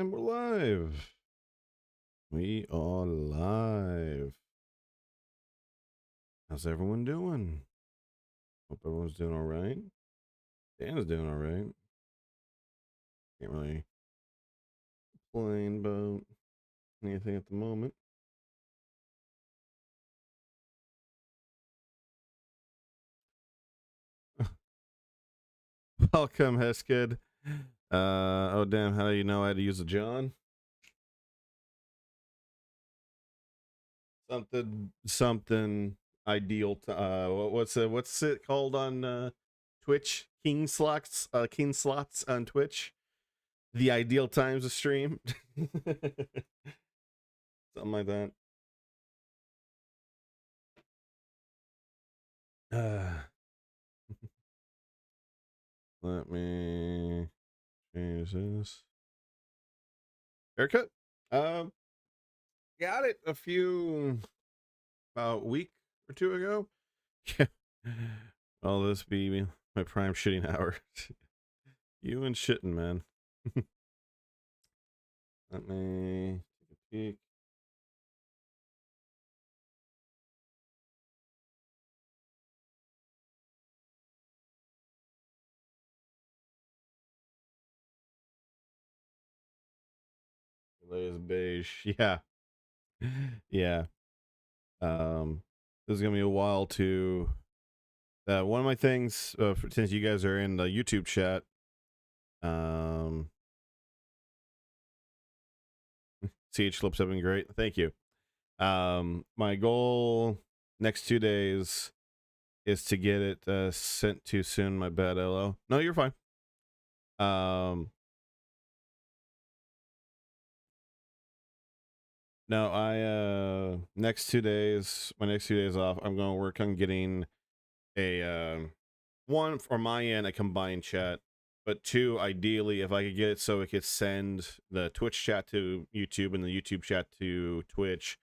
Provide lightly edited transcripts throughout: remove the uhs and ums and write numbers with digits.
And we're live. We are live. How's everyone doing? Hope everyone's doing all right. Dan's doing all right. Can't really complain about anything at the moment. Welcome, Hesked. Oh damn, how do you know I had to use a John? Something ideal to, what's it called on Twitch? King slots on Twitch. The ideal times to stream. Something like that. Let me change this. Haircut. Um, got it about a week or two ago. Yeah. All this be my prime shitting hour. You and shitting, man. Let me take a peek. Lay's beige. Yeah. Yeah. This is gonna be a while to one of my things, since you guys are in the YouTube chat, CH Clips have been great. Thank you. My goal next 2 days is to get it sent too soon. My bad, LO. No, you're fine. No, I next 2 days, my next 2 days off, I'm going to work on getting a one for my end, a combined chat, but two, ideally, if I could get it so it could send the Twitch chat to YouTube and the YouTube chat to Twitch.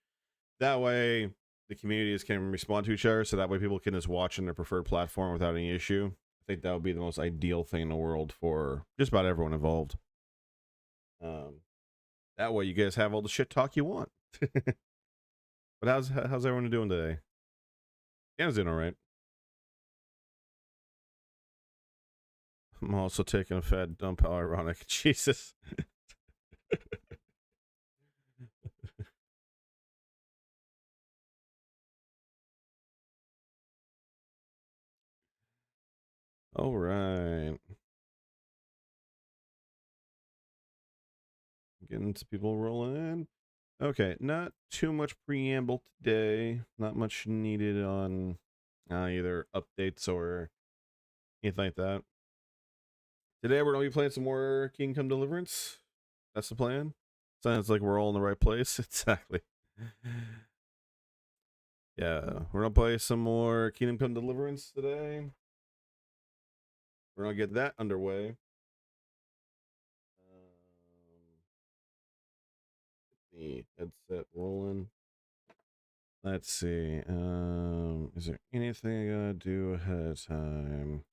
That way, the communities can respond to each other, so that way people can just watch on their preferred platform without any issue. I think that would be the most ideal thing in the world for just about everyone involved. That way, you guys have all the shit talk you want. But how's everyone doing today? Dan's doing all right. I'm also taking a fat dump. How ironic. Jesus. All right. Getting some people rolling in. Okay, not too much preamble today. Not much needed on either updates or anything like that. Today we're going to be playing some more Kingdom Deliverance. That's the plan. Sounds like we're all in the right place. Exactly. Yeah, we're going to play some more Kingdom Come Deliverance today. We're going to get that underway. The headset rolling. Let's see. Is there anything I gotta do ahead of time?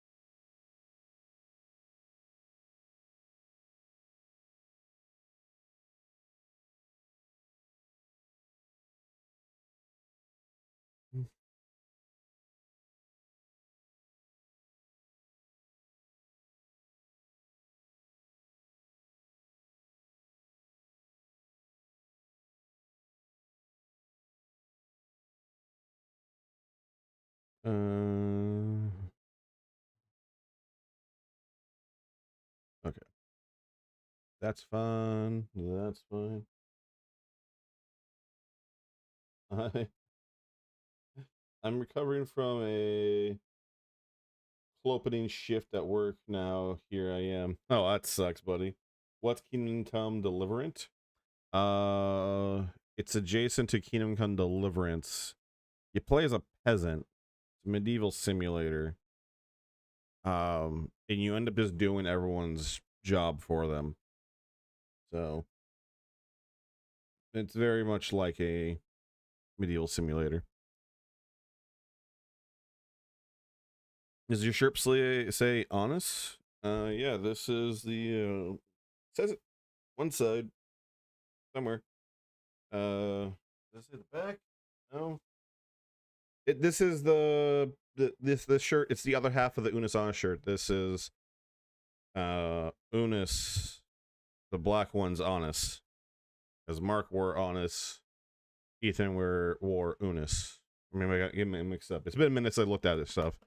Okay. That's fine. That's fine. I'm recovering from a opening shift at work now. Here I am. Oh, that sucks, buddy. What's Kingdom Come Deliverance? It's adjacent to Kingdom Come Deliverance. You play as a peasant. It's a medieval simulator. And you end up just doing everyone's job for them. So it's very much like a medieval simulator. Does your shirt say honest? Yeah, this is the says it one side. somewhere. Does it say the back? No. This is this shirt. It's the other half of the Unis Honest shirt. This is Unis, the black one's Honest, because Mark wore Honest, Ethan wore Unis. I mean, I got get mixed up. It's been minutes I looked at this stuff.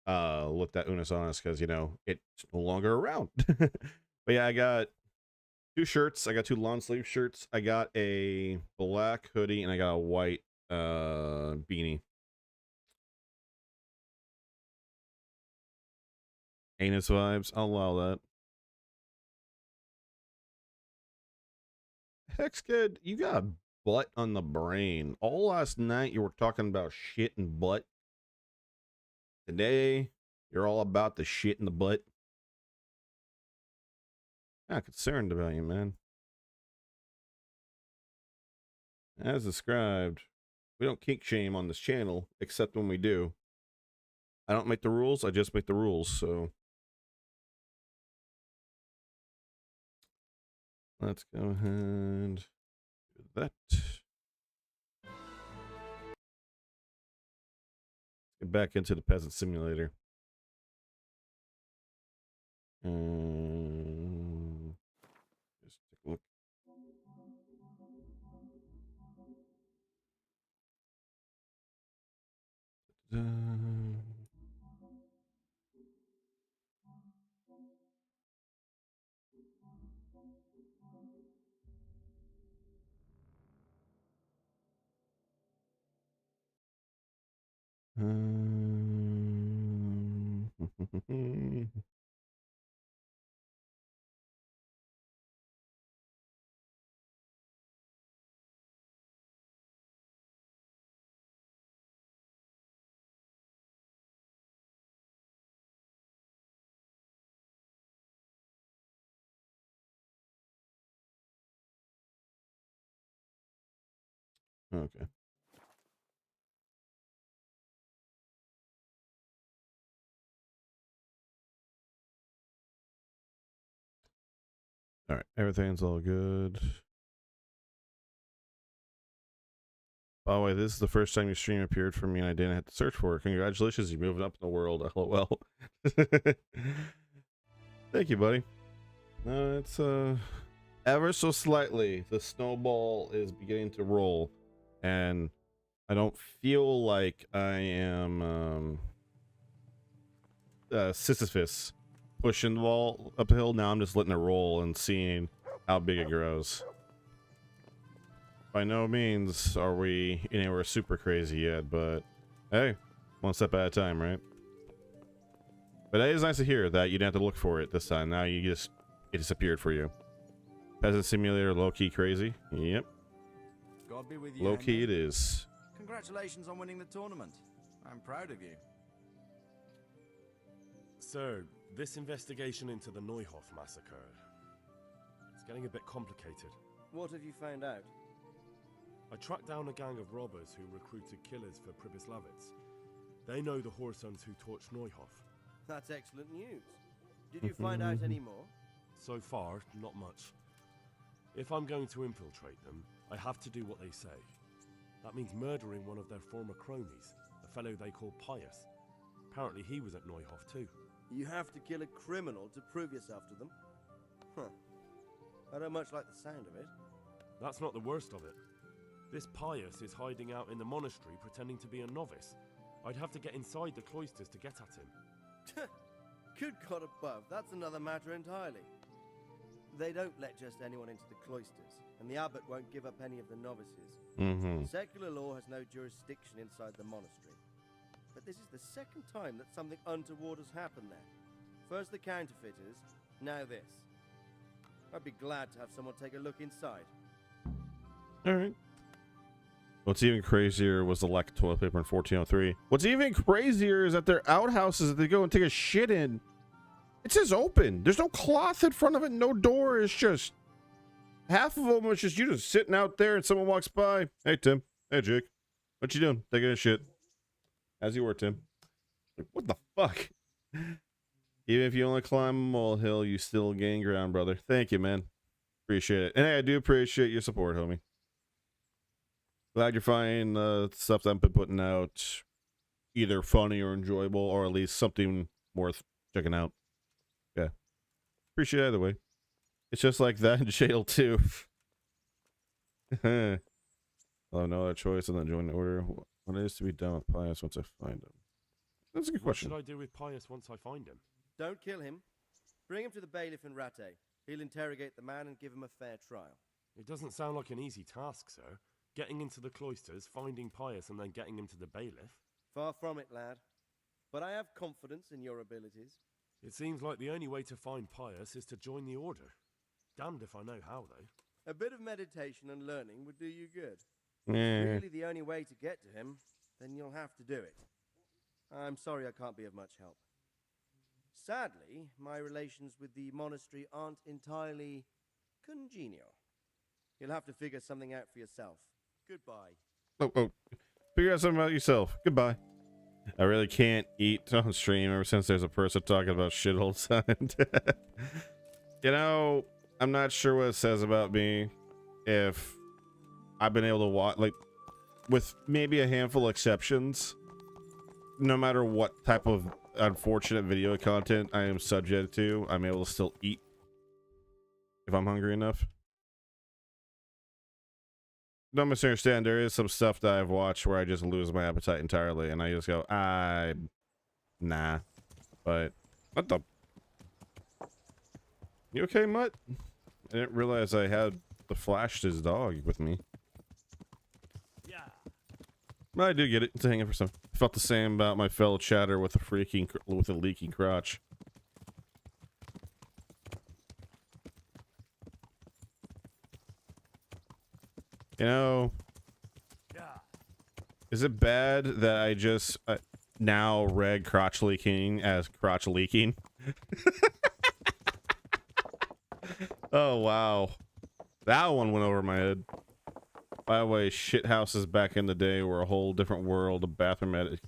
Looked at Unis Honest because, you know, it's no longer around. But yeah, I got 2 shirts. I got 2 long sleeve shirts. I got a black hoodie and I got a white beanie. Anus vibes. I'll allow that. Hex Kid, you got butt on the brain. All last night you were talking about shit and butt. Today, you're all about the shit in the butt. I'm concerned about you, man. As described, we don't kink shame on this channel, except when we do. I don't make the rules, I just make the rules, so. Let's go ahead and do that. Get back into the Peasant Simulator. Just take a look. Okay. All right, everything's all good. By the way, this is the first time your stream appeared for me and I didn't have to search for it. Congratulations, you're moving up in the world. LOL. Thank you, buddy. It's ever so slightly the snowball is beginning to roll, and I don't feel like I am Sisyphus pushing the ball uphill. Now I'm just letting it roll and seeing how big it grows. By no means are we anywhere super crazy yet, but hey, one step at a time, right? But it is nice to hear that you didn't have to look for it this time. Now it just appeared for you. Peasant Simulator, low-key crazy. Yep. God be with you, low-key it is. Congratulations on winning the tournament. I'm proud of you. Sir, this investigation into the Neuhoff massacre, it's getting a bit complicated. What have you found out? I tracked down a gang of robbers who recruited killers for Pribyslavitz. They know the Horsons who torched Neuhoff. That's excellent news. Did you find out any more? So far, not much. If I'm going to infiltrate them, I have to do what they say. That means murdering one of their former cronies, a fellow they call Pius. Apparently he was at Neuhoff too. You have to kill a criminal to prove yourself to them? Huh. I don't much like the sound of it. That's not the worst of it. This Pius is hiding out in the monastery pretending to be a novice. I'd have to get inside the cloisters to get at him. Good God above, that's another matter entirely. They don't let just anyone into the cloisters, and the abbot won't give up any of the novices. Secular law has no jurisdiction inside the monastery. But this is the second time that something untoward has happened there. First the counterfeiters, now this. I'd be glad to have someone take a look inside. Alright. What's even crazier was the lack of toilet paper in 1403. What's even crazier is that their outhouses that they go and take a shit in, it says open. There's no cloth in front of it, no door. It's just half of them is just you just sitting out there and someone walks by. Hey Tim. Hey Jake. What you doing? Taking a shit. As you were, Tim. Like, what the fuck? Even if you only climb a molehill, you still gain ground, brother. Thank you, man. Appreciate it. And hey, I do appreciate your support, homie. Glad you're finding stuff that I've been putting out either funny or enjoyable, or at least something worth checking out. Yeah. Appreciate it either way. It's just like that in jail, too. I'll have no other choice than to join the order. What is to be done with Pius once I find him? That's a good question. What should I do with Pius once I find him? Don't kill him. Bring him to the bailiff in Rattay. He'll interrogate the man and give him a fair trial. It doesn't sound like an easy task, sir. Getting into the cloisters, finding Pius, and then getting him to the bailiff. Far from it, lad. But I have confidence in your abilities. It seems like the only way to find Pius is to join the order. Damned if I know how, though. A bit of meditation and learning would do you good. Yeah. Really the only way to get to him, then you'll have to do it. I'm sorry I can't be of much help. Sadly, my relations with the monastery aren't entirely congenial. You'll have to figure something out for yourself. Goodbye. Oh. Figure out something about yourself. Goodbye. I really can't eat on stream ever since there's a person talking about shit all the time. You know, I'm not sure what it says about me if I've been able to watch, like, with maybe a handful of exceptions, no matter what type of unfortunate video content I am subject to, I'm able to still eat if I'm hungry enough. Don't misunderstand, there is some stuff that I've watched where I just lose my appetite entirely and I just go, nah. But, what the? You okay, Mutt? I didn't realize I had the Flash, his dog, with me. Yeah. Well, I do get it. It's a hanging for some. I felt the same about my fellow chatter with a leaky crotch. You know, is it bad that I just now read crotch leaking as crotch leaking? Oh, wow. That one went over my head. By the way, shit houses back in the day were a whole different world. The bathroom had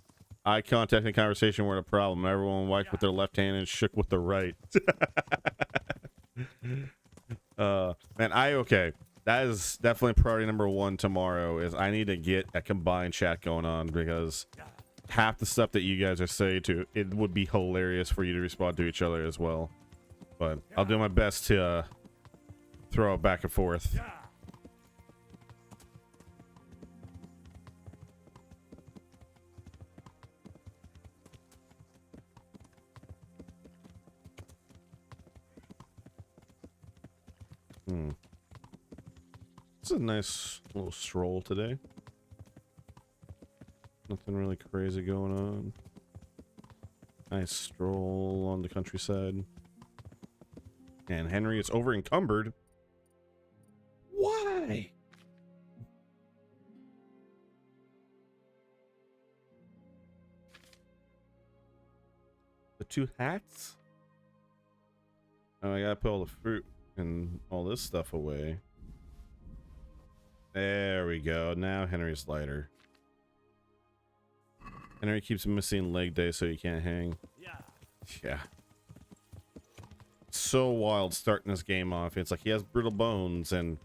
eye contact and conversation were a problem. Everyone wiped with their left hand and shook with their right. Man, okay. That is definitely priority number one tomorrow is I need to get a combined chat going on because half the stuff that you guys are saying to, it would be hilarious for you to respond to each other as well. But I'll do my best to throw it back and forth. It's a nice little stroll today. Nothing really crazy going on. Nice stroll on the countryside. And Henry is over encumbered. Why? The two hats? Oh, I gotta put all the fruit and all this stuff away. There we go. Now Henry's lighter. Henry keeps missing leg day so he can't hang. Yeah. So wild starting this game off. It's like he has brittle bones and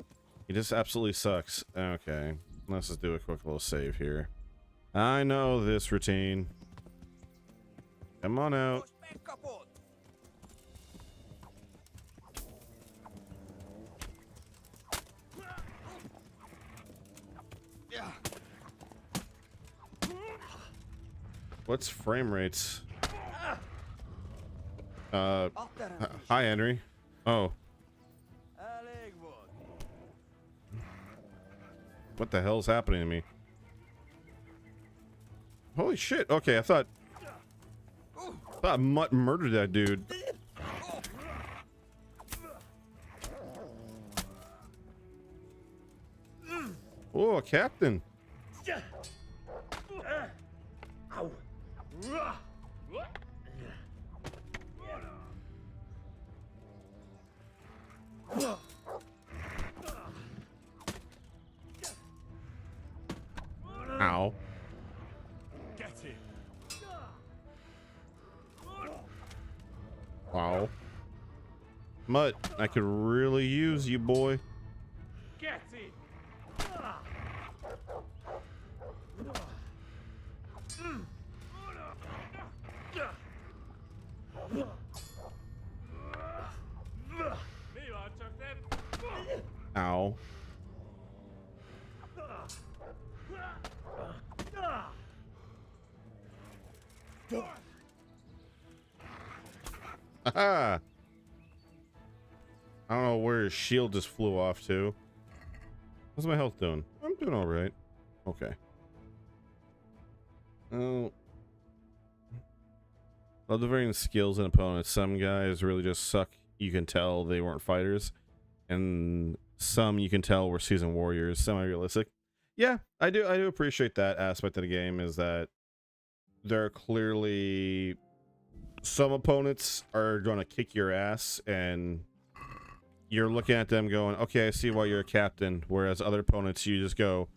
he just absolutely sucks. Okay. Let's just do a quick little save here. I know this routine. Come on out. What's frame rates? Hi, Henry. Oh. What the hell's happening to me? Holy shit. Okay, I thought Mutt murdered that dude. Oh, Captain. Ow. Get him. Wow. Mutt, I could really use you, boy. Get in! Ow. Aha! I don't know where his shield just flew off to. How's my health doing? I'm doing all right. Okay. Oh. Love the varying skills and opponents. Some guys really just suck. You can tell they weren't fighters. And some you can tell were seasoned warriors. Semi-realistic. Yeah, I do appreciate that aspect of the game, is that there are clearly some opponents are going to kick your ass, and you're looking at them going, okay, I see why you're a captain. Whereas other opponents, you just go,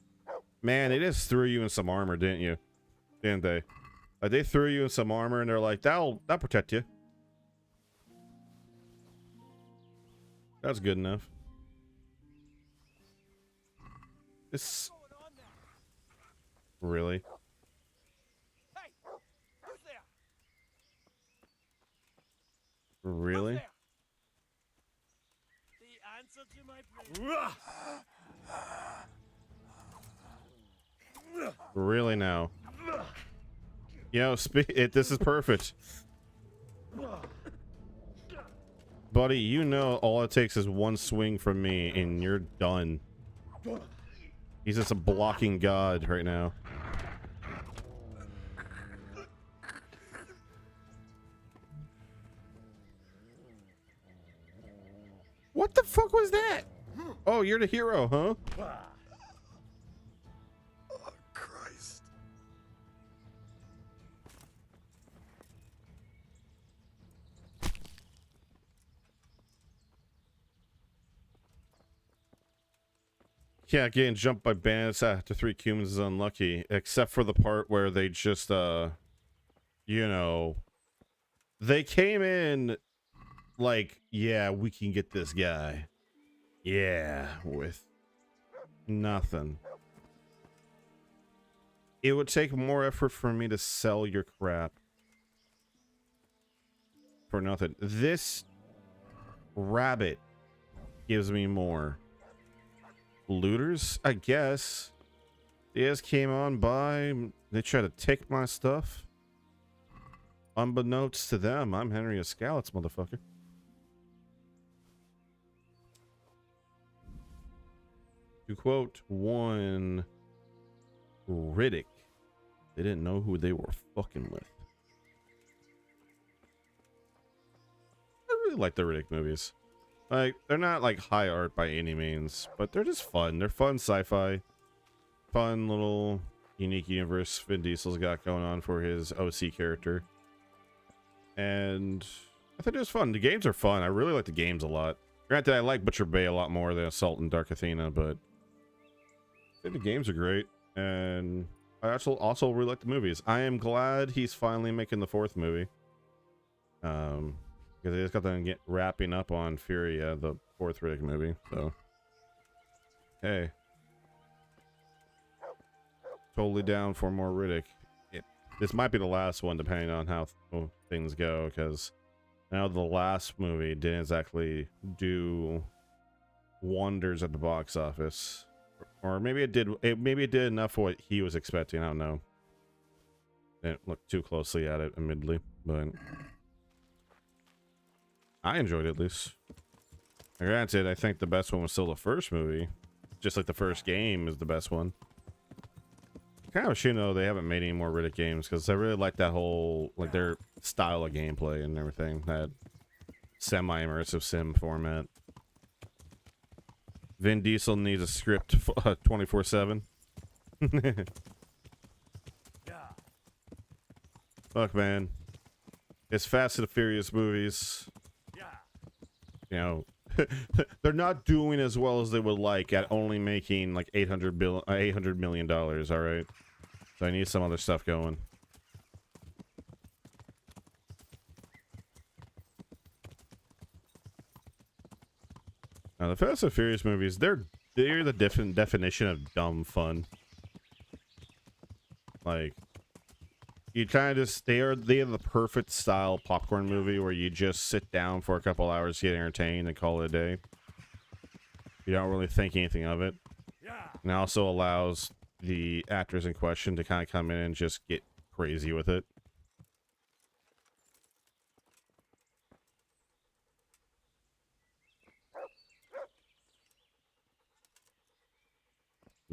man, they just threw you in some armor, didn't you? Didn't they? Like, they threw you in some armor, and they're like, that'll protect you. That's good enough. This... Really? Hey, who's there? Really? Who's there? The answer to my prayer. Really now? Yo, this is perfect. Buddy, you know all it takes is one swing from me and you're done. He's just a blocking god right now. What the fuck was that? Oh, you're the hero, huh? Oh, Christ. Yeah, getting jumped by bandits after 3 humans is unlucky, except for the part where they just, you know, they came in like, yeah, we can get this guy. Yeah, with nothing. It would take more effort for me to sell your crap for nothing. This rabbit gives me more. Looters, I guess. They just came on by. They try to take my stuff. Unbeknownst to them, I'm Henry Escalets, motherfucker. To quote one Riddick, they didn't know who they were fucking with. I really like the Riddick movies. Like, they're not like high art by any means, but they're just fun. They're fun sci-fi. Fun little unique universe Vin Diesel's got going on for his OC character. And I think it was fun. The games are fun. I really like the games a lot. Granted, I like Butcher Bay a lot more than Assault and Dark Athena, but I think the games are great. And I also really like the movies. I am glad he's finally making the 4th movie. Because they just got them wrapping up on Furia, the 4th Riddick movie. So, hey, totally down for more Riddick. This might be the last one, depending on how things go. Because now the last movie didn't exactly do wonders at the box office, or maybe it did. Maybe it did enough for what he was expecting. I don't know. Didn't look too closely at it, admittedly, but I enjoyed it at least. Granted, I think the best one was still the first movie. Just like the first game is the best one. Kind of a shame though they haven't made any more Riddick games, because I really like that whole, like, their style of gameplay and everything. That semi-immersive sim format. Vin Diesel needs a script 24/7. Look, man. It's Fast and the Furious movies. You know, they're not doing as well as they would like at only making like $800 million. All right, so I need some other stuff going. Now, the Fast and Furious movies, they're the different definition of dumb fun. Like, you kind of just they have the perfect style popcorn movie where you just sit down for a couple hours, get entertained, and call it a day. You don't really think anything of it. And it also allows the actors in question to kind of come in and just get crazy with it.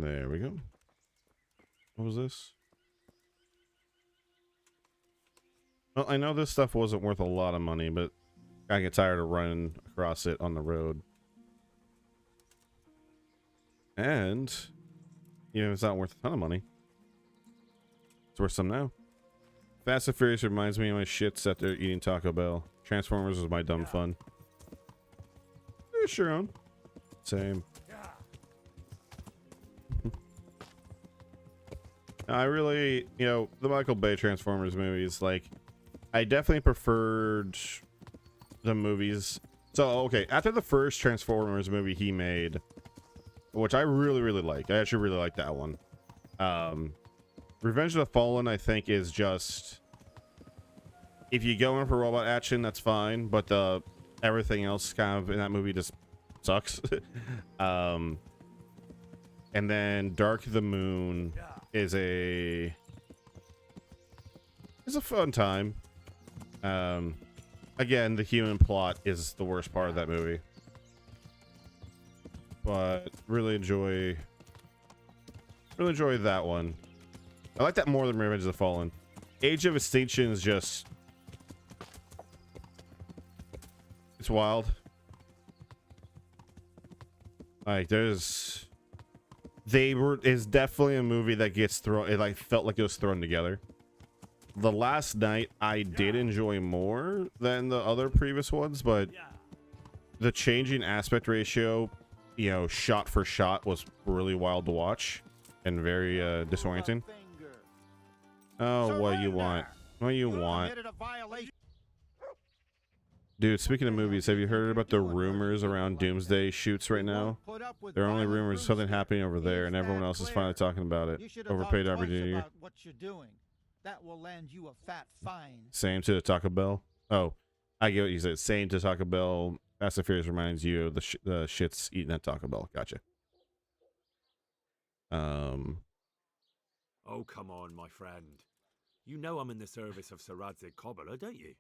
There we go. What was this? Well, I know this stuff wasn't worth a lot of money, but I get tired of running across it on the road. And, you know, it's not worth a ton of money. It's worth some now. Fast and Furious reminds me of my shit sat there eating Taco Bell. Transformers was my dumb fun. Sure on. Same. I really, you know, the Michael Bay Transformers movies, like, I definitely preferred the movies. So, okay, after the first Transformers movie he made, which I really, really like. I actually really like that one. Revenge of the Fallen, I think, is just... If you go in for robot action, that's fine. But everything else kind of in that movie just sucks. And then Dark of the Moon is a fun time. Again, the human plot is the worst part of that movie. But really enjoy that one. I like that more than Revenge of the Fallen. Age of Extinction is just, it's wild. Like is definitely a movie that gets thrown. It like felt like it was thrown together. The Last Night I did enjoy more than the other previous ones, but the changing aspect ratio, you know, shot for shot was really wild to watch and very disorienting. Oh, what you want? What you want? Dude, speaking of movies, have you heard about the rumors around Doomsday shoots right now? There are only rumors of something happening over there, and everyone else is finally talking about it. Overpaid opportunity. What you're doing. That will land you a fat fine. Same to the Taco Bell. Oh, I get what you said. Same to Taco Bell. Fast and Furious reminds you of the shits eating at Taco Bell. Gotcha. Oh, come on, my friend. You know I'm in the service of Sir Radzig Kobyla, don't you?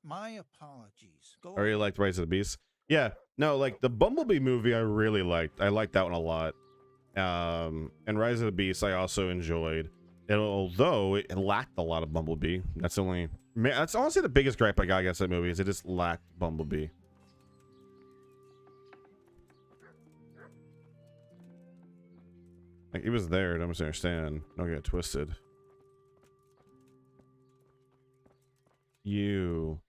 My apologies. I really liked Rise of the Beast. Yeah, no, like the Bumblebee movie I really liked. I liked that one a lot. And Rise of the Beast I also enjoyed. And although it lacked a lot of Bumblebee. That's honestly the biggest gripe I got against that movie is it just lacked Bumblebee. Like, he was there, I don't understand. Don't get twisted. You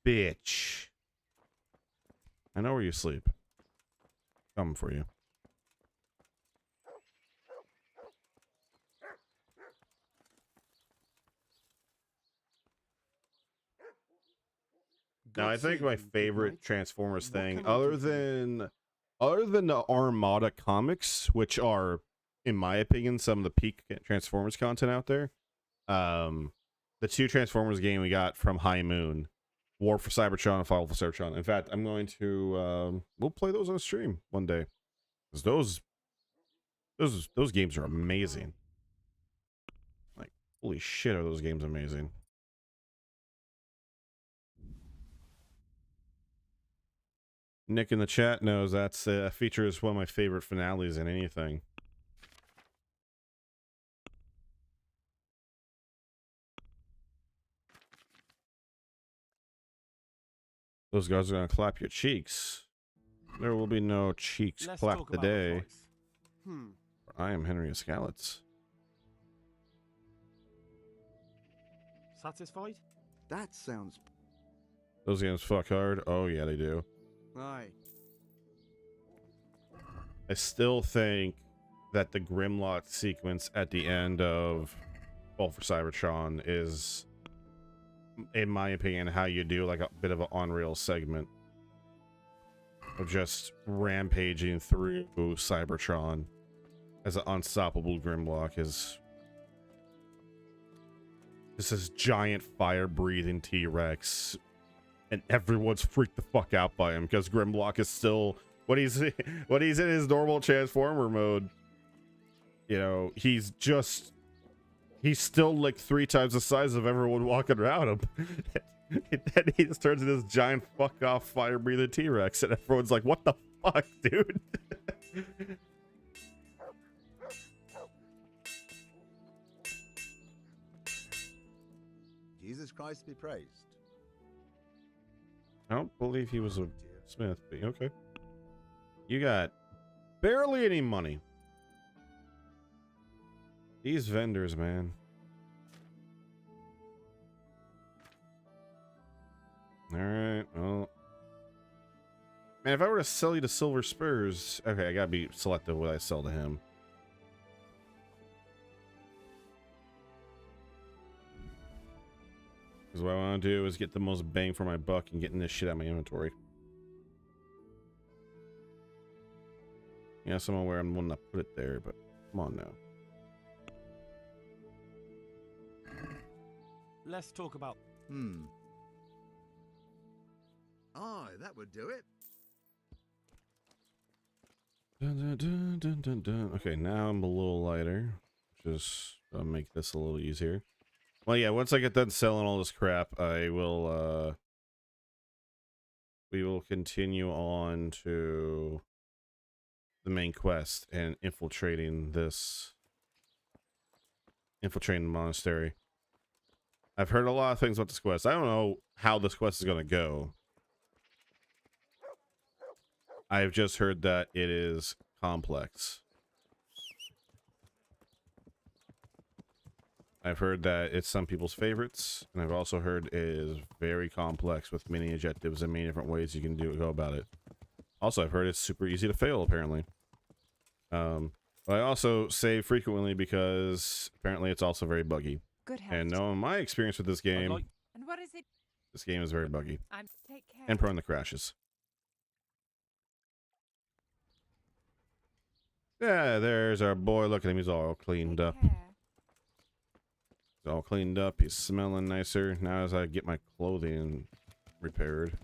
bitch. I know where you sleep. Coming for you. Now, I think my favorite Transformers thing, other than the Armada comics, which are, in my opinion, some of the peak Transformers content out there, the two Transformers game we got from High Moon, War for Cybertron and Fall for Cybertron. In fact, I'm going to we'll play those on stream one day, because those games are amazing. Like, holy shit, are those games amazing. Nick in the chat knows that's features one of my favorite finales in anything. Those guys are gonna clap your cheeks. There will be no cheeks clapped today. I am Henry Escalets. Satisfied? That sounds... Those games fuck hard. Oh yeah, they do. Aye. I still think that the Grimlock sequence at the end of Fall for Cybertron is in my opinion, how you do like a bit of an on-rail segment of just rampaging through Cybertron as an unstoppable Grimlock is this giant fire-breathing T-Rex, and everyone's freaked the fuck out by him because Grimlock is still when he's in his normal Transformer mode. You know, he's still like 3 times the size of everyone walking around him. Then he just turns into this giant fuck off fire breathing T-Rex, and everyone's like, what the fuck, dude? Jesus Christ be praised. I don't believe he was a smith, but okay. You got barely any money. These vendors, man. Alright, well. Man, if I were to sell you the silver spurs, okay, I gotta be selective what I sell to him. Because what I want to do is get the most bang for my buck and getting this shit out of my inventory. Yes, I'm aware I'm the one that put it there, but come on now. Let's talk about... Aye, that would do it. Dun, dun, dun, dun, dun, dun. Okay, now I'm a little lighter. Just make this a little easier. Well, yeah, once I get done selling all this crap, I will, we will continue on to the main quest and infiltrating the monastery. I've heard a lot of things about this quest. I don't know how this quest is going to go. I've just heard that it is complex. I've heard that it's some people's favorites, and I've also heard it is very complex with many objectives and many different ways you can go about it. Also, I've heard it's super easy to fail, apparently. But I also save frequently because apparently it's also very buggy. Good health. And knowing my experience with this game, And what is it? this game is very buggy Take care. and prone to crashes. Yeah, there's our boy. Look at him. He's all cleaned up. Care. He's all cleaned up. He's smelling nicer. Now as I get my clothing repaired.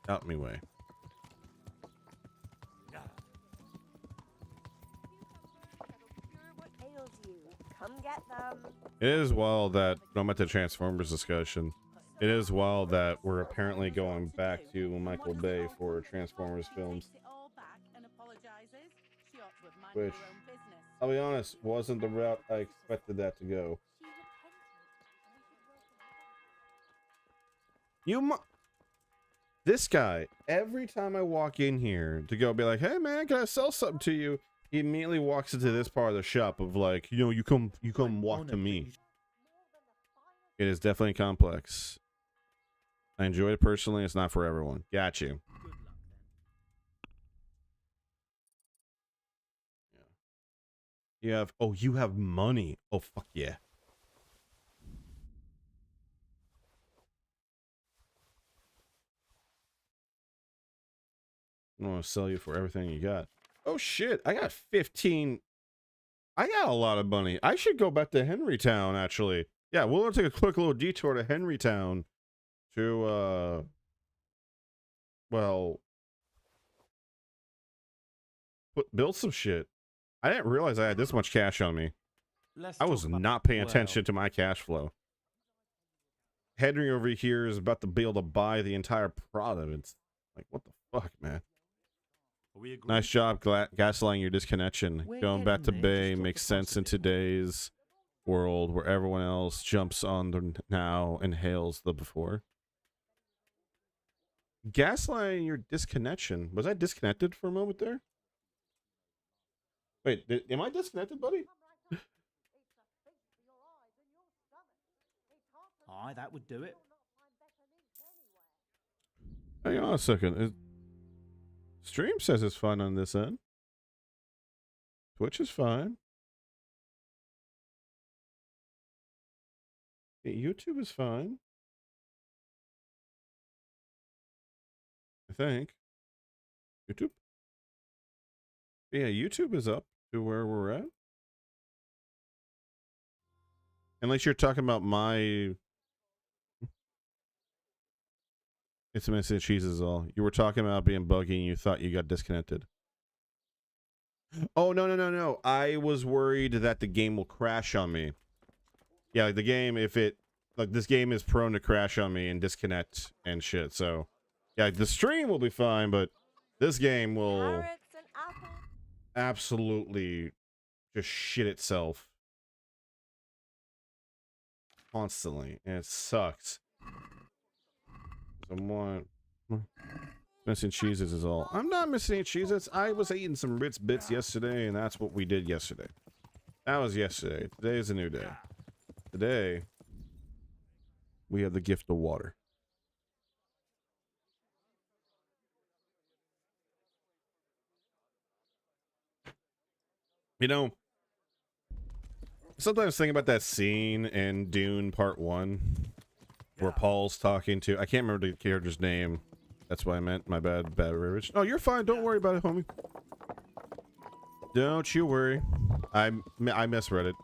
Out me way. What ails you? Come get them. It is wild that, I'm at the Transformers discussion, it is wild that we're apparently going back to Michael Bay for Transformers films. Which, I'll be honest, wasn't the route I expected that to go. This guy, every time I walk in here to go be like, hey man, can I sell something to you? He immediately walks into this part of the shop of like, you know, you come walk to me. It is definitely complex. I enjoy it personally. It's not for everyone. Got you. Yeah. You have money. Oh, fuck yeah. I'm going to sell you for everything you got. Oh, shit. I got 15. I got a lot of money. I should go back to Henrytown, actually. Yeah, we'll take a quick little detour to Henrytown to, well, build some shit. I didn't realize I had this much cash on me. I was not paying attention to my cash flow. Henry over here is about to be able to buy the entire province. Like, what the fuck, man? Nice job gaslighting your disconnection. Going back to Bay makes sense in today's world where everyone else jumps on the now and hails the before. Gaslighting your disconnection. Was I disconnected for a moment there? Wait, am I disconnected, buddy? Aye, that would do it. Hang on a second. Stream says it's fine on this end. Twitch is fine. YouTube is fine. I think. YouTube? Yeah, YouTube is up to where we're at. Unless you're talking about my... It's a message cheese is all. You were talking about being buggy and you thought you got disconnected. Oh, no. I was worried that the game will crash on me. Yeah, like the game, if it... Like, this game is prone to crash on me and disconnect and shit, so... Yeah, the stream will be fine, but this game will Carrots and apples. absolutely just shit itself. Constantly. And it sucks. Someone... Missing cheeses is all. I'm not missing any cheeses. I was eating some Ritz Bits yesterday, and that's what we did yesterday. That was yesterday. Today is a new day. Today, we have the gift of water. You know, sometimes think about that scene in Dune Part 1 where Paul's talking to... I can't remember the character's name. That's what I meant. My bad, Rich. Oh, you're fine. Don't worry about it, homie. Don't you worry. I misread it.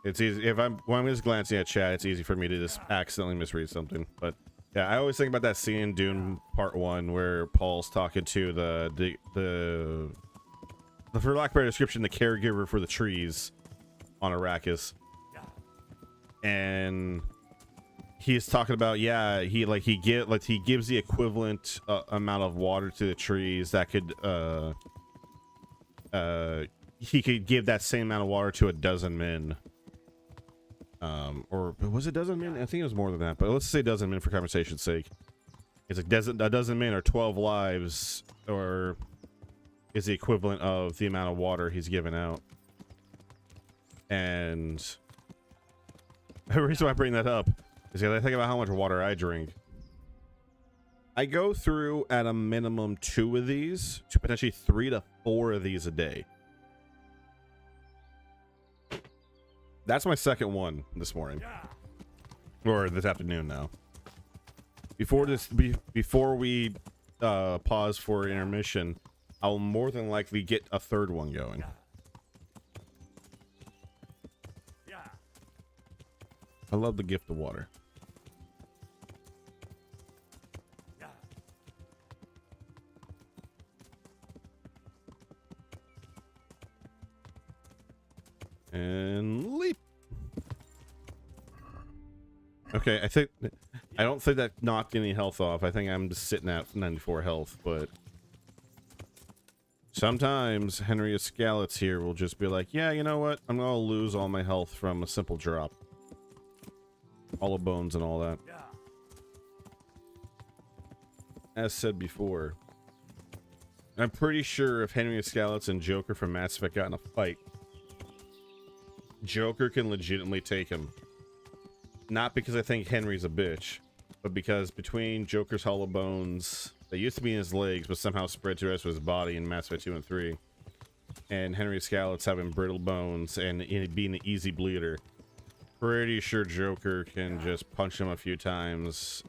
It's easy. When I'm just glancing at chat, it's easy for me to just accidentally misread something. But yeah, I always think about that scene in Dune Part 1 where Paul's talking to the for lack of a better description, the caregiver for the trees on Arrakis. And he's talking about, yeah, he gives the equivalent amount of water to the trees that could he could give that same amount of water to a dozen men. Or was it a dozen men? I think it was more than that, but let's say dozen men for conversation's sake. It's like a dozen men or 12 lives, or is the equivalent of the amount of water he's given out. And the reason why I bring that up is because I think about how much water I drink. I go through at a minimum 2 of these to potentially 3 to 4 of these a day. That's my second one this morning, or this afternoon now. Before we pause for intermission, I'll more than likely get a third one going. I love the gift of water. And leap. Okay, I don't think that knocked any health off. I think I'm just sitting at 94 health, but sometimes Henry Escalets here will just be like, yeah, you know what? I'm gonna lose all my health from a simple drop. All the bones and all that. As said before, I'm pretty sure if Henry Escalets and Joker from Mass Effect got in a fight, Joker can legitimately take him. Not because I think Henry's a bitch, but because between Joker's hollow bones that used to be in his legs but somehow spread to the rest of his body in Mass Effect 2 and 3, and Henry Escalets having brittle bones and being an easy bleeder, pretty sure Joker can just punch him a few times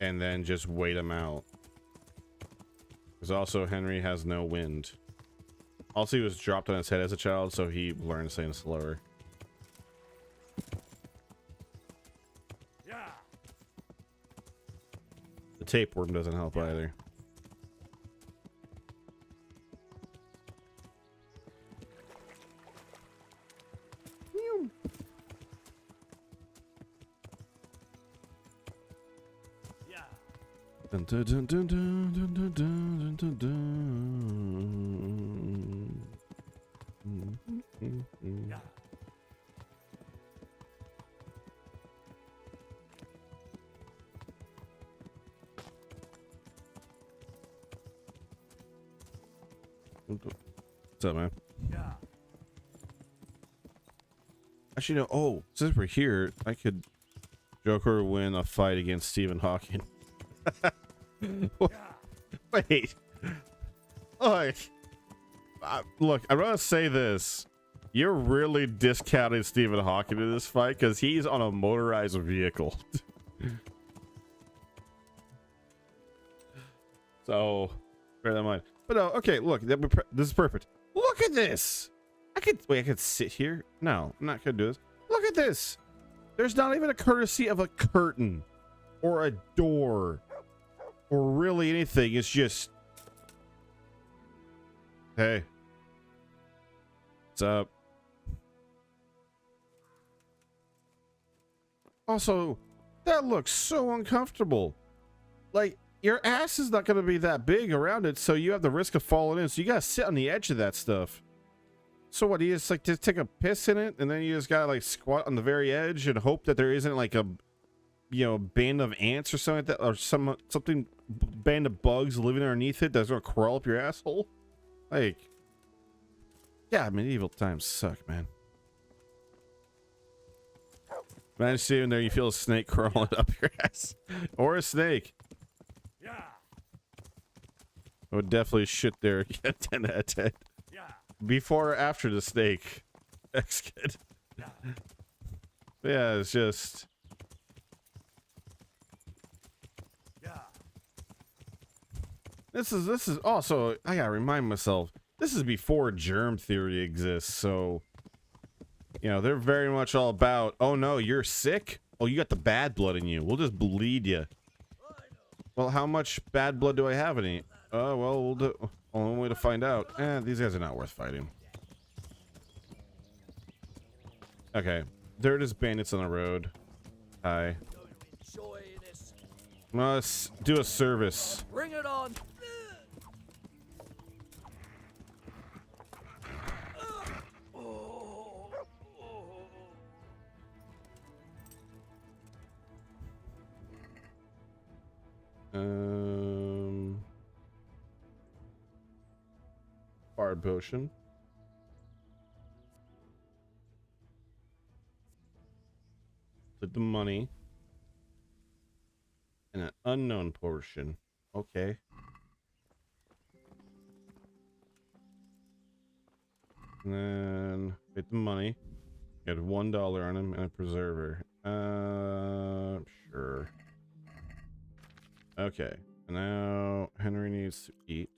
and then just wait him out. Because also Henry has no wind. Also, he was dropped on his head as a child, so he learned things slower. The tapeworm doesn't help either. Dun, dun, dun, dun, dun, dun, dun, dun, dun, dun. What's up, man? Actually, no. Oh, since we're here, I could Joker win a fight against Stephen Hawking. Wait. Look, I'd rather say this. You're really discounting Stephen Hawking in this fight because he's on a motorized vehicle. So, bear that in mind. But no, okay, look, this is perfect. Look at this. I could sit here. No, I'm not gonna do this. Look at this. There's not even a courtesy of a curtain or a door or really anything. It's just, hey, what's up? Also, that looks so uncomfortable. Like, your ass is not going to be that big around it, so you have the risk of falling in. So you got to sit on the edge of that stuff. So what, you just like to take a piss in it, and then you just got to like squat on the very edge and hope that there isn't like a, you know, band of ants or something like that, or something band of bugs living underneath it that's going to crawl up your asshole? Like, yeah, medieval times suck, man. Imagine sitting there, you feel a snake crawling up your ass. Or a snake. Yeah. I would definitely shit there 10 out of 10. Yeah. Before or after the snake. That's good. Yeah, it's just... Yeah. This is also, I gotta remind myself, this is before germ theory exists, so... You know, they're very much all about, oh no, you're sick? Oh, you got the bad blood in you. We'll just bleed you. Well, how much bad blood do I have in it? Oh, well, we'll do... Only way to find out. These guys are not worth fighting. Okay. There it is, bandits on the road. Hi. Let's do a service. Bring it on. Bard potion. Put the money. And an unknown portion. Okay. And then get the money. Get $1 on him and a preserver. Sure. Okay. And now Henry needs to eat.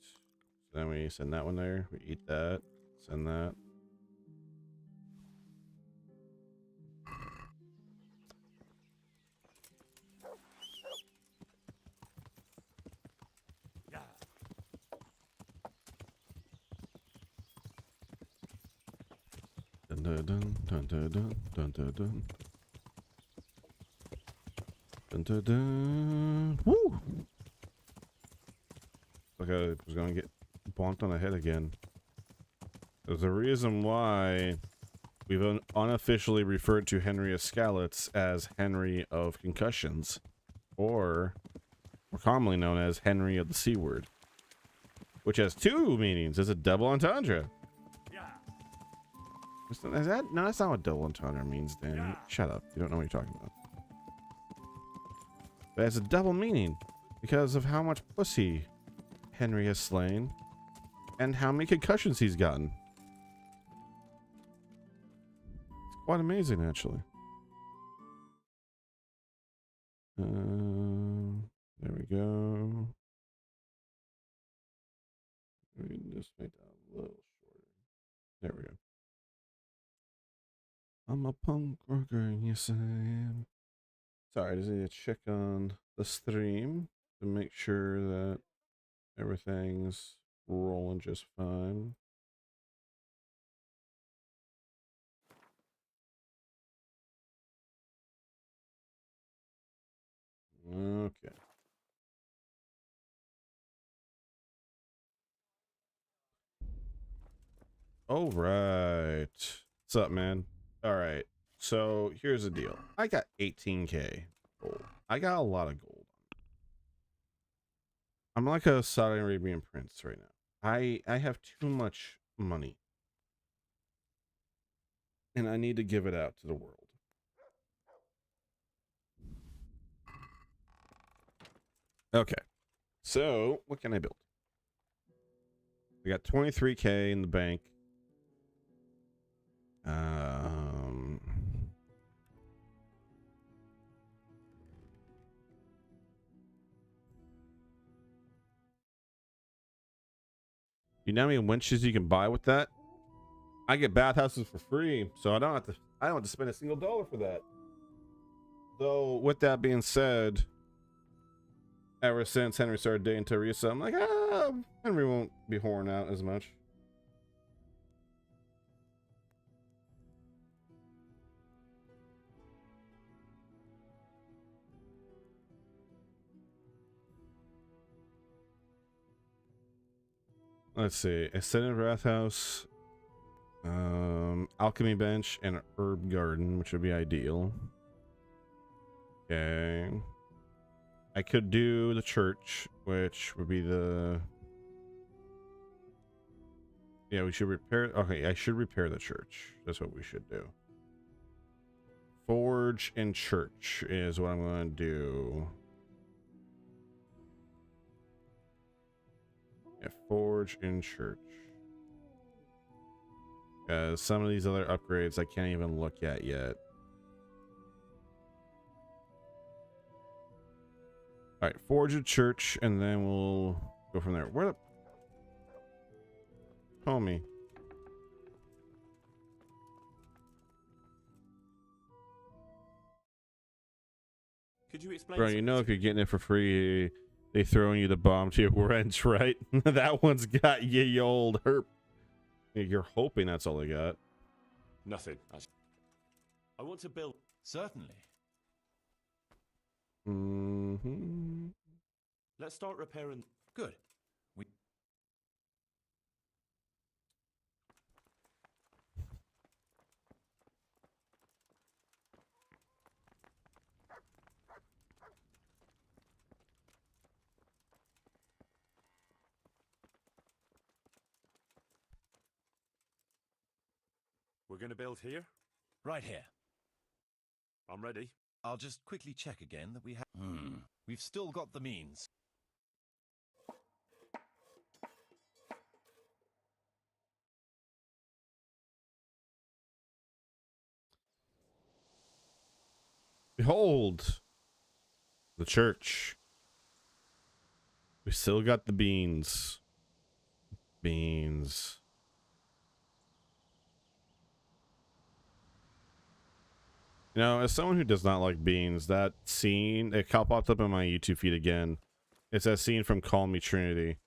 So then we send that one there. We eat that. Send that. Dun dun dun dun dun dun dun dun dun. Dun dun dun. Woo! Like I was gonna get bonked on the head again. There's a reason why we've unofficially referred to Henry Escalets as Henry of Concussions, or more commonly known as Henry of the C word, which has two meanings. It's a double entendre. Is that? No, that's not what double entendre means, Dan. Yeah. Shut up. You don't know what you're talking about. But it has a double meaning because of how much pussy Henry has slain and how many concussions he's gotten. It's quite amazing, actually. There we go. We can just make that a little shorter. There we go. I'm a punk rocker, yes I am. Sorry, I just need to check on the stream to make sure that everything's rolling just fine. Okay. All right. What's up, man? All right, so here's the deal. I got 18k gold. I got a lot of gold. I'm like a Saudi Arabian prince right now. I have too much money. And I need to give it out to the world. Okay, so what can I build? I got 23k in the bank. You know how many winches you can buy with that? I get bathhouses for free, so I don't have to spend a single dollar for that. Though, with that being said, ever since Henry started dating Teresa, I'm like, Henry won't be whoring out as much. Let's see, Ascended Wrathhouse, Alchemy Bench, and an Herb Garden, which would be ideal. Okay. I could do the church, which would be the... Yeah, we should repair... Okay, I should repair the church. That's what we should do. Forge and church is what I'm going to do. Yeah, forge and church. Some of these other upgrades I can't even look at yet. Alright, forge a church, and then we'll go from there. Where the... Homie. Could you explain? Bro, you know if you're getting it for free, they throwing you the bomb to your wrench, right? That one's got ye old herp. You're hoping that's all they got. Nothing. I want to build. Certainly. Mm-hmm. Let's start repairing. Good. We're going to build here? Right here. I'm ready. I'll just quickly check again that we have... We've still got the means. Behold, the church. We still got the beans. Beans. You know, as someone who does not like beans, that scene, it popped up in my YouTube feed again. It's that scene from Call Me Trinity.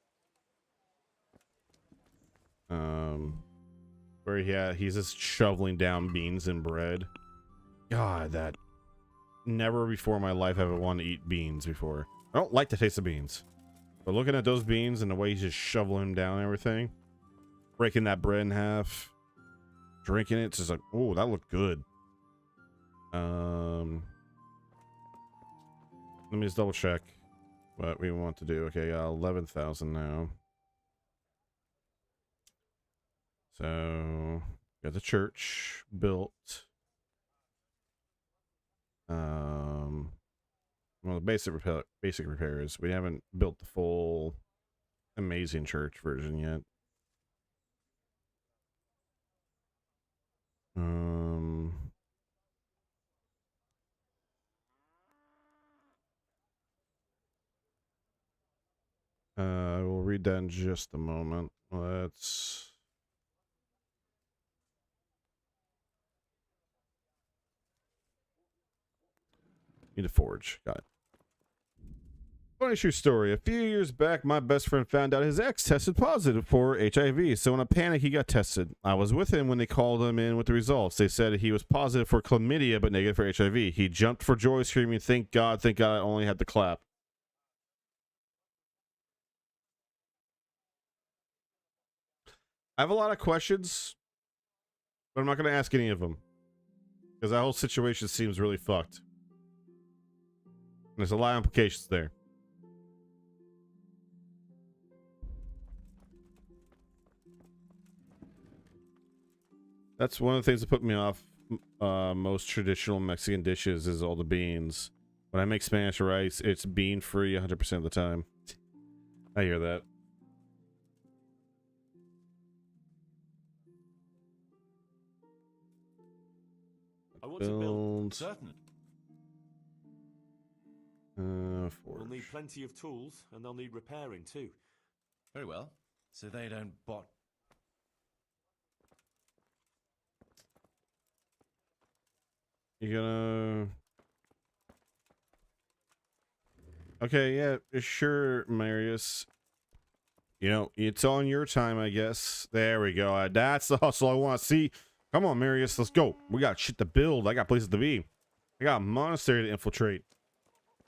Where he's just shoveling down beans and bread. God, that... Never before in my life have I wanted to eat beans before. I don't like the taste of beans. But looking at those beans and the way he's just shoveling them down and everything. Breaking that bread in half. Drinking it, it's just like, oh, that looked good. Let me just double check what we want to do. Okay, 11,000 now. So, got the church built. Well, the basic repairs. We haven't built the full amazing church version yet. We'll read that in just a moment. Let's... Need a forge. Got it. Funny true story. A few years back, my best friend found out his ex tested positive for HIV. So in a panic, he got tested. I was with him when they called him in with the results. They said he was positive for chlamydia, but negative for HIV. He jumped for joy, screaming, thank God, I only had to clap. I have a lot of questions, but I'm not going to ask any of them. Because that whole situation seems really fucked. There's a lot of implications there. That's one of the things that put me off most traditional Mexican dishes is all the beans. When I make Spanish rice, it's bean free 100% of the time. I hear that. I want to build. Certain. We'll Forge. need plenty of tools, and they'll need repairing too. Very well. So they don't bot. You gonna? Okay, yeah, sure, Marius. You know, it's on your time, I guess. There we go. That's the hustle I want to see. Come on, Marius, let's go. We got shit to build. I got places to be. I got a monastery to infiltrate.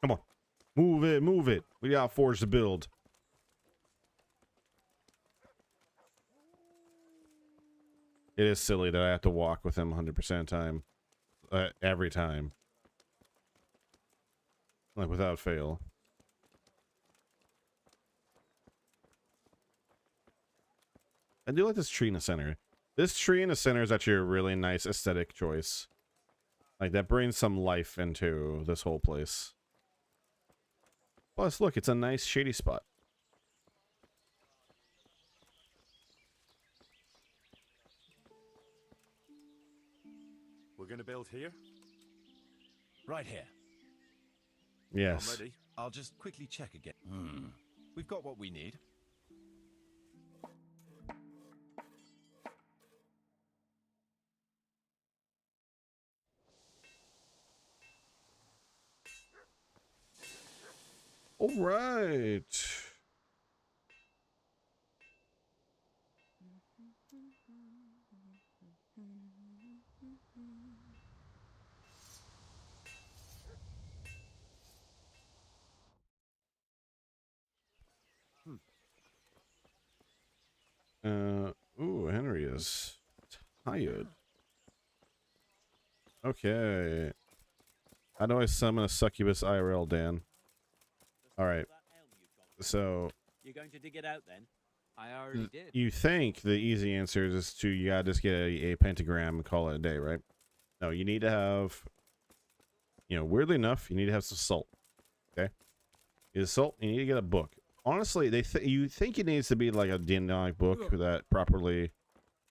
Come on. Move it, move it. We got forge to build. It is silly that I have to walk with him 100% of the time. Every time. Like, without fail. I do like this tree in the center. This tree in the center is actually a really nice aesthetic choice. Like, that brings some life into this whole place. Plus, look, it's a nice shady spot. We're going to build here? Right here. Yes. I'm ready. I'll just quickly check again. We've got what we need. All right. Ooh, Henry is tired. Okay. How do I summon a succubus IRL, Dan? Alright. So, You're going to dig it out then? I already did. you think the easy answer is to, you gotta just get a pentagram and call it a day, right? No, you need to have, you know, weirdly enough, you need to have some salt. Okay? Is salt, you need to get a book. Honestly, you think it needs to be like a D&D book that properly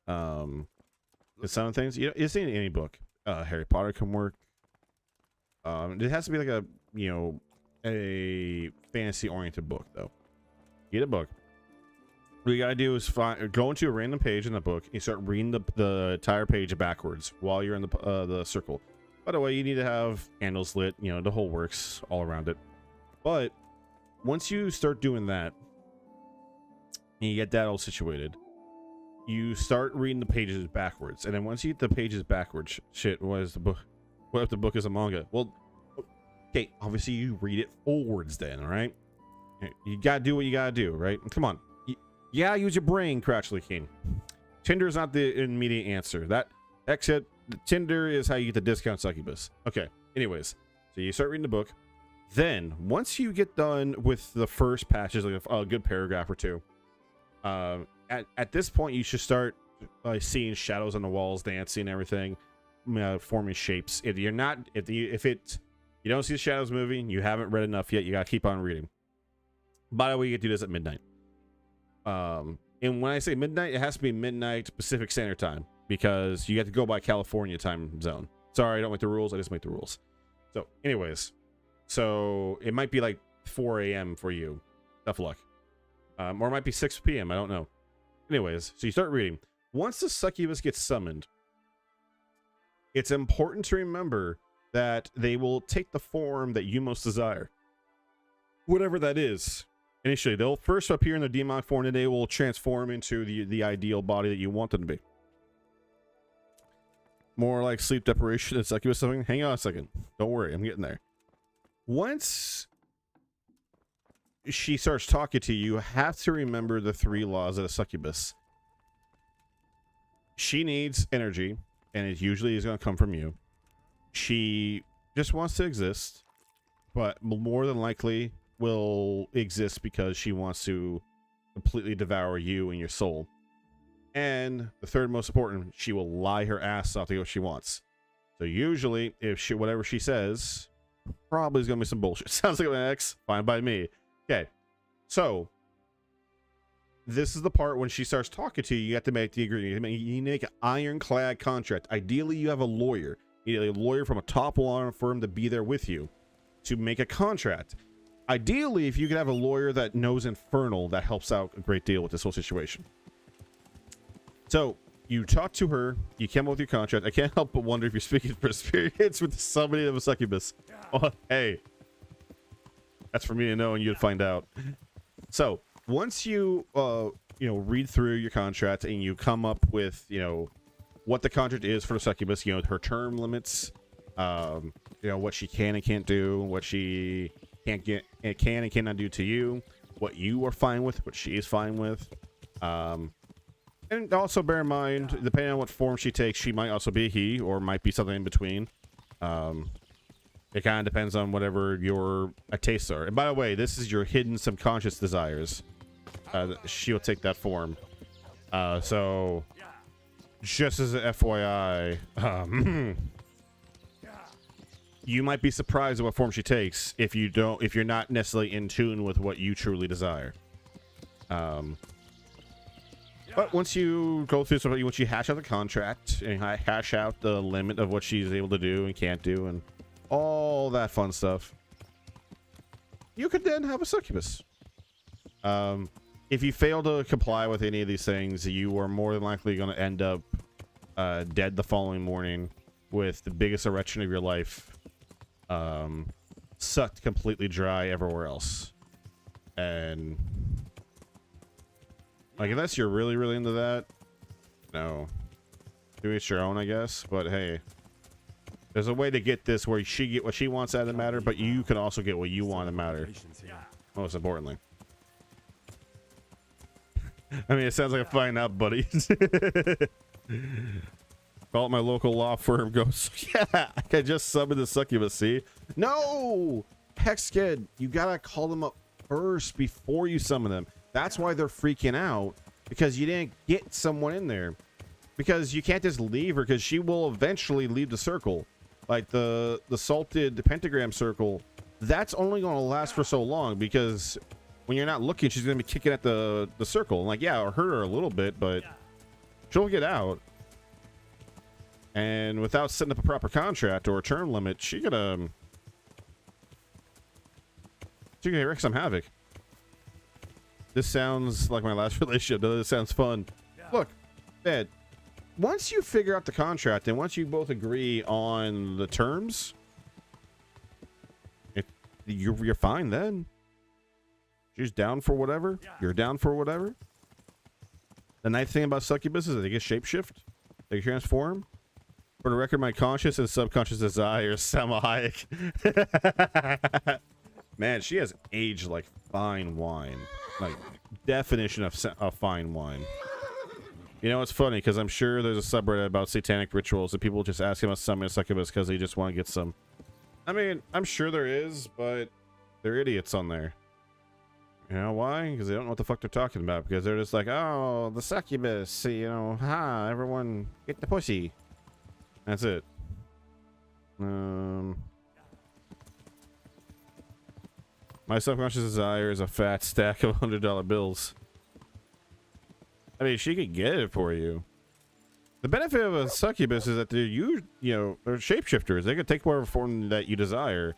some things. You know, it's in any book. Harry Potter can work. It has to be like a, you know, a fantasy oriented book though. Get a book. What you gotta do is go into a random page in the book and you start reading the entire page backwards while you're in the circle. By the way, you need to have candles lit, you know, the whole works all around it. But once you start doing that and you get that all situated, you start reading the pages backwards. And then once you get the pages backwards, shit, what is the book? What if the book is a manga? Well, okay, obviously you read it forwards then, all right? You gotta do what you gotta do, right? Come on. You gotta use your brain, Crouchley King. Tinder is not the immediate answer. That exit, Tinder is how you get the discount succubus. Okay, anyways. So you start reading the book. Then, once you get done with the first patches, like a good paragraph or two, at this point, you should start seeing shadows on the walls, dancing, and everything, forming shapes. If you don't see the shadows moving, you haven't read enough yet. You gotta keep on reading. By the way, you get to do this at midnight. And when I say midnight, it has to be midnight Pacific Standard Time because you have to go by California time zone. Sorry, I don't make the rules. I just make the rules. So, anyways. So it might be like 4 a.m. for you. Tough luck. Or it might be 6 p.m. I don't know. Anyways, so you start reading. Once the succubus gets summoned, it's important to remember that they will take the form that you most desire. Whatever that is. Initially, they'll first appear in the demonic form, and they will transform into the ideal body that you want them to be. More like sleep deprivation and succubus something. Hang on a second. Don't worry, I'm getting there. Once she starts talking to you, you have to remember the 3 laws of a succubus. She needs energy, and it usually is going to come from you. She just wants to exist, but more than likely will exist because she wants to completely devour you and your soul. And the third most important, she will lie her ass off to get what she wants. So usually, if whatever she says, probably is gonna be some bullshit. Sounds like an X. Fine by me. Okay, so this is the part when she starts talking to you. You have to make the agreement. You make an ironclad contract. Ideally, you have a lawyer. You need a lawyer from a top law firm to be there with you to make a contract. Ideally, if you could have a lawyer that knows Infernal, that helps out a great deal with this whole situation. So you talk to her, you came up with your contract. I can't help but wonder if you're speaking from experience with somebody of a succubus. Oh, hey, that's for me to know, and you'd find out. So once you read through your contract and you come up with what the contract is for the succubus, her term limits, what she can and can't do, what she can and cannot do to you, what you are fine with, what she is fine with, and also bear in mind, depending on what form she takes, she might also be a he, or might be something in between. It kind of depends on whatever your tastes are. And by the way, this is your hidden subconscious desires. She'll take that form. So just as an FYI, you might be surprised at what form she takes if you're not necessarily in tune with what you truly desire. But once you go through something, once you hash out the contract and hash out the limit of what she's able to do and can't do and all that fun stuff, you could then have a succubus. If you fail to comply with any of these things, you are more than likely going to end up dead the following morning with the biggest erection of your life, sucked completely dry everywhere else. And like, unless you're really, really into that, no. Do each your own, I guess. But hey, there's a way to get this where she get what she wants out of the matter, but you can also get what you want out of the matter. Most importantly. I mean, it sounds like a fine out, buddy. Call it my local law firm. Goes, yeah, I just summoned the succubus, see? No! Hexkid, you gotta call them up first before you summon them. That's why they're freaking out, because you didn't get someone in there. Because you can't just leave her, because she will eventually leave the circle. Like the salted pentagram circle, that's only going to last for so long, because when you're not looking, she's going to be kicking at the circle. Like, yeah, it'll hurt her a little bit, but she'll get out. And without setting up a proper contract or a term limit, she could wreak some havoc. This sounds like my last relationship. This sounds fun. Look, Ed, once you figure out the contract and once you both agree on the terms, if you're fine then. She's down for whatever. You're down for whatever. The nice thing about succubus is that they get shapeshift. They transform. For the record, my conscious and subconscious desires, Salma Hayek. Man, she has aged like fine wine. Like, definition of fine wine. You know, it's funny because I'm sure there's a subreddit about satanic rituals and people just ask him to summon a succubus because they just want to get some. I mean, I'm sure there is, but they're idiots on there. You know why? Because they don't know what the fuck they're talking about. Because they're just like, oh, the succubus, everyone get the pussy. That's it. My subconscious desire is a fat stack of $100 bills. I mean, she could get it for you. The benefit of a succubus is that they're they're shapeshifters. They can take whatever form that you desire.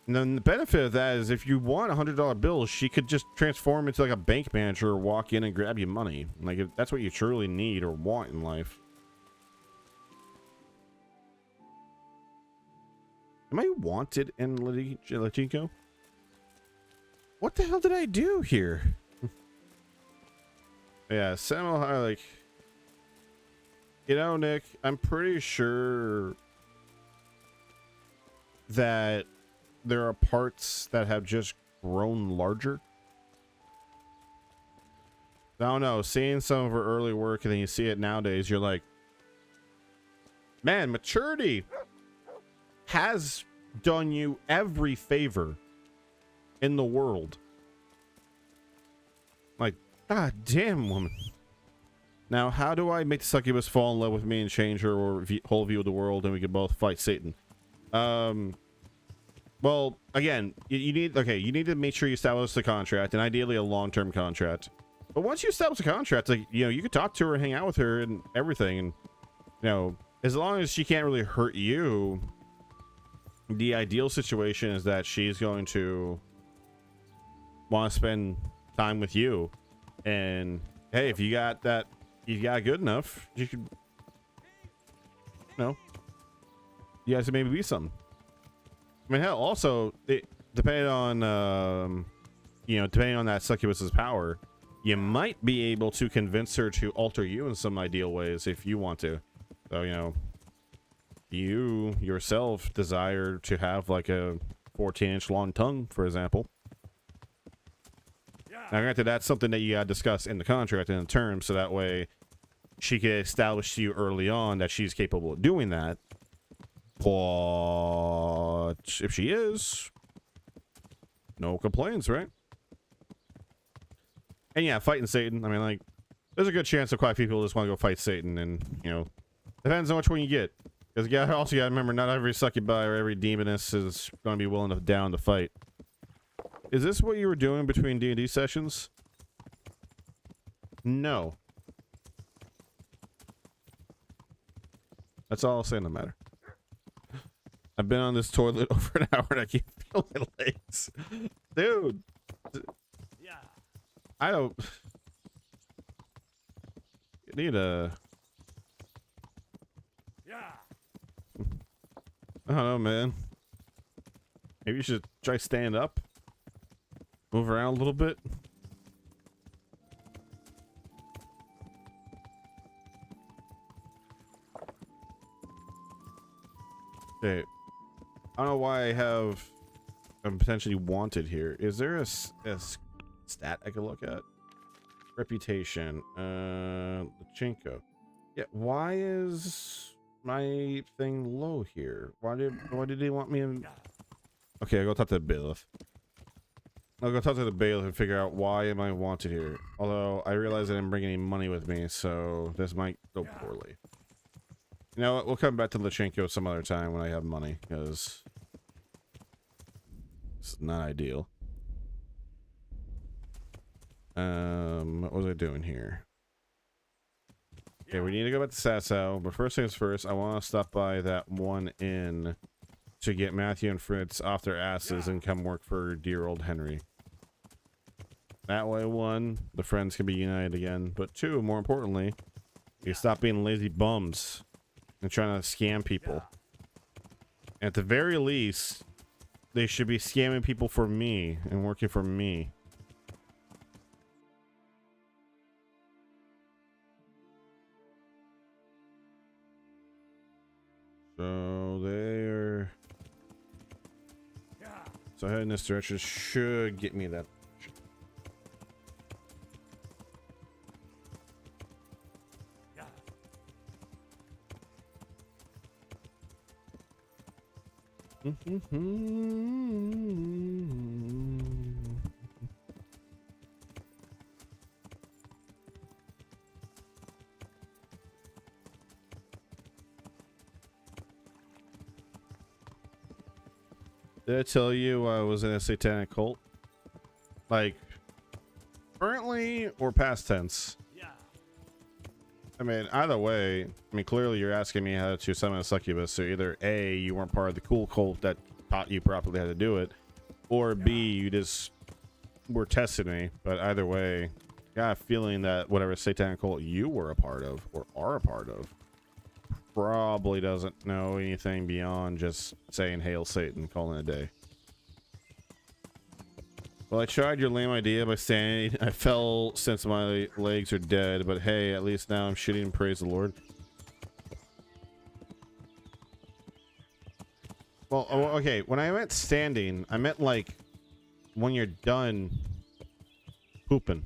And then the benefit of that is if you want $100 bills, she could just transform into like a bank manager or walk in and grab you money. Like, if that's what you truly need or want in life. Am I wanted in Latino? What the hell did I do here? Yeah, Samuel, like, Nick, I'm pretty sure that there are parts that have just grown larger. I don't know, seeing some of her early work and then you see it nowadays, you're like, man, maturity has done you every favor in the world. Like, god damn, woman. Now, how do I make the succubus fall in love with me and change her whole view of the world and we can both fight Satan? Well, again, you need to make sure you establish the contract, and ideally a long-term contract. But once you establish a contract, like, you could talk to her and hang out with her and everything, and as long as she can't really hurt you, the ideal situation is that she's going to want to spend time with you. And hey, if you got that, you got good enough, you could, you guys could maybe be something. I mean, hell, also, depending on, depending on that succubus's power, you might be able to convince her to alter you in some ideal ways if you want to. So, you yourself desire to have like a 14-inch long tongue, for example. Now, granted, that's something that you gotta discuss in the contract and in terms, so that way she can establish to you early on that she's capable of doing that. But if she is, no complaints, right? And yeah, fighting Satan. I mean, like, there's a good chance that quite a few people just want to go fight Satan, and depends on which one you get. Because you also gotta remember, not every succubi or every demoness is going to be willing to down to fight. Is this what you were doing between D&D sessions? No. That's all I'll say in the matter. I've been on this toilet over an hour and I can't feel my legs. Dude. Yeah. I don't... You need a... Yeah. I don't know, man. Maybe you should try stand up. Move around a little bit. Okay. I don't know why I'm potentially wanted here. Is there a stat I could look at? Reputation. Lachenko. Yeah, why is my thing low here? Why did they want me in... Okay, I'll go talk to the bailiff. I'll go talk to the bailiff and figure out why am I wanted here. Although I realize I didn't bring any money with me, so this might go poorly. You know what? We'll come back to Lachenko some other time when I have money, because it's not ideal. What was I doing here? Okay, we need to go back to Sasau, but first things first, I want to stop by that one inn to get Matthew and Fritz off their asses and come work for dear old Henry. That way, one, the friends can be united again, but two, more importantly, you stop being lazy bums and trying to scam people. At the very least, they should be scamming people for me and working for me. So they're... So heading this direction should get me that. Did I tell you I was in a satanic cult? Like, currently or past tense? Yeah. I mean, either way, I mean, clearly you're asking me how to summon a succubus, so either A, you weren't part of the cool cult that taught you properly how to do it, or B, you just were testing me. But either way, I got a feeling that whatever satanic cult you were a part of, or are a part of, probably doesn't know anything beyond just saying Hail Satan, calling it a day. Well, I tried your lame idea by saying I fell since my legs are dead, but hey, at least now I'm shitting and praise the Lord. Well, okay, when I meant standing, I meant like when you're done pooping.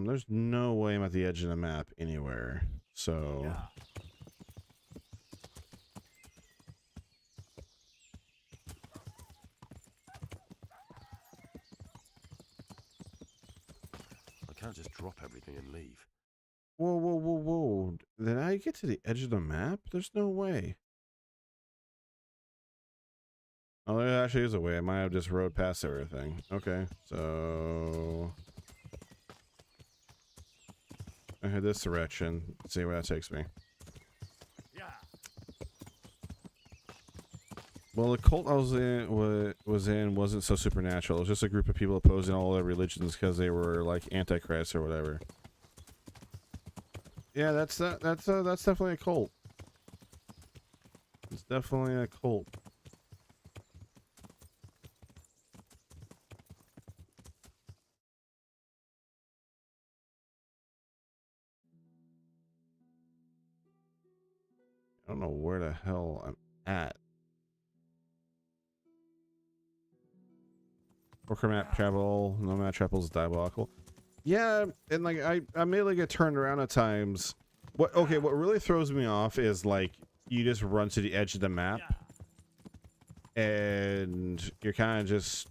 There's no way I'm at the edge of the map anywhere, so... Yeah. I can't just drop everything and leave. Whoa, whoa, whoa, whoa. Did I get to the edge of the map? There's no way. Oh, there actually is a way. I might have just rode past everything. Okay, so I head this direction. Let's see where that takes me. Well, the cult I was in wasn't so supernatural. It was just a group of people opposing all other religions because they were like antichrist or whatever. Yeah, that's definitely a cult. It's definitely a cult. I don't know where the hell I'm at. Worker map travel, no map travel is diabolical. Yeah, and like I immediately get turned around at times. What really throws me off is like you just run to the edge of the map and you're kind of just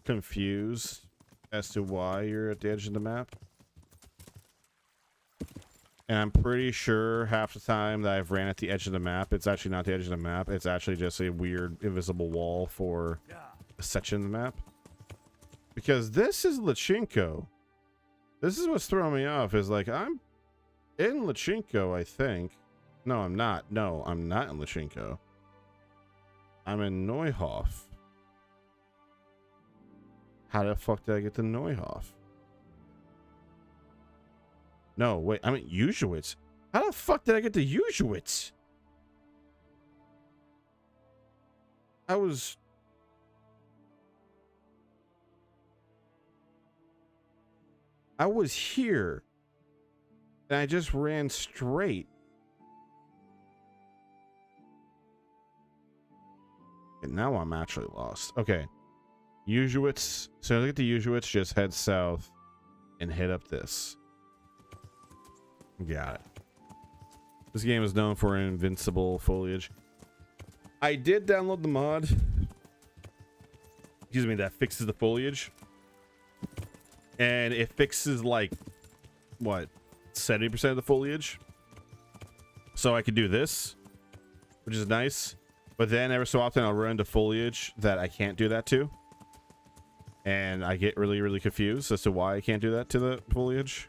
confused as to why you're at the edge of the map. And I'm pretty sure half the time that I've ran at the edge of the map, it's actually not the edge of the map. It's actually just a weird invisible wall for a section of the map. Because this is Lachinko. This is what's throwing me off, is like I'm in Lachinko, I think. No, I'm not. No, I'm not in Lachinko. I'm in Neuhof. How the fuck did I get to Neuhof? No, wait, I'm at Uschwitz. How the fuck did I get to Uschwitz? I was here. And I just ran straight. And now I'm actually lost. Okay. Uschwitz. So as I get to Uschwitz, just head south and head up this. Got it. This game is known for invincible foliage. I did download the mod. Excuse me, that fixes the foliage. And it fixes like what, 70% of the foliage. So I could do this, which is nice. But then every so often I'll run into foliage that I can't do that to. And I get really, really confused as to why I can't do that to the foliage.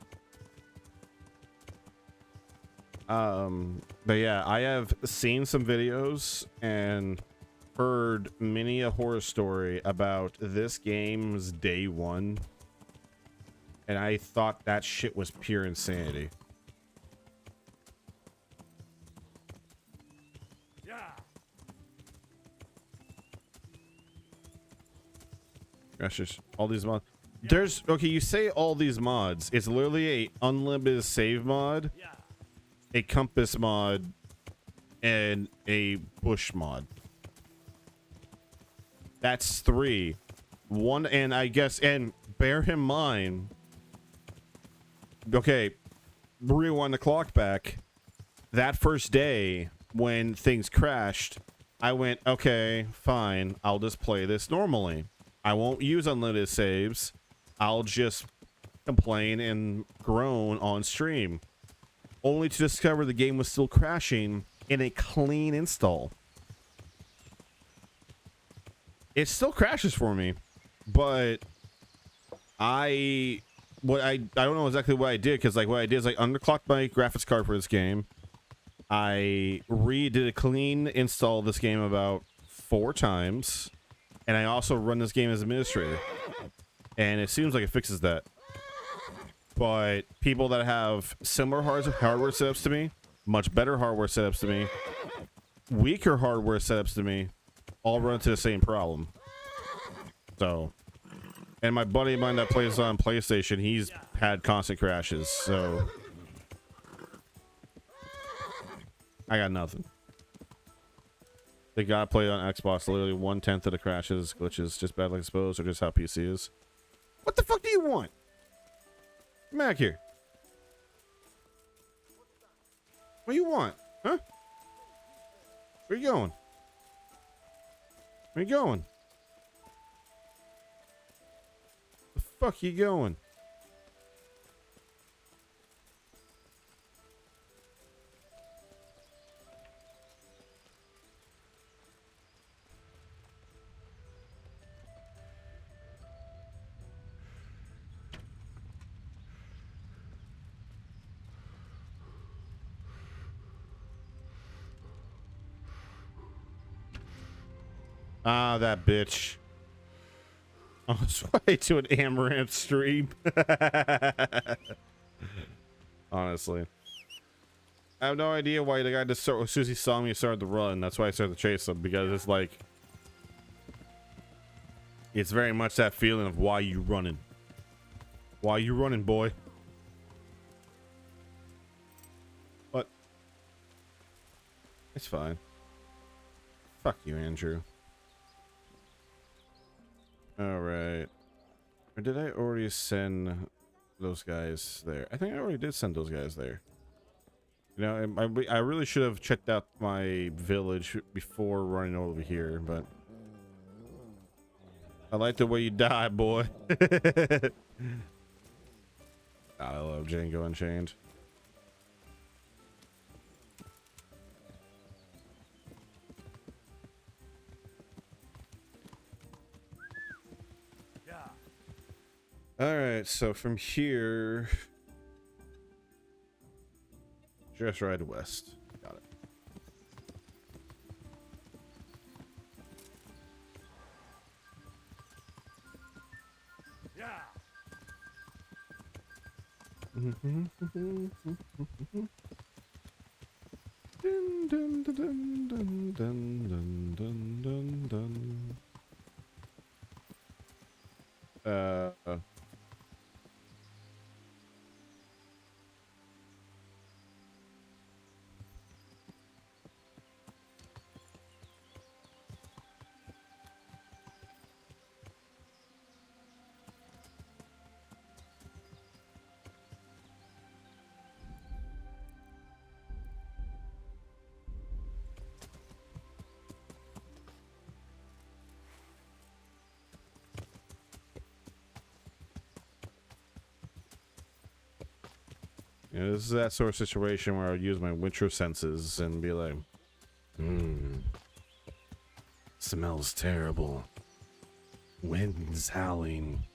But yeah, I have seen some videos and heard many a horror story about this game's day one. And I thought that shit was pure insanity. Gosh, just all these mods. There's okay, you say all these mods. It's literally a unlimited save mod, a compass mod, and a bush mod. That's 3. One, and I guess, and bear in mind, okay, rewind the clock back. That first day when things crashed, I went, okay, fine, I'll just play this normally. I won't use unlimited saves. I'll just complain and groan on stream. Only to discover the game was still crashing in a clean install. It still crashes for me, but I don't know exactly what I did, because like what I did is I underclocked my graphics card for this game. I redid a clean install of this game about 4 times. And I also run this game as administrator. And it seems like it fixes that. But people that have similar hardware setups to me, much better hardware setups to me, weaker hardware setups to me, all run into the same problem. So, and my buddy of mine that plays on PlayStation, he's had constant crashes, so I got nothing. They gotta play on Xbox. Literally 1/10 of the crashes, glitches, just badly exposed, or just how PC is. What the fuck do you want? Come back here. What do you want? Huh? Where you going? Where you going? The fuck you going? Ah, that bitch. On his way to an Amaranth stream. Honestly. I have no idea why the guy just as soon as he saw me, he started to run. That's why I started to chase him, because it's like, it's very much that feeling of why you running. Why you running, boy? But it's fine. Fuck you, Andrew. All right. Or did I already send those guys there? I think I already did send those guys there. You know, I really should have checked out my village before running over here, but I like the way you die, boy. I love Django Unchained. All right, so from here, just right west. Got it. Dun, dun, dun, dun, dun, dun, dun, dun, dun. You know, this is that sort of situation where I would use my winter senses and be like, smells terrible. Wind's howling.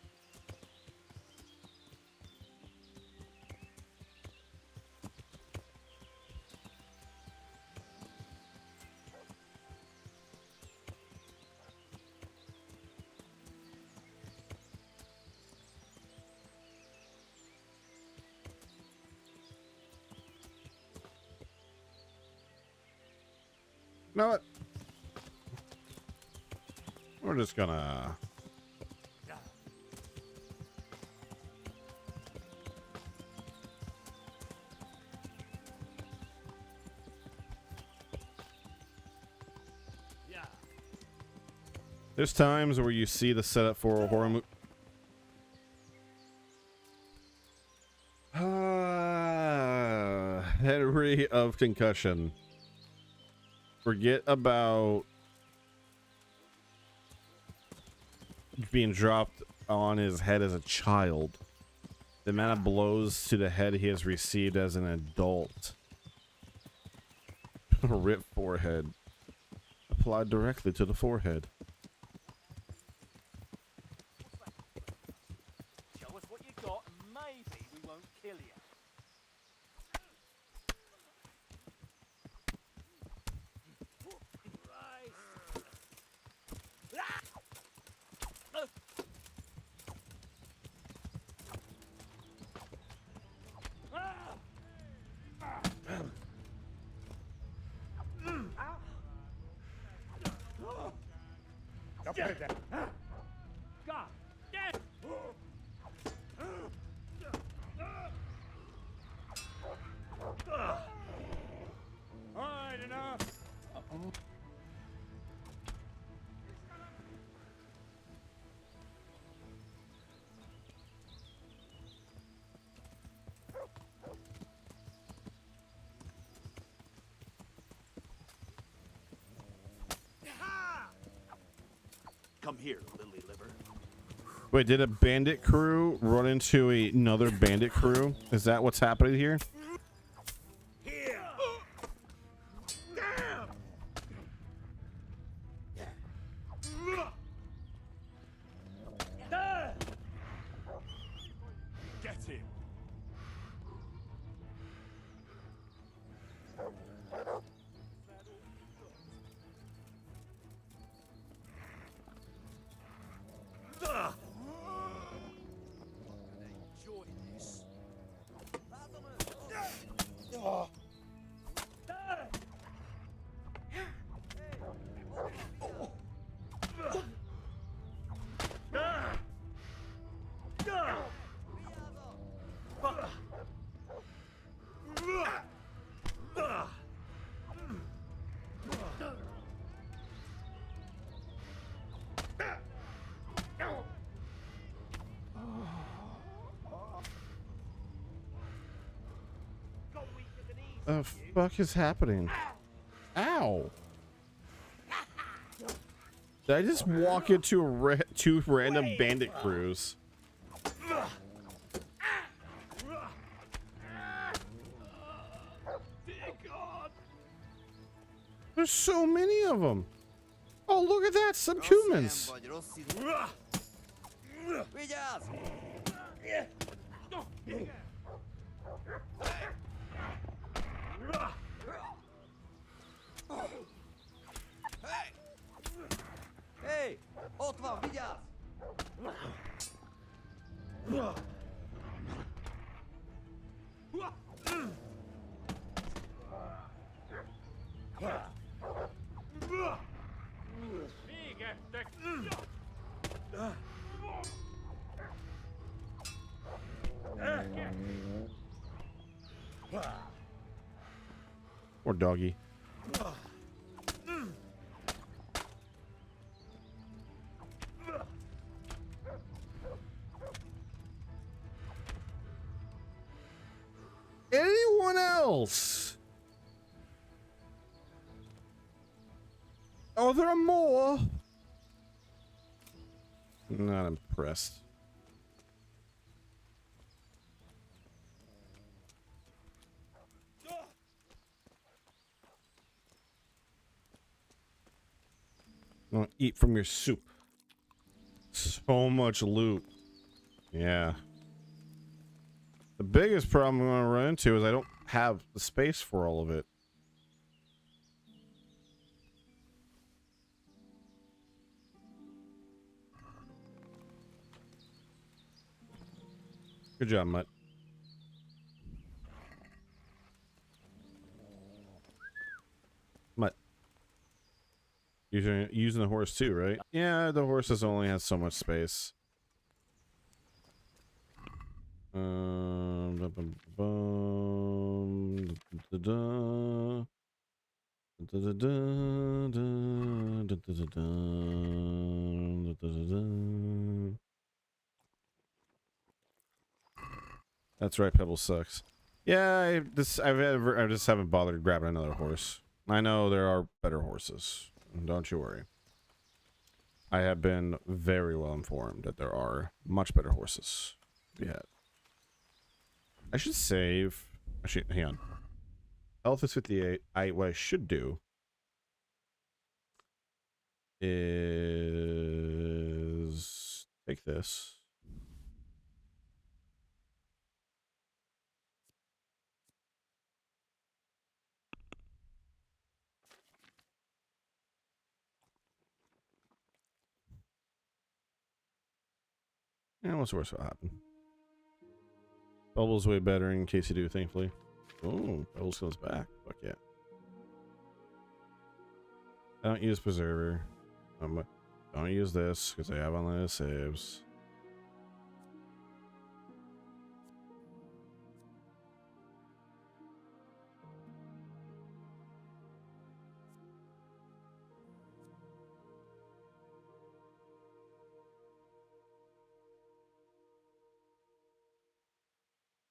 You know what? We're just gonna... There's times where you see the setup for a horror movie. Henry of concussion. Forget about being dropped on his head as a child. The amount of blows to the head he has received as an adult. Rip forehead. Applied directly to the forehead. Show us what you got, and maybe we won't kill you. God damn! All right, enough. Come here, lily liver. Wait, did a bandit crew run into another bandit crew? Is that what's happening here? Here. Damn. Get him. the fuck is happening? Ow! Did I just walk into two random bandit crews? There's so many of them. Oh, look at that, some humans. Hey, Otva, vigyázz! Poor doggy. Anyone else? Oh, there are more. Not impressed. Eat from your soup. So much loot. Yeah. The biggest problem I'm going to run into is I don't have the space for all of it. Good job, Mutt. Mutt. Using the horse too, right? Yeah, the horses only has so much space. That's right, Pebble sucks. Yeah, I just haven't bothered grabbing another horse. I know there are better horses. Don't you worry. I have been very well informed that there are much better horses to be had. I should save. Actually, hang on. Health is 58. What I should do is take this. And what's worse will happen. Bubbles way better in case you do, thankfully. Oh, Bubbles goes back. Fuck yeah. I don't use Preserver. Don't use this because I have unlimited saves.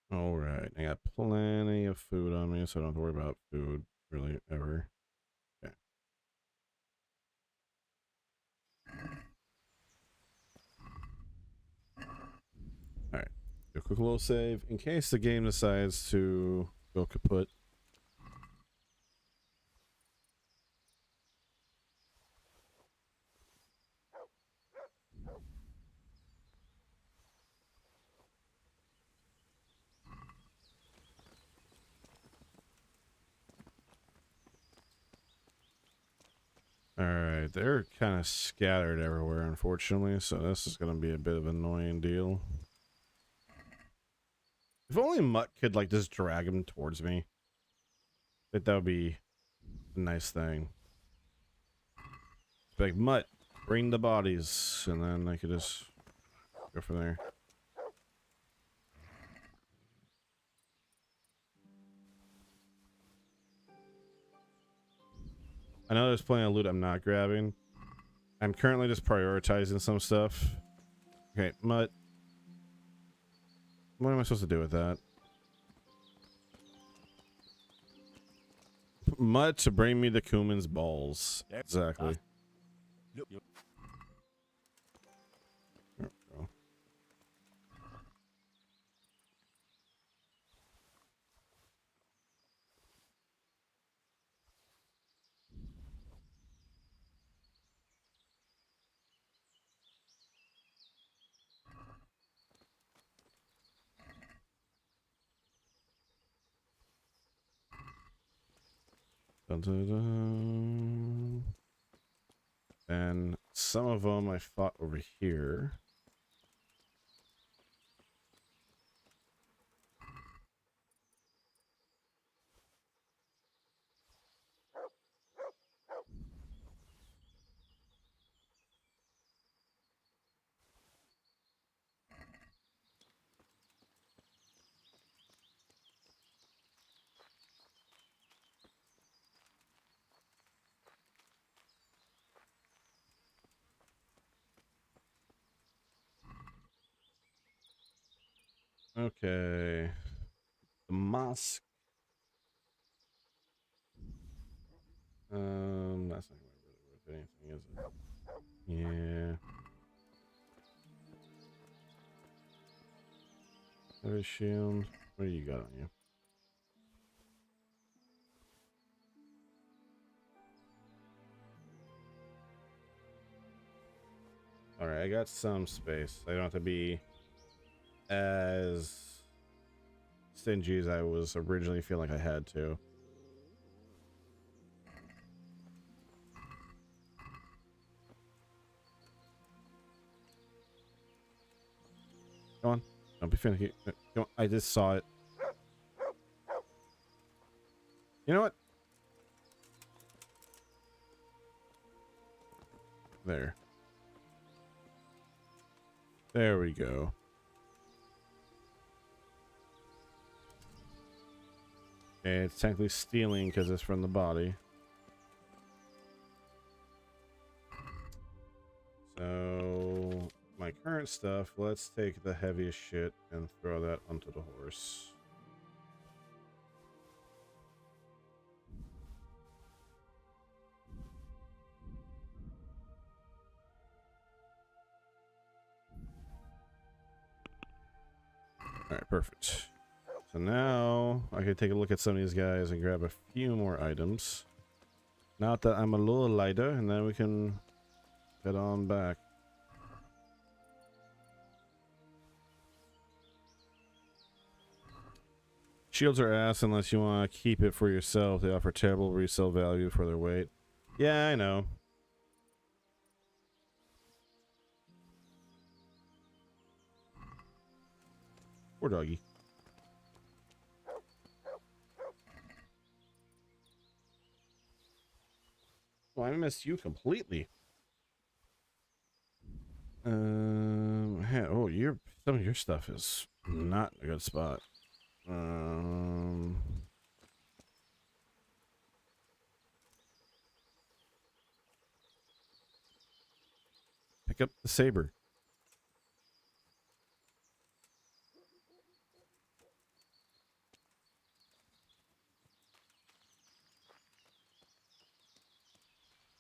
All right, I got plenty of food on me, so I don't have to worry about food really ever. Okay. All right, do a quick little save in case the game decides to go kaput. Alright, they're kind of scattered everywhere, unfortunately, so this is going to be a bit of an annoying deal. If only Mutt could, like, just drag him towards me. That would be a nice thing. Like, Mutt, bring the bodies, and then I could just go from there. I know there's plenty of loot I'm not grabbing. I'm currently just prioritizing some stuff. Okay, Mutt. What am I supposed to do with that? Mutt to bring me the Cumin's balls. Exactly. Look, you There we go. Dun, dun, dun. And some of them I fought over here. Okay. The mosque. That's not really worth anything, is it? Yeah. Heavy shield. What do you got on you? Alright, I got some space. I don't have to be as stingy as I was originally feeling like I had to. Come on. Don't be finicky. Come on. I just saw it. You know what? There. There we go. Okay, it's technically stealing because it's from the body. So, my current stuff, let's take the heaviest shit and throw that onto the horse. Alright, perfect. So now I can take a look at some of these guys and grab a few more items. Not that I'm a little lighter, and then we can head on back. Shields are ass unless you want to keep it for yourself. They offer terrible resale value for their weight. Yeah, I know. Poor doggy. Oh, I missed you completely. Oh, some of your stuff is not in a good spot. Pick up the saber.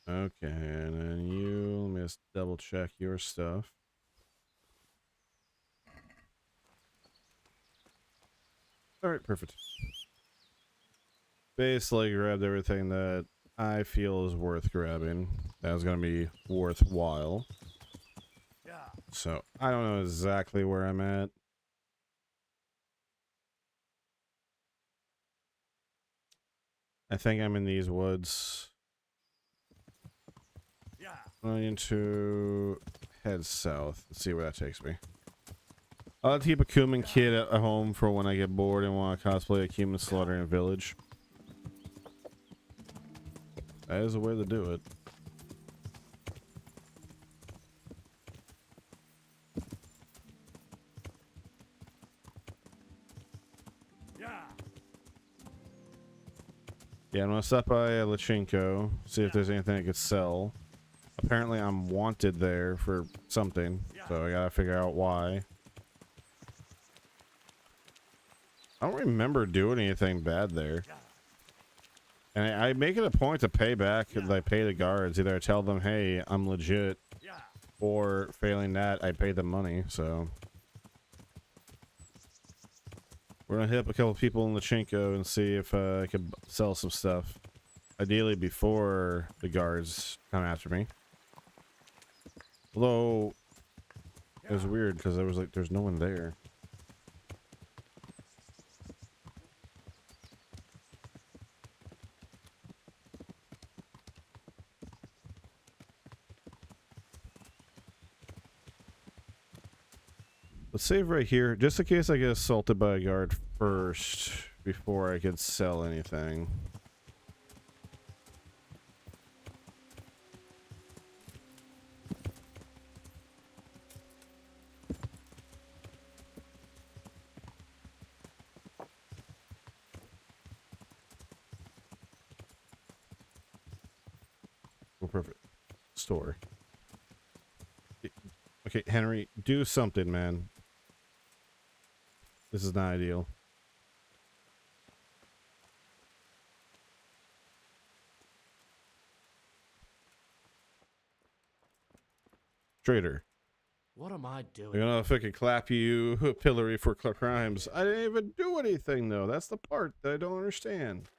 Okay, and then you, let me just double check your stuff. Alright, perfect. Basically grabbed everything that I feel is worth grabbing. That was going to be worthwhile. So, I don't know exactly where I'm at. I think I'm in these woods. I'm going to head south. Let's see where that takes me. I'll have to keep a Cumin kid at home for when I get bored and want to cosplay a Cumin slaughtering village. That is a way to do it. Yeah, I'm gonna stop by Lachinko, see if there's anything I could sell. Apparently I'm wanted there for something, so I gotta figure out why. I don't remember doing anything bad there. And I make it a point to pay back. I pay the guards. Either I tell them, hey, I'm legit, or failing that, I pay them money. So we're gonna hit up a couple people in the Chinko and see if I could sell some stuff. Ideally before the guards come after me. Although it was weird because there's no one there. Let's save right here, just in case I get assaulted by a guard first before I could sell anything. Oh, perfect. Store. Okay, Henry, do something, man. This is not ideal. Traitor. What am I You're doing? gonna fucking clap you pillory for crimes. I didn't even do anything though. That's the part that I don't understand.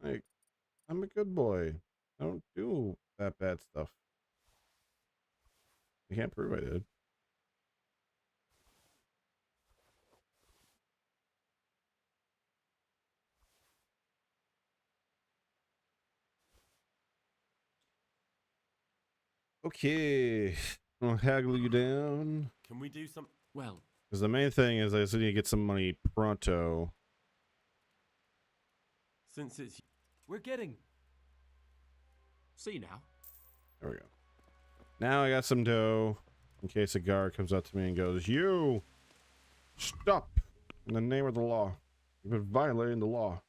Like, I'm a good boy. I don't do that bad stuff. You can't prove I did. Okay, I'll haggle you down. Can we do some? Well, Because the main thing is I just need to get some money pronto. since it's We're getting. See now. There we go. Now I got some dough in case a guard comes up to me and goes, "You stop in the name of the law. You've been violating the law."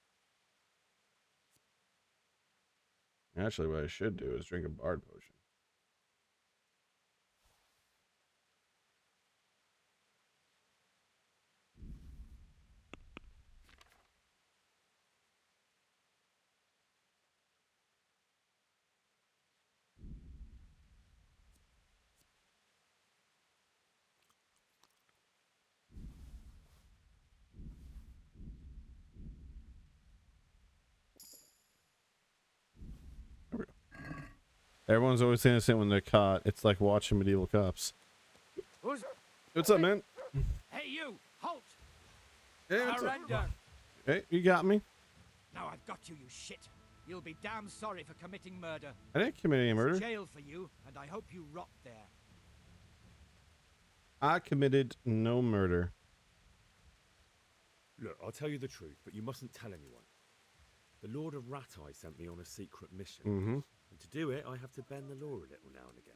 Actually, what I should do is drink a bard potion. Everyone's always innocent when they're caught. It's like watching medieval cops. What's up, man? Hey, you! Halt! Hey, what's up? Surrender! Hey, you got me. Now I've got you, you shit. You'll be damn sorry for committing murder. I didn't commit any murder. Jail for you, and I hope you rot there. I committed no murder. Look, I'll tell you the truth, but you mustn't tell anyone. The Lord of Ratai sent me on a secret mission. Mm-hmm. And to do it, I have to bend the law a little now and again.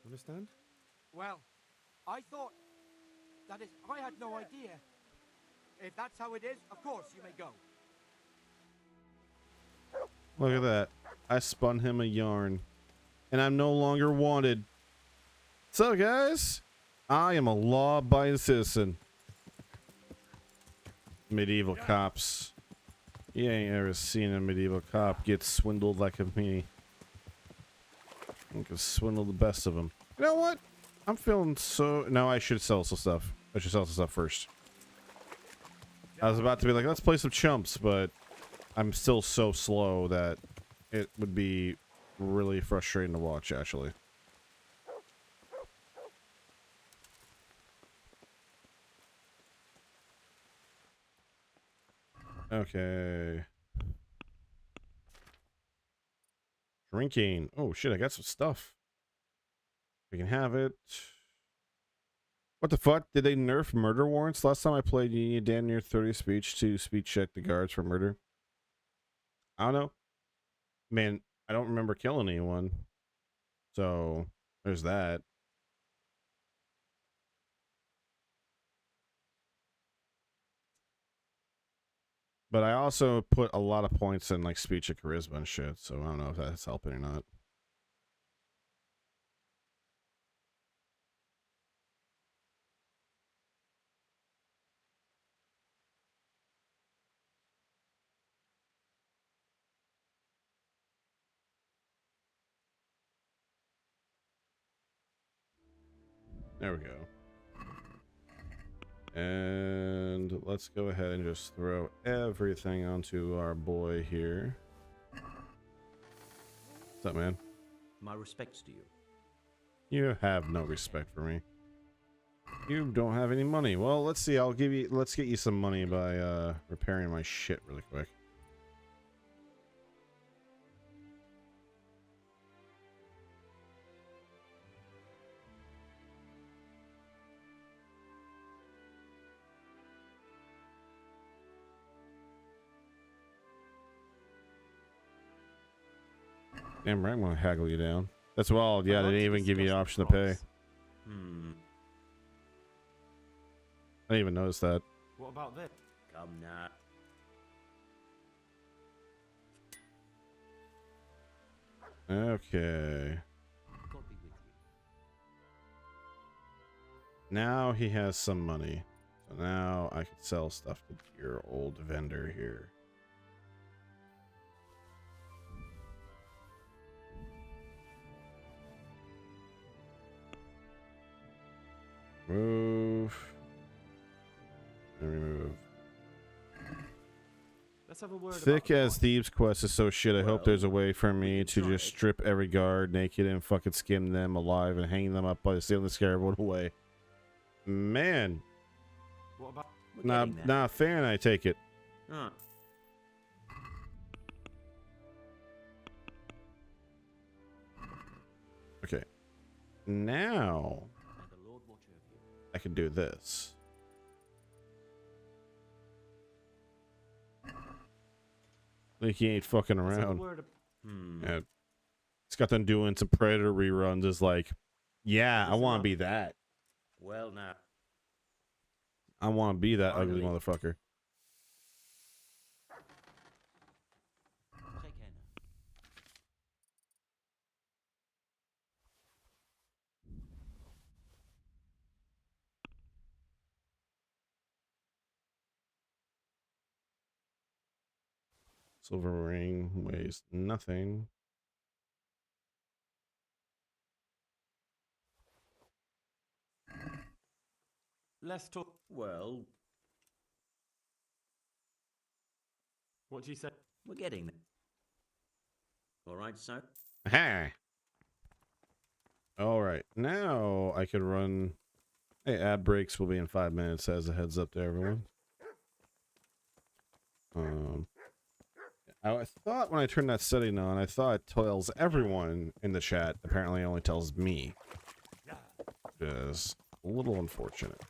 Understand? Well, I thought... That is, I had no idea. If that's how it is, of course you may go. Look at that. I spun him a yarn. And I'm no longer wanted. So, guys, I am a law-abiding citizen. Medieval cops. You ain't ever seen a medieval cop get swindled like me. I can swindle the best of them. You know what? I'm feeling so... No, I should sell some stuff. I should sell some stuff first. I was about to be like, let's play some chumps, but I'm still so slow that it would be really frustrating to watch, actually. Okay. Drinking. Oh, shit, I got some stuff. We can have it. What the fuck? Did they nerf murder warrants? Last time I played, you needed damn near 30 speech to speech check the guards for murder. I don't know. Man, I don't remember killing anyone. So, there's that. But I also put a lot of points in like speech and charisma and shit, so I don't know if that's helping or not. There we go. And let's go ahead and just throw everything onto our boy here. What's up, man? My respects to you. You have no respect for me. You don't have any money. Well, let's see. Let's get you some money by repairing my shit really quick. Damn right, I'm gonna haggle you down. That's wild. Yeah, they didn't even give you an option to pay. I didn't even notice that. What about this? Come now. Okay. Now he has some money. So now I can sell stuff to your old vendor here. Move. And remove. Let's have a word Thick about as Thieves' Quest is so shit. I hope there's a way for me to just strip every guard naked and fucking skin them alive and hang them up by the stealing the scarab away. Man. What about Nah, fair, and I take it. Huh. Okay. Now I can do this. Like he ain't fucking around. Yeah. It's got them doing some Predator reruns. Is like, yeah, I want to be that. Well, now. I want to be that ugly motherfucker. Silver ring weighs nothing. Let's talk. Well, What do you say? we're getting there. All right, so. Aha! All right, now I could run. Hey, ad breaks will be in 5 minutes. As a heads up to everyone. I thought when I turned that setting on, I thought it tells everyone in the chat. Apparently, it only tells me. Which is a little unfortunate.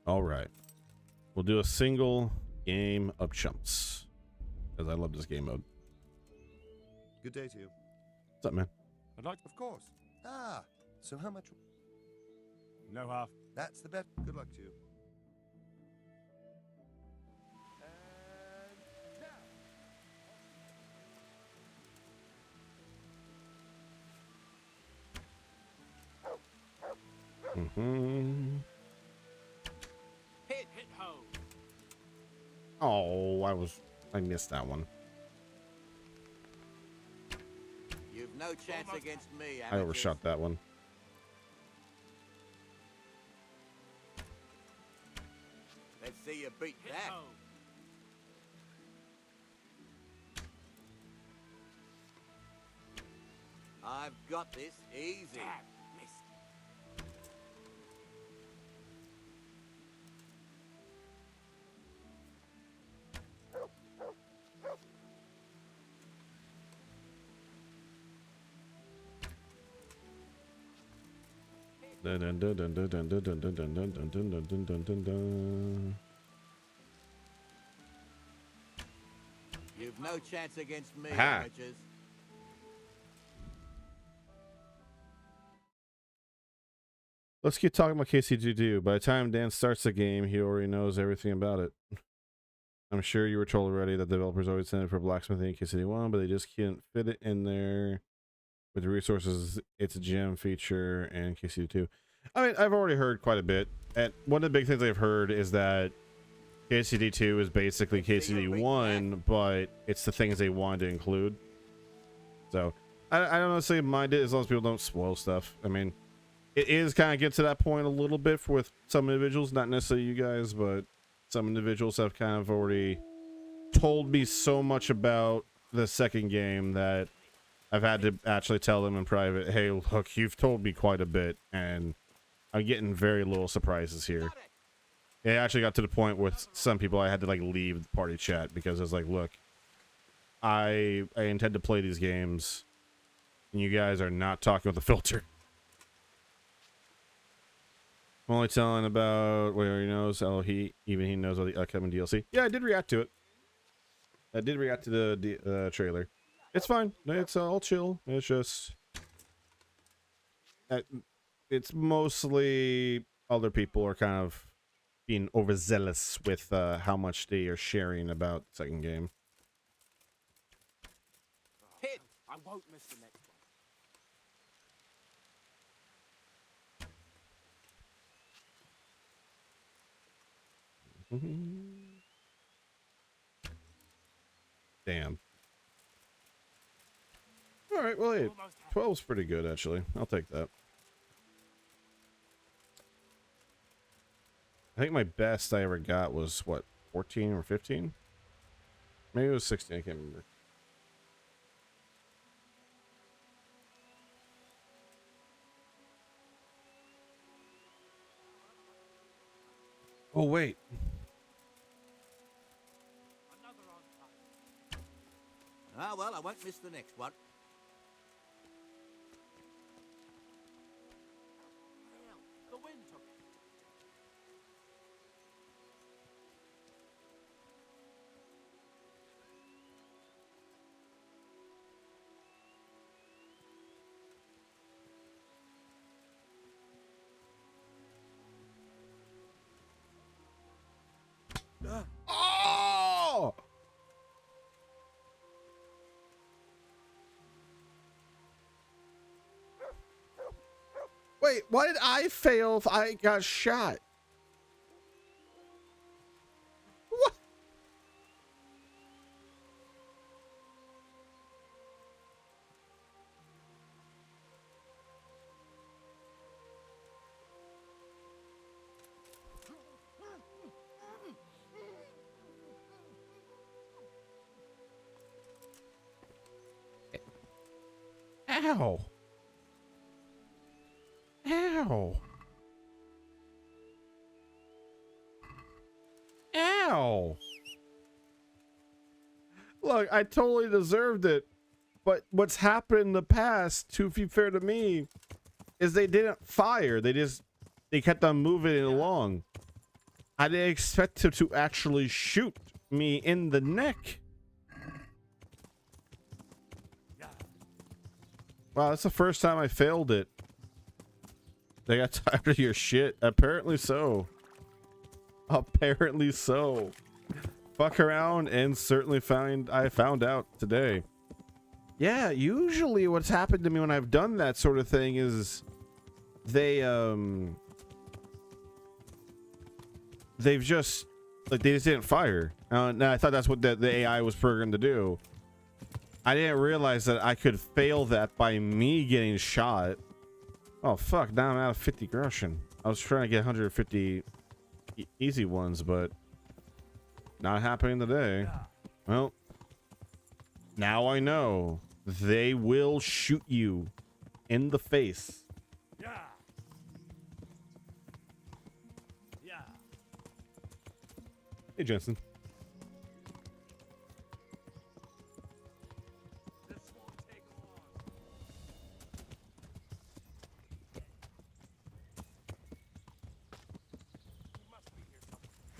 All right. We'll do a single game of chumps. Because I love this game mode. Good day to you. What's up, man? I'd like. Of course. Ah, so how much? No half. That's the bet. Good luck to you. Mm-hmm. Hit ho. Oh, I missed that one. You've no chance against me, I overshot that one. Let's see you beat that. I've got this easy. You've no chance against me, amateurs. Let's keep talking about KCG2. By the time Dan starts the game, he already knows everything about it. I'm sure you were told already that developers always intended for blacksmithing in KCG1, but they just can't fit it in there with the resources, it's a gym feature and KCD2. I mean, I've already heard quite a bit. And one of the big things I've heard is that KCD2 is basically KCD1, but it's the things they wanted to include. So I don't necessarily mind it as long as people don't spoil stuff. I mean, it is kind of get to that point a little bit with some individuals, not necessarily you guys, but some individuals have kind of already told me so much about the second game that I've had to actually tell them in private, hey, look, you've told me quite a bit, and I'm getting very little surprises here. It actually got to the point with some people I had to like leave the party chat because I was like, look, I intend to play these games, and you guys are not talking with a filter. I'm only telling about what he knows. Oh, he knows all the upcoming DLC. Yeah, I did react to it. I did react to the trailer. It's fine. It's all chill. It's just it's mostly other people are kind of being overzealous with how much they are sharing about the second game. Hit! I won't miss the next one. Damn. All right, well, hey, 12's pretty good, actually. I'll take that. I think my best I ever got was, what, 14 or 15? Maybe it was 16, I can't remember. Oh, wait. Ah, well, I won't miss the next one. The wind took it. Oh! Wait, why did I fail if I got shot? What? Ow. Ow. Ow. Look, I totally deserved it. But what's happened in the past, to be fair to me, is they didn't fire. They kept on moving it along. I didn't expect him to actually shoot me in the neck. Wow, that's the first time I failed it. They got tired of your shit. Apparently so. Apparently so. Fuck around and certainly I found out today. Yeah, usually what's happened to me when I've done that sort of thing is they've just like they just didn't fire. Now I thought that's what the AI was programmed to do. I didn't realize that I could fail that by me getting shot. Oh fuck, now I'm out of 50 groschen. I was trying to get 150 easy ones, but not happening today. Well, now I know they will shoot you in the face. Yeah. Yeah. Hey, Jensen.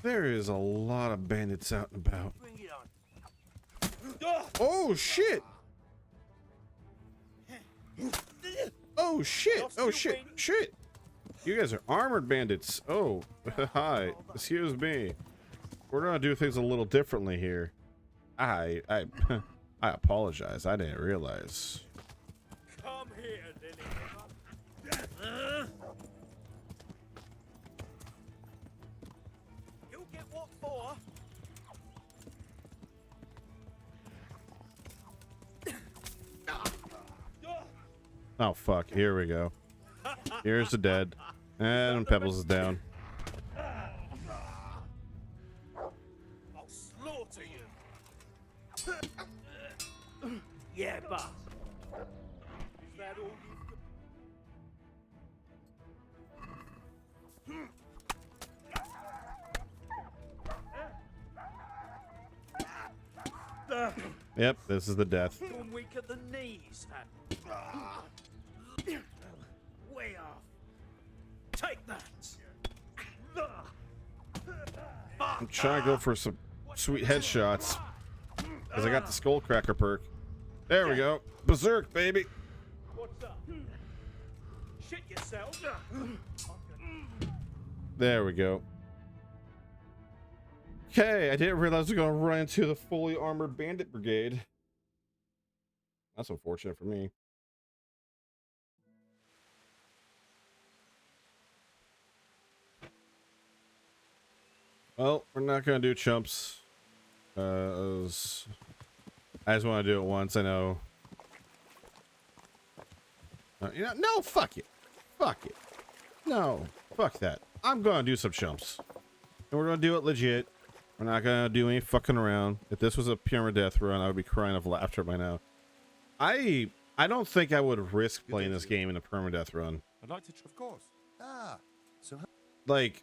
There is a lot of bandits out and about. Oh shit! Oh shit! Oh shit! Shit! You guys are armored bandits. Oh, hi. Excuse me. We're gonna do things a little differently here. I apologize. I didn't realize. Come Oh, fuck. Here we go. Here's the dead. And Pebbles is down. I'll slaughter you. Yeah, boss. Is that all Yep, this is the death. Gone weak at the knees. Way off. Take that. I'm trying to go for some sweet headshots. Because I got the Skullcracker perk. There we go. Berserk, baby. What's up? Shit yourself. There we go. Okay, I didn't realize we were going to run into the fully armored bandit brigade. That's unfortunate for me. Well, we're not going to do chumps. I just want to do it once, I know. You know, no, fuck it. Fuck it. No, fuck that. I'm going to do some chumps. And we're going to do it legit. We're not going to do any fucking around. If this was a permadeath run, I would be crying of laughter by now. I don't think I would risk playing this game in a permadeath run. I'd like to. Of course. Ah, so Like,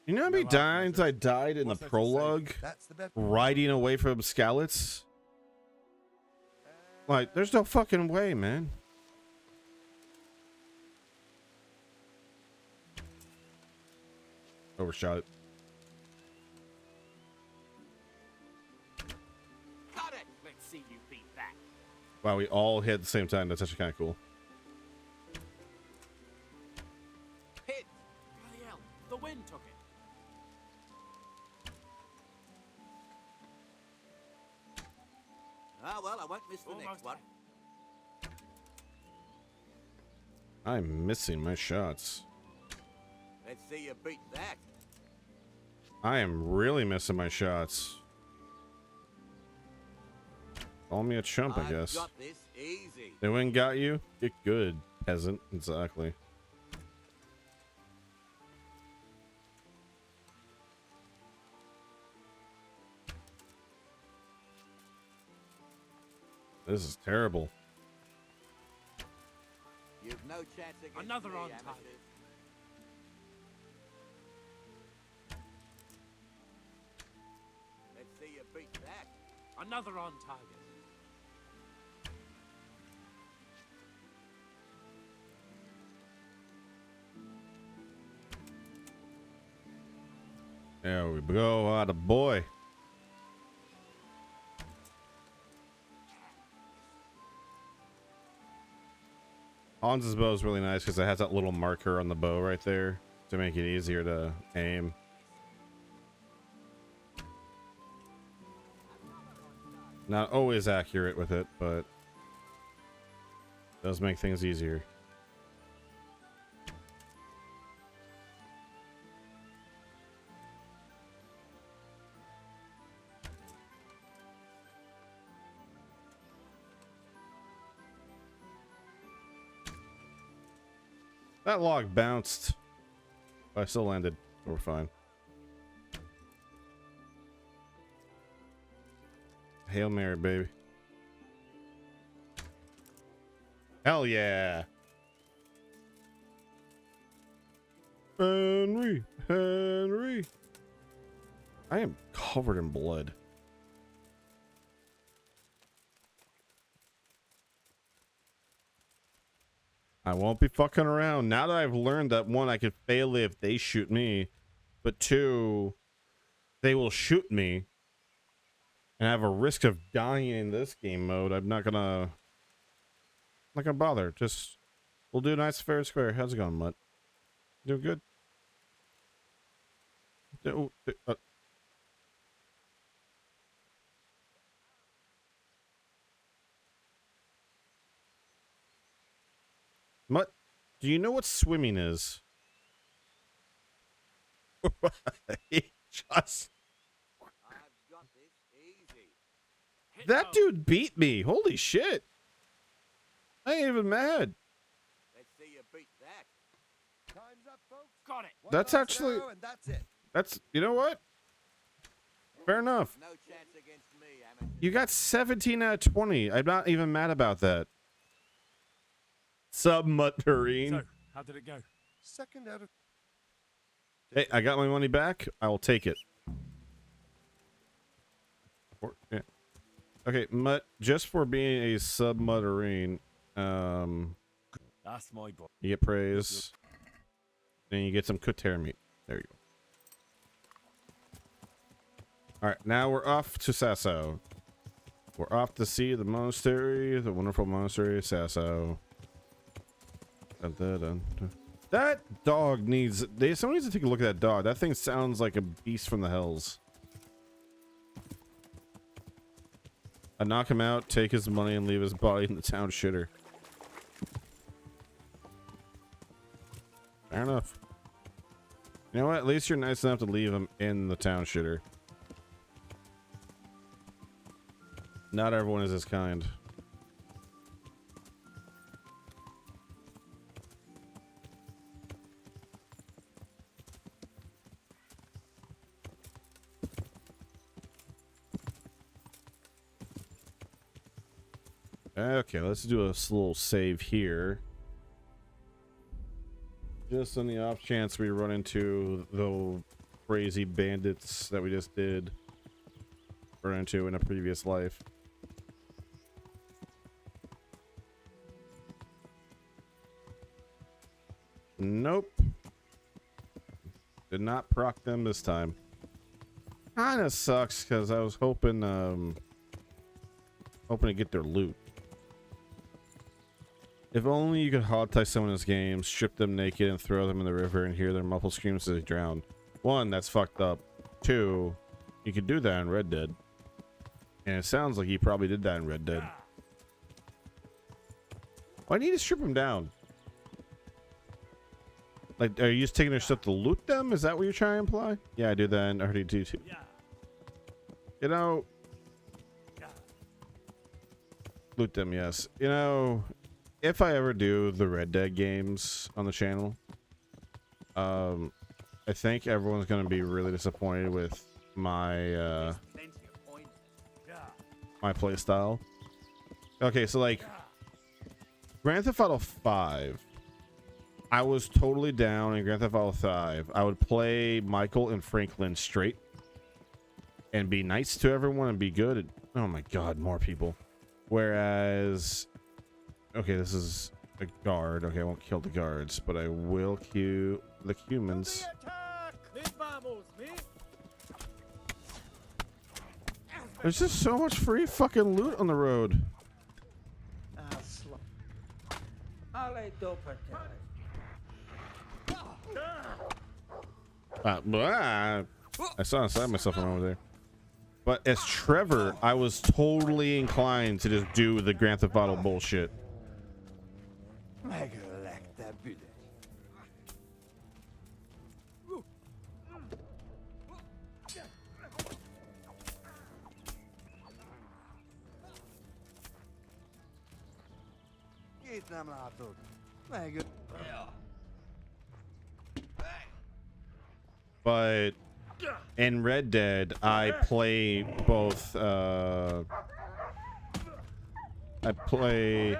you know how many times I died in the prologue riding away from Scallots? Like, there's no fucking way, man. Overshot it. Got it. Let's see you beat that. Wow, we all hit at the same time. That's actually kind of cool. Hit. Bloody hell. The wind took it. Ah, well, I won't miss the next one. I'm missing my shots. Let's see you beat that. I am really missing my shots. Call me a chump, I guess. Got this easy. They went and got you? Get good, peasant. Exactly. This is terrible. You've no chance against Another me, on amateurs. target. Let's see you beat that. Another on target. There we go. Atta boy. Hans's bow is really nice because it has that little marker on the bow right there to make it easier to aim. Not always accurate with it, but does make things easier. That log bounced, but I still landed. We're fine. Hail Mary, baby. Hell yeah. Henry, Henry. I am covered in blood. I won't be fucking around. Now that I've learned that, one, I could fail if they shoot me, but two, they will shoot me and I have a risk of dying in this game mode. I'm not gonna bother. Just, we'll do nice fair and square. How's it going, Mutt? Doing good? Mutt, do you know what swimming is? Just... That dude beat me. Holy shit. I ain't even mad. Let's see you beat that. Time's up, folks. Got it. That's actually, And that's it. that's, you know what? Fair enough. No chance against me, amateur. You got 17 out of 20. I'm not even mad about that. Submarine. So, how did it go? Second out of... Hey, I got my money back. I will take it. Yeah. Okay, Mutt, just for being a submarine, That's my boy. you get praise. Then you get some Kutera meat. There you go. Alright, now we're off to Sasso. We're off to see the monastery, the wonderful monastery of Sasso. Dun, dun, dun, dun. That dog needs... someone needs to take a look at that dog. That thing sounds like a beast from the hells. I knock him out, take his money, and leave his body in the town shitter. Fair enough. You know what? At least you're nice enough to leave him in the town shitter. Not everyone is as kind. Okay, let's do a little save here. Just on the off chance we run into the crazy bandits that we just did run into in a previous life. Nope. Did not proc them this time. Kinda sucks because I was hoping to get their loot. If only you could hog tie someone in this game, strip them naked and throw them in the river and hear their muffled screams as they drown. 1, that's fucked up. 2, you could do that in Red Dead. And it sounds like you probably did that in Red Dead. Why do you need to strip them down? Like, are you just taking their stuff to loot them? Is that what you're trying to imply? Yeah, I do that in RD2 too. You know... Loot them, yes. You know... If I ever do the Red Dead games on the channel, I think everyone's going to be really disappointed with my my playstyle. Okay, so like Grand Theft Auto 5, I was totally down in Grand Theft Auto 5. I would play Michael and Franklin straight and be nice to everyone and be good. And, oh my God, more people. Whereas... Okay, this is a guard. Okay, I won't kill the guards, but I will kill the humans. There's just so much free fucking loot on the road. I saw inside myself from over there. But as Trevor, I was totally inclined to just do the Grand Theft Auto bullshit. But in Red Dead, I play both. I play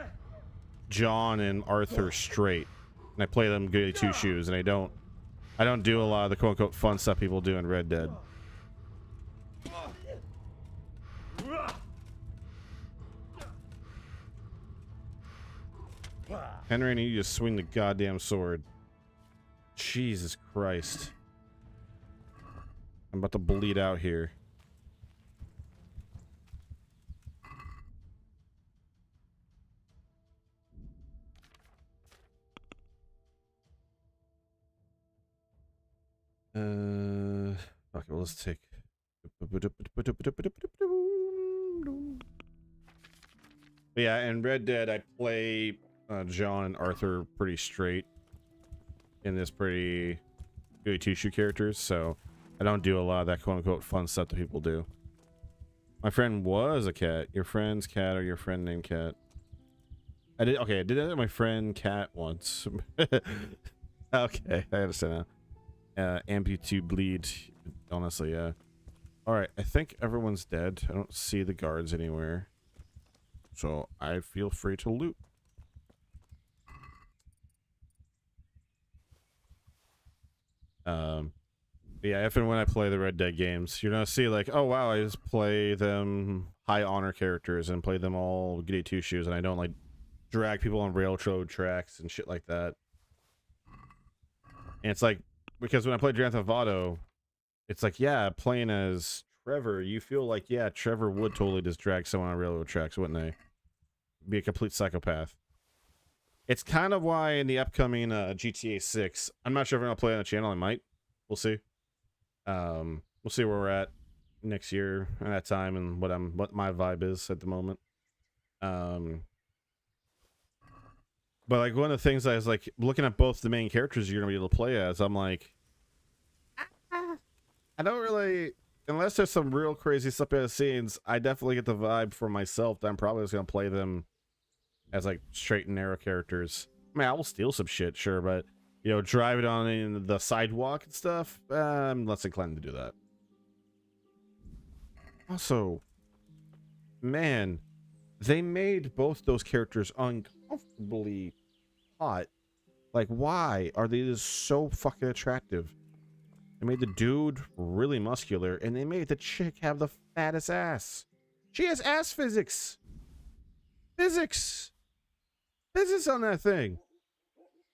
John and Arthur straight, and I play them goody two shoes, and I don't do a lot of the quote unquote fun stuff people do in Red Dead. Henry, I need you to swing the goddamn sword. Jesus Christ. I'm about to bleed out here. Okay, well, let's take... But yeah, in Red Dead, I play John and Arthur pretty straight in this pretty goody two-shoe characters, so I don't do a lot of that quote-unquote fun stuff that people do. My friend was a cat. Your friend's cat or your friend named Cat? I did. Okay, I did that with my friend Cat once. Okay, I understand now. Amputee bleed. Honestly, yeah. All right, I think everyone's dead. I don't see the guards anywhere, so I feel free to loot. Yeah, if and when I play the Red Dead games, you're gonna see like, oh wow, I just play them high honor characters and play them all goody two shoes, and I don't like drag people on railroad tracks and shit like that. And it's like, because when I play Grand Theft Auto, it's like, yeah, playing as Trevor, you feel like, yeah, Trevor would totally just drag someone on railroad tracks, wouldn't they? Be a complete psychopath. It's kind of why in the upcoming GTA 6, I'm not sure if I'm gonna play on the channel. I might. We'll see. We'll see where we're at next year at that time and what my vibe is at the moment. But like one of the things I was like looking at both the main characters you're gonna be able to play as, I'm like, I don't really, unless there's some real crazy stuff behind the scenes, I definitely get the vibe for myself that I'm probably just gonna play them as like straight and narrow characters. I mean, I will steal some shit, sure, but you know, drive it on in the sidewalk and stuff, I'm less inclined to do that. Also, man, they made both those characters uncomfortably hot. Like, why are they just so fucking attractive? They made the dude really muscular, and they made the chick have the fattest ass. She has ass physics. Physics on that thing.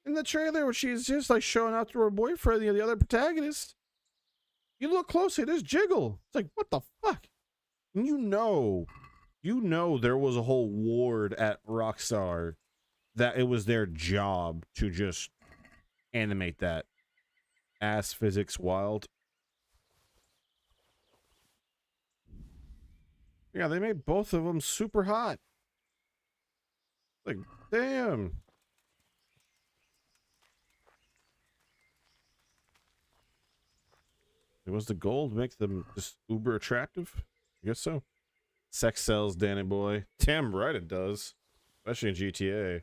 In the trailer, where she's just like showing out to her boyfriend, the other protagonist, you look closely, there's Jiggle. It's like, what the fuck? And you know there was a whole ward at Rockstar that it was their job to just animate that. Ass physics wild. Yeah, they made both of them super hot. Like, damn. It was the goal to make them just uber attractive? I guess so. Sex sells, Danny boy. Damn right it does. Especially in GTA.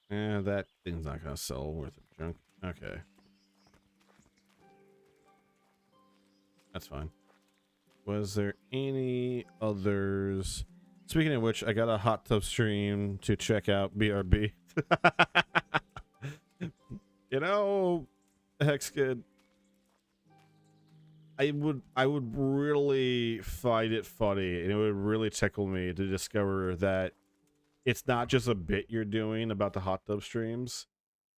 Yeah, that thing's not gonna sell worth of junk. Okay. That's fine. Was there any others? Speaking of which, I got a hot tub stream to check out BRB. You know, Hex Kid, I would really find it funny, and it would really tickle me to discover that it's not just a bit you're doing about the hot tub streams.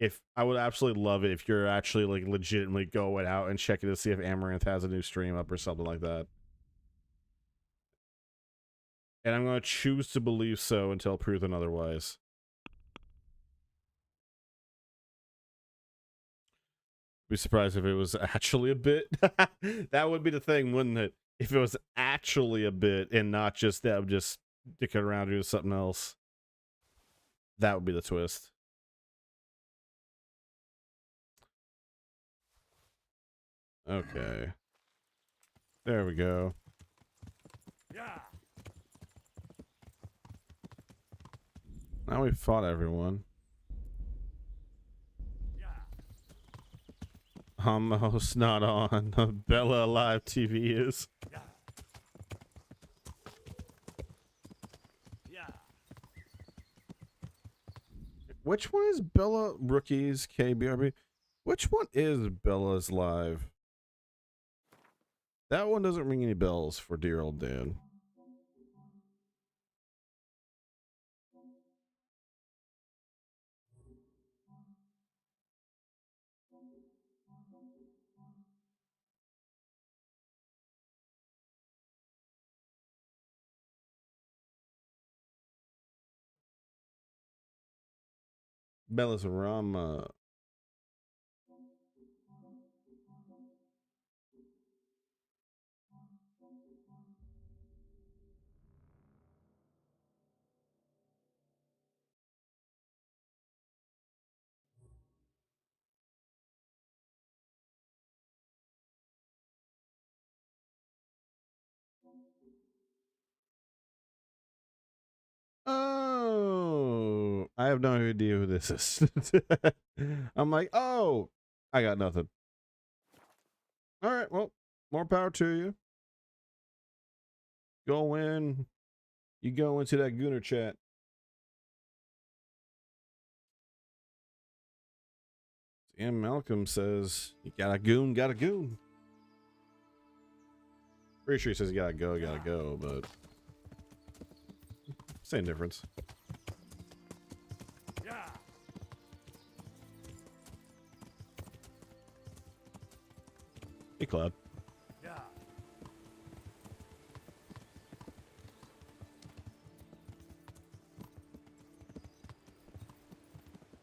If I would absolutely love it if you're actually like legitimately going out and checking to see if Amaranth has a new stream up or something like that. And I'm going to choose to believe so until proven otherwise. Be surprised if it was actually a bit. That would be the thing, wouldn't it? If it was actually a bit and not just them just dicking around doing something else. That would be the twist. Okay. There we go. Yeah. Now we've fought everyone. Almost not on. Bella Live TV is. Which one is Bella Rookies KBRB? Which one is Bella's Live? That one doesn't ring any bells for dear old Dan. Bella's Rama. I have no idea who this is. I'm like, oh, I got nothing. All right, well, more power to you. Go in. You go into that Gooner chat. And Malcolm says, you got a goon, got a goon. Pretty sure he says you gotta go, but same difference. Hey, Cloud.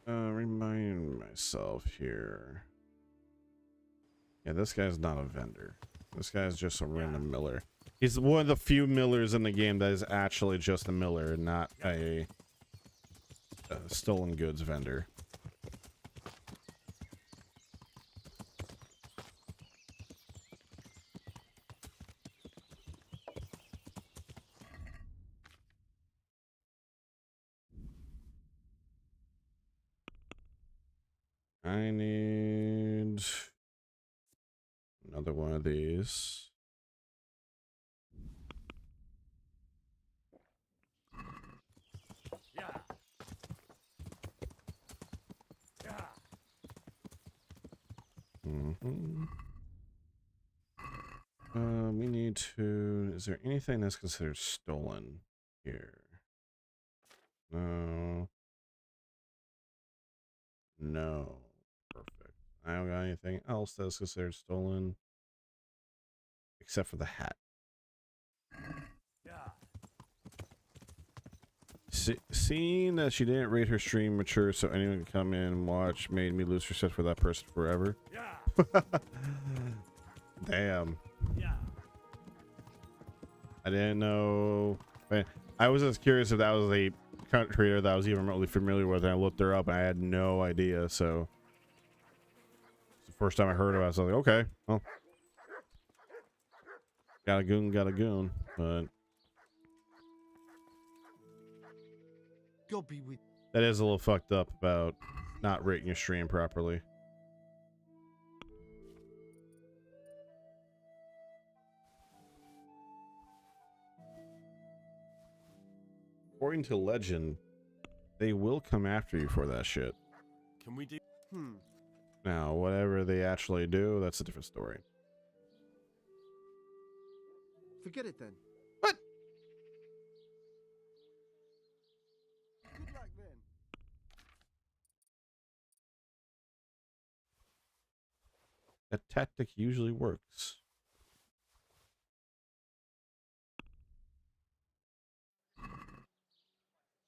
Remind myself here. Yeah, this guy's not a vendor. This guy's just a random miller. He's one of the few millers in the game that is actually just a miller, not a stolen goods vendor. I need another one of these. We need to. Is there anything that's considered stolen here? No. No. Perfect. I don't got anything else that's considered stolen. Except for the hat. Seeing that she didn't rate her stream mature so anyone can come in and watch made me lose respect for that person forever. Damn. I didn't know. I was just curious if that was a content creator that I was even remotely familiar with, and I looked her up and I had no idea. So it's the first time I heard of it. I was like, okay, well, got a goon, but God be with. That is a little fucked up about not rating your stream properly. According to legend, they will come after you for that shit. Can we do? Now, whatever they actually do, that's a different story. Forget it then. What? Good luck then. That tactic usually works.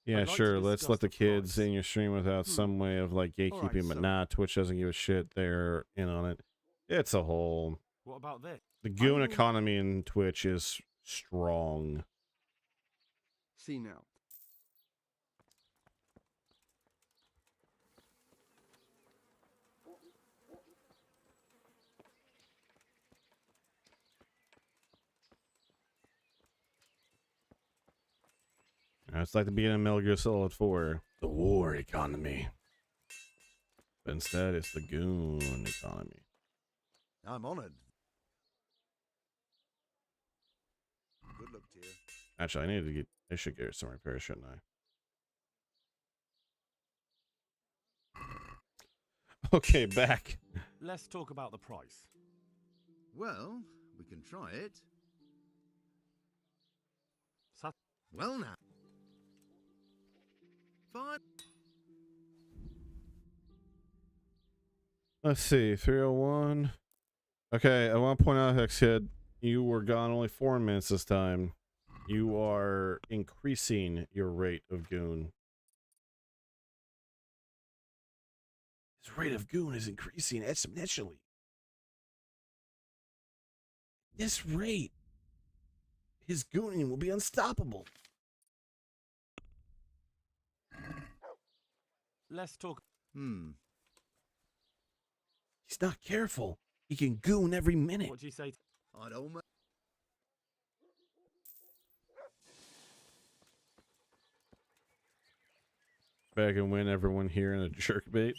Yeah, sure. Let's let the kids in your stream without some way of like gatekeeping, but nah, Twitch doesn't give a shit. They're in on it. It's a whole. What about this? The goon economy in Twitch is strong. See now. It's like the beginning of Metal Gear Solid 4, the war economy. But instead, it's the goon economy. I'm honored. Good luck to you. Actually, I should get some repairs, shouldn't I? Okay, back. Let's talk about the price. Well, we can try it. Sat Well now. Fine. Let's see, 301. Okay, I want to point out, Hexhead, you were gone only 4 minutes this time. You are increasing your rate of goon. His rate of goon is increasing exponentially. This rate, his gooning will be unstoppable. Let's talk. Hmm. He's not careful. He can goon every minute. What do you say? I'd almost. back and win everyone here in a jerkbait.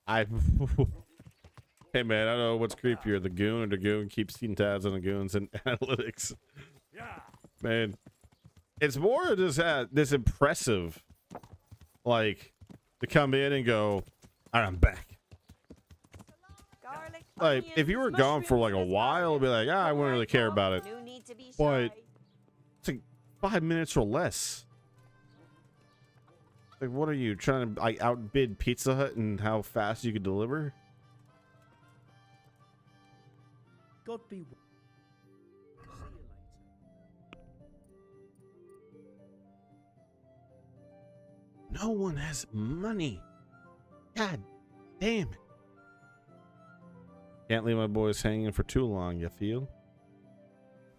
Hey man, I don't know what's creepier, the goon or the goon keeps keeping tabs on the goons and analytics. Yeah. Man, it's more just this impressive, like, to come in and go, all right, I'm back. Garlic, Like, if you were onions, gone for like a mushrooms, while, it'd be like, I wouldn't really care about it. No need to be But shy. it's like 5 minutes or less. Like, what are you trying to like outbid Pizza Hut and how fast you could deliver? God be. No one has money. God damn it. Can't leave my boys hanging for too long, you feel?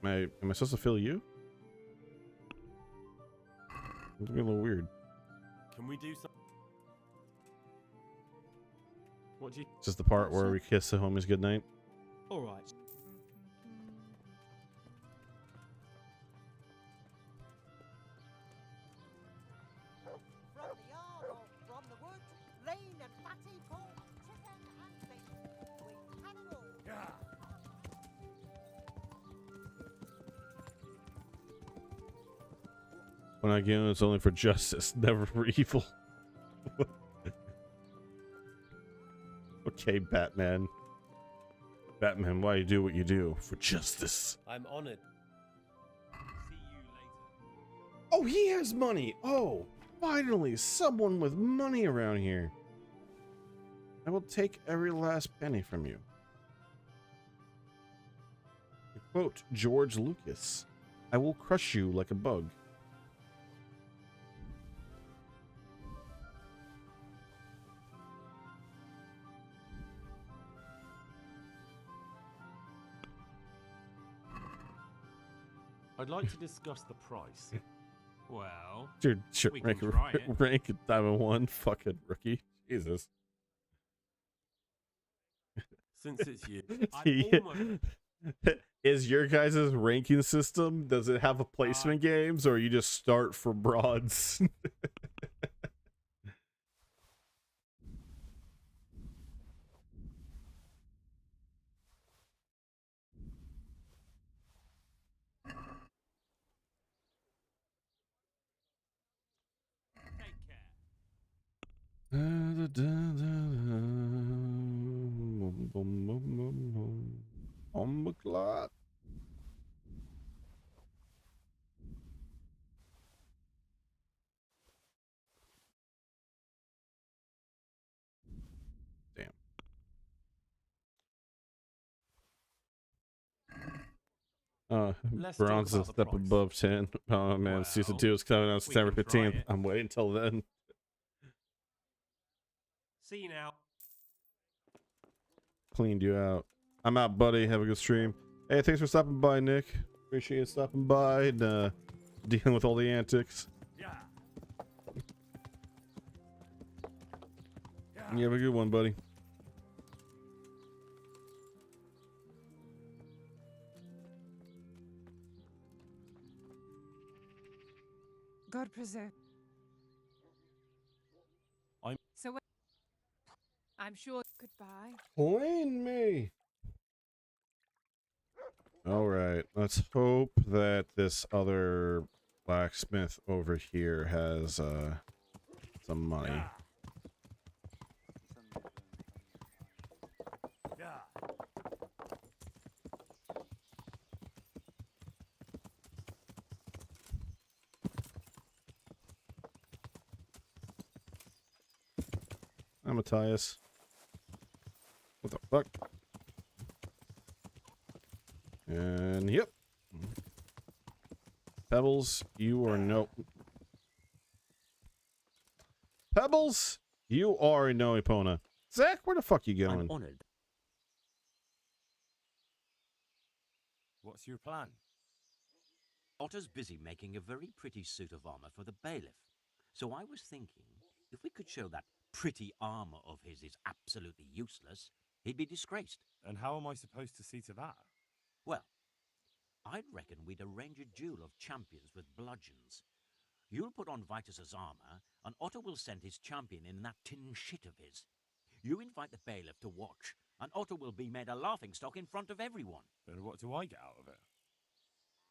Am I supposed to feel you? It's a little weird. Can we do something? What do you? Just the part where we kiss the homies goodnight. All right. From the yard or from the wood, lean and fatty pork, chicken and fish. We have it all. Yeah. When I give it's only for justice, never for evil. Okay, Batman. Batman, why you do what you do? For justice. I'm honored. Oh, he has money. Oh, finally, someone with money around here. I will take every last penny from you. To quote George Lucas, I will crush you like a bug. I'd like to discuss the price. Well, Dude, sure, we rank, can try it. rank Diamond 1, fucking rookie. Jesus. Since it's you, Is your guys' ranking system, does it have a placement games, or you just start for broads? On the clock. Damn. Let's talk Bronze is about a the step price. above 10. Oh man, season 2 is coming out September can try 15th. it. I'm waiting till then. see you now. Cleaned you out. I'm out, buddy. Have a good stream. Hey, thanks for stopping by, Nick. Appreciate you stopping by and dealing with all the antics. Yeah. You have a good one, buddy. God preserve. I'm sure. Goodbye. Clean me. All right. Let's hope that this other blacksmith over here has some money. Yeah. Hi, Matthias. What the fuck? And yep. Pebbles, you are no. Pebbles, you are no Epona. Zach, where the fuck you going? I'm honored. What's your plan? Otter's busy making a very pretty suit of armor for the bailiff. So I was thinking, if we could show that pretty armor of his is absolutely useless, he'd be disgraced. And how am I supposed to see to that? Well, I'd reckon we'd arrange a duel of champions with bludgeons. You'll put on Vitus's armor, and Otto will send his champion in that tin shit of his. You invite the bailiff to watch, and Otto will be made a laughingstock in front of everyone. Then what do I get out of it?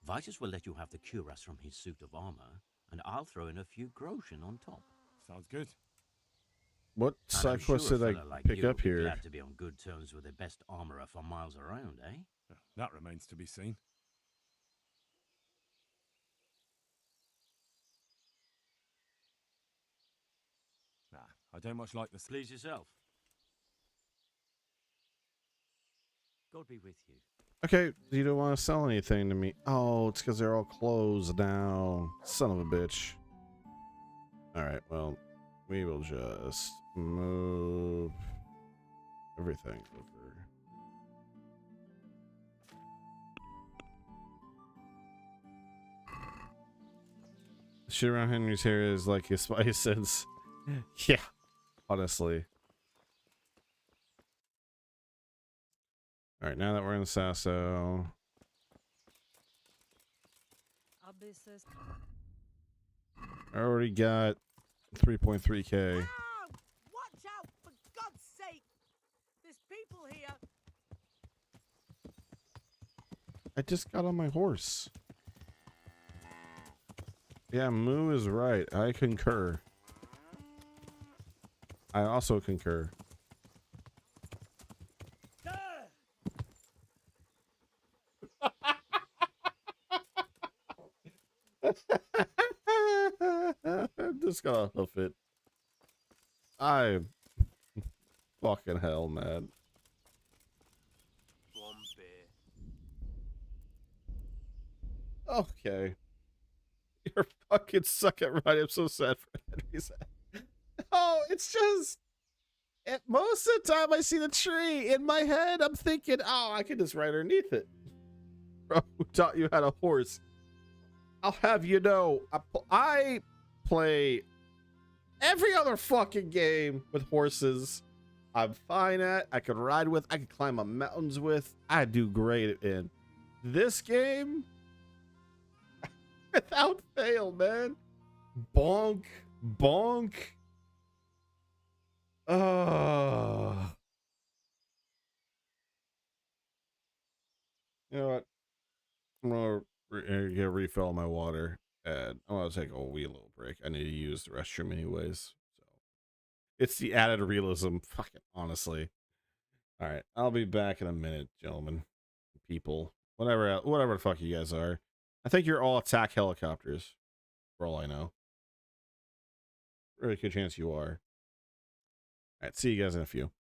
Vitus will let you have the cuirass from his suit of armor, and I'll throw in a few groschen on top. Sounds good. What And side I'm quest sure a did I fella like pick you will up be here? glad to be on good terms with the best armorer for miles around, eh? That remains to be seen. Nah, I don't much like this. Please yourself. God be with you. Okay, you don't want to sell anything to me. Oh, it's because they're all closed now. Son of a bitch. Alright, well, we will just move everything over. Shit around Henry's hair is like his spice sense. Yeah, honestly. Alright, now that we're in Sasso. I already got 3.3k. Ah! Watch out, for God's sake! There's people here. I just got on my horse. Yeah, Moo is right. I concur. I also concur. I'm just gonna hoof it. I fucking hell, man. Okay. You're fucking suck at right. I'm so sad for Henry's. Oh, it's just most of the time I see the tree in my head, I'm thinking, oh, I can just ride underneath it. Bro, who taught you how to horse? I'll have you know, I play every other fucking game with horses. I'm fine at. I can ride with. I can climb on mountains with. I do great in this game. Without fail, man. Bonk. Bonk. You know what? I'm gonna refill my water, and I'm gonna take a wee little break. I need to use the restroom anyways. So it's the added realism. Fucking honestly. All right, I'll be back in a minute, gentlemen, people, whatever the fuck you guys are. I think you're all attack helicopters, for all I know. Really good chance you are. All right, see you guys in a few.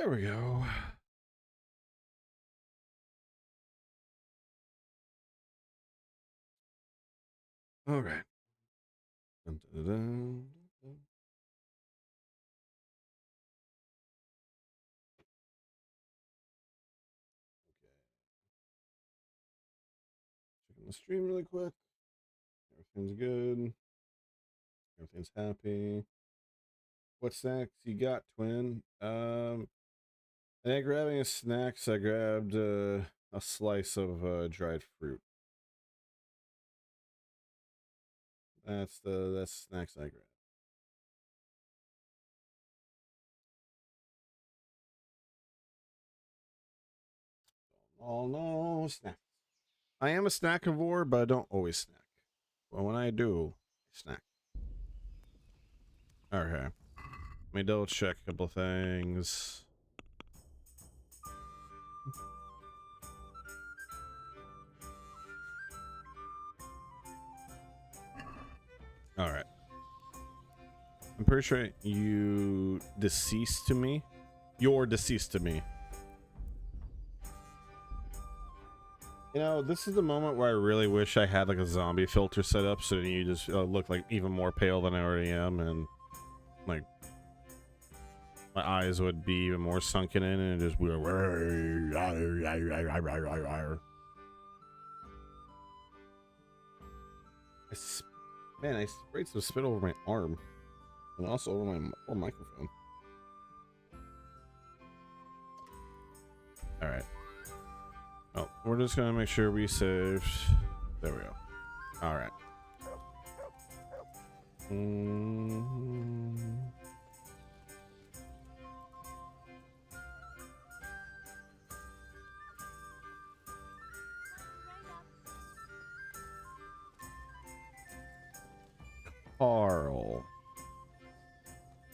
There we go. All right. Dun, dun, dun, dun. Checking the stream really quick. Everything's good. Everything's happy. What snacks you got, twin? I ain't grabbing a snacks. I grabbed a slice of dried fruit. That's snacks I grabbed. Oh no, snacks. I am a snackivore, but I don't always snack. But when I do, I snack. Okay. Let me double check a couple things. All right. I'm pretty sure you deceased to me. You're deceased to me. You know, this is the moment where I really wish I had like a zombie filter set up so that you just look like even more pale than I already am, and like my eyes would be even more sunken in and just be like, man, I sprayed some spit over my arm and also over my microphone. All right. Oh, we're just gonna make sure we saved. There we go. All right. Carl.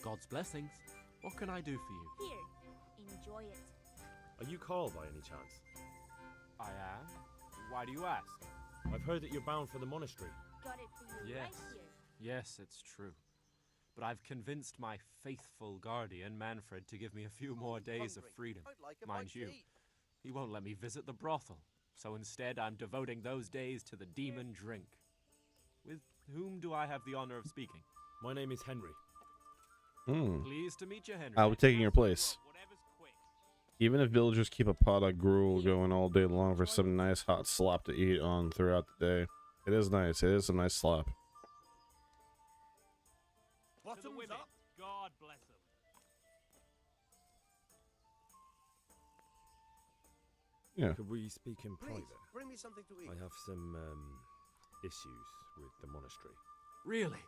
God's blessings. What can I do for you? Here, enjoy it. Are you Carl by any chance? I am. Why do you ask? I've heard that you're bound for the monastery. Got it for you Yes. right here. Yes, it's true. But I've convinced my faithful guardian, Manfred, to give me a few more days of freedom. Mind you, he won't let me visit the brothel. So instead, I'm devoting those days to the demon drink. With whom do I have the honor of speaking? My name is Henry. Pleased to meet you, Henry. I'll be taking your place. Even if villagers keep a pot of gruel going all day long for some nice hot slop to eat on throughout the day. It is nice. It is a nice slop. Bottoms up. God bless them. Yeah. Could we speak in private? Bring me something to eat. I have some issues with the monastery. Really?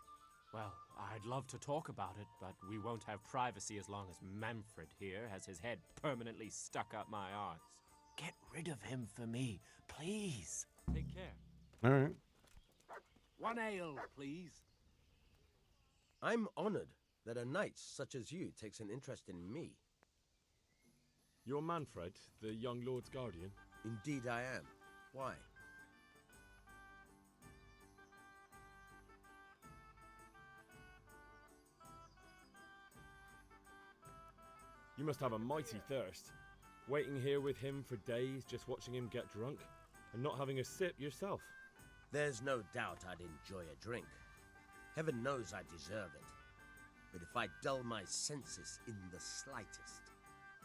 Well, I'd love to talk about it, but we won't have privacy as long as Manfred here has his head permanently stuck up my arse. Get rid of him for me, please. Take care. All right. One ale, please. I'm honored that a knight such as you takes an interest in me. You're Manfred, the young lord's guardian? Indeed I am. Why? You must have a mighty thirst. Waiting here with him for days, just watching him get drunk, and not having a sip yourself. There's no doubt I'd enjoy a drink. Heaven knows I deserve it. But if I dull my senses in the slightest,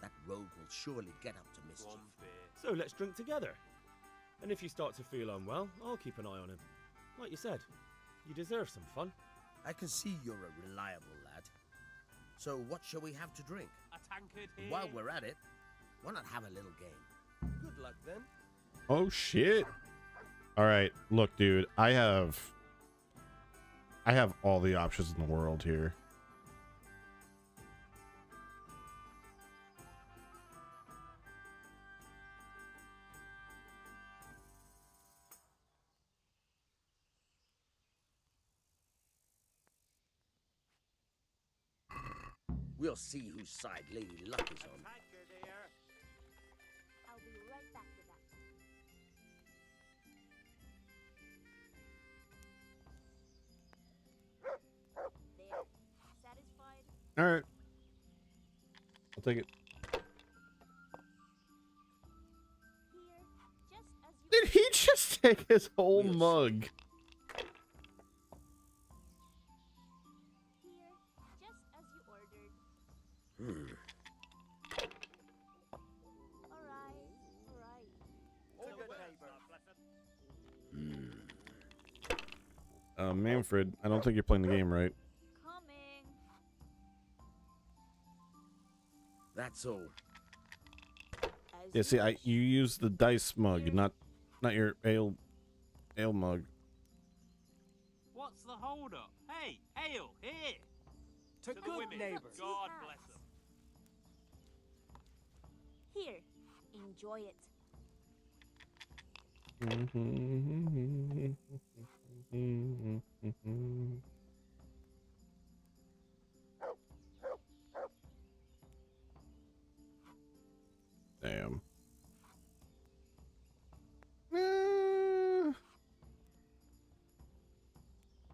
that rogue will surely get up to mischief. So let's drink together. And if you start to feel unwell, I'll keep an eye on him. Like you said, you deserve some fun. I can see you're a reliable lad. So what shall we have to drink? A tankard here. While we're at it, why not have a little game? Good luck then. Oh shit. All right, look, dude, I have all the options in the world here. We'll see whose side Lady Luck is on. I'll be right back with that. There. Satisfied? All right. I'll take it. take his whole mug. Manfred, I don't think you're playing the game right. That's all. Yeah, see, you use the dice mug, not your ale mug. What's the hold up? Hey, ale, here! To good the women. neighbors. God bless them. Here, enjoy it. Damn.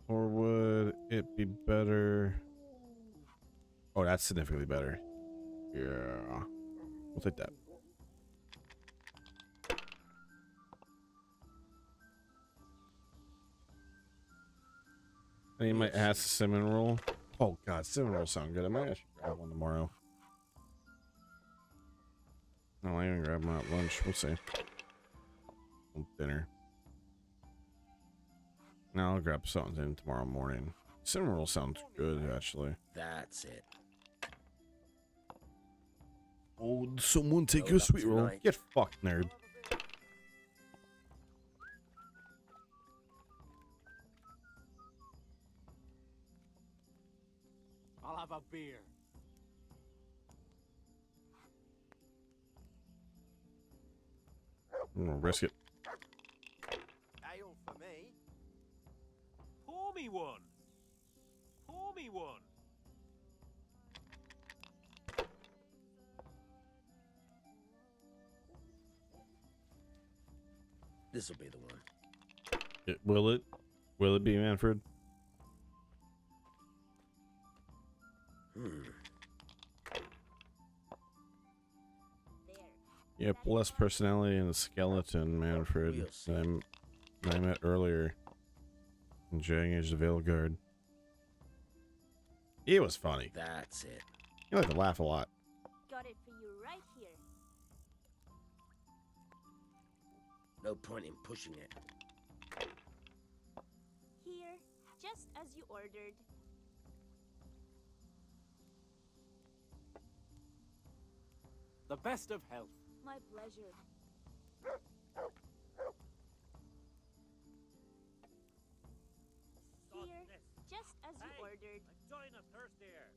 Or would it be better? Oh, that's significantly better. Yeah. We'll take that. I need my ass cinnamon roll. Oh god, cinnamon rolls sound good. I might actually grab one tomorrow. No, I even grab them at lunch. We'll see. Dinner. Now I'll grab something tomorrow morning. Cinnamon roll sounds good, actually. That's it. Oh, someone take your sweet roll. tonight. Get fucked, nerd. I'll have a beer. I'm gonna risk it. Ale for me. Pour me one. Pour me one. This'll be the one. Will it? Will it be Manfred? Yep, less personality in the skeleton, Manfred. I met earlier in Dragon Age the Veilguard. He was funny. That's it. He liked to laugh a lot. Got it for you right here. No point in pushing it. Here, just as you ordered. The best of health. My pleasure. Here, just as you ordered. I'm dying of thirst here.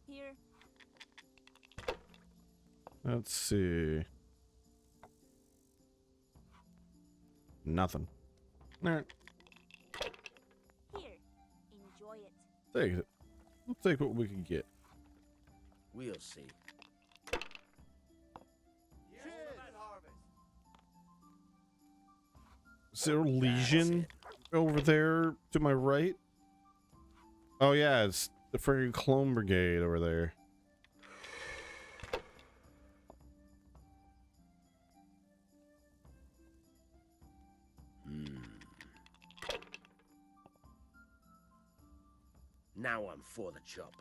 Here. Let's see. Nothing. Alright. Here, enjoy it. Take it. We'll take what we can get. We'll see. Is there a legion over there to my right? Oh yeah, it's the friggin' clone brigade over there. Now I'm for the chop.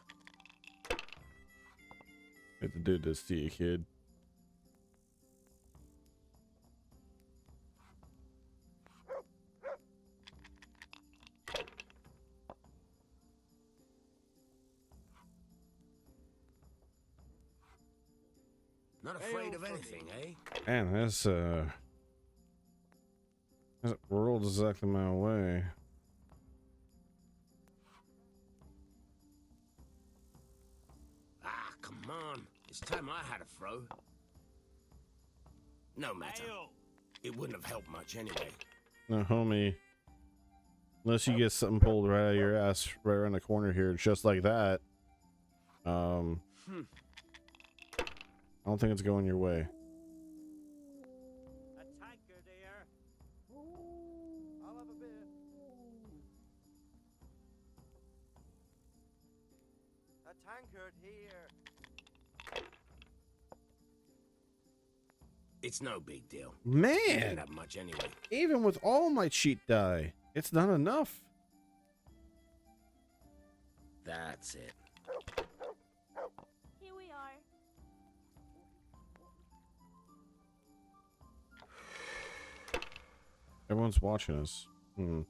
Hate to do this to you, kid. Not afraid of anything, eh? Man, that's rolled exactly my way. Ah, come on. It's time I had a throw. No matter. It wouldn't have helped much anyway. No, homie. Unless you get something pulled right out of your ass right around the corner here, just like that. I don't think it's going your way. A tanker there. I'll have a beer. A tankard here. It's no big deal. Man. You didn't have much anyway. Even with all my cheat die, it's not enough. That's it. Here we are. Everyone's watching us. There.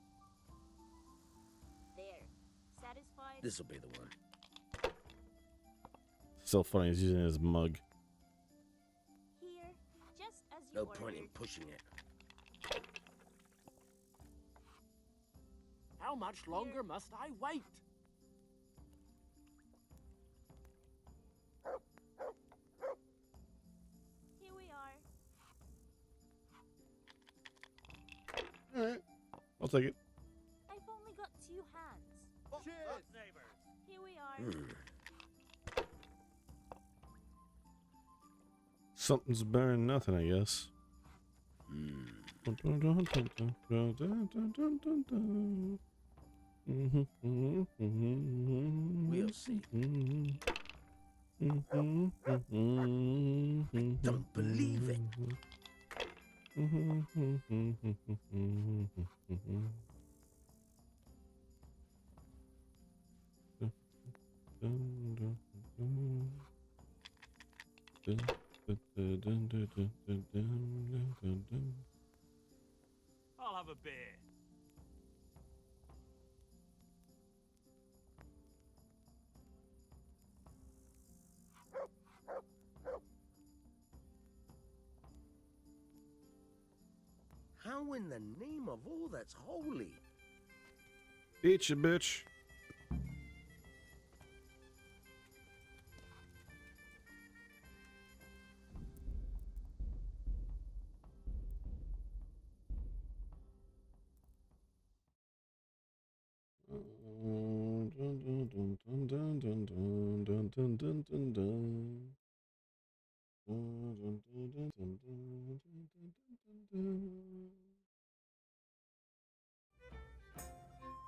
Satisfied? This'll be the one. Still funny, he's using his mug. Here, just as you No ordered. point in pushing it. How much longer must I wait? Here we are. Alright. I'll take it. I've only got 2 hands. Cheers, neighbors. Here we are. Something's better than nothing, I guess. We'll see. Don't believe it. I'll have a beer. How in the name of all that's holy? Eat you, bitch.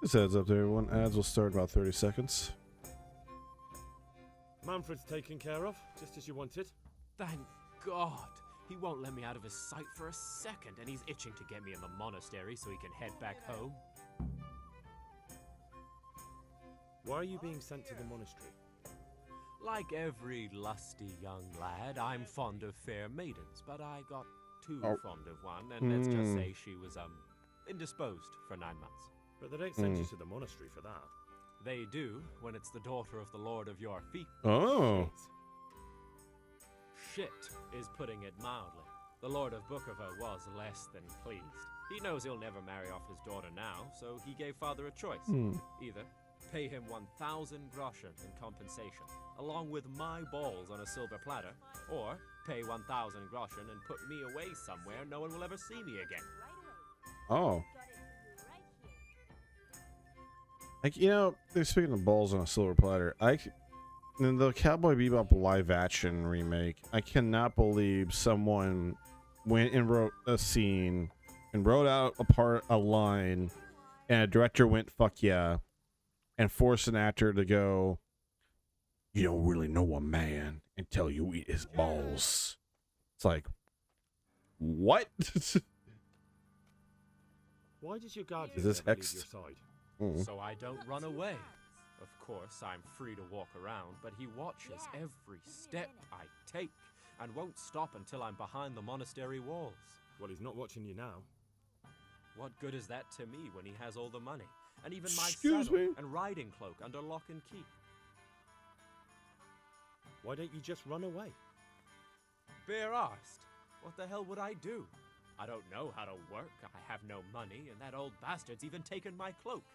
This heads up to everyone. Ads will start in about 30 seconds. Manfred's taken care of, just as you wanted. Thank God. He won't let me out of his sight for a second, and he's itching to get me in the monastery so he can head back home. Why are you being sent to the monastery? Like every lusty young lad, I'm fond of fair maidens, but I got too fond of one, and let's just say she was, indisposed for 9 months. But they don't send you to the monastery for that. They do, when it's the daughter of the Lord of your feet. Oh. Shit is putting it mildly. The Lord of Bukover was less than pleased. He knows he'll never marry off his daughter now, so he gave father a choice. Either pay him 1,000 groschen in compensation, along with my balls on a silver platter, or pay 1,000 groschen and put me away somewhere no one will ever see me again. Oh. Like, you know, they're speaking of balls on a silver platter. In the Cowboy Bebop live action remake, I cannot believe someone went and wrote a scene and wrote out a line, and a director went, fuck yeah, and forced an actor to go, you don't really know a man until you eat his balls. It's like, what? Why does your guardian Is this never leave hexed? your side? So I don't run away. Of course, I'm free to walk around, but he watches every step I take and won't stop until I'm behind the monastery walls. Well, he's not watching you now. What good is that to me when he has all the money? And even my Excuse saddle me? and riding cloak under lock and key. Why don't you just run away? Bare arsed. What the hell would I do? I don't know how to work, I have no money, and that old bastard's even taken my cloak.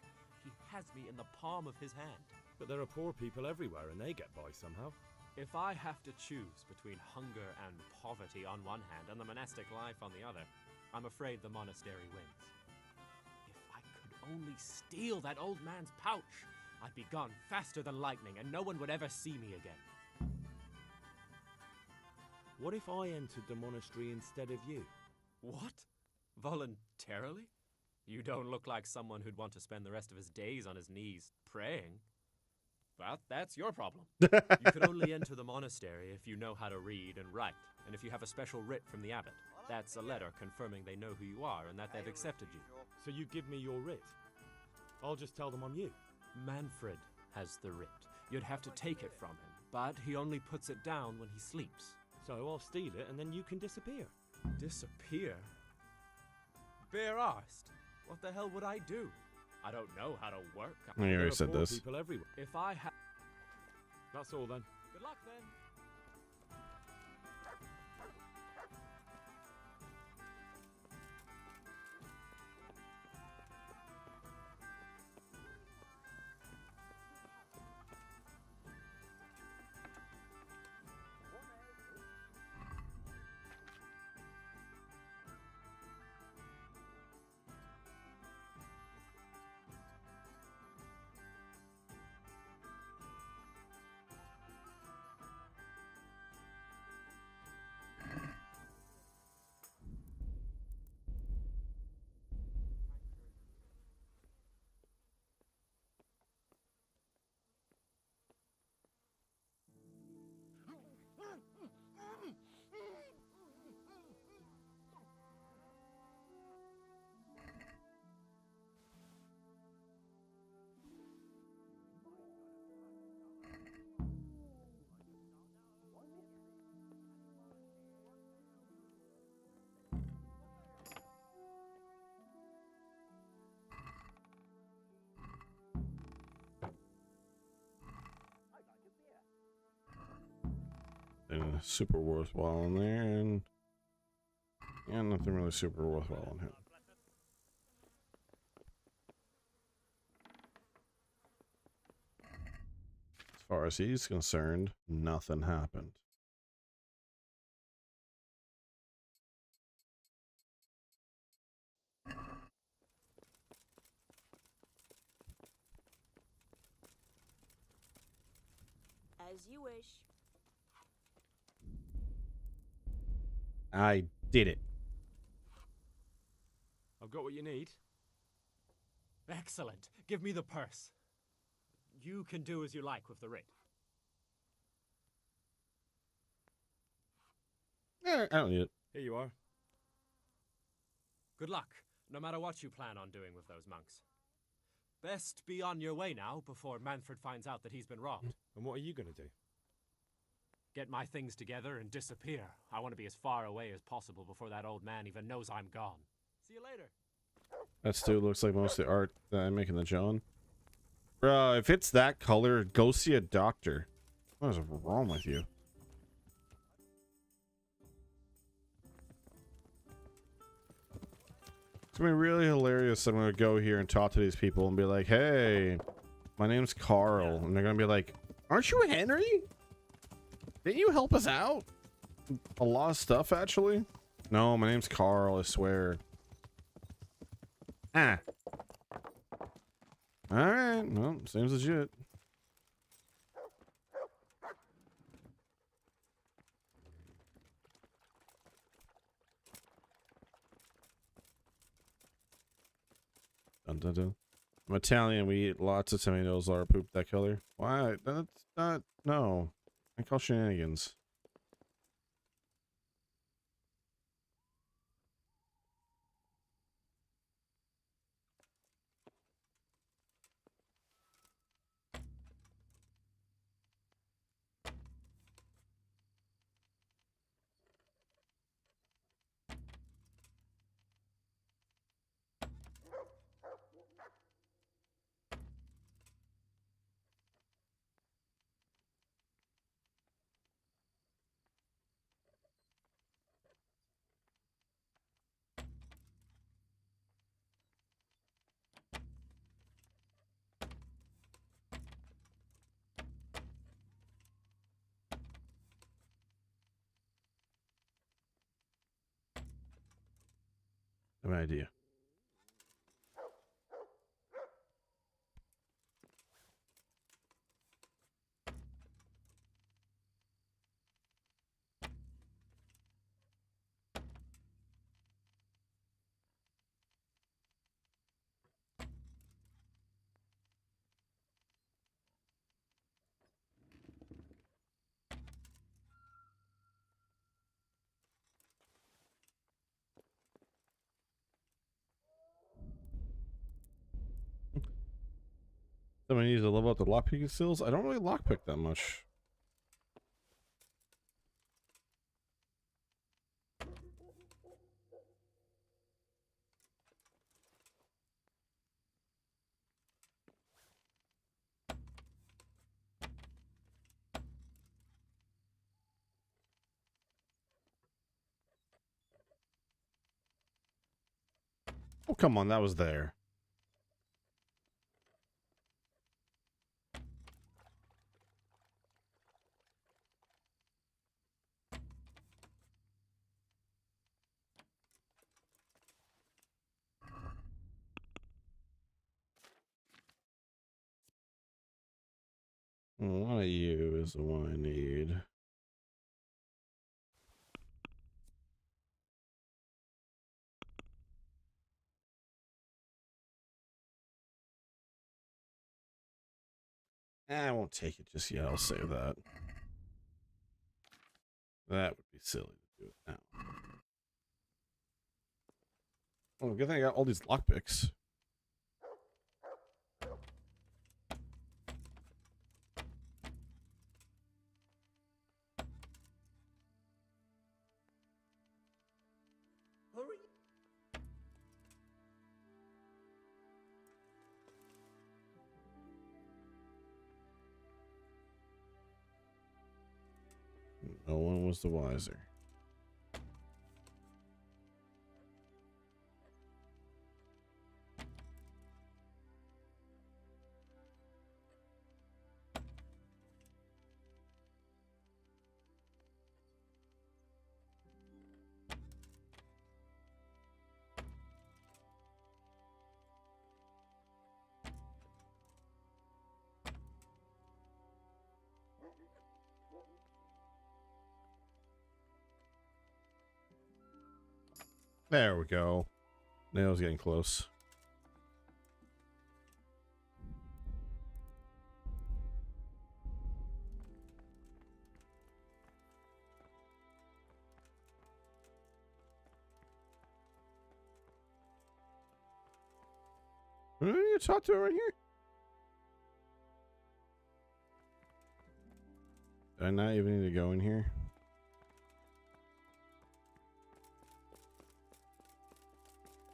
He has me in the palm of his hand. But there are poor people everywhere and they get by somehow. If I have to choose between hunger and poverty on one hand and the monastic life on the other, I'm afraid the monastery wins. If I could only steal that old man's pouch, I'd be gone faster than lightning and no one would ever see me again. What if I entered the monastery instead of you? What? Voluntarily? You don't look like someone who'd want to spend the rest of his days on his knees praying. That's your problem. You can only enter the monastery if you know how to read and write, and if you have a special writ from the abbot. That's a letter confirming they know who you are and that they've accepted you. So you give me your writ. I'll just tell them I'm you. Manfred has the writ. You'd have to take it from him, but he only puts it down when he sleeps. So I'll steal it and then you can disappear. Disappear? Bare arsed. What the hell would I do? I don't know how to work. You already There are said poor this. people everywhere. If I had... That's all then. Good luck then. And super worthwhile in there, and yeah, nothing really super worthwhile in here. As far as he's concerned, nothing happened. As you wish. I did it. I've got what you need. Excellent. Give me the purse. You can do as you like with the writ. I don't need it. Here you are. Good luck, no matter what you plan on doing with those monks. Best be on your way now before Manfred finds out that he's been robbed. And what are you going to do? Get my things together and disappear. I want to be as far away as possible before that old man even knows I'm gone. See you later. That still looks like most of the art that I'm making the John. Bro, if it's that color, go see a doctor. What is wrong with you? It's gonna be really hilarious. I'm gonna go here and talk to these people and be like, hey, my name's Carl. And they're gonna be like, aren't you Henry? Didn't you help us out? A lot of stuff, actually. No, my name's Carl, I swear. Ah. Alright, well, seems legit. Dun, dun, dun. I'm Italian, we eat lots of tomatoes or poop that color. Why? That's not, no. I call shenanigans. No idea. Somebody needs to level up the lockpicking skills. I don't really lockpick that much. Oh, come on, that was there. One of you is the one I need. I won't take it just yet. I'll save that. That would be silly to do it now. Oh, good thing I got all these lockpicks. Hurry. No one was the wiser. There we go. Nail's getting close. Who do you talk to right here? Do I not even need to go in here?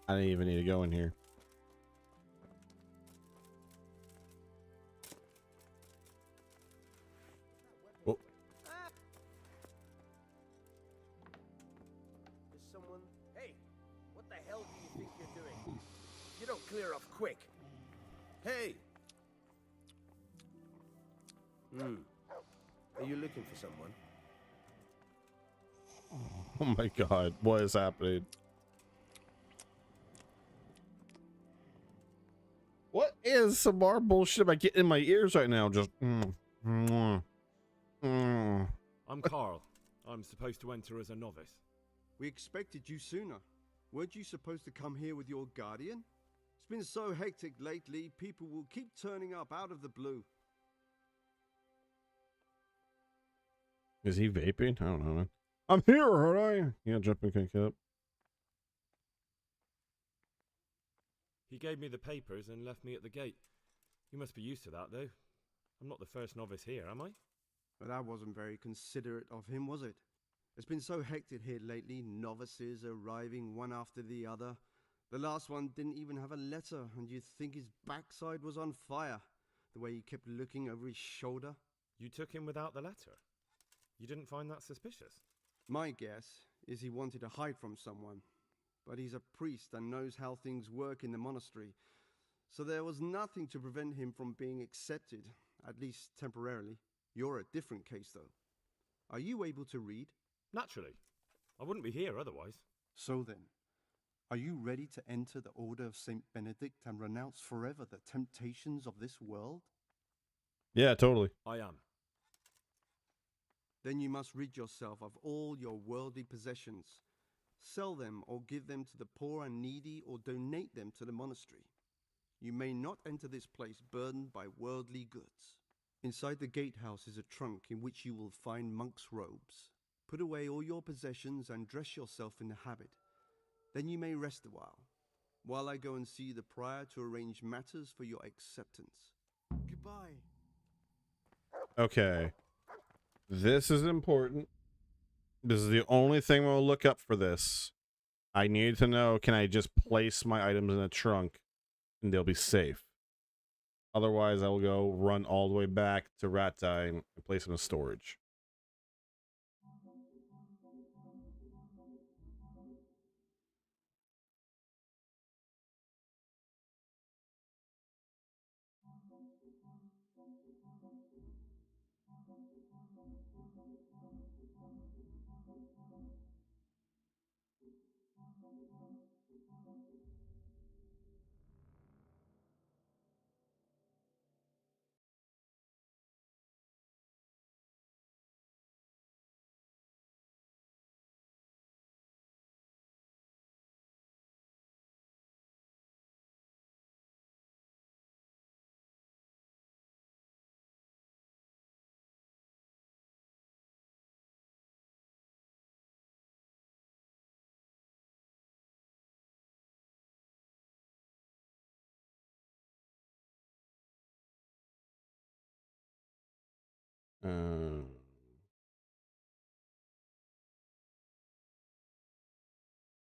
I didn't even need to go in here. Oh. Is someone... Hey, what the hell do you think you're doing? You don't clear off quick. Hey! Are you looking for someone? Oh my god, what is happening? What is some more bullshit I get in my ears right now? Just I'm Carl. I'm supposed to enter as a novice. We expected you sooner. Weren't you supposed to come here with your guardian? It's been so hectic lately, people will keep turning up out of the blue. Is he vaping? I don't know, man. I'm here, aren't I? Yeah, jumping kick up. He gave me the papers and left me at the gate. You must be used to that, though. I'm not the first novice here, am I? But that wasn't very considerate of him, was it? It's been so hectic here lately, novices arriving one after the other. The last one didn't even have a letter, and you'd think his backside was on fire, the way he kept looking over his shoulder. You took him without the letter? You didn't find that suspicious? My guess is he wanted to hide from someone. But he's a priest and knows how things work in the monastery. So there was nothing to prevent him from being accepted, at least temporarily. You're a different case, though. Are you able to read? Naturally. I wouldn't be here otherwise. So then, are you ready to enter the Order of St. Benedict and renounce forever the temptations of this world? Yeah, totally. I am. Then you must rid yourself of all your worldly possessions. Sell them or give them to the poor and needy or donate them to the monastery. You may not enter this place burdened by worldly goods. Inside the gatehouse is a trunk in which you will find monk's robes. Put away all your possessions and dress yourself in the habit. Then you may rest a while I go and see the prior to arrange matters for your acceptance. Goodbye. Okay. This is important. This is the only thing we'll look up for this. I need to know, can I just place my items in a trunk and they'll be safe? Otherwise, I will go run all the way back to Rattay and place them in storage.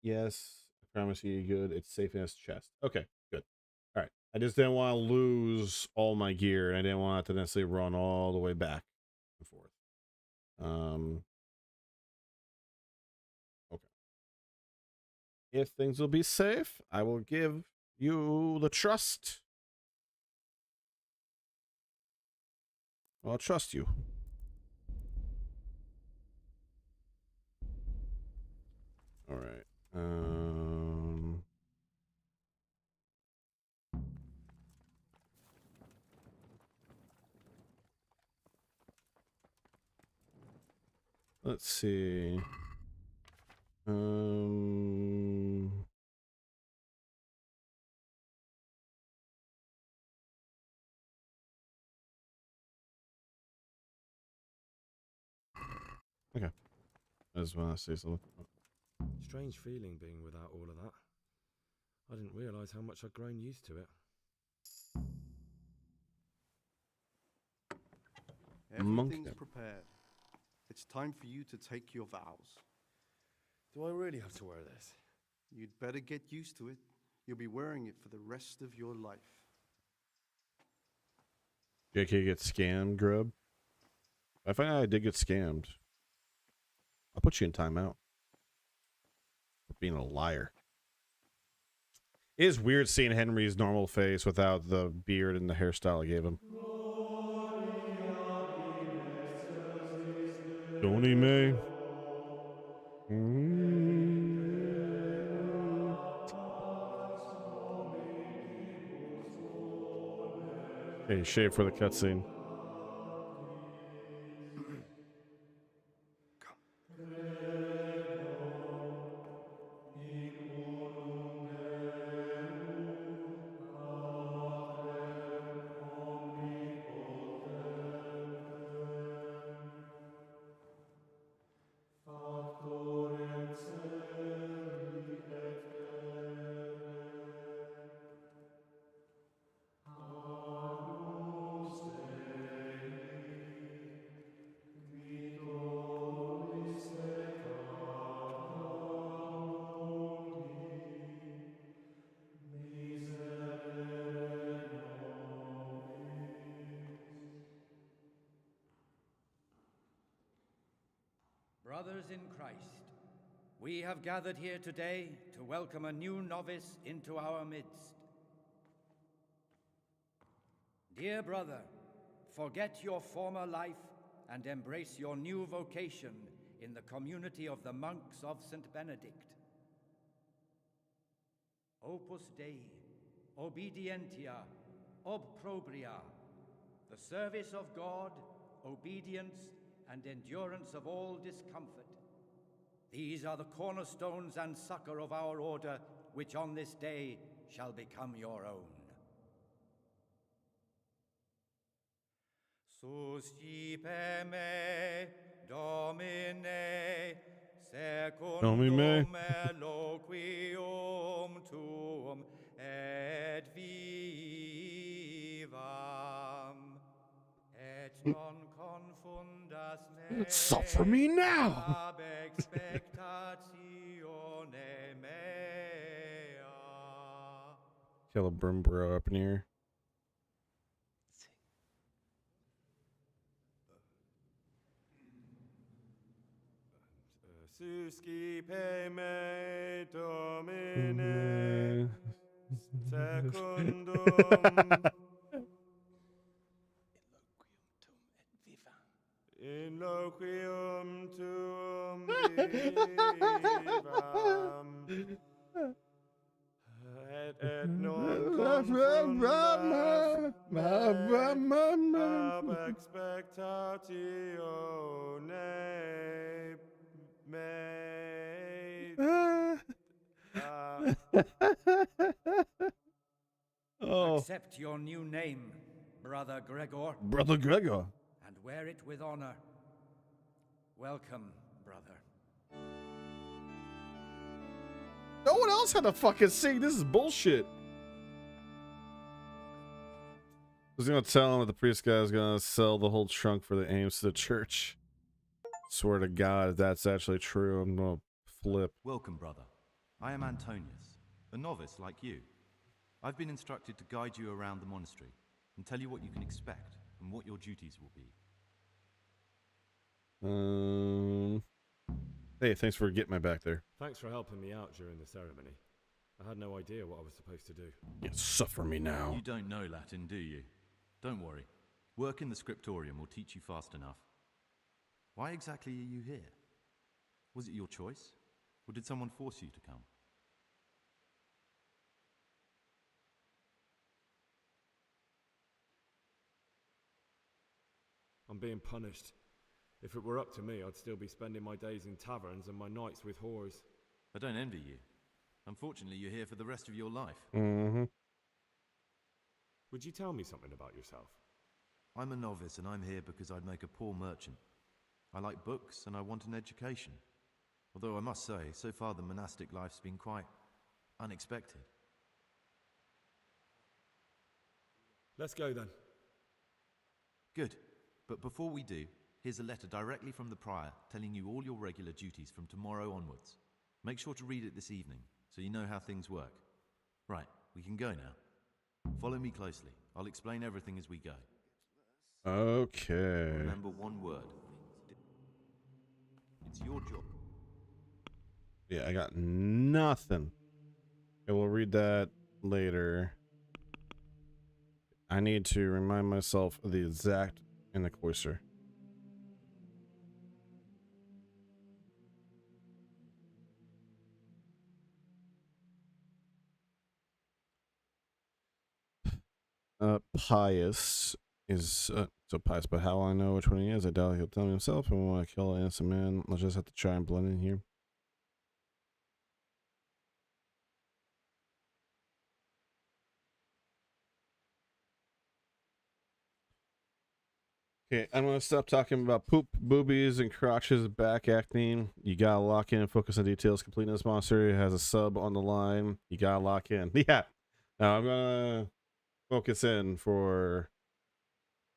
Yes, I promise you, good. It's safe in his chest. Okay, good. All right. I just didn't want to lose all my gear, and I didn't want it to necessarily run all the way back and forth. Okay. If things will be safe, I will give you the trust. I'll trust you. All right. Let's see. Okay. I just want to say something. Strange feeling being without all of that. I didn't realise how much I'd grown used to it. Everything's prepared. It's time for you to take your vows. Do I really have to wear this? You'd better get used to it. You'll be wearing it for the rest of your life. JK gets scammed, Grub. I find out I did get scammed. I'll put you in timeout for being a liar. It is weird seeing Henry's normal face without the beard and the hairstyle I gave him. Donny May. Hey, shave for the cutscene. Brothers in Christ, we have gathered here today to welcome a new novice into our midst. Dear brother, forget your former life and embrace your new vocation in the community of the monks of St. Benedict. Opus Dei, obedientia, obprobria, the service of God, obedience, and endurance of all discomfort. These are the cornerstones and succor of our order, which on this day shall become your own. Suscipe me, Domine, secundum eloquium tuum, et viva. Suffer me now. Kill a Brimbro up in here. Suscipe me Domine secundum in loquium tuum vivam et non confundas ab expectatione Oh. Accept your new name, Brother Gregor. Brother Gregor. And wear it with honor. Welcome, brother. No one else had to fucking sing. This is bullshit. I was gonna tell him that the priest guy is gonna sell the whole trunk for the aims to the church. Swear to God, if that's actually true, I'm gonna flip. Welcome, brother. I am Antonius, a novice like you. I've been instructed to guide you around the monastery and tell you what you can expect and what your duties will be. Hey, thanks for getting my back there. Thanks for helping me out during the ceremony. I had no idea what I was supposed to do. You suffer me now. You don't know Latin, do you? Don't worry. Work in the scriptorium will teach you fast enough. Why exactly are you here? Was it your choice? Or did someone force you to come? I'm being punished. If it were up to me, I'd still be spending my days in taverns and my nights with whores. I don't envy you. Unfortunately, you're here for the rest of your life. Mm-hmm. Would you tell me something about yourself? I'm a novice and I'm here because I'd make a poor merchant. I like books and I want an education. Although I must say, so far the monastic life's been quite unexpected. Let's go then. Good. But before we do, here's a letter directly from the prior telling you all your regular duties from tomorrow onwards. Make sure to read it this evening so you know how things work. Right, we can go now. Follow me closely. I'll explain everything as we go. Okay. Remember one word. It's your job. Yeah, I got nothing. Okay, we'll read that later. I need to remind myself of the exact in the cloister. Pious is so pious, but how will I know which one he is? I doubt he'll tell me himself. And when I kill an innocent man, I'll just have to try and blend in here. Okay, I'm gonna stop talking about poop, boobies, and crotches, back acne. You gotta lock in and focus on details. Completeness Monster has a sub on the line. You gotta lock in. Yeah. Now I'm gonna focus in for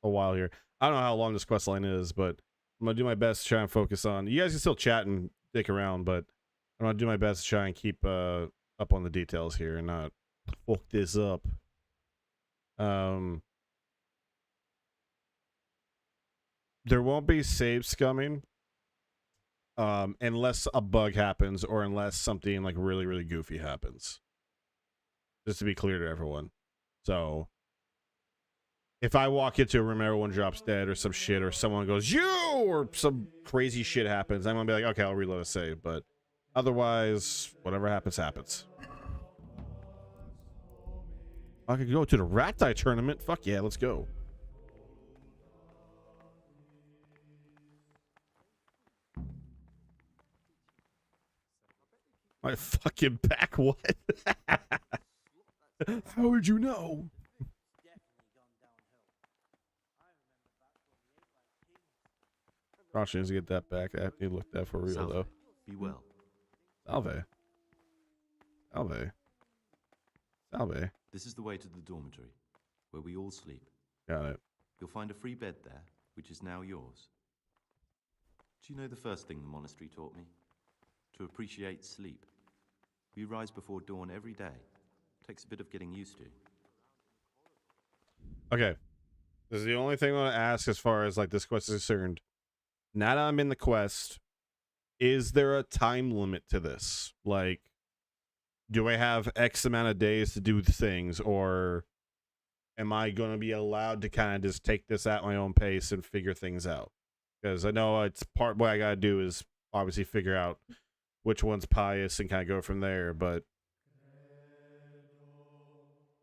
a while here. I don't know how long this quest line is, but I'm gonna do my best to try and focus on. You guys can still chat and dick around, but I'm gonna do my best to try and keep up on the details here and not fuck this up. There won't be save scumming unless a bug happens or unless something like really, really goofy happens. Just to be clear to everyone. So if I walk into a room, everyone drops dead or some shit, or someone goes, you, or some crazy shit happens, I'm gonna be like, okay, I'll reload a save. But otherwise, whatever happens, happens. I could go to the Rat Die tournament. Fuck yeah, let's go. My fucking back, what? How would you know? Rosh needs to get that back. I need to look that for real, Salve. though. Be well. Salve. Salve. Salve. This is the way to the dormitory, where we all sleep. Got it. You'll find a free bed there, which is now yours. Do you know the first thing the monastery taught me? To appreciate sleep. We rise before dawn every day. Takes a bit of getting used to. Okay. This is the only thing I want to ask as far as like this quest is concerned. Now that I'm in the quest, is there a time limit to this? Like, do I have X amount of days to do things, or am I going to be allowed to kind of just take this at my own pace and figure things out? Because I know it's part what I got to do is obviously figure out which one's pious and kind of go from there, but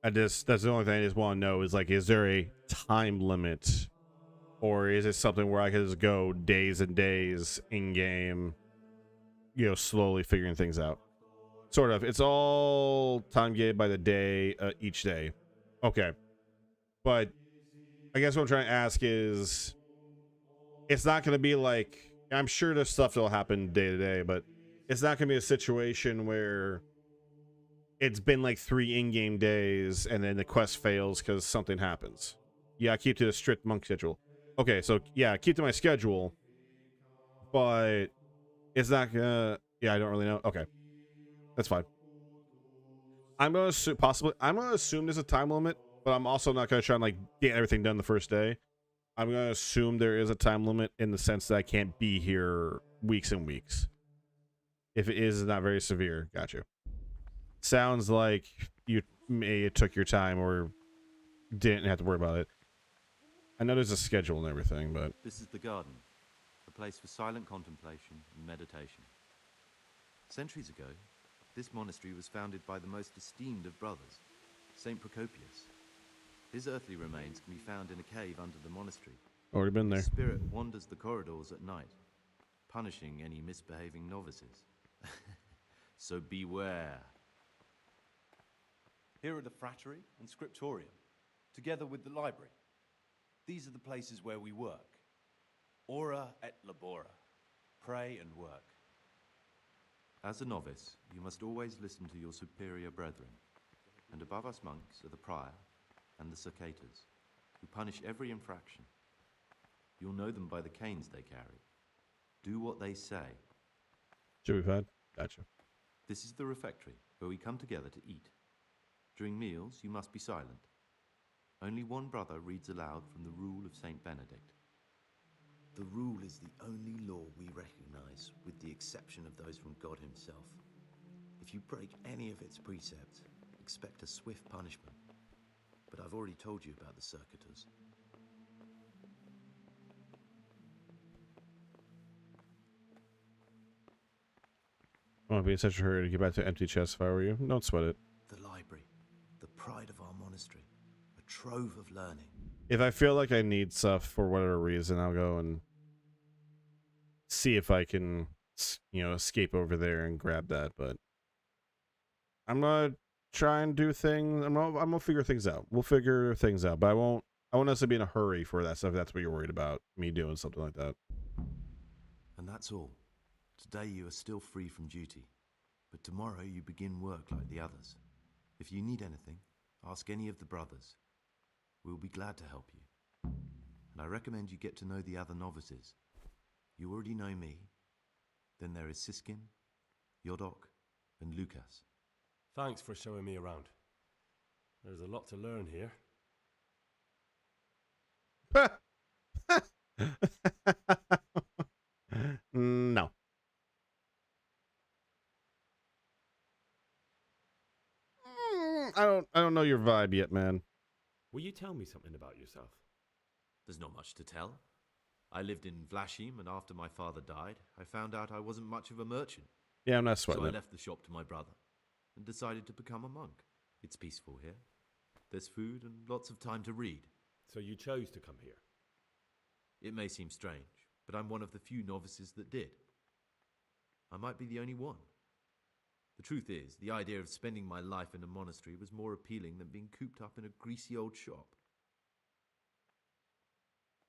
that's the only thing I just want to know is like, is there a time limit, or is it something where I can just go days and days in game, you know, slowly figuring things out? Sort of. It's all time gated by the day, each day. Okay. But I guess what I'm trying to ask is, it's not going to be like, I'm sure there's stuff that'll happen day to day, but it's not going to be a situation where it's been like 3 in-game days and then the quest fails because something happens. Yeah, I keep to the strict monk schedule. Okay, so yeah, keep to my schedule, but it's not gonna. Yeah, I don't really know. Okay, that's fine. I'm gonna assume there's a time limit, but I'm also not gonna try and like get everything done the first day. I'm gonna assume there is a time limit in the sense that I can't be here weeks and weeks. If it is, it's not very severe. Gotcha. Sounds like you may have took your time or didn't have to worry about it. I know there's a schedule and everything, but... This is the garden, a place for silent contemplation and meditation. Centuries ago, this monastery was founded by the most esteemed of brothers, Saint Procopius. His earthly remains can be found in a cave under the monastery. Already been there. His spirit wanders the corridors at night, punishing any misbehaving novices. So beware. Here are the frattery and scriptorium, together with the library. These are the places where we work. Ora et labora. Pray and work. As a novice, you must always listen to your superior brethren. And above us monks are the prior and the circators, who punish every infraction. You'll know them by the canes they carry. Do what they say. Should be fine. Gotcha. This is the refectory, where we come together to eat. During meals, you must be silent. Only one brother reads aloud from the Rule of Saint Benedict. The Rule is the only law we recognize, with the exception of those from God himself. If you break any of its precepts, expect a swift punishment. But I've already told you about the circuitors. I won't be in such a hurry to get back to empty chest if I were you. Don't sweat it. The library, the pride of our monastery, a trove of learning. If I feel like I need stuff for whatever reason, I'll go and see if I can, you know, escape over there and grab that. But I'm gonna try and do things. I'm gonna figure things out. We'll figure things out. But I won't necessarily be in a hurry for that stuff. If that's what you're worried about, me doing something like that. And that's all. Today you are still free from duty, but tomorrow you begin work like the others. If you need anything, ask any of the brothers. We'll be glad to help you. And I recommend you get to know the other novices. You already know me. Then there is Siskin, Yodok, and Lucas. Thanks for showing me around. There's a lot to learn here. No. I don't know your vibe yet, man. Will you tell me something about yourself? There's not much to tell. I lived in Vlashim, and after my father died, I found out I wasn't much of a merchant. Yeah, I'm not sweating So I it. left the shop to my brother and decided to become a monk. It's peaceful here. There's food and lots of time to read. So you chose to come here? It may seem strange, but I'm one of the few novices that did. I might be the only one. The truth is, the idea of spending my life in a monastery was more appealing than being cooped up in a greasy old shop.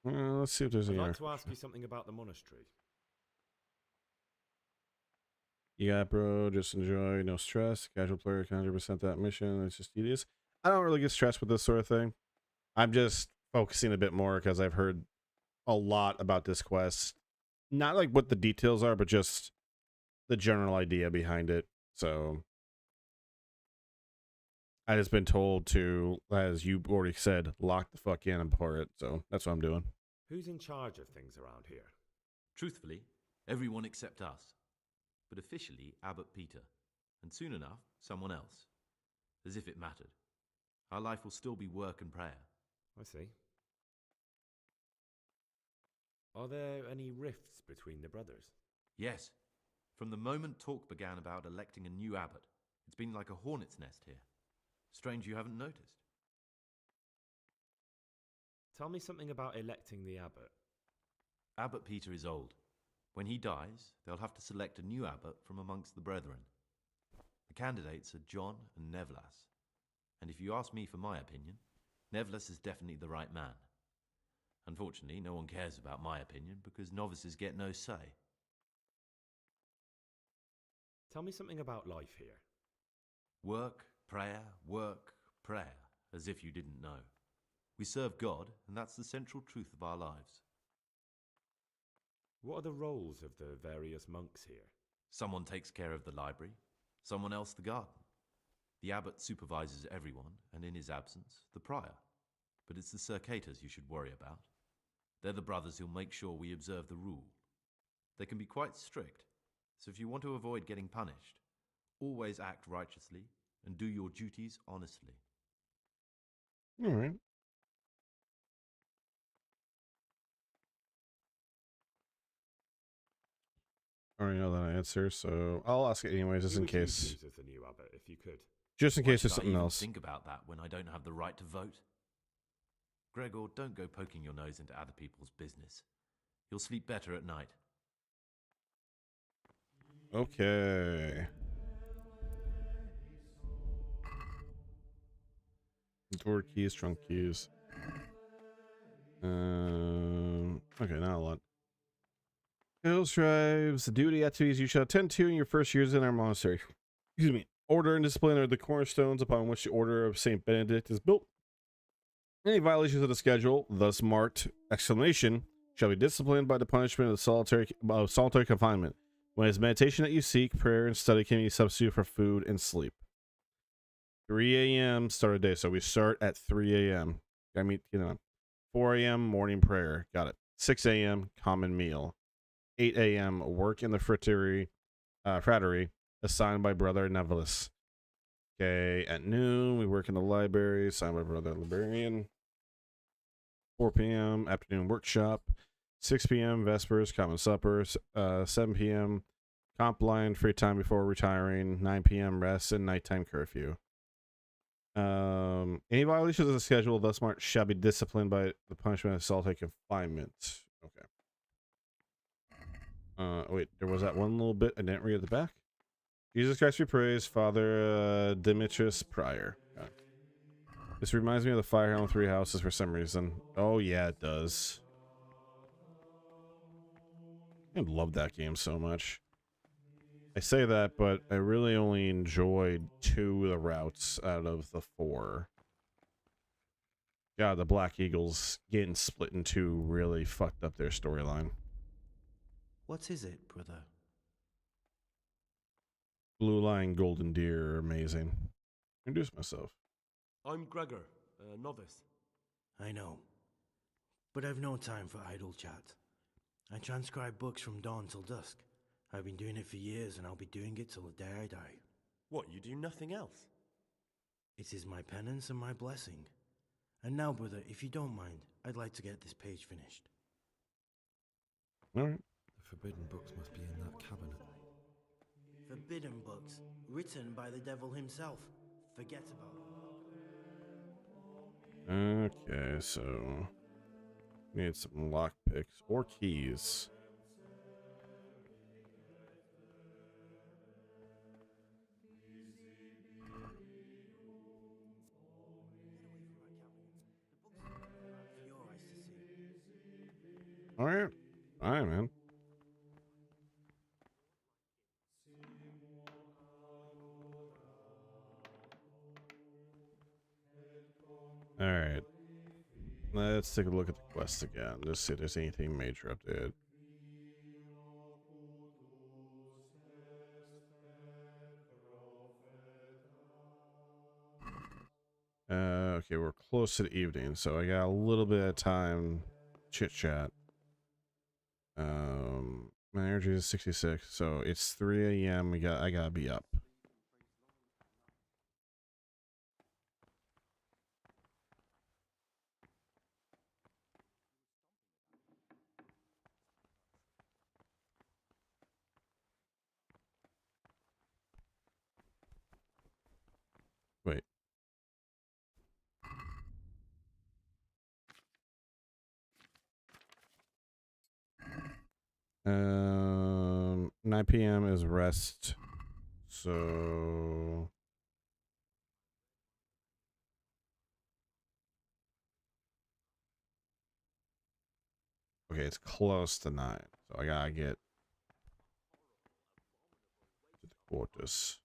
Let's see if there's I'd any. like to ask you something about the monastery. You got, bro. Just enjoy. No stress. Casual player, 100% that mission. It's just tedious. I don't really get stressed with this sort of thing. I'm just focusing a bit more because I've heard a lot about this quest not like what the details are, but just the general idea behind it. So I just been told to, as you already said, lock the fuck in and pour it. So that's what I'm doing. Who's in charge of things around here? Truthfully, everyone except us. But officially, Abbot Peter. And soon enough, someone else. As if it mattered. Our life will still be work and prayer. I see. Are there any rifts between the brothers? Yes. From the moment talk began about electing a new abbot, it's been like a hornet's nest here. Strange you haven't noticed. Tell me something about electing the abbot. Abbot Peter is old. When he dies, they'll have to select a new abbot from amongst the brethren. The candidates are John and Nevlas. And if you ask me for my opinion, Nevlas is definitely the right man. Unfortunately, no one cares about my opinion because novices get no say. Tell me something about life here. Work, prayer, as if you didn't know. We serve God, and that's the central truth of our lives. What are the roles of the various monks here? Someone takes care of the library, someone else the garden. The abbot supervises everyone, and in his absence, the prior. But it's the circators you should worry about. They're the brothers who'll make sure we observe the rule. They can be quite strict, so if you want to avoid getting punished, always act righteously and do your duties honestly. All right. I already know that answer, so I'll ask it anyways, just Who in would you case. choose as the new abbot, if you could? Just in Why case should there's I something even else. think about that when I don't have the right to vote? Gregor, don't go poking your nose into other people's business. You'll sleep better at night. Okay. Door keys, trunk keys. Okay, not a lot. Hills tribes, the duty activities you shall attend to in your first years in our monastery. Excuse me. Order and discipline are the cornerstones upon which the order of Saint Benedict is built. Any violations of the schedule, thus marked exclamation, shall be disciplined by the punishment of solitary confinement. When it's meditation that you seek, prayer and study can be substituted for food and sleep. 3 a.m. start a day, so we start at 3 a.m. I mean, 4 a.m. morning prayer, got it. 6 a.m. common meal. 8 a.m. work in the fraternity, assigned by Brother Nevlis. Okay, at noon we work in the library, assigned by Brother Librarian. 4 p.m. afternoon workshop. 6 p.m. vespers, common suppers. 7 p.m. comp line, free time before retiring. 9 p.m. rest and nighttime curfew. Any violations of the schedule thus marked shall be disciplined by the punishment of solitary confinement. Okay. Wait, there was that one little bit I didn't read at the back. Jesus Christ be praised, Father Demetrius Prior. Okay. This reminds me of the Fire Emblem 3 houses for some reason. Oh yeah, it does. I love that game so much. I say that, but I really only enjoyed 2 of the routes out of the 4. God, the Black Eagles getting split in 2 really fucked up their storyline. What is it, brother? Blue Line, Golden Deer are amazing. Introduce myself. I'm Gregor, a novice. I know, but I've no time for idle chat. I transcribe books from dawn till dusk. I've been doing it for years, and I'll be doing it till the day I die. What, you do nothing else? It is my penance and my blessing. And now, brother, if you don't mind, I'd like to get this page finished. Alright. The forbidden books must be in that cabinet. Forbidden books, written by the devil himself. Forget about it. Okay, so need some lockpicks or keys. Alright. Alright, man. Alright. Let's take a look at the quest again. Just see if there's anything major updated. Okay, we're close to the evening, so I got a little bit of time chit chat. My energy is 66, so it's 3 a.m. I gotta be up. Wait. 9 p.m. is rest. So okay, it's close to 9. So I gotta get to the quarters.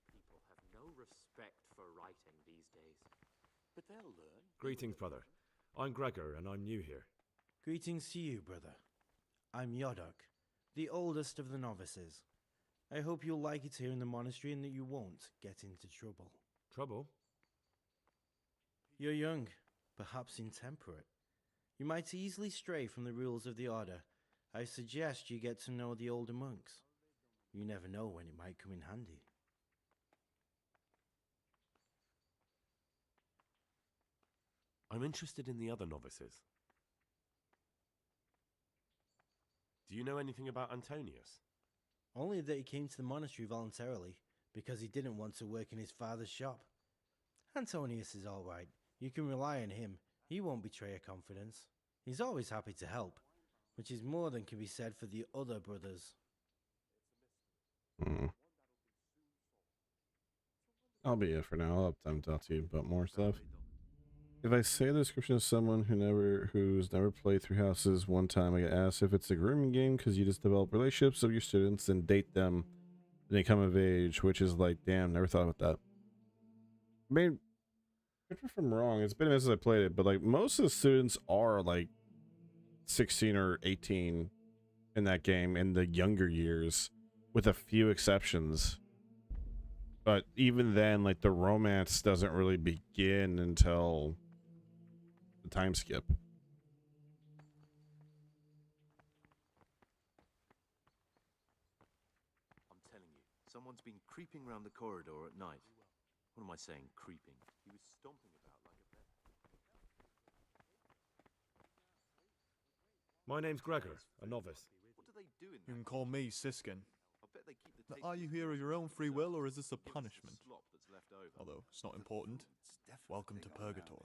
Young people have no respect for writing these days. But they'll learn. Greetings, brother. I'm Gregor, and I'm new here. Greetings to you, brother. I'm Yodok, the oldest of the novices. I hope you'll like it here in the monastery and that you won't get into trouble. Trouble? You're young, perhaps intemperate. You might easily stray from the rules of the order. I suggest you get to know the older monks. You never know when it might come in handy. I'm interested in the other novices. Do you know anything about Antonius? Only that he came to the monastery voluntarily, because he didn't want to work in his father's shop. Antonius is all right. You can rely on him. He won't betray your confidence. He's always happy to help, which is more than can be said for the other brothers. I'll be it for now. I'll have time to talk to you about more stuff. If I say the description of someone who's never played Three Houses one time, I get asked if it's a grooming game because you just develop relationships of your students and date them when they come of age, which is like, damn, never thought about that. I mean, if I'm wrong, it's been a minute since I played it, but like most of the students are like 16 or 18 in that game in the younger years, with a few exceptions. But even then, like the romance doesn't really begin until the time skip. I'm telling you, someone's been creeping round the corridor at night. What am I saying, creeping? He was stomping about like a bear. My name's Gregor, a novice. What do they do in You can call me Siskin. I bet they keep the Now, are you here of your own free will, or is this a punishment? slop that's left over. Although it's not important. Welcome to purgatory.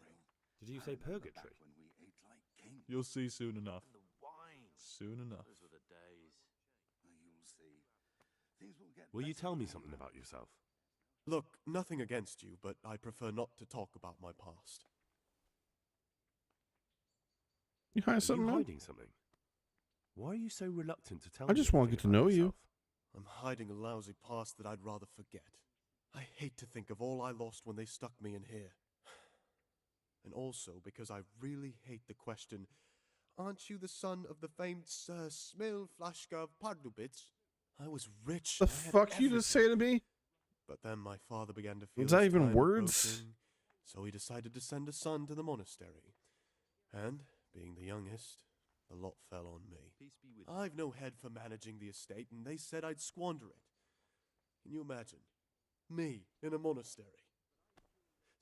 Did you say purgatory? You'll see soon enough. Soon enough. Those were the days. You'll see. Things will get Will you tell me something about yourself? Look, nothing against you, but I prefer not to talk about my past. You hide Are something, you man? hiding something? Why are you so reluctant to tell I me just want to get to everything know about you. yourself? I'm hiding a lousy past that I'd rather forget. I hate to think of all I lost when they stuck me in here. And also because I really hate the question, aren't you the son of the famed Sir Smil Flashka of Pardubitz? I was rich. The I had fuck you just say to me? But then my father began to feel Is that his even time words? approaching, so he decided to send a son to the monastery. And, being the youngest, the lot fell on me. Peace be with you. I've no head for managing the estate, and they said I'd squander it. Can you imagine? Me in a monastery.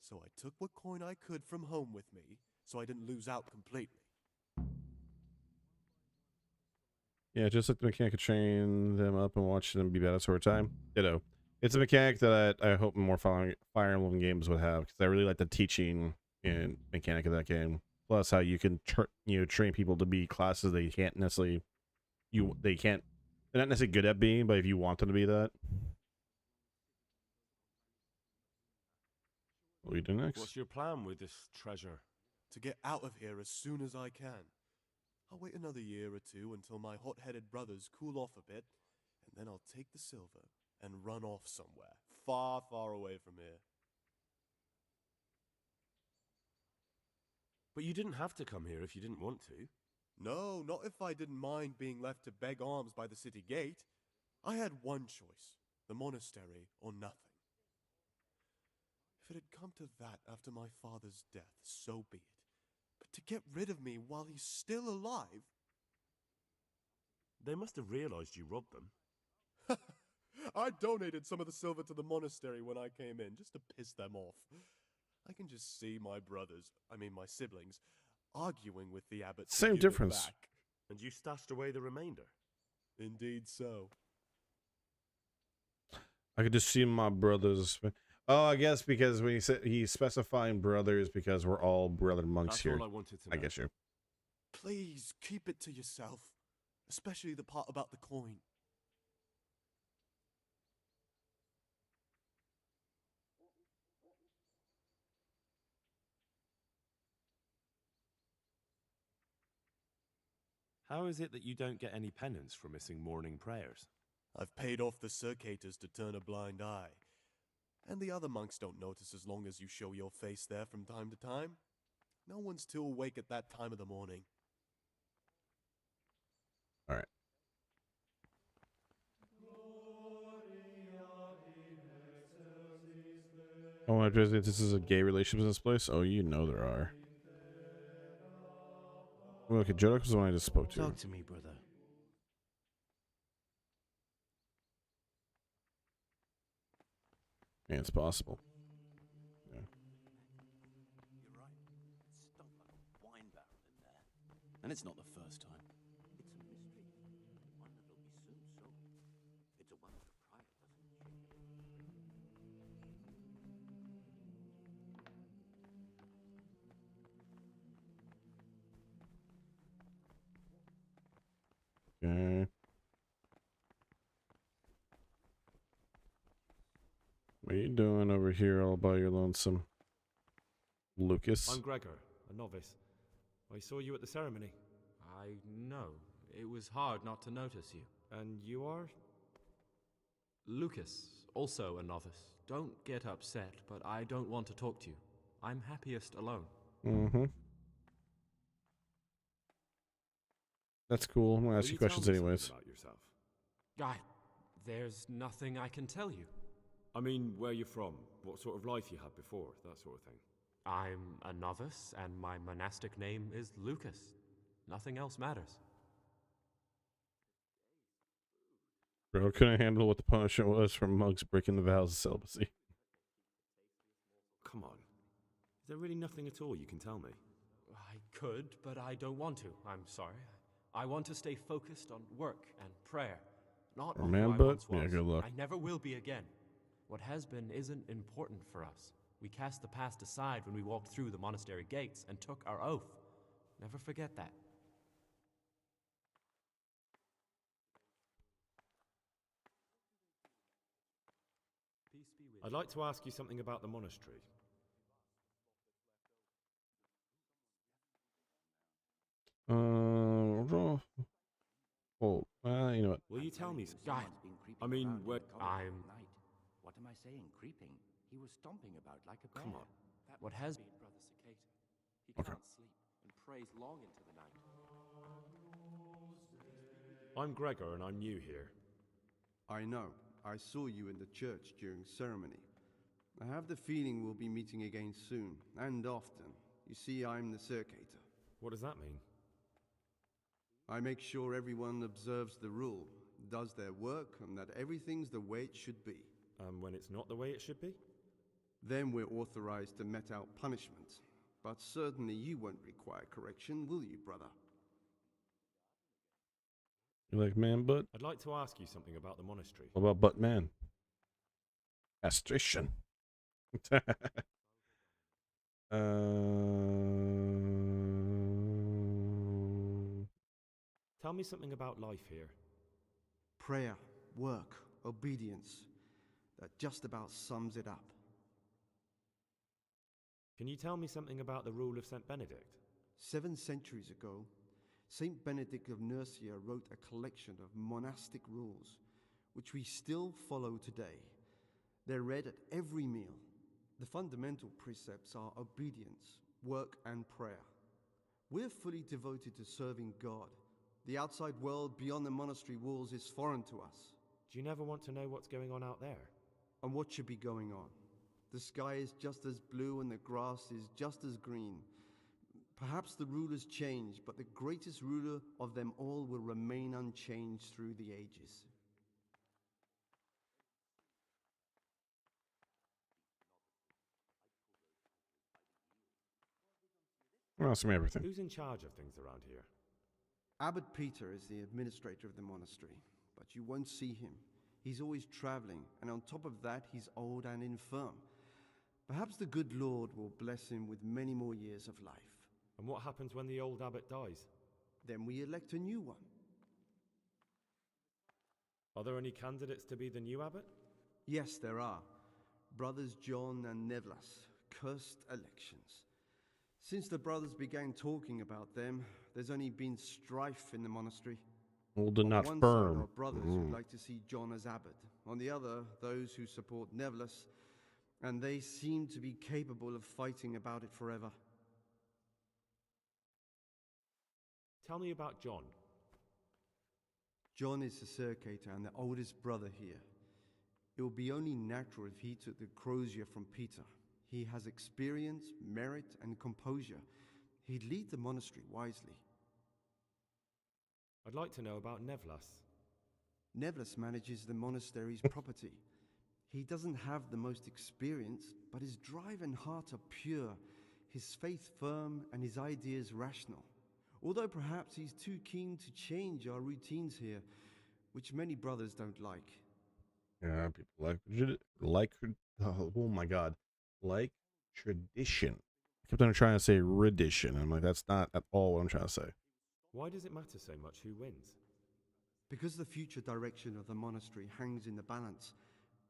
So I took what coin I could from home with me, so I didn't lose out completely. Yeah, just like the mechanic could train them up and watch them be badass over time. Ditto. It's a mechanic that I hope more Fire Emblem games would have, because I really like the teaching and mechanic of that game. Plus, how you can train people to be classes they can't necessarily they're not necessarily good at being, but if you want them to be that. What do we do next? What's your plan with this treasure? To get out of here as soon as I can. I'll wait another year or two until my hot-headed brothers cool off a bit, and then I'll take the silver and run off somewhere, far, far away from here. But you didn't have to come here if you didn't want to. No, not if I didn't mind being left to beg alms by the city gate. I had one choice, the monastery or nothing. If it had come to that after my father's death, so be it. But to get rid of me while he's still alive? They must have realized you robbed them. I donated some of the silver to the monastery when I came in, just to piss them off. I can just see my my siblings, arguing with the abbot. Same difference. Back. And you stashed away the remainder? Indeed so. I could just see my brothers. Oh, I guess because when he said he's specifying brothers because we're all brother monks That's here. all I wanted to know. I guess you. Please keep it to yourself, especially the part about the coin. How is it that you don't get any penance for missing morning prayers? I've paid off the circators to turn a blind eye. And the other monks don't notice as long as you show your face there from time to time. No one's too awake at that time of the morning. All right. Oh, I just this is a gay relationship in this place. Oh, you know there are. Okay, Jodok was the one I just spoke to. Talk to me, brother. Yeah, it's possible. Yeah. You're right. It's stuffed like a wine barrel in there. And it's not the first time. It's a mystery. One that'll be soon solved. It's a wonder the prior doesn't Okay. What are you doing over here all by your lonesome, Lucas? I'm Gregor, a novice. I saw you at the ceremony. I know. It was hard not to notice you. And you are? Lucas, also a novice. Don't get upset, but I don't want to talk to you. I'm happiest alone. Mm-hmm. That's cool. I'm gonna ask you questions anyways. About yourself. There's nothing I can tell you. I mean, where you're from, what sort of life you had before, that sort of thing. I'm a novice, and my monastic name is Lucas. Nothing else matters. Bro, couldn't handle what the punishment was for monks breaking the vows of celibacy. Come on. Is there really nothing at all you can tell me? I could, but I don't want to. I'm sorry. I want to stay focused on work and prayer, not on Man, who I but once was. yeah, good luck. I never will be again. What has been isn't important for us. We cast the past aside when we walked through the monastery gates and took our oath. Never forget that. I'd like to ask you something about the monastery. You know what? Will you tell me? I mean, where What am I saying? Creeping. He was stomping about like a bear. Come on. What has been Brother Cicada? He Okay. can't sleep and prays long into the night. I'm Gregor and I'm new here. I know. I saw you in the church during ceremony. I have the feeling we'll be meeting again soon, and often. You see, I'm the circator. What does that mean? I make sure everyone observes the rule, does their work, and that everything's the way it should be. When it's not the way it should be? Then we're authorized to mete out punishment. But certainly you won't require correction, will you, brother? You like man butt? I'd like to ask you something about the monastery. What about butt man? Castration. Tell me something about life here. Prayer, work, obedience. That just about sums it up. Can you tell me something about the rule of St. Benedict? 7 centuries ago, Saint Benedict of Nursia wrote a collection of monastic rules, which we still follow today. They're read at every meal. The fundamental precepts are obedience, work, and prayer. We're fully devoted to serving God. The outside world beyond the monastery walls is foreign to us. Do you never want to know what's going on out there? And what should be going on? The sky is just as blue and the grass is just as green. Perhaps the rulers change, but the greatest ruler of them all will remain unchanged through the ages. Ask me everything. Who's in charge of things around here? Abbot Peter is the administrator of the monastery, but you won't see him. He's always traveling, and on top of that, he's old and infirm. Perhaps the good Lord will bless him with many more years of life. And what happens when the old abbot dies? Then we elect a new one. Are there any candidates to be the new abbot? Yes, there are. Brothers John and Nevlas, cursed elections. Since the brothers began talking about them, there's only been strife in the monastery. Old and not On one firm. side are brothers who'd like to see John as abbot. On the other, those who support Nevlas, and they seem to be capable of fighting about it forever. Tell me about John. John is the circator and the oldest brother here. It would be only natural if he took the crozier from Peter. He has experience, merit, and composure. He'd lead the monastery wisely. I'd like to know about Nevlas. Nevlas manages the monastery's property. He doesn't have the most experience, but his drive and heart are pure, his faith firm, and his ideas rational. Although perhaps he's too keen to change our routines here, which many brothers don't like. Yeah, people oh my god, like tradition. I kept on trying to say redition. I'm like, that's not at all what I'm trying to say. Why does it matter so much who wins? Because the future direction of the monastery hangs in the balance.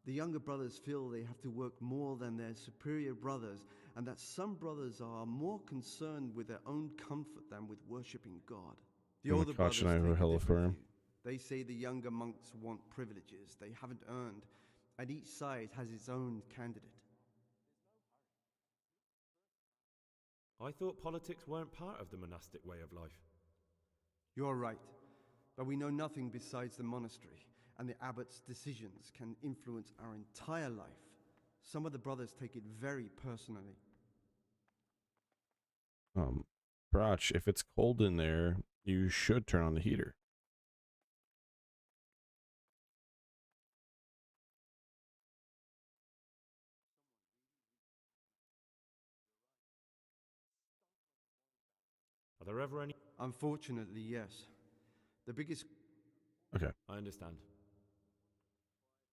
The younger brothers feel they have to work more than their superior brothers, and that some brothers are more concerned with their own comfort than with worshipping God. The older brothers take a different view. They say the younger monks want privileges they haven't earned, and each side has its own candidate. I thought politics weren't part of the monastic way of life. You're right, but we know nothing besides the monastery, and the abbot's decisions can influence our entire life. Some of the brothers take it very personally. Brach, if it's cold in there, you should turn on the heater. Are there ever any? Unfortunately, yes. The biggest... Okay. I understand.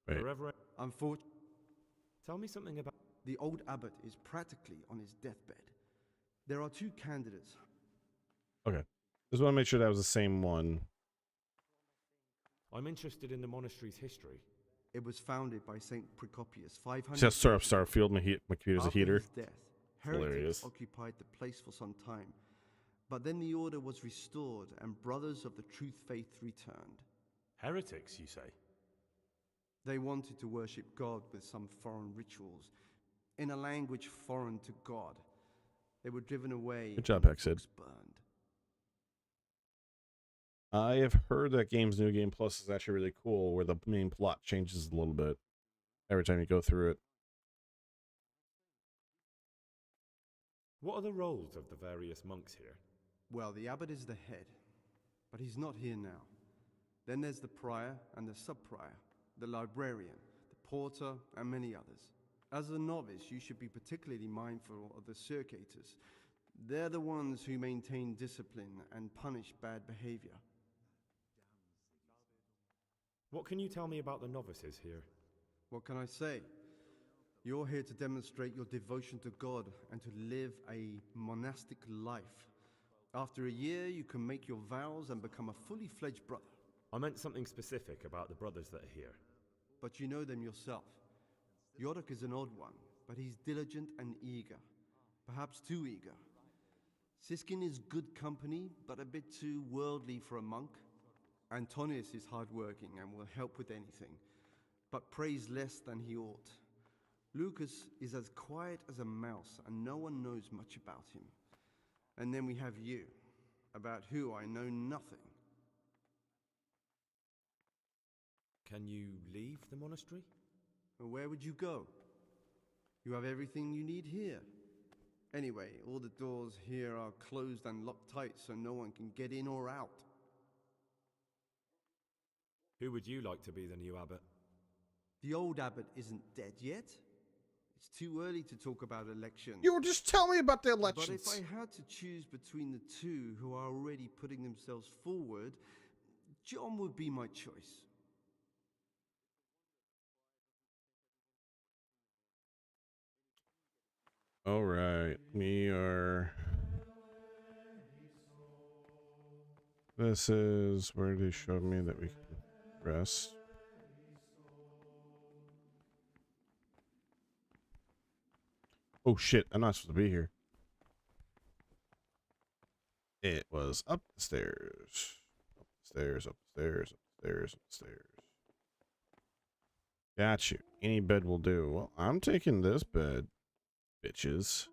Wait. Are there ever... Tell me something about... The old abbot is practically on his deathbed. There are two candidates. Okay. Just want to make sure that was the same one. I'm interested in the monastery's history. It was founded by St. Procopius 500 Just stir up Starfield, my computer's a After heater. his death, heretics occupied the place for some time. But then the order was restored and brothers of the truth faith returned. Heretics, you say? They wanted to worship God with some foreign rituals, in a language foreign to God. They were driven away. Good job, and Hexid. burned. I have heard that game's New Game Plus is actually really cool, where the main plot changes a little bit every time you go through it. What are the roles of the various monks here? Well, the abbot is the head, but he's not here now. Then there's the prior and the sub-prior, the librarian, the porter, and many others. As a novice, you should be particularly mindful of the circators. They're the ones who maintain discipline and punish bad behavior. What can you tell me about the novices here? What can I say? You're here to demonstrate your devotion to God and to live a monastic life. After a year, you can make your vows and become a fully fledged brother. I meant something specific about the brothers that are here. But you know them yourself. Yorick is an odd one, but he's diligent and eager. Perhaps too eager. Siskin is good company, but a bit too worldly for a monk. Antonius is hardworking and will help with anything, but prays less than he ought. Lucas is as quiet as a mouse, and no one knows much about him. And then we have you, about who I know nothing. Can you leave the monastery? Well, where would you go? You have everything you need here. Anyway, all the doors here are closed and locked tight so no one can get in or out. Who would you like to be the new abbot? The old abbot isn't dead yet. It's too early to talk about elections. You were just telling me about the elections. But if I had to choose between the two who are already putting themselves forward, John would be my choice. All right, we are. This is where they showed me that we can rest. Oh shit, I'm not supposed to be here. It was up the stairs. Up the stairs, up the stairs, up the stairs, up the stairs. Got you. Any bed will do. Well, I'm taking this bed, bitches.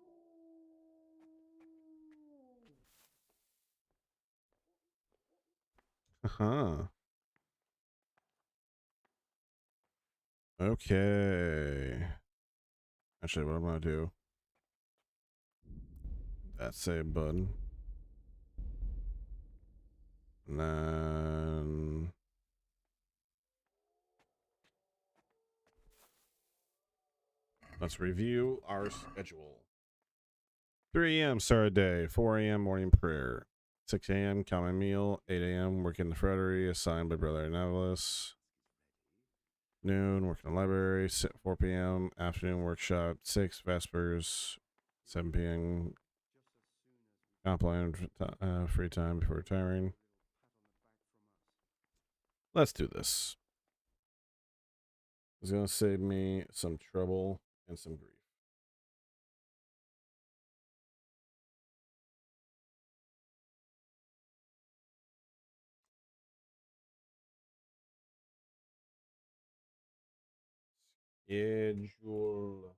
Uh-huh. Okay. Actually, what I'm gonna do. That's save button. And then let's review our schedule. 3 a.m. start a day, 4 a.m. morning prayer, 6 a.m. common meal, 8 a.m. work in the fraternity assigned by Brother Nevelis. Noon, work in the library, 4 p.m. afternoon workshop, 6 Vespers, 7 p.m. Complain free time before retiring. Let's do this. It's gonna save me some trouble and some grief. Schedule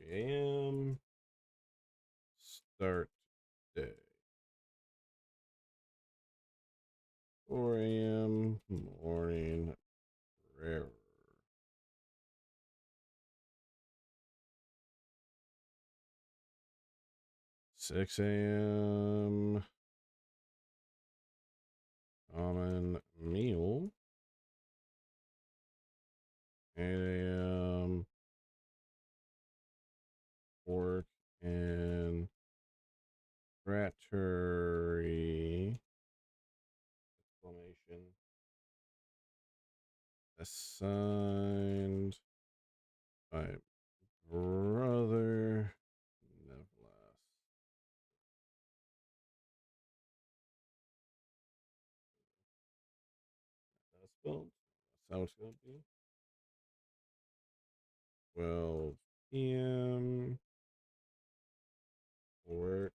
3 a.m. Start day. 4 a.m. morning prayer. 6 a.m. common meal. 8 a.m. work in fraternity. Exclamation. Assigned by Brother Nevelas. That's spelled. That's how it's going to be. 12 p.m. Work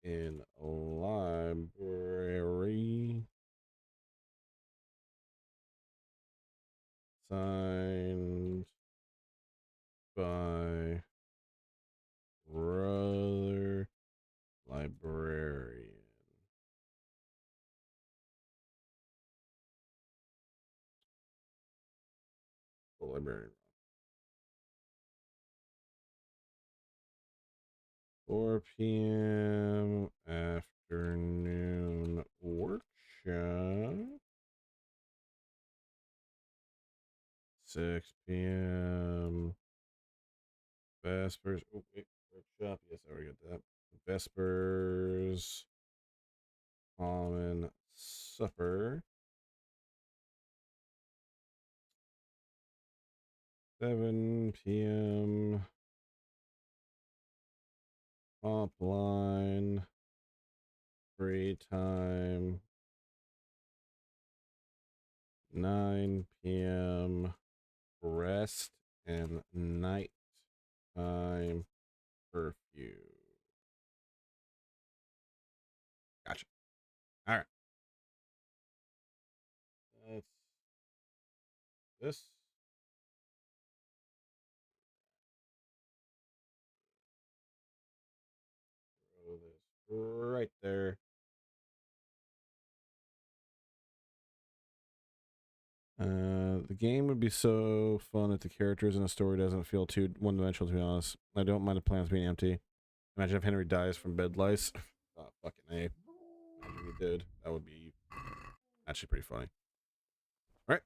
in a library. Signed by Brother Librarian. The librarian. 4 p.m. afternoon workshop. 6 p.m. Vespers. Oh, wait, workshop. Yes, I already got that. Vespers. Common supper. 7 p.m. Top line. Free time. 9 p.m. rest and night time curfew. Gotcha. All right. That's this. Throw this right there. The game would be so fun if the characters and the story doesn't feel too one-dimensional, to be honest. I don't mind the planets being empty. Imagine if Henry dies from bed lice. Oh, fucking A. Imagine he did. That would be actually pretty funny. All right.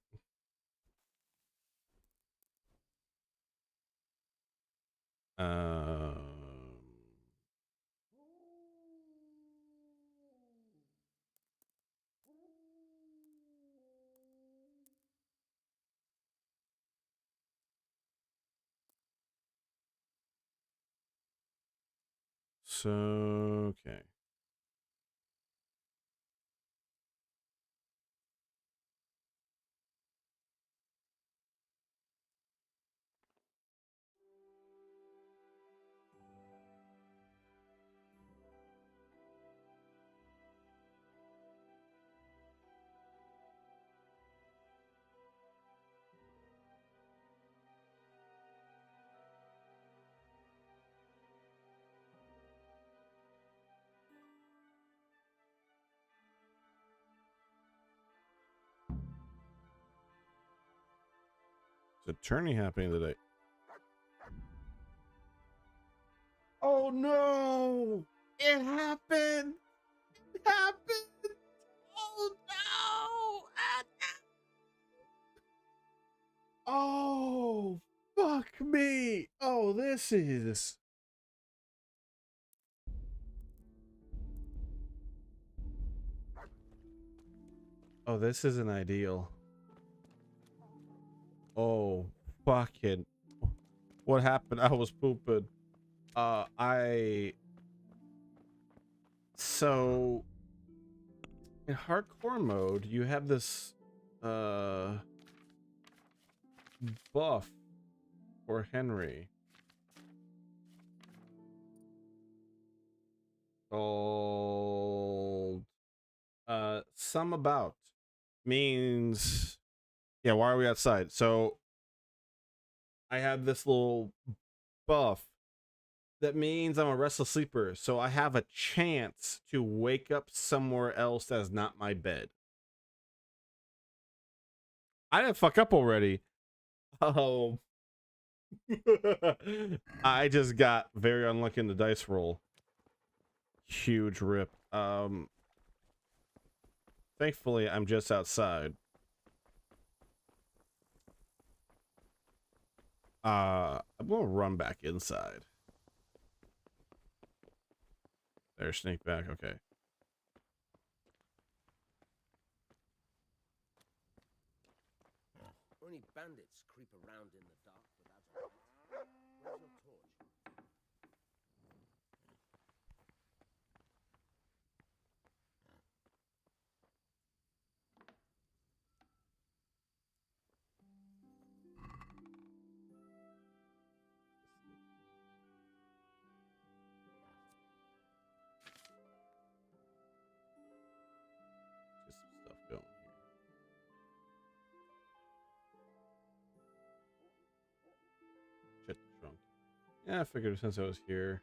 So, okay. There's a tourney happening today. Oh no! It happened! It happened! Oh no! Oh, fuck me! Oh, this is... Oh, this isn't ideal. Oh, fucking... What happened? I was pooping. So... In hardcore mode, you have this, buff for Henry. Called... some about. Means... Yeah, why are we outside? So... I have this little buff that means I'm a restless sleeper, so I have a chance to wake up somewhere else that's not my bed. I didn't fuck up already. Oh. I just got very unlucky in the dice roll. Huge rip. Thankfully, I'm just outside. I'm gonna run back inside. There's sneak back, okay. Only bandits creep around in the dark without a light. Where's your torch? Get some stuff going here. Check the trunk. Yeah, I figured since I was here.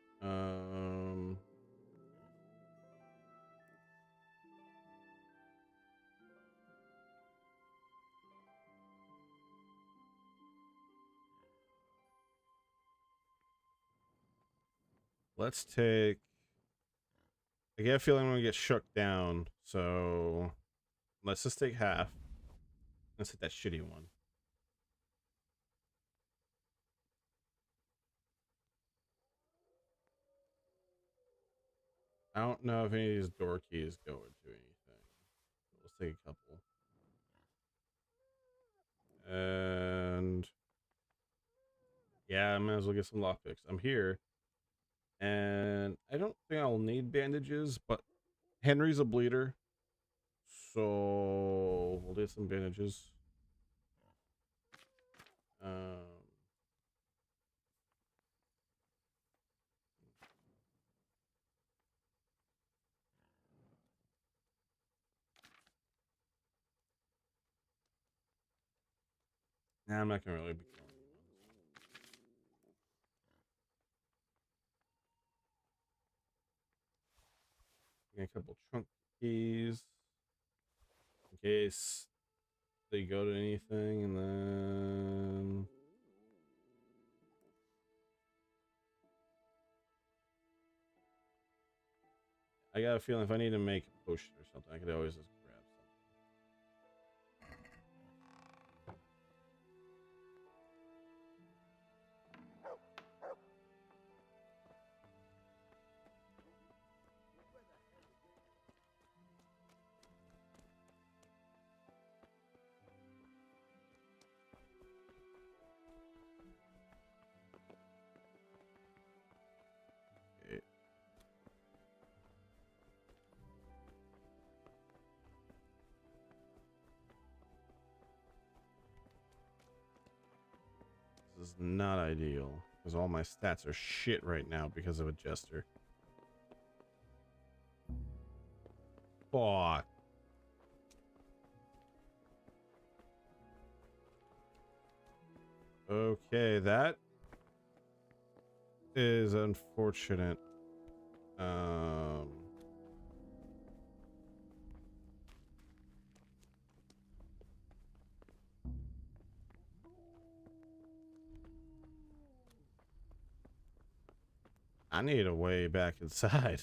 Let's take... I get a feeling I'm gonna get shook down, so let's just take half. Let's hit that shitty one. I don't know if any of these door keys go into anything. Let's take a couple. And yeah, I might as well get some lockpicks. I'm here. And I don't think I'll need bandages, but Henry's a bleeder. So we'll get some bandages. Nah, I'm not gonna really be killing anyone. A couple trunk keys in case They go to anything, and then I got a feeling if I need to make a potion or something, I could always just grab something. Okay. This is not ideal because all my stats are shit right now because of a jester. Fuck. Okay, that is unfortunate. I need a way back inside.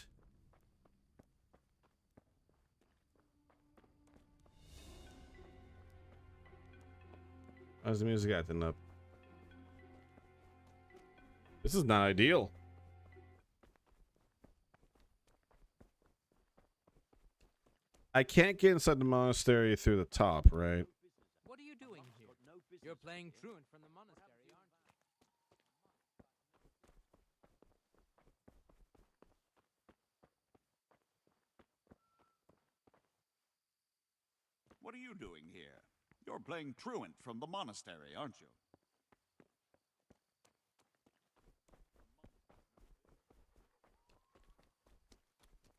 How's the music acting up? This is not ideal. I can't get inside the monastery through the top, right? What are you doing here? You're playing truant from the monastery, aren't you? What are you doing here? You're playing truant from the monastery, aren't you?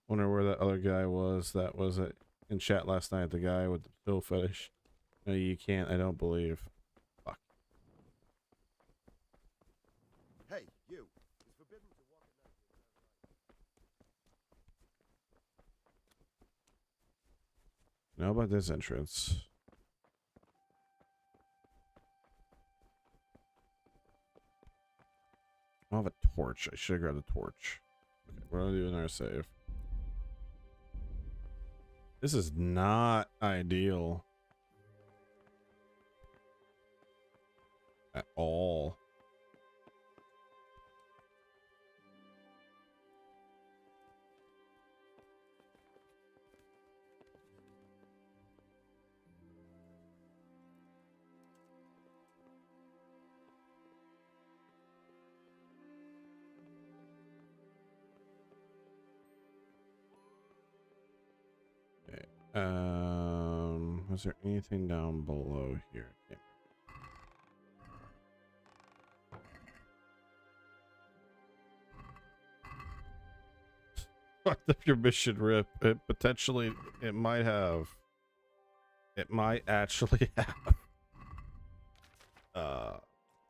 Wonder where that other guy was that was in chat last night, the guy with the pill fetish. No, you can't, I don't believe. Fuck. Hey, you. It's forbidden to walk at night. Know about this entrance? I have a torch. I should have grabbed a torch. Okay, we're gonna do another save. This is not ideal at all. Was there anything down below here? Yeah. Fucked up your mission, Rip. It potentially, it might have. It might actually have.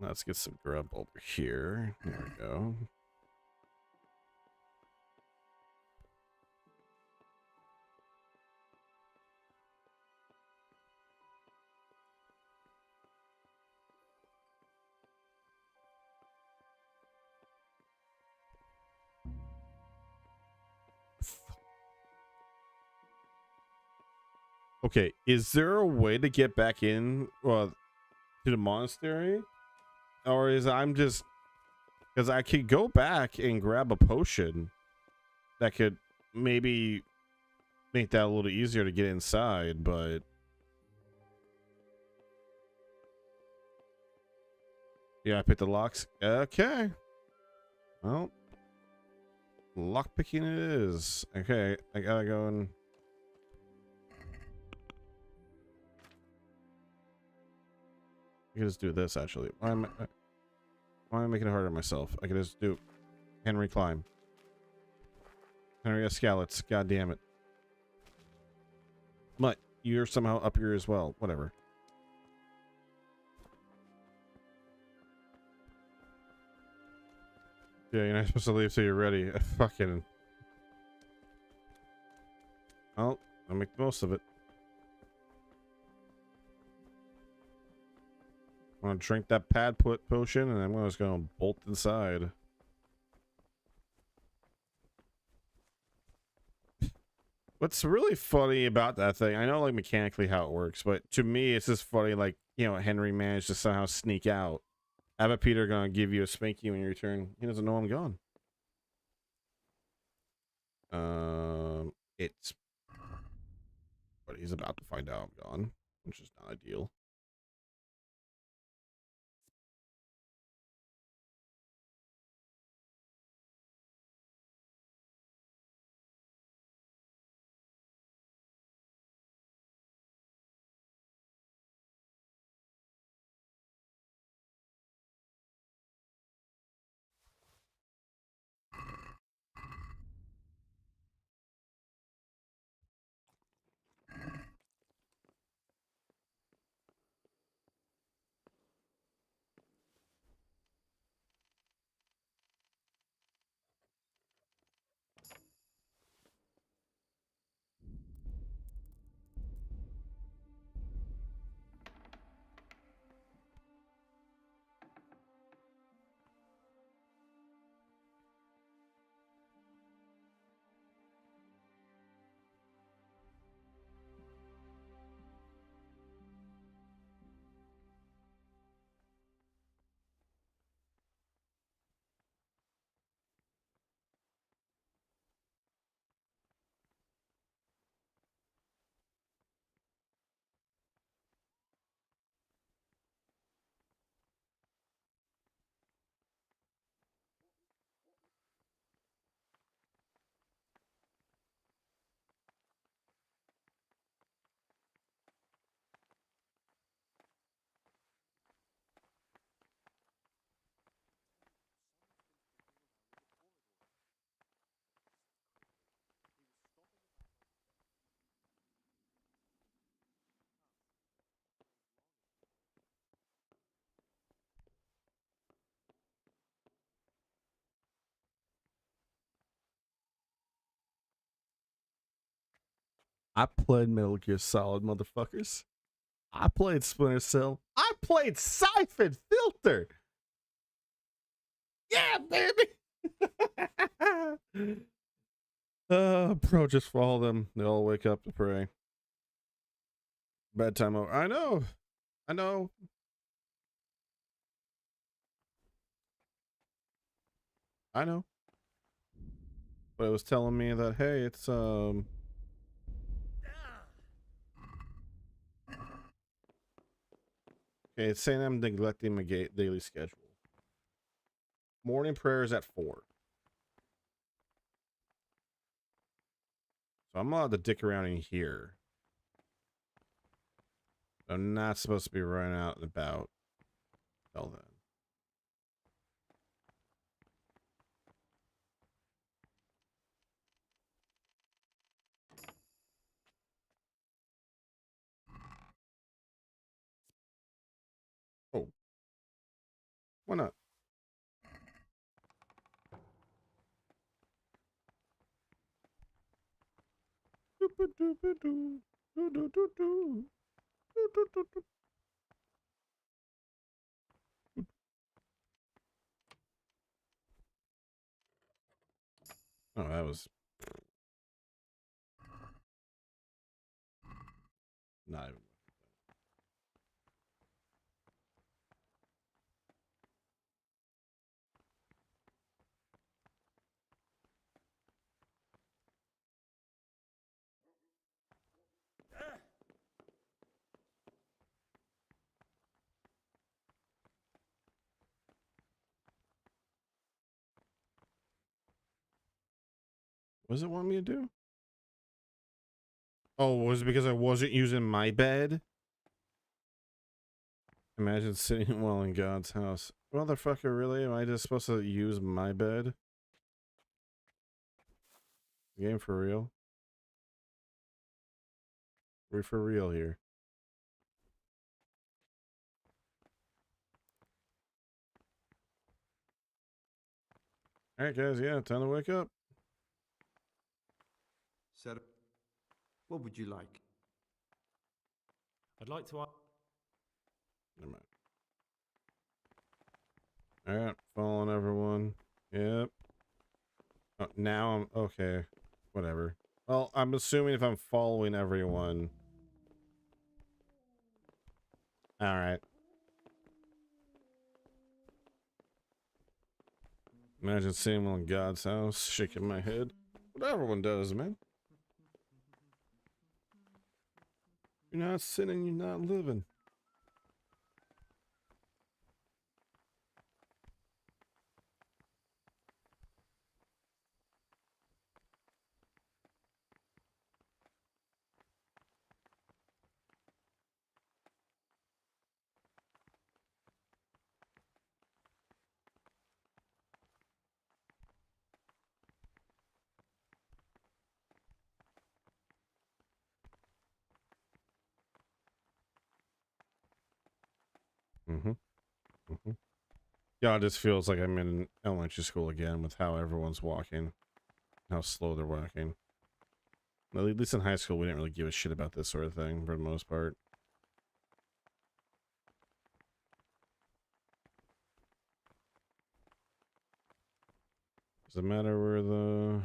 Let's get some grub over here. There we go. Okay, is there a way to get back in to the monastery? Or is I'm just... Because I could go back and grab a potion that could maybe make that a little easier to get inside, but... Yeah, I picked the locks. Okay. Well, lock picking it is. Okay, I gotta go and... I can just do this, actually. Why am I making it harder on myself? I can just do Henry climb. Henry Escalets. God damn it. But you're somehow up here as well. Whatever. Yeah, you're not supposed to leave till you're ready. Fucking... Well, I'll make the most of it. I'm gonna drink that pad put potion, and I'm just gonna bolt inside. What's really funny about that thing, I know like mechanically how it works, but to me it's just funny, like, you know, Henry managed to somehow sneak out. Abbot Peter gonna give you a spanky when you return. He doesn't know I'm gone. It's, but he's about to find out I'm gone, which is not ideal. I played Metal Gear Solid, motherfuckers. I played Splinter Cell. I played Siphon Filter. Yeah, baby. Bro, just follow them. They all wake up to pray. Bedtime over. I know. I know. I know. But it was telling me that, hey, it's okay, it's saying I'm neglecting my daily schedule. Morning prayers at 4. So I'm allowed to dick around in here. I'm not supposed to be running out and about. Till then. Oh. Why not? Oh, that was not even. What does it want me to do? Oh, was it because I wasn't using my bed? Imagine sitting well in God's house. Motherfucker, really? Am I just supposed to use my bed? Game for real? We're for real here. Alright guys, yeah, time to wake up. Sir, what would you like? I'd like to ask... Never mind. Alright, following everyone. Yep. Oh, now I'm okay. Whatever. Well, I'm assuming if I'm following everyone. Alright. Imagine seeing one in God's house, shaking my head. What everyone does, man. You're not sinning, you're not living. Yeah, it just feels like I'm in elementary school again with how everyone's walking, how slow they're walking. At least in high school, we didn't really give a shit about this sort of thing for the most part. Does it matter where the...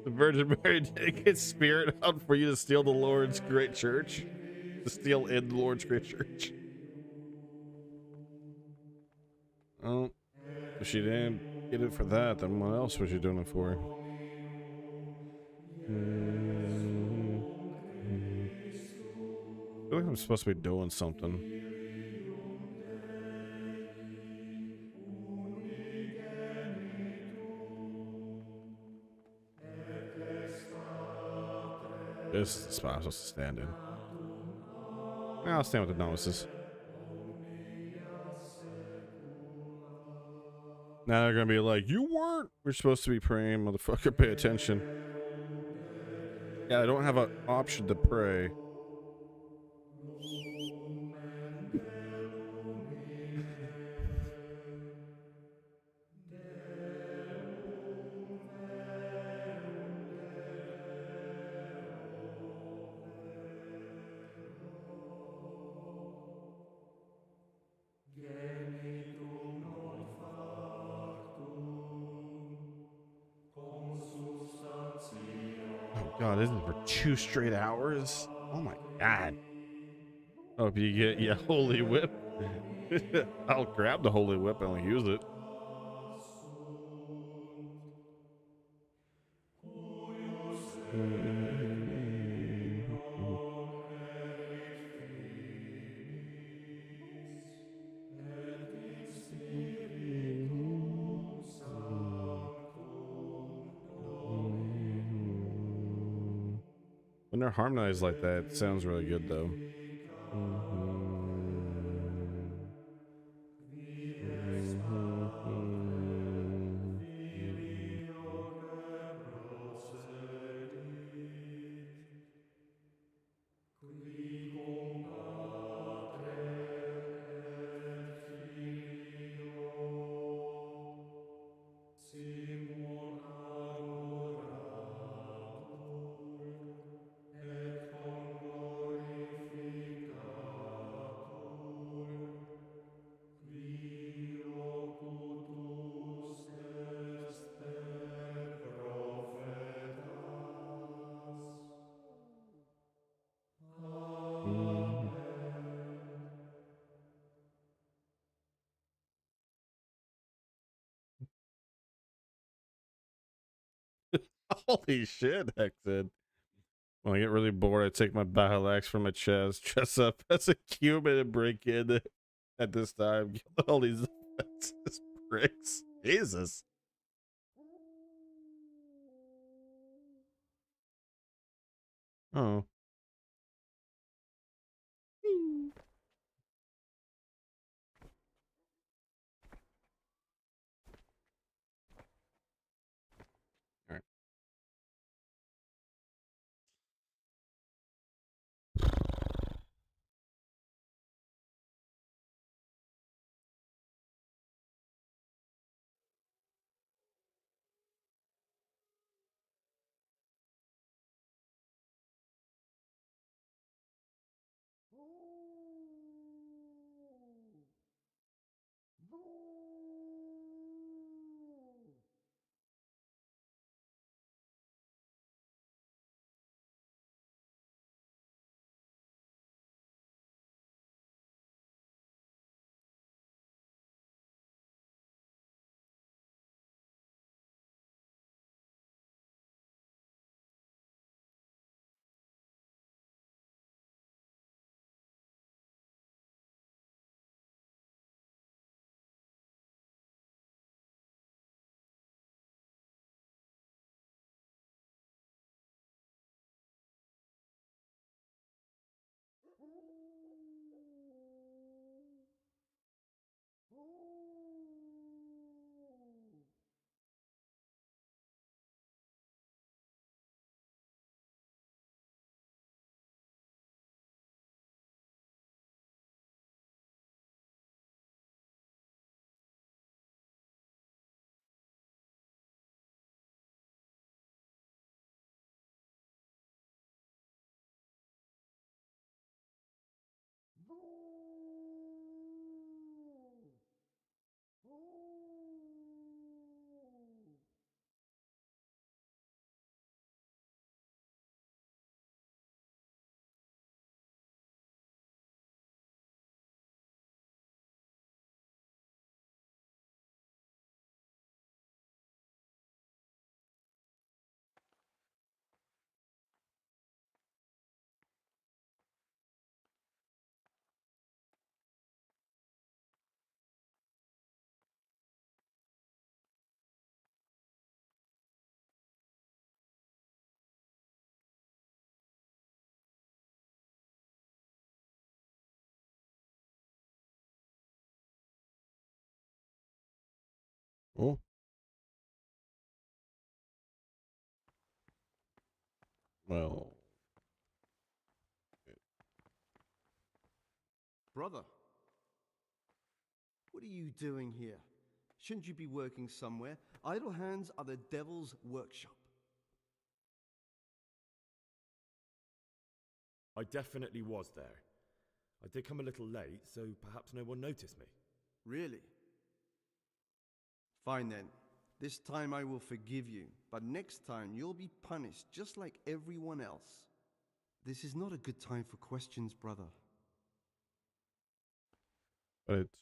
The Virgin Mary did get spirit out for you to steal the Lord's great church? To steal in the Lord's great church? Oh, if she didn't get it for that, then what else was she doing it for? I feel like I'm supposed to be doing something. This is the spot I'm supposed to stand in. Yeah, I'll stand with the novices. Now they're gonna be like, you weren't. We're supposed to be praying, motherfucker. Pay attention. Yeah, I don't have an option to pray. Oh god, this is for 2 straight hours? Oh my god. Hope you get your holy whip. I'll grab the holy whip and I'll use it. When they're harmonized like that, it sounds really good though. Holy shit, Hexen. When I get really bored, I take my battle axe from my chest, dress up as a human, and break in at this time. Kill all these offensive pricks. Jesus. Oh. Oh. Well. Brother, what are you doing here? Shouldn't you be working somewhere? Idle hands are the devil's workshop. I definitely was there. I did come a little late, so perhaps no one noticed me. Really? Fine then. This time I will forgive you, but next time you'll be punished just like everyone else. This is not a good time for questions, brother. But it's...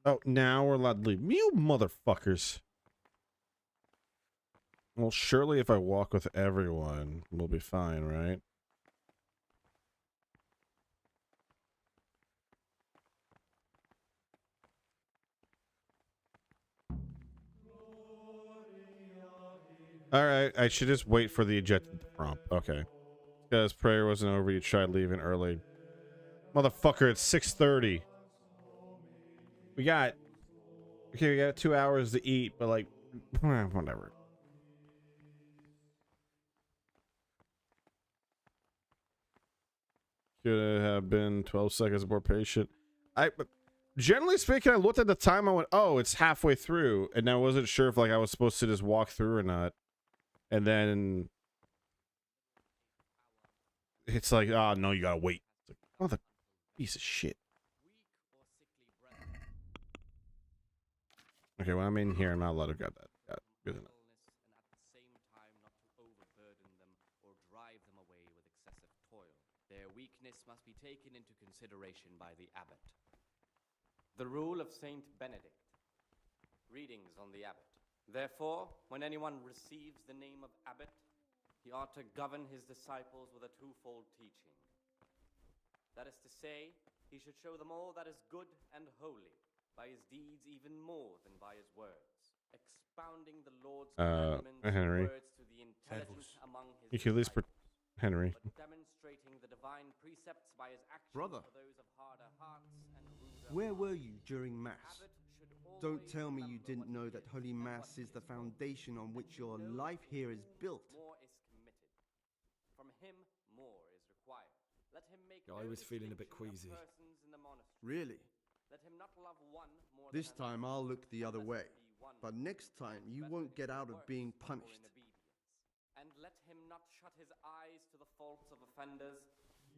Oh, now we're allowed to leave. You motherfuckers. Well, surely if I walk with everyone, we'll be fine, right? Alright, I should just wait for the ejected prompt. Okay. Because prayer wasn't over, you tried leaving early. Motherfucker, it's 6:30. We got 2 hours to eat, but like, whatever. Could have been 12 seconds more patient. Generally speaking, I looked at the time, I went, oh, it's halfway through, and I wasn't sure if like I was supposed to just walk through or not. And then it's like, oh no, you gotta wait. It's like, oh, the piece of shit. Okay, when I'm in here, I'm not allowed to grab that. Got it. Good enough. Their weakness must be taken into consideration by the abbot. The rule of Saint Benedict. Readings on the abbot. Therefore, when anyone receives the name of abbot, he ought to govern his disciples with a twofold teaching. That is to say, he should show them all that is good and holy, by his deeds even more than by his words, expounding the Lord's commandments Henry. words to the intelligent among his You can at least Henry. but demonstrating the divine precepts by his actions Brother, for those of harder hearts and ruder where were you during Mass? Don't tell me you didn't know that Holy Mass is the foundation on which your life here is built. more is committed. From him more is required. Let him make I was feeling a bit queasy. persons in the monastery. Really? Let him not love one more This than time I'll look the other way. But next time you won't get out of being punished. And let him not shut his eyes to the faults of offenders,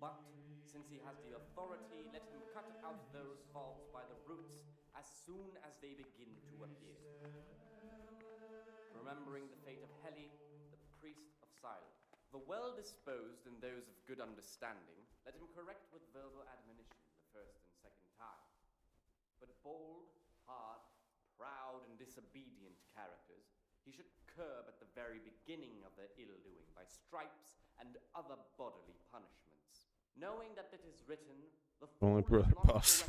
but, since he has the authority, let him cut out those faults by the roots as soon as they begin to appear. Remembering the fate of Heli, the priest of silence, the well-disposed and those of good understanding, let him correct with verbal admonition the first and second time. But bold, hard, proud, and disobedient characters he should curb at the very beginning of their ill-doing by stripes and other bodily punishments, knowing that it is written, the Only brother puffs.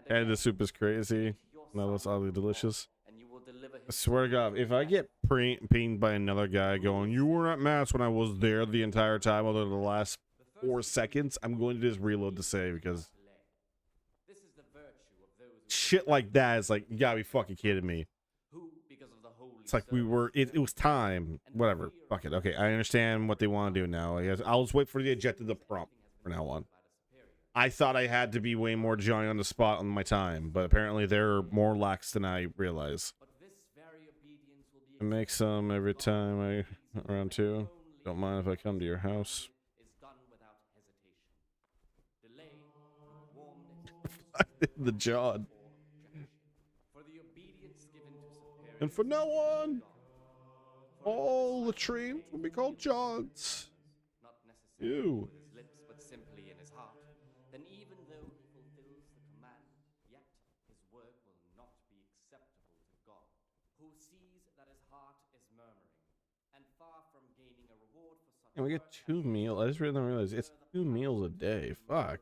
And the soup is crazy. That was oddly delicious. I swear to God, if I get pinged by another guy going, you were at Mass when I was there the entire time other than the last 4 seconds, I'm going to just reload the save because shit like that is like, you gotta be fucking kidding me. It's like we were, it was time. Whatever. Fuck it. Okay, I understand what they want to do now. I guess I'll just wait for the ejected the prompt from now on. I thought I had to be way more Johnny on the spot on my time, but apparently they're more lax than I realize. I make some every time I around 2. Don't mind if I come to your house. The John. And from now on, all the trees will be called Johns. Ew. With his lips, but simply in his heart, then even though he fulfills the command, yet his work will not be acceptable to God, who sees that his heart is murmuring, and far from gaining a reward for such. And we get 2 meals. I just really didn't realize it's 2 meals a day. Fuck.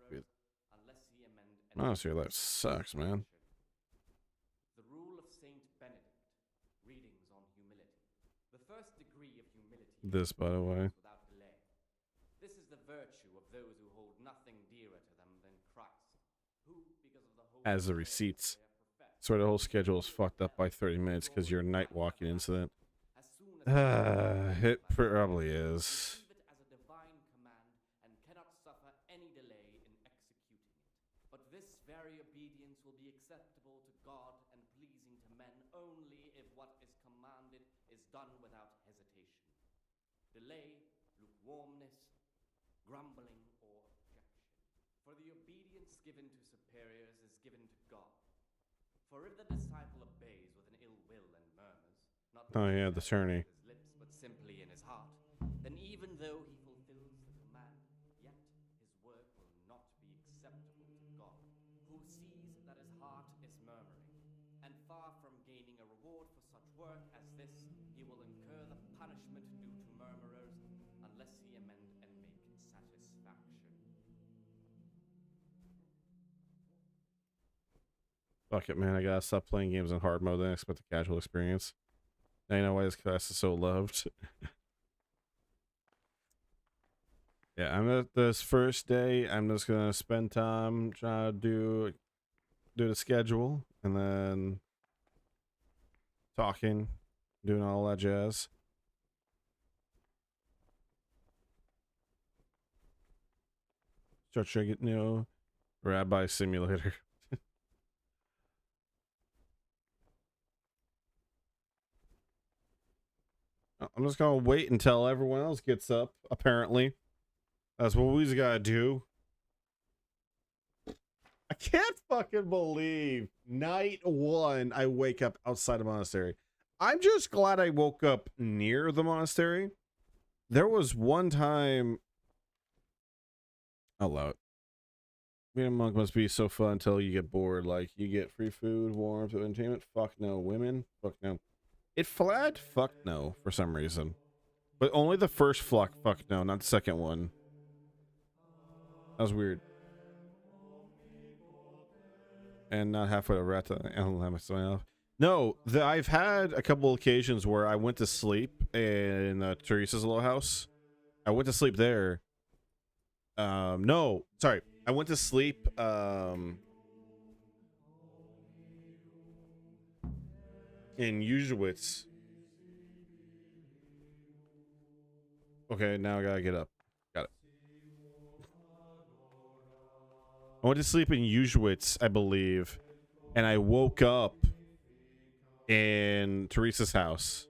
Honestly, your life sucks, man. The rule Benedict. Readings on humility. The first degree of humility This, by the way. without delay. This is the virtue of those who hold nothing dearer to them than Christ, who, because of the holy As the receipts. Sort of the whole schedule is fucked up by 30 minutes because your night walking incident. It probably is. receive it as a divine command and cannot suffer any delay in executing it. But this very obedience will be acceptable to God and pleasing to men only if what is commanded is done without hesitation. Delay, lukewarmness, grumbling, or objection. For the obedience given to superiors is given to God. For if the disciple obeys with an ill will and murmurs, not Oh yeah, the tourney. with his lips but simply in his heart, then even though he fulfills the command, yet his work will not be acceptable to God, who sees that his heart is murmuring. And far from gaining a reward for such work as this, he will incur the punishment due to murmurers, unless he amend and make satisfaction. Fuck it, man. I gotta stop playing games in hard mode and expect a casual experience. Now you know why this class is so loved. Yeah, I'm at this first day. I'm just gonna spend time trying to do the schedule and then talking, doing all that jazz. Start trying to get Rabbi Simulator. I'm just gonna wait until everyone else gets up, apparently. That's what we gotta do. I can't fucking believe night one I wake up outside the monastery. I'm just glad I woke up near the monastery. There was one time... I'll allow it. Being a monk must be so fun until you get bored. Like, you get free food, warmth, entertainment. Fuck no. Women? Fuck no. It flagged fuck no for some reason. But only the first fuck no, not the second one. That was weird. And not halfway to Rata and let myself. No, I've had a couple occasions where I went to sleep in Teresa's little house. I went to sleep there. No, sorry. I went to sleep in Uschwitz. Okay, now I gotta get up. Got it. I went to sleep in Uschwitz, I believe, and I woke up in Teresa's house.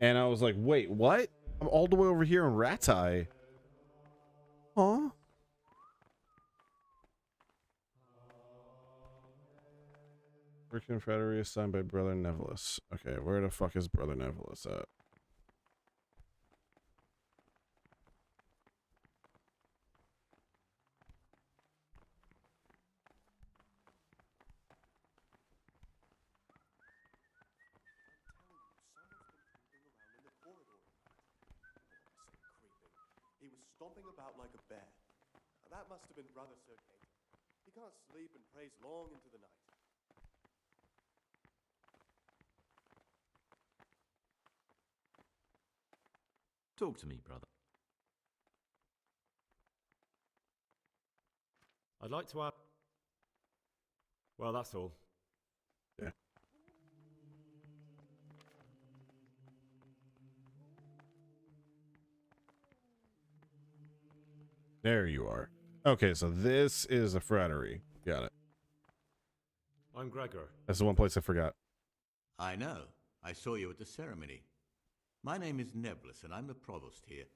And I was like, wait, what? I'm all the way over here in Ratai. Huh? Freaking Fraternity signed by Brother Nevelis. Okay, where the fuck is Brother Nevelis at? He was stomping about like a bear. That must have been Brother Sir Kate. He can't sleep and prays long into the night. Talk to me, brother. I'd like to add... Well, that's all. Yeah. There you are. Okay, so this is a fraternity. Got it. I'm Gregor. That's the one place I forgot. I know. I saw you at the ceremony. My name is Nevelis, and I'm the provost here.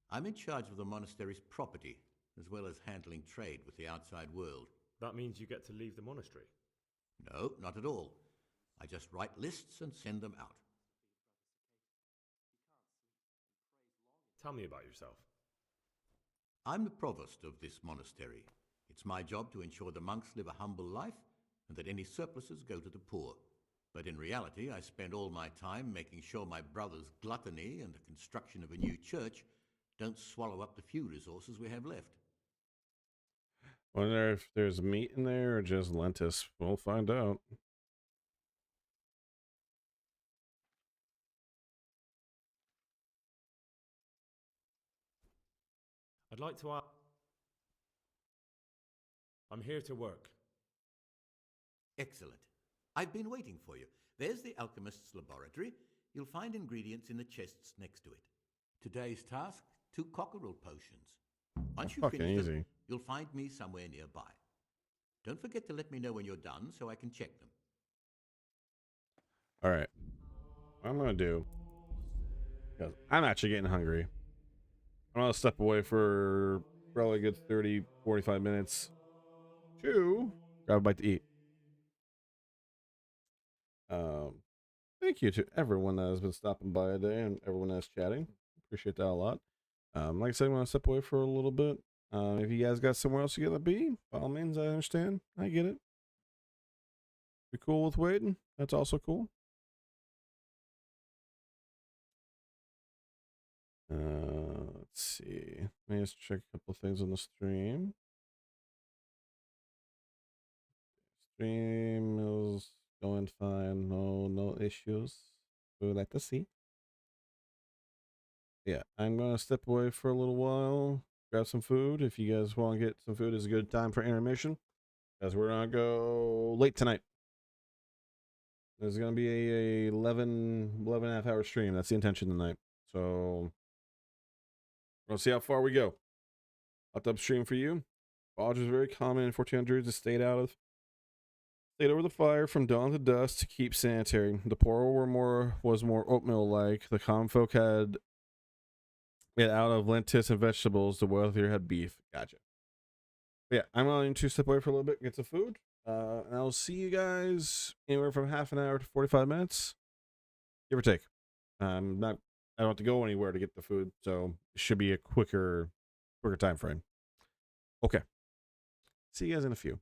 I'm in charge of the monastery's property, as well as handling trade with the outside world. That means you get to leave the monastery? No, not at all. I just write lists and send them out. Tell me about yourself. I'm the provost of this monastery. It's my job to ensure the monks live a humble life and that any surpluses go to the poor. But in reality, I spend all my time making sure my brother's gluttony and the construction of a new church don't swallow up the few resources we have left. Wonder if there's meat in there or just lentis. We'll find out. I'd like to ask. I'm here to work. Excellent. I've been waiting for you. There's the alchemist's laboratory. You'll find ingredients in the chests next to it. Today's task, 2 cockerel potions. Once you Fucking finish easy. them, you'll find me somewhere nearby. Don't forget to let me know when you're done so I can check them. All right. What I'm going to do, because I'm actually getting hungry. I'm going to step away for probably a good 30, 45 minutes to grab a bite to eat. Thank you to everyone that has been stopping by today and everyone that's chatting. Appreciate that a lot. Like I said, I'm going to step away for a little bit. If you guys got somewhere else you got to be, by all means, I understand. I get it. You're cool with waiting? That's also cool. Let's see. Let me just check a couple things on the stream. Stream is going fine. No issues. We would like to see. Yeah, I'm gonna step away for a little while, grab some food. If you guys want to get some food, it's a good time for intermission, because we're gonna go late tonight. There's gonna be a 11 and a half hour stream. That's the intention tonight. So we'll see how far we go. Hot tub stream for you. Bodge is very common in 1400s. It stayed over the fire from dawn to dusk to keep sanitary. The poor was more oatmeal-like. The common folk had it out of lentils and vegetables. The wealthier had beef. Gotcha. But yeah, I'm going to step away for a little bit, get some food, and I'll see you guys anywhere from half an hour to 45 minutes, give or take. I don't have to go anywhere to get the food, so it should be a quicker time frame. Okay. See you guys in a few.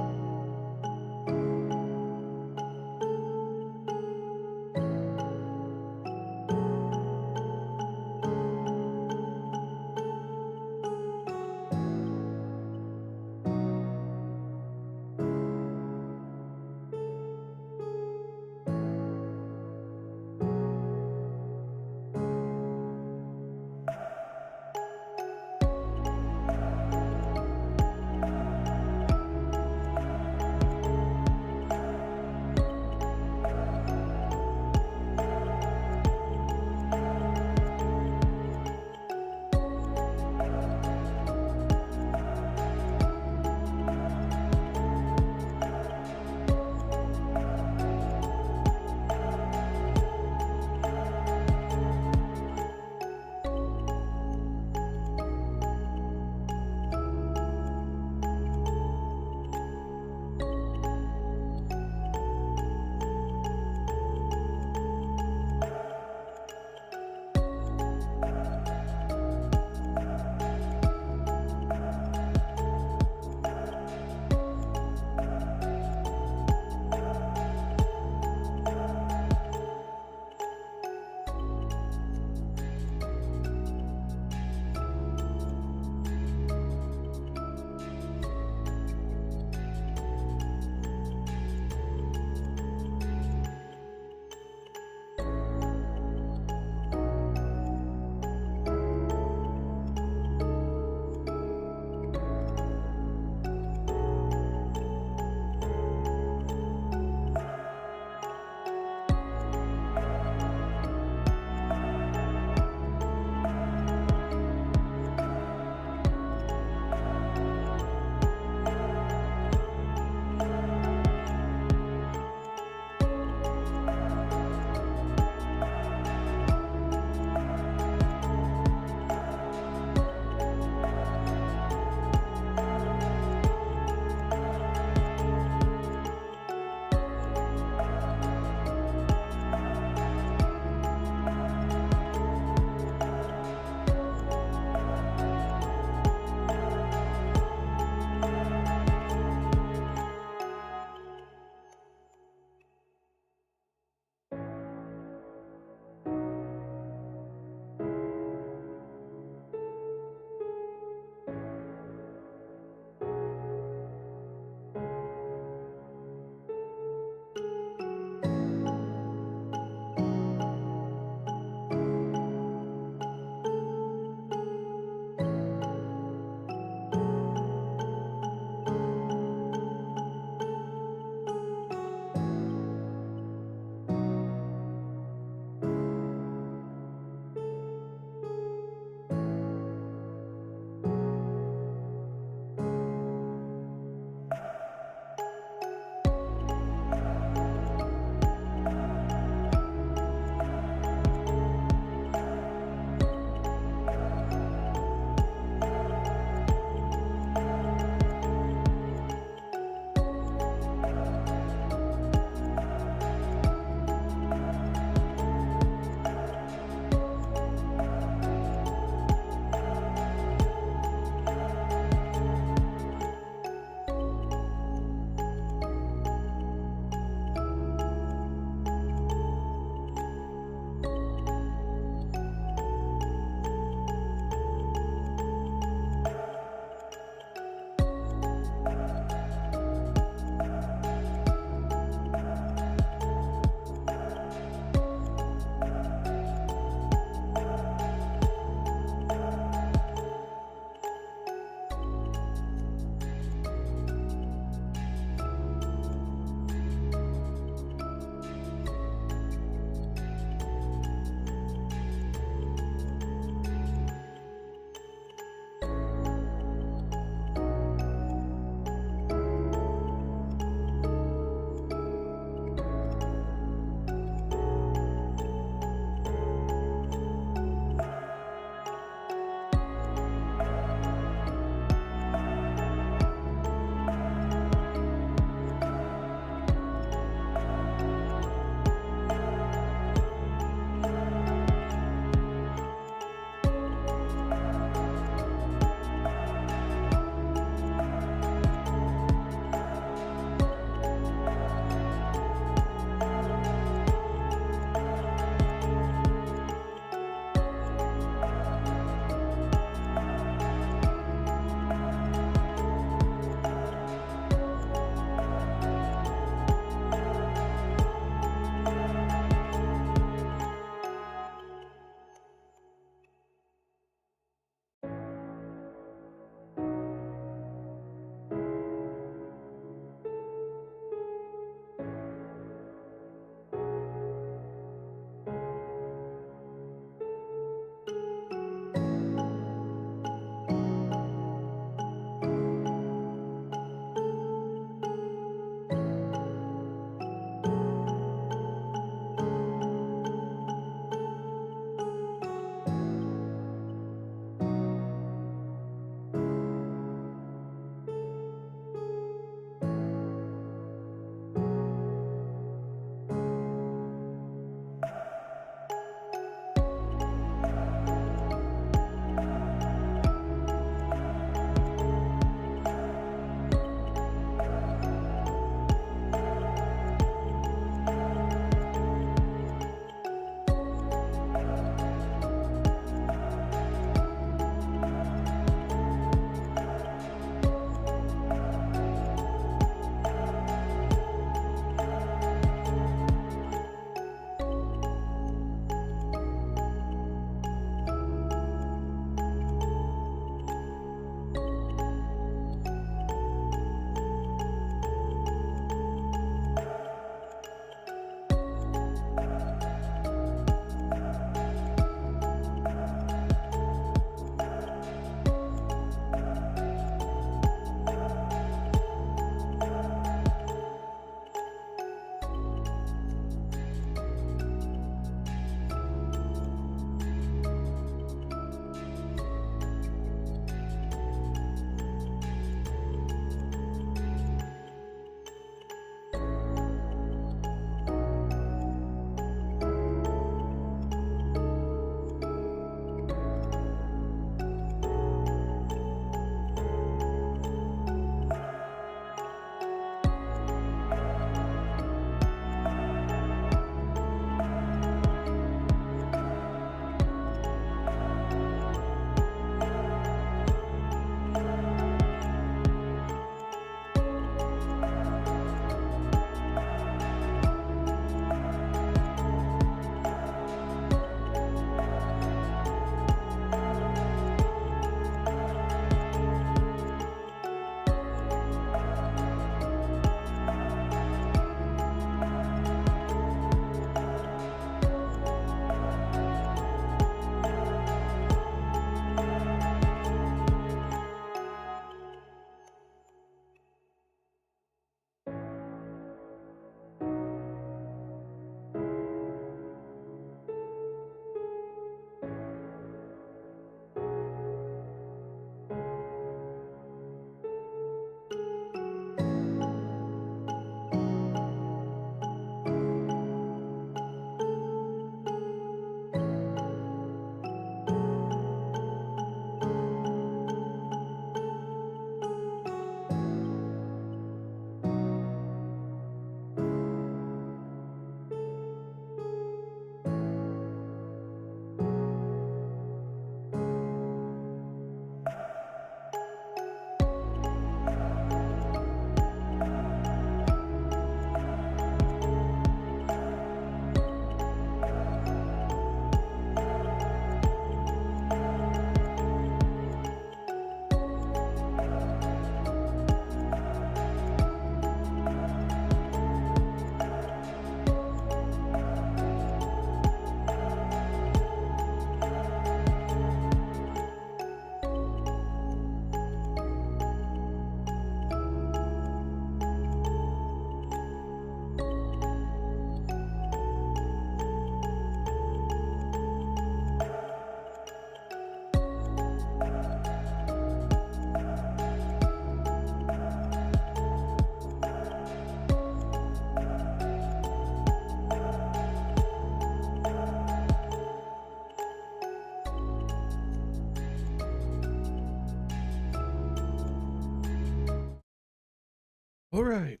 All right.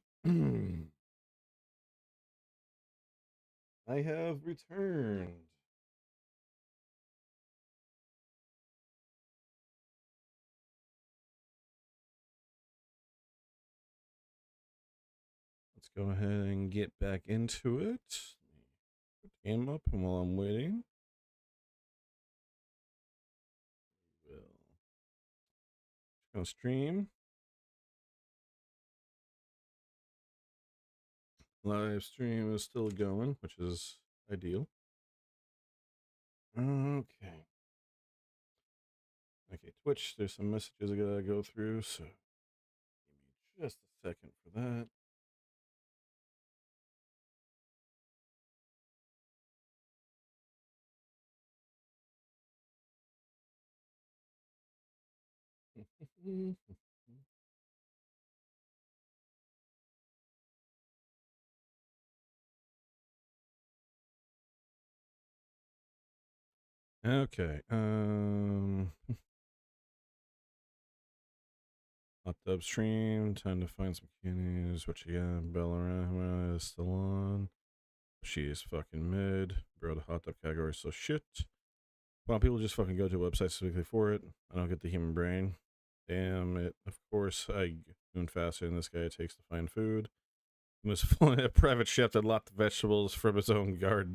I have returned. Let's go ahead and get back into it. Put the game up, and while I'm waiting, we'll go stream. Live stream is still going, which is ideal. Okay. Okay, Twitch, there's some messages I gotta go through, so give me just a second for that. Okay. Hot tub stream. Time to find some cuties. What you got? Bellarama is still on. She is fucking mid. Bro, the hot tub category is so shit. Well, people just fucking go to websites specifically for it. I don't get the human brain. Damn it. Of course, I goon faster than this guy takes to find food. He was a private chef that lopped vegetables from his own garden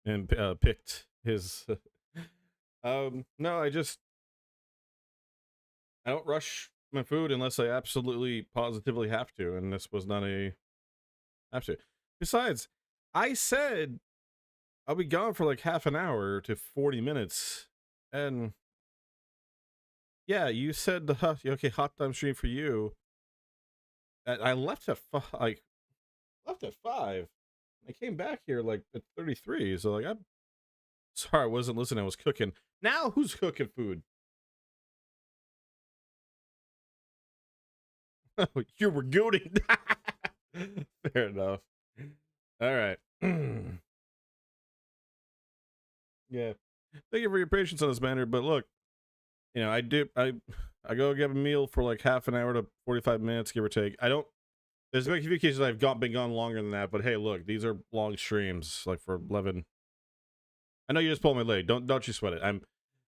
and picked his. No, I don't rush my food unless I absolutely positively have to, and this was not a have to. Besides, I said I'll be gone for like half an hour to 40 minutes, and yeah, you said okay, hot time stream for you. I left at left at 5. I came back here like at 33, so like I'm sorry I wasn't listening. I was cooking. Now who's cooking food? You were gooting. Fair enough. All right. Yeah. Thank you for your patience on this matter, but look, you know, I go get a meal for like half an hour to 45 minutes, give or take. There's been a few cases I've been gone longer than that, but hey, look, these are long streams, like for 11. I know you just pulled my leg. Don't you sweat it.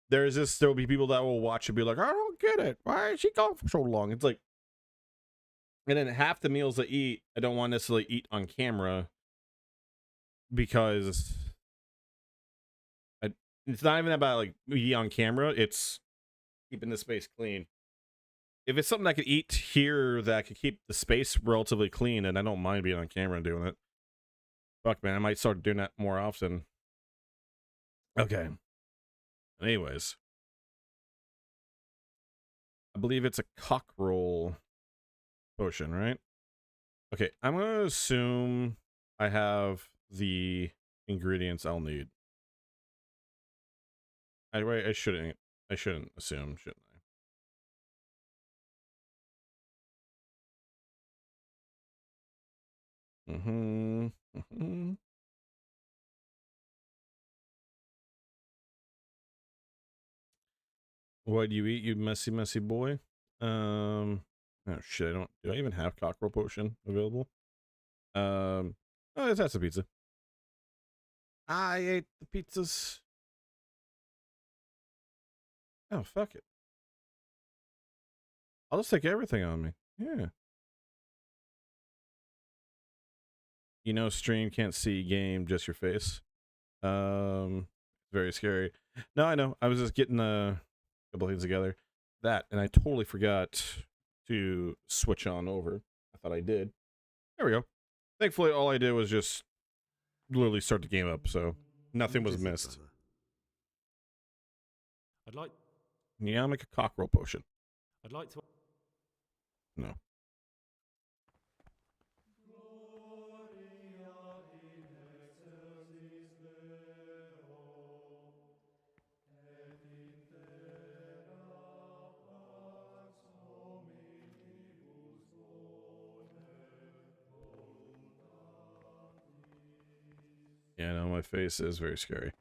There will be people that will watch and be like, I don't get it. Why is she gone for so long? It's like, and then half the meals I eat, I don't want to necessarily eat on camera because it's not even about like me on camera. It's keeping the space clean. If it's something I could eat here that could keep the space relatively clean, and I don't mind being on camera and doing it. Fuck, man, I might start doing that more often. Okay. Anyways. I believe it's a cockerel potion, right? Okay, I'm going to assume I have the ingredients I'll need. I shouldn't assume, shouldn't I? Mm-hmm. What do you eat, you messy boy? Oh shit, do I even have cockerel potion available? Oh, that's a pizza. I ate the pizzas. Oh, fuck it. I'll just take everything on me. Yeah. You know, stream can't see game, just your face. Very scary. No, I know. I was just getting a couple things together. That, and I totally forgot to switch on over. I thought I did. There we go. Thankfully, all I did was just literally start the game up, so nothing was missed. Yeah, I'll make a cockerel potion. I'd like to. No. Yeah, no, my face is very scary.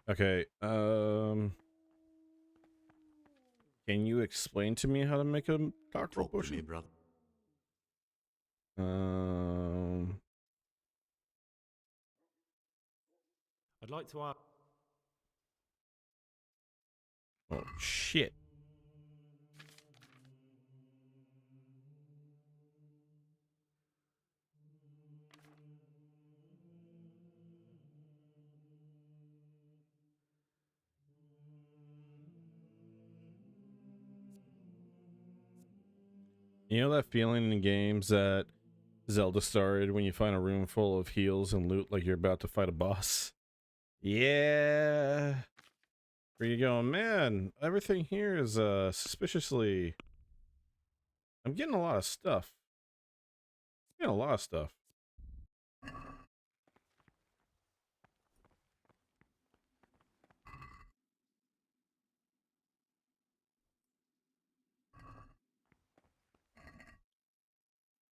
Okay, can you explain to me how to make a cockerel potion? Me, brother. I'd like to ask. Oh shit. You know that feeling in games that Zelda started when you find a room full of heals and loot like you're about to fight a boss? Yeah. Where you going, man? Everything here is suspiciously. I'm getting a lot of stuff. Getting a lot of stuff.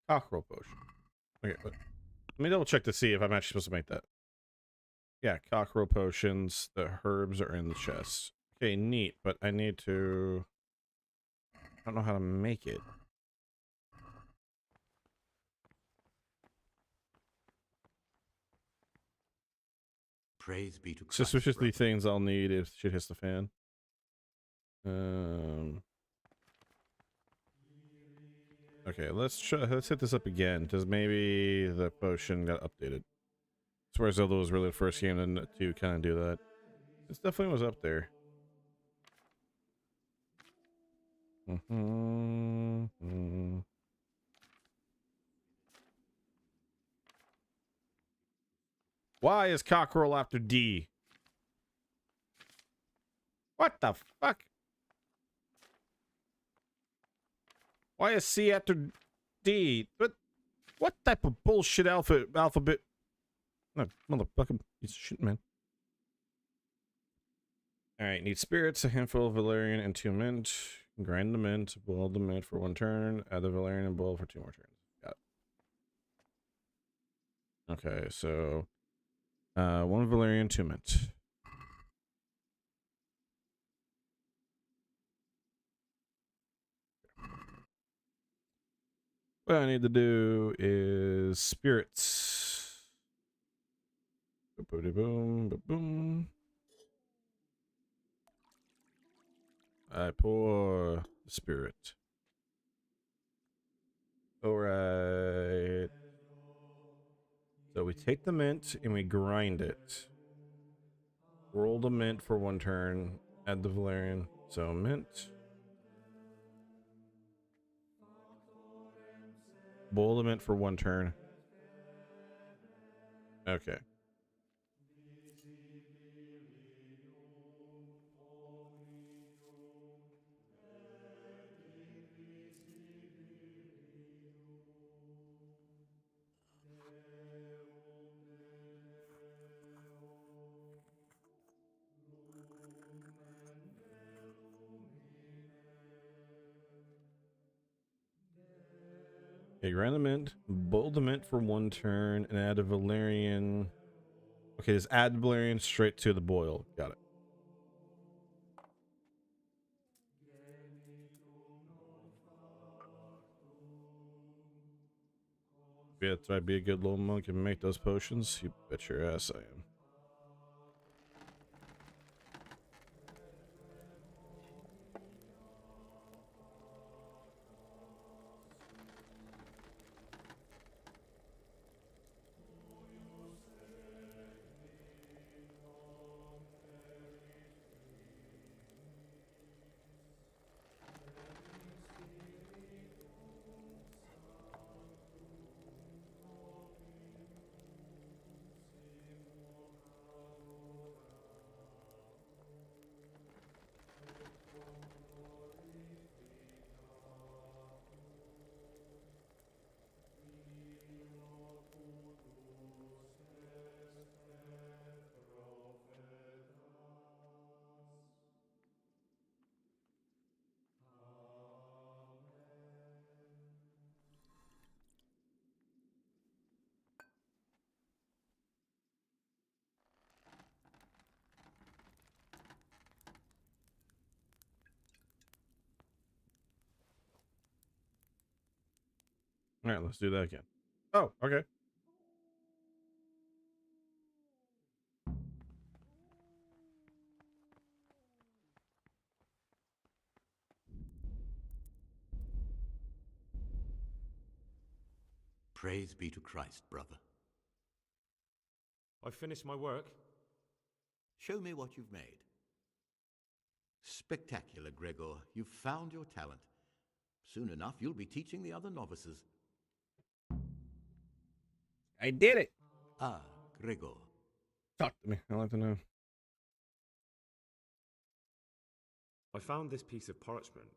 Cockerel potion. Okay, let me double check to see if I'm actually supposed to make that. Yeah, cockerel potions. The herbs are in the chest. Okay, neat, but I need to. I don't know how to make it. Praise be to Christ. Suspiciously things I'll need if shit hits the fan. Okay, let's hit this up again because maybe the potion got updated. I swear Zelda was really the first game to kind of do that. It definitely was up there. Why is cockerel after D? What the fuck? Why is C after D? What type of bullshit alphabet? No, motherfucking piece of shit, man. Alright, need spirits, a handful of valerian, and 2 mint. Grind the mint, boil the mint for 1 turn, add the valerian and boil for 2 more turns. Got it. Okay, so 1 valerian, 2 mint. What I need to do is spirits. Boom, boom, boom. I pour spirit. Alright. So we take the mint and we grind it. Roll the mint for 1 turn. Add the valerian. So mint. Boil the mint for 1 turn. Okay. Okay, grind the mint, boil the mint for 1 turn, and add a valerian. Okay, just add valerian straight to the boil. Got it. Yeah, try to be a good little monk and make those potions. You bet your ass I am. All right, let's do that again. Oh, okay. Praise be to Christ, brother. I finished my work. Show me what you've made. Spectacular, Gregor. You've found your talent. Soon enough, you'll be teaching the other novices. I did it. Ah, Gregor. Talk to me. I'd like to know. I found this piece of parchment.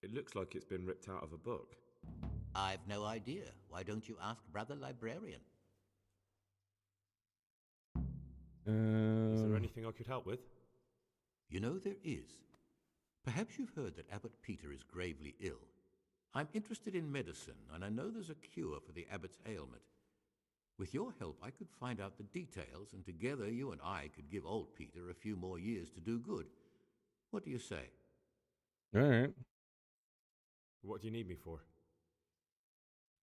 It looks like it's been ripped out of a book. I've no idea. Why don't you ask Brother Librarian? Is there anything I could help with? You know, there is. Perhaps you've heard that Abbot Peter is gravely ill. I'm interested in medicine, and I know there's a cure for the abbot's ailment. With your help, I could find out the details, and together you and I could give old Peter a few more years to do good. What do you say? All right. What do you need me for?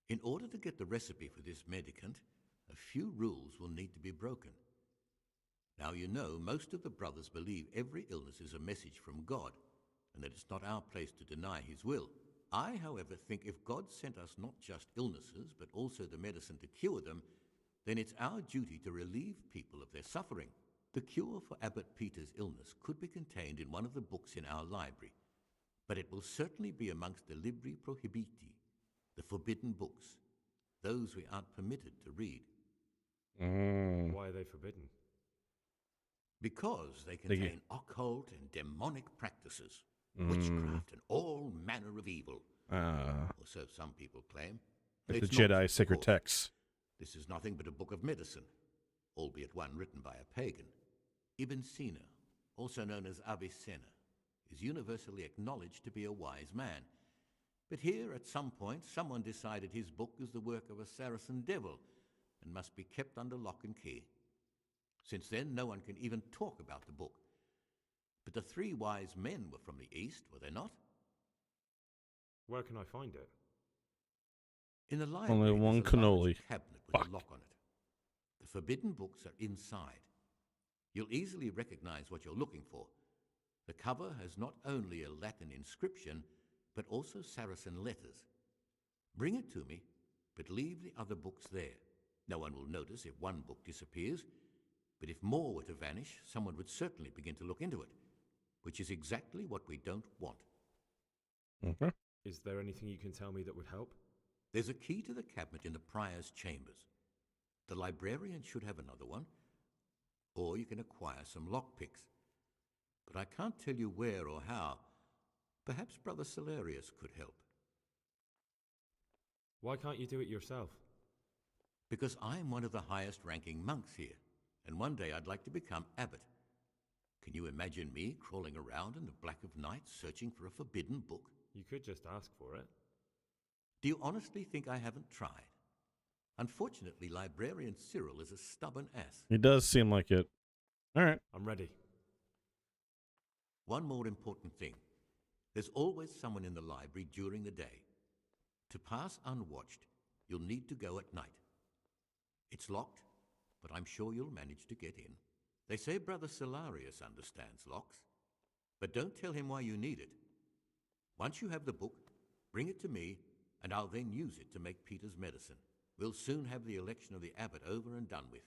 In order to get the recipe for this medicament, a few rules will need to be broken. Now, you know, most of the brothers believe every illness is a message from God, and that it's not our place to deny his will. I, however, think if God sent us not just illnesses, but also the medicine to cure them, then it's our duty to relieve people of their suffering. The cure for Abbot Peter's illness could be contained in one of the books in our library, but it will certainly be amongst the Libri Prohibiti, the forbidden books, those we aren't permitted to read. Why are they forbidden? Because they contain occult and demonic practices, witchcraft and all manner of evil. Or so some people claim. Like the It's not, Jedi of sacred course. texts. This is nothing but a book of medicine, albeit one written by a pagan. Ibn Sina, also known as Avicenna, is universally acknowledged to be a wise man. But here, at some point, someone decided his book is the work of a Saracen devil and must be kept under lock and key. Since then, no one can even talk about the book. But the three wise men were from the East, were they not? Where can I find it? In the library, Only one there's a large cannoli. cabinet with a lock on it. The forbidden books are inside. You'll easily recognize what you're looking for. The cover has not only a Latin inscription, but also Saracen letters. Bring it to me, but leave the other books there. No one will notice if one book disappears, but if more were to vanish, someone would certainly begin to look into it, which is exactly what we don't want. Okay. Is there anything you can tell me that would help? There's a key to the cabinet in the prior's chambers. The librarian should have another one, or you can acquire some lockpicks. But I can't tell you where or how. Perhaps Brother Salarius could help. Why can't you do it yourself? Because I'm one of the highest-ranking monks here, and one day I'd like to become abbot. Can you imagine me crawling around in the black of night searching for a forbidden book? You could just ask for it. Do you honestly think I haven't tried? Unfortunately, Librarian Cyril is a stubborn ass. It does seem like it. All right. I'm ready. One more important thing. There's always someone in the library during the day. To pass unwatched, you'll need to go at night. It's locked, but I'm sure you'll manage to get in. They say Brother Salarius understands locks, but don't tell him why you need it. Once you have the book, bring it to me, and I'll then use it to make Peter's medicine. We'll soon have the election of the abbot over and done with.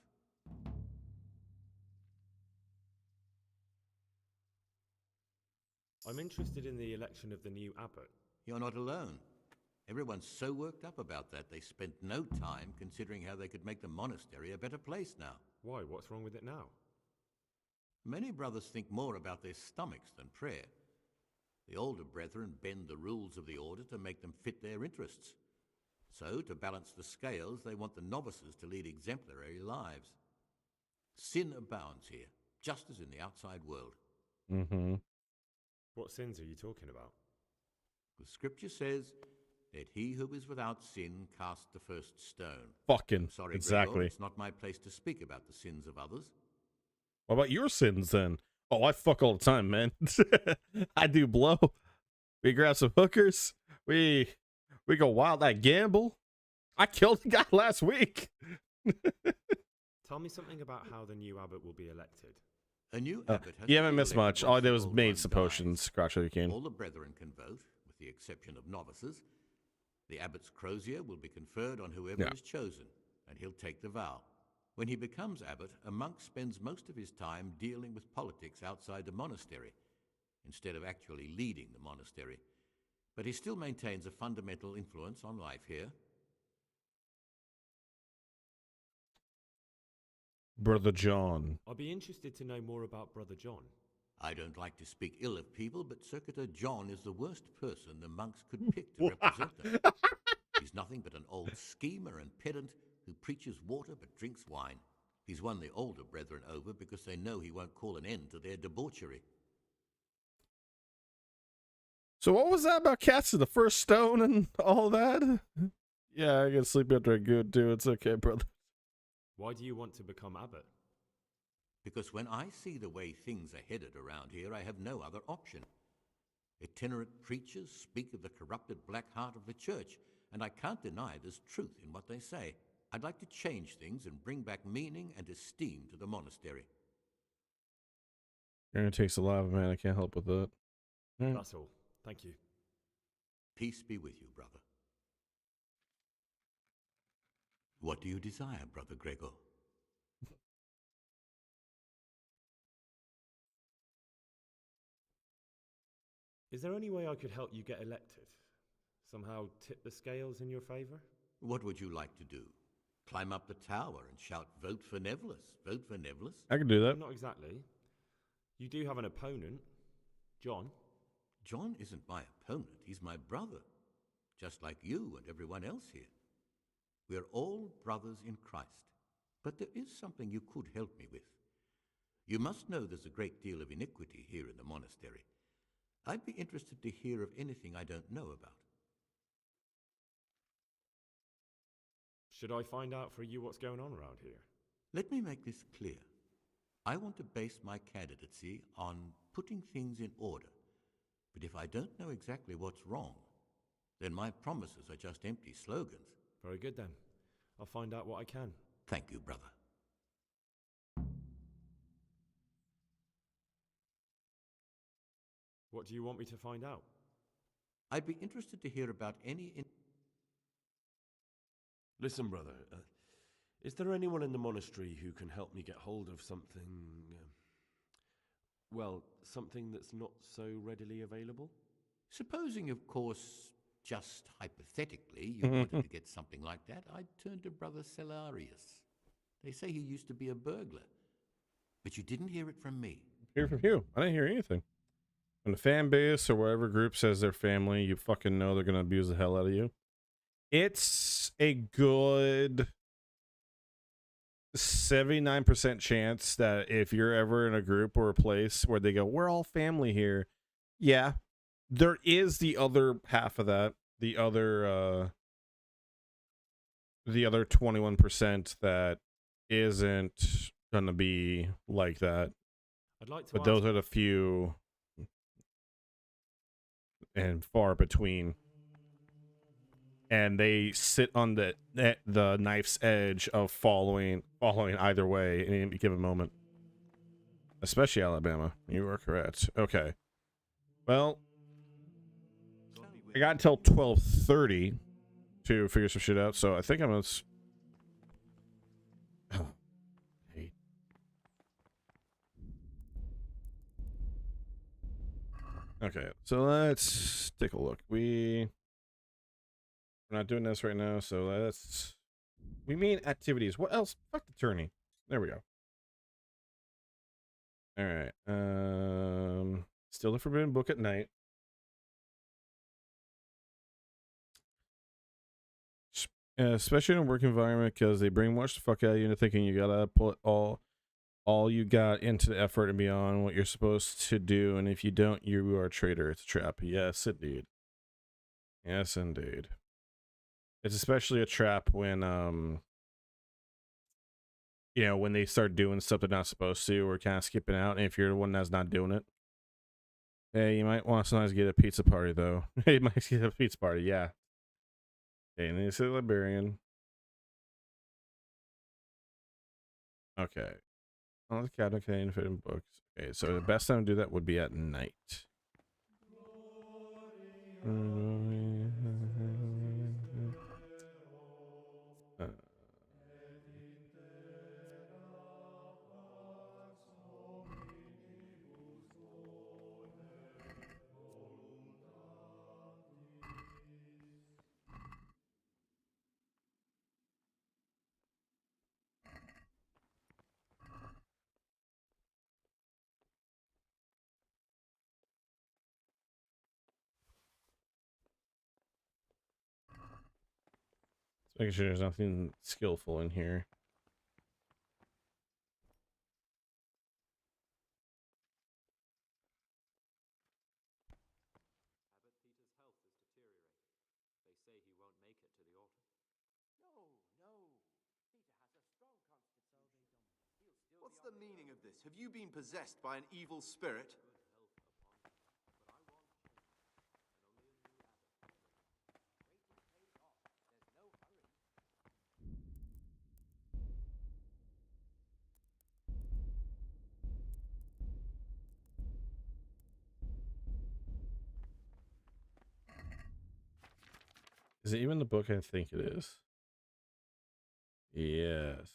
I'm interested in the election of the new abbot. You're not alone. Everyone's so worked up about that they spent no time considering how they could make the monastery a better place now. Why? What's wrong with it now? Many brothers think more about their stomachs than prayer. The older brethren bend the rules of the order to make them fit their interests. So, to balance the scales, they want the novices to lead exemplary lives. Sin abounds here, just as in the outside world. Mm-hmm. What sins are you talking about? The scripture says, "Let he who is without sin cast the first stone." Fucking I'm sorry, exactly. Gregor, it's not my place to speak about the sins of others. What about your sins then? Oh, I fuck all the time, man. I do blow. We grab some hookers. We go wild. I gamble. I killed the guy last week. Tell me something about how the new abbot will be elected. A new abbot has You to haven't be missed elected much. All I once did the was old made one some dies. potions. Gotcha, King. All the brethren can vote, with the exception of novices. The abbot's crozier will be conferred on whoever Yeah. is chosen, and he'll take the vow. When he becomes abbot, a monk spends most of his time dealing with politics outside the monastery, instead of actually leading the monastery. But he still maintains a fundamental influence on life here. Brother John. I'd be interested to know more about Brother John. I don't like to speak ill of people, but Circuitor John is the worst person the monks could pick to represent them. He's nothing but an old schemer and pedant who preaches water but drinks wine. He's won the older brethren over because they know he won't call an end to their debauchery. So what was that about casting the first stone and all that? Yeah, I can sleep after a good too. It's okay, brother. Why do you want to become abbot? Because when I see the way things are headed around here, I have no other option. Itinerant preachers speak of the corrupted black heart of the church, and I can't deny there's truth in what they say. I'd like to change things and bring back meaning and esteem to the monastery. It takes a lot, man. I can't help with that. That's all. Thank you. Peace be with you, brother. What do you desire, Brother Gregor? Is there any way I could help you get elected? Somehow tip the scales in your favor? What would you like to do? Climb up the tower and shout, "Vote for Nevelis, vote for Nevelis"? I can do that. Not exactly. You do have an opponent, John. John isn't my opponent, he's my brother, just like you and everyone else here. We're all brothers in Christ, but there is something you could help me with. You must know there's a great deal of iniquity here in the monastery. I'd be interested to hear of anything I don't know about. Should I find out for you what's going on around here? Let me make this clear. I want to base my candidacy on putting things in order. But if I don't know exactly what's wrong, then my promises are just empty slogans. Very good then. I'll find out what I can. Thank you, brother. What do you want me to find out? I'd be interested to hear about any... Listen, brother, is there anyone in the monastery who can help me get hold of something... well, something that's not so readily available? Supposing, of course, just hypothetically, you wanted to get something like that, I'd turn to Brother Cellarius. They say he used to be a burglar. But you didn't hear it from me. Hear from you. I didn't hear anything. When the fan base or whatever group says they're family, you fucking know they're going to abuse the hell out of you. It's a good 79% chance that if you're ever in a group or a place where they go, we're all family here. Yeah, there is the other half of that. The other 21% that isn't going to be like that. I'd like to But ask... those are the few and far between. And they sit on the knife's edge of following either way in any given moment. Especially Alabama. You are correct. Okay. Well, I got until 12:30 to figure some shit out, so I think I'm gonna... Okay, so let's take a look. We're not doing this right now, so we mean activities. What else? Fuck the tourney. There we go. All right. Still the Forbidden Book at night. Especially in a work environment, because they brainwash the fuck out of you into thinking you gotta put all you got into the effort and beyond what you're supposed to do, and if you don't, you are a traitor. It's a trap. Yes, indeed. Yes, indeed. It's especially a trap when when they start doing stuff they're not supposed to, or kind of skipping out. And if you're the one that's not doing it, hey, you might want to sometimes get a pizza party though. You might get a pizza party, yeah. Okay, and then you say librarian. Okay. All the cabinet containing forbidden books. Okay, so the best time to do that would be at night. Making sure there's nothing skillful in here. They say he won't make it to the altar. No. Peter has a strong constitution. What's the meaning of this? Have you been possessed by an evil spirit? Is it even the book I think it is? Yes.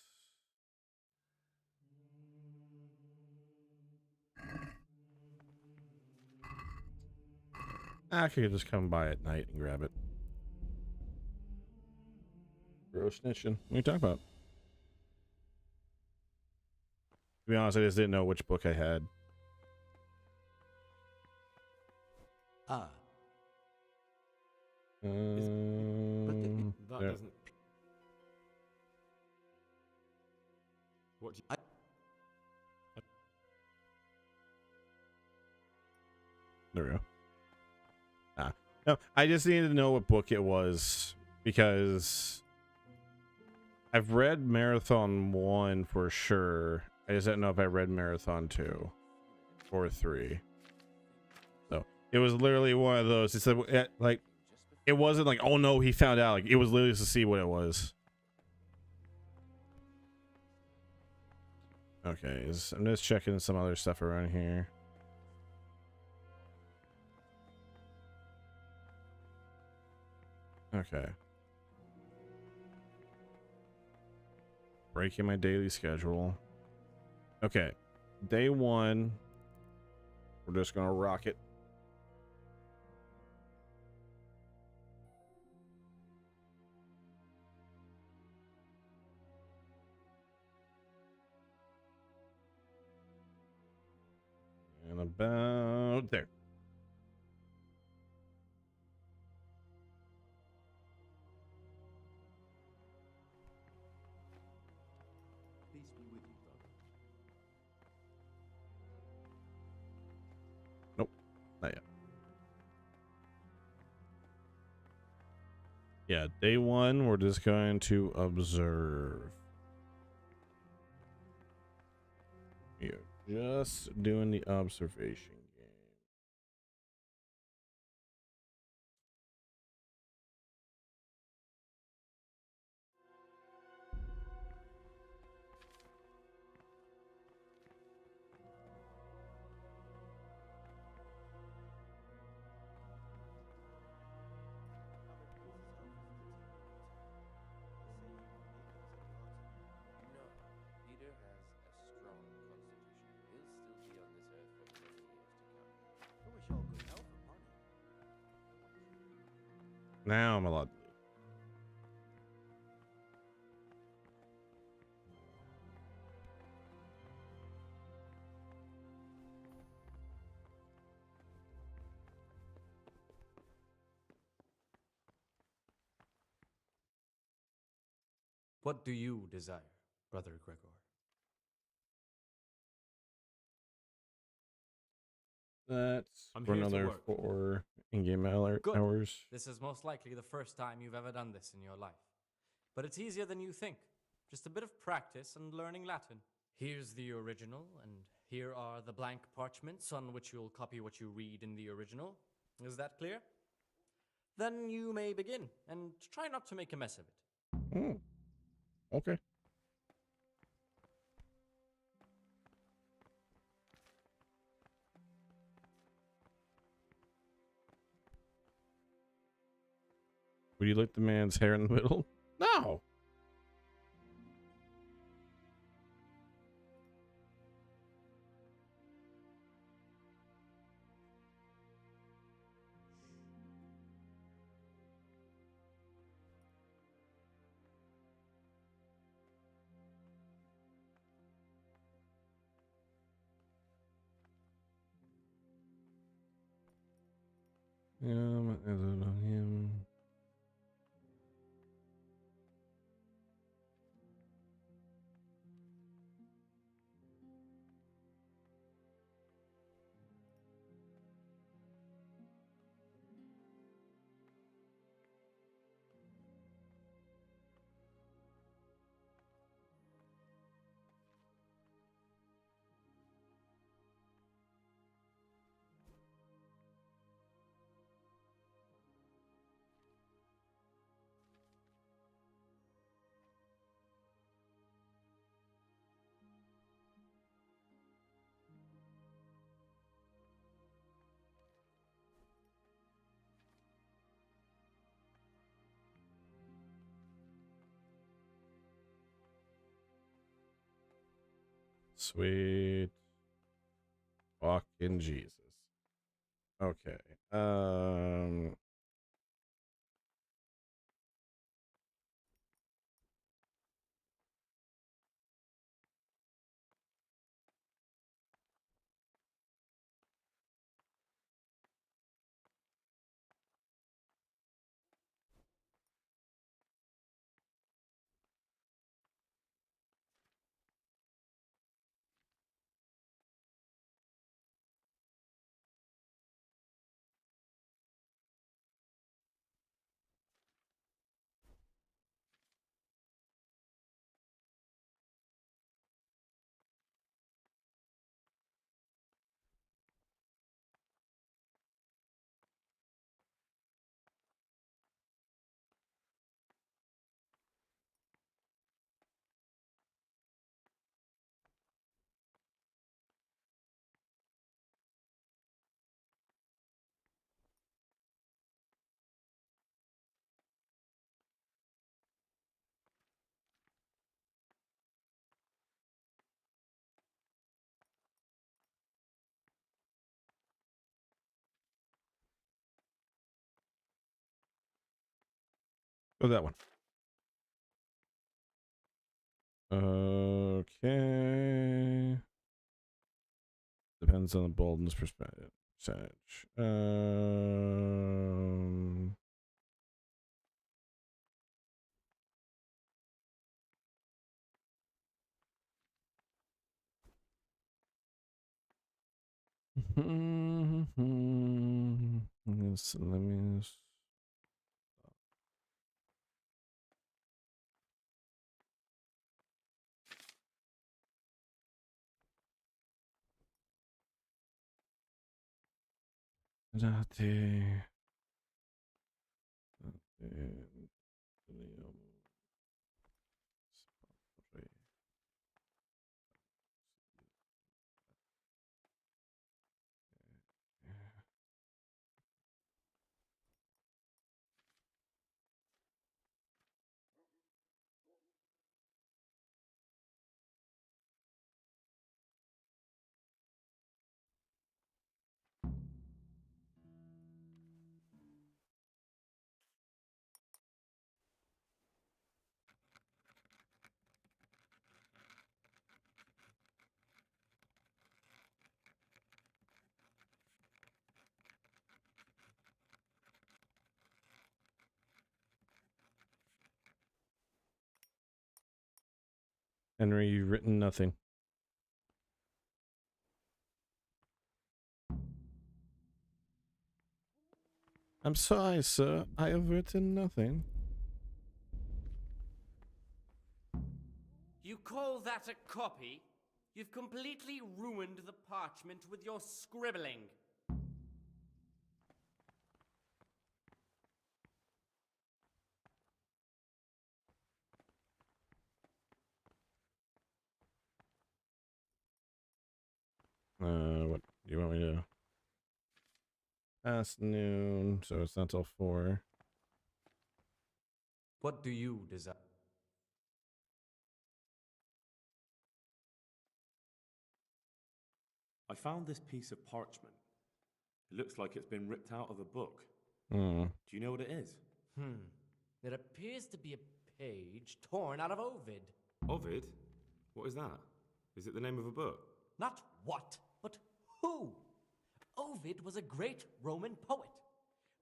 I could just come by at night and grab it. Bro snitching. What are you talking about? To be honest, I just didn't know which book I had. Ah. That there. doesn't. What? There we go. No, I just needed to know what book it was because I've read Marathon 1 for sure. I just didn't know if I read Marathon 2 or 3. So it was literally one of those. It's like it wasn't like, oh no, he found out. Like it was literally to see what it was. Okay, I'm just checking some other stuff around here. Okay. Breaking my daily schedule. Okay. Day 1. We're just gonna rock it. And about there. Peace be with you, brother. Nope, not yet. Yeah, day 1, we're just going to observe. You're just doing the observation game. No, Peter has a strong constitution. He'll still be on this earth for many years to come. I wish all good health upon him. Now I'm allowed to leave. What do you desire, Brother Gregor? That's I'm for here to another work. 4 in-game Good. hours. This is most likely the first time you've ever done this in your life. But it's easier than you think. Just a bit of practice and learning Latin. Here's the original, and here are the blank parchments on which you'll copy what you read in the original. Is that clear? Then you may begin, and try not to make a mess of it. Okay. Would you lick the man's hair in the middle? No. Is it on him? Sweet fucking Jesus. Okay. Oh, that one. Okay. Depends on the boldness percentage. Let me. Date. Henry, you've written nothing. I'm sorry, sir. I have written nothing. You call that a copy? You've completely ruined the parchment with your scribbling. What do you want me to? Past noon, so it's not till 4. What do you desire? I found this piece of parchment. It looks like it's been ripped out of a book. Hmm. Do you know what it is? It appears to be a page torn out of Ovid. Ovid? What is that? Is it the name of a book? Not what, but who? Ovid was a great Roman poet.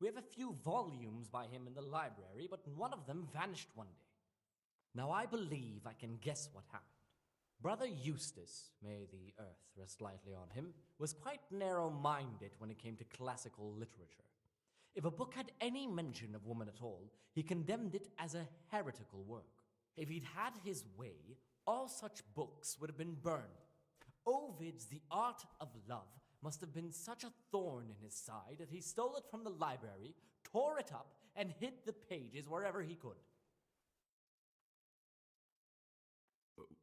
We have a few volumes by him in the library, but one of them vanished one day. Now I believe I can guess what happened. Brother Eustace, may the earth rest lightly on him, was quite narrow-minded when it came to classical literature. If a book had any mention of woman at all, he condemned it as a heretical work. If he'd had his way, all such books would have been burned. Ovid's The Art of Love must have been such a thorn in his side that he stole it from the library, tore it up, and hid the pages wherever he could.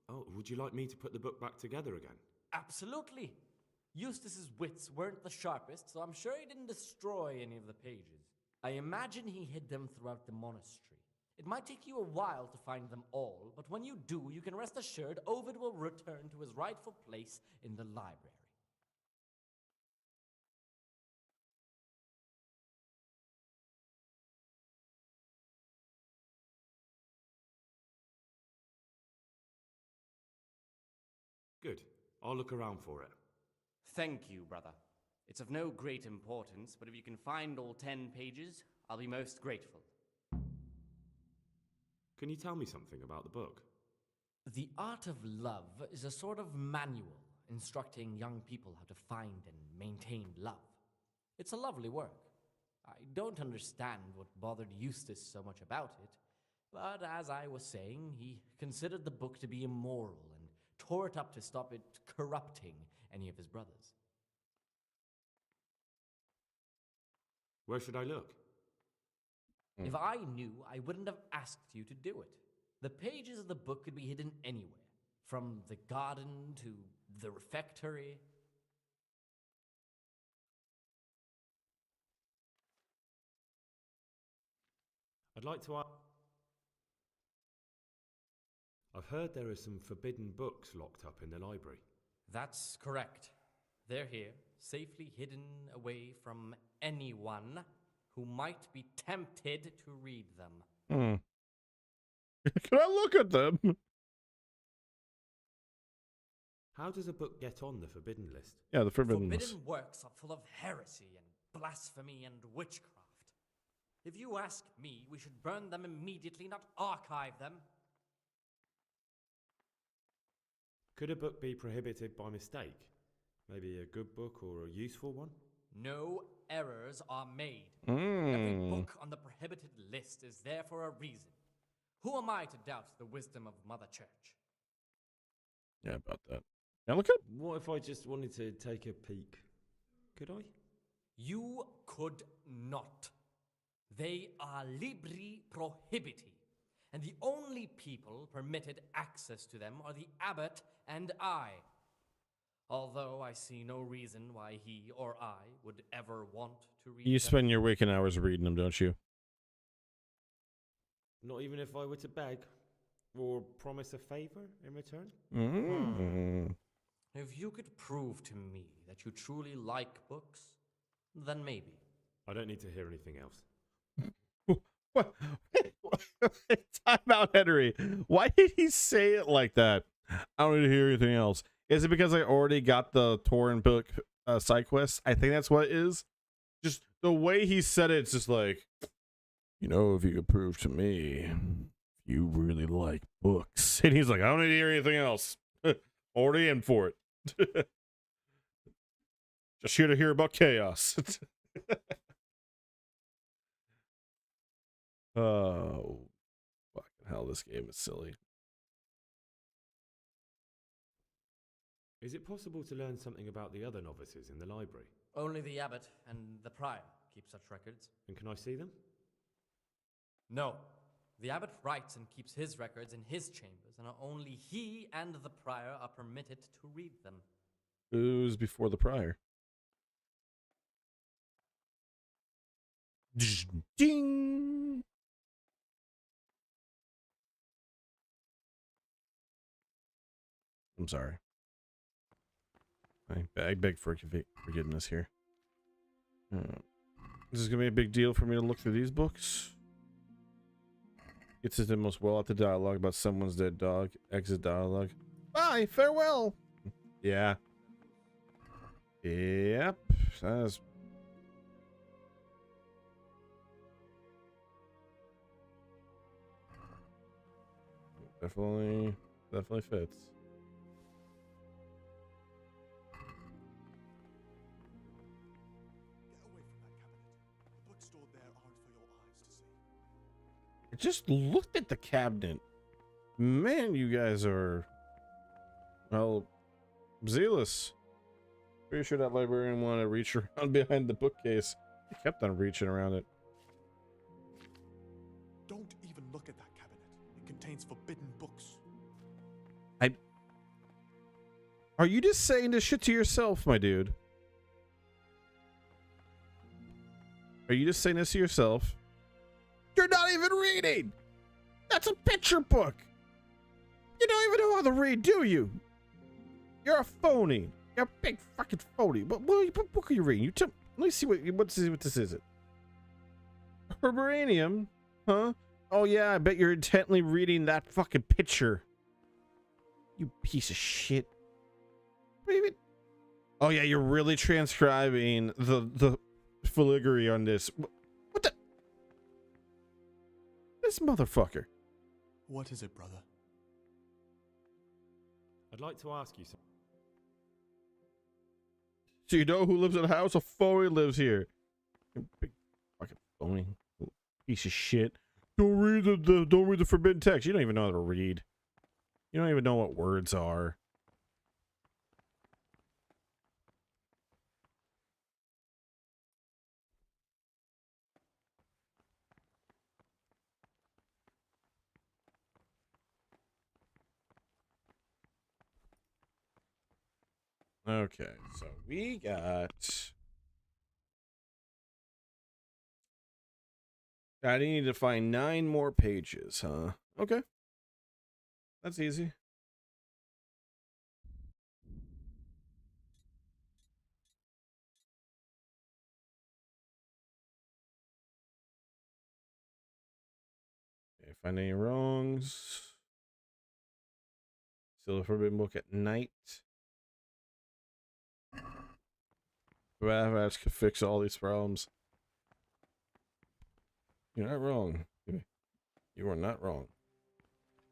Oh, would you like me to put the book back together again? Absolutely. Eustace's wits weren't the sharpest, so I'm sure he didn't destroy any of the pages. I imagine he hid them throughout the monastery. It might take you a while to find them all, but when you do, you can rest assured Ovid will return to his rightful place in the library. Good. I'll look around for it. Thank you, brother. It's of no great importance, but if you can find all 10 pages, I'll be most grateful. Can you tell me something about the book? The Art of Love is a sort of manual instructing young people how to find and maintain love. It's a lovely work. I don't understand what bothered Eustace so much about it, but as I was saying, he considered the book to be immoral and tore it up to stop it corrupting any of his brothers. Where should I look? If I knew, I wouldn't have asked you to do it. The pages of the book could be hidden anywhere, from the garden to the refectory. I'd like to ask... I've heard there are some forbidden books locked up in the library. That's correct. They're here, safely hidden away from anyone who might be tempted to read them. Can I look at them? How does a book get on the forbidden list? Yeah, the forbidden list. Forbidden works are full of heresy and blasphemy and witchcraft. If you ask me, we should burn them immediately, not archive them. Could a book be prohibited by mistake? Maybe a good book or a useful one? No errors are made. Every Mm. book on the prohibited list is there for a reason. Who am I to doubt the wisdom of Mother Church? Yeah, about that. Now look at. What if I just wanted to take a peek? Could I? You could not. They are libri prohibiti, and the only people permitted access to them are the abbot and I. Although I see no reason why he or I would ever want to read You them. spend your waking hours reading them, don't you? Not even if I were to beg or promise a favor in return? Mm. If you could prove to me that you truly like books, then maybe. I don't need to hear anything else. What? Time out, Henry. Why did he say it like that? I don't need to hear anything else. Is it because I already got the Torrent book side quest? I think that's what it is. Just the way he said it, it's just like, you know, if you could prove to me you really like books. And he's like, I don't need to hear anything else. Already in for it. Just here to hear about chaos. Oh, fucking hell, this game is silly. Is it possible to learn something about the other novices in the library? Only the abbot and the prior keep such records. And can I see them? No. The abbot writes and keeps his records in his chambers, and only he and the prior are permitted to read them. Who's before the prior? Ding! I'm sorry. I beg for forgiveness here. This is gonna be a big deal for me to look through these books. Gets the most well at the dialogue about someone's dead dog. Exit dialogue. Bye, farewell. Yeah. Yep. That's definitely fits. I just looked at the cabinet. Man, you guys are, well, zealous. Pretty sure that librarian wanted to reach around behind the bookcase. He kept on reaching around it. Don't even look at that cabinet. It contains forbidden books. Are you just saying this shit to yourself, my dude? Are you just saying this to yourself? You're not even reading! That's a picture book! You don't even know how to read, do you? You're a phony. You're a big fucking phony. What book are you reading? Let me see what this is. Herbaranium? Huh? Oh yeah, I bet you're intently reading that fucking picture. You piece of shit. What do you mean? Oh yeah, you're really transcribing the filigree on this. What the? This motherfucker. What is it, brother? I'd like to ask you something. So you know who lives in the house? A phony lives here. You big fucking phony. Piece of shit. Don't read the forbidden text. You don't even know how to read. You don't even know what words are. Okay, so we got... I need to find 9 more pages, huh? Okay. That's easy. Okay, find any wrongs. Still a forbidden book at night. Perhaps could fix all these problems. You're not wrong. You are not wrong.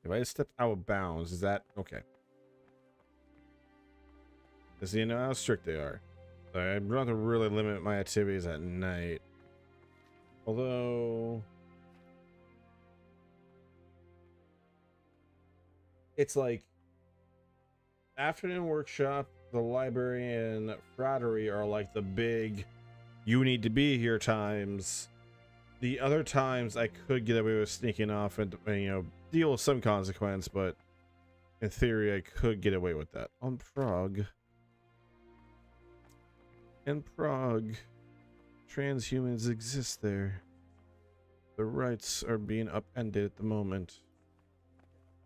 If I stepped out of bounds, is that okay? Does you know how strict they are? I'm going to really limit my activities at night. Although it's like afternoon workshop, the library and fraternity are like the big you need to be here times. The other times I could get away with sneaking off and, you know, deal with some consequence, but in theory I could get away with that. On Prague. In Prague, transhumans exist there. Their rights are being upended at the moment.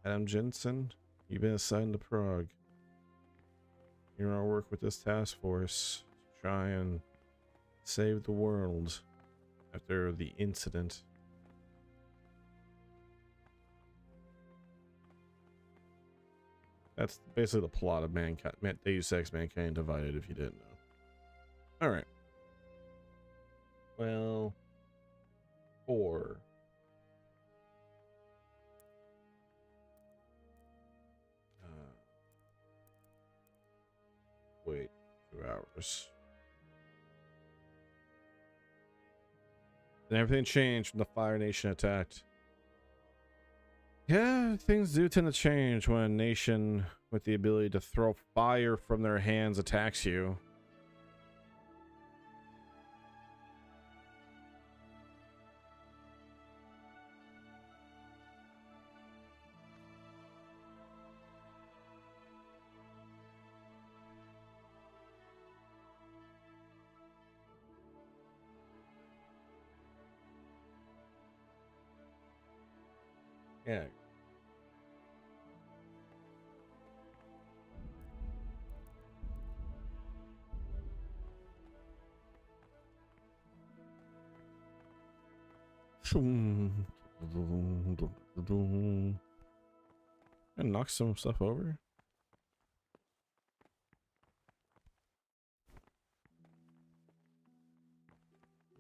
Adam Jensen, you've been assigned to Prague. You're gonna work with this task force to try and save the world after the incident. That's basically the plot of Mankind, Deus Ex Mankind Divided, if you didn't know. Alright. Well, 4. Wait, 2 hours. And everything changed when the Fire Nation attacked. Yeah, things do tend to change when a nation with the ability to throw fire from their hands attacks you. Yeah. And knock some stuff over.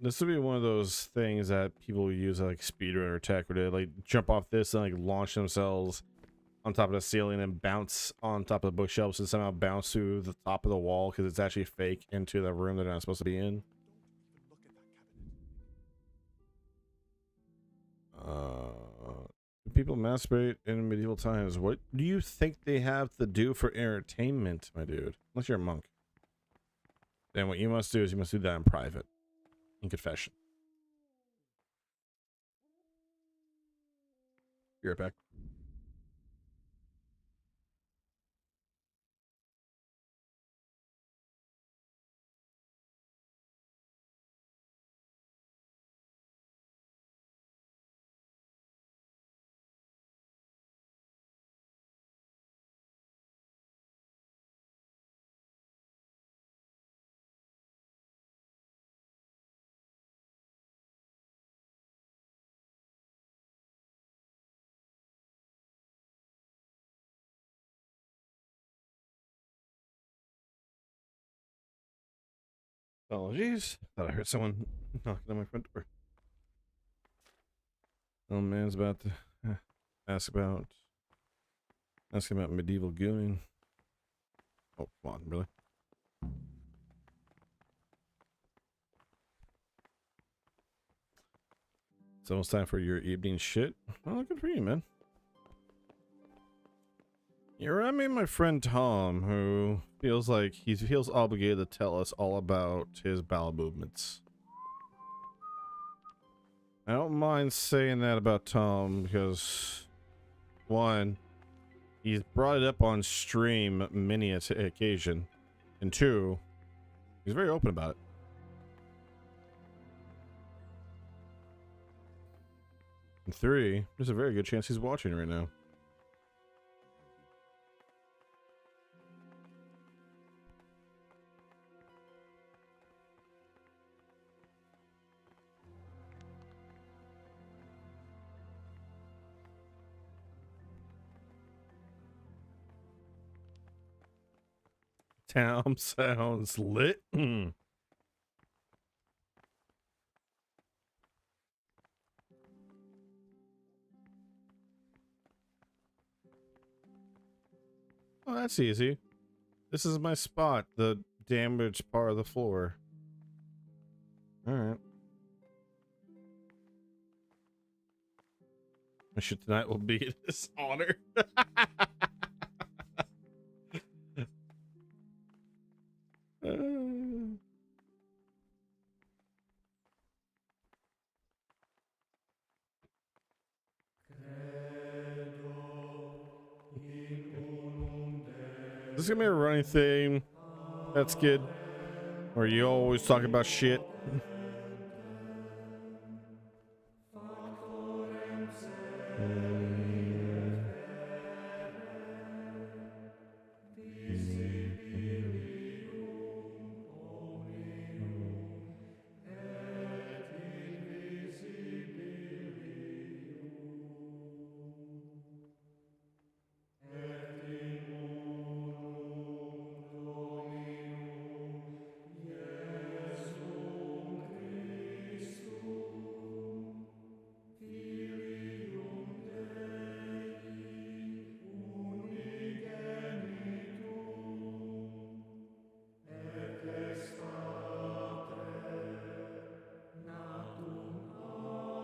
This would be one of those things that people use like speedrun or tech, where they like jump off this and like launch themselves on top of the ceiling and bounce on top of the bookshelves and somehow bounce through the top of the wall because it's actually fake into the room they're not supposed to be in. People masturbate in medieval times. What do you think they have to do for entertainment, my dude? Unless you're a monk. Then what you must do is you must do that in private. In confession. Be right back. Apologies. Thought I heard someone knocking on my front door. Oh man's about to ask about medieval gooning. Oh, come on, really? It's almost time for your evening shit. Oh, good for you, man. You remind me of my friend Tom, who feels like he feels obligated to tell us all about his bowel movements. I don't mind saying that about Tom because, one, he's brought it up on stream many an occasion, and two, he's very open about it. And three, there's a very good chance he's watching right now. Town sounds lit. Oh, that's easy. This is my spot, the damaged part of the floor. Alright. My shit tonight will be in his honor. This is gonna be a running thing. That's good. Or you always talk about shit.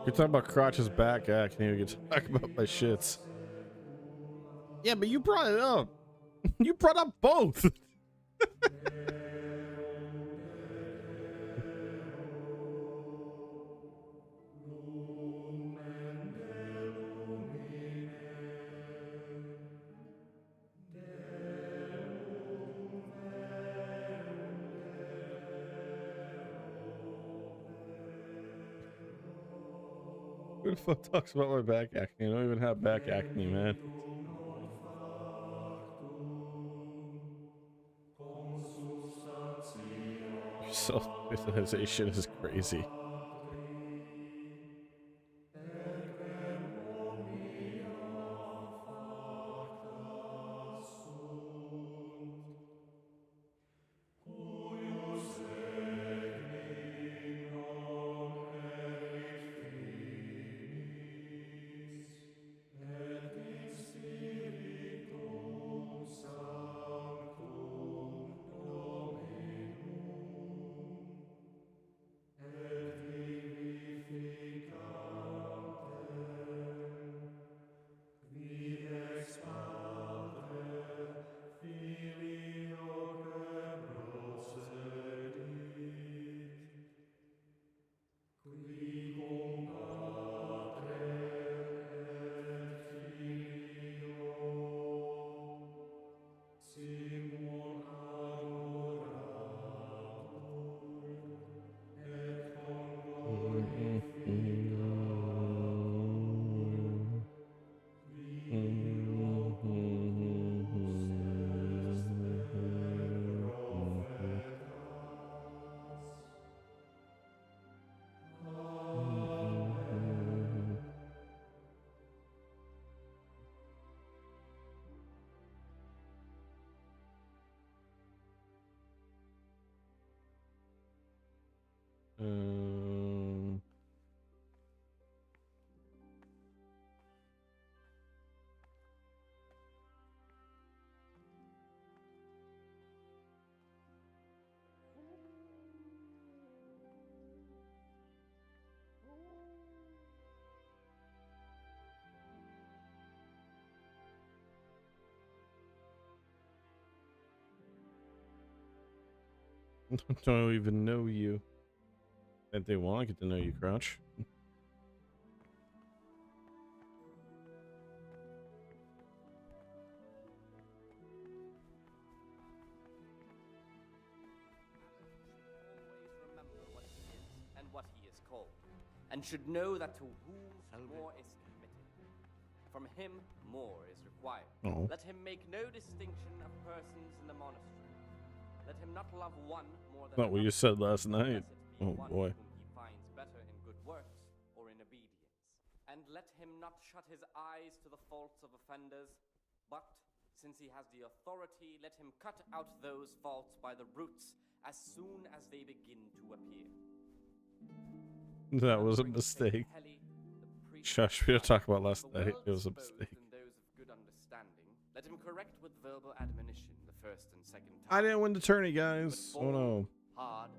You're talking about crotch's back acne. We can talk about my shits. Yeah, but you brought it up. You brought up both. Who the fuck talks about my back acne? I don't even have back acne, man. Your self-visualization is crazy. Don't even know you. And they want to get to know you, Crouch. And what he is called, and should know that to whom more is committed, from him more is required. Oh. Let him make no distinction of persons in the monastery. Let him not love one more than Not what you said last night. Oh boy. whom he finds better in good works or in obedience. And let him not shut his eyes to the faults of offenders, but, since he has the authority, let him cut out those faults by the roots as soon as they begin to appear. That was a mistake. Shush, we didn't talk about last night. It was a mistake. Those of good understanding, let him correct with verbal admonition the first and second time. I didn't win the tourney, guys. Oh no. Hard,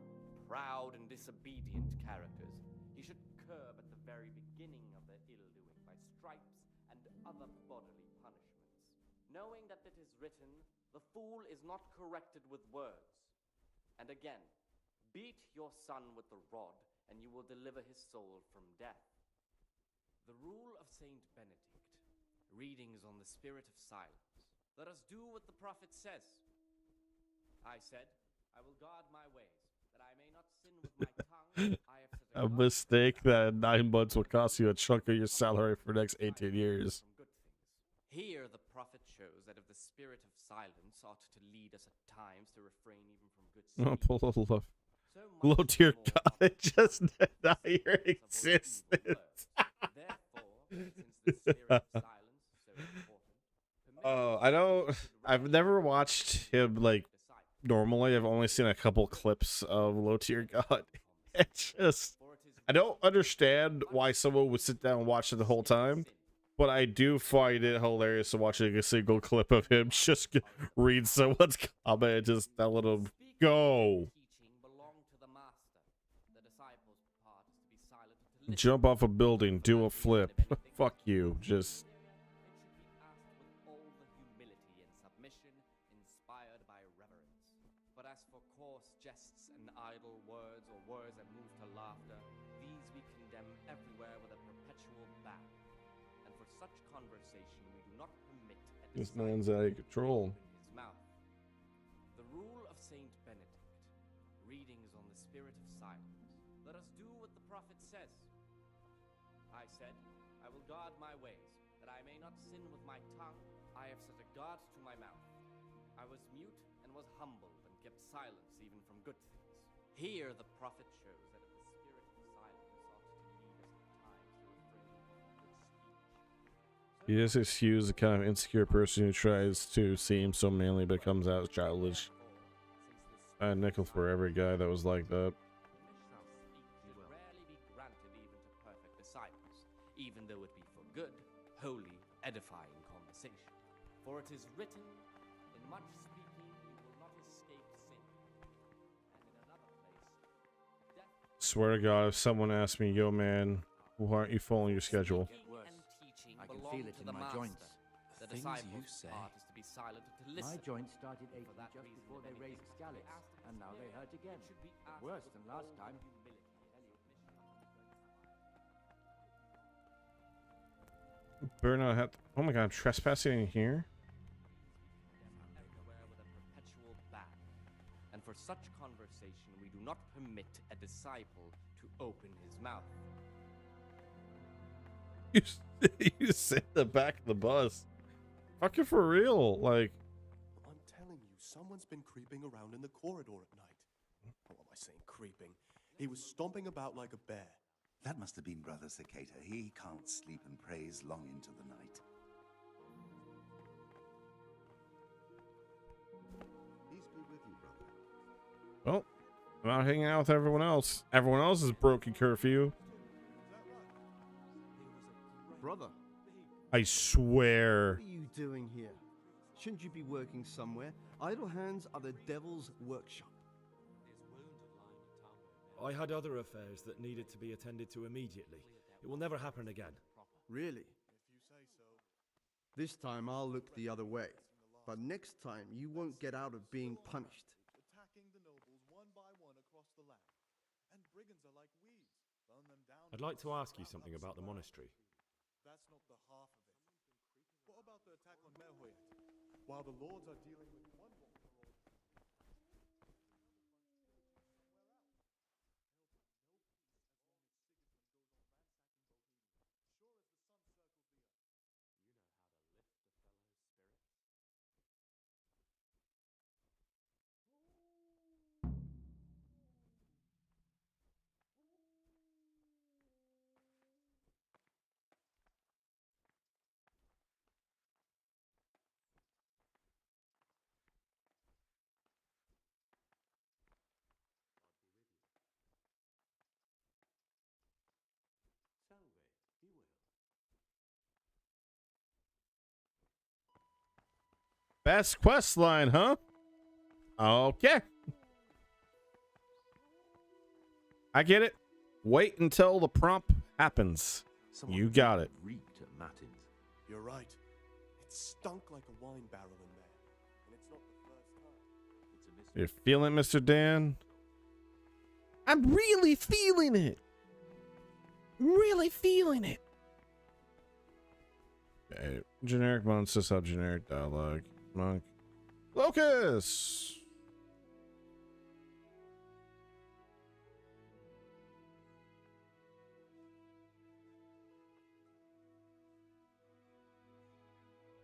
proud, and disobedient characters he should curb at the very beginning of their ill-doing by stripes and other bodily punishments, knowing that it is written, "The fool is not corrected with words." And again, beat your son with the rod, and you will deliver his soul from death. The rule of Saint Benedict, readings on the spirit of silence. Let us do what the prophet says. I said, I will guard my ways, that I may not sin with my tongue. I have set A mistake that 9 months will cost you a chunk of your salary for the next 18 years. Here the prophet shows that if the spirit of silence ought to lead us at times to refrain even from good Oh, speech, pull a love. Glow to your God, it just denied your existence. Oh, I've never watched him like normally. I've only seen a couple clips of Low Tier God. It's just, I don't understand why someone would sit down and watch it the whole time, but I do find it hilarious to watching a single clip of him just read someone's comment and just telling him, go. Jump off a building, do a flip. Fuck you, just. But as for coarse jests and idle words, or words that move to laughter, these we condemn everywhere with a perpetual ban. And for such conversation we do not permit a This man's out of control. his mouth. The rule of Saint Benedict, readings on the spirit of silence. Let us do what the prophet says. I said, I will guard my ways, that I may not sin with my tongue. I have set a guard to my mouth. I was mute and was humbled and kept silence even from good things. Here the prophet shows that if the spirit of silence ought to lead us at times to refrain from good speech. He just excuse the kind of insecure person who tries to seem so manly but comes out childish. I had nickel for every guy that was like that. Should rarely be granted even to perfect disciples, even though it be for good, holy, edifying conversation. For it is written, in much speaking you will not escape sin. And in another place, Swear to God, if someone asked me, yo man, why aren't you following your schedule? I can feel it in my joints. The disciples' you say. part is to be silent and to listen. My joints started aching For that just reason, before if they anything raised should be scallops, asked of and now they hurt again. It should be But asked worse with than last all time. humility and Burnout had. Oh my God, I'm trespassing in here? everywhere with a perpetual ban. And for such conversation we do not permit a disciple to open his mouth. You sit in the back of the bus. Fucking for real. Like, I'm telling you, someone's been creeping around in the corridor at night. What am I saying, creeping? He was stomping about like a bear. That must have been Brother Cicada. He can't sleep and prays long into the night. Peace be with you, brother. well, I'm out hanging out with everyone else. Everyone else is broken curfew. Brother, I swear. what are you doing here? Shouldn't you be working somewhere? Idle hands are the devil's workshop. I had other affairs that needed to be attended to immediately. It will never happen again. Really? This time I'll look the other way. But next time you won't get out of being punished. I'd like to ask you something about the monastery. That's not the half of it. What about the attack on Merhoyet? While the lords are dealing with one Best quest line, huh? Okay. I get it. Wait until the prompt happens. You got it. Reeked at Matins. You're right. It stunk like a wine barrel in there. And it's not the first time. You're feeling it, Mr. Dan? I'm really feeling it. I'm really feeling it. Okay. Generic monk, sub generic dialogue. Monk. Locus!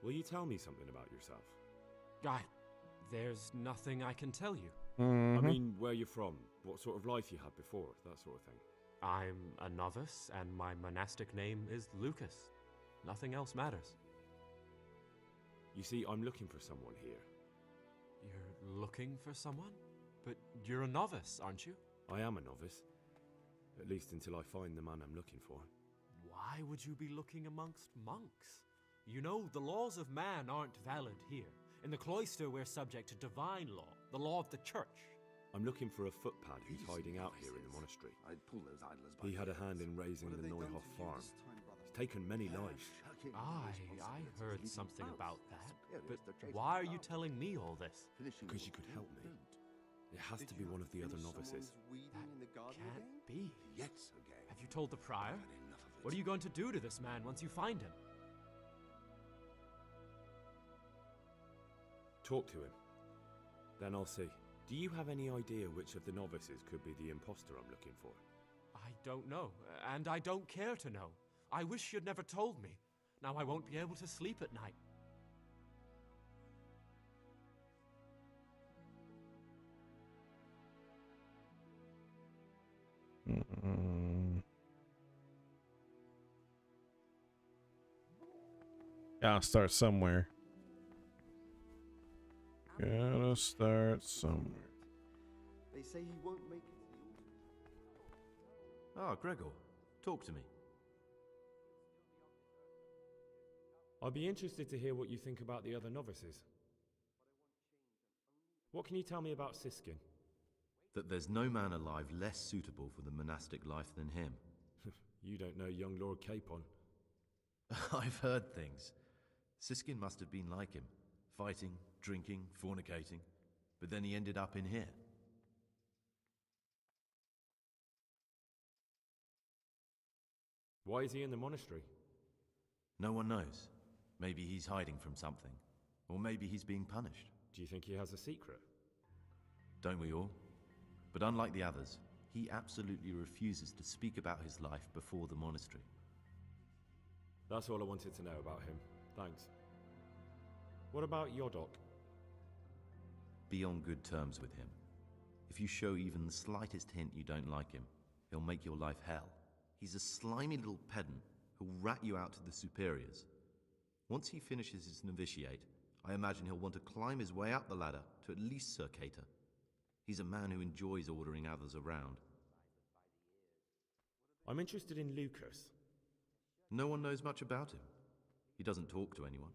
Will you tell me something about yourself? There's nothing I can tell you. I mean, where you're from, what sort of life you had before, that sort of thing. I'm a novice, and my monastic name is Lucas. Nothing else matters. You see, I'm looking for someone here. You're looking for someone? But you're a novice, aren't you? I am a novice. At least until I find the man I'm looking for. Why would you be looking amongst monks? You know, the laws of man aren't valid here. In the cloister, we're subject to divine law, the law of the church. I'm looking for a footpad who's hiding out here in the monastery. I'd pull those idlers by He had a hand in raising the Neuhoff farm. He's taken many lives. I heard something about that. But why are you telling me all this? Because you could help me. It has to be one of the other novices. That can't be. Yes, okay. Have you told the prior? What are you going to do to this man once you find him? Talk to him. Then I'll see. Do you have any idea which of the novices could be the imposter I'm looking for? I don't know, and I don't care to know. I wish you'd never told me. Now I won't be able to sleep at night. Gotta start somewhere. Gotta start somewhere. They say he won't make it to the altar. Ah, Gregor, talk to me. I'd be interested to hear what you think about the other novices. What can you tell me about Siskin? That there's no man alive less suitable for the monastic life than him. You don't know young Lord Capon. I've heard things. Siskin must have been like him. Fighting, drinking, fornicating. But then he ended up in here. Why is he in the monastery? No one knows. Maybe he's hiding from something. Or maybe he's being punished. Do you think he has a secret? Don't we all? But unlike the others, he absolutely refuses to speak about his life before the monastery. That's all I wanted to know about him. Thanks. What about Yodok? Be on good terms with him. If you show even the slightest hint you don't like him, he'll make your life hell. He's a slimy little pedant who'll rat you out to the superiors. Once he finishes his novitiate, I imagine he'll want to climb his way up the ladder to at least Sir Cater. He's a man who enjoys ordering others around. I'm interested in Lucas. No one knows much about him. He doesn't talk to anyone.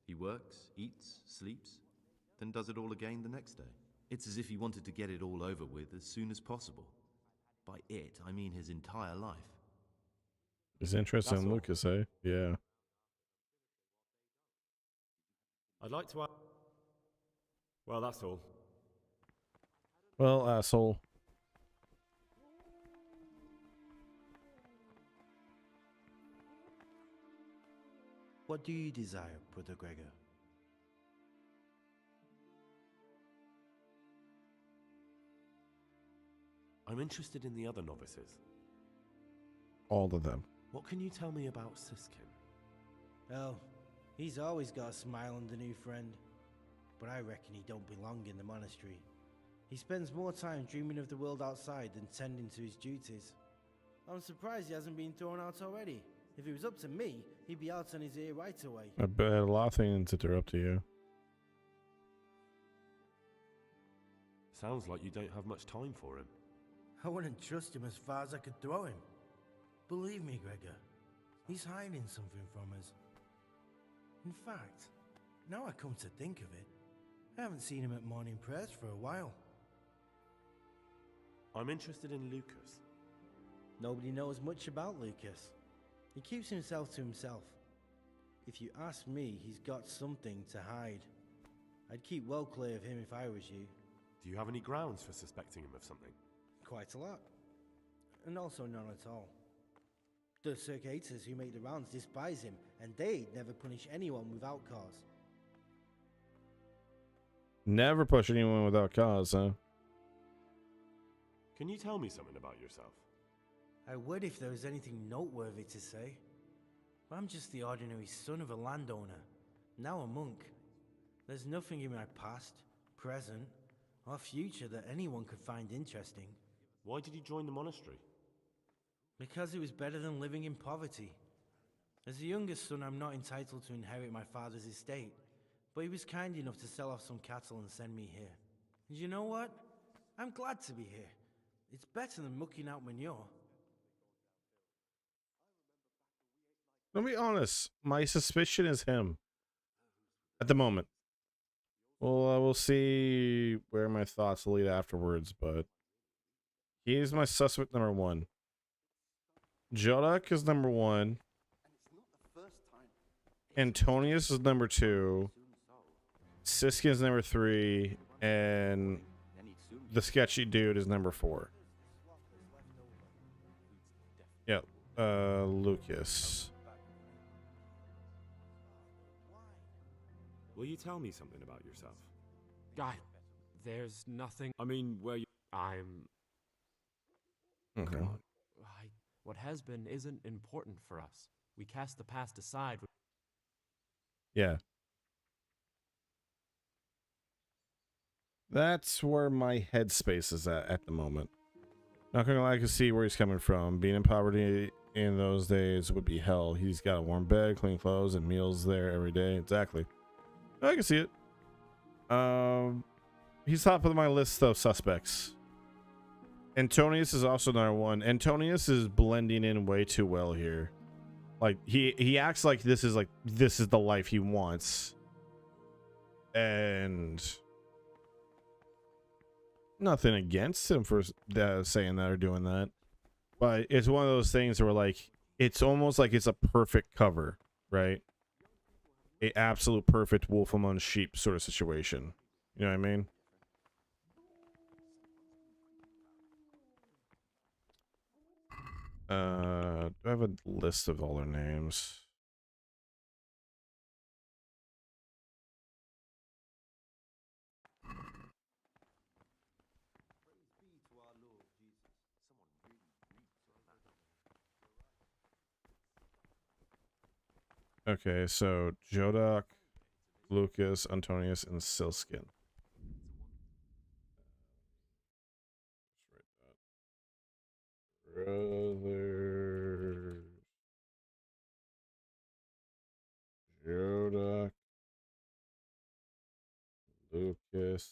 He works, eats, sleeps, then does it all again the next day. It's as if he wanted to get it all over with as soon as possible. By it, I mean his entire life. He's interested That's in all. Lucas, eh? Yeah. I'd like to ask... Well, that's all. Well, asshole. What do you desire, Brother Gregor? I'm interested in the other novices. All of them. What can you tell me about Siskin? Oh, he's always got a smile on the new friend. But I reckon he don't belong in the monastery. He spends more time dreaming of the world outside than tending to his duties. I'm surprised he hasn't been thrown out already. If it was up to me, he'd be out on his ear right away. I bet a lot of things that are up to you. Sounds like you don't have much time for him. I wouldn't trust him as far as I could throw him. Believe me, Gregor, he's hiding something from us. In fact, now I come to think of it, I haven't seen him at morning prayers for a while. I'm interested in Lucas. Nobody knows much about Lucas. He keeps himself to himself. If you ask me, he's got something to hide. I'd keep well clear of him if I was you. Do you have any grounds for suspecting him of something? Quite a lot. And also none at all. The circators who make the rounds despise him, and they'd never punish anyone without cause. Never push anyone without cause, huh? Can you tell me something about yourself? I would if there was anything noteworthy to say. But I'm just the ordinary son of a landowner, now a monk. There's nothing in my past, present, or future that anyone could find interesting. Why did you join the monastery? Because it was better than living in poverty. As the youngest son, I'm not entitled to inherit my father's estate, but he was kind enough to sell off some cattle and send me here. And you know what? I'm glad to be here. It's better than mucking out manure. I'll be honest, my suspicion is him. At the moment. Well, I will see where my thoughts lead afterwards, but he is my suspect number one. Jodak is number one. Antonius is number two. Siskin is number three. And the sketchy dude is number four. Yep. Lucas. Will you tell me something about yourself? Guy, there's nothing. I mean, where you... I'm... Okay. Come on. What has been isn't important for us. We cast the past aside. Yeah. That's where my headspace is at the moment. Not gonna lie, I can see where he's coming from. Being in poverty in those days would be hell. He's got a warm bed, clean clothes, and meals there every day. Exactly. I can see it. He's top of my list of suspects. Antonius is also another one. Antonius is blending in way too well here. Like he acts like this is the life he wants. And nothing against him for saying that or doing that. But it's one of those things where like it's almost like it's a perfect cover, right? A absolute perfect wolf among sheep sort of situation. You know what I mean? Do I have a list of all their names? Okay, so Jodak, Lucas, Antonius, and Silskin. Brothers. Jodak, Lucas,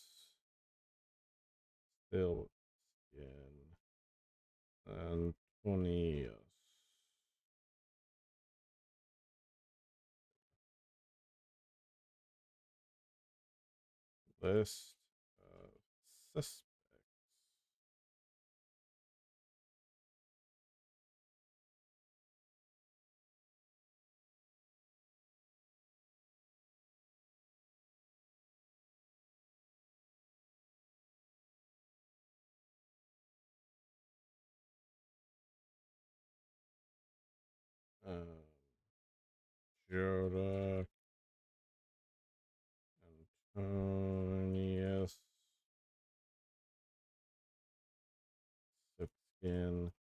Still in Antonius. List of suspects. Joda, Antonius, Sipskin,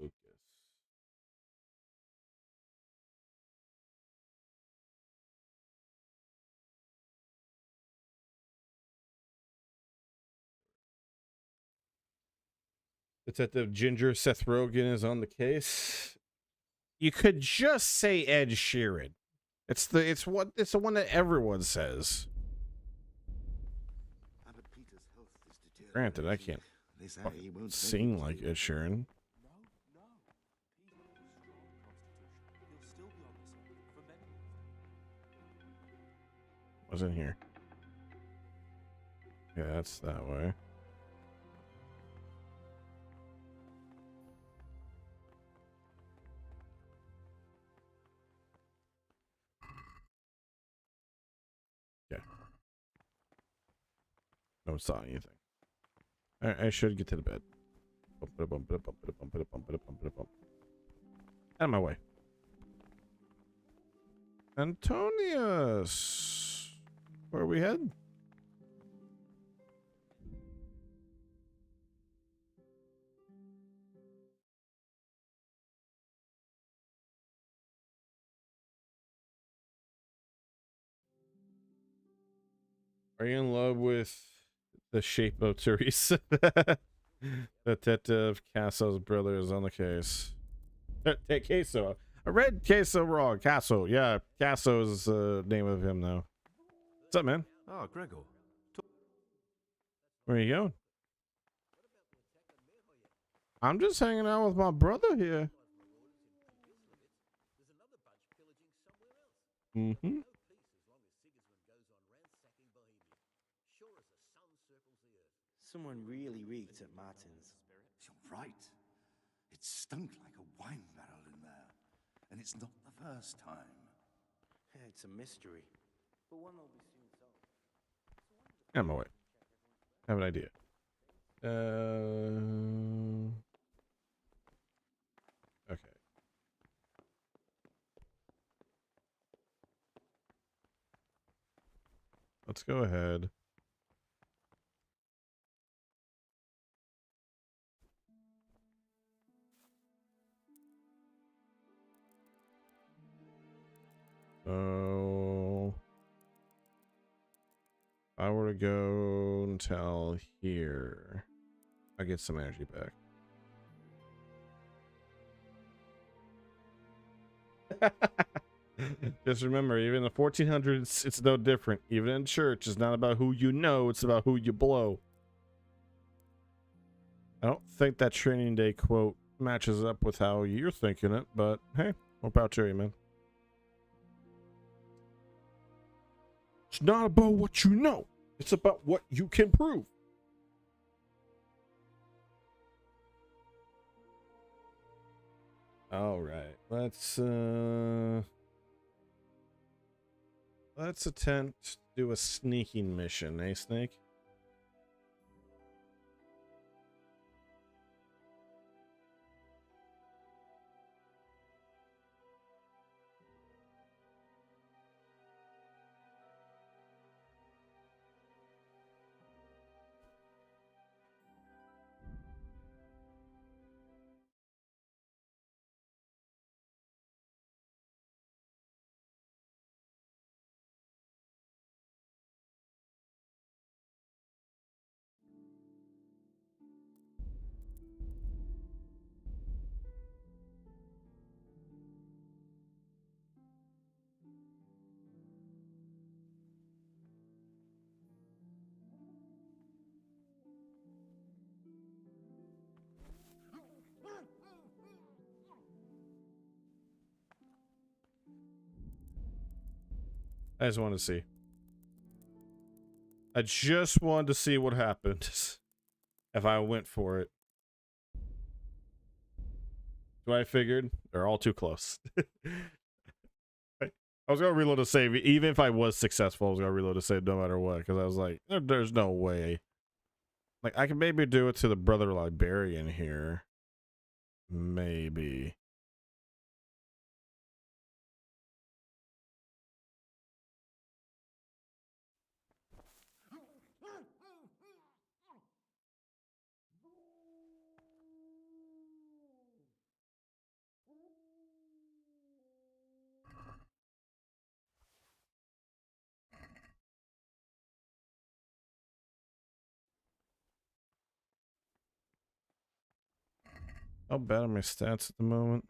Lucas. Detective Ginger Seth Rogen is on the case. You could just say Ed Sheeran. It's the one that everyone says. Granted, I can't sing like Ed Sheeran. Wasn't here. Yeah, that's that way. Yeah. No saw anything. I should get to the bed. Out of my way. Antonius. Where are we heading? Are you in love with the shape of Teresa? Detective Casso's brother is on the case. Queso. I read Queso wrong. Casso. Yeah, Casso is the name of him, though. What's up, man? Oh, Gregor. Where are you going? I'm just hanging out with my brother here. Mm-hmm. Someone really reeked at Martin's. You're right. It stunk like a wine barrel in there. And it's not the first time. Yeah, it's a mystery. But one will be soon solved. On my way. I have an idea. Okay. Let's go ahead. So if I were to go until here, I get some energy back. Just remember, even in the 1400s, it's no different. Even in church, it's not about who you know, it's about who you blow. I don't think that training day quote matches up with how you're thinking it, but hey, more power to you, man. It's not about what you know. It's about what you can prove. All right. Let's attempt to do a sneaking mission, eh, Snake? I just wanted to see. I just wanted to see what happened if I went for it. So I figured they're all too close. I was going to reload a save. Even if I was successful, I was going to reload a save no matter what. Because I was like, there's no way. Like, I can maybe do it to the Brother Librarian here. Maybe. How bad are my stats at the moment?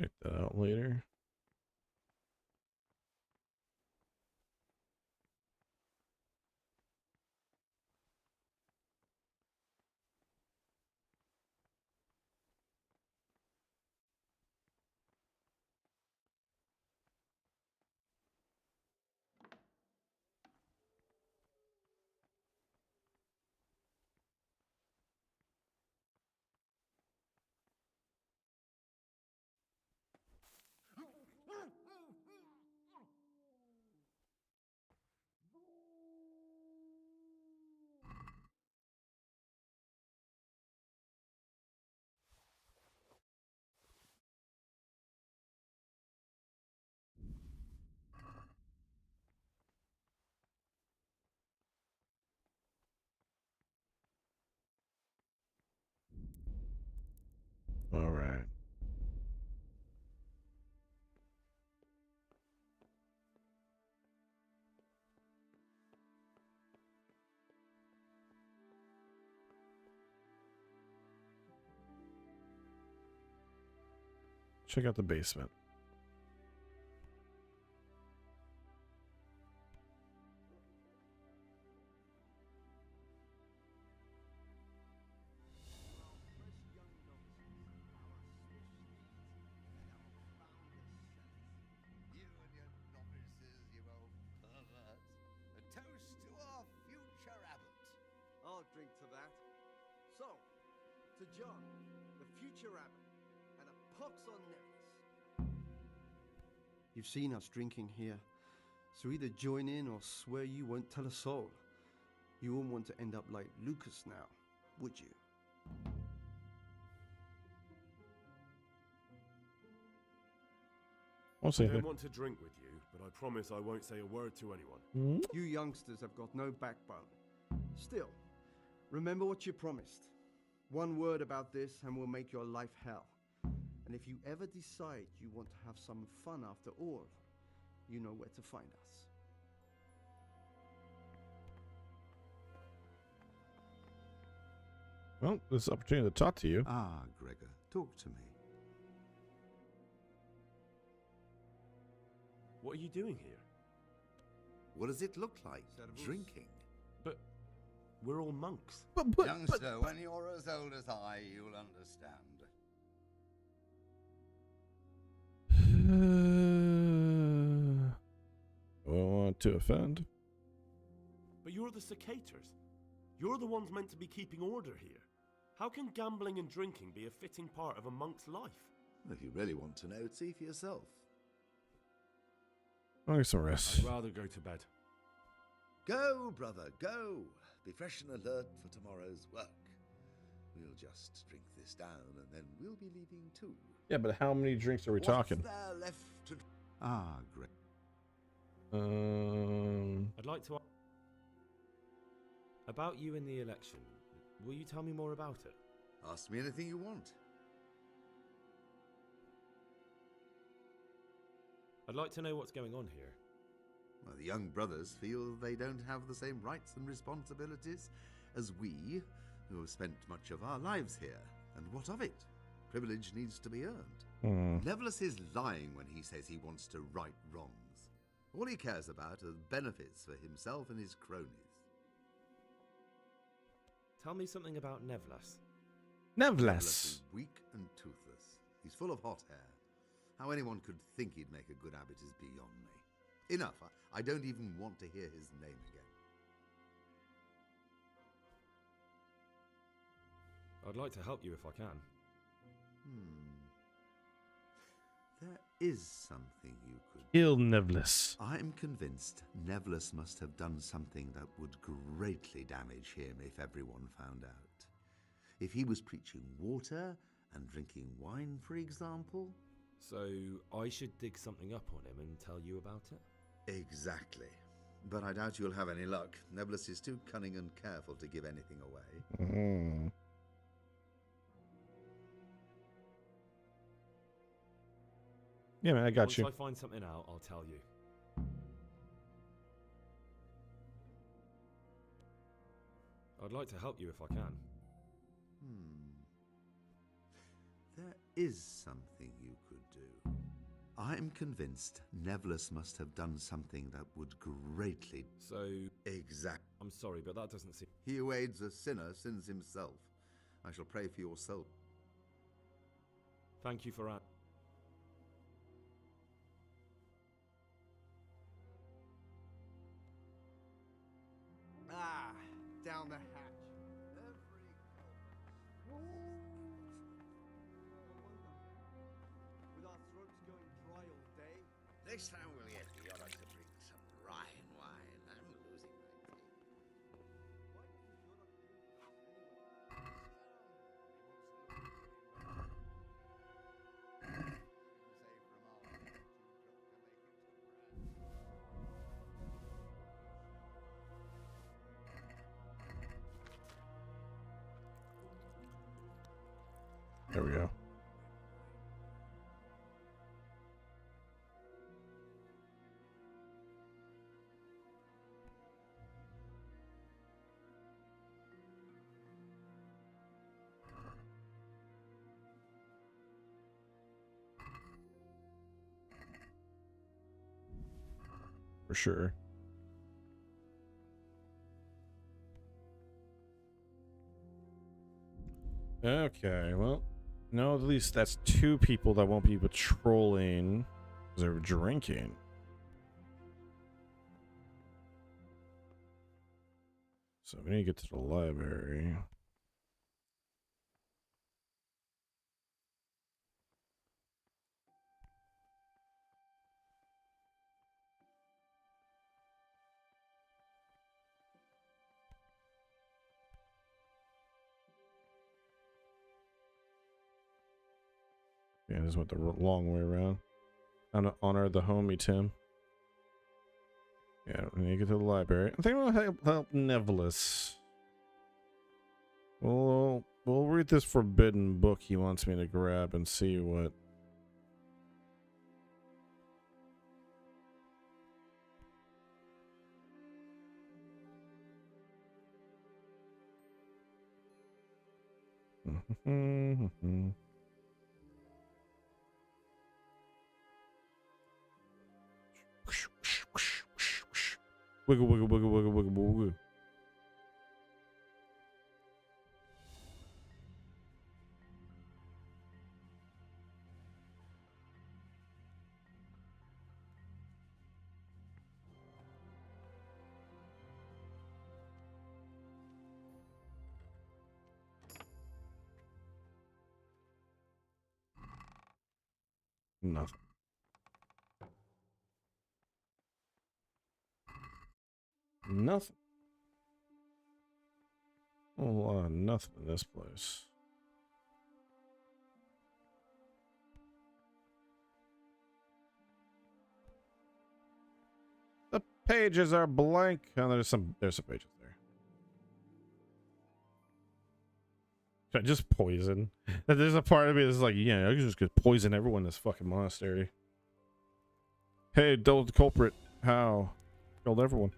Check that out later. All right. Check out the basement. A toast to our future abbot. I'll drink to that. So, to John, the future abbot, and a pox on Nevis. You've seen us drinking here, so either join in or swear you won't tell a soul. You wouldn't want to end up like Lucas now, would you? I'll say I that. don't want to drink with you, but I promise I won't say a word to anyone. You youngsters have got no backbone. Still, remember what you promised. One word about this and we'll make your life hell. And if you ever decide you want to have some fun after all, you know where to find us. Well, this is an opportunity to talk to you. Ah, Gregor, talk to me. What are you doing here? What does it look like? Drinking. But we're all monks. Youngster, when you're as old as I, you'll understand. I don't want to offend. But you're the Cicators. You're the ones meant to be keeping order here. How can gambling and drinking be a fitting part of a monk's life? If you really want to know, see for yourself. I'll get some rest. I'd rather go to bed. Go, brother, go. Be fresh and alert for tomorrow's work. We'll just drink this down and then we'll be leaving too. Yeah, but how many drinks are we talking? What's there left to... Ah, great. I'd like to... About you in the election. Will you tell me more about it? Ask me anything you want. I'd like to know what's going on here. Well, the young brothers feel they don't have the same rights and responsibilities as we, who have spent much of our lives here. And what of it? Privilege needs to be earned. Nevelis is lying when he says he wants to right wrongs. All he cares about are benefits for himself and his cronies. Tell me something about Nevlas. Nevlas is weak and toothless. He's full of hot hair. How anyone could think he'd make a good abbot is beyond me. Enough. I don't even want to hear his name again. I'd like to help you if I can. There is something you could... Kill Nevlis. I'm convinced Nevlis must have done something that would greatly damage him if everyone found out. If he was preaching water and drinking wine, for example. So I should dig something up on him and tell you about it? Exactly. But I doubt you'll have any luck. Nevlis is too cunning and careful to give anything away. Yeah, man, I got you. Once I find something out, I'll tell you. I'd like to help you if I can. There is something you could do. I'm convinced Nevlis must have done something that would greatly... So... Exact. I'm sorry, but that doesn't seem... He who aids a sinner sins himself. I shall pray for your soul. Thank you for... Down the hatch. With our throats going dry all day. Next time we'll get the other to bring some Rhine wine. I'm losing my There we go. For sure. Okay, well, no, at least that's 2 people that won't be patrolling because they're drinking. So we need to get to the library. Yeah, this went the long way around. To honor the homie, Tim. Yeah, we need to get to the library. I think we'll help Nevlis. We'll read this forbidden book he wants me to grab and see what... Wiggle, wiggle, wiggle, wiggle, wiggle, wiggle. Nothing. Nothing. A whole lot of nothing in this place. The pages are blank. Oh, there's some pages there. Should I just poison? There's a part of me that's like, yeah, I can just poison everyone in this fucking monastery. Hey, dealt with the culprit. How? Killed everyone.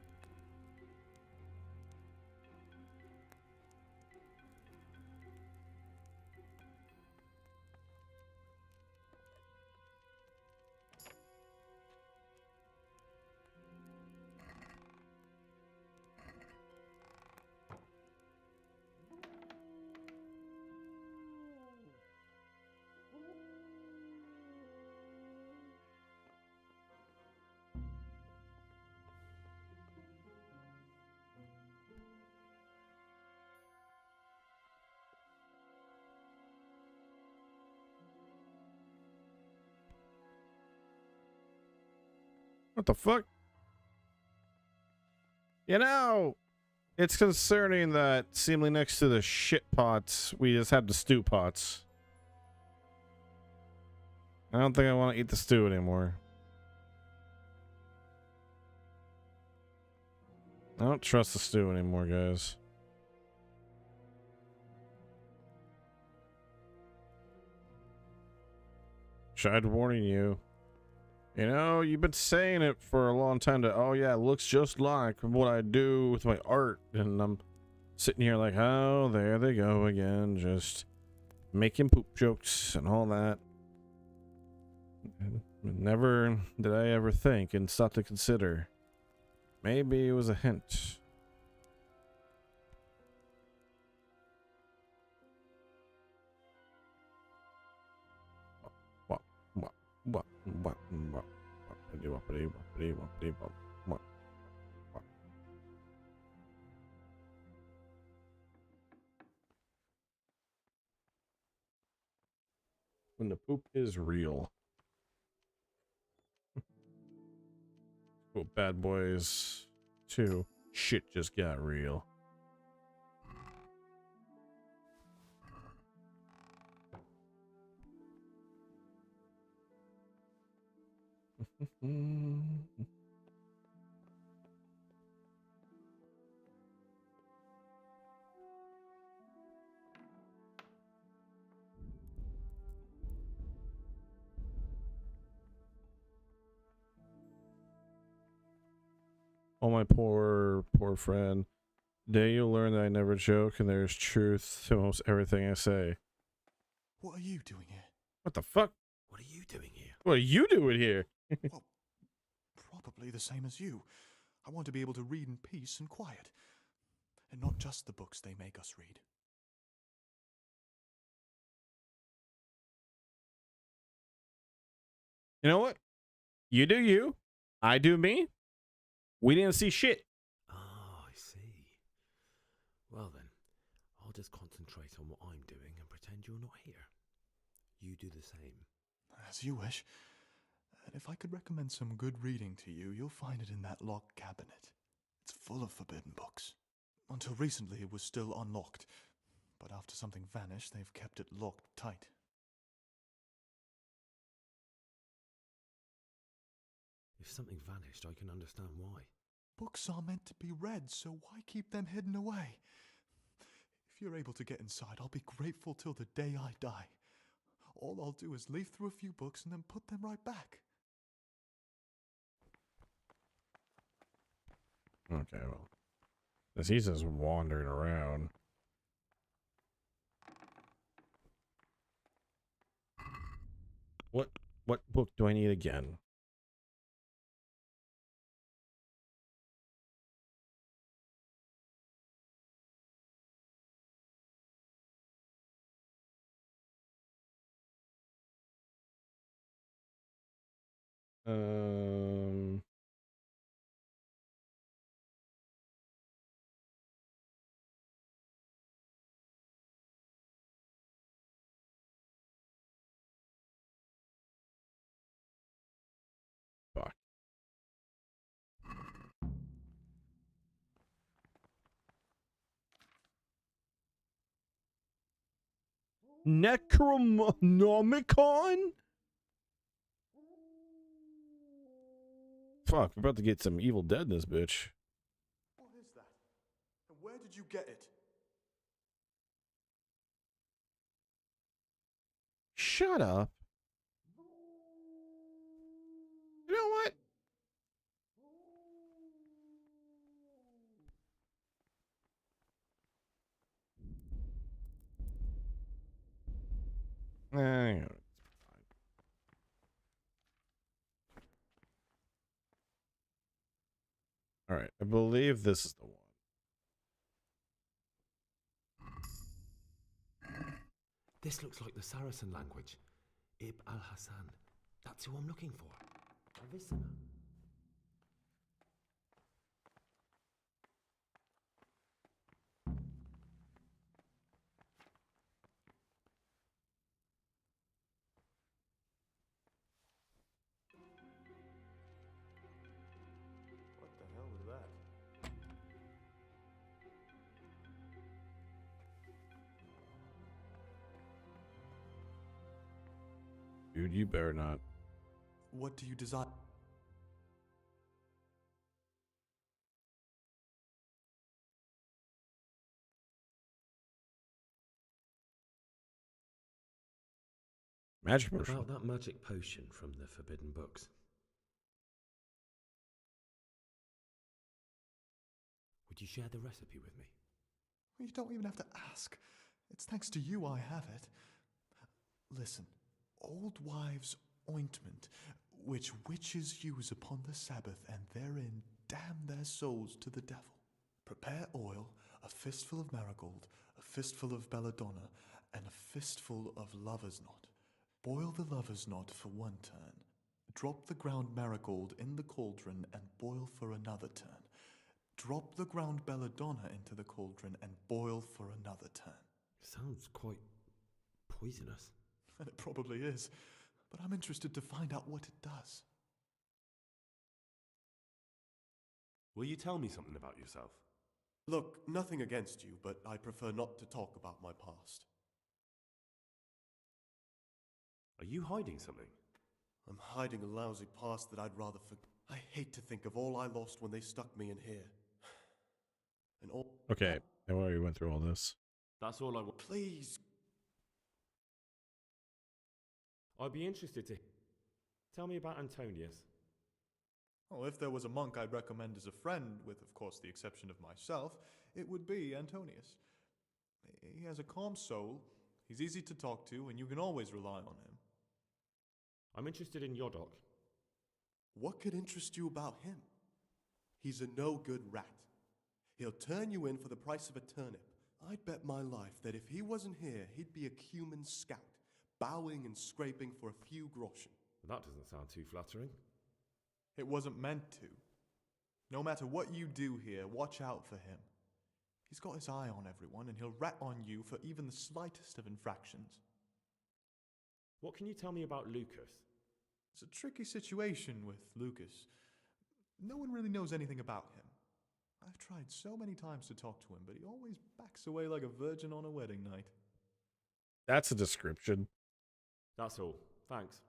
What the fuck? You know, it's concerning that seemingly next to the shit pots, we just have the stew pots. I don't think I want to eat the stew anymore. I don't trust the stew anymore, guys. Tried warning you. You know, you've been saying it for a long time that, oh yeah, it looks just like what I do with my art. And I'm sitting here like, oh, there they go again. Just making poop jokes and all that. And never did I ever think and stop to consider. Maybe it was a hint. When the poop is real. Oh, Bad Boys 2. Shit just got real. Oh, my poor friend. Day you'll learn that I never joke and there's truth to almost everything I say. What are you doing here? What the fuck? What are you doing here? What are you doing here? Well, probably the same as you. I want to be able to read in peace and quiet. And not just the books they make us read. You know what? You do you. I do me. We didn't see shit. Oh, I see. Well then, I'll just concentrate on what I'm doing and pretend you're not here. You do the same. As you wish. And if I could recommend some good reading to you, you'll find it in that locked cabinet. It's full of forbidden books. Until recently it was still unlocked. But after something vanished, they've kept it locked tight. If something vanished, I can understand why. Books are meant to be read, so why keep them hidden away? If you're able to get inside, I'll be grateful till the day I die. All I'll do is leaf through a few books and then put them right back. Okay, well. Because he's just wandering around. What book do I need again? Fuck. Necronomicon? Fuck, we're about to get some Evil Dead in this bitch. What is that? And where did you get it? Shut up. You know what? Eh, all right, I believe this is the one. This looks like the Saracen language. Ibn al-Hassan. That's who I'm looking for. Avicenna. What the hell was that? Dude, you better not. What do you desire? Magic potion. About that magic potion from the Forbidden Books. Would you share the recipe with me? You don't even have to ask. It's thanks to you I have it. Listen, old wives' ointment, which witches use upon the Sabbath, and therein damn their souls to the devil. Prepare oil, a fistful of marigold, a fistful of belladonna, and a fistful of lover's knot. Boil the lover's knot for one turn. Drop the ground marigold in the cauldron and boil for another turn. Drop the ground belladonna into the cauldron and boil for another turn. Sounds quite poisonous. And it probably is, but I'm interested to find out what it does. Will you tell me something about yourself? Look, nothing against you, but I prefer not to talk about my past. Are you hiding something? I'm hiding a lousy past that I'd rather forget. I hate to think of all I lost when they stuck me in here. And all. Okay, I already went through all this. That's all I want. Please. I'd be interested to tell me about Antonius. Oh, if there was a monk I'd recommend as a friend, with of course the exception of myself, it would be Antonius. He has a calm soul, he's easy to talk to, and you can always rely on him. I'm interested in Yodok. What could interest you about him? He's a no-good rat. He'll turn you in for the price of a turnip. I'd bet my life that if he wasn't here, he'd be a cumin scout, bowing and scraping for a few groschen. That doesn't sound too flattering. It wasn't meant to. No matter what you do here, watch out for him. He's got his eye on everyone, and he'll rat on you for even the slightest of infractions. What can you tell me about Lucas? It's a tricky situation with Lucas. No one really knows anything about him. I've tried so many times to talk to him, but he always backs away like a virgin on a wedding night. That's a description. That's all. Thanks.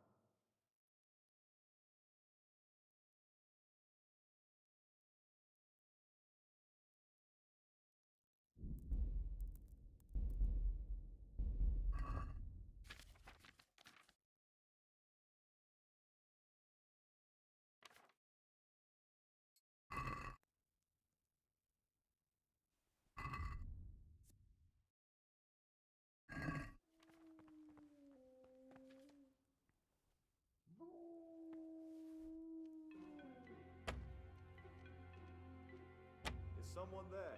Is someone there?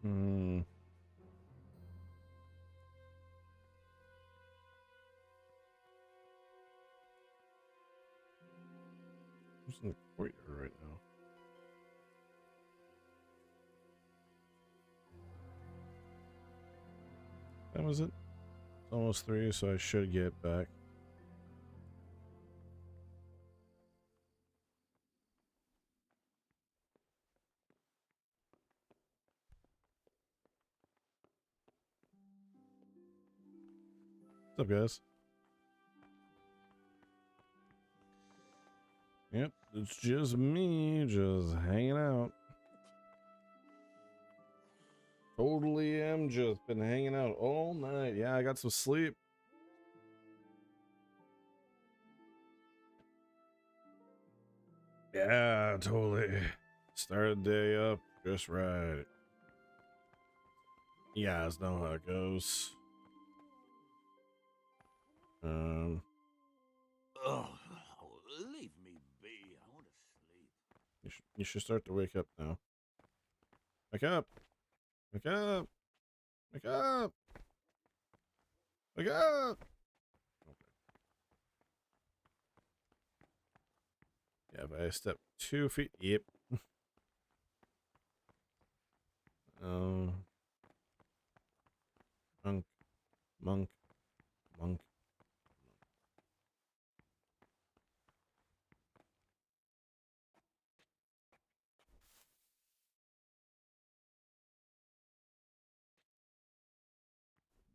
Hmm. Who's in the courtyard right now? That was it. It's almost 3, so I should get back. What's up, guys? Yep, it's just me, just hanging out. Totally am just been hanging out all night. Yeah, I got some sleep. Yeah, totally. Started the day up just right. You guys know how it goes. Oh, leave me be. I want to sleep. You should start to wake up now. Wake up! Wake up! Wake up! Wake up! Okay. Yeah, if I step 2 feet, yep. Monk, monk, monk.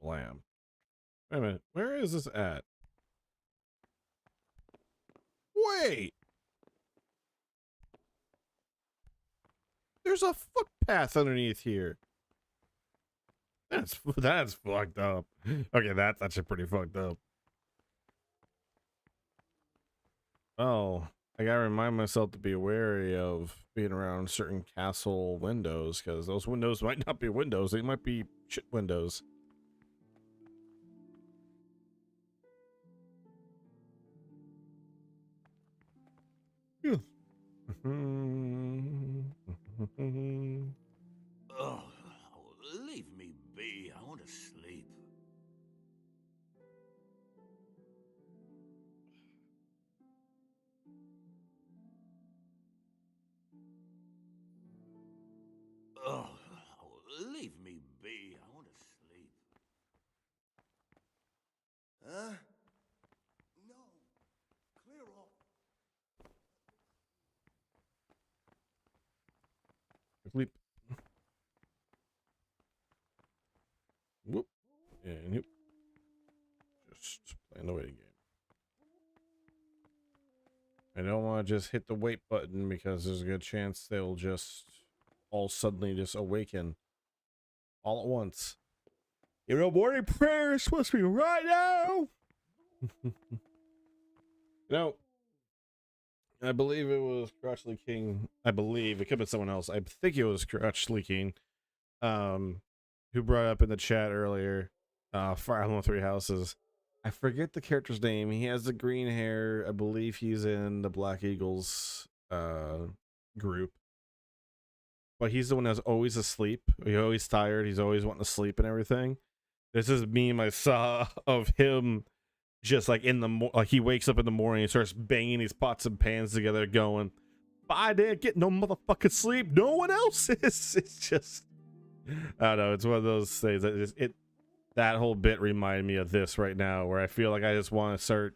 Blam. Wait a minute, where is this at? Wait! There's a footpath underneath here. That's fucked up. Okay, that's actually pretty fucked up. Oh, I gotta remind myself to be wary of being around certain castle windows, because those windows might not be windows, they might be shit windows. Yeah. Oh, leave me be. I want to sleep. Oh, leave me be. I want to sleep. Huh? No. Clear off. Sleep. Whoop. And whoop. Just playing the waiting game. I don't want to just hit the wait button because there's a good chance they'll just all suddenly just awaken all at once. Your morning prayer is supposed to be right now. I believe it was Crotchley King. I believe it could have been someone else. I think it was Crotchley King, who brought up in the chat earlier, Fire Emblem 3 Houses. I forget the character's name. He has the green hair. I believe he's in the Black Eagles group. But he's the one that's always asleep. He's always tired. He's always wanting to sleep and everything. This is a meme I saw of him just like in the like he wakes up in the morning and starts banging these pots and pans together going, I didn't get no motherfucking sleep. No one else is. It's just, I don't know. It's one of those things that that whole bit reminded me of this right now, where I feel like I just want to start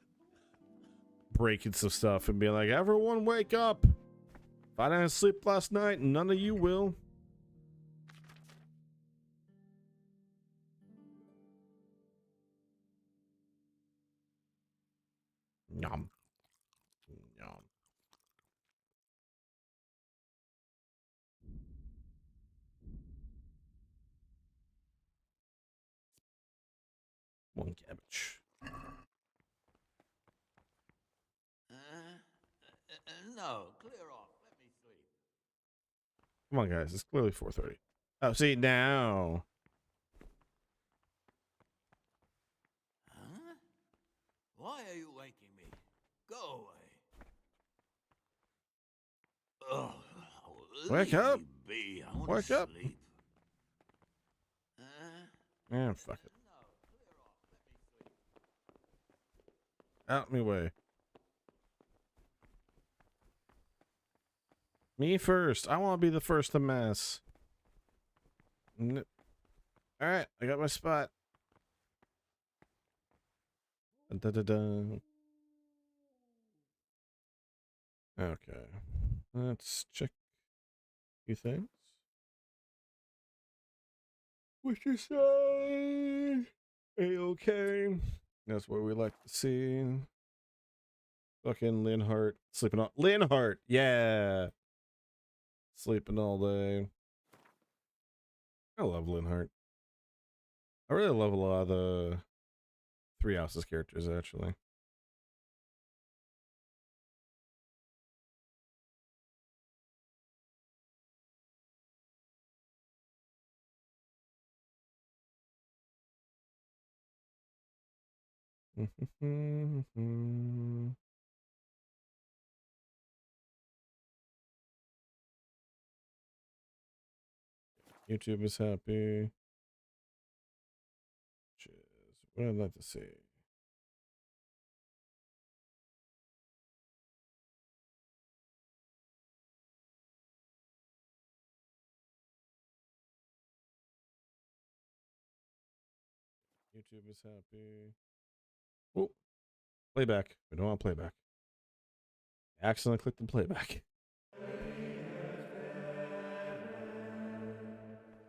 breaking some stuff and being like, everyone wake up. If I didn't sleep last night, none of you will. Yum. Yum. One cabbage. No, clear off. Let me sleep. Come on, guys. It's clearly 4:30. Oh, see, now. Huh? Why are you waking me? Go away. Oh, Wake up. I want Wake to up. sleep. Fuck it. Out me way. Me first. I want to be the first to mess. Alright, I got my spot. Da, da, da. Okay. Let's check a few things. What you say? A-okay. That's what we like to see. Fucking Linhardt. Sleeping on Linhardt, yeah. Sleeping all day. I love Linhardt. I really love a lot of the Three Houses characters, actually. YouTube is happy. What I'd like to see. YouTube is happy. Oh, playback. We don't want playback. I accidentally clicked the playback.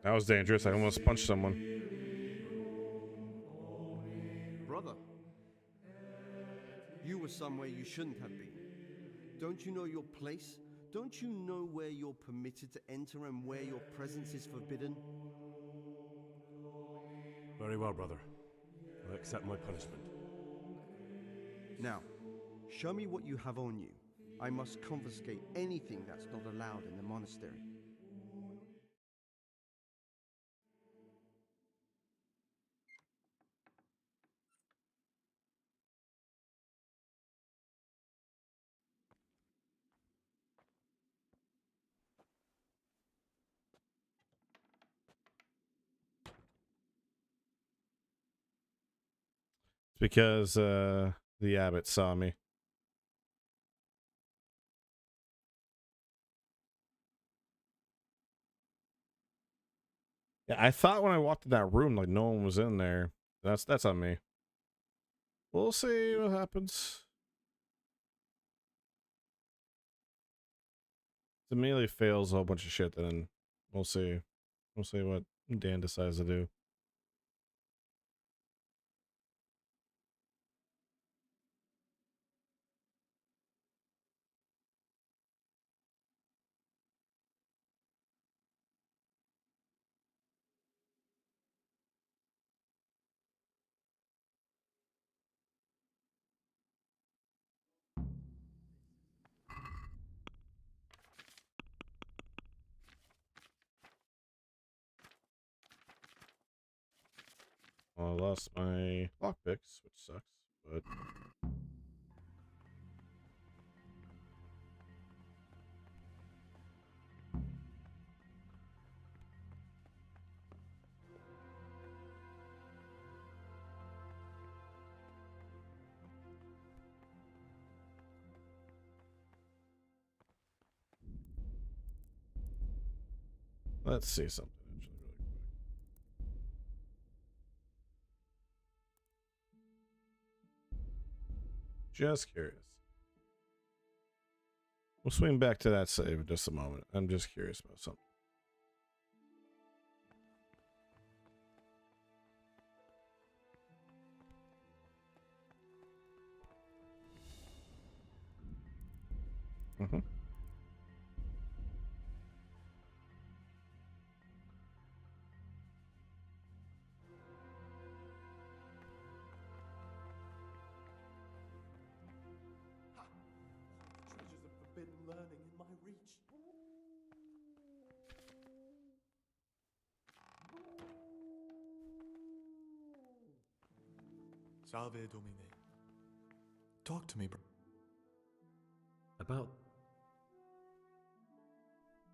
That was dangerous. I almost punched someone. Brother, you were somewhere you shouldn't have been. Don't you know your place? Don't you know where you're permitted to enter and where your presence is forbidden? Very well, brother. I accept my punishment. Now, show me what you have on you. I must confiscate anything that's not allowed in the monastery. It's because the abbot saw me. Yeah, I thought when I walked in that room, like no one was in there. That's on me. We'll see what happens. It immediately fails a whole bunch of shit, then we'll see. We'll see what Dan decides to do. I lost my lockpicks, which sucks, but let's see something actually really quick. Just curious. We'll swing back to that save in just a moment. I'm just curious about something. Mm-hmm. Treasures of forbidden learning in my reach. Salve, Domine. Talk to me, bro. About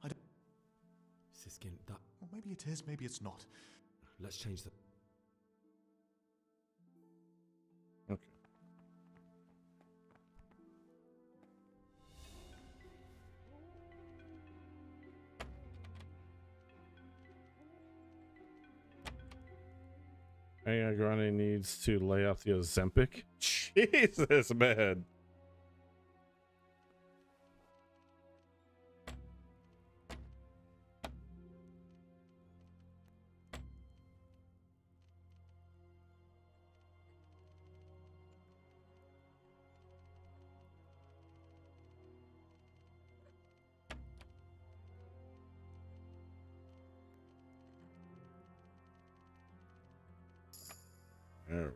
I don't... Siskin, that... Well, maybe it is, maybe it's not. Let's change the... Ariana Grande needs to lay off the Ozempic. Jesus, man. Oh.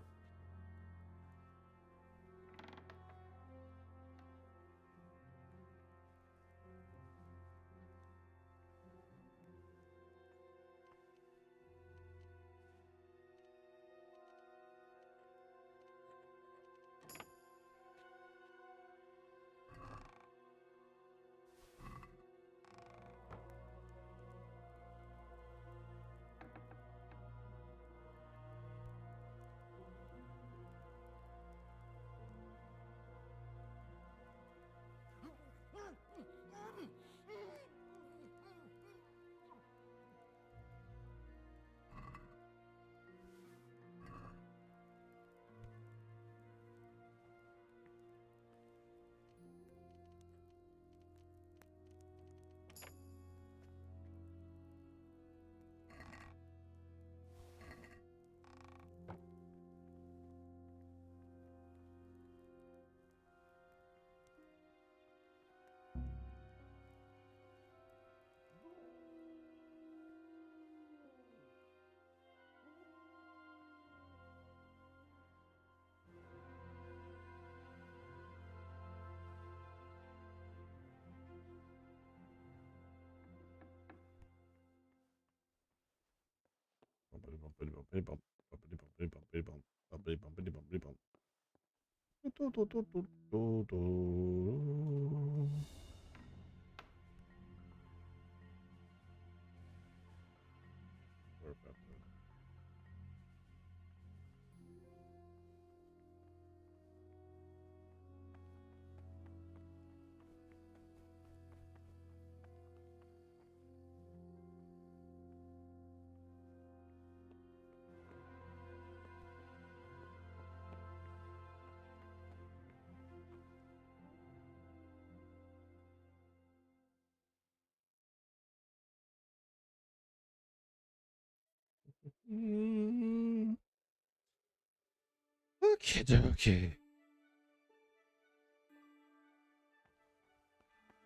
Okay.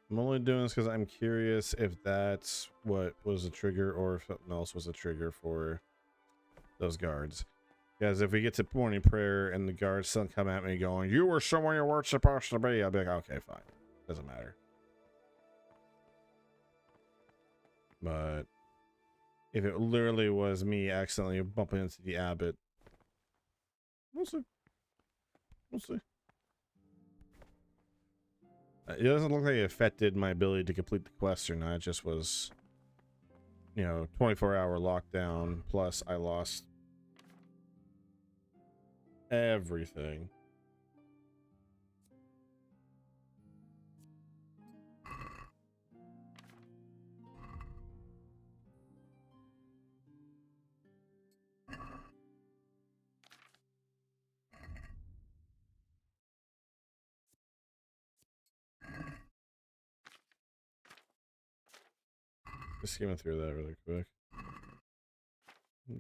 I'm only doing this because I'm curious if that's what was the trigger or if something else was a trigger for those guards. Because if we get to morning prayer and the guards still come at me going, "You were somewhere you weren't supposed to be," I'll be like, okay, fine. Doesn't matter. But if it literally was me accidentally bumping into the abbot, we'll see. We'll see. It doesn't look like it affected my ability to complete the quest or not. It just was, 24-hour lockdown, plus I lost everything. Just skimming through that really quick.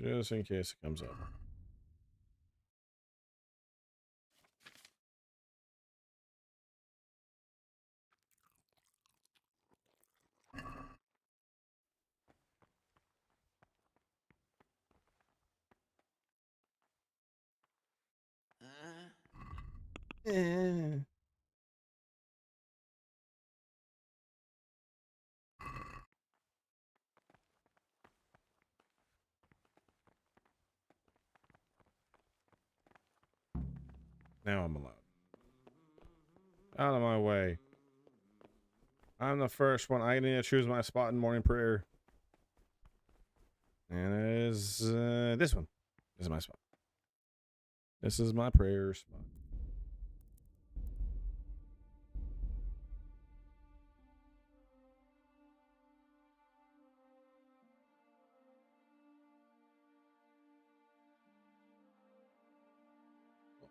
Just in case it comes up. Now I'm allowed. Out of my way. I'm the first one. I need to choose my spot in morning prayer. And it is this one. This is my spot. This is my prayer spot.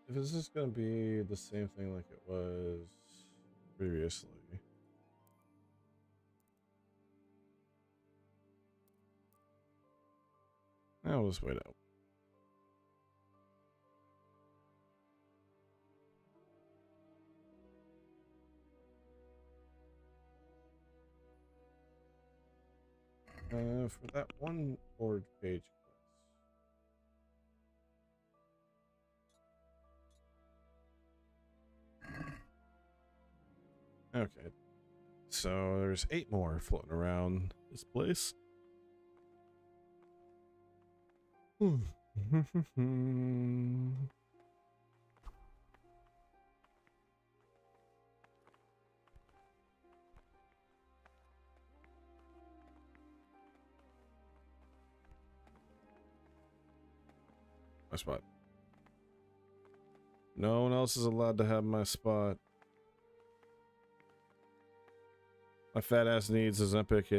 If this is gonna be the same thing like it was previously. I'll just wait out. For that one board page quest. Okay. So there's 8 more floating around this place. My spot. No one else is allowed to have my spot. My fat ass needs Ozempic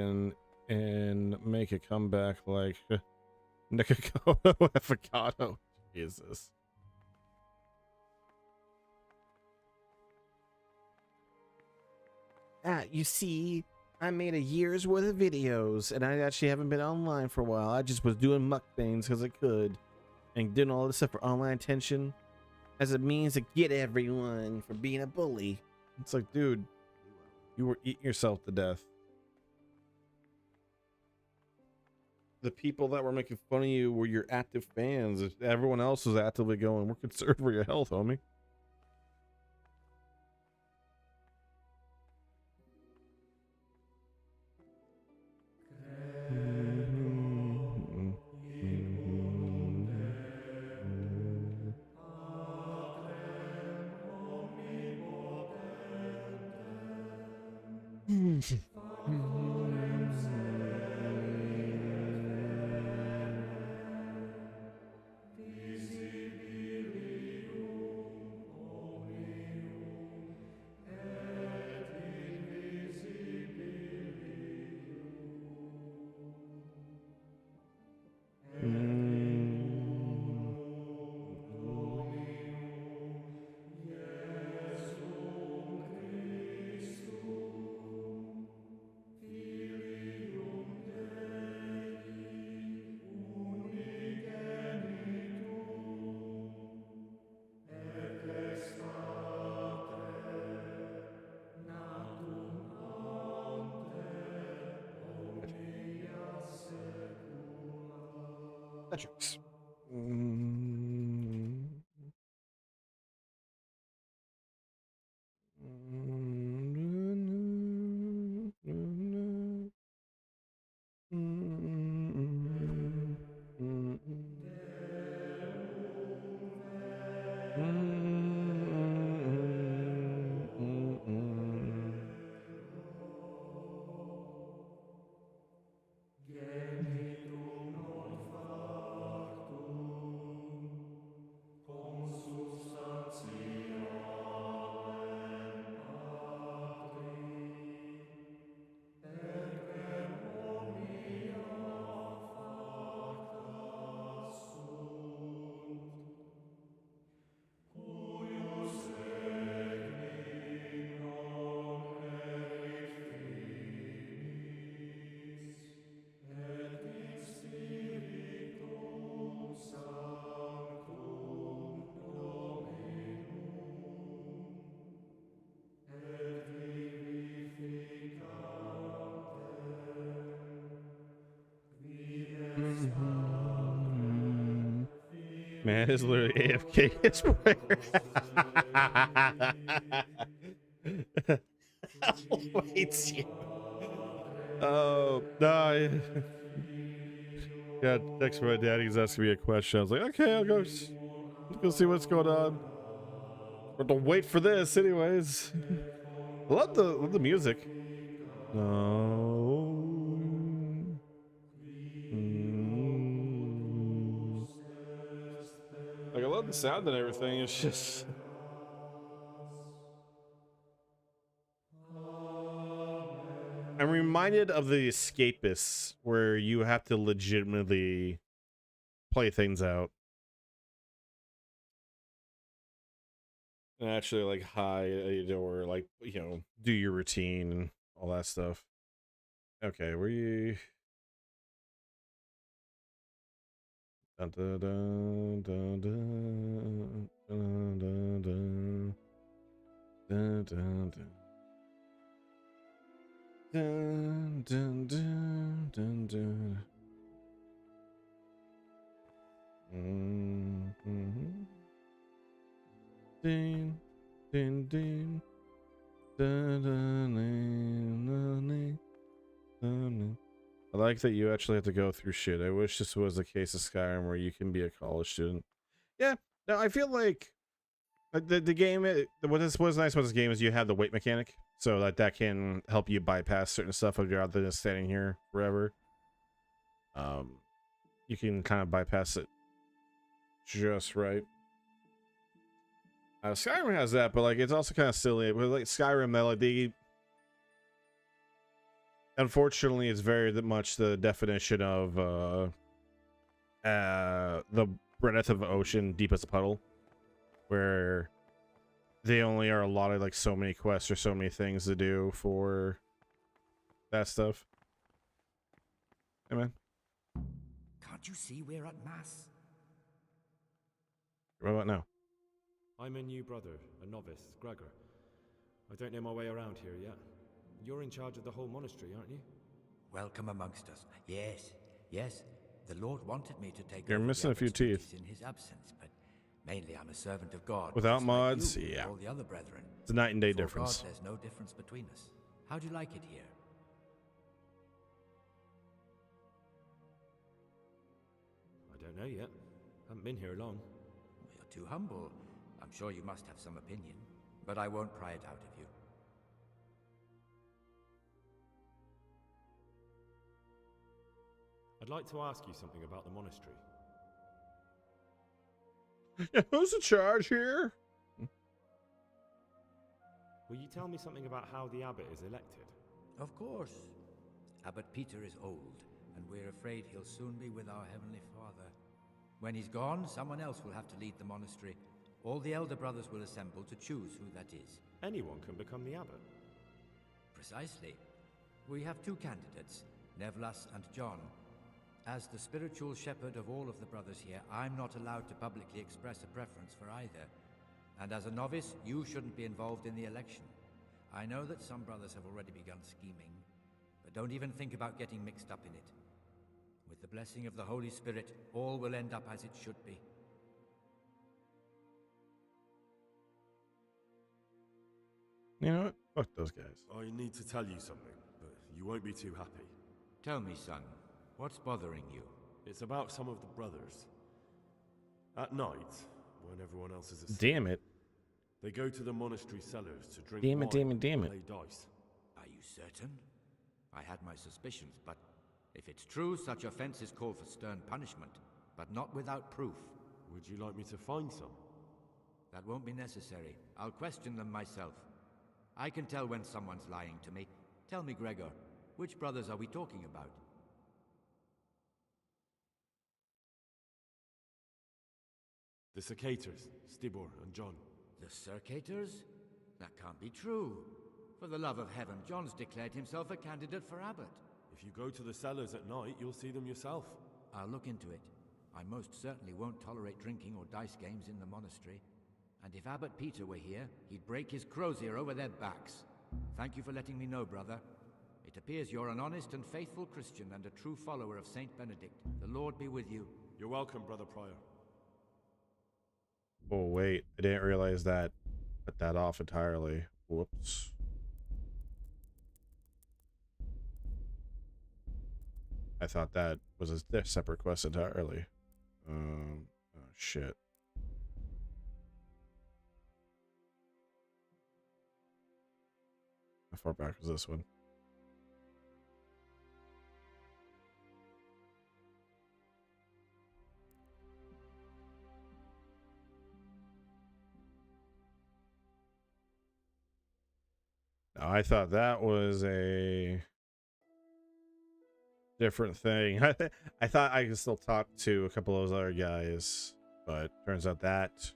and make a comeback like Nikocado Avocado. Jesus. You see, I made a year's worth of videos, and I actually haven't been online for a while. I just was doing mukbangs because I could, and doing all this stuff for online attention as a means to get everyone for being a bully. It's like, dude, you were eating yourself to death. The people that were making fun of you were your active fans. If everyone else was actively going, we're concerned for your health, homie. Metrics. Man, it's literally AFK his prayer. Waits you. Oh, no. Yeah, text from my dad. He's asking me a question. I was like, okay, I'll go see what's going on. But to wait for this, anyways. Love the music. No. Like, I love the sound and everything. It's just. I'm reminded of The Escapists, where you have to legitimately play things out. And actually, like, hide or, like, you know, do your routine and all that stuff. Okay, were you... Dun, dun, dun, dun, dun, dun, dun, dun. Dun, dun, dun. Dun, dun, dun, dun, dun. Mm-hmm. Ding, ding, ding. Dun, dun, dun, dun, dun, dun. I like that you actually have to go through shit. I wish this was the case of Skyrim where you can be a college student. Yeah, no, I feel like the game, what is nice about this game is you have the wait mechanic, so that can help you bypass certain stuff if you're out there just standing here forever. You can kind of bypass it just right. Skyrim has that, but like it's also kind of silly. With like Skyrim, that like unfortunately, it's very much the definition of the breadth of ocean, deep as a puddle, where they only are allotted like so many quests or so many things to do for that stuff. Hey, man. Can't you see we're at Mass? What about now? I'm a new brother, a novice, Gregor. I don't know my way around here yet. You're in charge of the whole monastery, aren't you? Welcome amongst us. Yes, yes. The Lord wanted me to take You're over missing a few teeth. in his absence, but mainly I'm a servant of God. Without just mods, like you, yeah. all the other brethren. It's a night and day Before difference. God, there's no difference between us. How do you like it here? I don't know yet. Haven't been here long. You're too humble. I'm sure you must have some opinion, but I won't pry it out of you. I'd like to ask you something about the monastery. Who's in charge here? Will you tell me something about how the abbot is elected? Of course. Abbot Peter is old, and we're afraid he'll soon be with our Heavenly Father. When he's gone, someone else will have to lead the monastery. All the elder brothers will assemble to choose who that is. Anyone can become the abbot? Precisely. We have two candidates, Nevlas and John. As the spiritual shepherd of all of the brothers here, I'm not allowed to publicly express a preference for either. And as a novice, you shouldn't be involved in the election. I know that some brothers have already begun scheming, but don't even think about getting mixed up in it. With the blessing of the Holy Spirit, all will end up as it should be. You know what? Fuck those guys. I need to tell you something, but you won't be too happy. Tell me, son, what's bothering you? It's about some of the brothers. At night, when everyone else is asleep, Damn it. they go to the monastery cellars to drink Damn it, wine damn it, and damn it. play dice. Are you certain? I had my suspicions, but if it's true, such offenses call for stern punishment, but not without proof. Would you like me to find some? That won't be necessary. I'll question them myself. I can tell when someone's lying to me. Tell me, Gregor, which brothers are we talking about? The Cicators, Stibor and John. The Circators? That can't be true. For the love of heaven, John's declared himself a candidate for abbot. If you go to the cellars at night, you'll see them yourself. I'll look into it. I most certainly won't tolerate drinking or dice games in the monastery. And if Abbot Peter were here, he'd break his crozier over their backs. Thank you for letting me know, brother. It appears you're an honest and faithful Christian and a true follower of Saint Benedict. The Lord be with you. You're welcome, Brother Prior. Oh, wait. I didn't realize that. Cut that off entirely. Whoops. I thought that was a separate quest entirely. Oh, shit. How far back was this one? No, I thought that was a different thing. I thought I could still talk to a couple of those other guys, but turns out that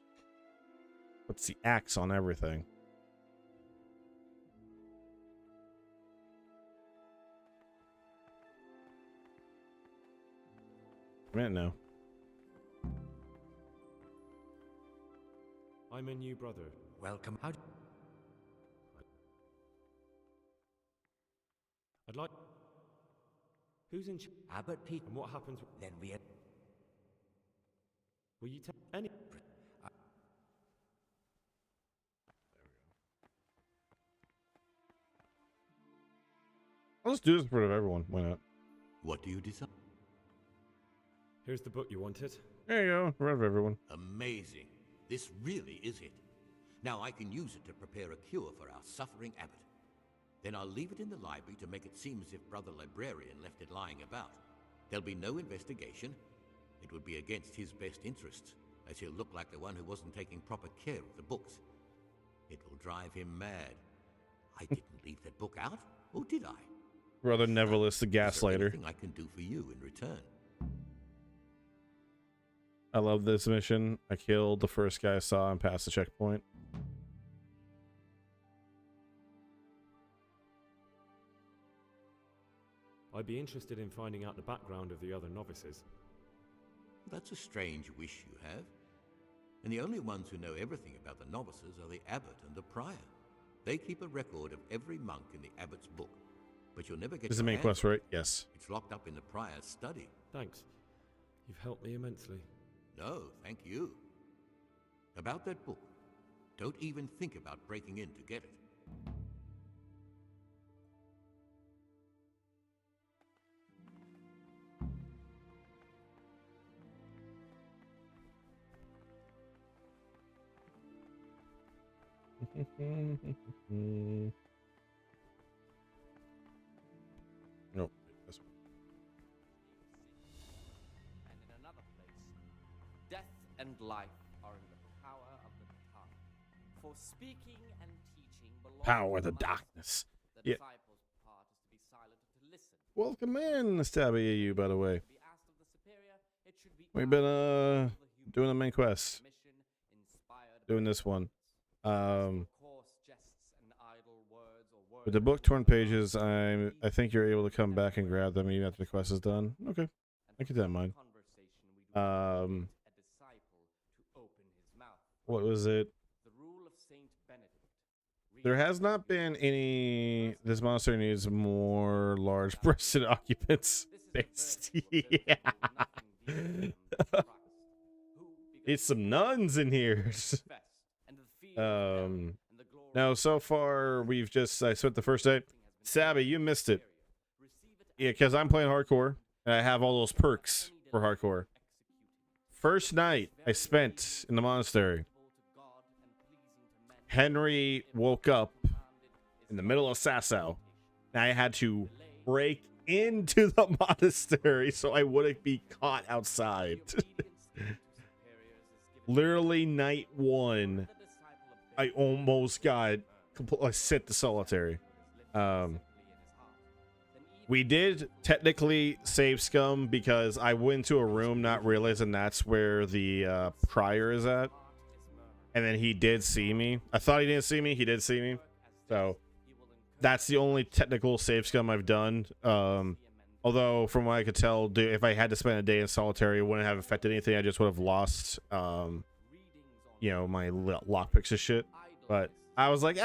Puts the axe on everything. Man, no. I'm a new brother. Welcome. I'd like... Who's in charge? Abbot Pete. And what happens... Then we... Will you tell any... I'll just do this in front of everyone. Why not? What do you decide? Here's the book you wanted. There you go. In front of everyone. Amazing. This really is it. Now I can use it to prepare a cure for our suffering abbot. Then I'll leave it in the library to make it seem as if Brother Librarian left it lying about. There'll be no investigation. It would be against his best interests, as he'll look like the one who wasn't taking proper care of the books. It will drive him mad. I didn't leave that book out, or did I? Brother Neverless the Gaslighter. Anything I can do for you in return? I love this mission. I killed the first guy I saw and passed the checkpoint. I'd be interested in finding out the background of the other novices. That's a strange wish you have. And the only ones who know everything about the novices are the abbot and the prior. They keep a record of every monk in the abbot's book. But you'll never get This is the main your quest, hands on right? it. Yes. It's locked up in the prior's study. Thanks. You've helped me immensely. No, thank you. About that book, don't even think about breaking in to get it. Nope. This one. And in another place, death and life are in the power of the tongue. For speaking and teaching belongs Power of to the darkness. The Yeah. disciple's part is to be silent, to listen. Welcome in, Stabby AU, by the way. Be asked of the superior, it should be We've been doing the main quest. mission inspired Doing this one. coarse jests and idle words or words With the book torn pages, I think you're able to come back and grab them even after the quest is done. Okay. I keep that in mind. a disciple to open his mouth. What was it? The rule of Saint Benedict. There has not been any. This monster needs more large-breasted occupants. Based. Yeah. It's some nuns in here. Now so far we've just I spent the first day. Sabby, you missed it. Yeah, because I'm playing hardcore and I have all those perks for hardcore. First night I spent in the monastery. Henry woke up in the middle of Sasau, and I had to break into the monastery so I wouldn't be caught outside. Literally night one, I almost got sent to solitary. We did technically save scum because I went to a room not realizing that's where the prior is at. And then he did see me. I thought he didn't see me. He did see me. So that's the only technical save scum I've done. Although from what I could tell, if I had to spend a day in solitary, it wouldn't have affected anything. I just would have lost, you know, my lockpicks and shit. But I was like,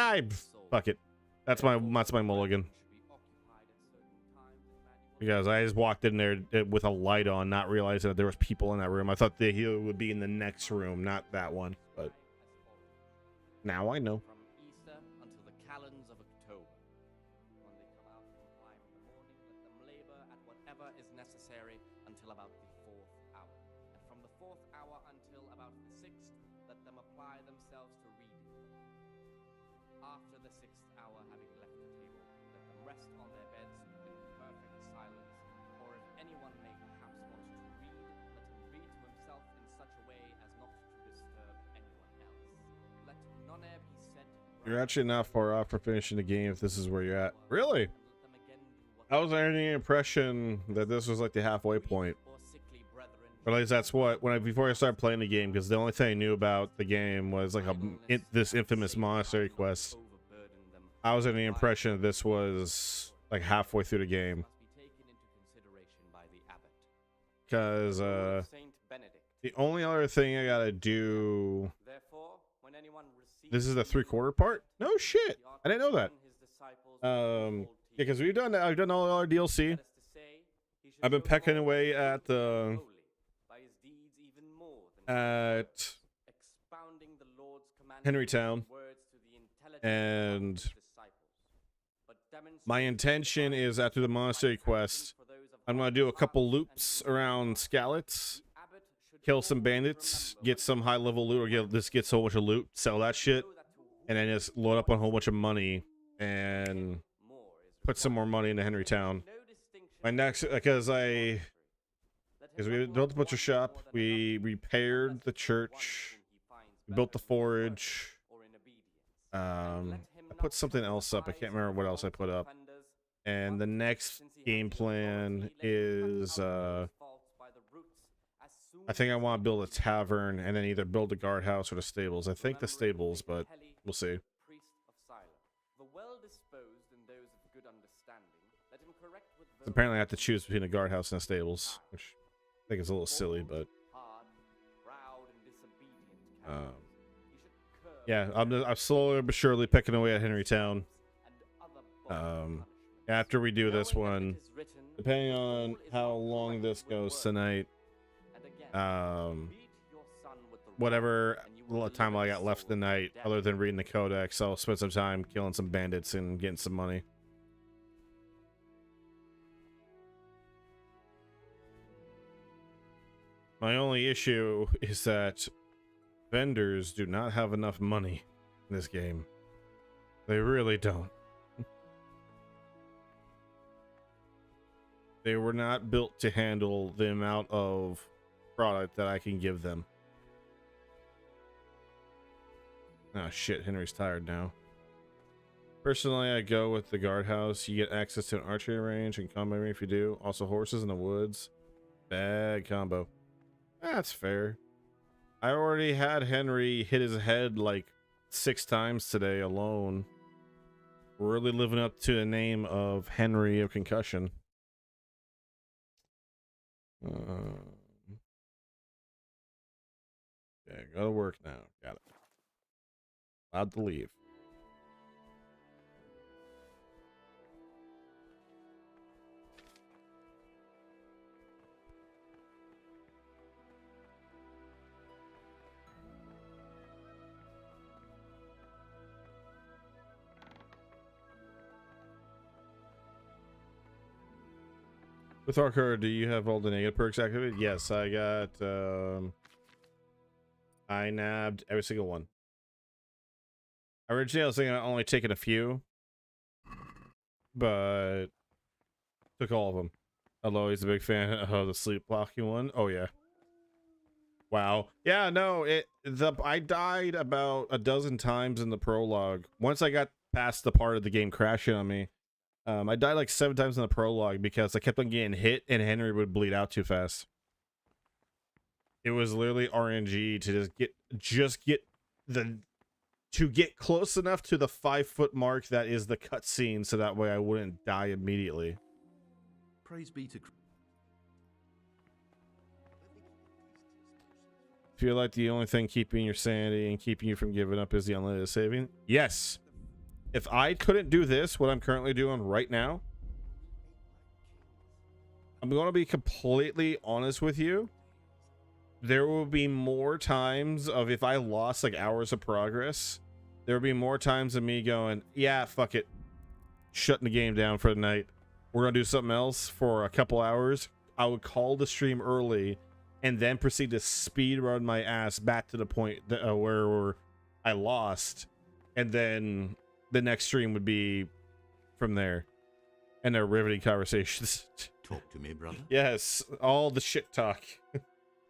fuck it. That's my mulligan. Because I just walked in there with a light on, not realizing that there was people in that room. I thought that he would be in the next room, not that one. But now I know. From Easter until the calends of October. When they come out from 5 in the morning, let them labor at whatever is necessary until about the 4th hour. And from the 4th hour until about the 6th, let them apply themselves to reading. After the 6th hour, having left the table, let them rest on their beds in perfect silence. Or if anyone may perhaps want to read, let him read to himself in such a way as not to disturb anyone else. Let none be said. You're actually not far off for finishing the game if this is where you're at. Really? I was under the impression that this was like the halfway point. Or at least that's what before I started playing the game, because the only thing I knew about the game was like this infamous monastery quest. I was under the impression that this was like halfway through the game, because the only other thing I gotta do. This is the 3/4 part. No shit, I didn't know that. Yeah, because I've done all our DLC. I've been pecking away at the Henrytown, and my intention is after the monastery quest, I'm gonna do a couple loops around Skalitz, kill some bandits, get some high level loot, or get so much of loot, sell that shit, and then just load up on a whole bunch of money and put some more money into Henrytown. My next, because we built the butcher shop, we repaired the church, we built the forge. I put something else up. I can't remember what else I put up. And the next game plan is I think I want to build a tavern and then either build a guardhouse or the stables. I think the stables, but we'll see. Apparently I have to choose between a guardhouse and a stables, which I think is a little silly, but yeah, I'm slowly but surely picking away at Henrytown. After we do this one, depending on how long this goes tonight, whatever time I got left tonight, other than reading the codex, I'll spend some time killing some bandits and getting some money. My only issue is that vendors do not have enough money in this game. They really don't. They were not built to handle the amount of product that I can give them. Oh shit, Henry's tired now. Personally, I go with the guardhouse. You get access to an archery range and combat range if you do. Also horses in the woods. Bad combo. That's fair. I already had Henry hit his head like 6 times today alone. Really living up to the name of Henry of Concussion. Yeah, go to work now. Got it. Allowed to leave. With Archer, do you have all the negative perks activated? Yes, I got, I nabbed every single one. Originally, I was thinking I'd only taken a few, but took all of them. Although he's a big fan of the sleep blocking one. Oh, yeah. Wow. Yeah, no, I died about a dozen times in the prologue. Once I got past the part of the game crashing on me, I died like 7 times in the prologue because I kept on getting hit and Henry would bleed out too fast. It was literally RNG to get close enough to the 5-foot mark that is the cutscene, so that way I wouldn't die immediately. Praise be to. Feel like the only thing keeping your sanity and keeping you from giving up is the unlimited saving? Yes. If I couldn't do this, what I'm currently doing right now, I'm going to be completely honest with you. There will be more times of, if I lost like hours of progress, there will be more times of me going, yeah, fuck it. Shutting the game down for the night. We're going to do something else for a couple hours. I would call the stream early and then proceed to speed run my ass back to the point that, where I lost. And then the next stream would be from there. And they're riveting conversations. Talk to me, brother. Yes, all the shit talk.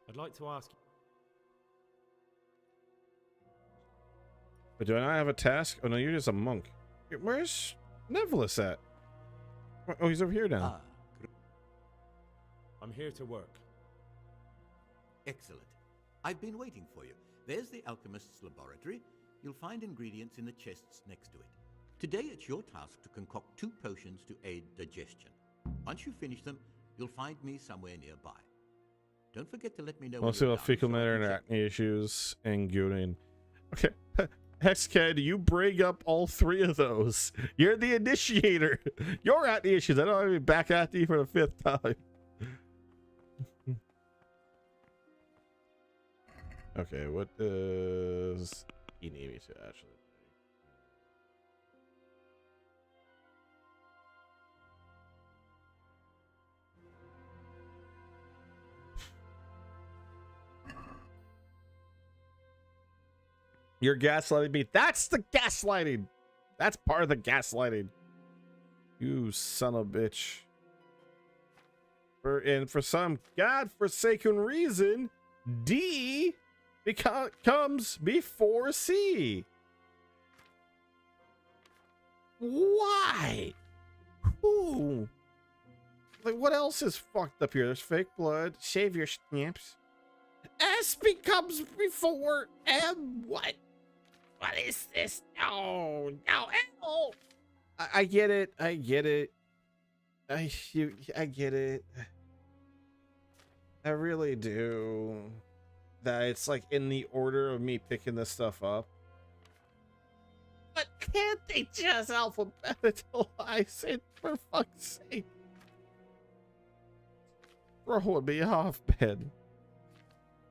I'd like to ask. But do I not have a task? Oh no, you're just a monk. Where's Nevelis at? Oh, he's over here now. I'm here to work. Excellent. I've been waiting for you. There's the alchemist's laboratory. You'll find ingredients in the chests next to it. Today it's your task to concoct 2 potions to aid digestion. Once you finish them, you'll find me somewhere nearby. Don't forget to let me know. Mostly about fecal matter and acne issues and gooning. Okay. Hexked, you bring up all 3 of those. You're the initiator. You're at the issues. I don't want to be back at you for the 5th time. Okay, what does he need me to actually do? You're gaslighting me. That's the gaslighting. That's part of the gaslighting. You son of a bitch. For some godforsaken reason, D comes before C. Why? Who? Like, what else is fucked up here? There's fake blood. Save your snaps. S becomes before M. What? What is this? No, no, L. I get it. I get it. I get it. I really do. That it's like in the order of me picking this stuff up. But can't they just alphabetize it, for fuck's sake? Throwing me off, Ben.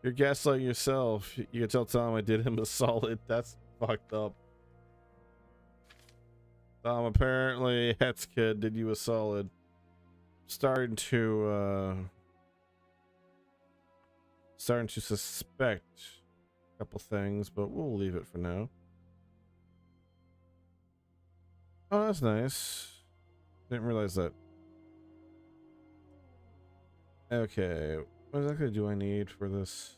You're gaslighting yourself. You can tell Tom I did him a solid. That's fucked up. Tom, apparently Hetzkid did you a solid. Starting to suspect a couple things, but we'll leave it for now. Oh, that's nice. Didn't realize that. Okay, what exactly do I need for this?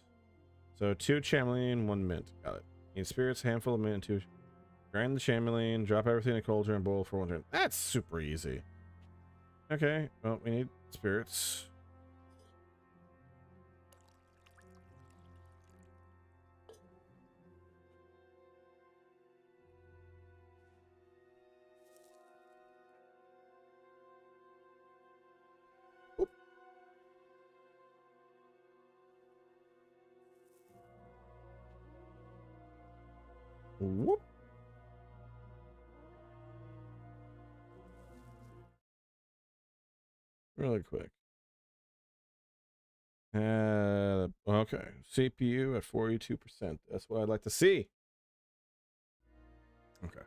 So 2 chameleon, 1 mint. Got it. Need spirits, handful of mint, 2. Grind the chameleon, drop everything in a cauldron, and boil for 1 turn. That's super easy. Okay, well, we need spirits. Whoop. Really quick. Okay. CPU at 42%. That's what I'd like to see. Okay.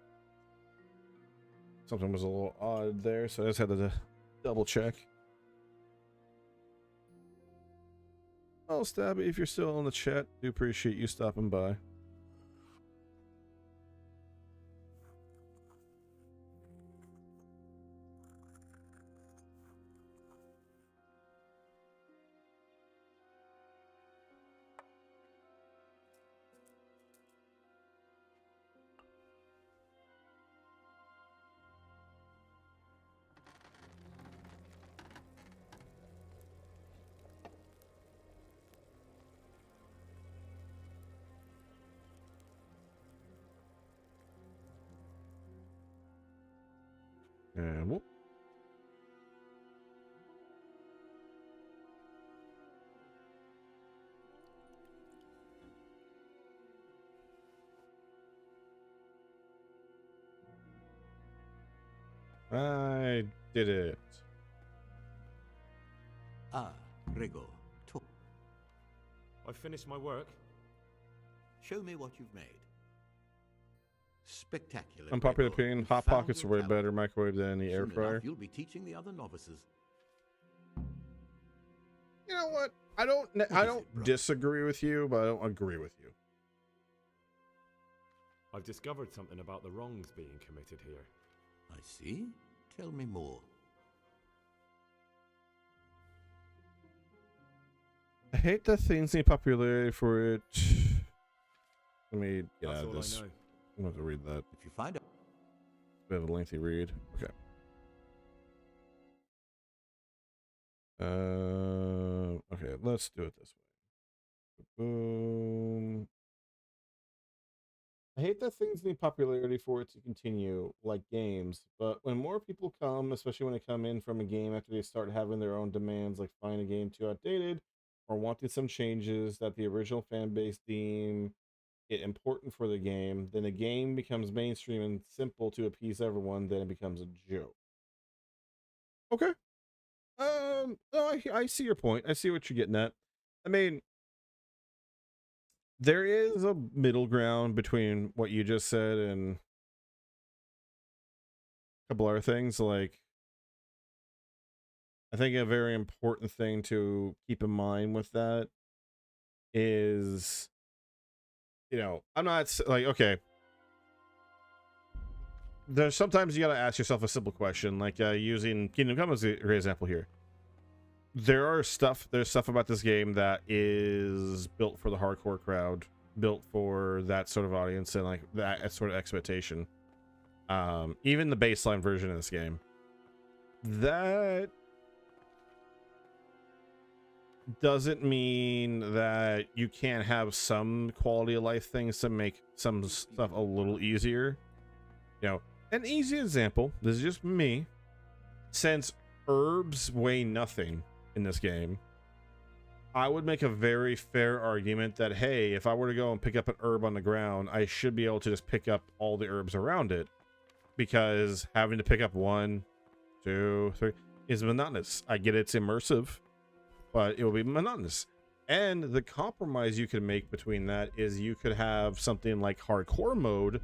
Something was a little odd there, so I just had to double check. Oh, Stabby, if you're still in the chat, do appreciate you stopping by. And whoop. I did it. Ah, Rego. I finished my work. Show me what you've made. Spectacular. Unpopular Rego. opinion, Hot Found Pockets are your way talent. better microwave than the air Soon fryer. enough, you'll be teaching the other novices. You know what? I don't disagree with you, but I don't agree with you. I've discovered something about the wrongs being committed here. I see. Tell me more. I hate that things need popularity for it. Let me get That's out of all this. I know. I'm going to read that. If you find out. It's a bit of a lengthy read. Okay. Okay, let's do it this way. I hate that things need popularity for it to continue, like games. But when more people come, especially when they come in from a game after they start having their own demands, like finding a game too outdated or wanting some changes that the original fan base deem it important for the game, then the game becomes mainstream and simple to appease everyone. Then it becomes a joke. Okay. No, I see your point. I see what you're getting at. I mean, there is a middle ground between what you just said and a couple other things. Like, I think a very important thing to keep in mind with that is, you know, I'm not like, okay, there's sometimes you got to ask yourself a simple question, like using Kingdom Come as a great example here. There's stuff about this game that is built for the hardcore crowd, built for that sort of audience and like that sort of expectation. Even the baseline version of this game, that doesn't mean that you can't have some quality of life things to make some stuff a little easier. You know, an easy example, this is just me, since herbs weigh nothing in this game, I would make a very fair argument that, hey, if I were to go and pick up an herb on the ground, I should be able to just pick up all the herbs around it, because having to pick up 1, 2, 3 is monotonous. I get it's immersive, but it will be monotonous. And the compromise you can make between that is you could have something like hardcore mode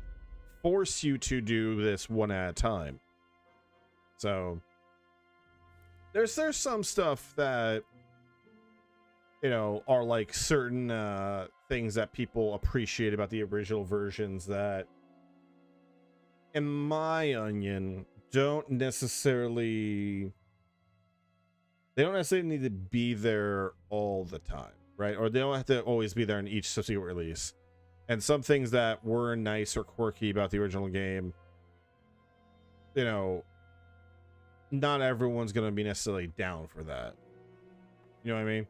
force you to do this one at a time. So there's some stuff that, you know, are like certain things that people appreciate about the original versions that, in my onion, don't necessarily need to be there all the time, right? Or they don't have to always be there in each subsequent release. And some things that were nice or quirky about the original game, you know, not everyone's going to be necessarily down for that. You know what I mean?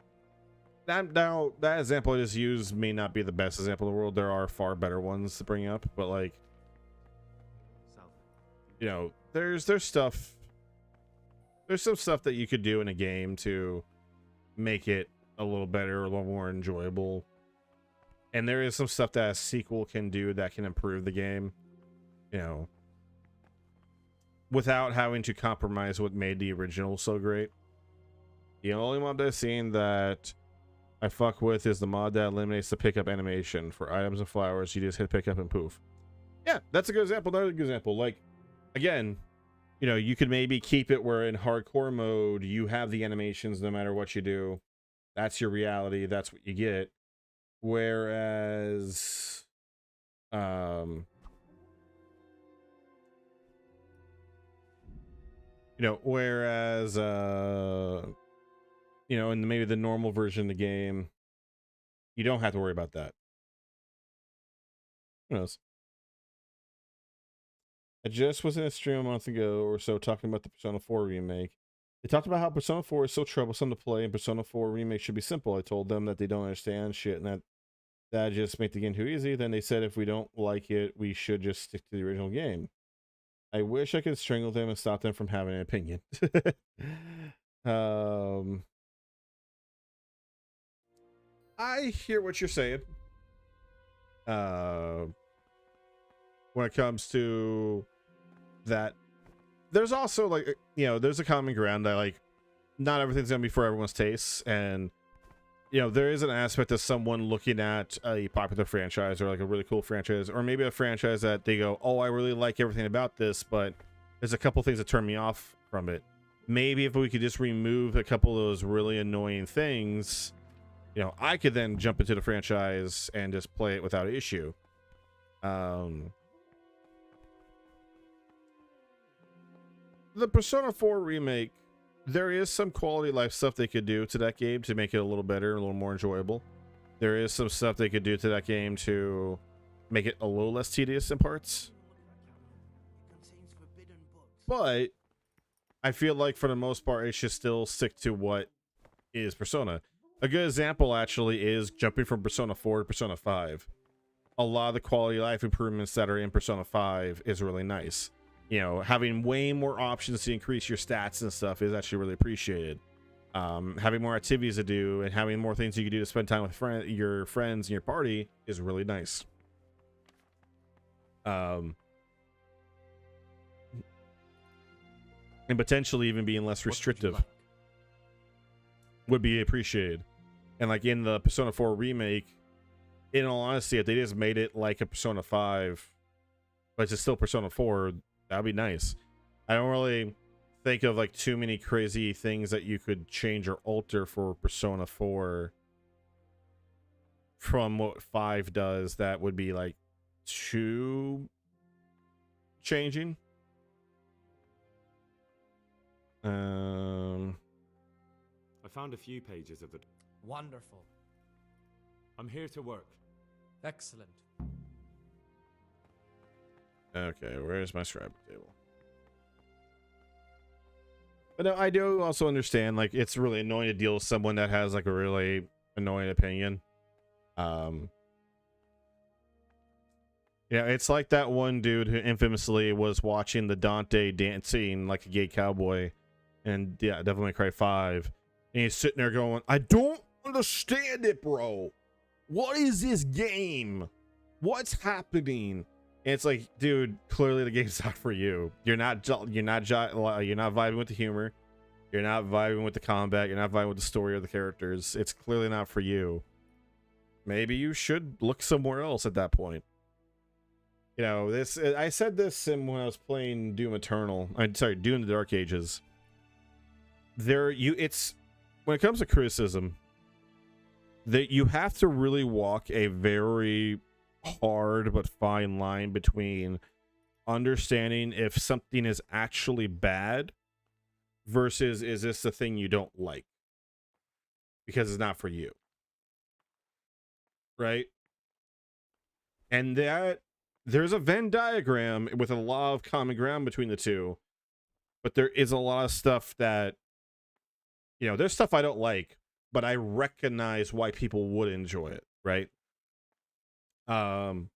That example I just used may not be the best example in the world. There are far better ones to bring up, but like, you know, there's some stuff that you could do in a game to make it a little better, a little more enjoyable. And there is some stuff that a sequel can do that can improve the game, you know, without having to compromise what made the original so great. The only mod I've seen that I fuck with is the mod that eliminates the pickup animation for items and flowers. You just hit pickup and poof. Yeah, that's a good example. Another good example. Like, again, you know, you could maybe keep it where in hardcore mode you have the animations no matter what you do. That's your reality. That's what you get. Whereas, you know, you know, in maybe the normal version of the game, you don't have to worry about that. Who knows? I just was in a stream a month ago or so talking about the Persona 4 remake. They talked about how Persona 4 is so troublesome to play and Persona 4 remake should be simple. I told them that they don't understand shit and that just make the game too easy. Then they said if we don't like it, we should just stick to the original game. I wish I could strangle them and stop them from having an opinion. I hear what you're saying. When it comes to that, there's also like, you know, there's a common ground that like not everything's gonna be for everyone's tastes, and you know, there is an aspect of someone looking at a popular franchise or like a really cool franchise, or maybe a franchise that they go, oh, I really like everything about this, but there's a couple things that turn me off from it. Maybe if we could just remove a couple of those really annoying things, you know, I could then jump into the franchise and just play it without issue. The Persona 4 remake, there is some quality life stuff they could do to that game to make it a little better, a little more enjoyable. There is some stuff they could do to that game to make it a little less tedious in parts. But I feel like for the most part, it should still stick to what is Persona. A good example actually is jumping from Persona 4 to Persona 5. A lot of the quality of life improvements that are in Persona 5 is really nice. You know, having way more options to increase your stats and stuff is actually really appreciated. Having more activities to do and having more things you can do to spend time with your friends and your party is really nice. And potentially even being less restrictive would be appreciated. And like in the Persona 4 remake, in all honesty, if they just made it like a Persona 5, but it's still Persona 4, that'd be nice. I don't really think of like too many crazy things that you could change or alter for Persona 4 from what 5 does that would be like too changing. I found a few pages of the... Wonderful. I'm here to work. Excellent. Okay, where's my scribe table? But no, I do also understand, like, it's really annoying to deal with someone that has, like, a really annoying opinion. Yeah, it's like that one dude who infamously was watching the Dante dancing like a gay cowboy. And, yeah, Devil May Cry 5. And he's sitting there going, I don't understand it, bro. What is this game? What's happening? And it's like, dude, clearly the game's not for you. You're not vibing with the humor. You're not vibing with the combat. You're not vibing with the story or the characters. It's clearly not for you. Maybe you should look somewhere else at that point. You know, this. I said this when I was playing Doom Eternal. I'm sorry, Doom the Dark Ages. It's when it comes to criticism, that you have to really walk a very hard but fine line between understanding if something is actually bad versus is this the thing you don't like because it's not for you, right? And that there's a Venn diagram with a lot of common ground between the two, but there is a lot of stuff that, you know, there's stuff I don't like, but I recognize why people would enjoy it, right? For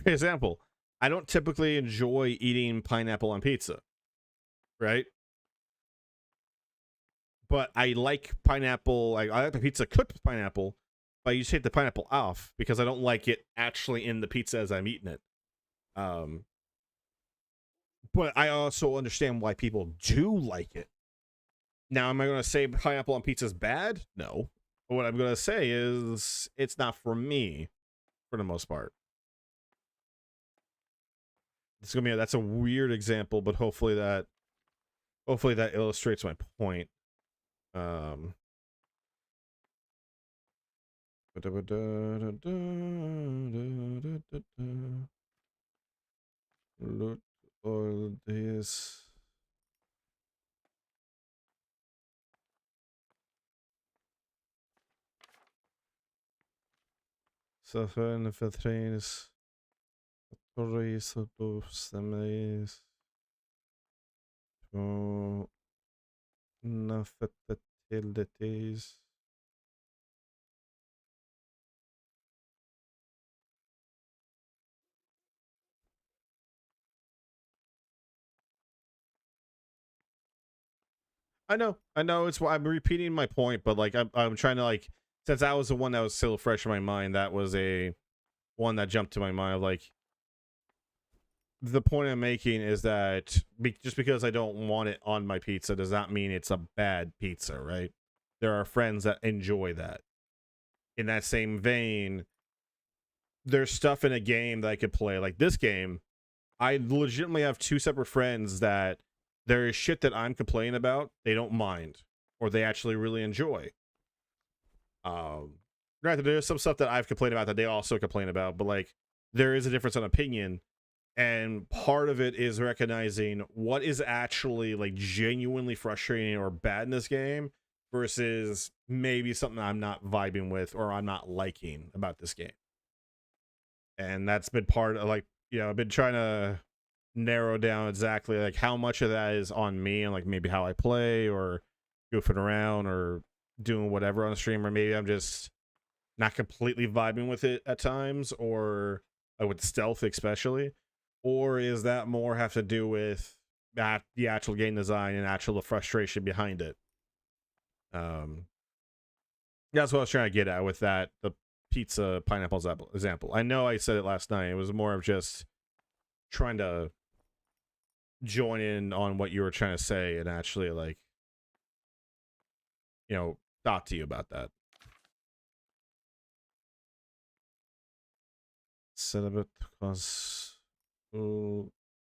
example, I don't typically enjoy eating pineapple on pizza, right? But I like pineapple. I like the pizza cooked with pineapple, but I just take the pineapple off because I don't like it actually in the pizza as I'm eating it. But I also understand why people do like it. Now, am I going to say pineapple on pizza is bad? No. But what I'm going to say is it's not for me, for the most part. It's gonna be that's a weird example, but hopefully that illustrates my point. Look all this. Suffer infiltrates Torres of semis to nafetilities. I know it's why I'm repeating my point, but like I'm trying to, like, since that was the one that was still fresh in my mind, that was a one that jumped to my mind. Like, the point I'm making is that just because I don't want it on my pizza does not mean it's a bad pizza, right? There are friends that enjoy that. In that same vein, there's stuff in a game that I could play, like this game. I legitimately have two separate friends that there is shit that I'm complaining about, they don't mind, or they actually really enjoy. Granted, there's some stuff that I've complained about that they also complain about, but like there is a difference in opinion, and part of it is recognizing what is actually like genuinely frustrating or bad in this game versus maybe something I'm not vibing with or I'm not liking about this game. And that's been part of, like, you know, I've been trying to narrow down exactly like how much of that is on me and like maybe how I play or goofing around or doing whatever on the stream, or maybe I'm just not completely vibing with it at times, or with stealth especially, or is that more have to do with that the actual game design and actual frustration behind it? That's what I was trying to get at with that, the pizza pineapple example. I know I said it last night. It was more of just trying to join in on what you were trying to say and actually, like, you know, talk to you about that. Celibate cause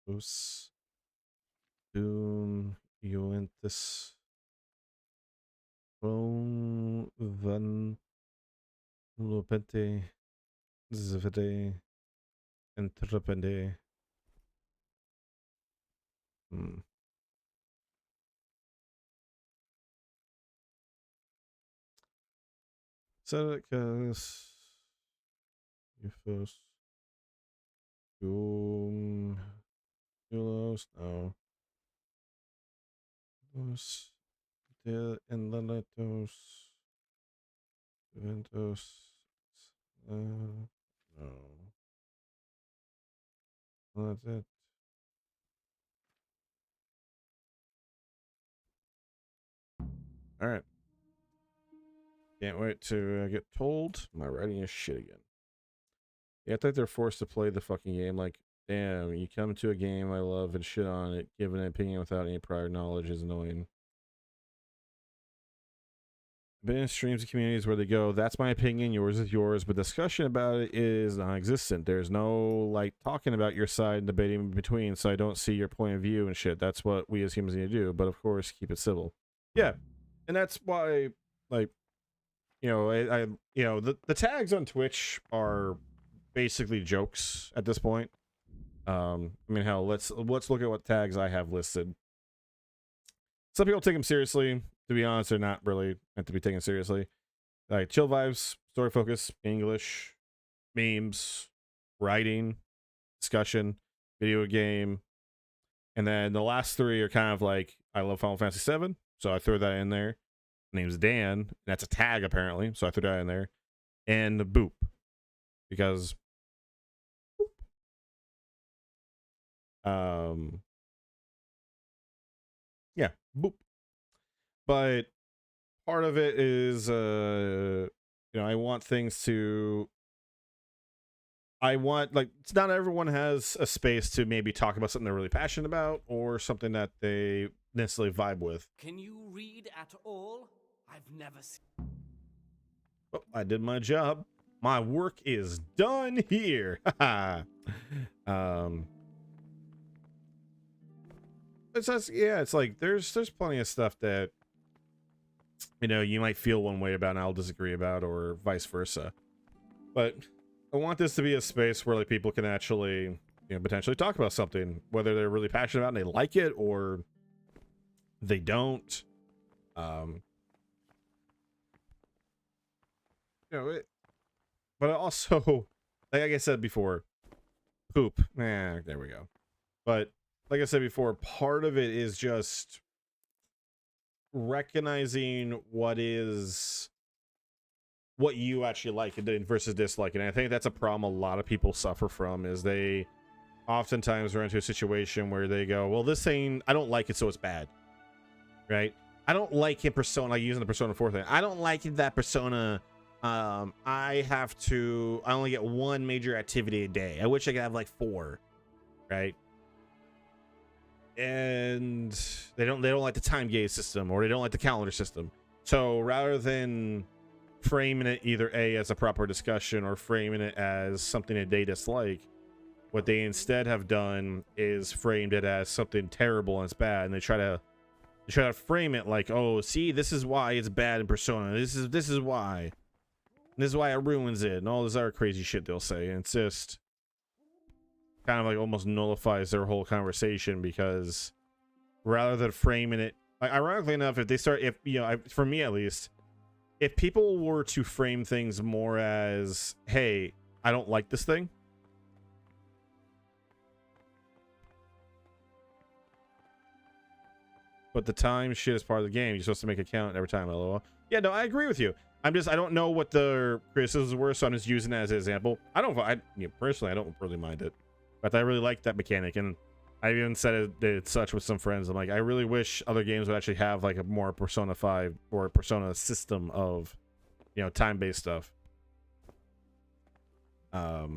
us Doom Juventus Van Lopente Zvede Entrepende. Sedicus Euphos Doom Ulos no Los De Enlanatos Juventus no that's it. All right. Can't wait to get told. My writing is shit again. Yeah, I think they're forced to play the fucking game. Like, damn, you come to a game I love and shit on it, give an opinion without any prior knowledge is annoying. Been in streams and communities where they go, that's my opinion, yours is yours, but discussion about it is non-existent. There's no, like, talking about your side and debating in between, so I don't see your point of view and shit. That's what we as humans need to do, but of course, keep it civil. Yeah, and that's why, like, you know, I you know, the tags on Twitch are basically jokes at this point. I mean, hell, let's look at what tags I have listed. Some people take them seriously. To be honest, they're not really meant to be taken seriously. Like chill vibes, story focus, English, memes, writing, discussion, video game, and then the last three are kind of like I love Final Fantasy VII, so I throw that in there. My name's Dan. That's a tag apparently, so I threw that in there. And Boop, because yeah, Boop. But part of it is, you know, I want things to. I want, like, it's not everyone has a space to maybe talk about something they're really passionate about or something that they necessarily vibe with. Can you read at all? I've never seen. Oh, I did my job. My work is done here. It's just, yeah, it's like there's plenty of stuff that, you know, you might feel one way about and I'll disagree about, or vice versa. But I want this to be a space where, like, people can actually, you know, potentially talk about something, whether they're really passionate about it and they like it or they don't. You know, but also, like I said before, poop. There we go. But like I said before, part of it is just recognizing what you actually like versus dislike. And I think that's a problem a lot of people suffer from, is they oftentimes run into a situation where they go, well, this thing, I don't like it, so it's bad. Right? I don't like in Persona, like using the Persona 4 thing. I don't like that Persona. I only get one major activity a day. I wish I could have like 4. Right? And they don't like the time gaze system, or they don't like the calendar system. So rather than framing it either as a proper discussion or framing it as something that they dislike, what they instead have done is framed it as something terrible and it's bad, and they try to frame it like, oh, see, this is why it's bad in Persona. This is why it ruins it, and all this other crazy shit they'll say. And it's just kind of like almost nullifies their whole conversation, because rather than framing it, like, ironically enough, for me at least, if people were to frame things more as, hey, I don't like this thing, but the time shit is part of the game. You're supposed to make a count every time. LOL. Yeah, no, I agree with you. I don't know what the criticisms were, so I'm just using that as an example. Personally, I don't really mind it, but I really like that mechanic, and I even said it such with some friends. I'm like, I really wish other games would actually have like a more Persona 5 or Persona system of, time-based stuff. But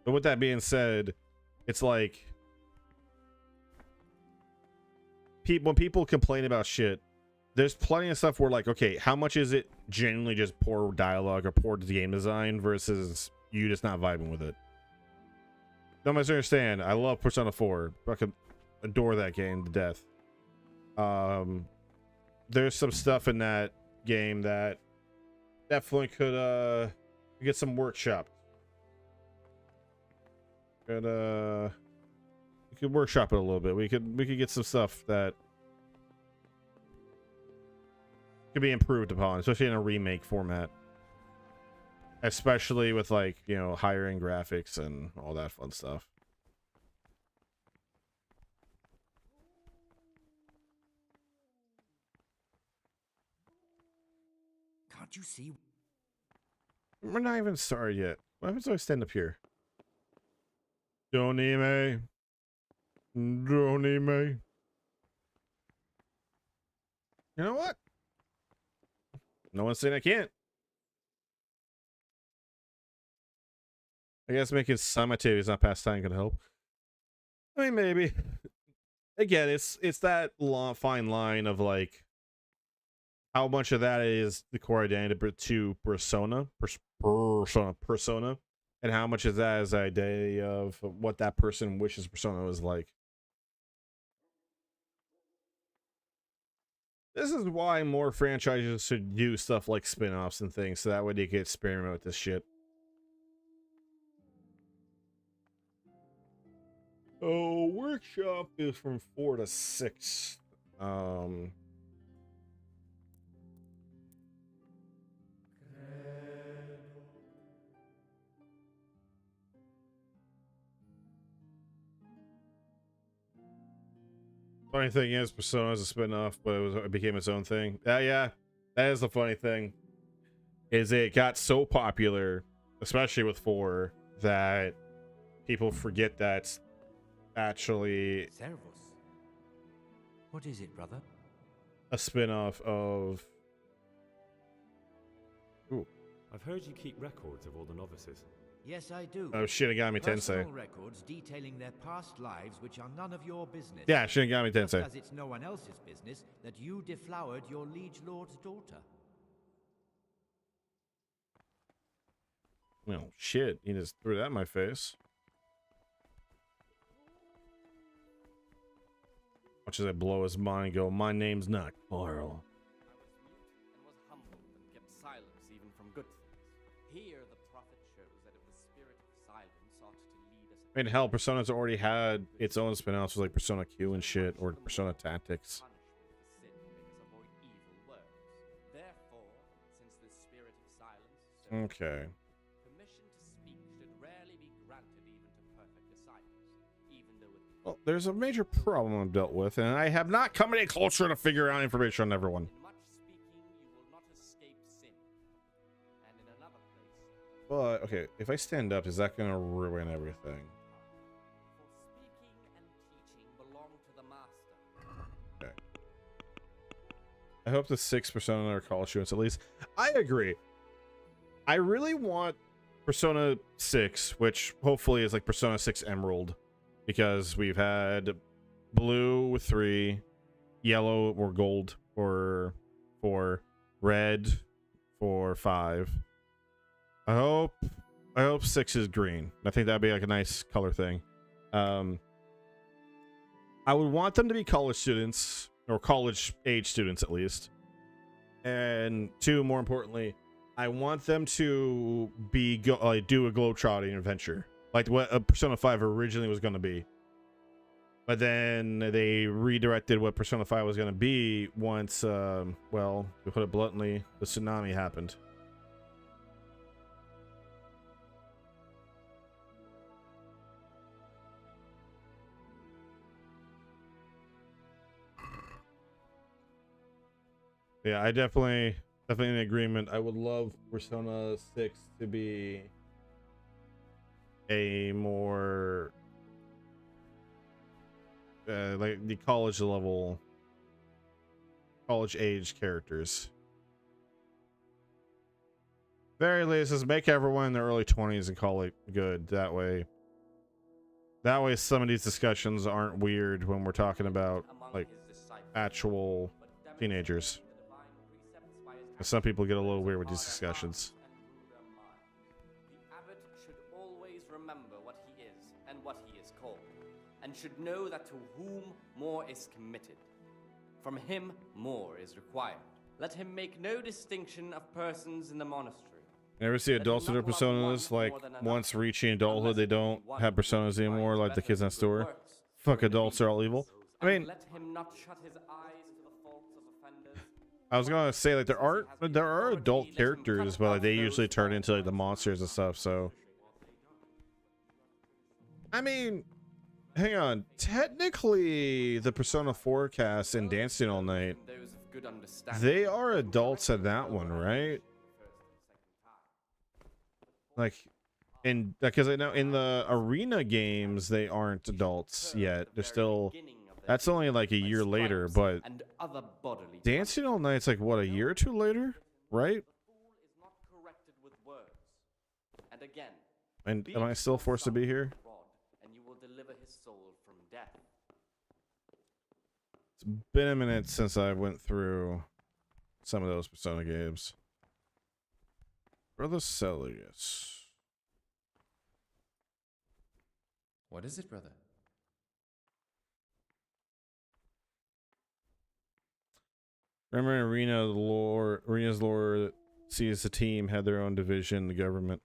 with that being said, it's like when people complain about shit, there's plenty of stuff where like, okay, how much is it genuinely just poor dialogue or poor game design versus you just not vibing with it? Don't misunderstand. I love Persona 4. Fucking adore that game to death. There's some stuff in that game that definitely could get some workshop. We could workshop it a little bit. We could get some stuff that could be improved upon, especially in a remake format. Especially with like, higher end graphics and all that fun stuff. Can't you see? We're not even started yet. What happens if I stand up here? Donime. Donime. You know what? No one's saying I can't. I guess making some activities not past time can help. I mean, maybe. Again, it's that fine line of like how much of that is the core identity to persona, and how much of that is the idea of what that person wishes persona was like. This is why more franchises should do stuff like spin-offs and things, so that way they can experiment with this shit. Oh, workshop is from 4 to 6. Funny thing is, Persona is a spin-off, but it became its own thing. Yeah, that is the funny thing. Is it got so popular, especially with 4, that people forget that's actually Servus. What is it, brother? a spin-off of... Ooh. I've heard you keep records of all the novices. Yes, I do. Oh, Shinigami Tensei. Personal records detailing their past lives, which are none of your business. Yeah, Shinigami Tensei. Just as it's no one else's business that you deflowered your liege lord's daughter. Well, shit, he just threw that in my face. Watch as I blow his mind and go, my name's not Carl. I was mute and was humbled and kept silence even from good things. Here the prophet shows that if the spirit of silence ought to lead us... I mean, hell, Persona's already had its own spin-offs like Persona Q and shit, or Persona Tactics. Therefore, since the spirit of silence... Okay. Permission to speak should rarely be granted even to perfect disciples, even though it... Well, there's a major problem I've dealt with, and I have not come any closer to figure out information on everyone. In much speaking, you will not escape sin. And in another place... But, okay, if I stand up, is that gonna ruin everything? For speaking and teaching belong to the master. Okay. I hope the 6% are college students at least. I agree. I really want Persona 6, which hopefully is like Persona 6 Emerald, because we've had blue with 3, yellow or gold for 4, red for 5. I hope 6 is green. I think that'd be like a nice color thing. I would want them to be college students, or college age students at least. And 2, more importantly, I want them to be do a globetrotting adventure, like what Persona 5 originally was going to be. But then they redirected what Persona 5 was going to be once, well, to put it bluntly, the tsunami happened. Yeah, I definitely in agreement. I would love Persona 6 to be a more like the college age characters. Very least, is make everyone in their early 20s and call it good. That way some of these discussions aren't weird when we're talking about like actual teenagers. Some people get a little weird with these discussions. The abbot should always remember what he is and what he is called, and should know that to whom more is committed, from him more is required. Let him make no distinction of persons in the monastery. You ever see adults with their personas? Like, once reaching adulthood, they don't have personas anymore, like the kids next door. Fuck, adults are all evil. I mean, Let him not shut his eyes to the faults of offenders. I was gonna say, like, there are adult characters, but like, they usually turn into like the monsters and stuff. So, I mean, hang on. Technically, the Persona 4 cast and Dancing All Night, they are adults at that one, right? Like, and because I know in the arena games they aren't adults yet. They're still. That's only like a year later, but Dancing All Night's like what, a year or two later, right? And again, And am I still forced to be here? and you will deliver his soul from death. It's been a minute since I went through some of those Persona games. Brother Celius. What is it, brother? Remember in Arena's lore sees the team had their own division, the government.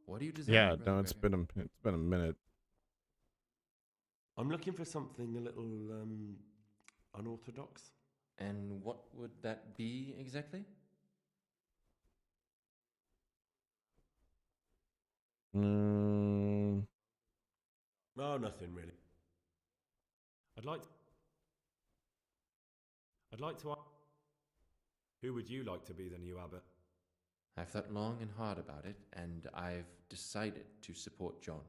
What do you desire? Yeah, Brother no, it's been a minute. I'm looking for something a little unorthodox. And what would that be exactly? No, nothing really. I'd like to ask, who would you like to be the new abbot? I've thought long and hard about it, and I've decided to support John.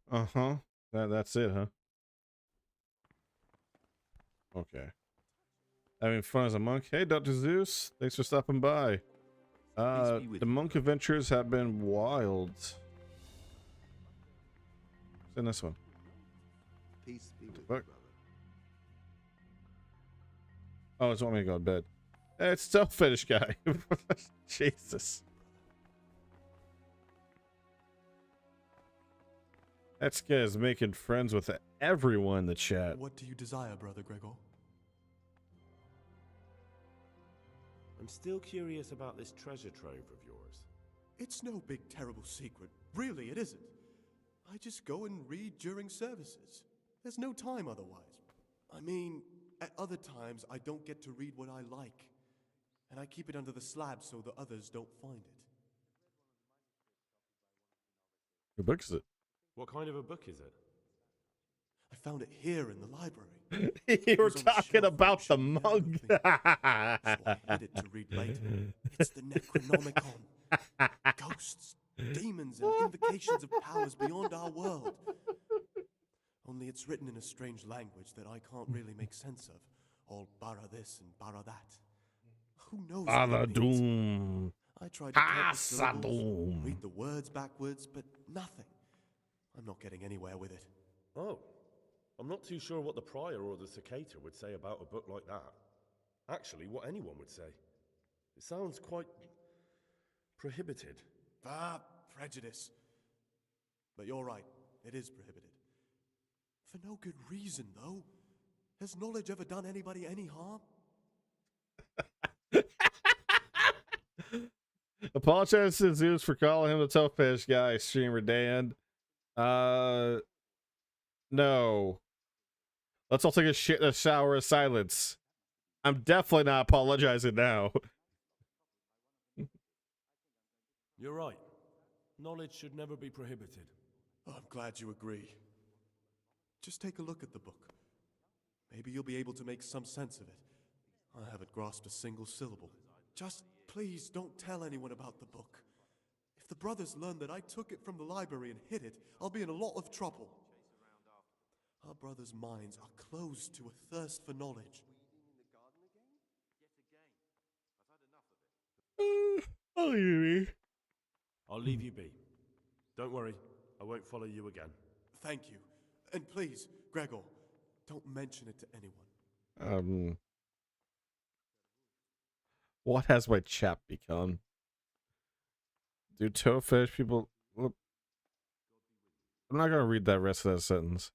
Uh-huh. That's it, huh? Okay. Having fun as a monk. Hey, Dr. Zeus. Thanks for stopping by. The monk adventures have been wild. What's in this one? Peace be with you, Fuck. brother. Oh, it's want me to go to bed. It's still fetish guy. Jesus. That guy is making friends with everyone in the chat. What do you desire, Brother Gregor? I'm still curious about this treasure trove of yours. It's no big, terrible secret. Really, it isn't. I just go and read during services. There's no time otherwise. I mean, at other times, I don't get to read what I like. And I keep it under the slab so the others don't find it. What book is it? What kind of a book is it? I found it here in the library. You were talking about the monk. So I hid it to read later. It's the Necronomicon. Ghosts, demons, and invocations of powers beyond our world. Only it's written in a strange language that I can't really make sense of. All bara this and bara that. Who knows what it means? Doom. I tried to count the syllables, read the words backwards, but nothing. I'm not getting anywhere with it. Oh, I'm not too sure what the prior or the Cicada would say about a book like that. Actually, what anyone would say. It sounds quite prohibited. Ah, prejudice. But you're right, it is prohibited. For no good reason, though. Has knowledge ever done anybody any harm? Apologize to Zeus for calling him the tough fish guy, streamer Dan. No. Let's all take a shower of silence. I'm definitely not apologizing now. You're right. Knowledge should never be prohibited. Oh, I'm glad you agree. Just take a look at the book. Maybe you'll be able to make some sense of it. I haven't grasped a single syllable. Just please don't tell anyone about the book. If the brothers learn that I took it from the library and hid it, I'll be in a lot of trouble. Our brothers' minds are closed to a thirst for knowledge. I'll leave I'll leave you be. Don't worry, I won't follow you again. Thank you. And please, Gregor, don't mention it to anyone. What has my chap become? Do toefish people... Look, I'm not going to read that rest of that sentence.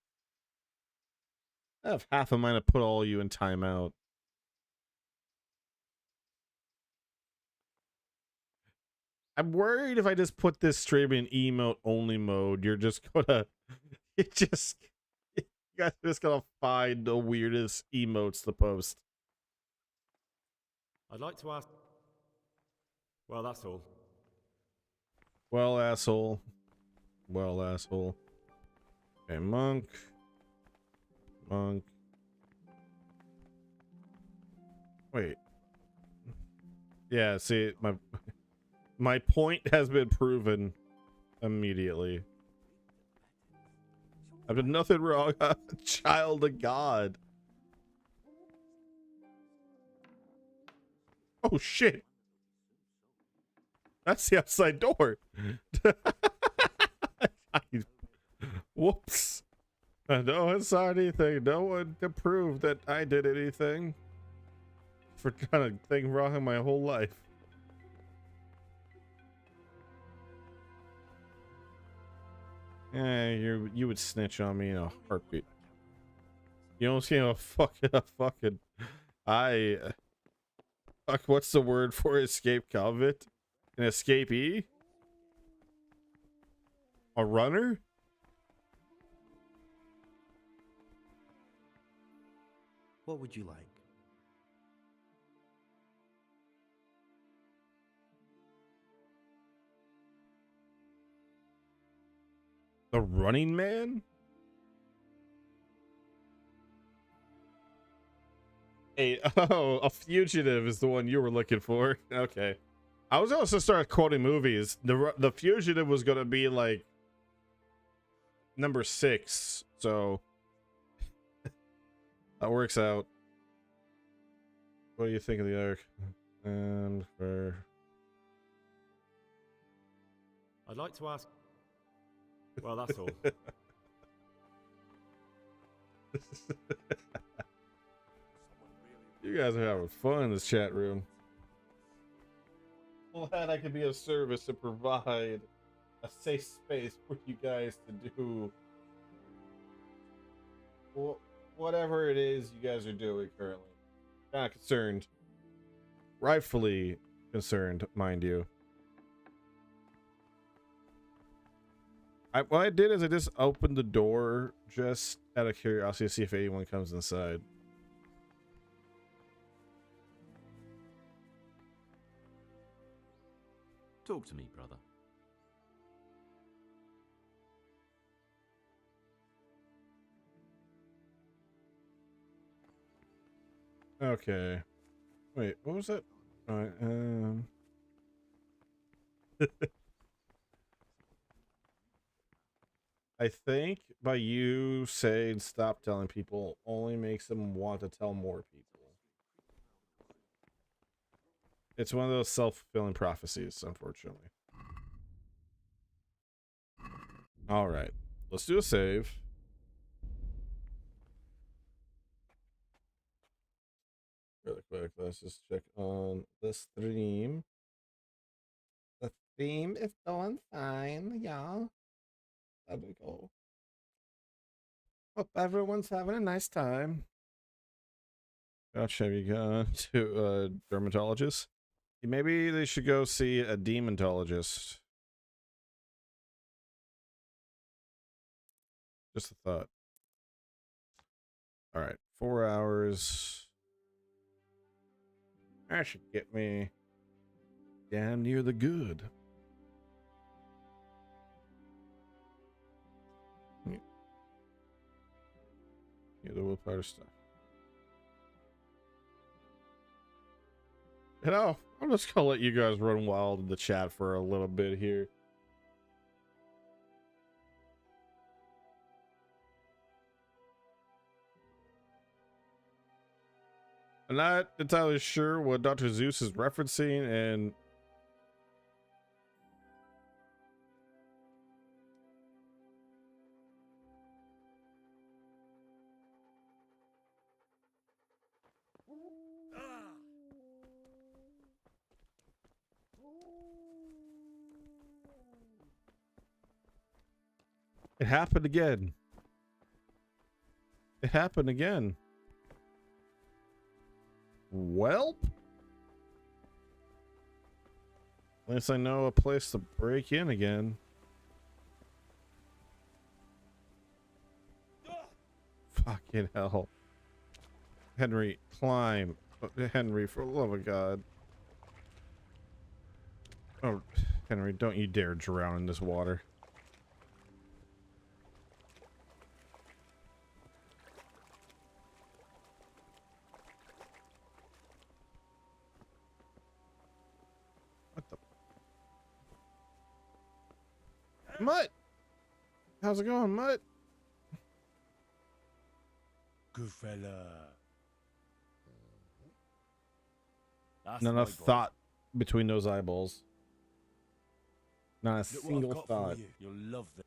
I have half a mind to put all you in timeout. I'm worried if I just put this stream in emote only mode, you're just gonna... You guys are just gonna find the weirdest emotes to post. I'd like to ask... Well, that's all. Well, asshole. Well, asshole. Okay, monk. Monk. Wait. Yeah, see, my point has been proven immediately. I've done nothing wrong. I'm a child of God. Oh, shit. That's the outside door. Whoops. No one saw anything. No one to prove that I did anything. For kind of thing wrong in my whole life. Yeah, you would snitch on me in a heartbeat. You don't see a fucking fuck, what's the word for escape convict? An escapee? A runner? What would you like? The Running Man? Hey, oh, a fugitive is the one you were looking for. Okay. I was also start quoting movies. The fugitive was gonna be like number 6, so that works out. What do you think of the arc? And for I'd like to ask... Well, that's all. You guys are having fun in this chat room. Glad I could be of service and provide a safe space for you guys to do whatever it is you guys are doing currently. Kind of concerned. Rightfully concerned, mind you. What I did is I just opened the door just out of curiosity to see if anyone comes inside. Talk to me, brother. Okay. Wait, what was that? All right, I think by you saying stop telling people only makes them want to tell more people. It's one of those self-fulfilling prophecies, unfortunately. All right, let's do a save. Really quick, let's just check on the stream. The theme is going fine, yeah. There we go. Hope everyone's having a nice time. Gotcha, have you gone to a dermatologist? Maybe they should go see a demontologist. Just a thought. All right, 4 hours. That should get me damn near the good. Yeah, the willpower stuff. You know, I'm just gonna let you guys run wild in the chat for a little bit here. I'm not entirely sure what Dr. Zeus is referencing, and it happened again. It happened again. Welp. At least I know a place to break in again. Fucking hell. Henry, climb. Henry, for the love of God. Oh, Henry, don't you dare drown in this water. What the? Mutt! How's it going, Mutt? Good fella. That's Not my a boy. thought between those eyeballs. Not a Look what I've single got thought. for you. You'll love this.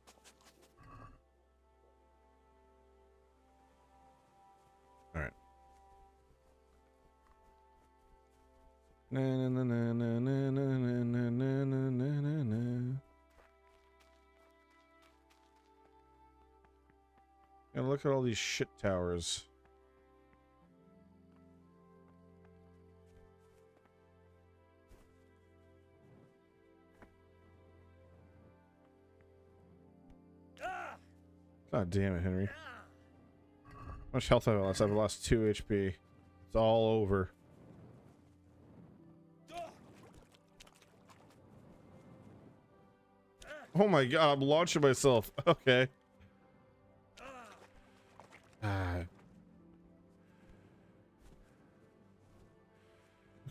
All right. Na na na na na na na na na na na na. And look at all these shit towers. God damn it, Henry. How much health have I lost? I've lost 2 HP. It's all over. Oh my god, I'm launching myself. Okay.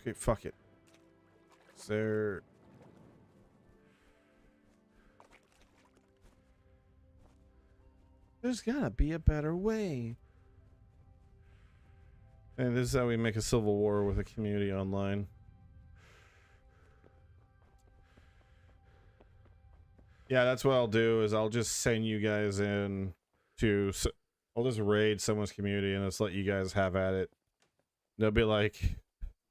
Okay, fuck it. Is there... There's gotta be a better way. And this is how we make a civil war with a community online. Yeah, that's what I'll do, is I'll just send you guys in to... I'll just raid someone's community and just let you guys have at it. They'll be like,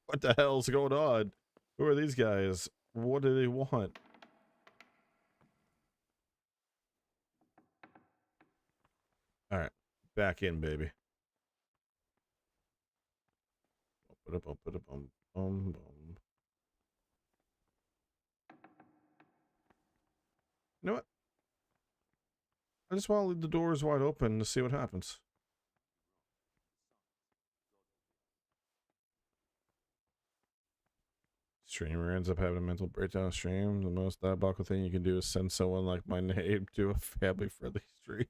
what the hell's going on? Who are these guys? What do they want? Alright, back in, baby. You know what? I just want to leave the doors wide open to see what happens. Streamer ends up having a mental breakdown stream. The most diabolical thing you can do is send someone like my name to a family-friendly stream.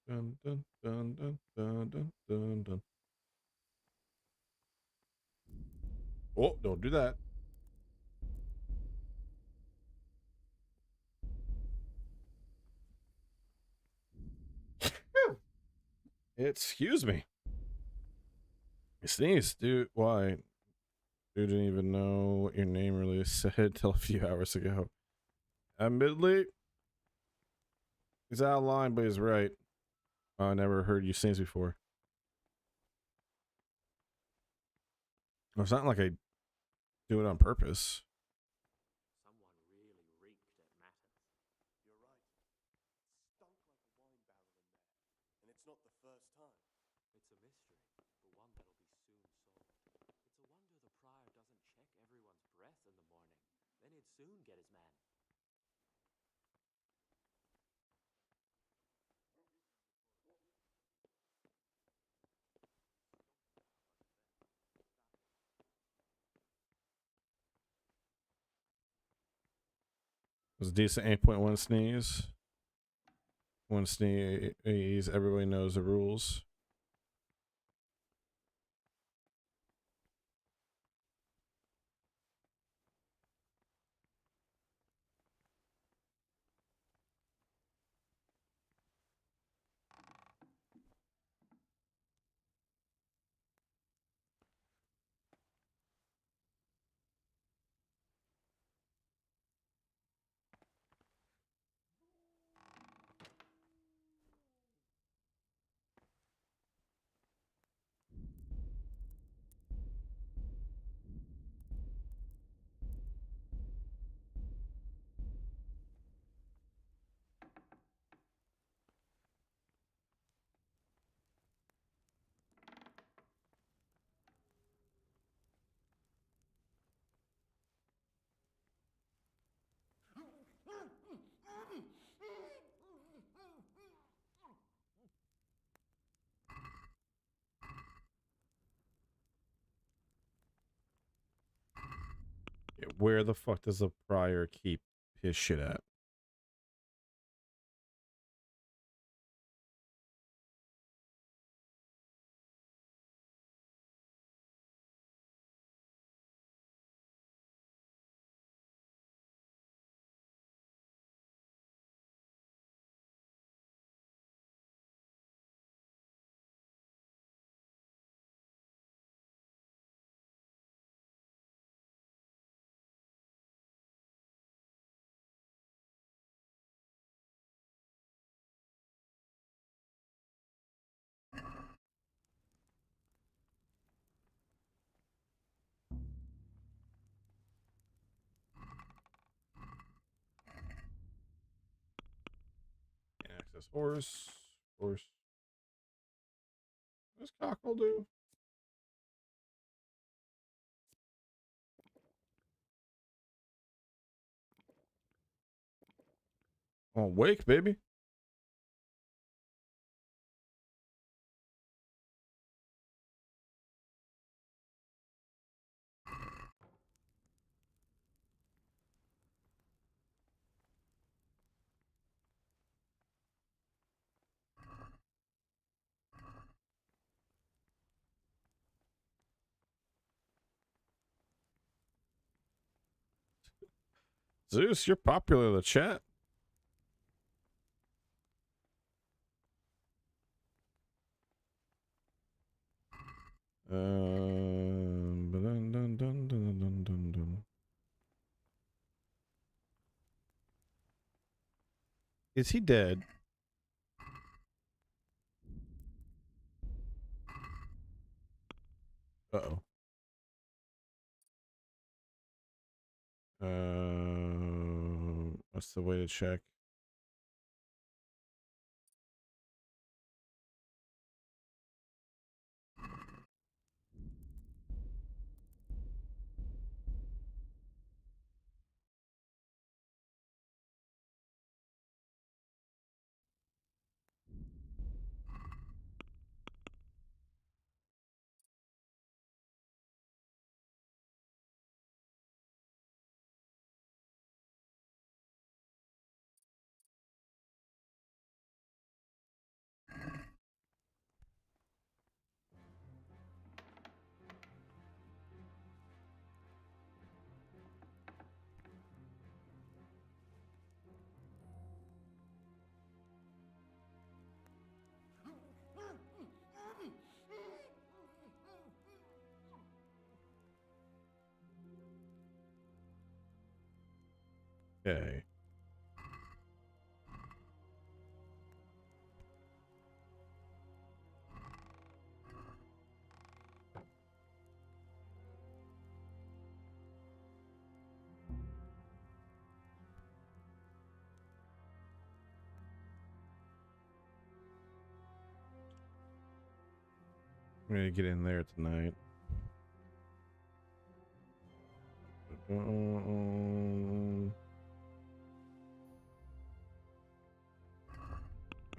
Dun, dun, dun, dun, dun, dun, dun, dun. Oh, don't do that. Excuse me. You sneezed, dude. Why? Dude didn't even know what your name really said till a few hours ago. Admittedly, he's out of line, but he's right. I never heard you sneeze before. It's not like I do it on purpose. Someone really reeked at Matters. You're right. Stunk like a wine barrel in there. And it's not the first time. It's a mystery, but one that'll be soon solved. It's a wonder the prior doesn't check everyone's breath in the morning. Then he'd soon get his man. was a decent 8.1 sneeze. One sneeze, everybody knows the rules. Where the fuck does the prior keep his shit at? Access horse. Horse. What does Cockle do? Oh, wake, baby. Zeus, you're popular in the chat. Dun, dun, dun, dun, dun, dun, dun. Is he dead? Uh-oh. What's the way to check? Okay. I'm gonna get in there tonight.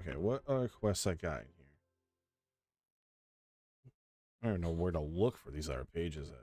Okay, what other quests I got in here? I don't know where to look for these other pages at.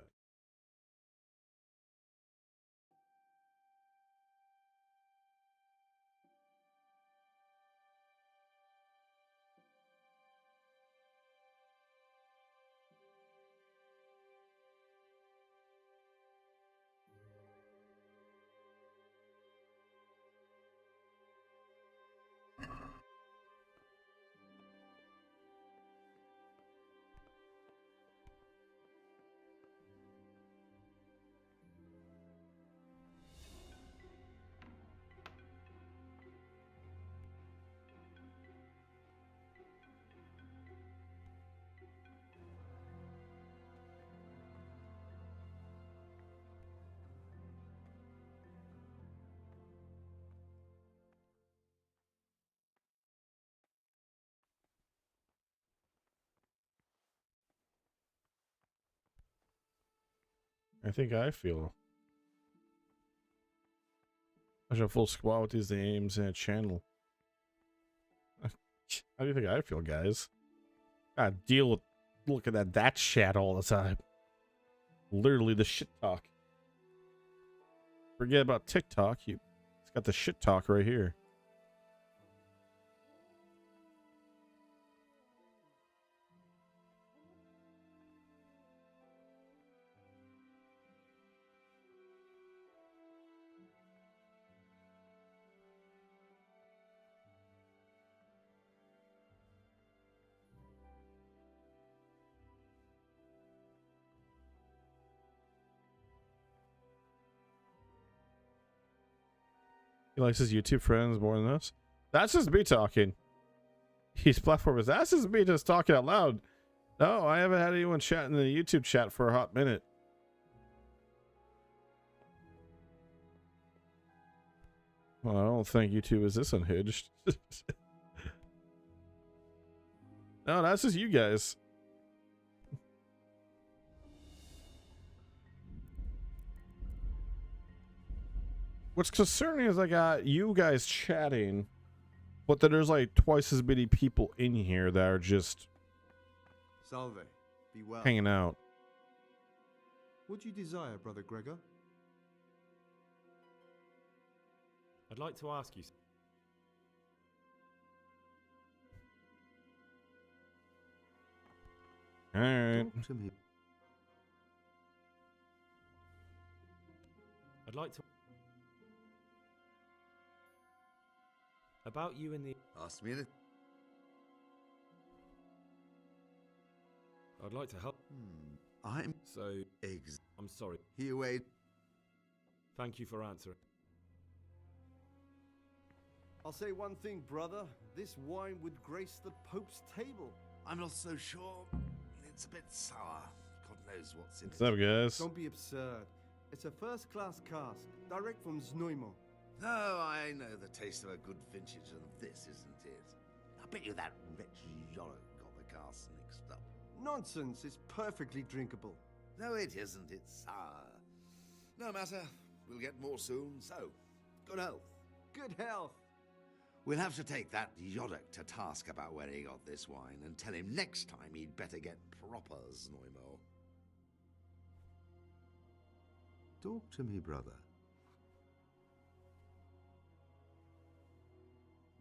I think I feel. I should have full squad with these names and a channel. How do you think I feel, guys? Gotta deal with looking at that chat all the time. Literally the shit talk. Forget about TikTok. It's got the shit talk right here. He likes his YouTube friends more than us. That's just me talking. His platform is that's just me just talking out loud. No, I haven't had anyone chat in the YouTube chat for a hot minute. Well, I don't think YouTube is this unhinged. No, that's just you guys. What's concerning is I got you guys chatting, but then there's like twice as many people in here that are just Salve, be well. hanging out. What do you desire, Brother Gregor? I'd like to ask you. All right. Talk to me. I'd like to. About you in the. Ask me anything. I'd like to help. I'm so. I'm sorry. Here, wait. Thank you for answering. I'll say one thing, brother. This wine would grace the Pope's table. I'm not so sure. It's a bit sour. God knows what's in What's up, guys? Don't be absurd. It's a first-class cask, direct from Znojmo. No, I know the taste of a good vintage, and this isn't it. I bet you that wretched Yorick got the cask mixed up. Nonsense. It's perfectly drinkable. No, it isn't. It's sour. No matter. We'll get more soon. So, good health. Good health. We'll have to take that Yorick to task about where he got this wine and tell him next time he'd better get proper Znojmo. Talk to me, brother.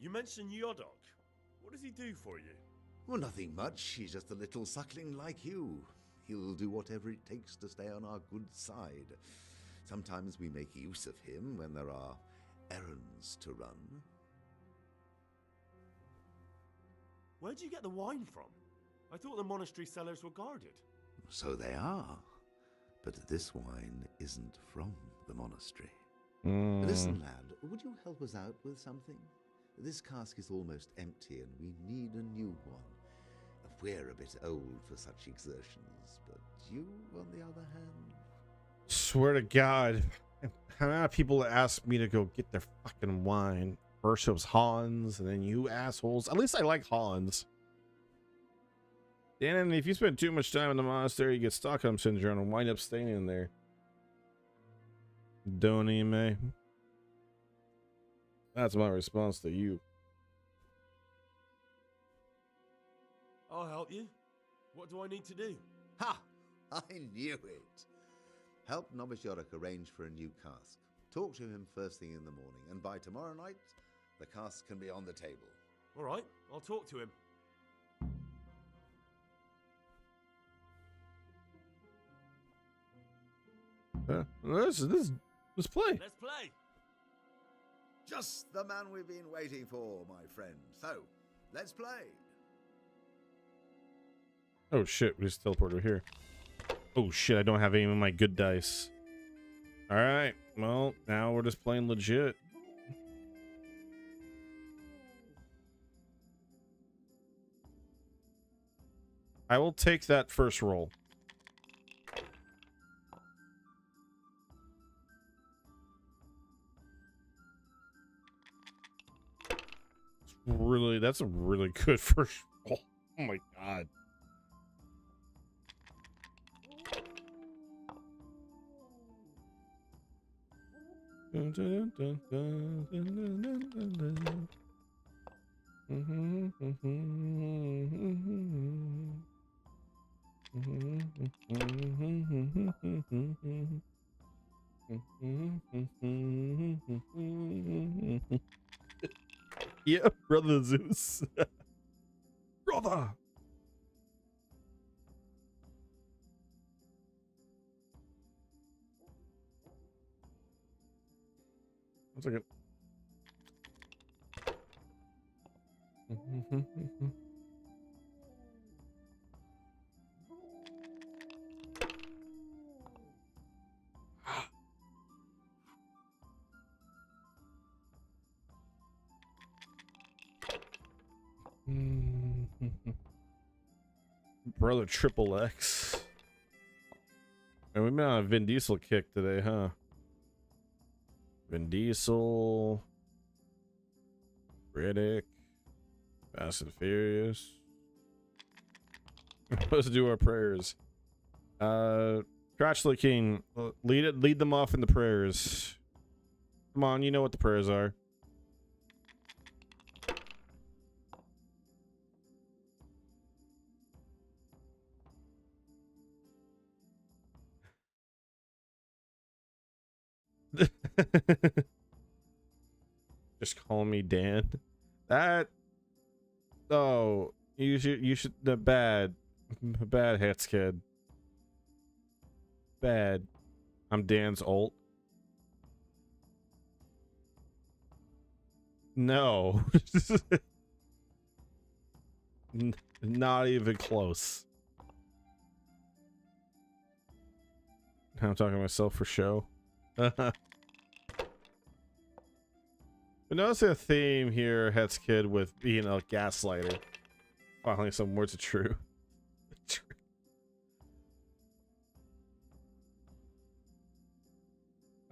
You mentioned Yodok. What does he do for you? Well, nothing much. He's just a little suckling like you. He'll do whatever it takes to stay on our good side. Sometimes we make use of him when there are errands to run. Where'd you get the wine from? I thought the monastery cellars were guarded. So they are. But this wine isn't from the monastery. Mm. Listen, lad, would you help us out with something? This cask is almost empty and we need a new one. We're a bit old for such exertions, but you, on the other hand... Swear to God, how many people ask me to go get their fucking wine? First it was Hans, and then you assholes. At least I like Hans. And if you spend too much time in the monastery, you get Stockholm syndrome and wind up staying in there. Donime. That's my response to you. I'll help you. What do I need to do? Ha! I knew it. Help Novice Yorick arrange for a new cask. Talk to him first thing in the morning, and by tomorrow night, the cask can be on the table. All right, I'll talk to him. Let's play. Let's play. Just the man we've been waiting for, my friend. So, let's play. Oh shit, we just teleported here. Oh shit, I don't have any of my good dice. Alright, well, now we're just playing legit. I will take that first roll. Really, that's a really good first roll. Oh my god. Yeah, brother Zeus. Brother. One second. Brother Triple X. And we've been on a Vin Diesel kick today, huh? Vin Diesel, Riddick, Fast and Furious. Let's do our prayers. Crotchley King, lead them off in the prayers. Come on, you know what the prayers are. Just call me Dan. That. Oh, you should the bad hits, kid. Bad. I'm Dan's ult. No. Not even close. I'm talking to myself for show. But notice a theme here, Het's kid, with being a gaslighter. Finally, some words of truth.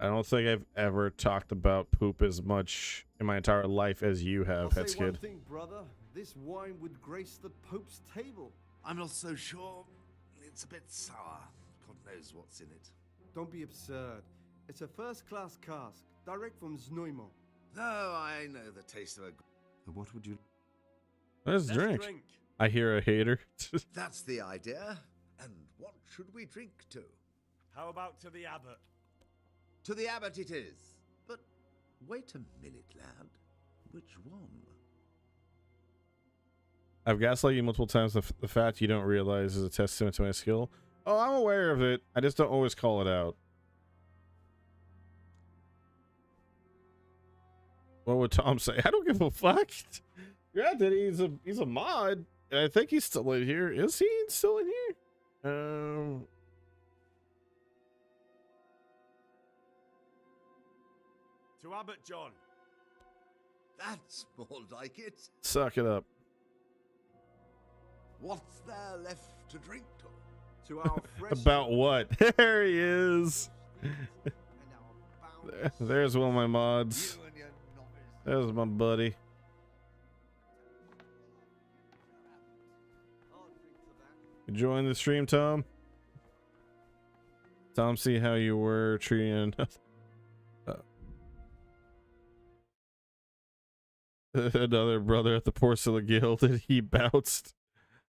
I don't think I've ever talked about poop as much in my entire life as you have, Het's I'll say one kid. thing, brother. This wine would grace the Pope's table. I'm not so sure. It's a bit sour. God knows what's in it. Don't be absurd. It's a first-class cask, direct from Znojmo. No, I know the taste of a... What would you... Let's drink. I hear a hater. That's the idea. And what should we drink to? How about to the abbot? To the abbot it is. But wait a minute, lad. Which one? I've gaslighted you multiple times. The fact you don't realize is a testament to my skill. Oh, I'm aware of it. I just don't always call it out. What would Tom say? I don't give a fuck. Granted, he's a mod. I think he's still in here. Is he still in here? To Abbot John. That's more like it. Suck it up. What's there left to drink to? To our fresh... About what? There he is. There's one of my mods. There's my buddy. You join the stream, Tom? Tom, see how you were treating another brother at the Porcelain Guild, and he bounced.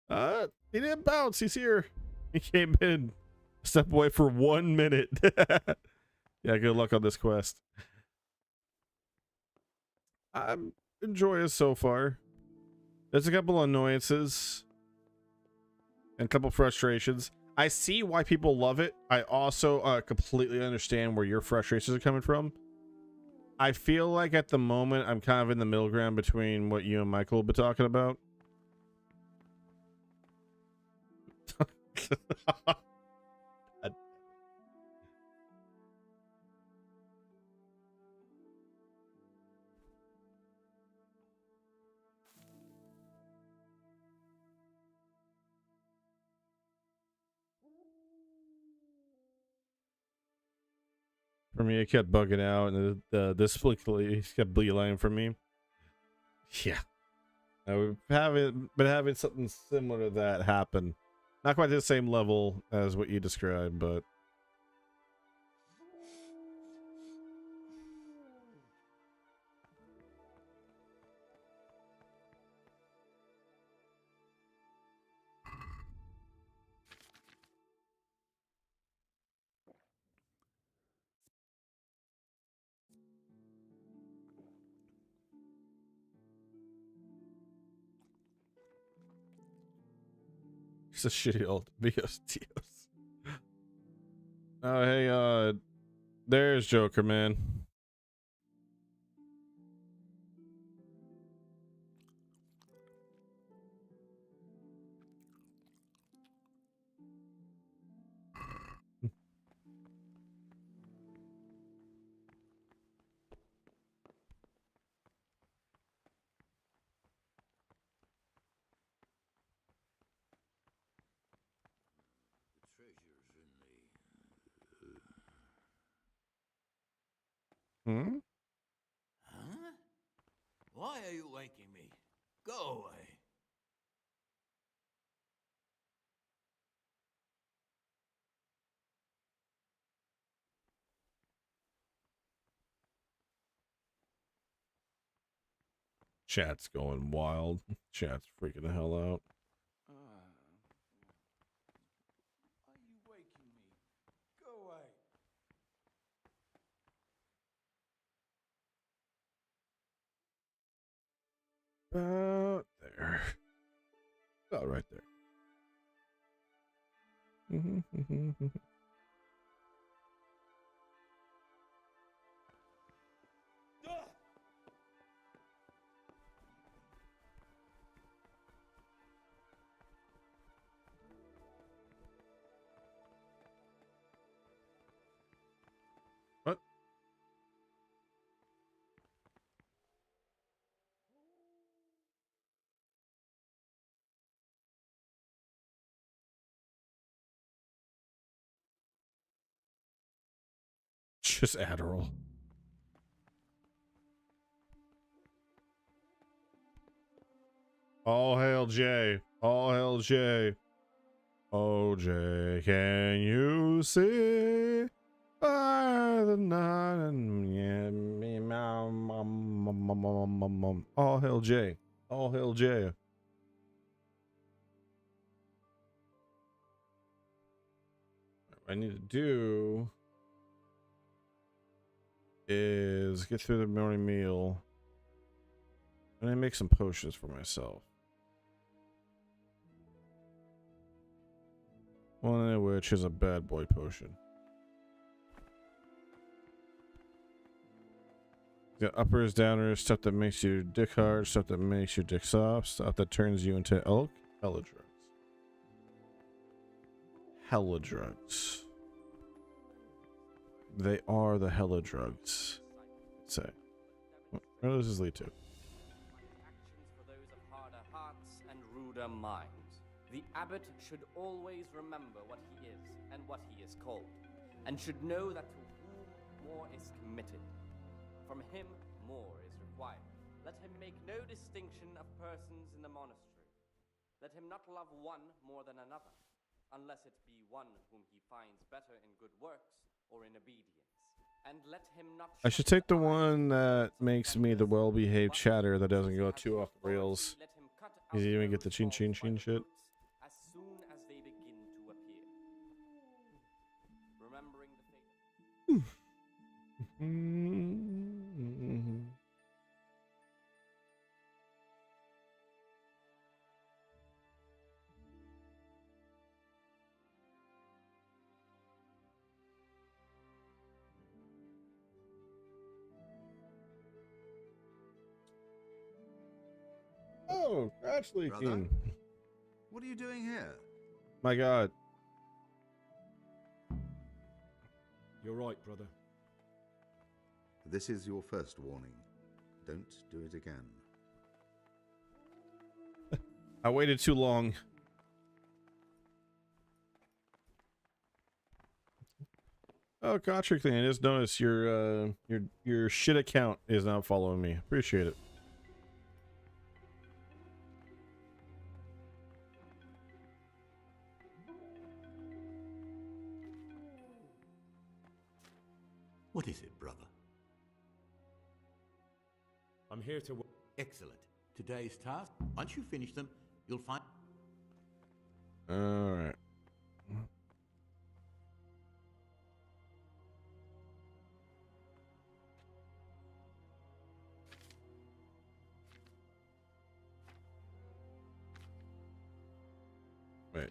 He didn't bounce. He's here. He came in. Step away for 1 minute. Yeah, good luck on this quest. I'm enjoying it so far. There's a couple annoyances and a couple frustrations. I see why people love it. I also completely understand where your frustrations are coming from. I feel like at the moment I'm kind of in the middle ground between what you and Michael have been talking about. For me, it kept bugging out, and this quickly kept beeline for me. Yeah, we've been having something similar to that happen. Not quite to the same level as what you described, but He's a shitty old Bios Dios. Oh, hey, there's Joker, man. Hmm? Huh? Why are you waking me? Go away. Chat's going wild. Chat's freaking the hell out. Are you waking me? Go away. About there. About right there. What? Just Adderall. All hail Jay. All hail Jay. Oh Jay, can you see by the night and yeah, me, all hail Jay. All hail Jay. What I need to do is get through the morning meal and then make some potions for myself. One of which is a bad boy potion. Got uppers, downers, stuff that makes your dick hard, stuff that makes your dick soft, stuff that turns you into elk. Hella drugs. Hella drugs. They are the hella drugs. Let's say. Where does this lead to? Actions for those of harder hearts and ruder minds. The abbot should always remember what he is and what he is called, and should know that to whom more is committed, from him more is required. Let him make no distinction of persons in the monastery. Let him not love one more than another, unless it be one whom he finds better in good works or in obedience. And let him not. I should take the one that makes me the well-behaved chatter that doesn't go too off the rails. You even get the chin chin chin shit. As soon as they begin to appear. Remembering the fate. Oh, that's Brother? leaking. What are you doing here? My God. You're right, brother. This is your first warning. Don't do it again. I waited too long. Oh, Contrically, I just noticed your shit account is now following me. Appreciate it. What is it, brother? I'm here to... Excellent. Today's task, once you finish them, you'll find... Alright. Wait,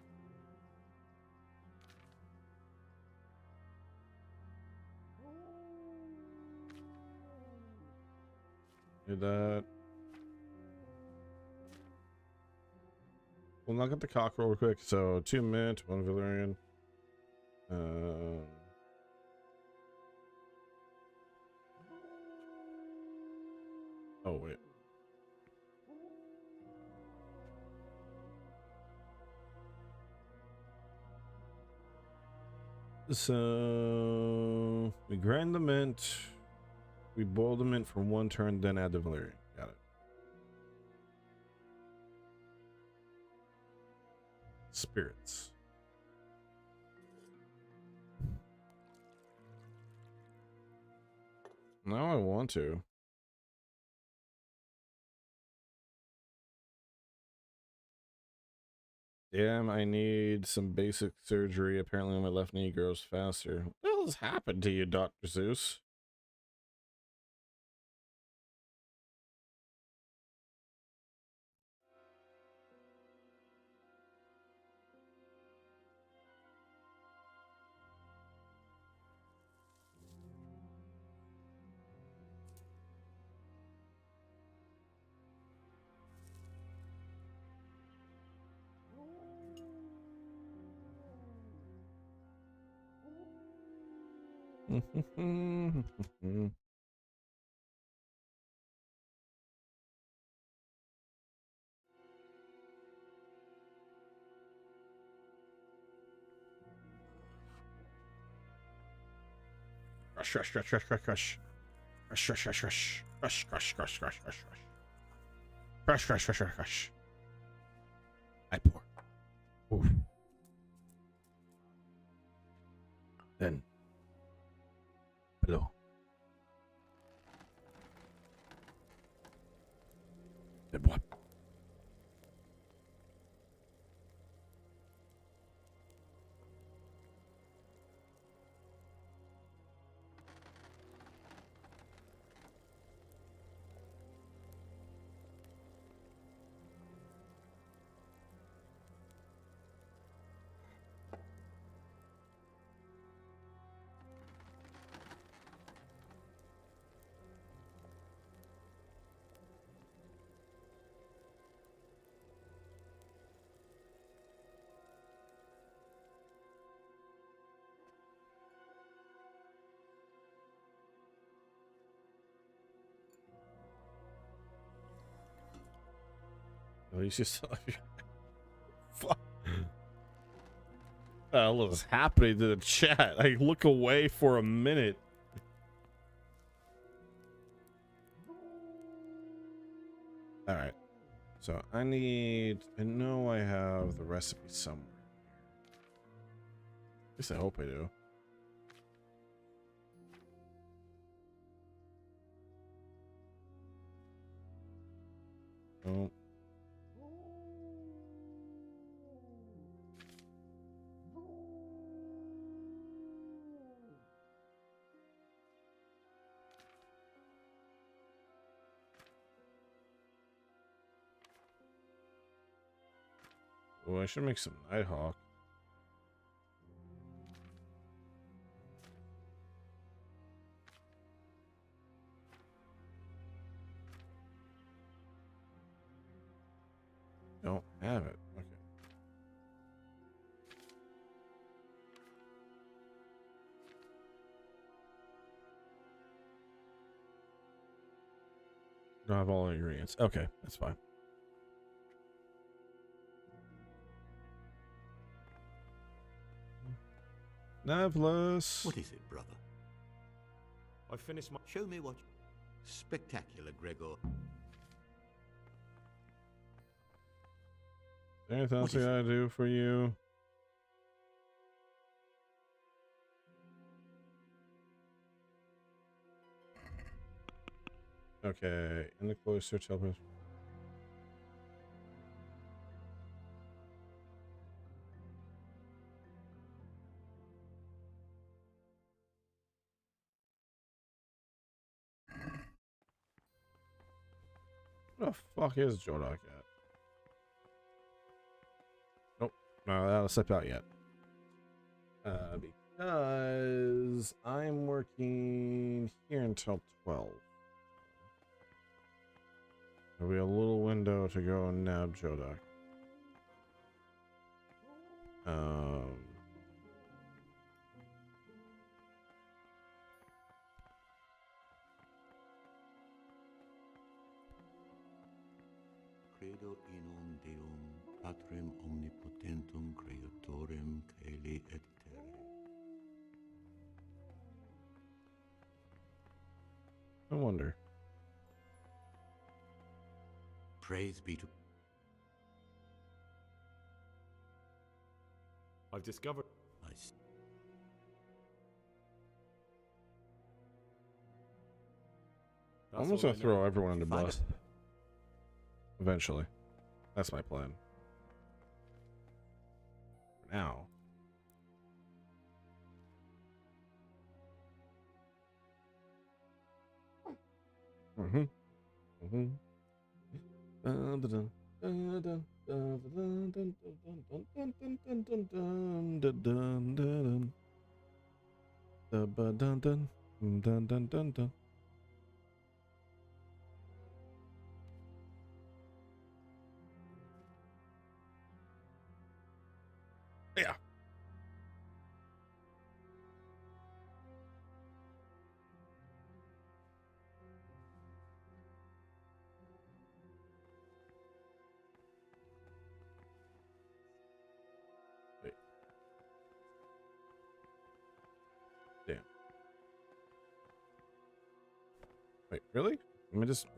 Do that. We'll knock out the cockerel real quick. So 2 mint, 1 Valyrian. Oh wait. So we grind the mint. We boil the mint for 1 turn, then add the Valyrian. Got it. Spirits. Now I want to. Damn, I need some basic surgery. Apparently my left knee grows faster. What the hell has happened to you, Dr. Zeus? Rush, rush, rush, rush, rush, rush. Rush, rush, rush, rush. Rush, rush, rush, rush, rush, rush. Rush, rush, rush, rush, rush. I pour. Oof. Then. Below. The boy. At least you still have your... Fuck. What the hell is happening to the chat? I look away for a minute. Alright. So I know I have the recipe somewhere. At least I hope I do. Oh. Oh, I should make some Nighthawk. Don't have it. Okay. Don't have all the ingredients. Okay, that's fine. Navlus. What is it, brother? I finished my... Show me what... Spectacular, Gregor. Anything else I gotta do for you? Okay, in the cloister, tell me. Where the fuck is Jodok at? Nope, no, that'll step out yet. Because I'm working here until 12. There'll be a little window to go and nab Jodak. Credo in un Deum, Patrem omnipotentum, Creatorem caeli et terrae. I wonder. Praise be to... I've discovered... Nice. I'm just gonna throw everyone under the bus. Eventually. That's my plan. For now. Yeah. Wait. Damn. Wait, really? Let me just...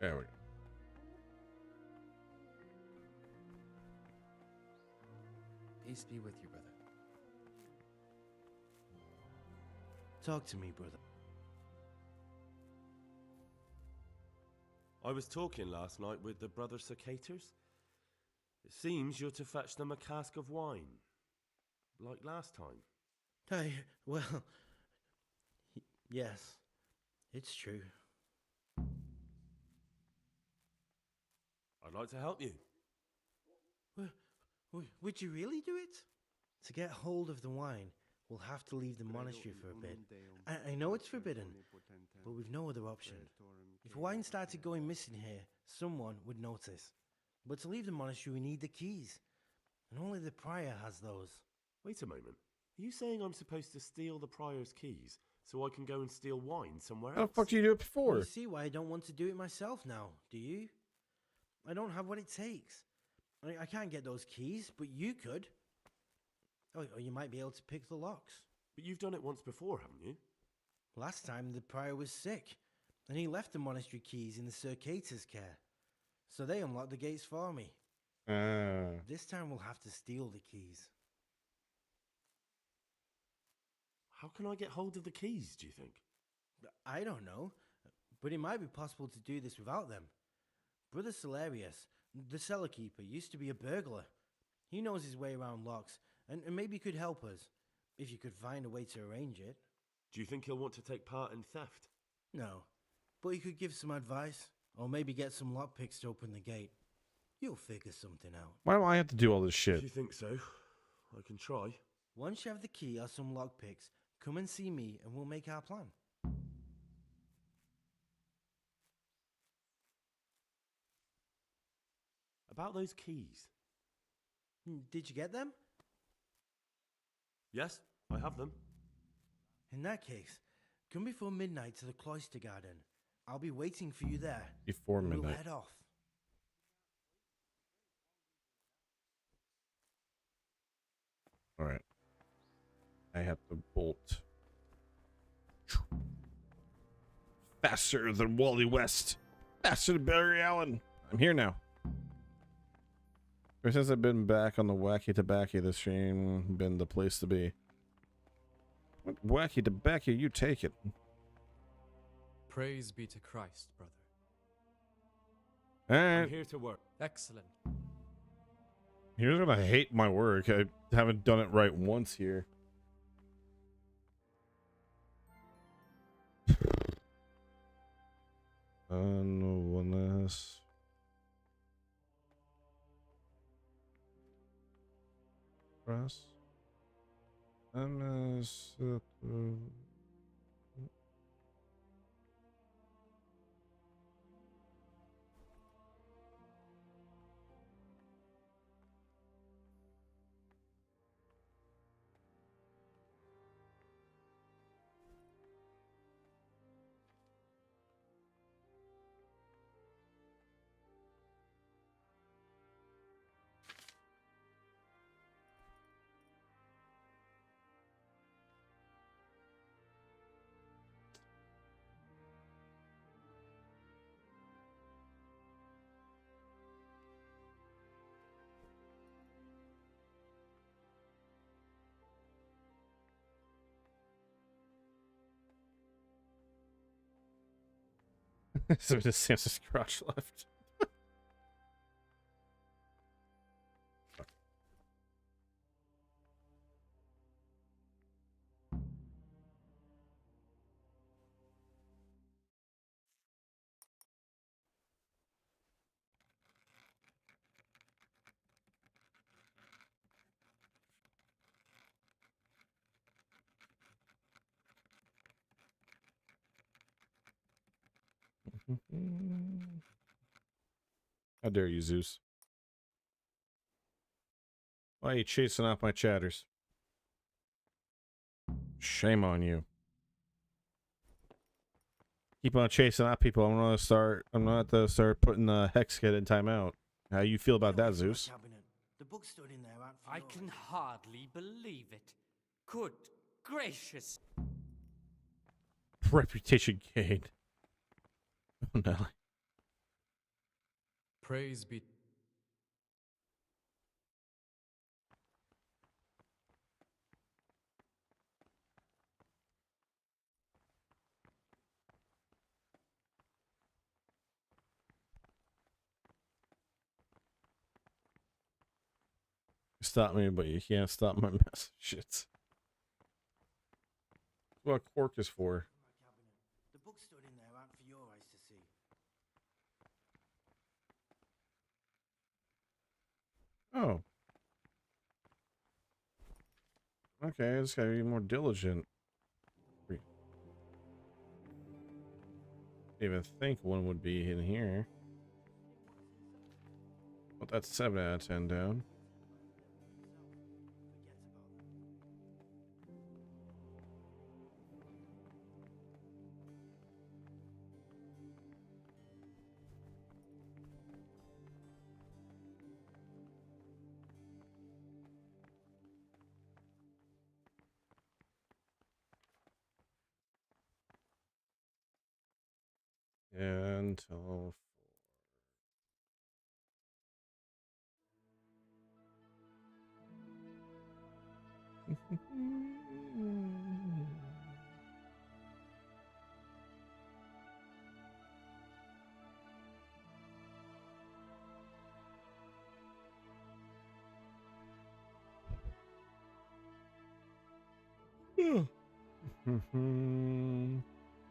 There we go. Peace be with you, brother. Talk to me, brother. I was talking last night with the brother Cicators. It seems you're to fetch them a cask of wine, like last time. Well, yes, it's true. I'd like to help you. Would you really do it? To get hold of the wine, we'll have to leave the monastery for a bit. I know it's forbidden, but we've no other option. If wine started going missing here, someone would notice. But to leave the monastery, we need the keys. And only the prior has those. Wait a moment. Are you saying I'm supposed to steal the prior's keys so I can go and steal wine somewhere else? How the fuck did you do it before? You see why I don't want to do it myself now, do you? I don't have what it takes. I can't get those keys, but you could. Or you might be able to pick the locks. But you've done it once before, haven't you? Last time the prior was sick, and he left the monastery keys in the Circator's care. So they unlocked the gates for me. This time we'll have to steal the keys. How can I get hold of the keys, do you think? I don't know, but it might be possible to do this without them. Brother Celerius, the cellar keeper, used to be a burglar. He knows his way around locks, and maybe could help us, if you could find a way to arrange it. Do you think he'll want to take part in theft? No, but he could give some advice, or maybe get some lockpicks to open the gate. You'll figure something out. Why do I have to do all this shit? If you think so, I can try. Once you have the key or some lockpicks, come and see me and we'll make our plan. About those keys. Did you get them? Yes, I have them. In that case, come before midnight to the cloister garden. I'll be waiting for you there. Before We'll midnight. head off. All right. I have to bolt. Faster than Wally West. Faster than Barry Allen. I'm here now. Ever since I've been back on the Wacky Tobacco, this stream been the place to be. What Wacky Tobacco you take it? Praise be to Christ, brother. I'm here to work. Excellent. Here's gonna hate my work. I haven't done it right once here. Oneness. Press. MS. So just Samson's crotch left. How dare you, Zeus? Why are you chasing off my chatters? Shame on you. Keep on chasing out people. I'm gonna start putting the hex kit in timeout. How you feel about that, Zeus? The book stood in there. I can hardly believe it. Good gracious. Reputation gained. Oh, no. Praise be. Stop me, but you can't stop my messages. That's what Quark is for. The book stood in there out for your eyes to see. Oh. Okay, I just gotta be more diligent. Even think one would be in here. Well, that's 7 out of 10 down. Until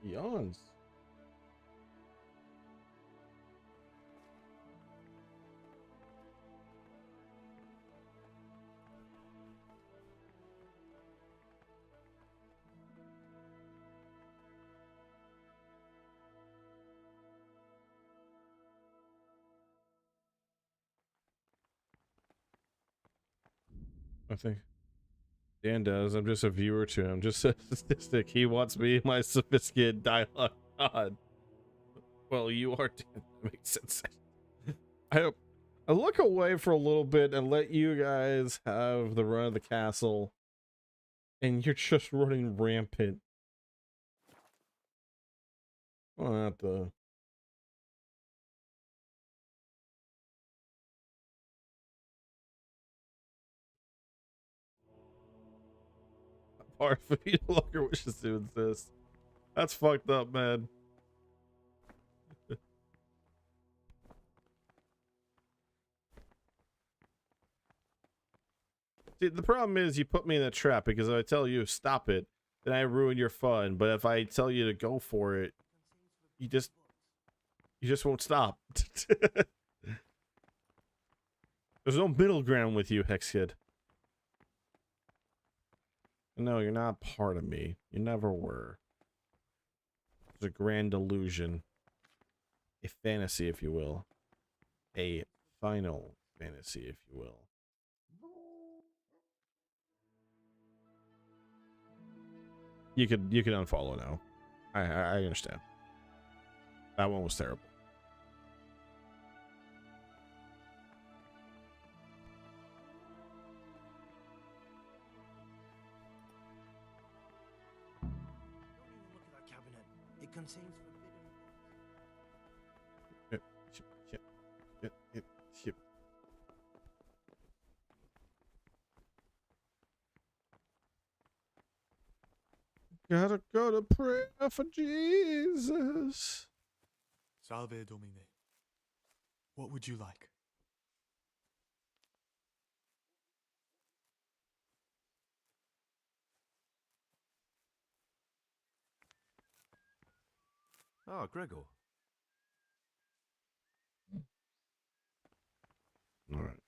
yawns. I think Dan does. I'm just a viewer to him. Just a statistic. He wants me, my sophisticated dialogue god. Well, you are Dan. That makes sense. I look away for a little bit and let you guys have the run of the castle. And you're just running rampant. Well, not the... Part of he no longer wishes to exist. That's fucked up, man. See, the problem is you put me in a trap because if I tell you stop it, then I ruin your fun. But if I tell you to go for it, you just You just won't stop. There's no middle ground with you, Hex Kid. No, you're not part of me. You never were. It's a grand illusion. A fantasy, if you will. A final fantasy, if you will. You could unfollow now. I understand. That one was terrible. Look at that cabinet. It contains forbidden. Ship. Gotta go to prayer for Jesus. Salve Domine. What would you like? Ah, Gregor. All right.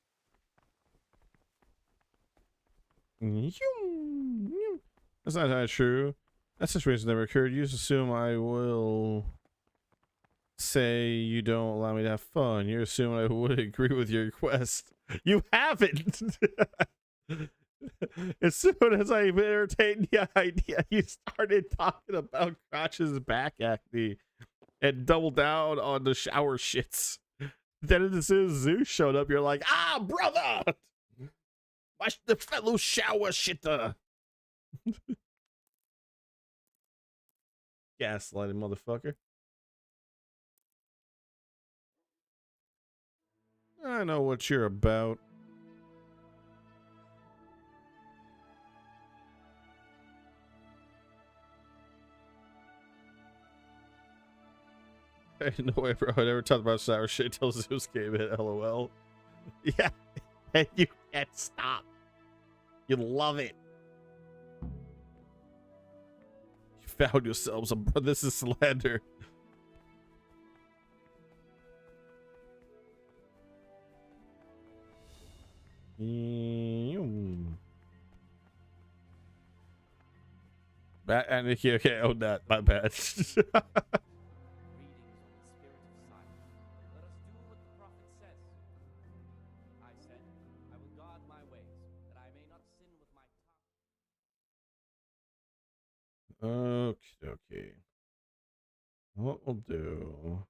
That's not true. That situation never occurred. You just assume I will say you don't allow me to have fun. You assume I would agree with your request. You haven't. As soon as I entertained the idea, you started talking about Crotch's back acne and doubled down on the shower shits. Then as soon as Zeus showed up, you're like, ah, brother! The fellow shower shitter. Gaslighting motherfucker. I know what you're about. No way, bro. I never talked about sour shit till Zeus came in. LOL. Yeah, and you can't stop. You love it. You found yourselves a. This is slander. And okay, oh, that my bad. Okay. What we'll do.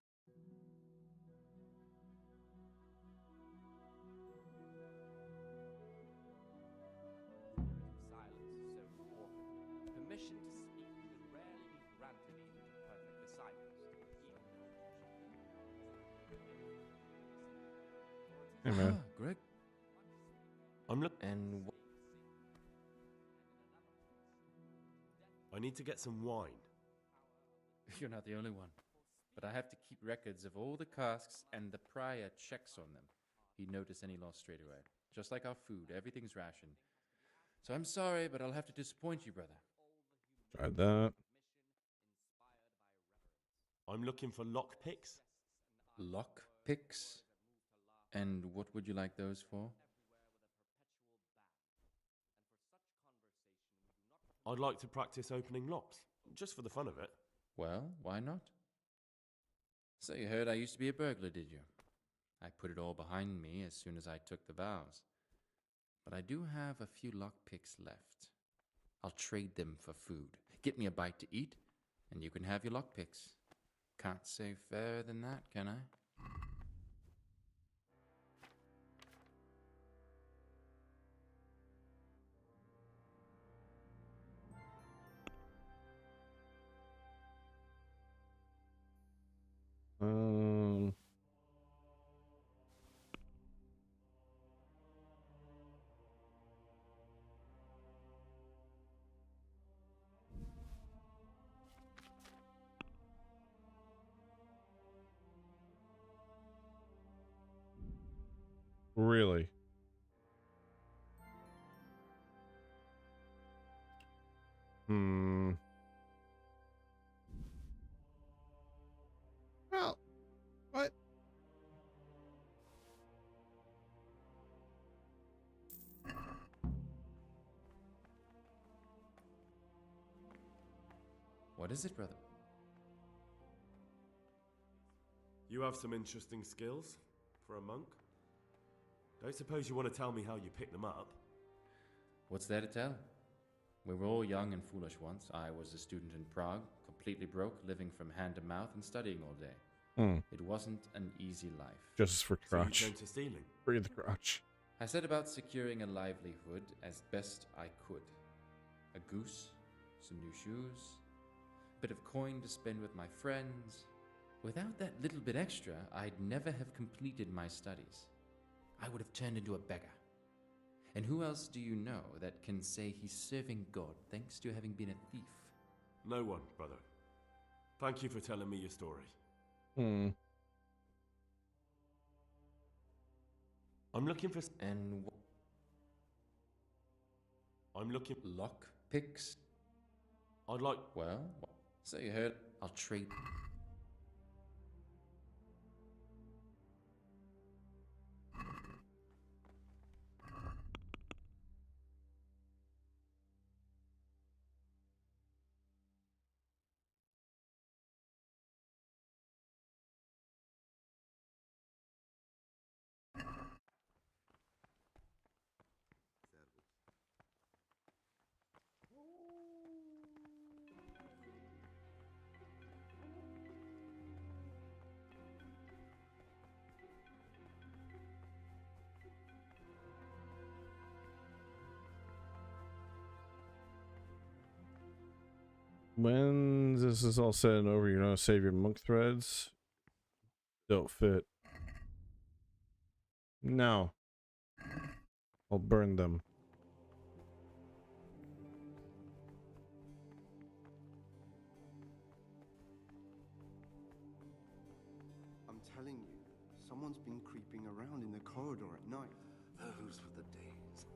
Permission to speak would rarely be granted even to perfect disciples. Hey, man. Greg. I'm looking. And I need to get some wine. you're not the only one. But I have to keep records of all the casks, and the prior checks on them. He'd notice any loss straight away. Just like our food, everything's rationed. So I'm sorry, but I'll have to disappoint you, brother. Tried that. I'm looking for lockpicks. Lockpicks? And what would you like those for? I'd like to practice opening locks, just for the fun of it. Well, why not? So you heard I used to be a burglar, did you? I put it all behind me as soon as I took the vows. But I do have a few lockpicks left. I'll trade them for food. Get me a bite to eat, and you can have your lockpicks. Can't say fairer than that, can I? Really? Well, What is it, brother? You have some interesting skills for a monk. Don't suppose you want to tell me how you picked them up? What's there to tell? We were all young and foolish once. I was a student in Prague, completely broke, living from hand to mouth and studying all day. It wasn't an easy life. Justice for Crotch. So you turned to stealing? Free the Crotch. I set about securing a livelihood as best I could. A goose, some new shoes, a bit of coin to spend with my friends. Without that little bit extra, I'd never have completed my studies. I would have turned into a beggar. And who else do you know that can say he's serving God thanks to having been a thief? No one, brother. Thank you for telling me your story. Hmm. I'm looking for... And I'm looking... Lock picks? I'd like... Well, so you heard. I'll trade... When this is all said and over, you're gonna save your monk threads. Don't fit. No. I'll burn them. I'm telling you, someone's been creeping around in the corridor at night. Those were the days.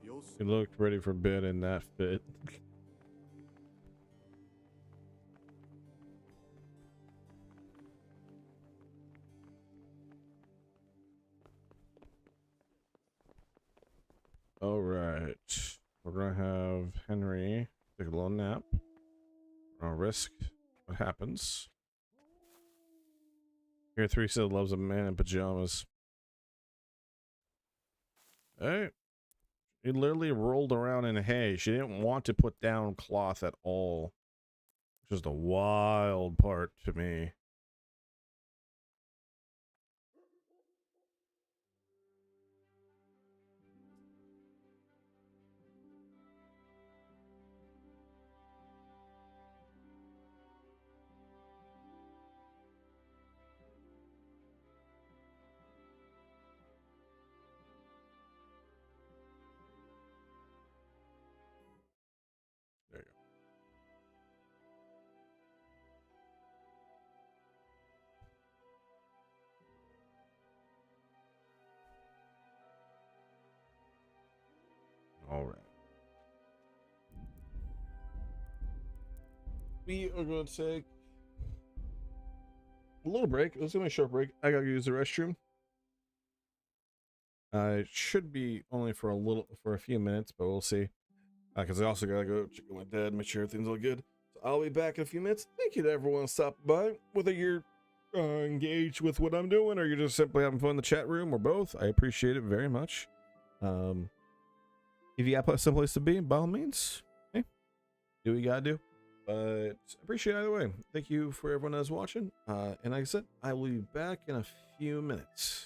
You'll You looked ready for bed in that fit. All right, we're gonna have Henry take a little nap. I'll risk what happens. Here, Teresa loves a man in pajamas. Hey, she literally rolled around in hay. She didn't want to put down cloth at all. Just a wild part to me. There you go. All right. We are going to take a little break. It's going to be a short break. I got to use the restroom. It should be only for a few minutes, but we'll see. Because I also got to go check on my dad, make sure everything's all good. So I'll be back in a few minutes. Thank you to everyone stopping by, whether you're engaged with what I'm doing or you're just simply having fun in the chat room or both. I appreciate it very much. If you got someplace to be, by all means, hey, do what you gotta do. But I appreciate it either way. Thank you for everyone that's watching. And like I said, I will be back in a few minutes.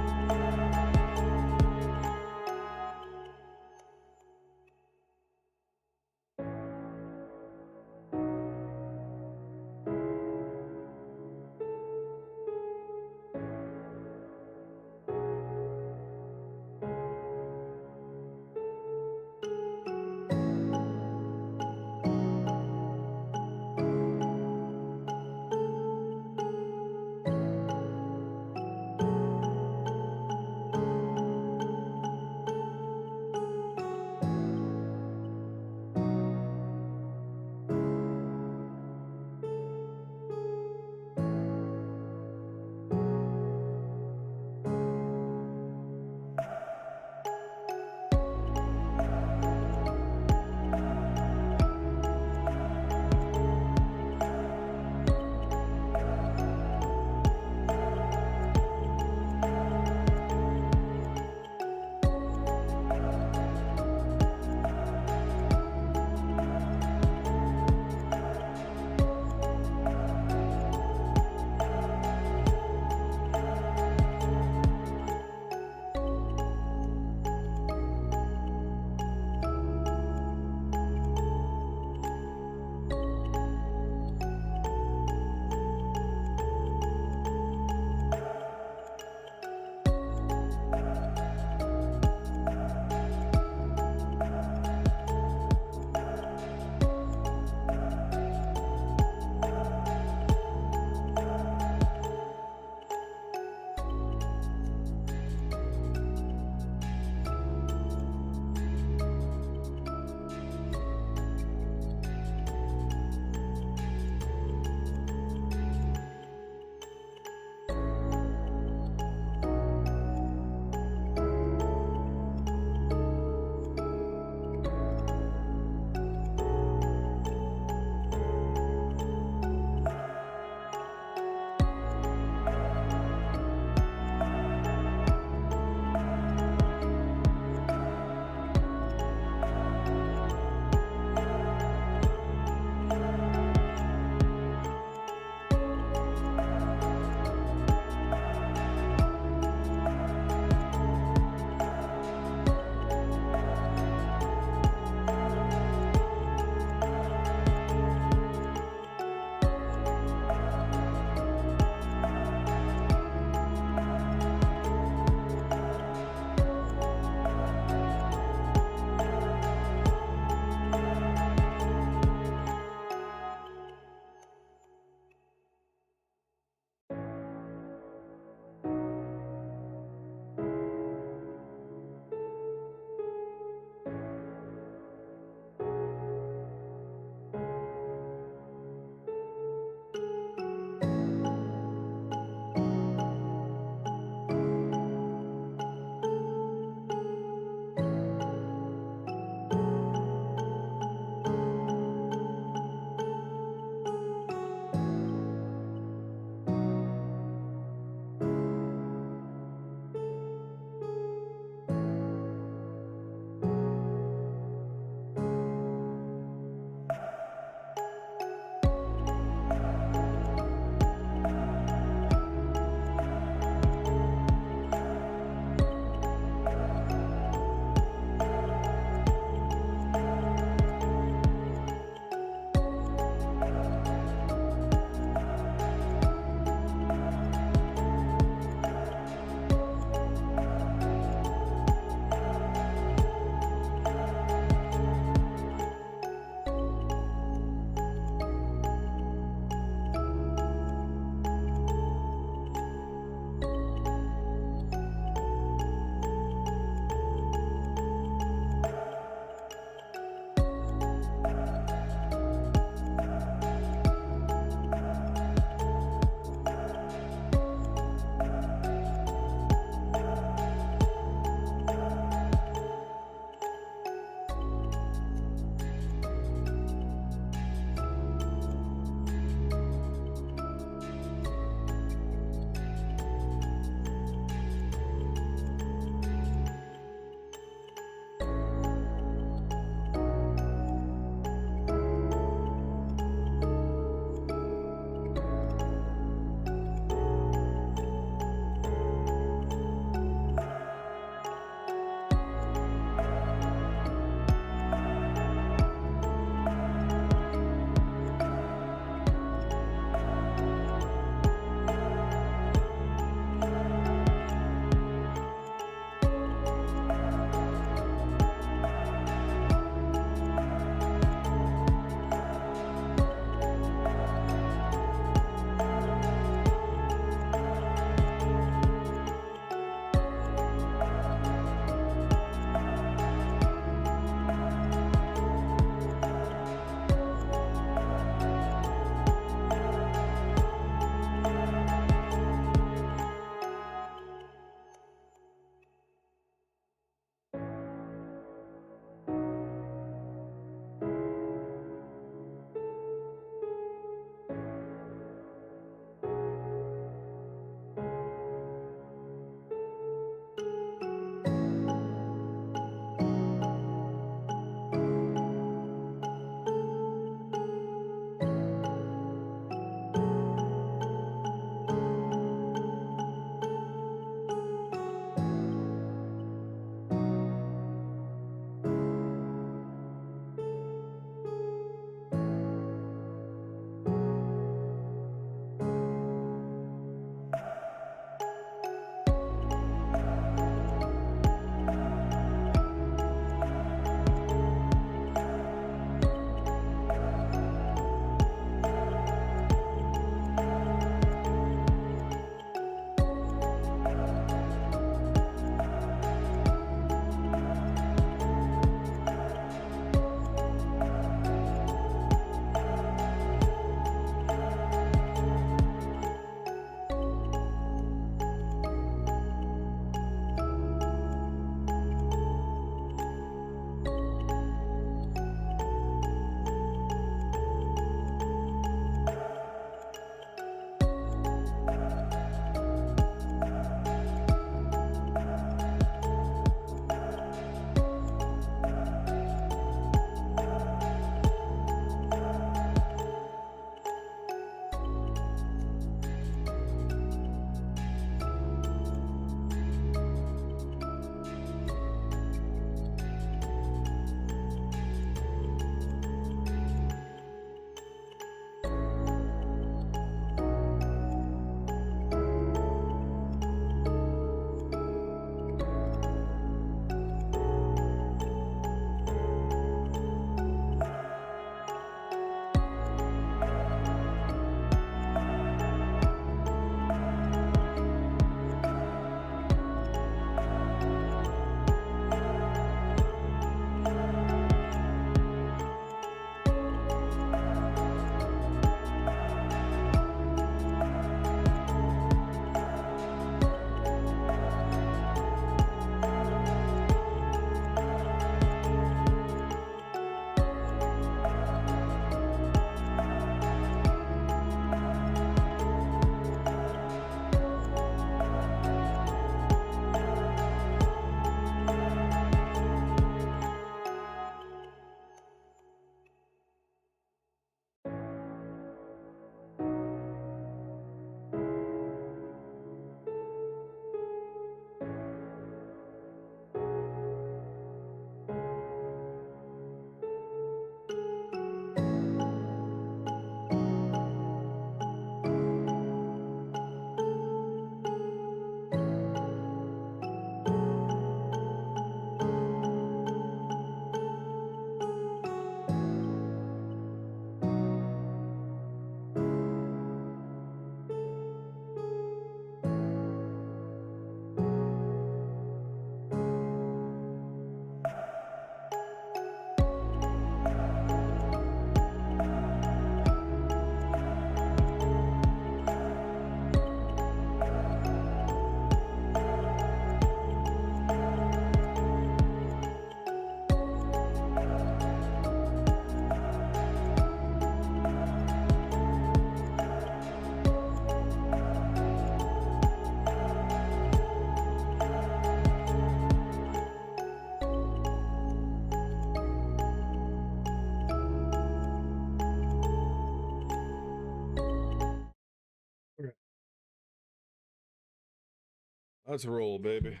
Let's roll, baby.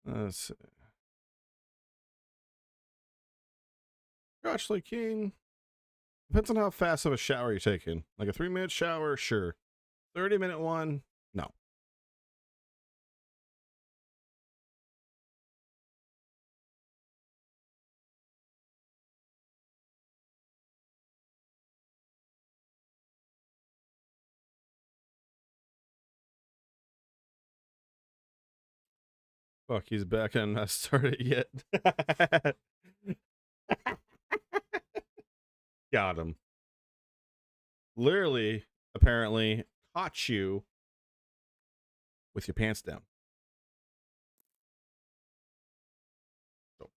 Let's see. Crotchley King. Depends on how fast of a shower you're taking. Like a 3-minute shower, sure. 30-minute one, no. Fuck, he's back and not started yet. Got him. Literally, apparently, caught you with your pants down. So,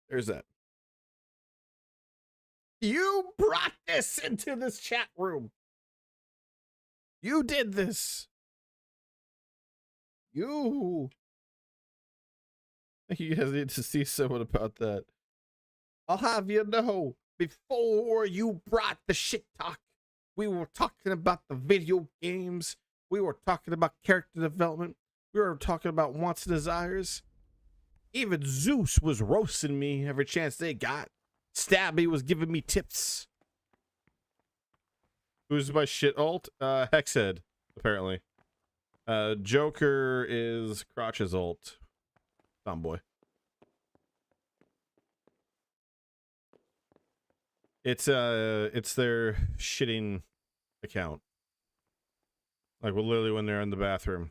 there's that. You brought this into this chat room. You did this. You. You guys need to see someone about that. I'll have you know, before you brought the shit talk, we were talking about the video games. We were talking about character development. We were talking about wants and desires. Even Zeus was roasting me every chance they got. Stabby was giving me tips. Who's my shit alt? Hexhead, apparently. Joker is Crotch's alt. Tomboy. It's their shitting account. Like, well, literally when they're in the bathroom.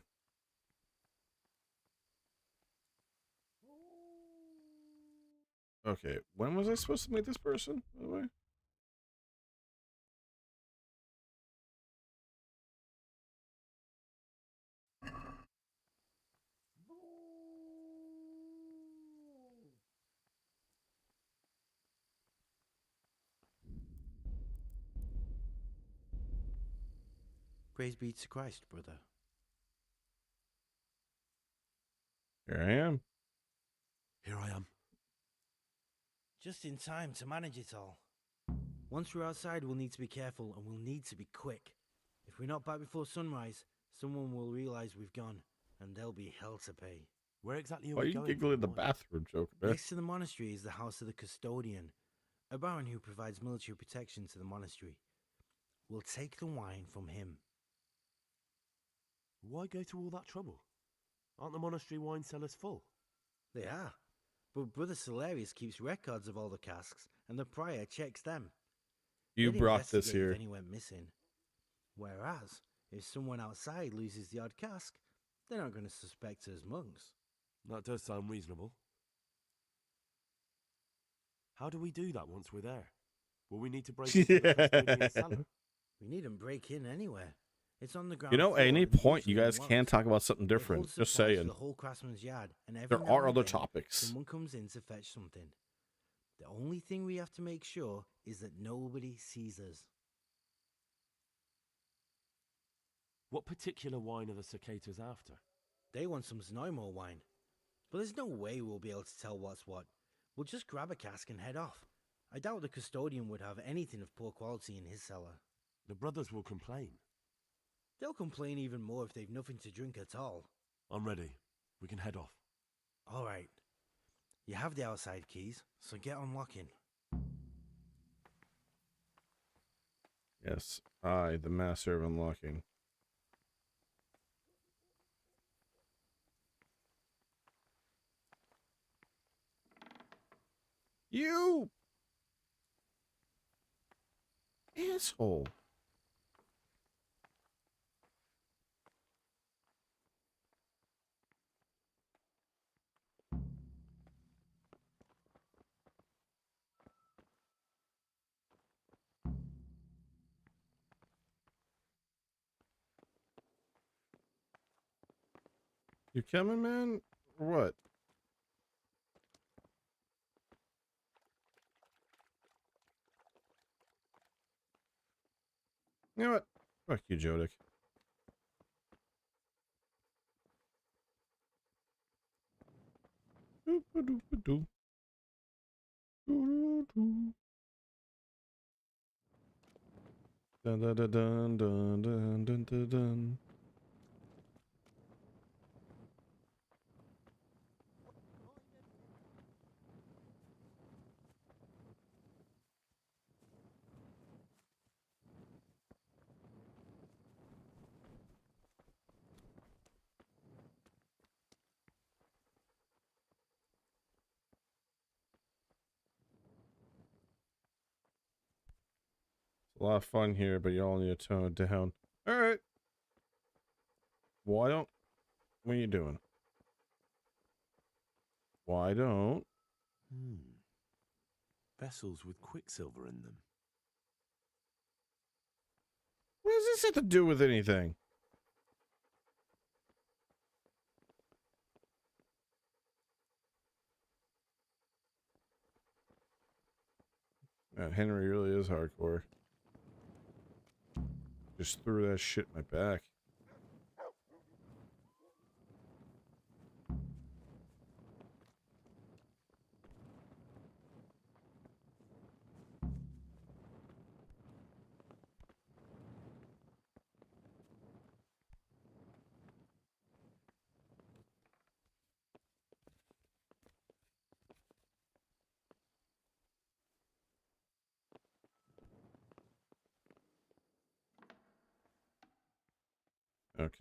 Okay, when was I supposed to meet this person, by the way? Praise be to Christ, brother. Here I am. Here I am. Just in time to manage it all. Once we're outside, we'll need to be careful and we'll need to be quick. If we're not back before sunrise, someone will realize we've gone and there'll be hell to pay. Where exactly are Why we you going? giggling in the bathroom, Joker? Man? Next to the monastery is the house of the custodian, a baron who provides military protection to the monastery. We'll take the wine from him. Why go to all that trouble? Aren't the monastery wine cellars full? They are, but Brother Solarius keeps records of all the casks, and the prior checks them. You They'd brought this investigate here. if any went missing. Whereas, if someone outside loses the odd cask, they're not going to suspect us monks. That does sound reasonable. How do we do that once we're there? Will we need to break into the custodian's cellar? We needn't break in anywhere. It's on the ground. You know, at floor any and point, you usually guys unlocked. can talk about something They different. hold Just supplies for saying. the whole craftsman's yard, and every There now are and other then, topics. Someone comes in to fetch something. The only thing we have to make sure is that nobody sees us. What particular wine are the cicadas after? They want some Znojmo wine. But there's no way we'll be able to tell what's what. We'll just grab a cask and head off. I doubt the custodian would have anything of poor quality in his cellar. The brothers will complain. They'll complain even more if they've nothing to drink at all. I'm ready. We can head off. All right. You have the outside keys, so get unlocking. Yes, I, the master of unlocking. You asshole. You coming, man? Or what? You know what? Fuck you, Jodic. Doop-a-doop-a-doo. Dun dun dun dun dun dun dun dun dun. A lot of fun here, but y'all need to tone it down. All right. Why don't? What are you doing? Why don't? Vessels with quicksilver in them. What does this have to do with anything? Henry really is hardcore. Just threw that shit in my back.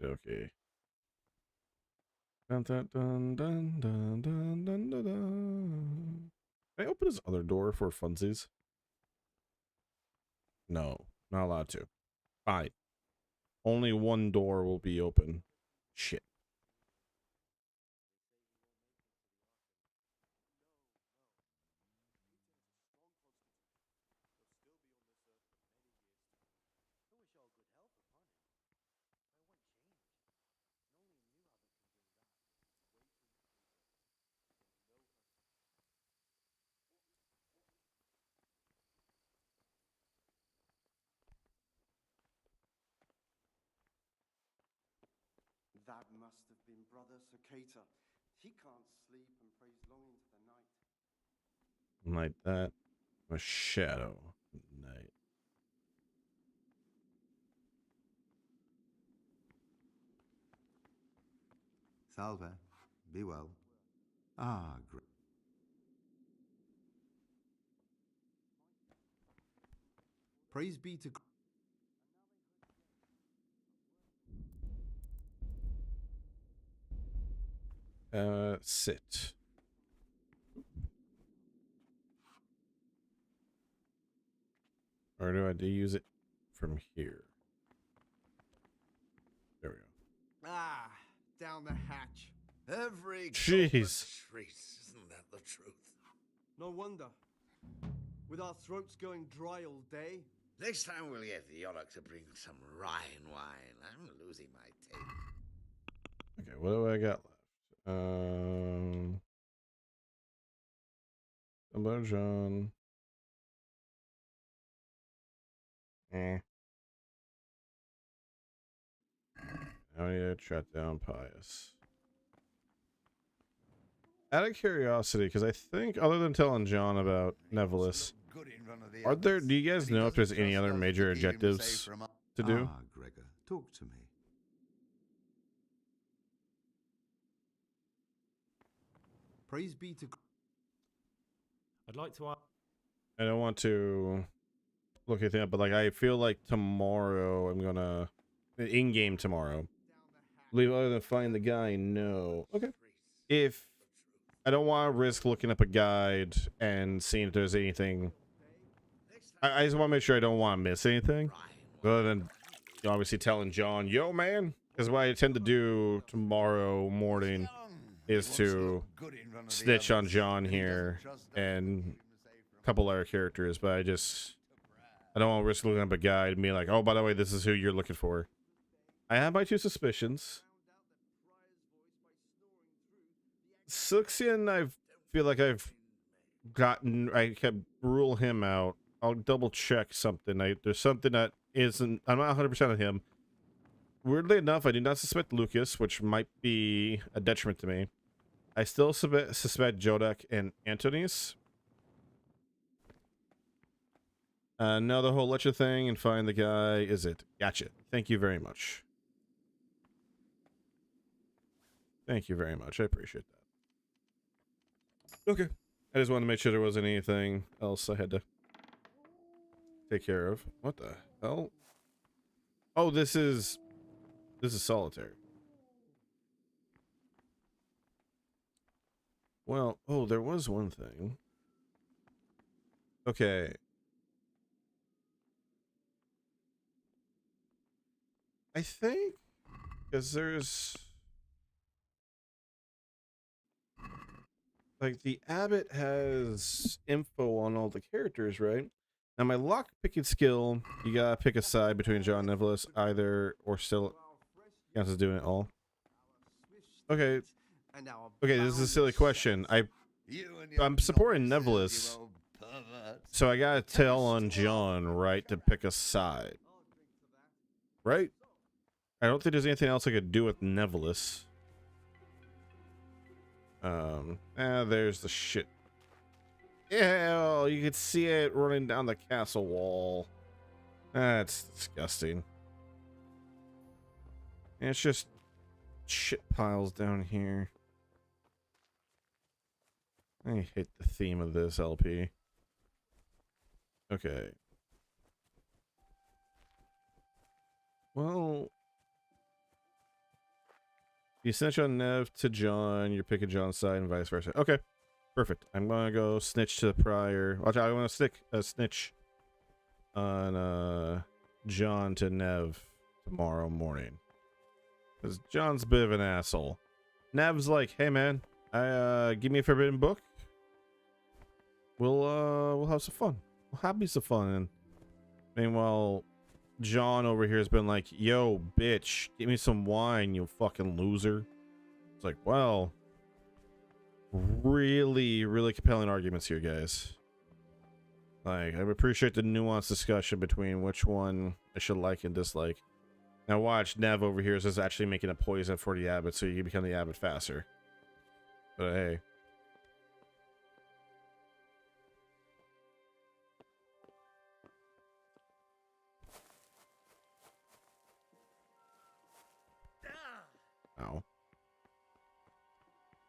Okay. Dun dun dun dun dun dun dun dun dun. Can I open his other door for funsies? No, not allowed to. Fine. Only one door will be open. Shit. That must have been Brother Sakata. He can't sleep and prays long into the night. Like that. A shadow at night. Salve. Be well. Ah, great. Praise be to Sit. Or do I use it from here? There we go. Ah, down the hatch. Every Jeez. treat, isn't that the truth? No wonder. With our throats going dry all day. Next time we'll get the Yonok to bring some Rhine wine. I'm losing my taste. Okay, what do I got left? Hello, John. Now I need to track down Pius. Out of curiosity, because I think, other than telling John about Nevelis, are there? Do you guys know if there's any other major objectives to do? Ah, Gregor, talk to me. Praise be to. I'd like to ask. I don't want to look anything up, but like I feel like tomorrow I'm gonna in-game tomorrow. Leave other than find the guy. No. Okay. If I don't want to risk looking up a guide and seeing if there's anything. I just want to make sure I don't want to miss anything. Other than obviously telling John, yo man, because what I tend to do tomorrow morning is to snitch on John here and a couple other characters, but I don't want to risk looking up a guide and being like, oh, by the way, this is who you're looking for. I have my two suspicions. Suxian, I feel like I can rule him out. I'll double check something. There's something that isn't, I'm not 100% of him. Weirdly enough, I do not suspect Lucas, which might be a detriment to me. I still suspect Jodak and Antonius. Know the whole Lecha thing and find the guy. Is it? Gotcha. Thank you very much. Thank you very much. I appreciate that. Okay. I just wanted to make sure there wasn't anything else I had to take care of. What the hell? Oh, this is solitary. Well, oh, there was one thing. Okay. I think because there's like the abbot has info on all the characters, right? Now my lock picking skill, you gotta pick a side between John and Nevelis, either or still counts as doing it all. Okay. Okay, this is a silly question. I'm supporting Nevelis, so I gotta tell on John, right, to pick a side. Right? I don't think there's anything else I could do with Nevelis. There's the shit. Ew, you could see it running down the castle wall. That's disgusting. And it's just shit piles down here. I hate the theme of this LP. Okay. Well, you snitch on Nev to John, you're picking John's side and vice versa. Okay, perfect. I'm gonna go snitch to the prior. Watch out, I want to snitch on John to Nev tomorrow morning. Because John's a bit of an asshole. Nev's like, hey man, give me a forbidden book. We'll have some fun. We'll have me some fun. And meanwhile, John over here has been like, yo, bitch, give me some wine, you fucking loser. It's like, well, really, really compelling arguments here, guys. Like, I appreciate the nuanced discussion between which one I should like and dislike. Now watch, Nev over here is actually making a poison for the abbot so you can become the abbot faster. But hey. Ow.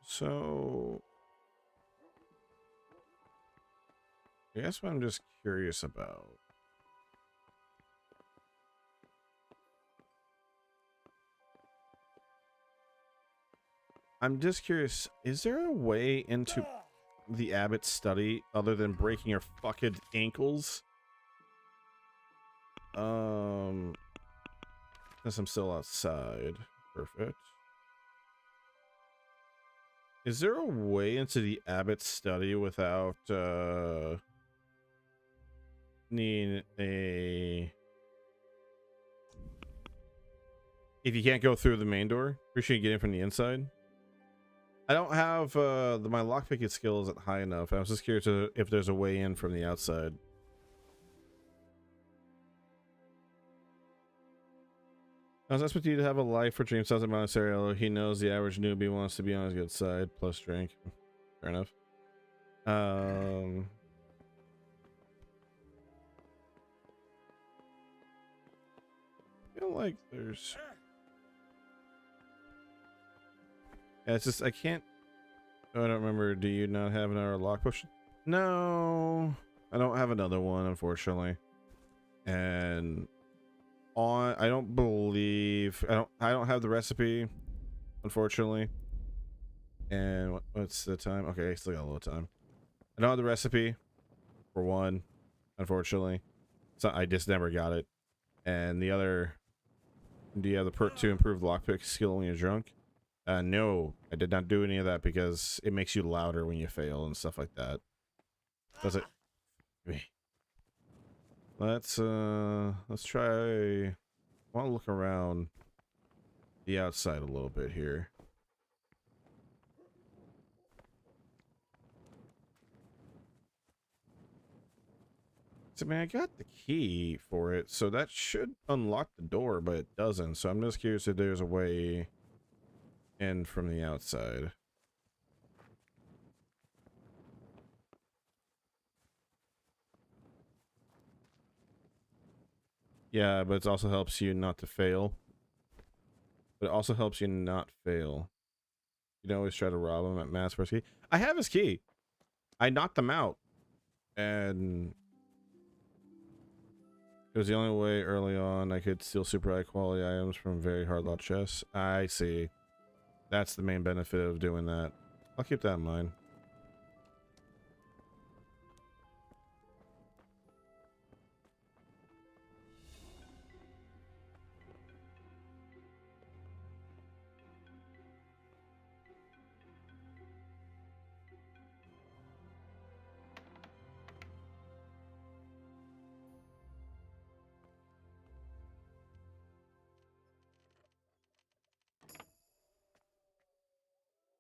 So, I guess what I'm just curious about. I'm just curious, is there a way into the abbot's study other than breaking your fucking ankles? Since I'm still outside. Perfect. Is there a way into the abbot's study without needing a... If you can't go through the main door, appreciate you getting from the inside. I don't have my lockpicking skill isn't high enough. I was just curious if there's a way in from the outside. I was expecting you to have a life for Dream South of Monastery. He knows the average newbie wants to be on his good side, plus drink. Fair enough. I feel like there's... Yeah, it's just, I can't... Oh, I don't remember. Do you not have another lock push? No, I don't have another one, unfortunately. And... I don't believe I don't have the recipe, unfortunately. And what's the time? Okay, I still got a little time. I don't have the recipe for one, unfortunately. So I just never got it. And the other, do you have the perk to improve lockpick skill when you're drunk? No, I did not do any of that because it makes you louder when you fail and stuff like that. Does it? Let's try. I want to look around the outside a little bit here. So, man, I got the key for it, so that should unlock the door, but it doesn't. So I'm just curious if there's a way in from the outside. Yeah, but it also helps you not to fail. But it also helps you not fail. You can always try to rob him at mass first key. I have his key. I knocked him out. And it was the only way early on I could steal super high quality items from very hard lot chests. I see. That's the main benefit of doing that. I'll keep that in mind.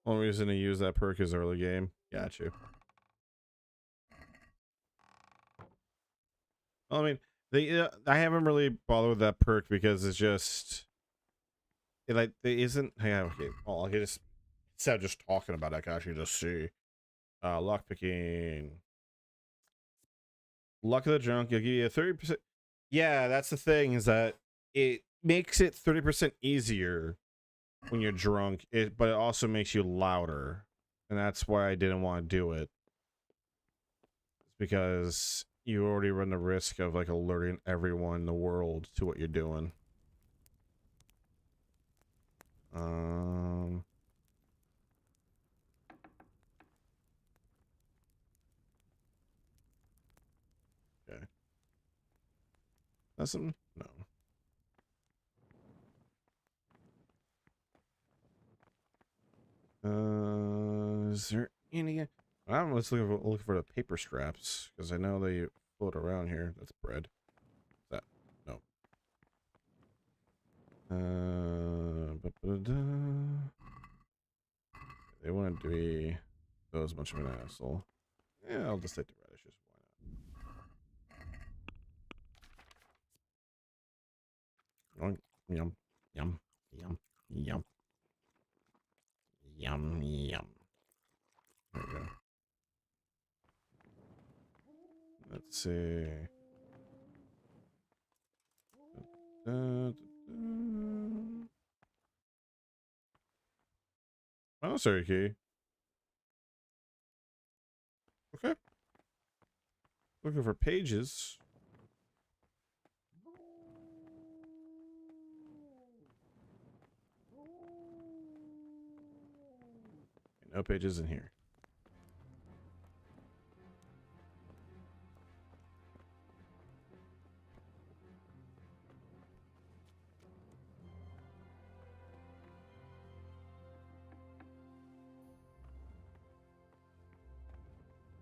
Only reason to use that perk is early game. Got you. Well, I mean, I haven't really bothered with that perk because it's just it isn't. Yeah, okay. Well, I can just instead of just talking about it, I can actually just see. Lockpicking. Luck of the Drunk. You'll give you a 30%. Yeah, that's the thing, is that it makes it 30% easier when you're drunk, but it also makes you louder, and that's why I didn't want to do it. It's because you already run the risk of like alerting everyone in the world to what you're doing. Okay. That's some no. Is there any? I'm just looking for the paper straps because I know they float around here. That's bread. That no. They wanted to be so as much of an asshole. Yeah, I'll just take the radishes. Why not? Yum, yum, yum, yum, yum, yum. There we go. Let's see. Oh, sorry, key. Okay. Looking for pages. No pages in here.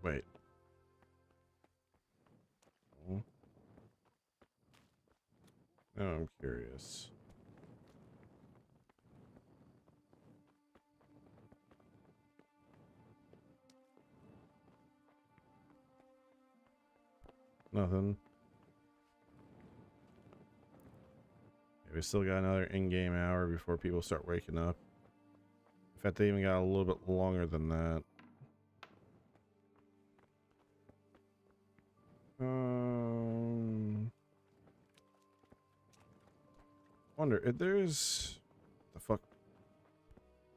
Wait. Oh. Now I'm curious. Nothing. Okay, we still got another in-game hour before people start waking up. In fact, they even got a little bit longer than that. Wonder if there's the fuck.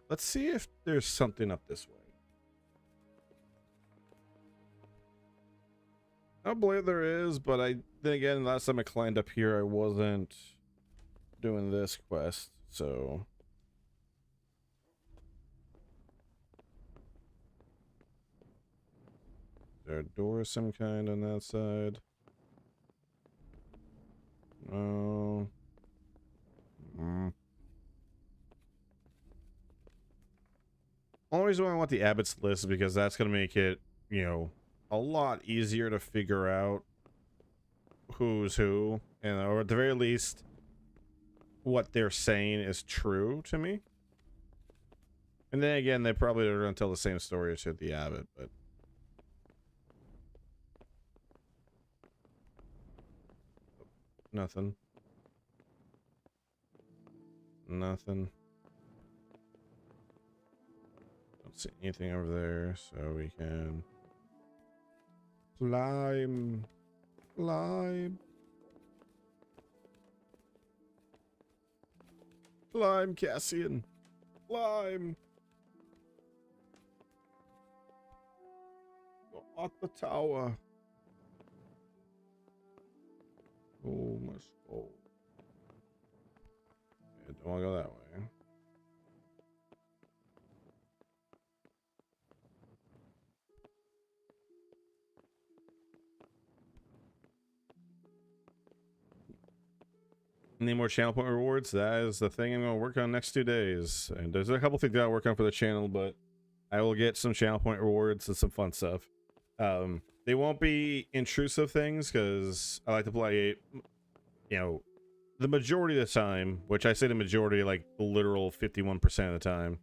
Let's see if there's something up this way. I believe there is, but then again, last time I climbed up here, I wasn't doing this quest, so. Is there a door of some kind on that side? No. Only reason why I want the Abbott's list is because that's going to make it, you know, a lot easier to figure out who's who, and or at the very least, what they're saying is true to me. And then again, they probably are going to tell the same story as the Abbott, but. Nothing. Nothing. Don't see anything over there, so we can climb. Climb. Climb, Cassian. Climb. Go up the tower. Oh, my soul. Yeah, don't want to go that way. Need more channel point rewards? That is the thing I'm going to work on next 2 days. And there's a couple things that I'll work on for the channel, but I will get some channel point rewards and some fun stuff. They won't be intrusive things because I like to play, you know, the majority of the time, which I say the majority, like the literal 51% of the time.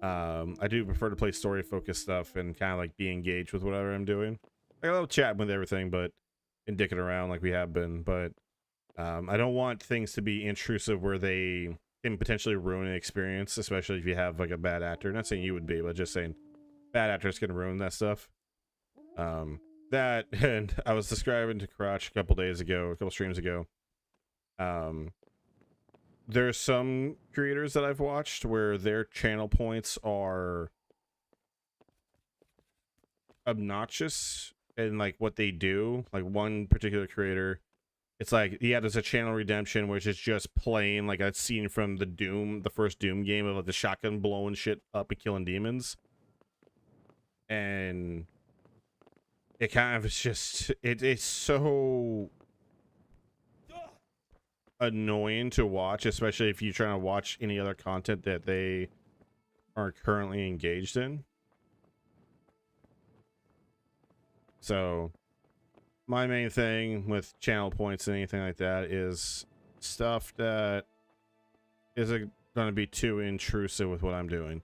I do prefer to play story focused stuff and kind of like be engaged with whatever I'm doing. I love chatting with everything, but and dicking around like we have been, but I don't want things to be intrusive where they can potentially ruin an experience, especially if you have like a bad actor. Not saying you would be, but just saying bad actors can ruin that stuff. That, and I was describing to Crotch a couple streams ago. There's some creators that I've watched where their channel points are obnoxious in like what they do. Like one particular creator, it's like, yeah, there's a channel redemption, which is just playing like a scene from the first Doom game of like the shotgun blowing shit up and killing demons. And it kind of is just, it's so annoying to watch, especially if you're trying to watch any other content that they are currently engaged in. So my main thing with channel points and anything like that is stuff that isn't going to be too intrusive with what I'm doing.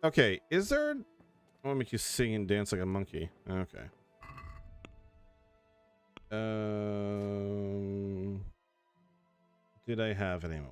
Okay, is there... I want to make you sing and dance like a monkey. Okay. Did I have any more?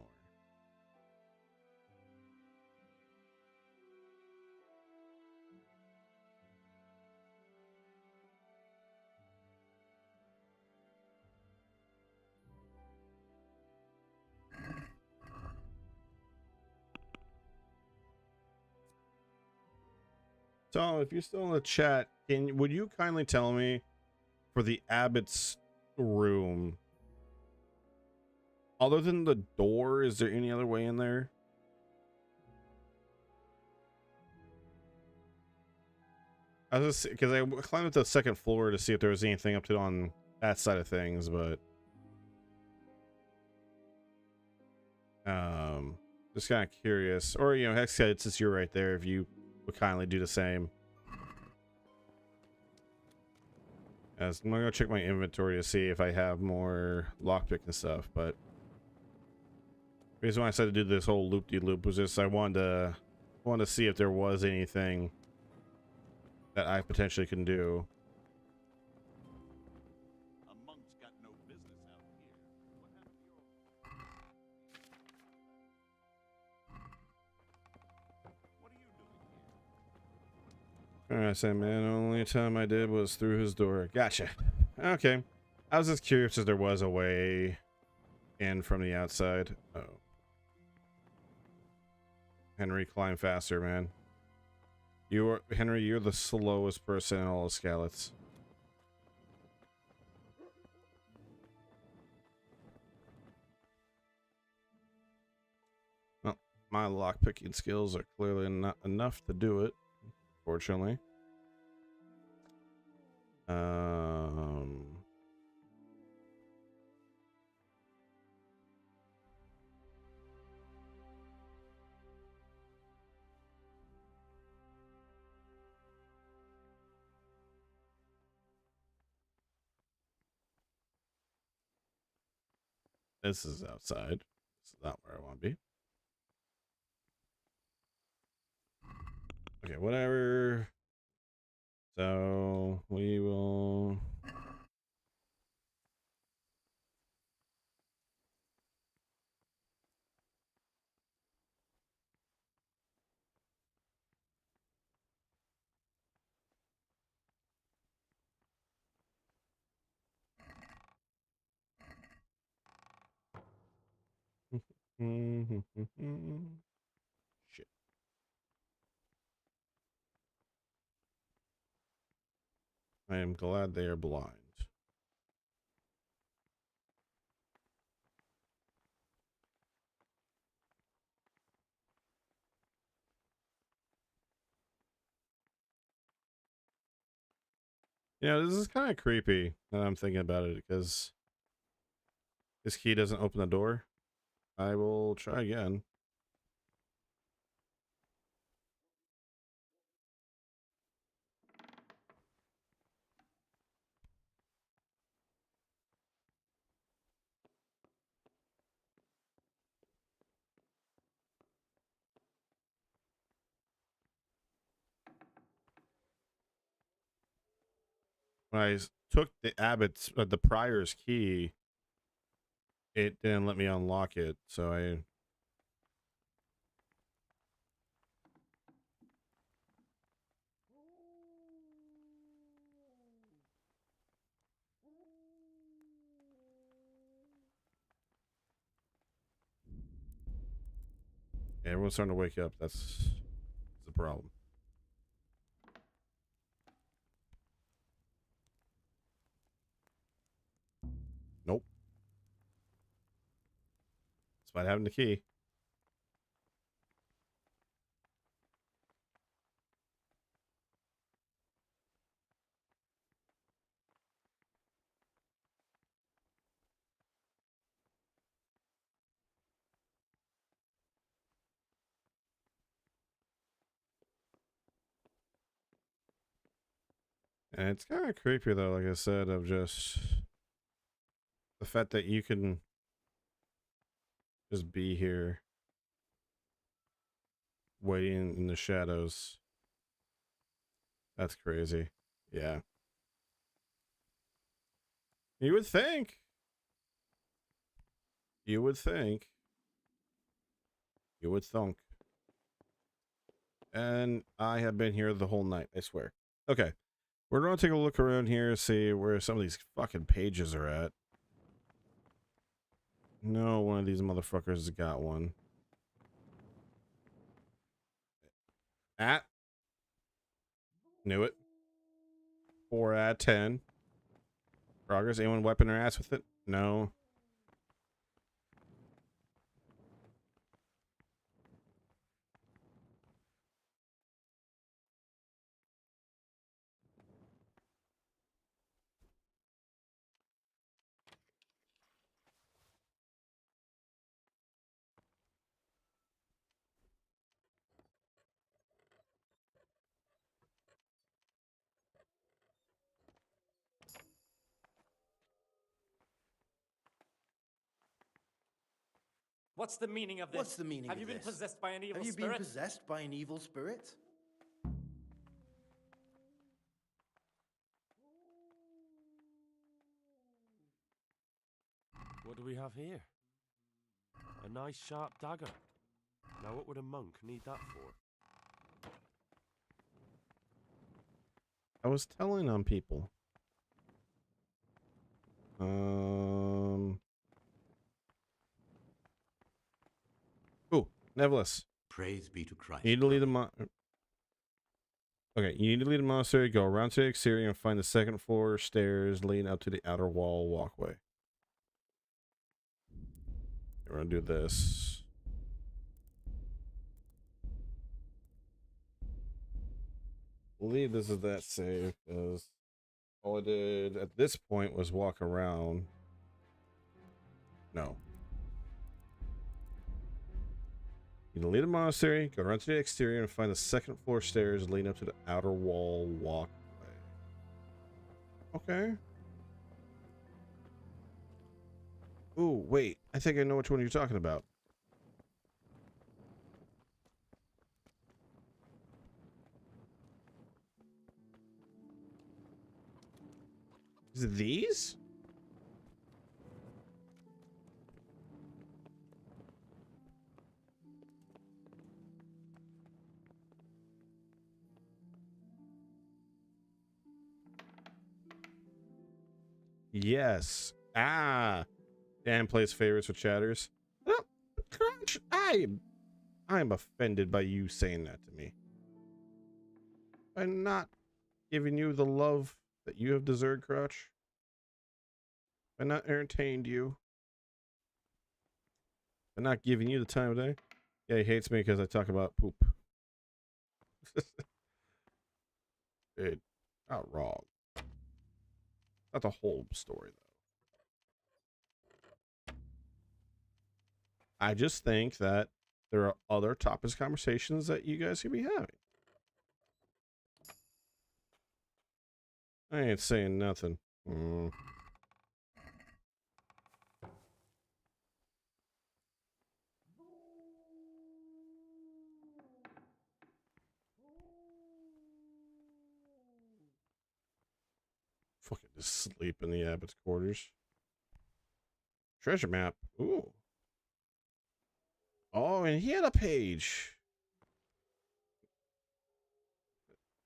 So, if you're still in the chat, would you kindly tell me for the Abbot's room, other than the door, is there any other way in there? I was just because I climbed up to the second floor to see if there was anything up to on that side of things, but just kind of curious. Or, you know, Hex said, since you're right there, if you would kindly do the same. As I'm gonna go check my inventory to see if I have more lockpick and stuff, but the reason why I said to do this whole loop-de-loop was just I wanted to see if there was anything that I potentially can do. A monk's got no business out here. What are you doing? Alright, say, man, only time I did was through his door. Gotcha. Okay. I was just curious if there was a way in from the outside. Oh. Henry, climb faster, man. Henry, you're the slowest person in all the Skalitz. Well, my lockpicking skills are clearly not enough to do it, fortunately. This is outside. This is not where I want to be. Okay, whatever. So we will. Shit. I am glad they are blind. You know, this is kind of creepy now I'm thinking about it, because this key doesn't open the door. I will try again. When I took the prior's key, it didn't let me unlock it, so I... Everyone's starting to wake up. That's the problem. Nope. Despite having the key. And it's kind of creepy, though, like I said, of just the fact that you can just be here waiting in the shadows. That's crazy. Yeah. You would think. You would think. You would thunk. And I have been here the whole night, I swear. Okay. We're going to take a look around here, see where some of these fucking pages are at. No, one of these motherfuckers has got one. At. Knew it. 4 out of 10. Progress. Anyone wiping their ass with it? No. What's the meaning of this? What's the meaning Have of you been this? possessed by an evil Have you spirit? been possessed by an evil spirit? What do we have here? A nice sharp dagger. Now what would a monk need that for? I was telling on people. Ooh, Neverless. Praise be to Christ. You need to leave the Okay, you need to leave the monastery, go around to the exterior, and find the second floor stairs leading up to the outer wall walkway. We're gonna do this. I believe this is that save, because all I did at this point was walk around. No. You need to leave the monastery, go around to the exterior, and find the second floor stairs leading up to the outer wall walkway. Okay. Ooh, wait. I think I know which one you're talking about. Is it these? Yes. Ah. Dan plays favorites with chatters. Oh, I'm offended by you saying that to me. I'm not giving you the love that you have deserved, Crutch. I'm not entertained you. I'm not giving you the time of day. Yeah, he hates me because I talk about poop. Dude, not wrong. Not the whole story, though. I just think that there are other topics conversations that you guys could be having. I ain't saying nothing. Fucking just sleep in the abbot's quarters. Treasure map. Ooh. Oh, and he had a page.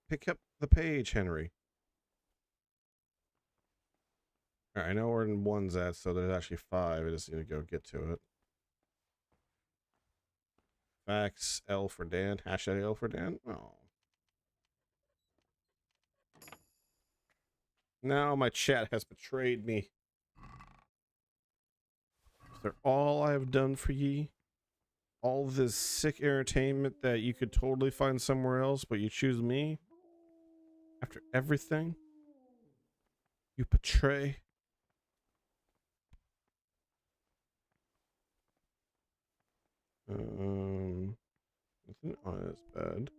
Pick up the page, Henry. All right, I know where one's at, so there's actually 5. I just need to go get to it. Facts, L for Dan. Hashtag L for Dan. Oh. Now my chat has betrayed me. Is that all I have done for ye? All this sick entertainment that you could totally find somewhere else, but you choose me? After everything? You betray? Nothing on his bed.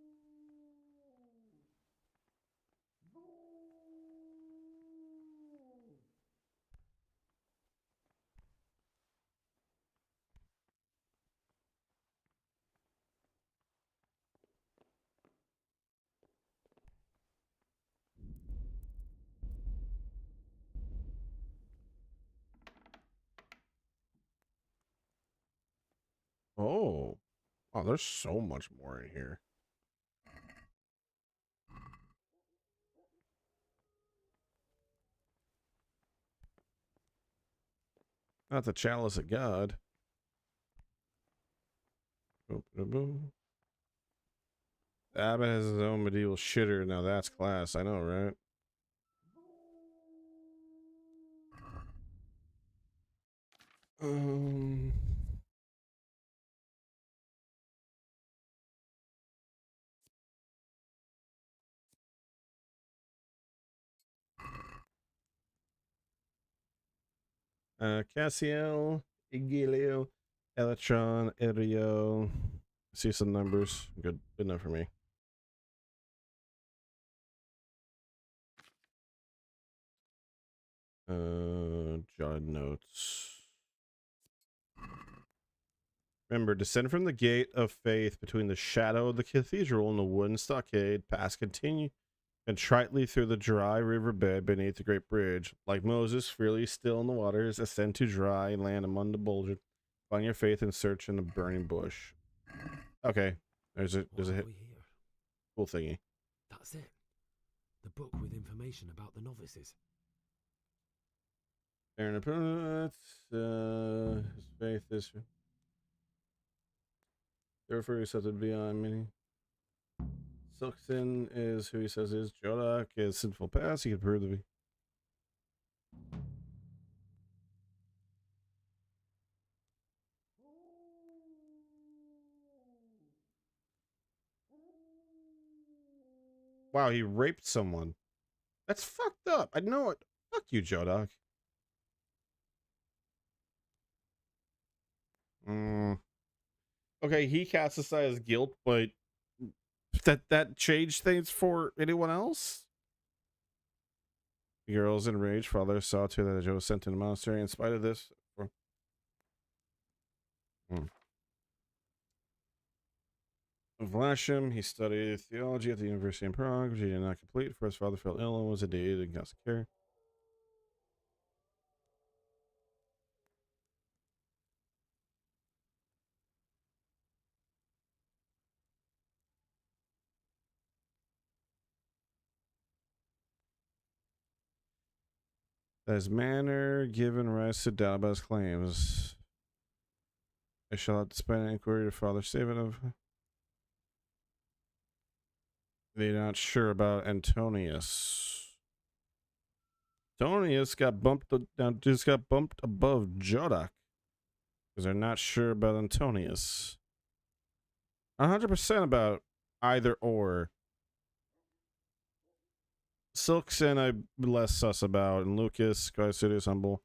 Oh. Oh, there's so much more in here. Not the chalice of God. Boom, boom, boom. The abbot has his own medieval shitter. Now that's class. I know, right? Cassiel, Igilio, Electron, Erio. See some numbers. Good enough for me. Jotted notes. Remember, descend from the gate of faith between the shadow of the cathedral and the wooden stockade, pass continue contritely through the dry riverbed beneath the great bridge. Like Moses, freely still in the waters, ascend to dry land among the boulders. Find your faith and search in the burning bush. Okay, there's a hit. Cool thingy. That's it. The book with information about the novices. Aaron opponent, his faith is therefore accepted beyond many. Silkson is who he says is. Jodak is sinful past. He can prove to be. Wow, he raped someone. That's fucked up. I know it. Fuck you, Jodak. Okay, he cast aside his guilt, but that changed things for anyone else? The girls enraged. Father saw to that Joe was sent to the monastery. In spite of this, Vlashim, he studied theology at the University in Prague, which he did not complete. For his father fell ill and was aided in constant care. That his manner given rise to doubt about his claims. I shall have to spend an inquiry to Father Stephen of. They're not sure about Antonius. Antonius just got bumped above Jodak because they're not sure about Antonius. 100% about either or. Silkson I'm less sus about, and Lucas, Skycity's humble.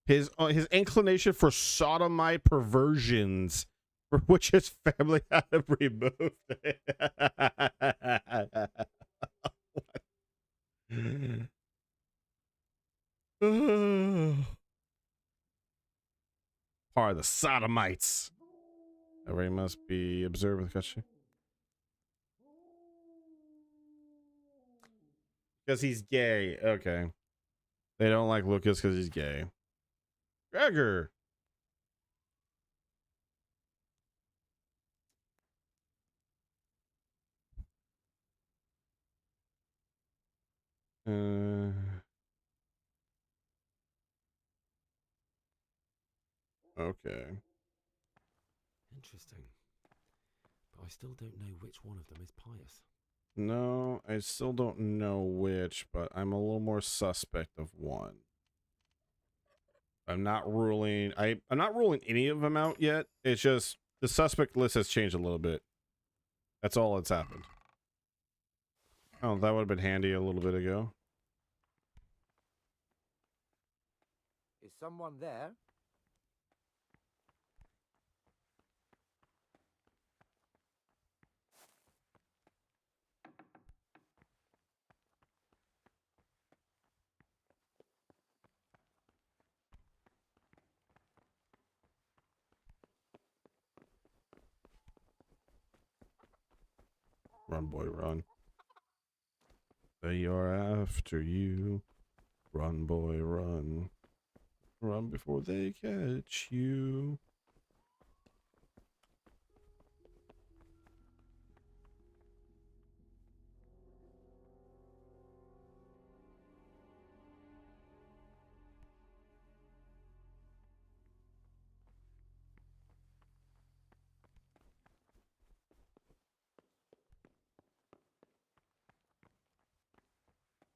His inclination for sodomite perversions, for which his family had him removed. Part of the sodomites. Everybody must be observed with caution. Because he's gay. Okay. They don't like Lucas because he's gay. Gregor. Okay. Interesting. But I still don't know which one of them is pious. No, I still don't know which, but I'm a little more suspect of one. I'm not ruling I'm not ruling any of them out yet. It's just the suspect list has changed a little bit. That's all that's happened. Oh, that would have been handy a little bit ago. Is someone there? Run, boy, run. They are after you. Run, boy, run. Run before they catch you.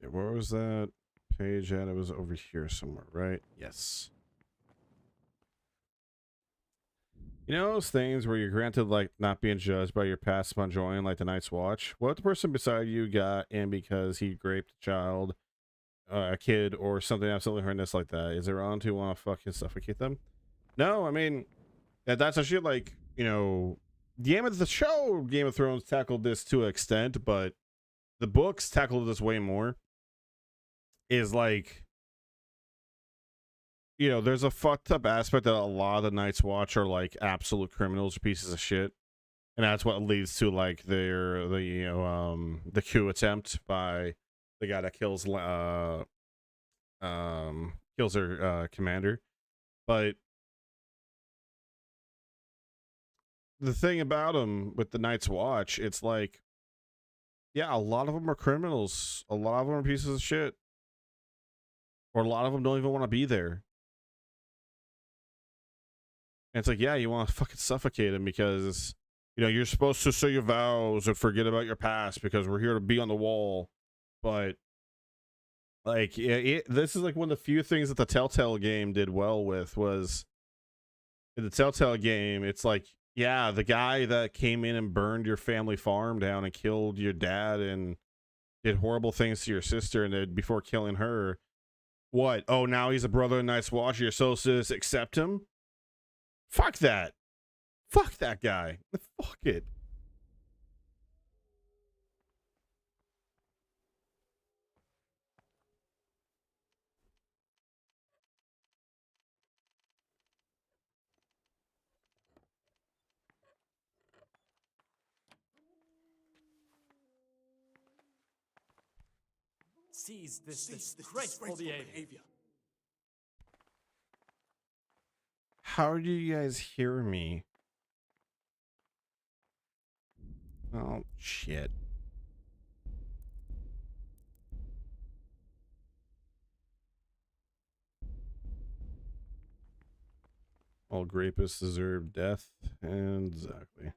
Yeah, where was that page at? It was over here somewhere, right? Yes. You know those things where you're granted like not being judged by your past upon joining, like the Night's Watch? What the person beside you got in because he raped a child, a kid, or something absolutely horrendous like that? Is there on to want to fucking suffocate them? No, I mean that's actually like, you know, the show Game of Thrones tackled this to an extent, but the books tackled this way more. Is like, you know, there's a fucked up aspect that a lot of the Night's Watch are like absolute criminals or pieces of shit, and that's what leads to like the coup attempt by the guy that kills their commander. But the thing about them with the Night's Watch, it's like, yeah, a lot of them are criminals, a lot of them are pieces of shit, or a lot of them don't even want to be there. And it's like, yeah, you want to fucking suffocate him because, you know, you're supposed to say your vows and forget about your past because we're here to be on the wall. But, like, this is like one of the few things that the Telltale game did well with was, in the Telltale game, it's like, yeah, the guy that came in and burned your family farm down and killed your dad and did horrible things to your sister and then before killing her, what? Oh, now he's a brother in Night's Watch. You're supposed to accept him? Fuck that. Fuck that guy. Fuck it. Cease this disgraceful behavior. How do you guys hear me? Oh, shit. All rapists deserve death. Exactly.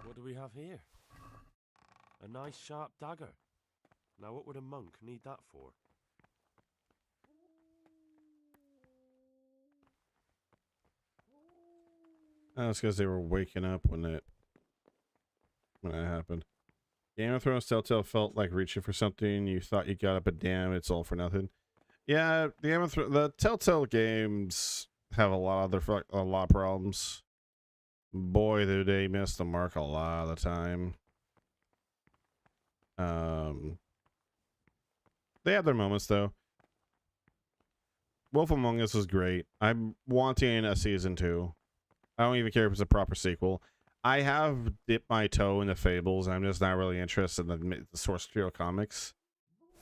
What do we have here? A nice sharp dagger. Now what would a monk need that for? That's because they were waking up when that happened. Game of Thrones Telltale felt like reaching for something you thought you got it, but damn, it's all for nothing. Yeah, the Telltale games have a lot of problems. Boy, do they miss the mark a lot of the time. They have their moments though. Wolf Among Us was great. I'm wanting a season 2. I don't even care if it's a proper sequel. I have dipped my toe into Fables, and I'm just not really interested in the source material comics.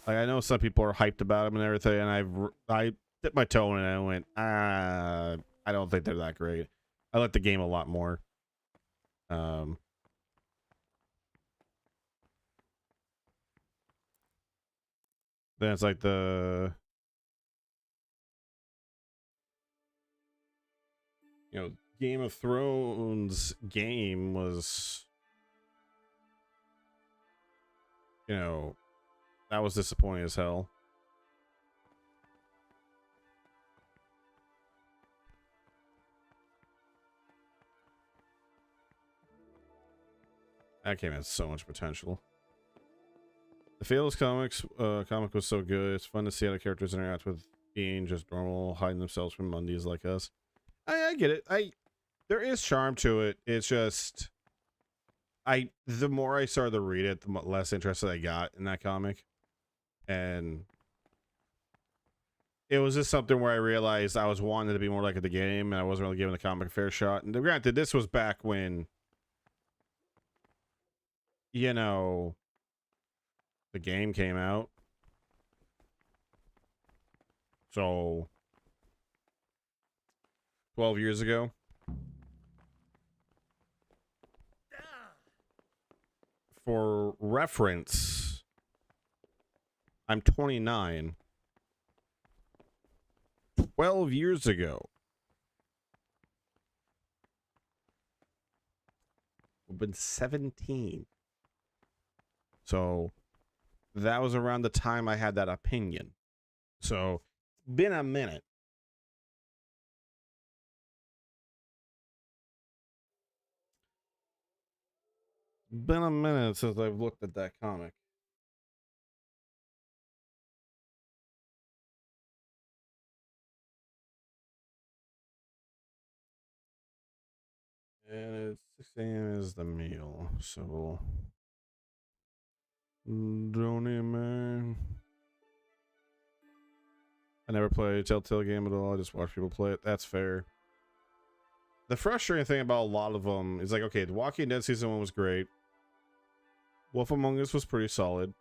Like, I know some people are hyped about them and everything, and I dipped my toe in it and I went, I don't think they're that great. I like the game a lot more. Then it's like the, Game of Thrones game was, that was disappointing as hell. That game had so much potential. The Fables comic was so good. It's fun to see how the characters interact with being just normal, hiding themselves from Mundies like us. I get it. There is charm to it. It's just, the more I started to read it, the less interested I got in that comic. And it was just something where I realized I was wanting to be more like the game, and I wasn't really giving the comic a fair shot. And granted, this was back when, the game came out. So 12 years ago. For reference, I'm 29. 12 years ago. I've been 17. So that was around the time I had that opinion. So it's been a minute. Been a minute since I've looked at that comic. And it's 6 a.m. is the meal, so don't man. I never played a Telltale game at all. I just watch people play it. That's fair. The frustrating thing about a lot of them is like, okay, The Walking Dead season 1 was great. Wolf Among Us was pretty solid.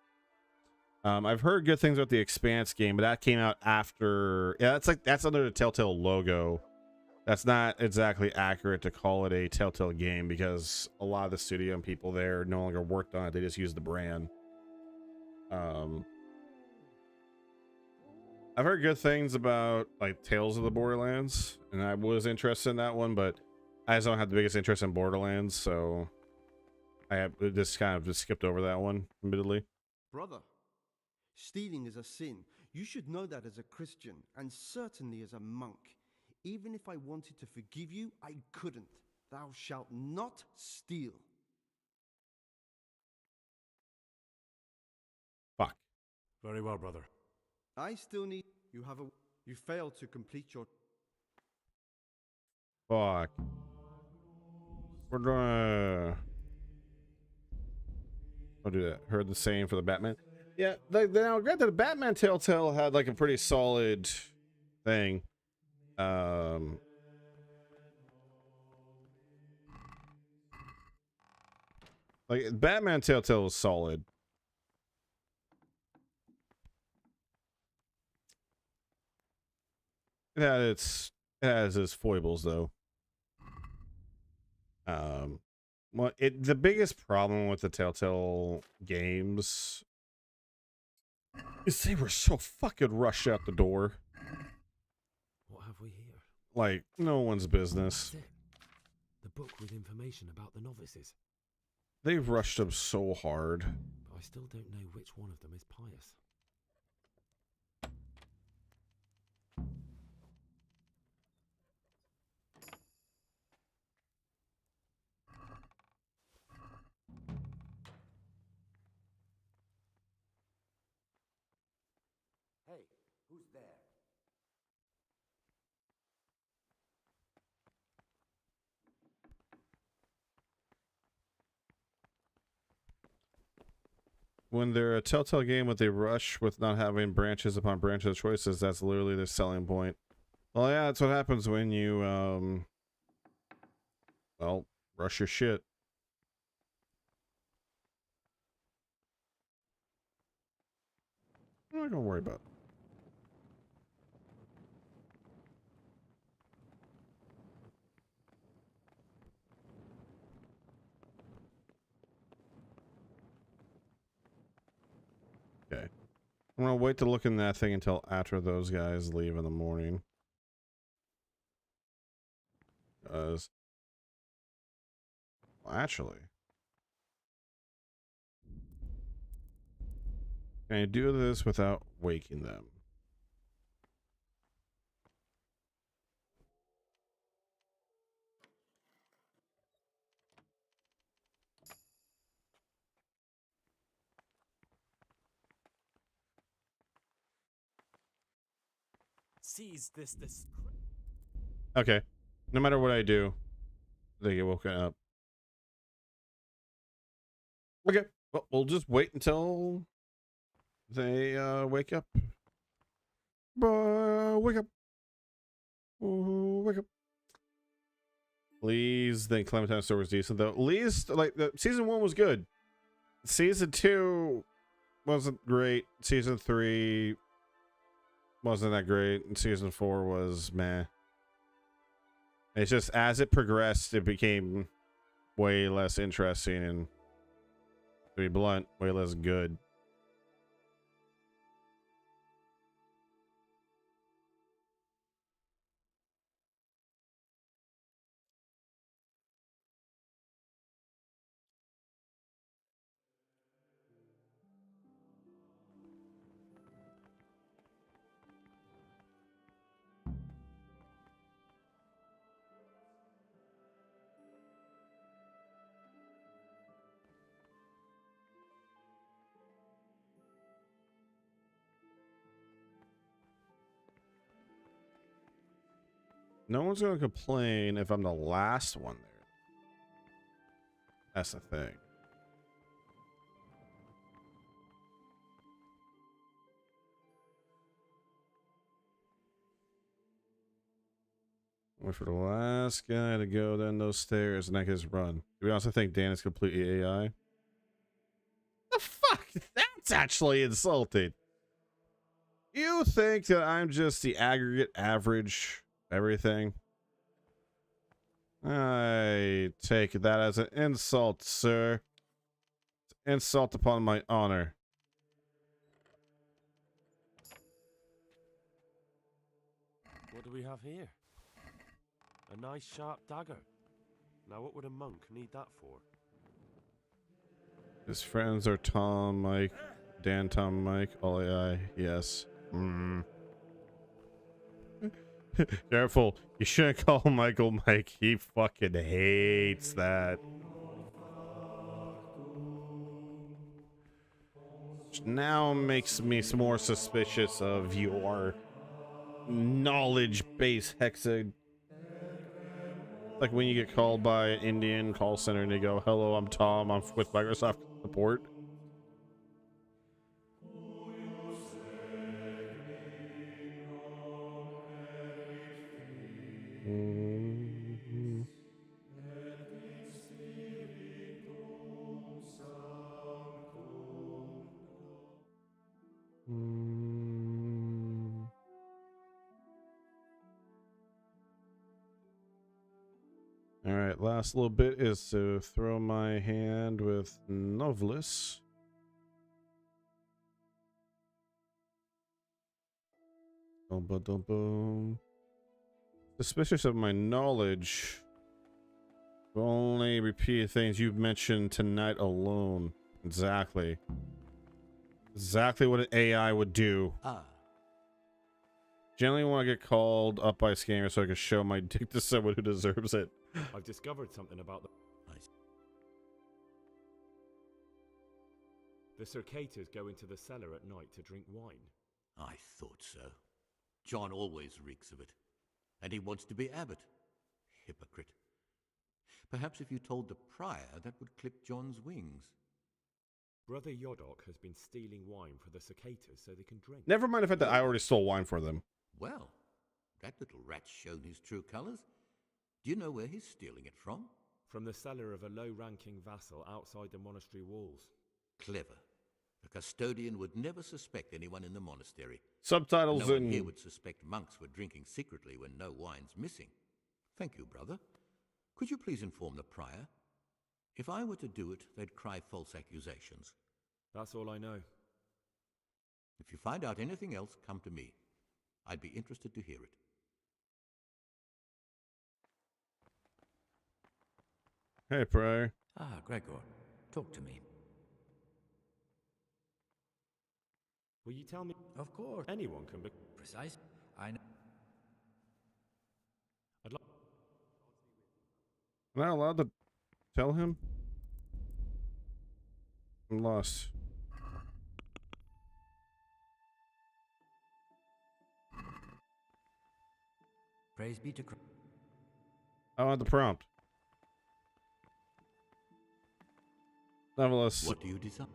I've heard good things about the Expanse game, but that came out after. Yeah, that's under the Telltale logo. That's not exactly accurate to call it a Telltale game because a lot of the studio and people there no longer worked on it. They just used the brand. I've heard good things about like Tales of the Borderlands, and I was interested in that one, but I just don't have the biggest interest in Borderlands, so I have just kind of just skipped over that one, admittedly. Brother, stealing is a sin. You should know that as a Christian, and certainly as a monk. Even if I wanted to forgive you, I couldn't. Thou shalt not steal. Fuck. Very well, brother. I still need... You failed to complete your... Fuck. We're gonna... I'll do that. Heard the same for the Batman. Yeah, now granted, the Batman Telltale had like a pretty solid thing. Like Batman Telltale was solid. It has its foibles though. Well, the biggest problem with the Telltale games They were so fucking rushed out the door. What have we here? Like, no one's business. That's it. The book with information about the novices. They've rushed them so hard. But I still don't know which one of them is pious. Hey, who's there? When they're a Telltale game with a rush with not having branches upon branches of choices, that's literally their selling point. Well, yeah, that's what happens when you, well, rush your shit. I'm not gonna worry about it. Okay. I'm gonna wait to look in that thing until after those guys leave in the morning. Because, well, actually, can I do this without waking them? Seize this. Okay. No matter what I do, they get woken up. Okay. Well, we'll just wait until they wake up. Wake up. Wake up. Lee's then Clementine story was decent though. Lee's like the season 1 was good. Season 2 wasn't great. Season 3 wasn't that great. And season 4 was meh. It's just as it progressed, it became way less interesting and, to be blunt, way less good. No one's going to complain if I'm the last one there. That's the thing. Wait for the last guy to go down those stairs and I can just run. Do we also think Dan is completely AI? The fuck? That's actually insulting. You think that I'm just the aggregate average everything? I take that as an insult, sir. Insult upon my honor. What do we have here? A nice sharp dagger. Now what would a monk need that for? His friends are Tom, Mike, Dan, Tom, Mike, all AI. Yes. Careful. You shouldn't call Michael Mike. He fucking hates that. Which now makes me more suspicious of your knowledge-based hexa. Like when you get called by an Indian call center and they go, "Hello, I'm Tom. I'm with Microsoft support." All right, last little bit is to throw my hand with Novlis. Boom, boom, boom, boom. Suspicious of my knowledge. Will only repeat things you've mentioned tonight alone. Exactly. Exactly what an AI would do. Ah. Generally want to get called up by a scammer so I can show my dick to someone who deserves it. I've discovered something about the Circators go into the cellar at night to drink wine. I thought so. John always reeks of it. And he wants to be abbot. Hypocrite. Perhaps if you told the prior, that would clip John's wings. Brother Yodok has been stealing wine for the Circators so they can drink. Never mind the fact that I already stole wine for them. Well, that little rat's shown his true colors. Do you know where he's stealing it from? From the cellar of a low-ranking vassal outside the monastery walls. Clever. The custodian would never suspect anyone in the monastery. Subtitles no one in... here would suspect monks were drinking secretly when no wine's missing. Thank you, brother. Could you please inform the prior? If I were to do it, they'd cry false accusations. That's all I know. If you find out anything else, come to me. I'd be interested to hear it. Hey, prior. Ah, Gregor, talk to me. Will you tell me? Of course. Anyone can be... Precise. I know. I'd like... Am I allowed to tell him? I'm lost. Praise be to Christ. I want the prompt. Nevertheless. What do you desire?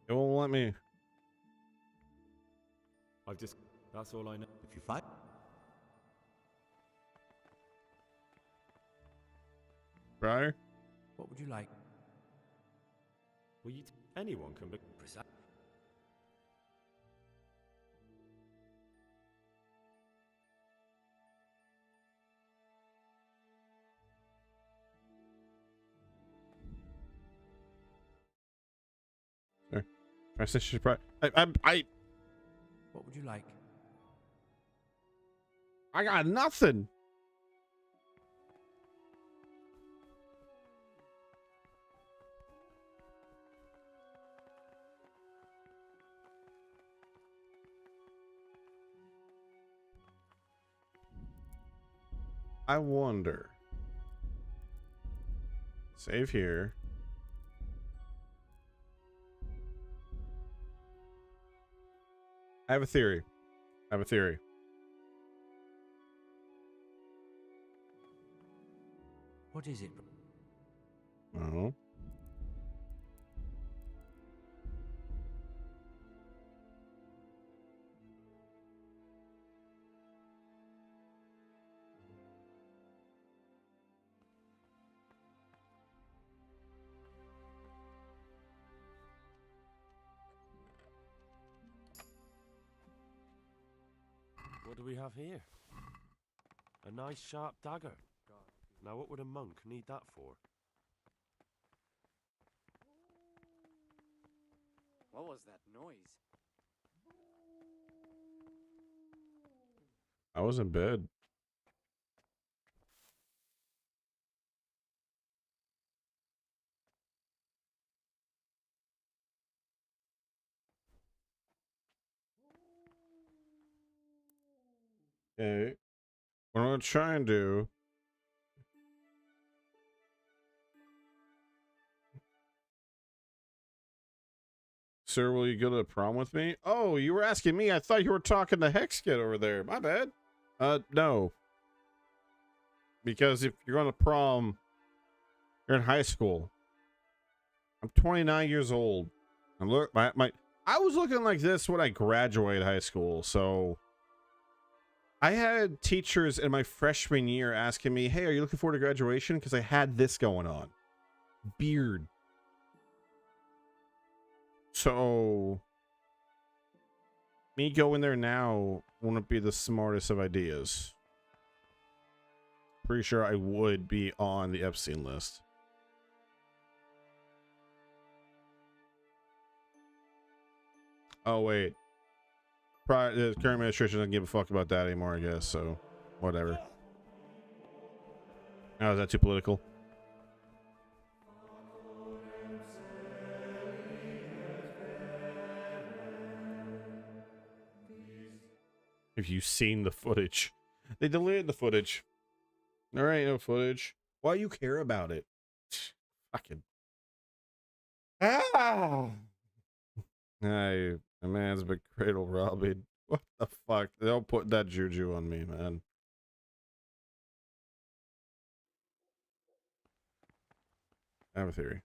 It won't let me. I've just... That's all I know. If you fight... Prior? What would you like? Will you... Anyone can be... Precise. Sure. Transition prior. What would you like? I got nothing. I wonder. Save here. I have a theory. I have a theory. What is it? Oh. What do we have here? A nice sharp dagger. Now what would a monk need that for? What was that noise? I was in bed. Okay. What I'm gonna try and do. Sir, will you go to the prom with me? Oh, you were asking me. I thought you were talking to Hexkit over there. My bad. No. Because if you're going to prom, you're in high school. I'm 29 years old. And look, I was looking like this when I graduated high school, so I had teachers in my freshman year asking me, "Hey, are you looking forward to graduation?" Because I had this going on. Beard. So, me going there now wouldn't be the smartest of ideas. Pretty sure I would be on the Epstein list. Oh, wait. the current administration doesn't give a fuck about that anymore, I guess. So, whatever. Oh, is that too political? Have you seen the footage? They deleted the footage. There ain't no footage. Why you care about it? Fucking. Ah! Hey, a man's been cradle robbing. What the fuck? Don't put that juju on me, man. I have a theory.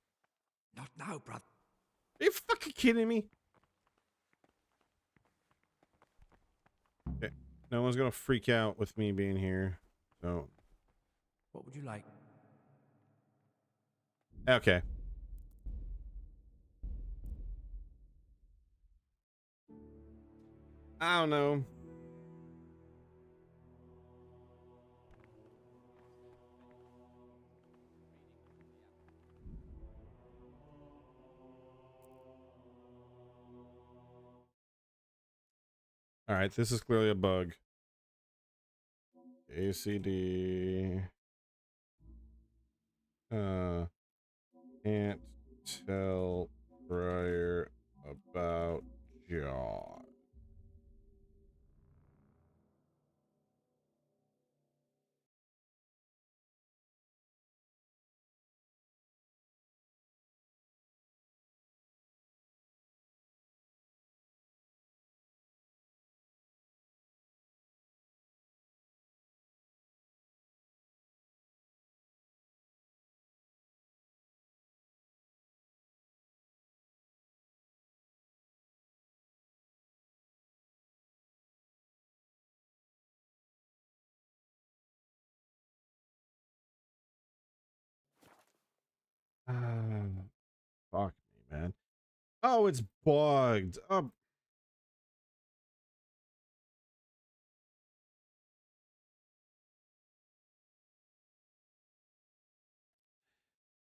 Not now, brother. Are you fucking kidding me? Okay. No one's gonna freak out with me being here. So. What would you like? Okay. I don't know. All right, this is clearly a bug. ACD. Can't tell Briar about John. Fuck me, man. Oh, it's bugged.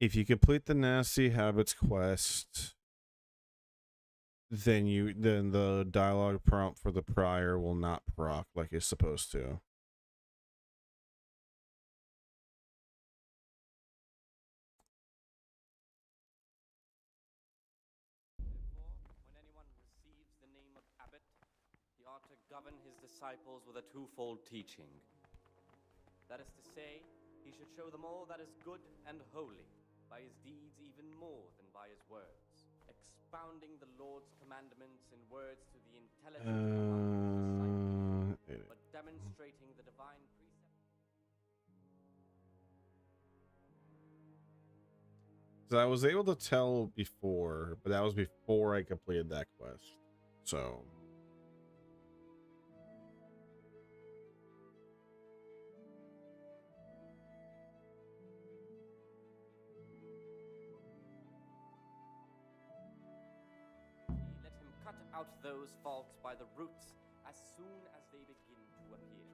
If you complete the Nasty Habits quest, then the dialogue prompt for the prior will not proc like it's supposed to. When anyone receives the name of Abbot, he ought to govern his disciples with a twofold teaching. That is to say, he should show them all that is good and holy, by his deeds even more than by his words, expounding the Lord's commandments in words to the intelligent but demonstrating the divine precept. So I was able to tell before, but that was before I completed that quest. So. Let him cut out those faults by the roots as soon as they begin to appear.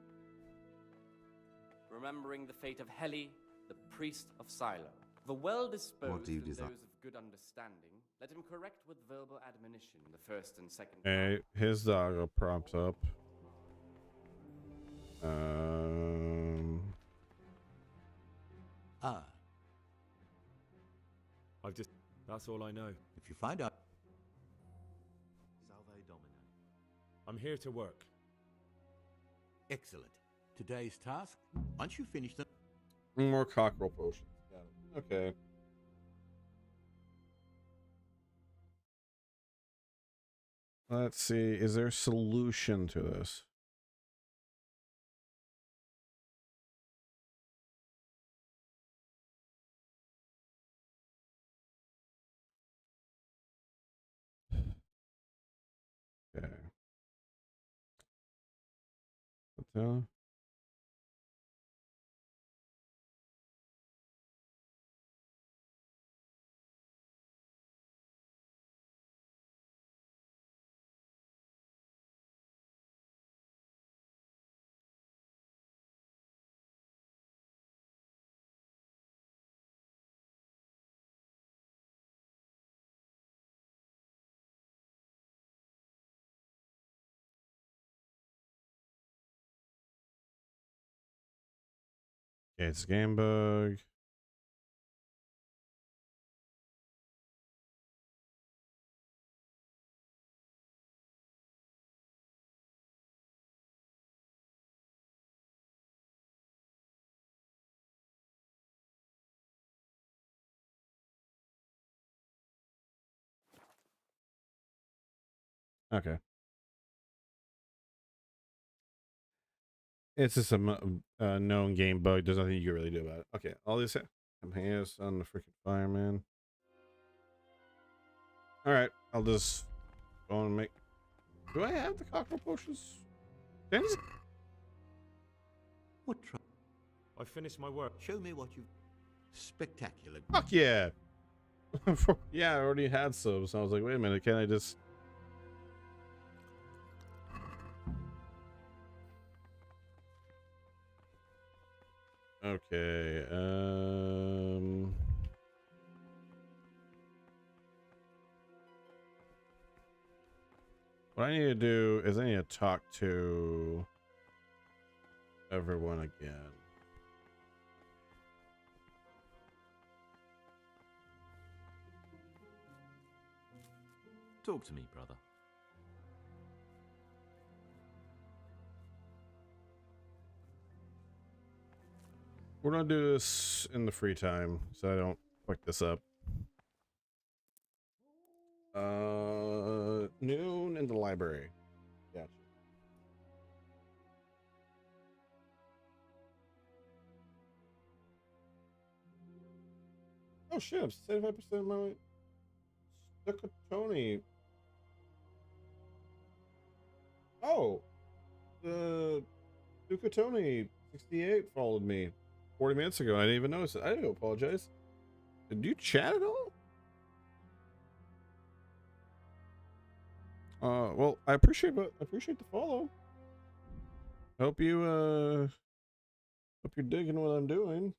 Remembering the fate of Heli, the priest of Silo. The well-disposed What do you and desire? those of good understanding, let him correct with verbal admonition the first and second. Hey, his dog prompts up. That's all I know. If you find out. Salve Domino. I'm here to work. Excellent. Today's task, once you finish them. More cockerel potions. Got it. Okay. Let's see. Is there a solution to this? Okay. What Okay, it's game bug. Okay. It's just a known game bug. There's nothing you can really do about it. Okay, all this. I'm hands on the freaking fireman. All right, I'll just go and make. Do I have the cocktail potions? Dennis? What I finished my work. Show me what you... Spectacular. Fuck yeah! Yeah, I already had some, so I was like, wait a minute, can I just... Okay, what I need to do is I need to talk to everyone again. Talk to me, brother. We're gonna do this in the free time, so I don't fuck this up. Noon in the library. Gotcha. Oh shit, I'm 75% of my Stuckatoni. Oh, the Stuckatoni 68 followed me 40 minutes ago. I didn't even notice it. I do apologize. Did you chat at all? Well, I appreciate the follow. Hope you're digging what I'm doing.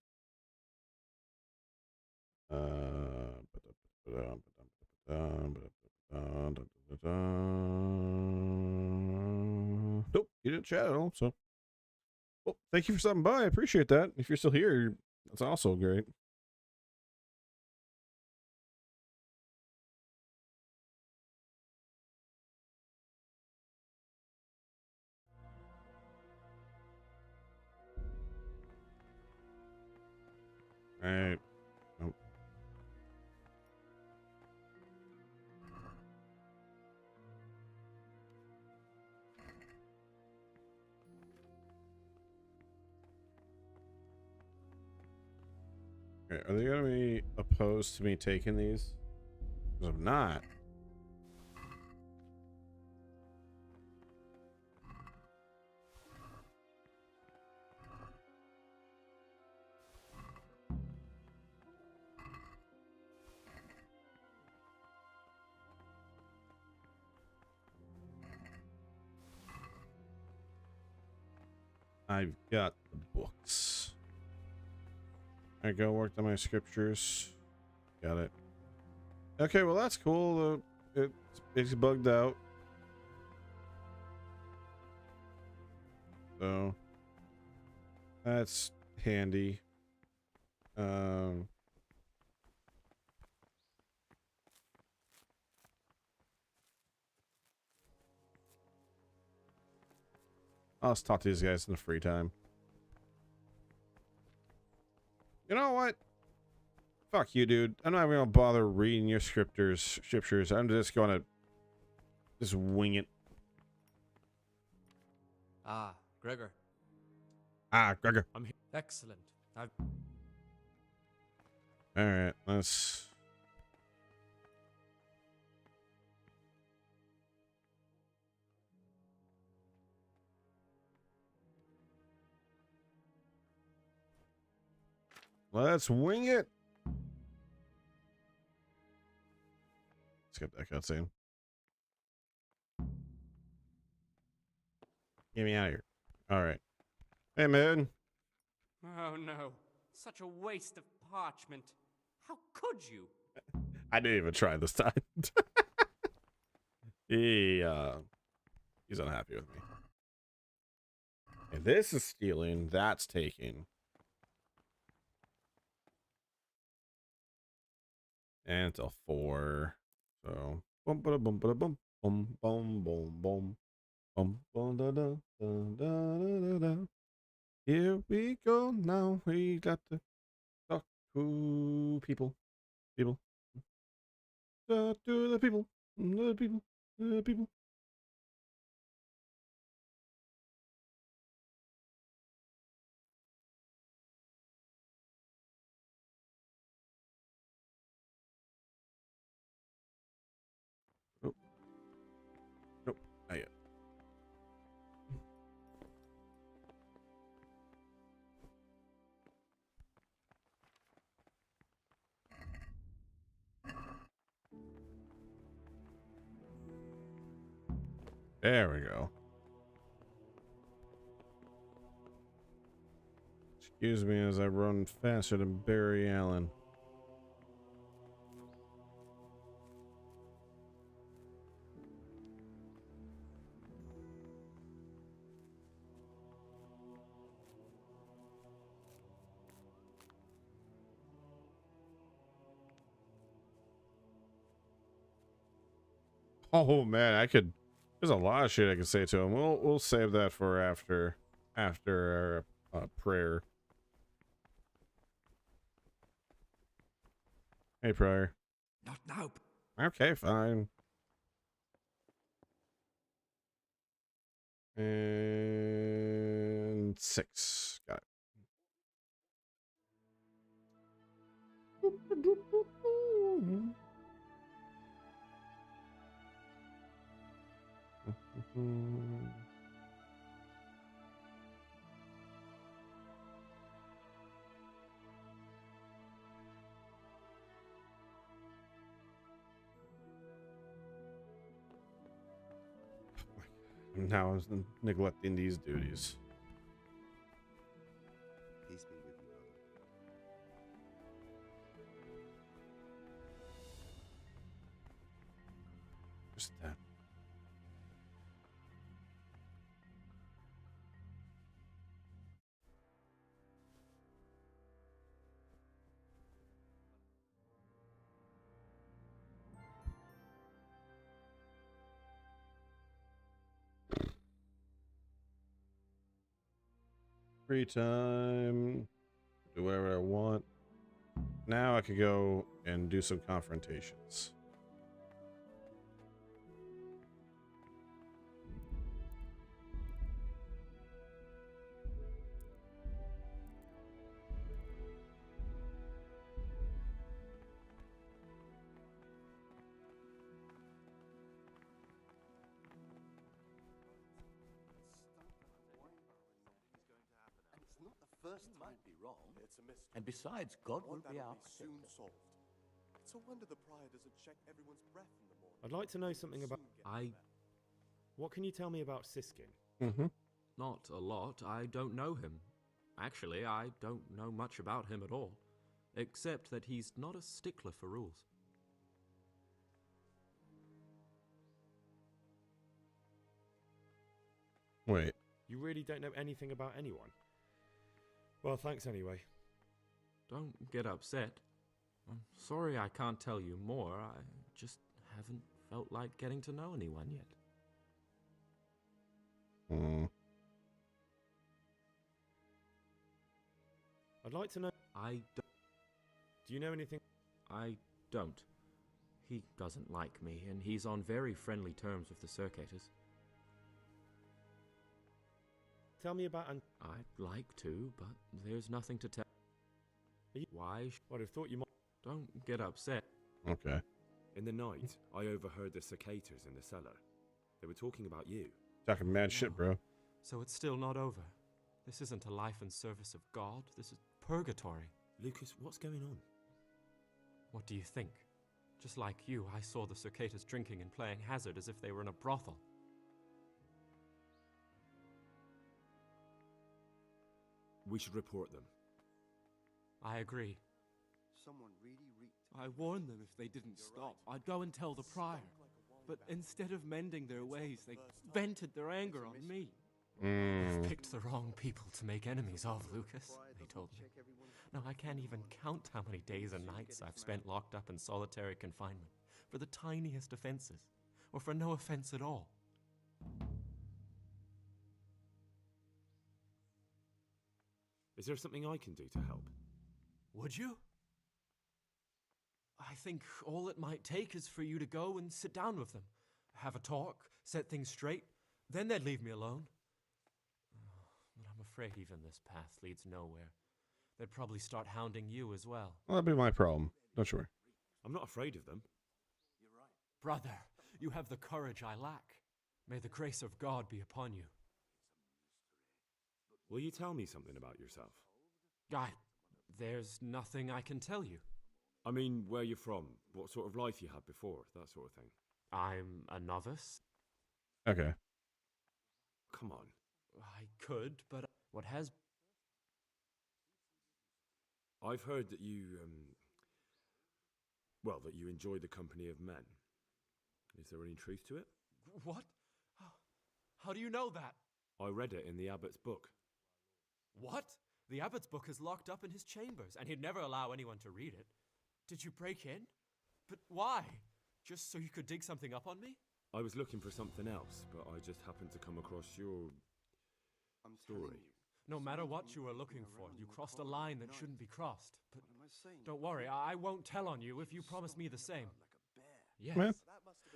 Nope, you didn't chat at all, so. Well, thank you for stopping by. I appreciate that. If you're still here, that's also great. All right. Nope. Okay, are they gonna be opposed to me taking these? Because if not, I've got the books. I go work on my scriptures. Got it. Okay, well that's cool. It's bugged out. So that's handy. I'll just talk to these guys in the free time. You know what? Fuck you, dude. I'm not even gonna bother reading your scriptures. I'm just gonna wing it. Ah, Gregor. Ah, Gregor. I'm here. Excellent. I've... All right, let's. Let's wing it. Skip that cutscene. Get me out of here. All right. Hey, man. Oh no. Such a waste of parchment. How could you? I didn't even try this time. He's unhappy with me. And this is stealing. That's taking. And until 4. So boom ba boom ba boom boom boom boom boom boom boom da da da da da. Here we go now. We got to talk to people. People. Talk to the people. The people. The people. Nope. Nope. Not yet. There we go. Excuse me as I run faster than Barry Allen. Oh man, there's a lot of shit I can say to him. We'll save that for after our prayer. Hey, Prior. Not now. Okay, fine. And 6. Got it. Now I'm neglecting these duties. Peace be with you, brother. Just that. Free time, do whatever I want. Now I could go and do some confrontations. First might be wrong. It's a mystery. And besides, God will be our soon protector. solved. It's a wonder the prior doesn't check everyone's breath in the morning. I'd like to know something about... What can you tell me about Siskin? Mm-hmm. Not a lot. I don't know him. Actually, I don't know much about him at all. Except that he's not a stickler for rules. Wait. You really don't know anything about anyone? Well, thanks anyway. Don't get upset. I'm sorry I can't tell you more. I just haven't felt like getting to know anyone yet. I'd like to know... Do you know anything? I don't. He doesn't like me, and he's on very friendly terms with the Circators. Tell me about... I'd like to, but there's nothing to tell. Why? I'd have thought you might... Don't get upset. Okay. In the night, I overheard the Circators in the cellar. They were talking about you. Talking mad shit, bro. So it's still not over. This isn't a life in service of God. This is purgatory. Lucas, what's going on? What do you think? Just like you, I saw the Circators drinking and playing hazard as if they were in a brothel. We should report them. I agree. Someone really reeked. I warned them if they didn't stop. I'd go and tell the prior. But instead of mending their ways, they vented their anger on me. You've picked the wrong people to make enemies of, Lucas, they told me. Now, I can't even count how many days and nights I've spent locked up in solitary confinement for the tiniest offenses, or for no offense at all. Is there something I can do to help? Would you? I think all it might take is for you to go and sit down with them, have a talk, set things straight, then they'd leave me alone. But I'm afraid even this path leads nowhere. They'd probably start hounding you as well. Well, that'd be my problem. Don't you worry. I'm not afraid of them. Brother, you have the courage I lack. May the grace of God be upon you. Will you tell me something about yourself? There's nothing I can tell you. I mean, where you're from, what sort of life you had before, that sort of thing. I'm a novice. Okay. Come on. I could, but what has... I've heard that you, that you enjoy the company of men. Is there any truth to it? What? How do you know that? I read it in the abbot's book. What? The abbot's book is locked up in his chambers, and he'd never allow anyone to read it. Did you break in? But why? Just so you could dig something up on me? I was looking for something else, but I just happened to come across your story. No matter what you were looking for, you crossed a line that shouldn't be crossed. But don't worry, I won't tell on you if you promise me the same. Yes. Man.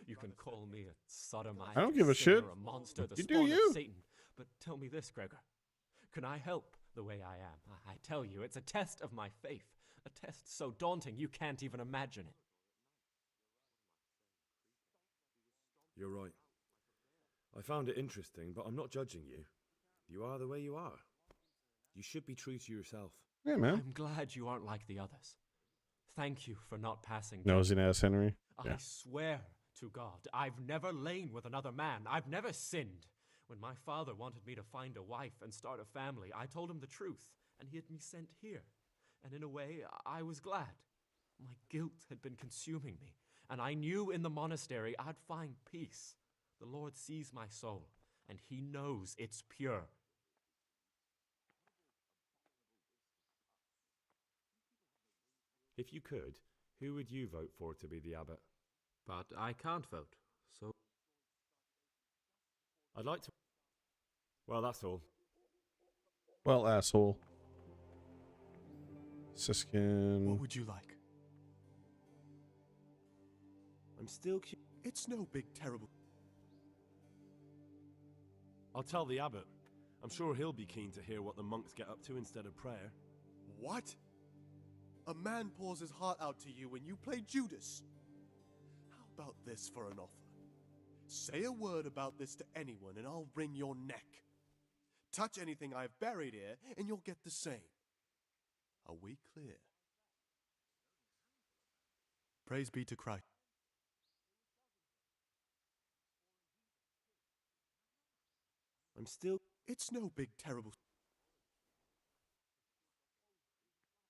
You can call me a sodomite. I don't give a sinner, shit. A monster, the You do spawn you. of Satan. But tell me this, Gregor. Can I help the way I am? I tell you, it's a test of my faith. A test so daunting you can't even imagine it. You're right. I found it interesting, but I'm not judging you. You are the way you are. You should be true to yourself. Yeah, man. I'm glad you aren't like the others. Thank you for not passing. Nosy ass Henry. I swear to God, I've never lain with another man. I've never sinned. When my father wanted me to find a wife and start a family, I told him the truth, and he had me sent here. And in a way, I was glad. My guilt had been consuming me, and I knew in the monastery I'd find peace. The Lord sees my soul, and he knows it's pure. If you could, who would you vote for to be the abbot? But I can't vote, so... I'd like to... Well, that's all. Well, asshole. Siskin. What would you like? I'm still It's no big, terrible... I'll tell the abbot. I'm sure he'll be keen to hear what the monks get up to instead of prayer. What? A man pours his heart out to you when you play Judas. How about this for an offer? Say a word about this to anyone and I'll wring your neck. Touch anything I've buried here and you'll get the same. Are we clear? Praise be to Christ. I'm still... It's no big, terrible...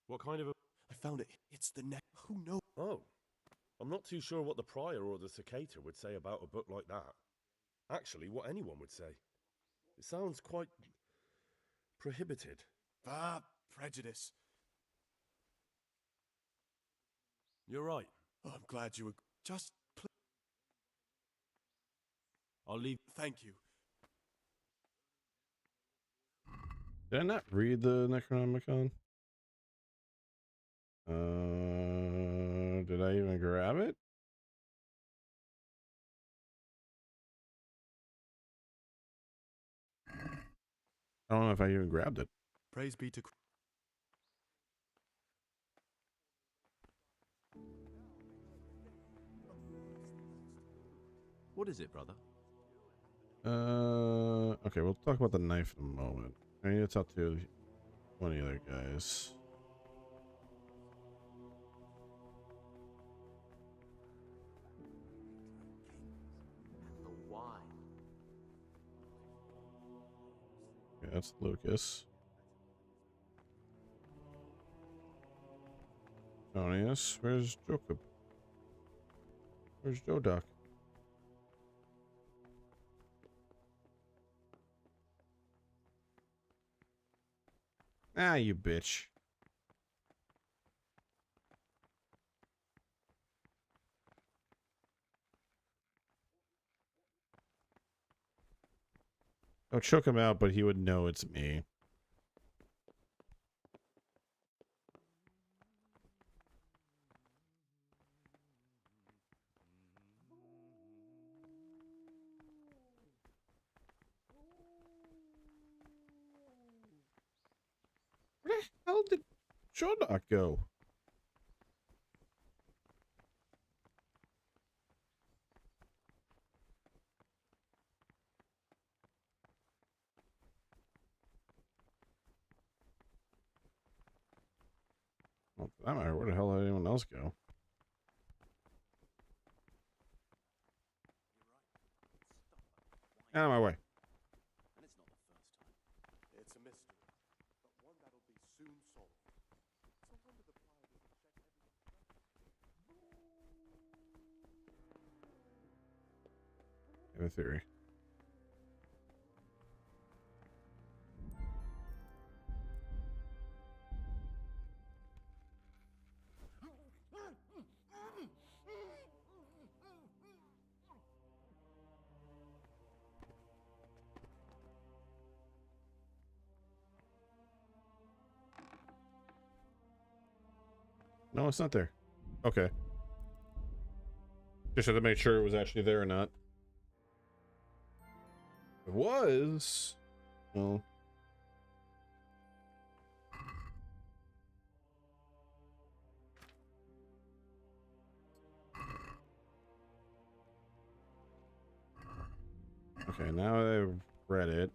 What kind of a... I found it. It's the neck. Who knows? Oh. I'm not too sure what the prior or the cicator would say about a book like that. Actually, what anyone would say. It sounds quite... prohibited. Ah, prejudice. You're right. Oh, I'm glad you were... Just... I'll leave... Thank you. Did I not read the Necronomicon? Did I even grab it? I don't know if I even grabbed it. Praise be to... What is it, brother? Okay, we'll talk about the knife in a moment. I need to talk to one of the other guys. Okay, that's Lucas. Tonius, where's Jacob? Where's Jodoc? Ah, you bitch. I'll choke him out, but he would know it's me. Where the hell did Shodok go? Well, for that matter, where the hell did anyone else go? Out of my way. It's a mystery, but one that'll be soon solved. So when do the Pride check I have a theory. No, it's not there. Okay. Just had to make sure it was actually there or not. It was. Well. Okay, now I've read it.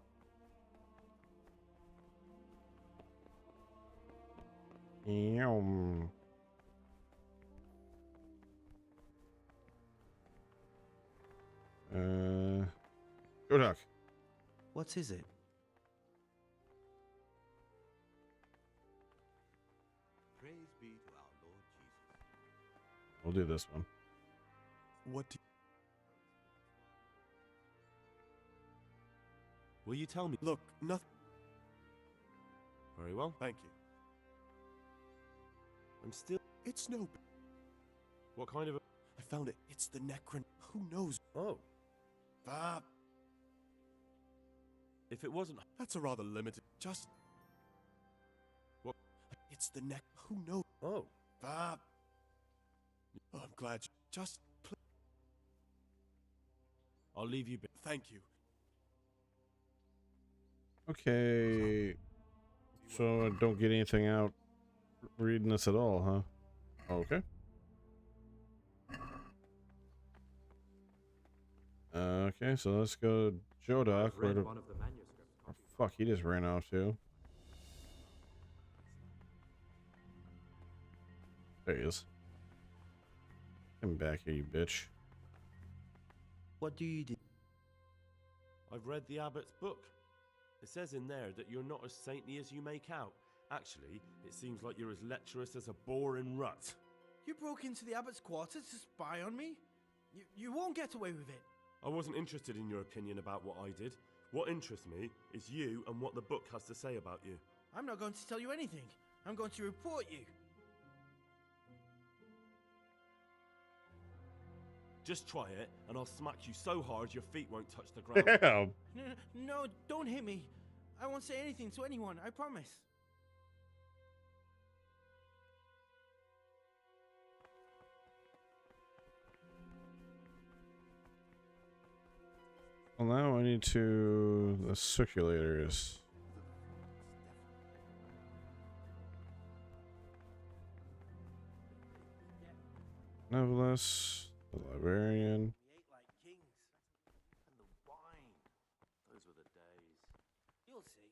Yum. Shodok. What is it? Praise be to our Lord Jesus. We'll do this one. What do Will you tell me? Look, nothing. Very well. Thank you. I'm still. It's no. What kind of a... I found it. It's the Necron. Who knows? Oh. Ah. If it wasn't... That's a rather limited. Just... What? It's the neck. Who knows? Oh. Ah. Oh, I'm glad you... Just... I'll leave you be. Thank you. Okay. So I don't get anything out reading this at all, huh? Okay. Okay, so let's go to Shodok. Where the... Oh, fuck, he just ran off too. There he is. Come back here, you bitch. What do you do? I've read the abbot's book. It says in there that you're not as saintly as you make out. Actually, it seems like you're as lecherous as a boring rut. You broke into the abbot's quarters to spy on me? You won't get away with it. I wasn't interested in your opinion about what I did. What interests me is you and what the book has to say about you. I'm not going to tell you anything. I'm going to report you. Just try it, and I'll smack you so hard your feet won't touch the ground. Damn. No, don't hit me. I won't say anything to anyone, I promise. Well, now I need to... the circulators. Nevertheless, the librarian. We ate like kings. And the wine. Those were the days. You'll see.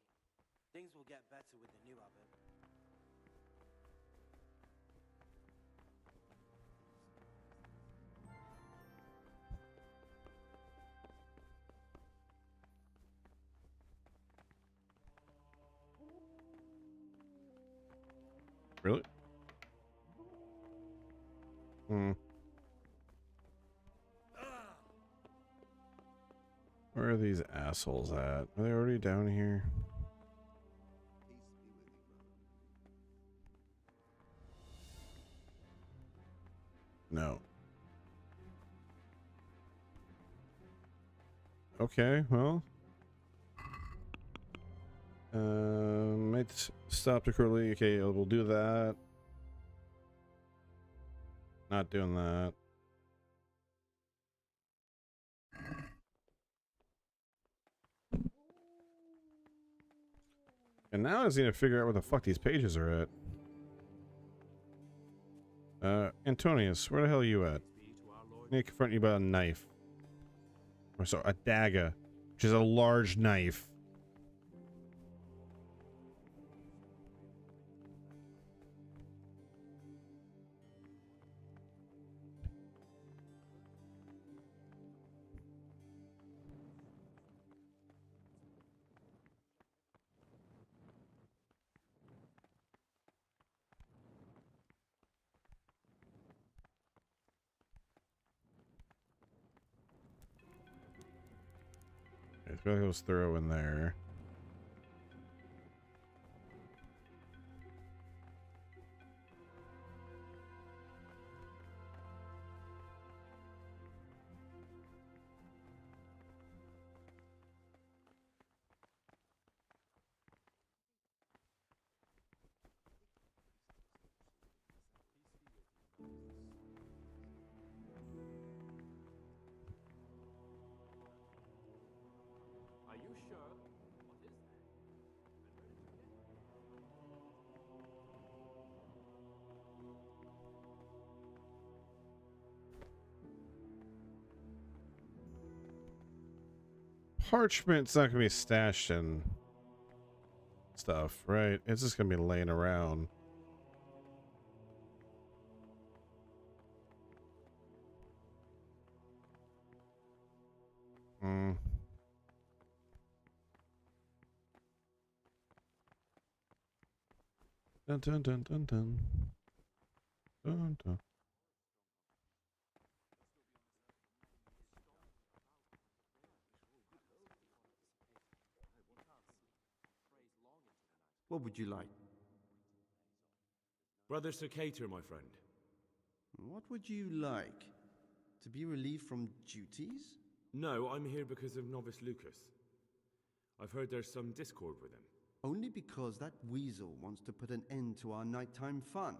Things will get better with the new abbot. Really? Hmm. Where are these assholes at? Are they already down here? No. Okay, well. Might stop too early. Okay, we'll do that. Not doing that. And now I just need to figure out where the fuck these pages are at. Antonius, where the hell are you at? I need to confront you about a knife. Or so, a dagger, which is a large knife. I feel like it was thorough in there. Are you sure? What is that? Parchment's not gonna be stashed in stuff, right? It's just gonna be laying around. Hmm. Dun dun dun dun dun. Dun dun. What would you like? Brother Circator, my friend. What would you like? To be relieved from duties? No, I'm here because of Novice Lucas. I've heard there's some discord with him. Only because that weasel wants to put an end to our nighttime fun.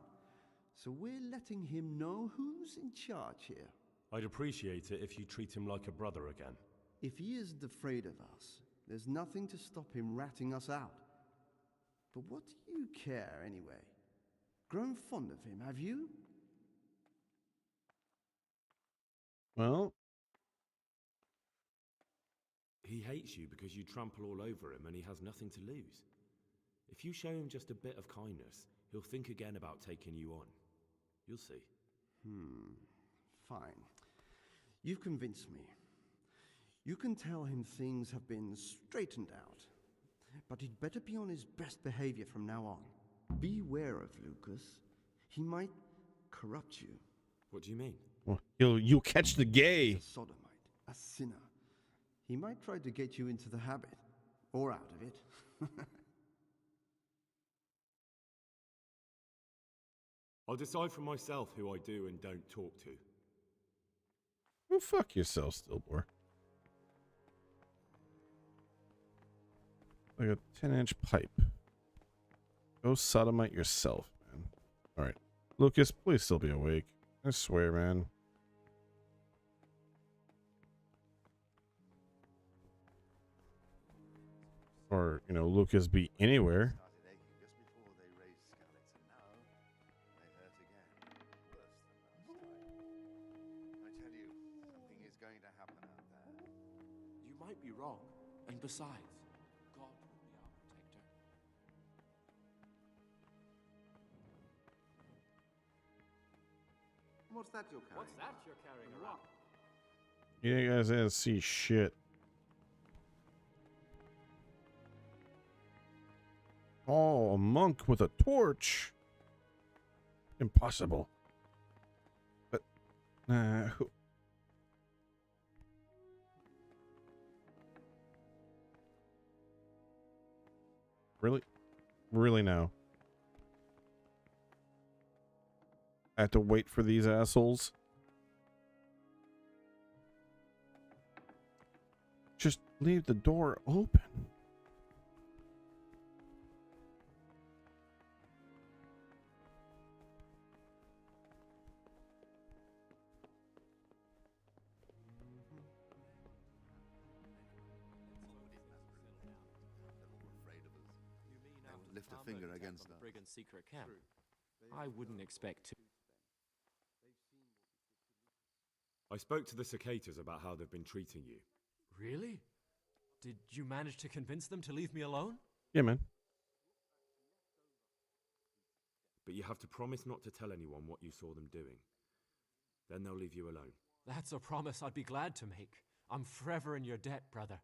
So we're letting him know who's in charge here. I'd appreciate it if you treat him like a brother again. If he isn't afraid of us, there's nothing to stop him ratting us out. But what do you care anyway? Grown fond of him, have you? Well, he hates you because you trample all over him and he has nothing to lose. If you show him just a bit of kindness, he'll think again about taking you on. You'll see. Fine. You've convinced me. You can tell him things have been straightened out. But he'd better be on his best behavior from now on. Beware of Lucas. He might corrupt you. What do you mean? well, you'll catch the gay. A sodomite, a sinner. He might try to get you into the habit, or out of it. I'll decide for myself who I do and don't talk to. Well, fuck yourself, Stillbore. Like a 10-inch pipe. Go sodomite yourself, man. Alright. Lucas, please still be awake. I swear, man. Or, you know, Lucas be anywhere. You might be wrong, and besides, God will be our protector. What's that you're carrying? What's that you're carrying around? You guys didn't see shit. Oh, a monk with a torch. Impossible. But, who? Really? Really now? I have to wait for these assholes? Just leave the door open. lift a finger against the us. brigand's secret camp. I wouldn't expect to. I spoke to the cicadas about how they've been treating you. Really? Did you manage to convince them to leave me alone? Yeah, man. But you have to promise not to tell anyone what you saw them doing. Then they'll leave you alone. That's a promise I'd be glad to make. I'm forever in your debt, brother.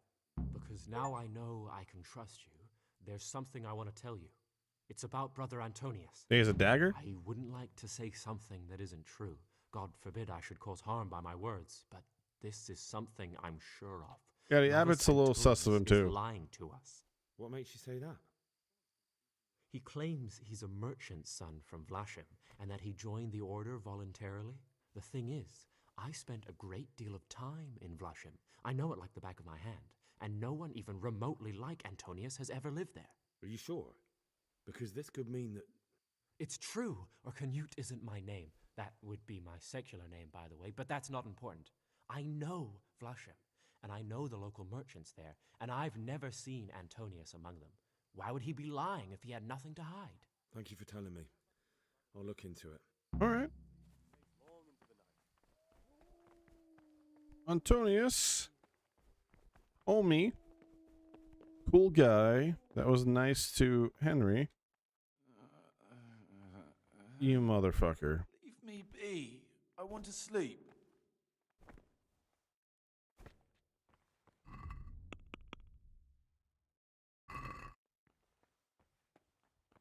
Because now I know I can trust you, there's something I want to tell you. It's about Brother Antonius. He has a dagger? I wouldn't like to say something that isn't true. God forbid I should cause harm by my words, but this is something I'm sure of. Yeah, the Novice abbot's a little sus of him, Antonius is too. lying to us. What makes you say that? He claims he's a merchant's son from Vlashim, and that he joined the order voluntarily. The thing is, I spent a great deal of time in Vlashim. I know it like the back of my hand, and no one even remotely like Antonius has ever lived there. Are you sure? Because this could mean that... It's true, or Canute isn't my name. That would be my secular name, by the way, but that's not important. I know Vlashim, and I know the local merchants there, and I've never seen Antonius among them. Why would he be lying if he had nothing to hide? Thank you for telling me. I'll look into it. All right. Antonius. Homie. Cool guy. That was nice to Henry. You motherfucker. Leave me be. I want to sleep.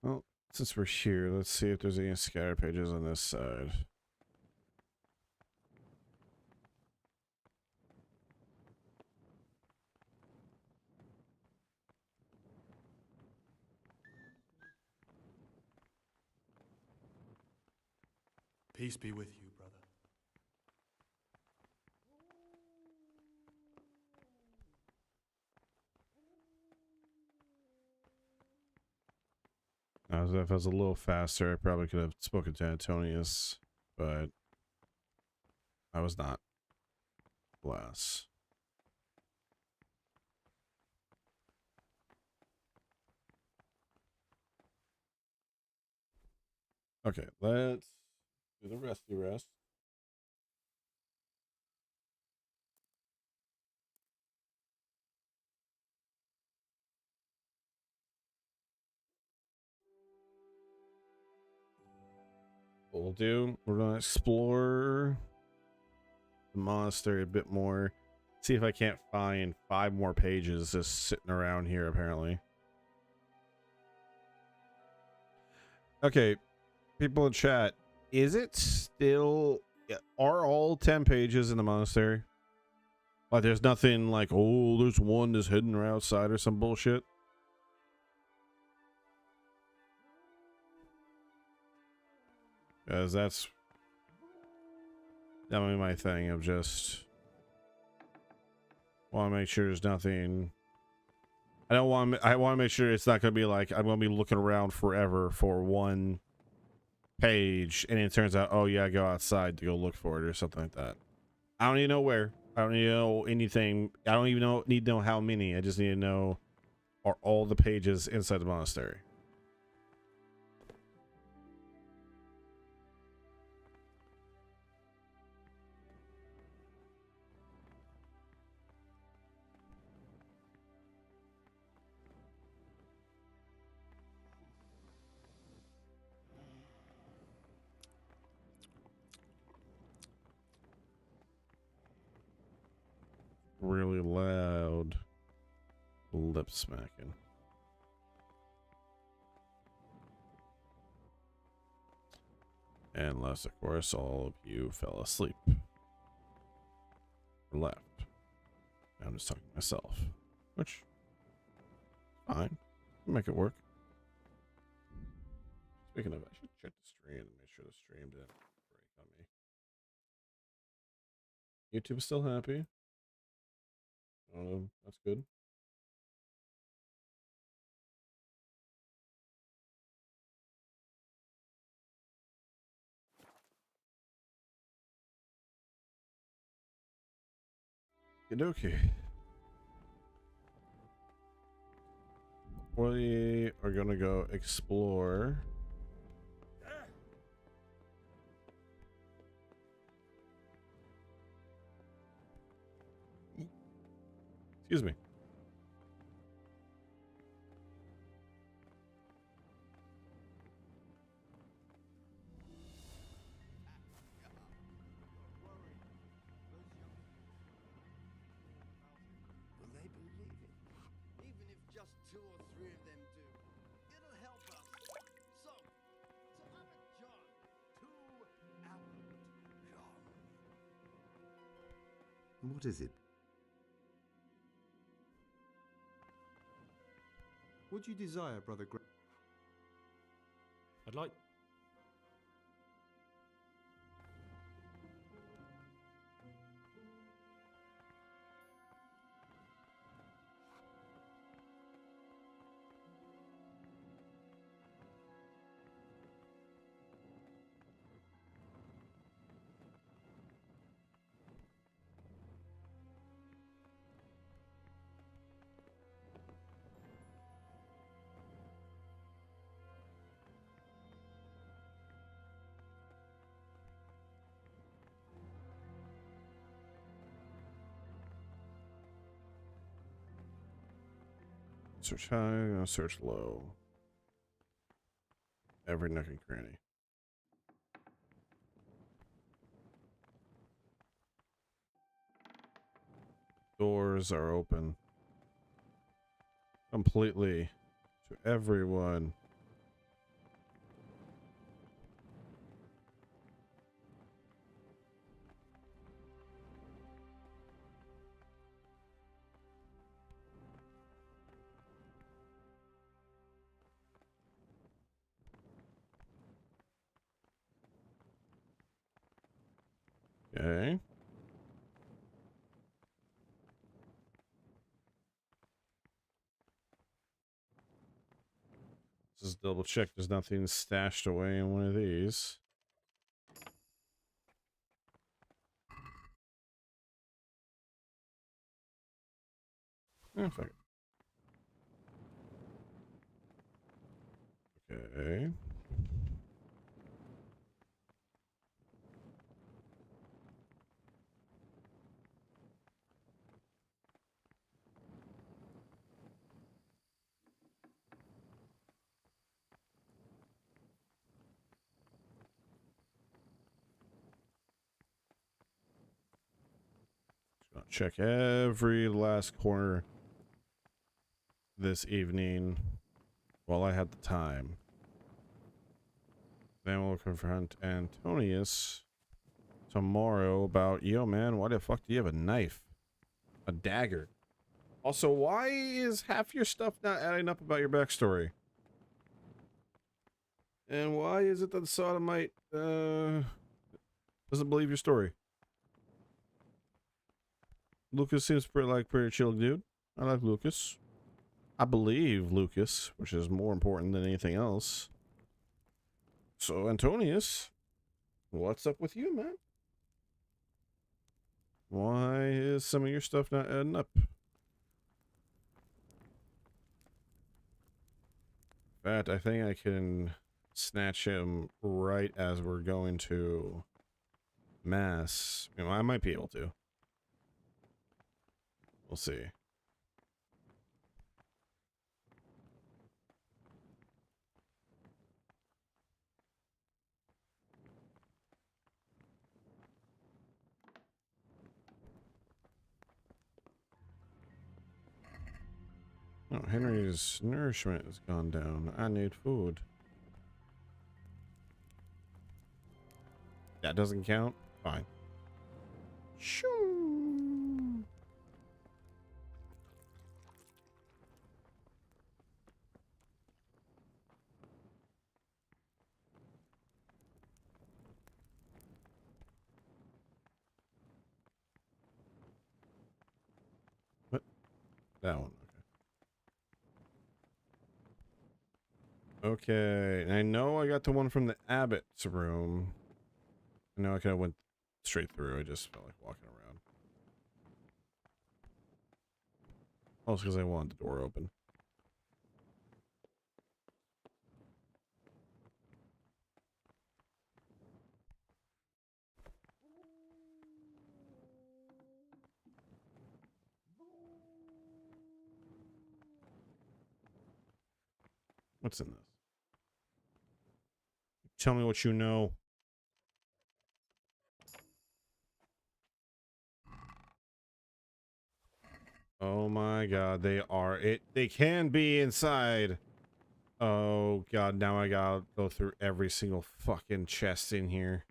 Well, since we're here, let's see if there's any scatter pages on this side. Peace be with you, brother. If I was a little faster, I probably could have spoken to Antonius, but I was not. Alas. Okay, let's do the rescue rest. What we'll do, we're going to explore the monastery a bit more. See if I can't find 5 more pages just sitting around here, apparently. Okay, people in chat, is it still... Are all 10 pages in the monastery? Like, there's nothing like, oh, there's one that's hidden or outside or some bullshit? Because that would be my thing of just want to make sure there's nothing. I want to make sure it's not going to be like I'm going to be looking around forever for one page and it turns out, oh yeah, I go outside to go look for it or something like that. I don't even know where. I don't even know anything. I don't even need to know how many. I just need to know, are all the pages inside the monastery? Really loud lip smacking. Unless, of course, all of you fell asleep or left. I'm just talking to myself, which fine, make it work. Speaking of, I should check the stream and make sure the stream didn't break on me. YouTube's still happy. That's good. Okie dokie. We are gonna go explore. Excuse me. Will they believe it? Even if just 2 or 3 of them do, it'll help us. So Abbot John, to Abbot John. What is it? What do you desire, Brother Gray? I'd like. Search high, search low. Every nook and cranny. Doors are open. Completely. To everyone. Okay. Just double check there's nothing stashed away in one of these. Fuck it. Okay. Check every last corner this evening while I had the time. Then we'll confront Antonius tomorrow about, yo man, why the fuck do you have a knife? A dagger. Also, why is half your stuff not adding up about your backstory? And why is it that the sodomite doesn't believe your story? Lucas seems pretty chill dude. I like Lucas. I believe Lucas, which is more important than anything else. So Antonius, what's up with you, man? Why is some of your stuff not adding up? In fact, I think I can snatch him right as we're going to mass. You know, I might be able to. We'll see. Oh, Henry's nourishment has gone down. I need food. That doesn't count? Fine. Shoo. What? That one. Okay, I know I got the one from the Abbott's room. I know I kind of went straight through. I just felt like walking around. Also because I wanted the door open. What's in this? Tell me what you know. Oh my god, they are it. They can be inside. Oh god, now I gotta go through every single fucking chest in here.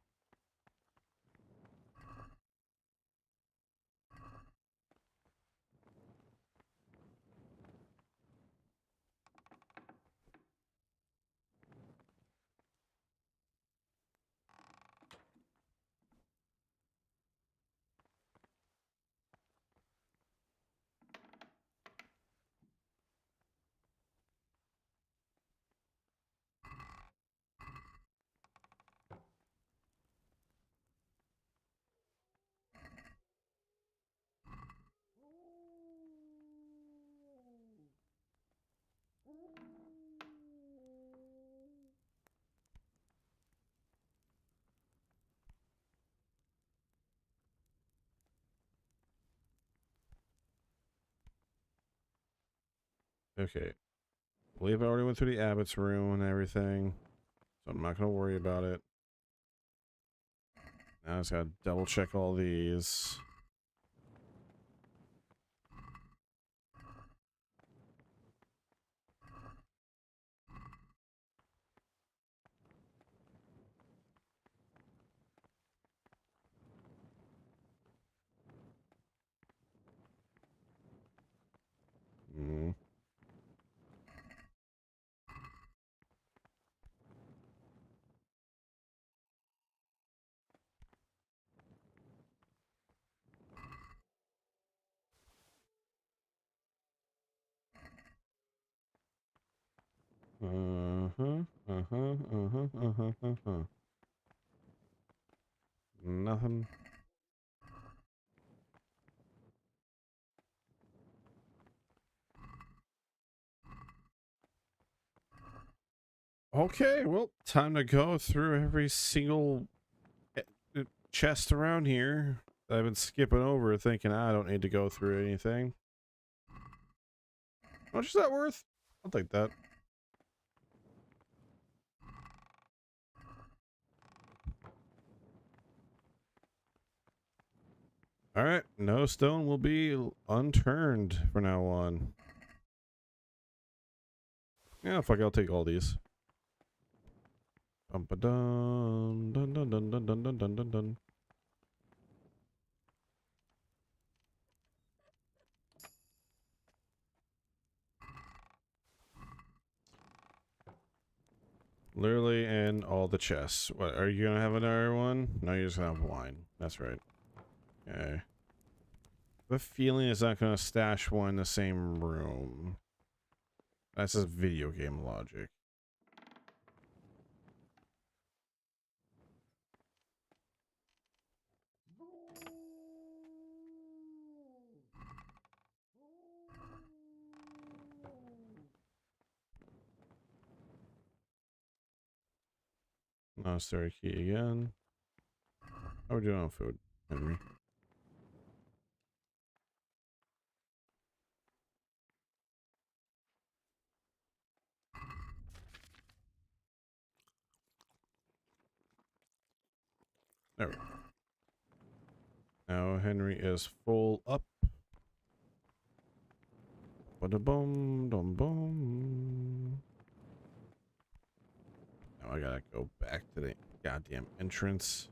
Okay. I believe I already went through the Abbott's room and everything, so I'm not gonna worry about it. Now I just gotta double check all these. Hmm. Nothing. Okay, well, time to go through every single chest around here. I've been skipping over thinking I don't need to go through anything. How much is that worth? I'll take that. Alright, no stone will be unturned from now on. Yeah, fuck it, I'll take all these. Dun dun dun dun dun dun dun dun dun dun. Literally in all the chests. What, are you gonna have another one? No, you're just gonna have wine. That's right. Okay. The feeling is not gonna stash one in the same room. That's just video game logic. Monastery key again. How are we doing on food, Henry? There we go. Now Henry is full up. Ba-da-bum, dum-bum. Now I gotta go back to the goddamn entrance.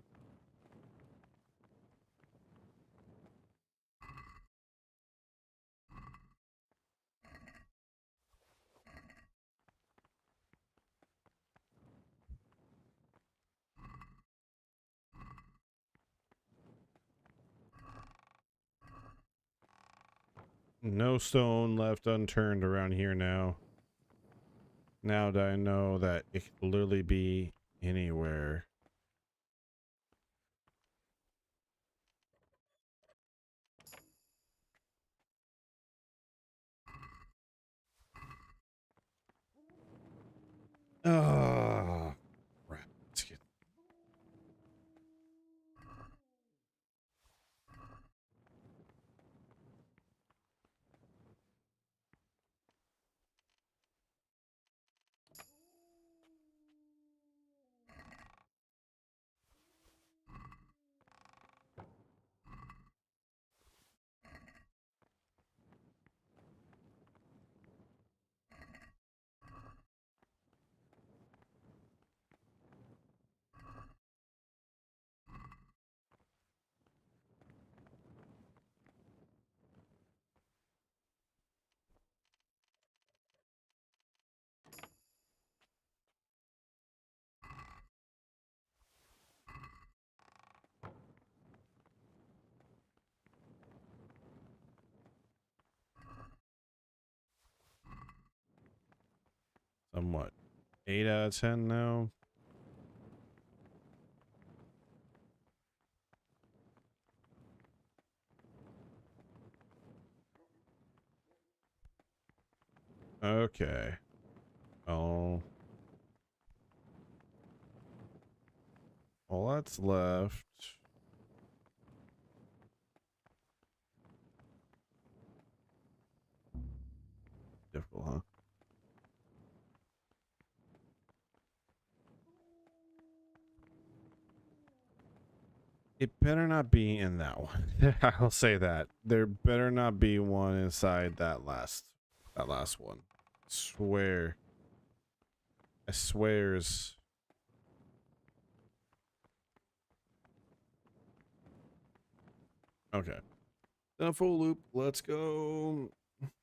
No stone left unturned around here now. Now that I know that it could literally be anywhere. Oh, crap. Let's get... 8 out of 10 now. Okay. Oh. All that's left. Difficult, huh? It better not be in that one. I'll say that. There better not be one inside that last one. Swear. I swears. Okay. Done a full loop. Let's go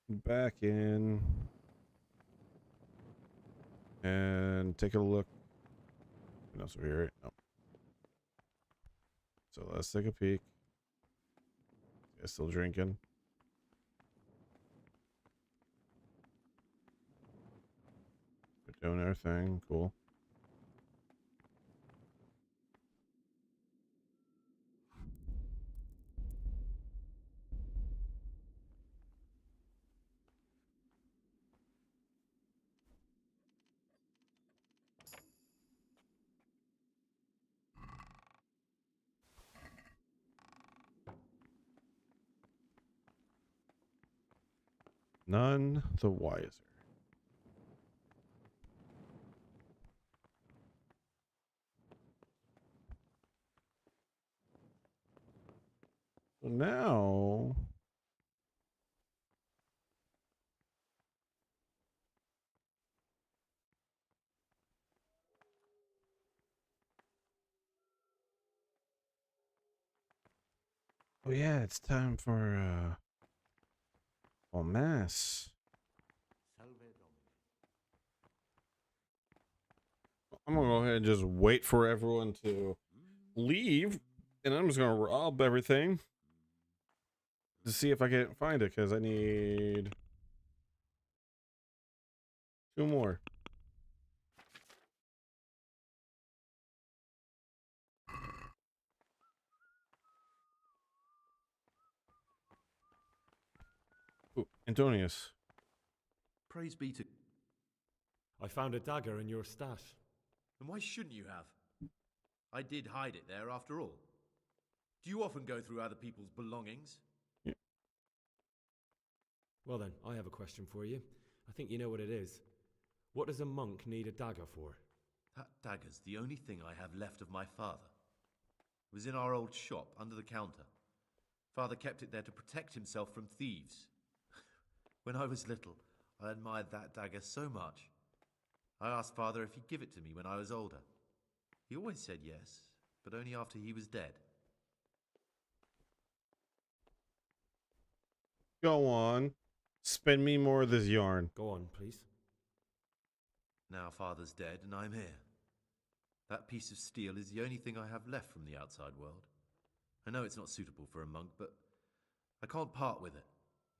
back in and take a look. What else over here? No. So let's take a peek. Guys still drinking. We're doing our thing. Cool. None the wiser. So now oh yeah, it's time for mass. I'm gonna go ahead and just wait for everyone to leave, and I'm just gonna rob everything to see if I can find it, because I need 2 more. Ooh, Antonius. Praise be to... I found a dagger in your stash. And why shouldn't you have? I did hide it there after all. Do you often go through other people's belongings? Yeah. Well then, I have a question for you. I think you know what it is. What does a monk need a dagger for? That dagger's the only thing I have left of my father. It was in our old shop, under the counter. Father kept it there to protect himself from thieves. When I was little, I admired that dagger so much. I asked Father if he'd give it to me when I was older. He always said yes, but only after he was dead. Go on. Spin me more of this yarn. Go on, please. Now Father's dead and I'm here. That piece of steel is the only thing I have left from the outside world. I know it's not suitable for a monk, but I can't part with it.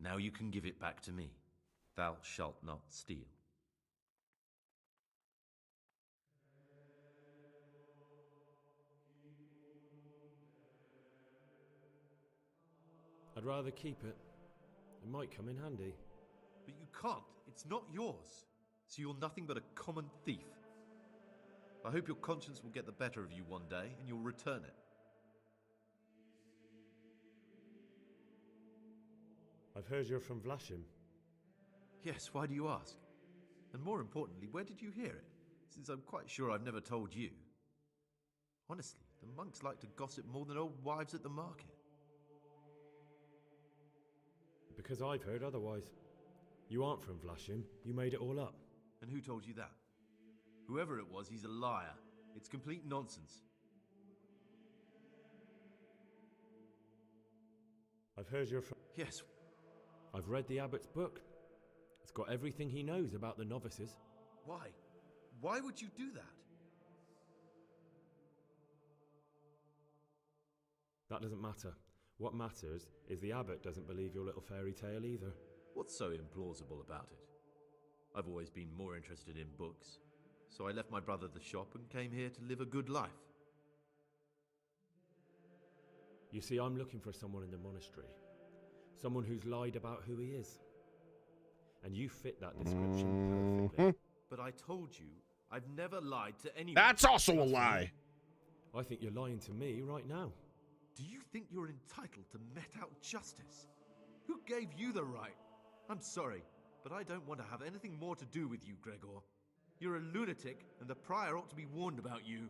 Now you can give it back to me. Thou shalt not steal. I'd rather keep it. It might come in handy. But you can't. It's not yours. So you're nothing but a common thief. I hope your conscience will get the better of you one day and you'll return it. I've heard you're from Vlashim. Yes, why do you ask? And more importantly, where did you hear it? Since I'm quite sure I've never told you. Honestly, the monks like to gossip more than old wives at the market. Because I've heard otherwise. You aren't from Vlashim. You made it all up. And who told you that? Whoever it was, he's a liar. It's complete nonsense. I've heard you're from... Yes. I've read the abbot's book. It's got everything he knows about the novices. Why? Why would you do that? That doesn't matter. What matters is the abbot doesn't believe your little fairy tale either. What's so implausible about it? I've always been more interested in books. So I left my brother the shop and came here to live a good life. You see, I'm looking for someone in the monastery. Someone who's lied about who he is. And you fit that description perfectly. But I told you, I've never lied to anyone. That's also a lie. I think you're lying to me right now. Do you think you're entitled to met out justice? Who gave you the right? I'm sorry, but I don't want to have anything more to do with you, Gregor. You're a lunatic, and the prior ought to be warned about you.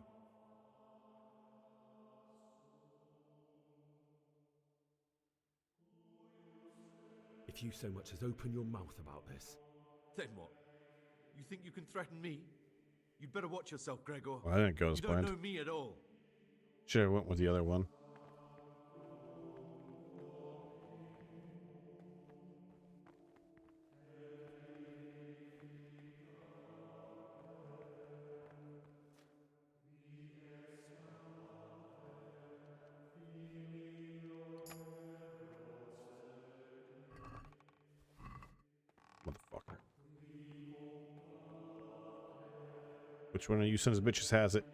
If you so much as open your mouth about this... Then what? You think you can threaten me? You'd better watch yourself, Gregor. Well, I didn't go as you planned. don't know me at all. Should have went with the other one. Motherfucker. Which one of you sons of bitches has it?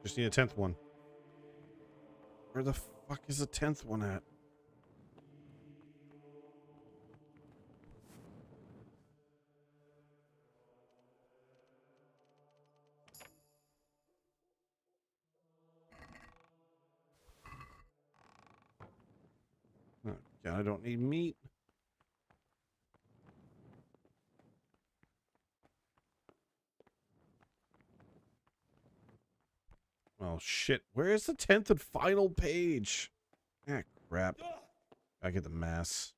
Just need a 10th one. Where the fuck is the 10th one at? Oh, God, I don't need meat. Oh shit, where's the 10th and final page? Ah, crap. I get the mass.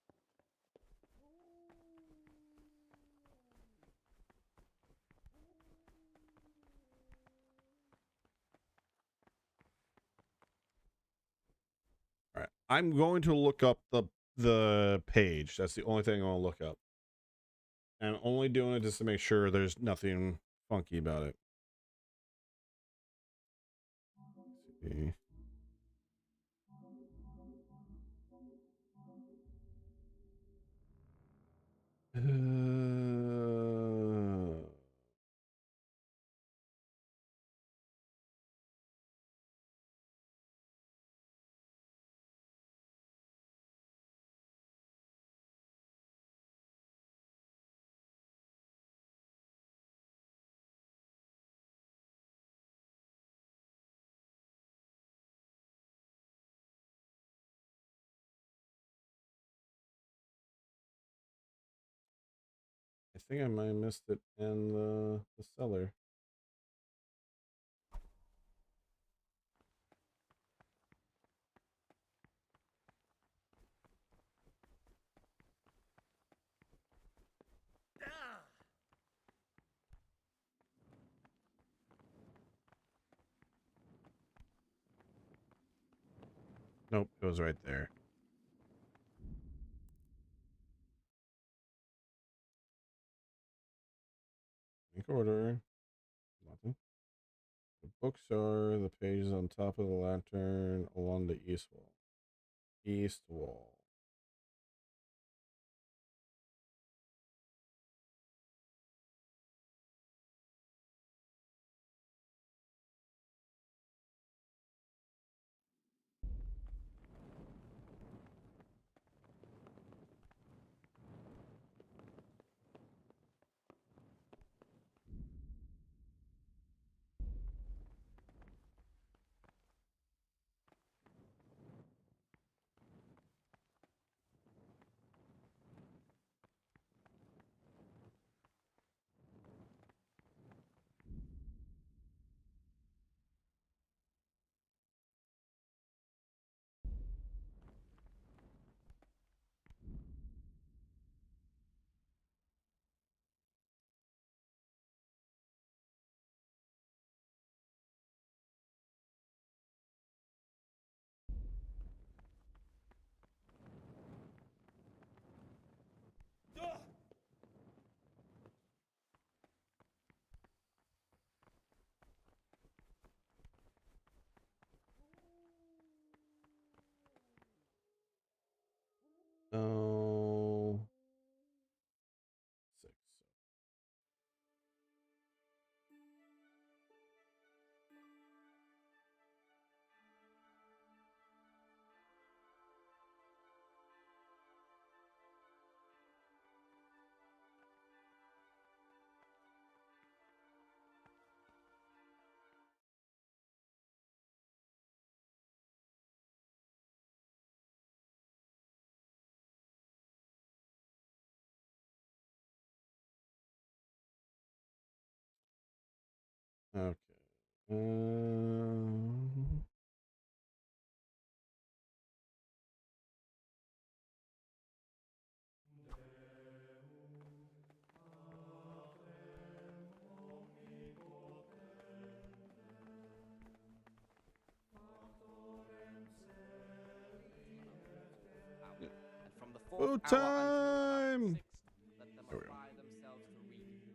All right, I'm going to look up the page. That's the only thing I'll look up. And I'm only doing it just to make sure there's nothing funky about it. Let's see. I think I might have missed it in the cellar. Nope, it was right there. Link order. Nothing. The books are the pages on top of the lantern along the east wall. East wall. Okay. And from the Food 4th hour until time! about 6th, let them apply themselves to reading.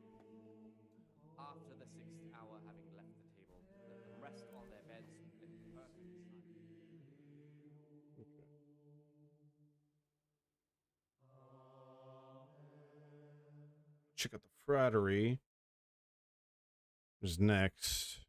After the 6th hour, having left the table, let them rest on their beds in perfect silence. Check out the frattery. Who's next?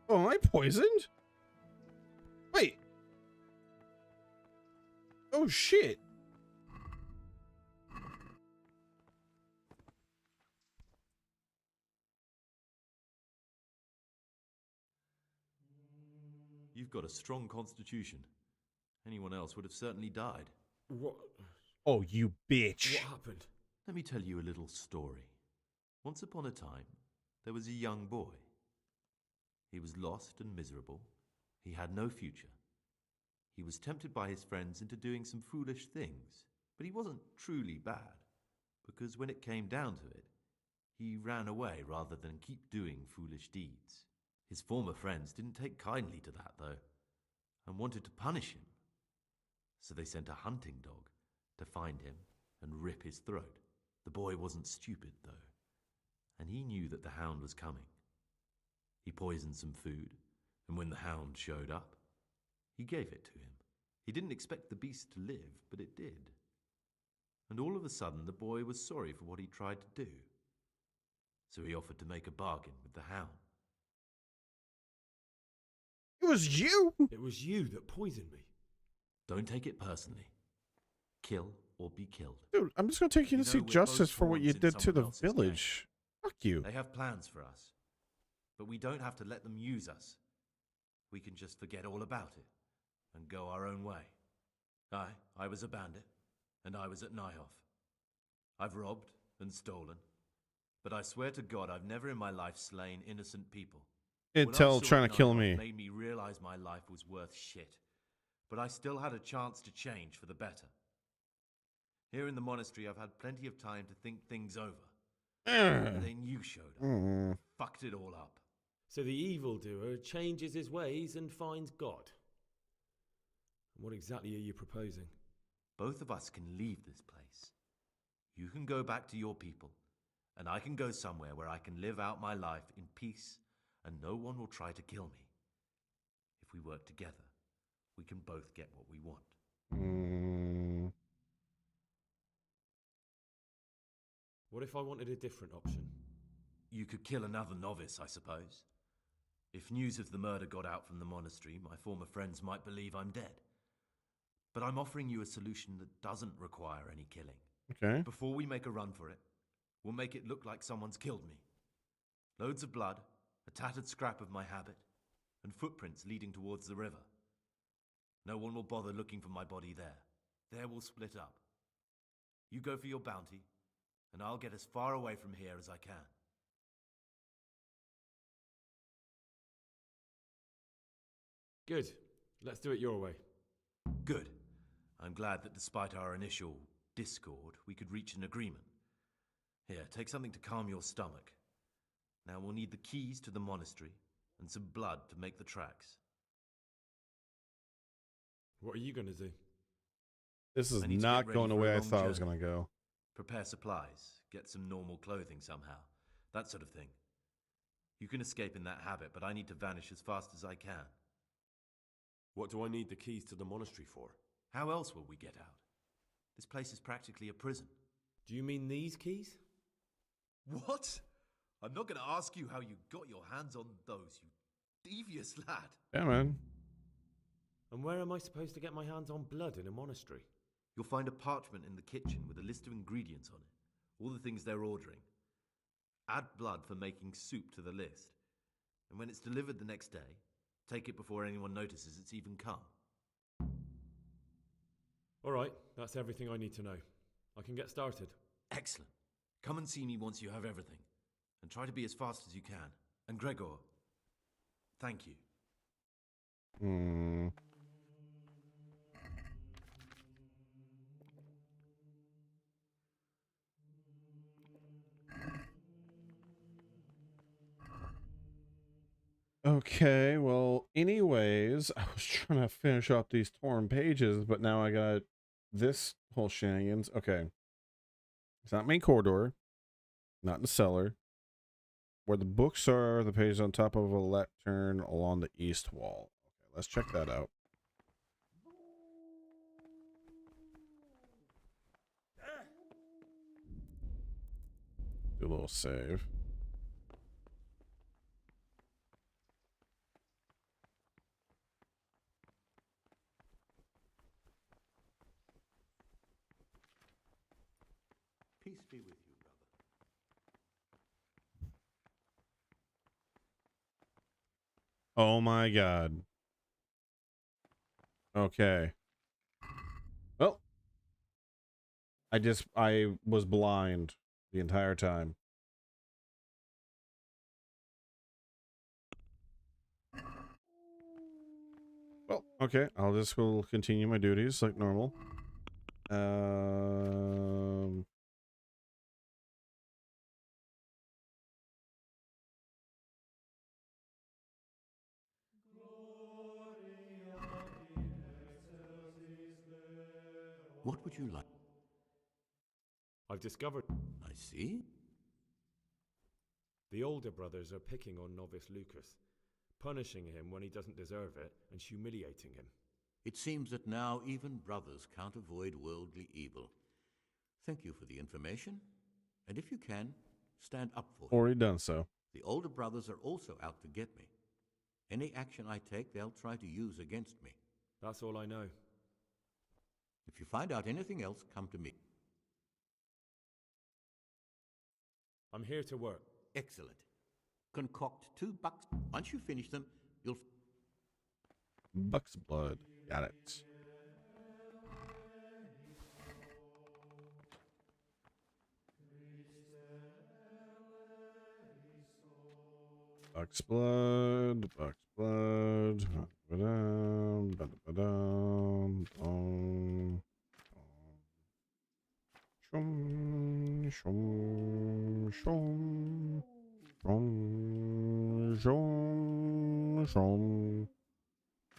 Oh, am I poisoned? Wait. Oh, shit. You've got a strong constitution. Anyone else would have certainly died. What? Oh, you bitch. What happened? Let me tell you a little story. Once upon a time, there was a young boy. He was lost and miserable. He had no future. He was tempted by his friends into doing some foolish things, but he wasn't truly bad, because when it came down to it, he ran away rather than keep doing foolish deeds. His former friends didn't take kindly to that, though, and wanted to punish him. So they sent a hunting dog to find him and rip his throat. The boy wasn't stupid, though, and he knew that the hound was coming. He poisoned some food, and when the hound showed up, he gave it to him. He didn't expect the beast to live, but it did. And all of a sudden, the boy was sorry for what he tried to do. So he offered to make a bargain with the hound. It was you! It was you that poisoned me. Don't take it personally. Kill or be killed. Dude, I'm just gonna take you to know see we're justice both for what you pawns in did to the someone else's game. village. Fuck you. They have plans for us, but we don't have to let them use us. We can just forget all about it and go our own way. I was a bandit, and I was at Nyhoff. I've robbed and stolen, but I swear to God I've never in my life slain innocent people. What I Intel saw trying at to kill Nyhoff me. made me realize my life was worth shit, but I still had a chance to change for the better. Here in the monastery, I've had plenty of time to think things over. But then you showed up. Fucked it all up. So the evildoer changes his ways and finds God. What exactly are you proposing? Both of us can leave this place. You can go back to your people, and I can go somewhere where I can live out my life in peace, and no one will try to kill me. If we work together, we can both get what we want. What if I wanted a different option? You could kill another novice, I suppose. If news of the murder got out from the monastery, my former friends might believe I'm dead. But I'm offering you a solution that doesn't require any killing. Okay. Before we make a run for it, we'll make it look like someone's killed me. Loads of blood, a tattered scrap of my habit, and footprints leading towards the river. No one will bother looking for my body there. There we'll split up. You go for your bounty, and I'll get as far away from here as I can. Good. Let's do it your way. Good. I'm glad that despite our initial discord, we could reach an agreement. Here, take something to calm your stomach. Now we'll need the keys to the monastery and some blood to make the tracks. What are you going to do? This is I need to not get ready going the for a way I long thought it was journey. gonna go. Prepare supplies, get some normal clothing somehow, that sort of thing. You can escape in that habit, but I need to vanish as fast as I can. What do I need the keys to the monastery for? How else will we get out? This place is practically a prison. Do you mean these keys? What? I'm not going to ask you how you got your hands on those, you devious lad. Yeah, man. And where am I supposed to get my hands on blood in a monastery? You'll find a parchment in the kitchen with a list of ingredients on it, all the things they're ordering. Add blood for making soup to the list, and when it's delivered the next day, take it before anyone notices it's even come. All right, that's everything I need to know. I can get started. Excellent. Come and see me once you have everything, and try to be as fast as you can. And Gregor, thank you. Okay, well, anyways, I was trying to finish up these torn pages, but now I got this whole shenanigans. Okay. It's not main corridor, not in the cellar. Where the books are, the pages on top of a lectern along the east wall. Okay, let's check that out. Do a little save. Peace be with you, brother. Oh my god. Okay. Well, I was blind the entire time. Well, okay, I'll just will continue my duties like normal. What would you like? I've discovered I see. the older brothers are picking on novice Lucas, punishing him when he doesn't deserve it and humiliating him. It seems that now even brothers can't avoid worldly evil. Thank you for the information, and if you can, stand up for him. Already done so. The older brothers are also out to get me. Any action I take, they'll try to use against me. That's all I know. If you find out anything else, come to me. I'm here to work. Excellent. Concoct 2 bucks. Once you finish them, you'll... Buck's blood. Got it. Buck's blood. Buck's blood. Ba-dum, ba-da-ba-dum, dum, shum, shum, shum, shum, shum, shum.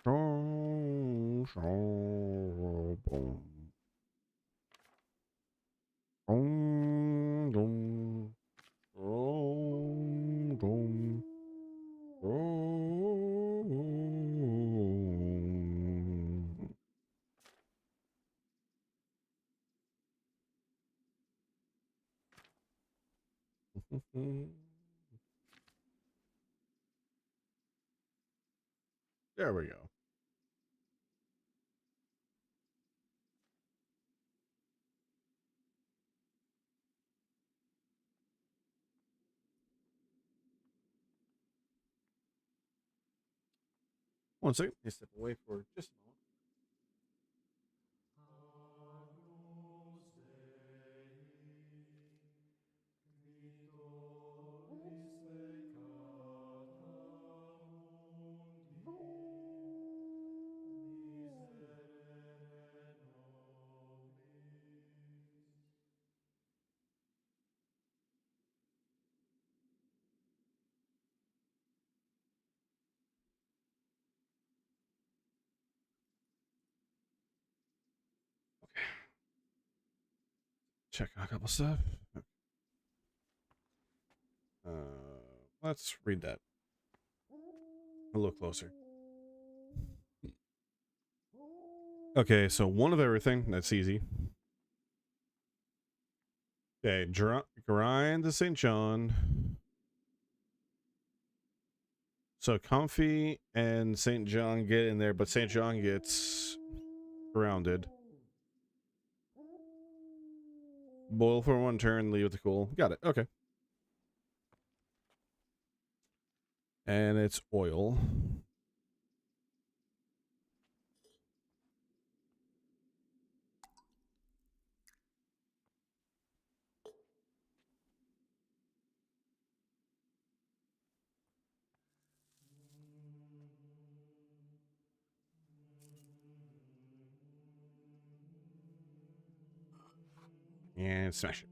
Shum, shum, boom. Dum, dum, dum, dum, dum. There we go. One second. Let me step away for just a moment. Check out a couple stuff. Let's read that a little closer. Okay, so one of everything. That's easy. Okay, grind to St. John. So Comfy and St. John get in there, but St. John gets grounded. Boil for 1 turn, leave it to cool. Got it. Okay. And it's oil. And smash it.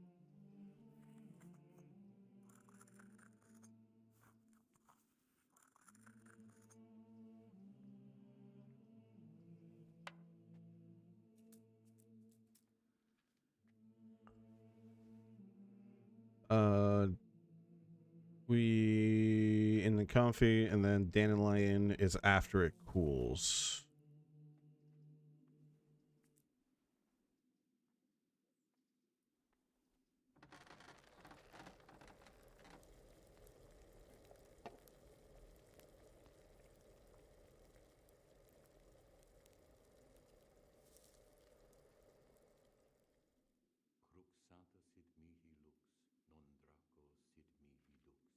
We in the comfy, and then Dandelion is after it cools. Cruxata sit mihi lux, non draco sit mihi lux.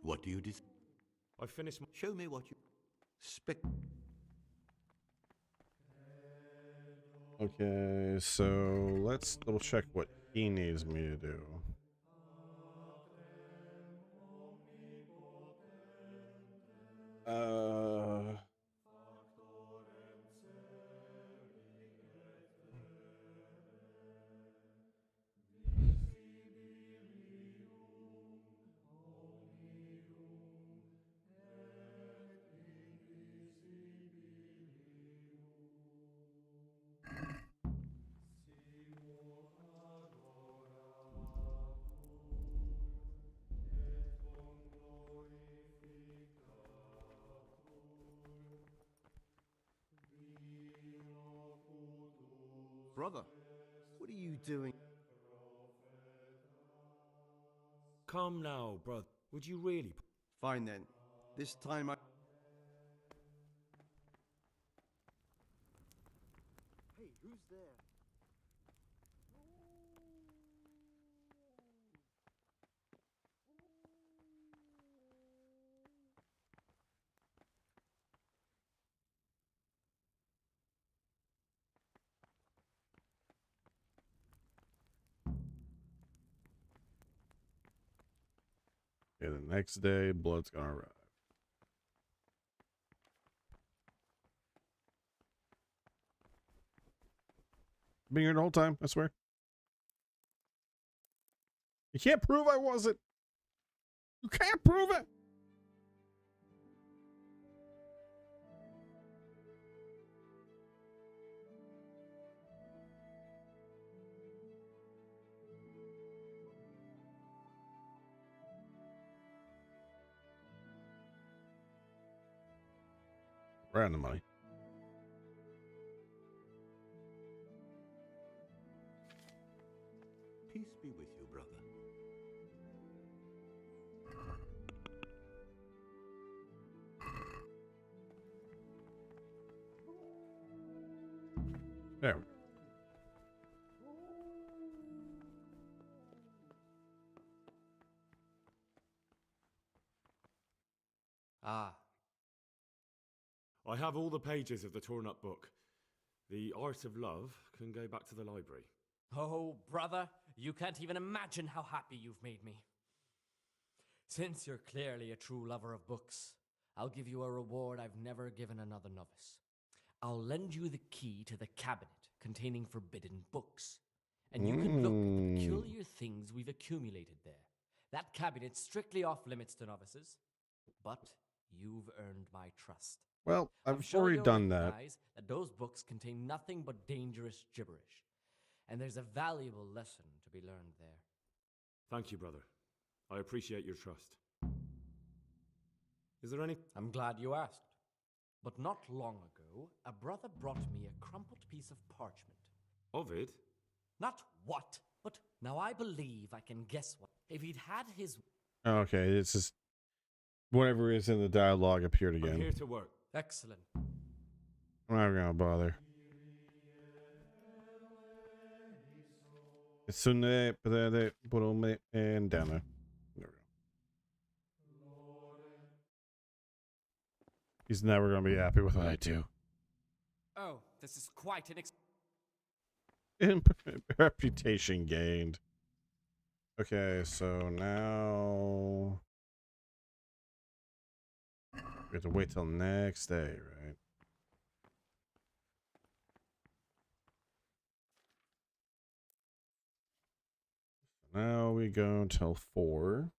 What do you dis? I finished. Show me what you. Okay, so let's double check what he needs me to do. Brother, what are you doing? Come now, brother. Would you really? Fine then. This time I... Hey, who's there? Okay, the next day, blood's gonna arrive. Been here the whole time, I swear. You can't prove I wasn't. You can't prove it. Right on the money. Peace be with you, brother. There. Ah. I have all the pages of the torn up book. The Art of Love can go back to the library. Oh, brother, you can't even imagine how happy you've made me. Since you're clearly a true lover of books, I'll give you a reward I've never given another novice. I'll lend you the key to the cabinet containing forbidden books, and you can look at the peculiar things we've accumulated there. That cabinet's strictly off limits to novices, but you've earned my trust. Well, I've I'm sure already you'll done that. recognize that those books contain nothing but dangerous gibberish. and there's a valuable lesson to be learned there. Thank you, brother. I appreciate your trust. Is there any... I'm glad you asked. But not long ago, a brother brought me a crumpled piece of parchment. Ovid? Not what, but now I believe I can guess what. If he'd had his... Okay, it's just whatever is in the dialogue appeared again. I'm here to work. Excellent. I'm not gonna bother. And down there. There we go. He's never gonna be happy with what I do. Oh, this is quite an Reputation gained. Okay, so now we have to wait till next day, right? Now we go until 4.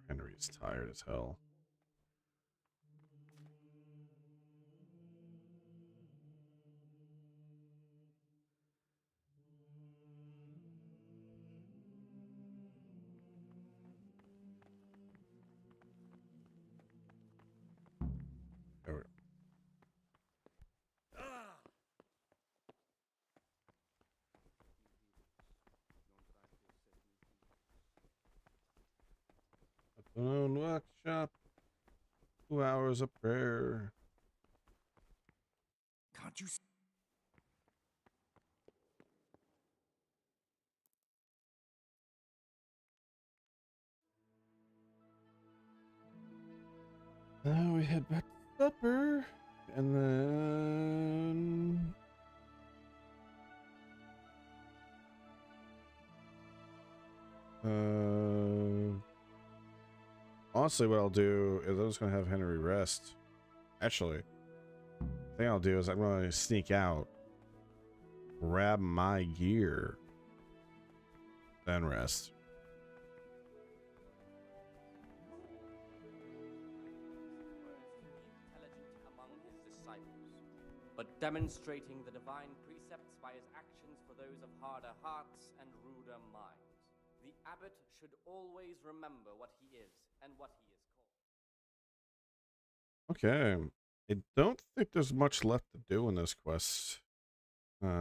Henry's tired as hell. There we go. Alone workshop. 2 hours of prayer. Can't you see? Now we head back to supper. And then... honestly, what I'll do is I'm just going to have Henry rest. Actually, the thing I'll do is I'm going to sneak out, grab my gear, then rest. but demonstrating the divine precepts by his actions for those of harder hearts and ruder minds. The abbot should always remember what he is and what he is called. Okay. I don't think there's much left to do in this quest. But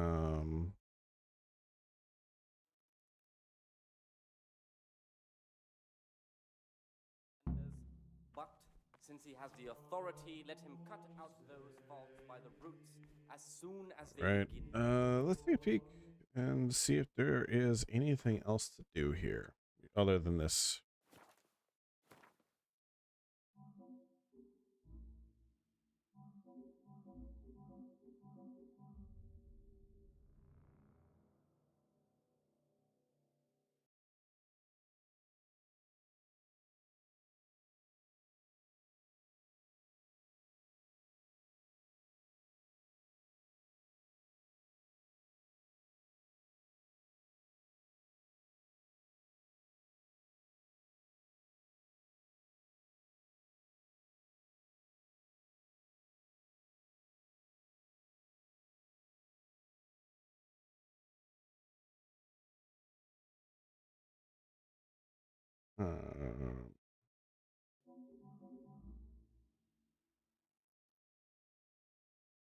since he has the authority, let him cut out those faults by the roots as soon as they Right. begin. Let's take a peek and see if there is anything else to do here other than this.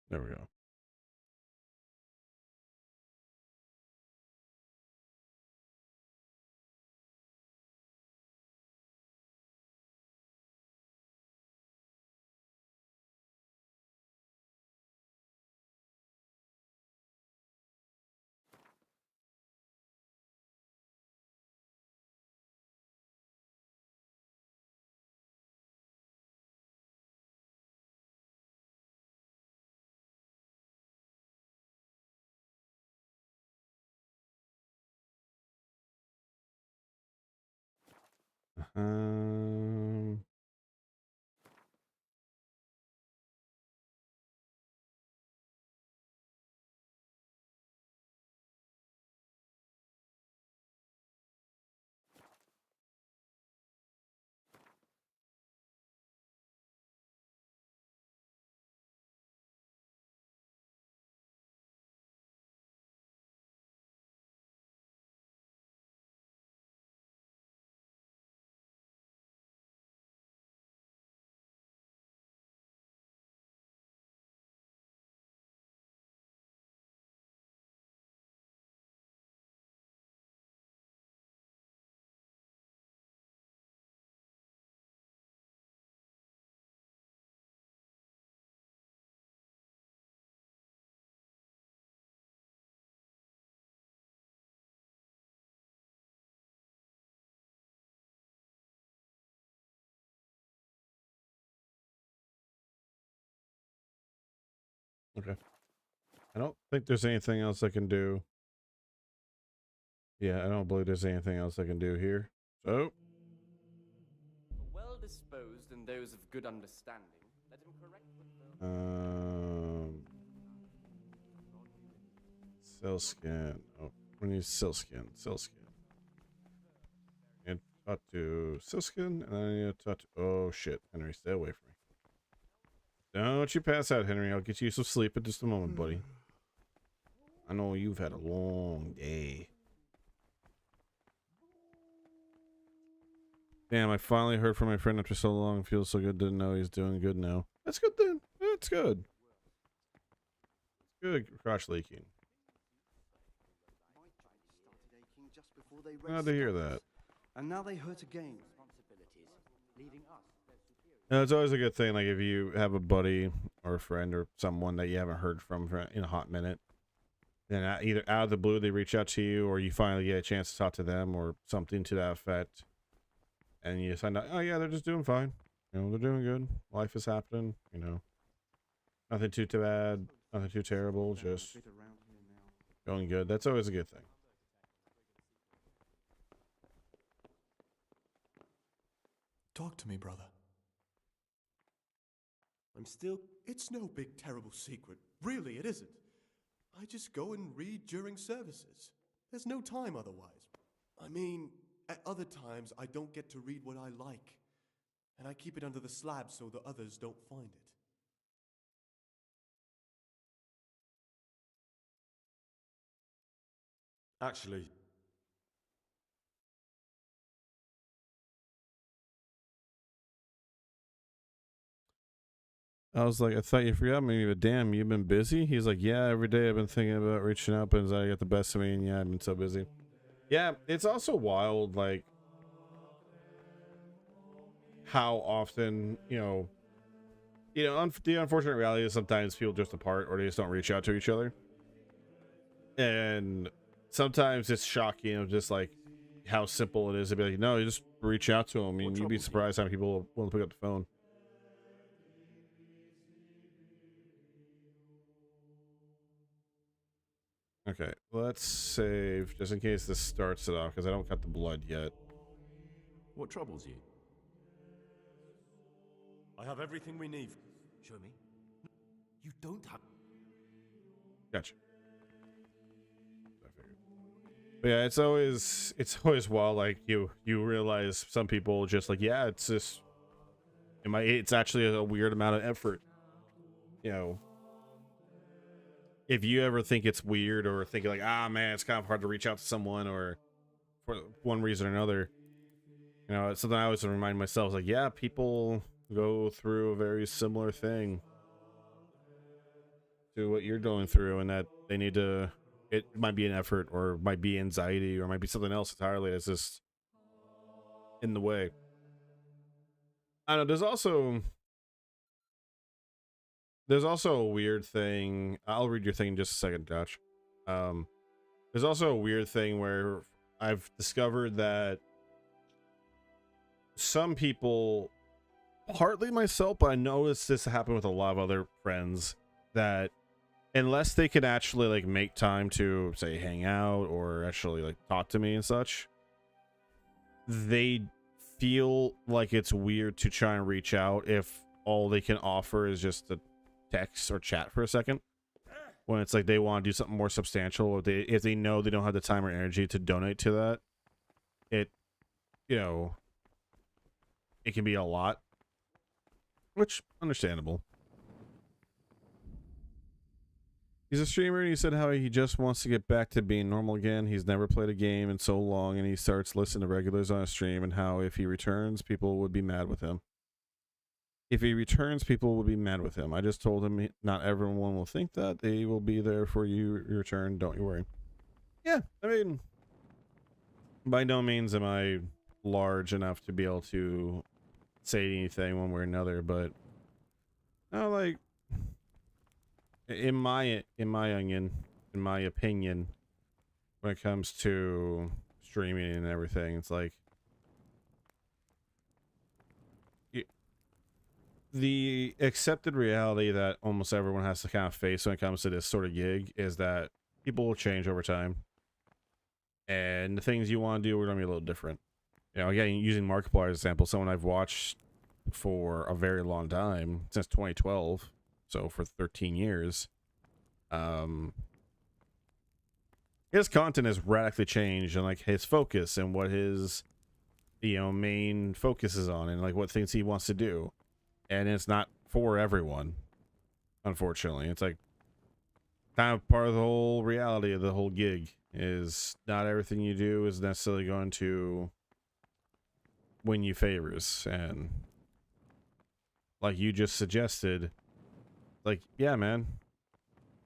There we go. Um. Okay. I don't think there's anything else I can do. Yeah, I don't believe there's anything else I can do here. So. Well disposed and those of good understanding, let him correct what Cell scan. Oh, we need cell scan. Cell scan. And talk to cell scan, and I need to talk to. Oh shit, Henry, stay away from me. Don't you pass out, Henry. I'll get you some sleep in just a moment, buddy. I know you've had a long day. Damn, I finally heard from my friend after so long. Feels so good to know he's doing good now. That's good then. That's good. Good crotch leaking. Glad to hear that. And now they hurt again. No, it's always a good thing, like if you have a buddy or a friend or someone that you haven't heard from in a hot minute, then either out of the blue they reach out to you, or you finally get a chance to talk to them or something to that effect, and you find out, oh yeah, they're just doing fine. You know, they're doing good. Life is happening. You know, nothing too bad, nothing too terrible, just going good. That's always a good thing. Talk to me, brother. It's no big, terrible secret. Really, it isn't. I just go and read during services. There's no time otherwise. I mean, at other times, I don't get to read what I like. And I keep it under the slab so the others don't find it. Actually, I was like, I thought you forgot me, but damn, you've been busy? He's like, yeah, every day I've been thinking about reaching out, but I get the best of me, and yeah, I've been so busy. Yeah, it's also wild, like, how often, the unfortunate reality is sometimes people drift apart, or they just don't reach out to each other. And sometimes it's shocking of just, like, how simple it is to be like, no, you just reach out to them, and you'd be surprised how many people will pick up the phone. Okay, let's save just in case this starts it off, because I don't got the blood yet. What troubles you? I have everything we need. Show me. You don't have. Gotcha. But yeah, it's always wild. Like you realize some people just like, yeah, it's just it's actually a weird amount of effort. You know, if you ever think it's weird or think like, ah man, it's kind of hard to reach out to someone, or for one reason or another, it's something I always remind myself, like, yeah, people go through a very similar thing to what you're going through, and that they need to, it might be an effort, or might be anxiety, or might be something else entirely that's just in the way. I don't know, there's also a weird thing. I'll read your thing in just a second, Dutch. There's also a weird thing where I've discovered that some people, partly myself, but I noticed this happen with a lot of other friends, that unless they can actually like make time to say hang out or actually like talk to me and such, they feel like it's weird to try and reach out if all they can offer is just to text or chat for a second. When it's like they want to do something more substantial, or if they know they don't have the time or energy to donate to that, it, you know, it can be a lot, which understandable. He's a streamer, and he said how he just wants to get back to being normal again. He's never played a game in so long, and he starts listening to regulars on a stream, and how if he returns, people would be mad with him. If he returns, people will be mad with him. I just told him not everyone will think that. They will be there for you return. Don't you worry. Yeah, I mean, by no means am I large enough to be able to say anything one way or another, but no, like, in my opinion, when it comes to streaming and everything, it's like, the accepted reality that almost everyone has to kind of face when it comes to this sort of gig is that people will change over time, and the things you want to do are going to be a little different. You know, again, using Markiplier as an example, someone I've watched for a very long time, since 2012, so for 13 years, his content has radically changed, and like his focus and what his, you know, main focus is on, and like what things he wants to do. And it's not for everyone, unfortunately. It's like kind of part of the whole reality of the whole gig is not everything you do is necessarily going to win you favors. And like you just suggested, like, yeah, man,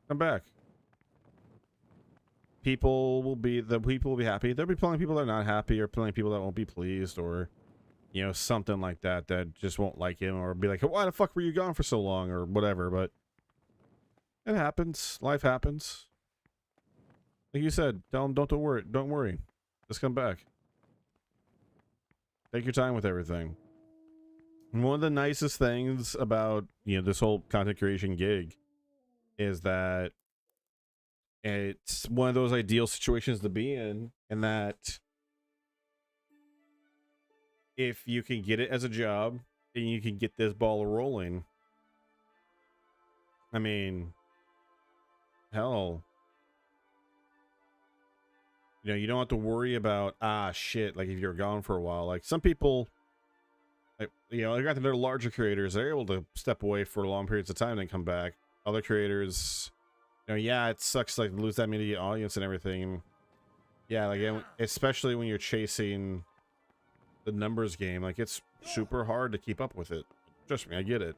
come back. People will be happy. There'll be plenty of people that are not happy, or plenty of people that won't be pleased, or, you know, something like that, that just won't like him, or be like, why the fuck were you gone for so long, or whatever. But it happens. Life happens. Like you said, tell him, don't worry. Just come back. Take your time with everything. And one of the nicest things about, you know, this whole content creation gig is that it's one of those ideal situations to be in that if you can get it as a job and you can get this ball rolling, I mean, hell, you know, you don't have to worry about, shit, like if you're gone for a while. Like some people, like, you know, they're larger creators, they're able to step away for long periods of time and then come back. Other creators, you know, yeah, it sucks, like, lose that immediate audience and everything. Yeah, like, especially when you're chasing the numbers game, like, it's super hard to keep up with it. Trust me, I get it.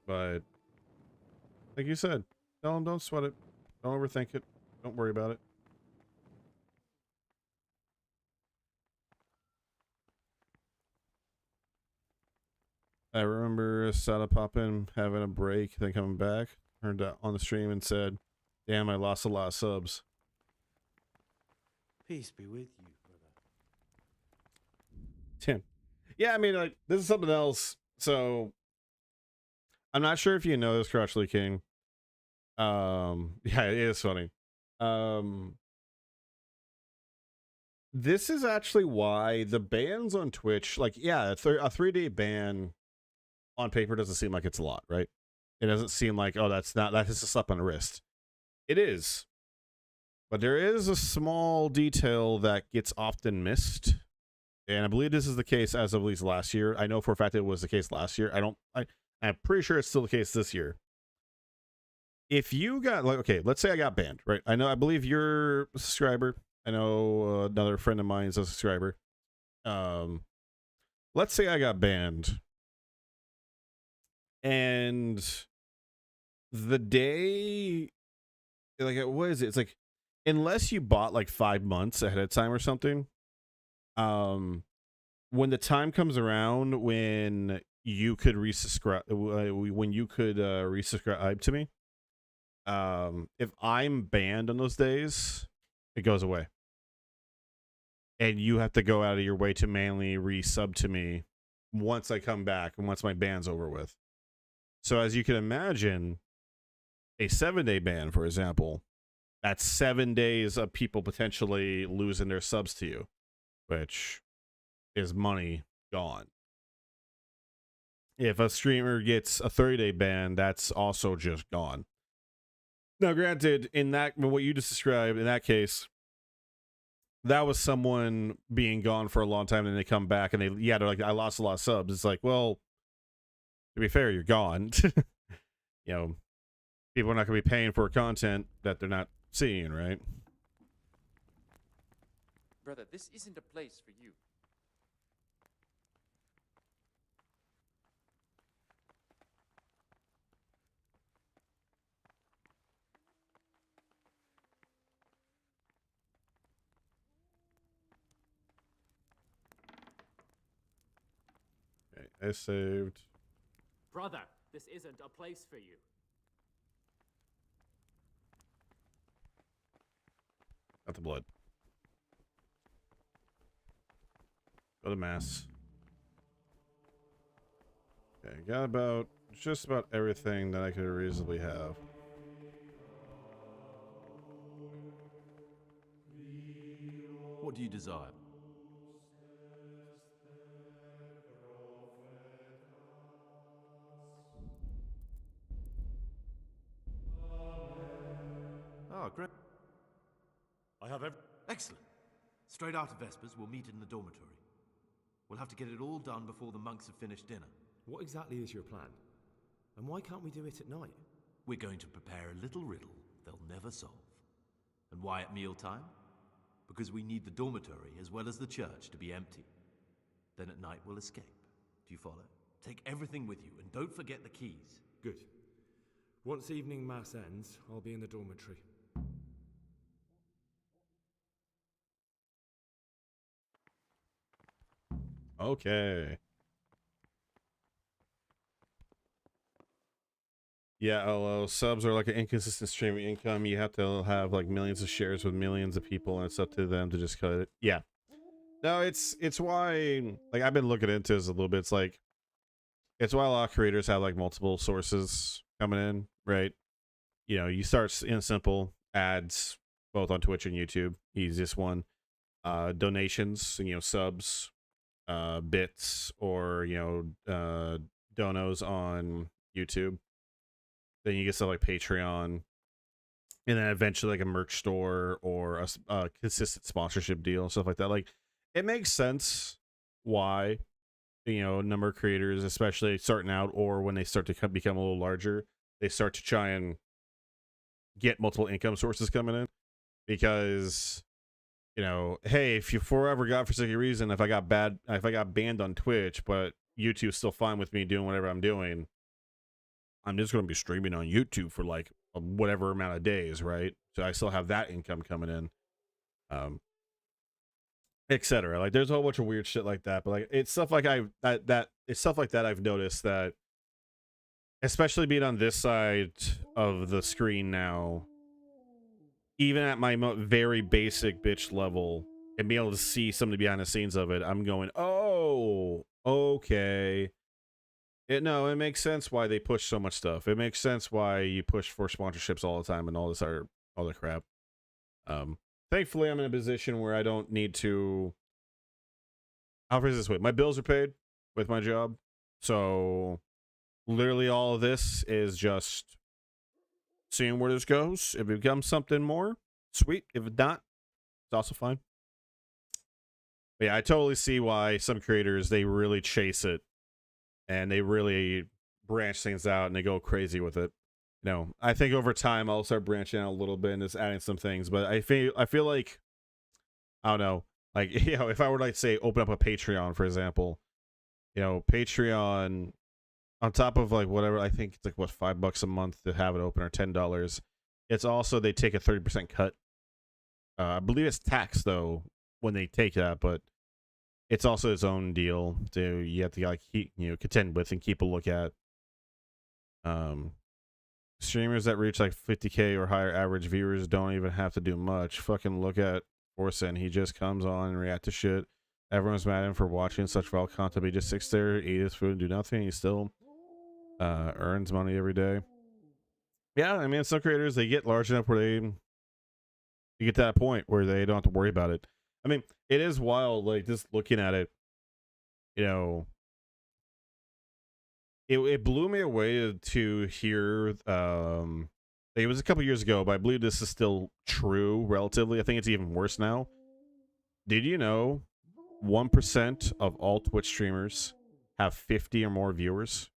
But like you said, tell them, don't sweat it, don't overthink it, don't worry about it. I remember Sada popping, having a break, then coming back, turned out on the stream and said, damn, I lost a lot of subs. Peace be with you, brother. Tim. Yeah, I mean, like, this is something else. So, I'm not sure if you know this, Crotchley King. Yeah, it is funny. This is actually why the bans on Twitch, like, yeah, a 3-day ban on paper doesn't seem like it's a lot, right? It doesn't seem like, oh, that's just a slap on the wrist. It is. But there is a small detail that gets often missed. And I believe this is the case as of at least last year. I know for a fact it was the case last year. I'm pretty sure it's still the case this year. If you got, like, okay, let's say I got banned, right? I believe you're a subscriber. I know another friend of mine is a subscriber. Let's say I got banned. And the day, like, what is it? It's like, unless you bought like 5 months ahead of time or something, when the time comes around when you could resubscribe, resubscribe to me, if I'm banned on those days, it goes away. And you have to go out of your way to manually resub to me once I come back and once my ban's over with. So as you can imagine, a 7-day ban, for example, That's 7 days of people potentially losing their subs to you, which is money gone. If a streamer gets a 30-day ban, that's also just gone. Now, granted, in that, what you just described, in that case, that was someone being gone for a long time, and they come back and they're like, I lost a lot of subs. It's like, well, to be fair, you're gone. You know, people are not going to be paying for content that they're not seeing, right? Brother, this isn't a place for you. Okay, I saved. Brother, this isn't a place for you. Got the blood. Go to mass. Okay, got about just about everything that I could reasonably have. What do you desire? Ah, great. I have Excellent. Straight after Vespers, we'll meet in the dormitory. We'll have to get it all done before the monks have finished dinner. What exactly is your plan? And why can't we do it at night? We're going to prepare a little riddle they'll never solve. And why at mealtime? Because we need the dormitory as well as the church to be empty. Then at night we'll escape. Do you follow? Take everything with you and don't forget the keys. Good. Once evening mass ends, I'll be in the dormitory. Okay. Yeah, LO subs are like an inconsistent stream of income. You have to have like millions of shares with millions of people, and it's up to them to just cut it. Yeah. No, it's why, like, I've been looking into this a little bit. It's like, it's why a lot of creators have like multiple sources coming in, right? You know, you start in simple ads, both on Twitch and YouTube. Easiest one. Donations, you know, subs, bits, or, you know, donos on YouTube. Then you get stuff like Patreon, and then eventually like a merch store or a consistent sponsorship deal, stuff like that. Like, it makes sense why, you know, a number of creators, especially starting out or when they start to become a little larger, they start to try and get multiple income sources coming in, because, you know, hey, if you forever got for some reason, if I got banned on Twitch, but YouTube's still fine with me doing whatever I'm doing, I'm just going to be streaming on YouTube for like whatever amount of days, right? So I still have that income coming in, etc. Like, there's a whole bunch of weird shit like that, but like, it's stuff like it's stuff like that I've noticed that, especially being on this side of the screen now, even at my very basic bitch level, and being able to see some of the behind the scenes of it, I'm going, oh, okay. No, it makes sense why they push so much stuff. It makes sense why you push for sponsorships all the time and all this other crap. Thankfully, I'm in a position where I don't need to. I'll phrase it this way: my bills are paid with my job, so literally all of this is just seeing where this goes. If it becomes something more, sweet. If it not, it's also fine. But yeah, I totally see why some creators, they really chase it. And they really branch things out and they go crazy with it. You know, I think over time I'll start branching out a little bit and just adding some things. But I feel like, I don't know, like, you know, if I were to, like, say, open up a Patreon, for example, you know, Patreon, on top of like whatever, I think it's like what, $5 a month to have it open, or $10. It's also, they take a 30% cut. I believe it's taxed though when they take that, but it's also its own deal to, you have to like keep, you know, contend with and keep a look at. Streamers that reach like 50K or higher average viewers don't even have to do much. Fucking look at Orson. He just comes on and react to shit. Everyone's mad at him for watching such raw content, but he just sits there, eat his food, and do nothing. He still earns money every day. Yeah, I mean, some creators, they get large enough where they You get to that point where they don't have to worry about it. I mean, it is wild, like, just looking at it, you know, it blew me away to hear, it was a couple years ago, but I believe this is still true relatively. I think it's even worse now. Did you know 1% of all Twitch streamers have 50 or more viewers?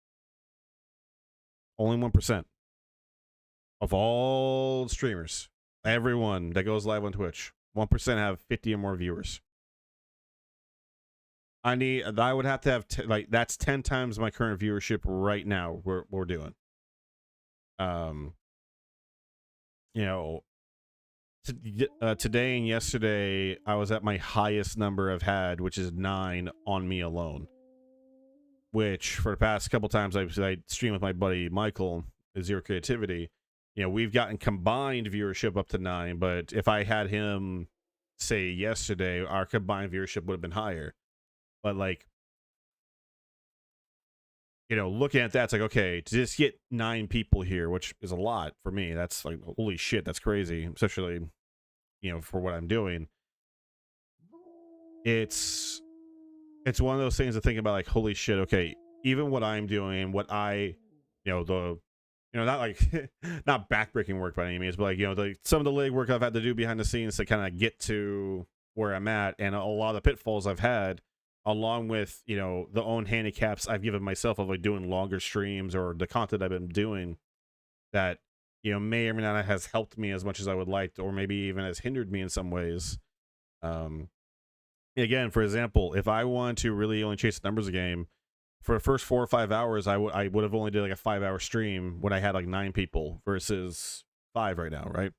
Only 1% of all streamers. Everyone that goes live on Twitch, 1% have 50 or more viewers. I would have to have like that's 10 times my current viewership right now. We're doing. You know, today and yesterday I was at my highest number I've had, which is 9 on me alone. Which for the past couple times I stream with my buddy Michael, Zero Creativity. You know, we've gotten combined viewership up to 9, but if I had him say yesterday, our combined viewership would have been higher. But like, you know, looking at that, it's like, okay, to just get 9 people here, which is a lot for me, that's like, holy shit, that's crazy, especially, you know, for what I'm doing. It's one of those things to think about, like, holy shit, okay, even what I'm doing, what I, you know, not like, not backbreaking work by any means, but like, you know, some of the leg work I've had to do behind the scenes to kind of get to where I'm at, and a lot of the pitfalls I've had, along with, you know, the own handicaps I've given myself of like doing longer streams or the content I've been doing that, you know, may or may not has helped me as much as I would like, or maybe even has hindered me in some ways. Again, for example, if I wanted to really only chase the numbers of game, for the first 4 or 5 hours, I would have only did like a 5-hour stream when I had like 9 people versus 5 right now, right?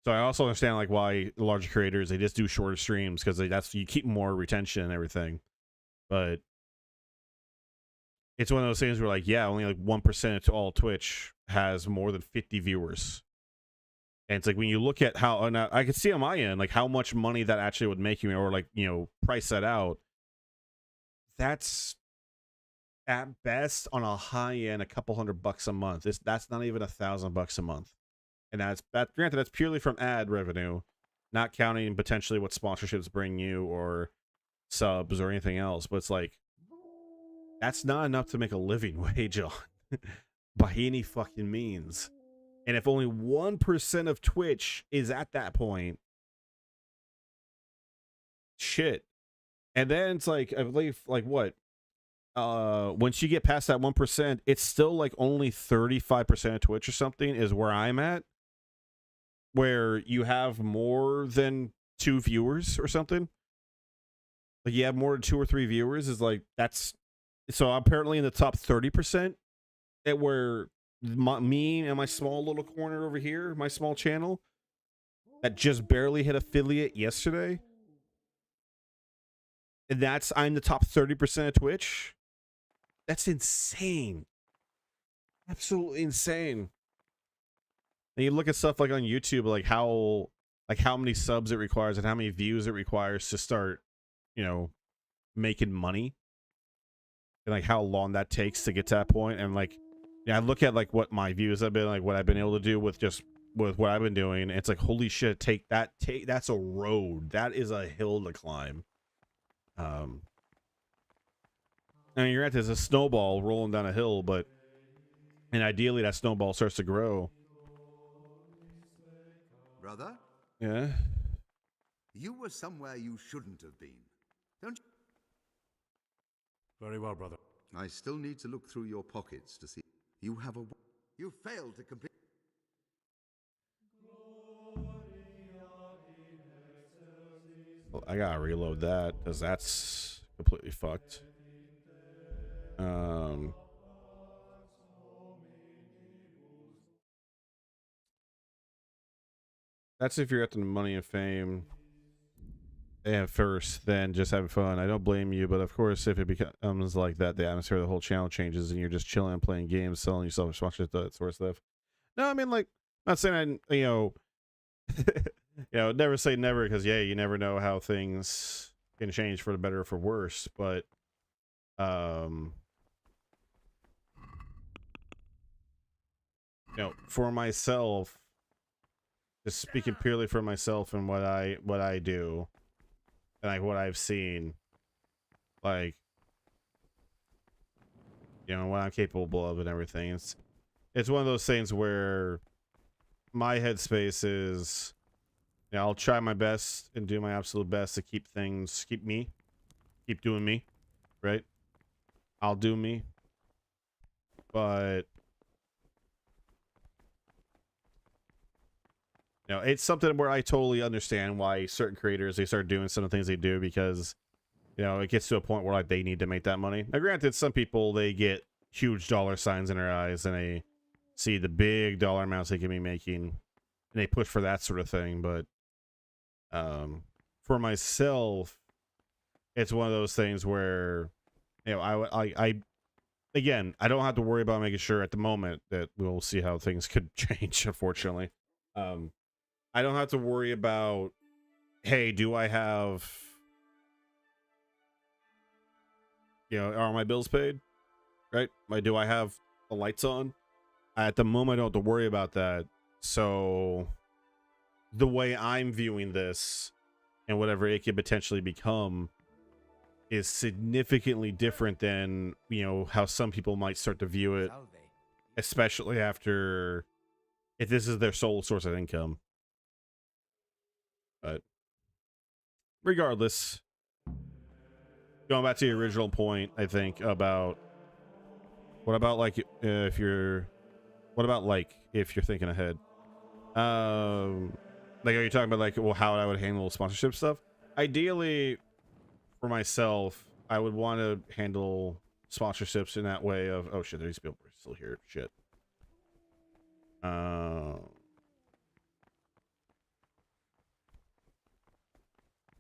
So I also understand like why the larger creators, they just do shorter streams because that's, you keep more retention and everything. But it's one of those things where like, yeah, only like 1% of all Twitch has more than 50 viewers. And it's like, when you look at how, and I can see on my end, like how much money that actually would make you, or like, you know, price that out. That's at best on a high end, a couple $100 a month. That's not even $1,000 a month. And granted, that's purely from ad revenue, not counting potentially what sponsorships bring you or subs or anything else. But it's like, that's not enough to make a living wage on by any fucking means. And if only 1% of Twitch is at that point, shit. And then it's like, I believe, like what? Once you get past that 1%, it's still like only 35% of Twitch or something is where I'm at, where you have more than 2 viewers or something. Like you have more than 2 or 3 viewers is like, that's, so I'm apparently in the top 30% at where me and my small little corner over here, my small channel that just barely hit affiliate yesterday. And I'm the top 30% of Twitch. That's insane. Absolutely insane. And you look at stuff like on YouTube, like how many subs it requires and how many views it requires to start, you know, making money. And like how long that takes to get to that point. And like, yeah, I look at like what my views have been, like what I've been able to do with what I've been doing. And it's like, holy shit, that's a road. That is a hill to climb. I mean, you're at this a snowball rolling down a hill, and ideally that snowball starts to grow. Brother? Yeah? You were somewhere you shouldn't have been. Don't you? Very well, brother. I still need to look through your pockets to see. You have a... You failed to complete... Well, I gotta reload that, because that's completely fucked. That's if you're after the money and fame and first, then just having fun. I don't blame you, but of course, if it becomes like that, the atmosphere of the whole channel changes and you're just chilling, playing games, selling yourself, watching that sort of stuff. No, I mean, like, not saying I, you know, never say never, because yeah, you never know how things can change for the better or for worse, but you know, for myself, just speaking purely for myself and what I do and like what I've seen, like, you know, what I'm capable of and everything. It's one of those things where my headspace is, you know, I'll try my best and do my absolute best to keep doing me, right? I'll do me, but you know, it's something where I totally understand why certain creators, they start doing some of the things they do, because, you know, it gets to a point where like they need to make that money. Now, granted, some people, they get huge dollar signs in their eyes and they see the big dollar amounts they can be making and they push for that sort of thing. But for myself, it's one of those things where, you know, I again, I don't have to worry about making sure at the moment that we'll see how things could change, unfortunately. I don't have to worry about, hey, do I have, you know, are my bills paid? Right? Do I have the lights on? At the moment, I don't have to worry about that. So the way I'm viewing this and whatever it could potentially become is significantly different than, you know, how some people might start to view it, especially after, if this is their sole source of income. But regardless, going back to the original point, I think about what about like if you're thinking ahead, like, are you talking about like, well, how I would handle sponsorship stuff? Ideally, for myself, I would want to handle sponsorships in that way of, oh shit, these people are still here, shit.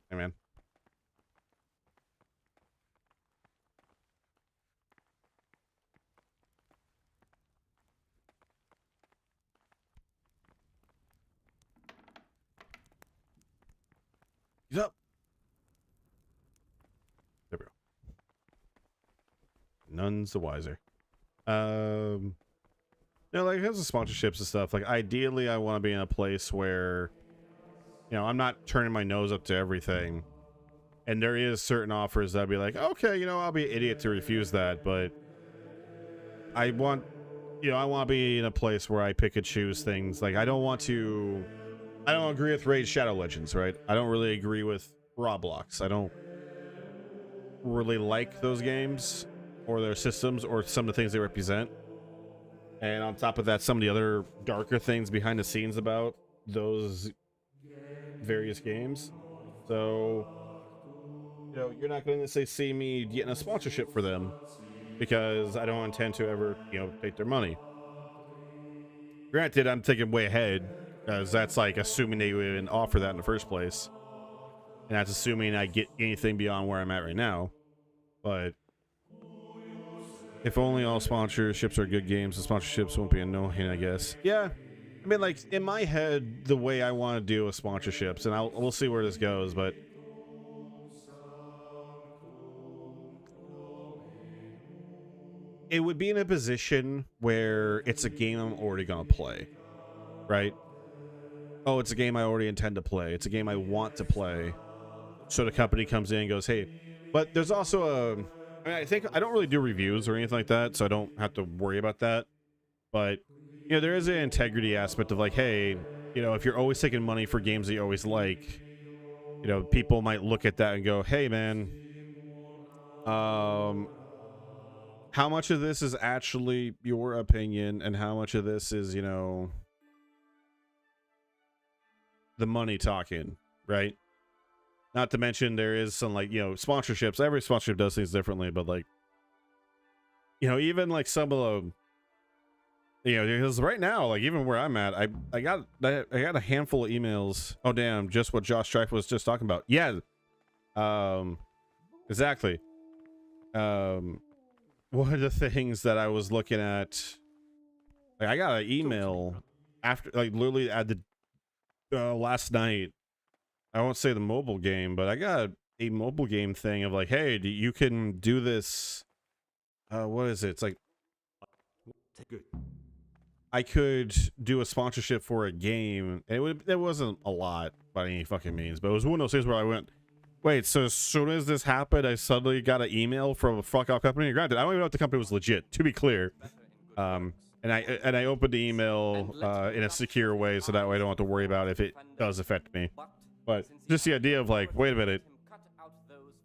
Hey man. He's up. There we go. None's the wiser. You know, like, as the sponsorships and stuff, like, ideally I want to be in a place where, you know, I'm not turning my nose up to everything. And there is certain offers that I'd be like, okay, you know, I'll be an idiot to refuse that, but I want, you know, I want to be in a place where I pick and choose things. Like, I don't agree with Raid Shadow Legends, right? I don't really agree with Roblox. I don't really like those games or their systems or some of the things they represent. And on top of that, some of the other darker things behind the scenes about those various games. So, you know, you're not going to see me getting a sponsorship for them because I don't intend to ever, you know, take their money. Granted, I'm thinking way ahead, because that's like assuming they would even offer that in the first place. And that's assuming I get anything beyond where I'm at right now. But if only all sponsorships are good games, the sponsorships won't be annoying, I guess. Yeah. I mean, like, in my head, the way I want to deal with sponsorships, and we'll see where this goes, but it would be in a position where it's a game I'm already going to play, right? Oh, it's a game I already intend to play. It's a game I want to play. So the company comes in and goes, hey, but there's also I mean, I don't really do reviews or anything like that, so I don't have to worry about that. But, you know, there is an integrity aspect of like, hey, you know, if you're always taking money for games that you always like, you know, people might look at that and go, hey, man, how much of this is actually your opinion and how much of this is, you know, the money talking, right? Not to mention there is some, like, you know, sponsorships. Every sponsorship does things differently, but, like, you know, even like some of the, you know, because right now, like, even where I'm at, I got a handful of emails. Oh damn, just what Josh Strife was just talking about. Yeah, exactly. One of the things that I was looking at, like, I got an email after, like, literally at the last night. I won't say the mobile game, but I got a mobile game thing of like, hey, you can do this. What is it? It's like, good. I could do a sponsorship for a game, and it wasn't a lot by any fucking means, but it was one of those things where I went, wait, so as soon as this happened, I suddenly got an email from a fuck out company. Granted, I don't even know if the company was legit, to be clear. And I opened the email in a secure way, so that way I don't have to worry about if it does affect me. But just the idea of like, wait a minute,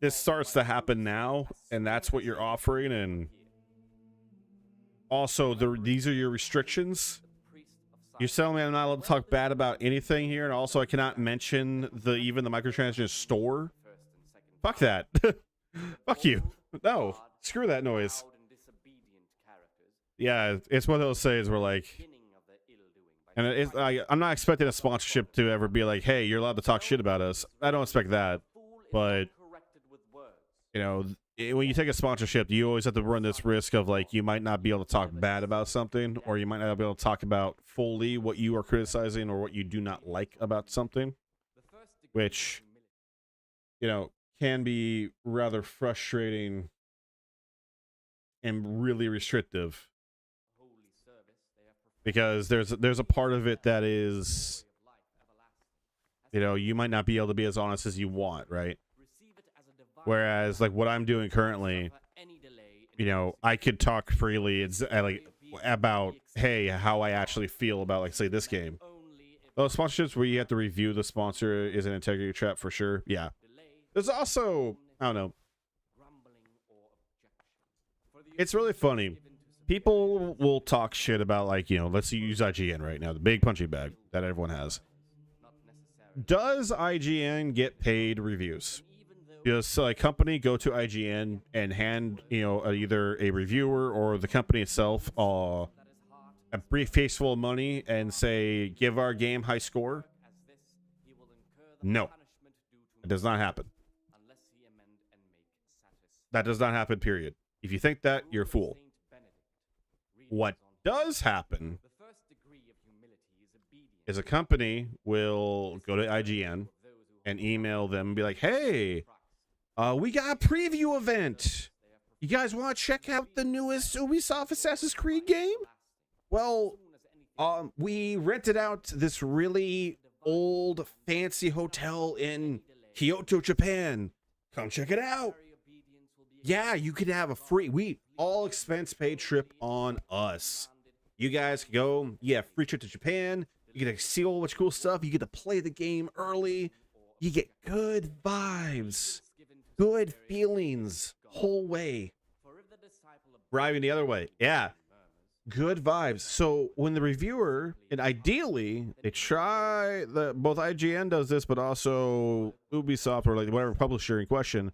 this starts to happen now, and that's what you're offering, and also these are your restrictions. You're telling me I'm not allowed to talk bad about anything here, and also I cannot mention even the microtransaction store. Fuck that. Fuck you. No, screw that noise. Yeah, it's one of those things where like, and I'm not expecting a sponsorship to ever be like, hey, you're allowed to talk shit about us. I don't expect that, but you know, when you take a sponsorship, you always have to run this risk of like, you might not be able to talk bad about something, or you might not be able to talk about fully what you are criticizing or what you do not like about something, which, you know, can be rather frustrating and really restrictive, because there's a part of it that is, you know, you might not be able to be as honest as you want, right? Whereas like what I'm doing currently, you know, I could talk freely like about, hey, how I actually feel about, like, say, this game. Those sponsorships where you have to review the sponsor is an integrity trap for sure. Yeah. There's also, I don't know, it's really funny. People will talk shit about, like, you know, let's use IGN right now, the big punching bag that everyone has. Does IGN get paid reviews? Does a company go to IGN and hand, you know, either a reviewer or the company itself a briefcase full of money and say, give our game high score? No. It does not happen. That does not happen, period. If you think that, you're a fool. What does happen is a company will go to IGN and email them and be like, hey, we got a preview event. You guys want to check out the newest Ubisoft Assassin's Creed game? Well, we rented out this really old fancy hotel in Kyoto, Japan. Come check it out. Yeah, you could have a free, all expense paid trip on us. You guys can go, you have free trip to Japan. You get to see all much cool stuff. You get to play the game early. You get good vibes, good feelings, whole way. Driving the other way, yeah, good vibes. So when the reviewer, and ideally they try, both IGN does this, but also Ubisoft or like whatever publisher in question,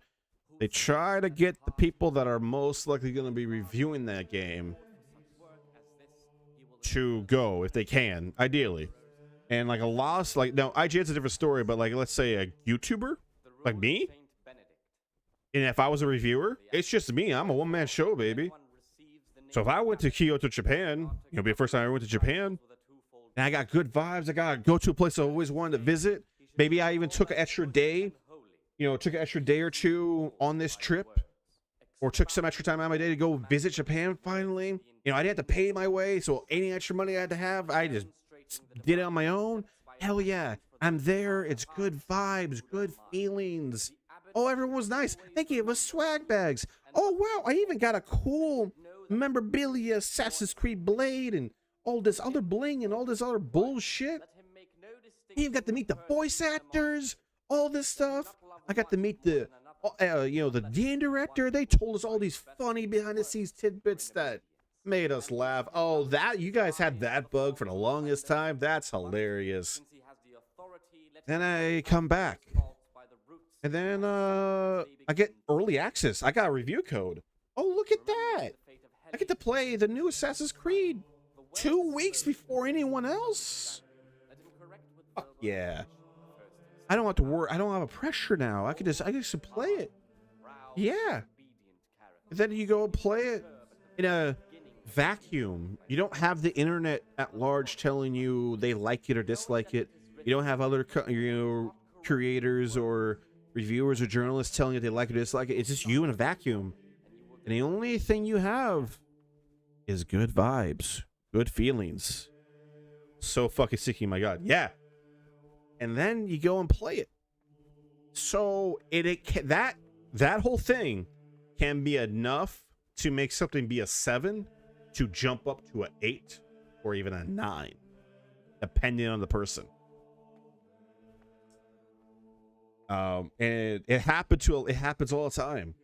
they try to get the people that are most likely going to be reviewing that game to go if they can, ideally. And like a loss, like, now IGN's a different story, but like, let's say a YouTuber like me, and if I was a reviewer, it's just me. I'm a one-man show, baby. So if I went to Kyoto, Japan, it'll be the first time I went to Japan, and I got good vibes, I gotta go to a place I always wanted to visit. Maybe I even took an extra day, you know, took an extra day or two on this trip, or took some extra time out of my day to go visit Japan finally. You know, I didn't have to pay my way, so any extra money I had to have, I just did it on my own. Hell yeah, I'm there. It's good vibes, good feelings. Oh, everyone was nice. They gave us swag bags. Oh, wow, I even got a cool memorabilia Assassin's Creed blade and all this other bling and all this other bullshit. I even got to meet the voice actors, all this stuff. I got to meet the, you know, the game director. They told us all these funny behind-the-scenes tidbits that made us laugh. Oh, that, you guys had that bug for the longest time? That's hilarious. Then I come back. And then I get early access. I got a review code. Oh, look at that. I get to play the new Assassin's Creed 2 weeks before anyone else. Oh, yeah. I don't have to worry. I don't have a pressure now. I just play it. Yeah. And then you go play it in a vacuum. You don't have the internet at large telling you they like it or dislike it. You don't have other, you know, creators or reviewers or journalists telling you they like it or dislike it. It's just you in a vacuum. And the only thing you have is good vibes, Good feelings. So fucking sticky, my god. Yeah. And then you go and play it. So that whole thing can be enough to make something be a 7 to jump up to a 8 or even a 9, depending on the person. And it happens all the time.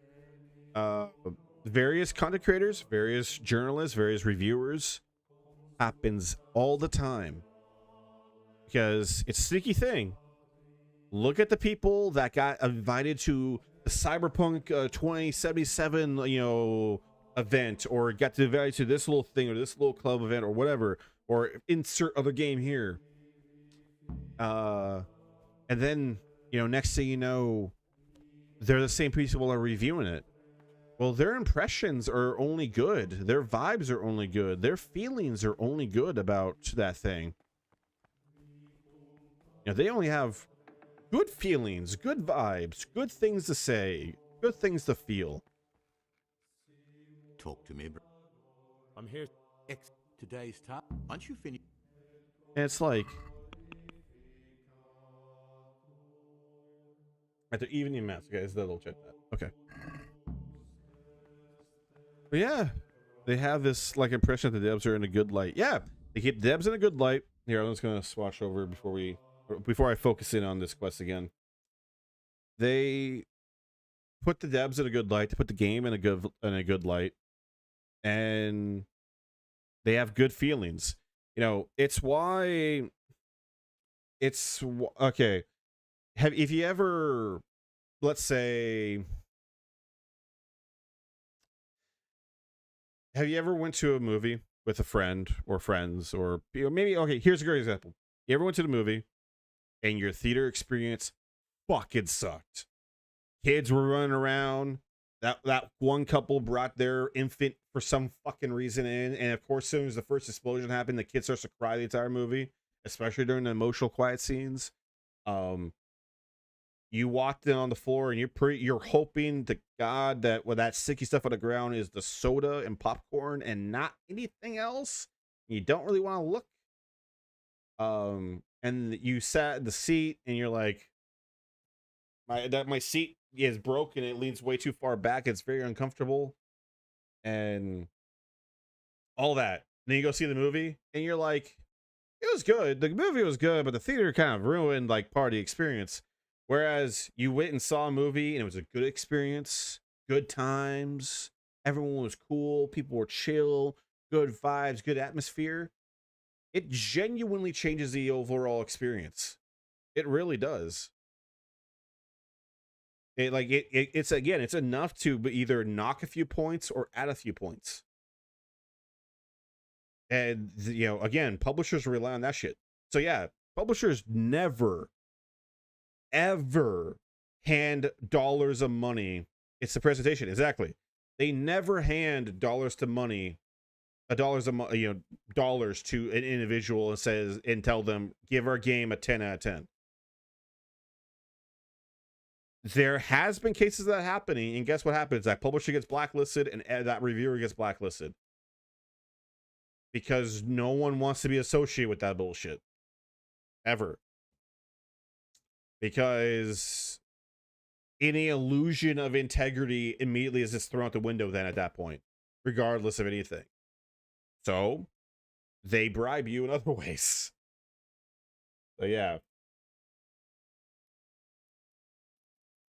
Various content creators, various journalists, various reviewers, happens all the time because it's a sneaky thing. Look at the people that got invited to the Cyberpunk 2077, event, or got invited to this little thing or this little club event or whatever, or insert other game here. And then, next thing you know, they're the same people that are reviewing it. Well, their impressions are only good. Their vibes are only good. Their feelings are only good about that thing. They only have good feelings, good vibes, good things to say, good things to feel. Talk to me, bro. I'm here. Today's time. Once you finish. And it's like, at the evening mass, guys, that'll check that. Okay. But yeah, they have this impression that the devs are in a good light. Yeah, they keep devs in a good light. Here, I'm just gonna swatch over before I focus in on this quest again. They put the devs in a good light. They put the game in a good light, and they have good feelings. It's why. It's okay. If you ever, let's say, have you ever went to a movie with a friend or friends, or maybe, okay, here's a great example. You ever went to the movie and your theater experience fucking sucked? Kids were running around. That one couple brought their infant for some fucking reason in, and of course, as soon as the first explosion happened, the kid starts to cry the entire movie, especially during the emotional quiet scenes. You walked in on the floor and you're hoping to God that that sticky stuff on the ground is the soda and popcorn and not anything else. You don't really want to look. And you sat in the seat and you're like, my seat is broken. It leans way too far back. It's very uncomfortable. And all that. And then you go see the movie and you're like, it was good. The movie was good, but the theater kind of ruined part of the experience. Whereas you went and saw a movie and it was a good experience, good times, everyone was cool, people were chill, good vibes, good atmosphere. It genuinely changes the overall experience. It really does. It's enough to either knock a few points or add a few points. And again, publishers rely on that shit. So yeah, publishers never ever hand dollars of money. It's the presentation, exactly. They never hand dollars to an individual and tell them, give our game a 10 out of 10. There has been cases of that happening, and guess what happens? That publisher gets blacklisted and that reviewer gets blacklisted because no one wants to be associated with that bullshit ever. Because any illusion of integrity immediately is just thrown out the window then at that point, regardless of anything. So they bribe you in other ways. So yeah.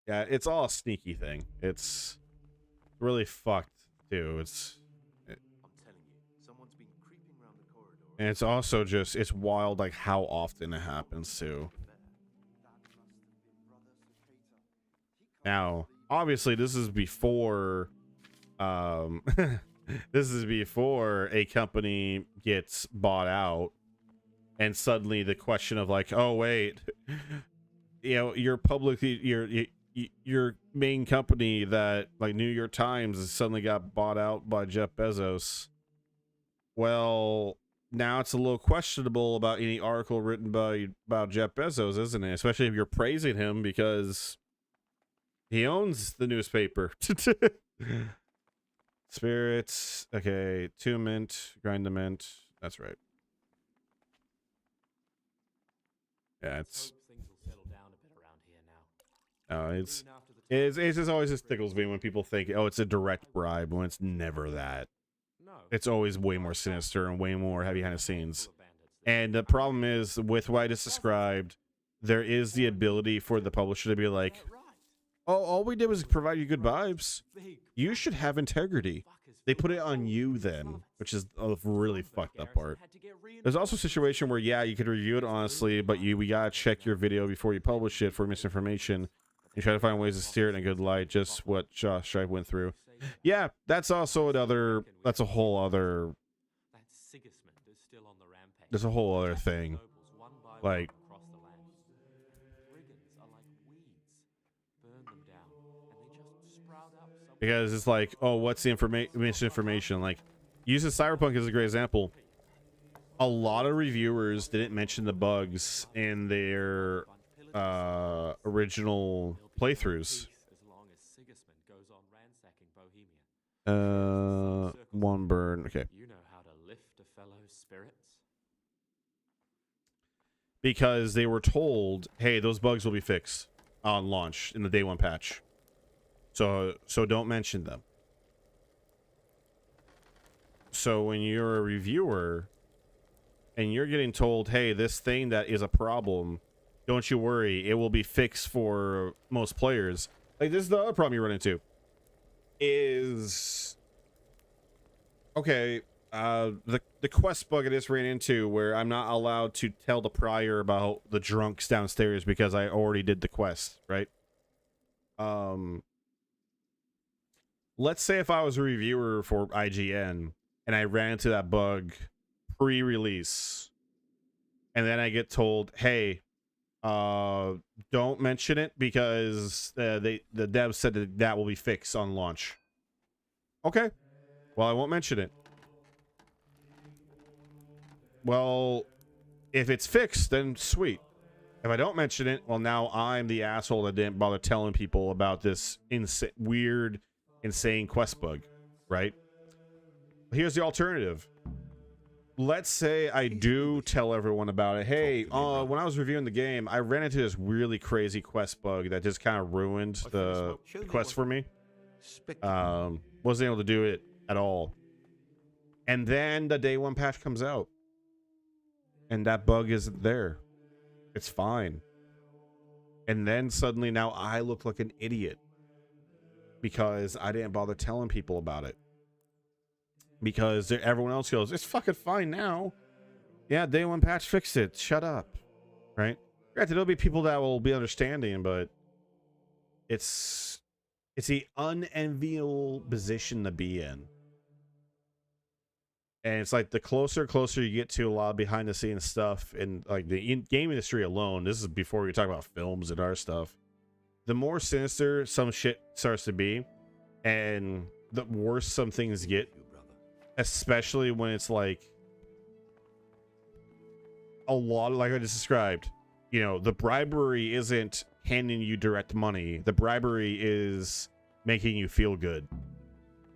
Yeah, it's all a sneaky thing. It's really fucked too. I'm telling you, someone's been creeping around the corridor. And it's also it's wild how often it happens too. Now, obviously, this is before, this is before a company gets bought out, and suddenly the question of oh wait, your main company that New York Times suddenly got bought out by Jeff Bezos. Well, now it's a little questionable about any article written about Jeff Bezos, isn't it? Especially if you're praising him because he owns the newspaper. Spirits. Okay. 2 mint. Grind the mint. That's right. Yeah, it's it's just always just tickles me when people think, oh, it's a direct bribe, when it's never that. It's always way more sinister and way more heavy behind the scenes. And the problem is, with what I just described, there is the ability for the publisher to be like, oh, all we did was provide you good vibes. You should have integrity. They put it on you then, which is a really fucked up part. There's also a situation where, yeah, you could review it honestly, but we gotta check your video before you publish it for misinformation. You try to find ways to steer it in a good light, just what Josh Stripe went through. Yeah, that's also another, that's a whole other, there's a whole other thing. Like, because it's like, oh, what's the misinformation? Like, using Cyberpunk as a great example, a lot of reviewers didn't mention the bugs in their original playthroughs. One burn. Okay. You know how to lift a fellow's spirits? Because they were told, hey, those bugs will be fixed on launch in the day one patch. So don't mention them. So when you're a reviewer and you're getting told, hey, this thing that is a problem, don't you worry, it will be fixed for most players. Like, this is the other problem you run into. Is, okay, the quest bug I just ran into where I'm not allowed to tell the prior about the drunks downstairs because I already did the quest, right? Let's say if I was a reviewer for IGN and I ran into that bug pre-release, and then I get told, hey, don't mention it because the devs said that will be fixed on launch. Okay, well, I won't mention it. Well, if it's fixed, then sweet. If I don't mention it, well, now I'm the asshole that didn't bother telling people about this weird, insane quest bug, right? Here's the alternative. Let's say I do tell everyone about it. Hey, when I was reviewing the game, I ran into this really crazy quest bug that just kind of ruined the quest for me. Wasn't able to do it at all. And then the day one patch comes out. And that bug isn't there. It's fine. And then suddenly now I look like an idiot. Because I didn't bother telling people about it. Because everyone else goes, it's fucking fine now. Yeah, day one patch fixed it. Shut up. Right? Granted, there'll be people that will be understanding, but it's the unenviable position to be in. And it's like the closer you get to a lot of behind the scenes stuff in like the game industry alone, this is before we talk about films and our stuff, the more sinister some shit starts to be and the worse some things get, especially when it's like a lot of, like I just described, you know, the bribery isn't handing you direct money. The bribery is making you feel good.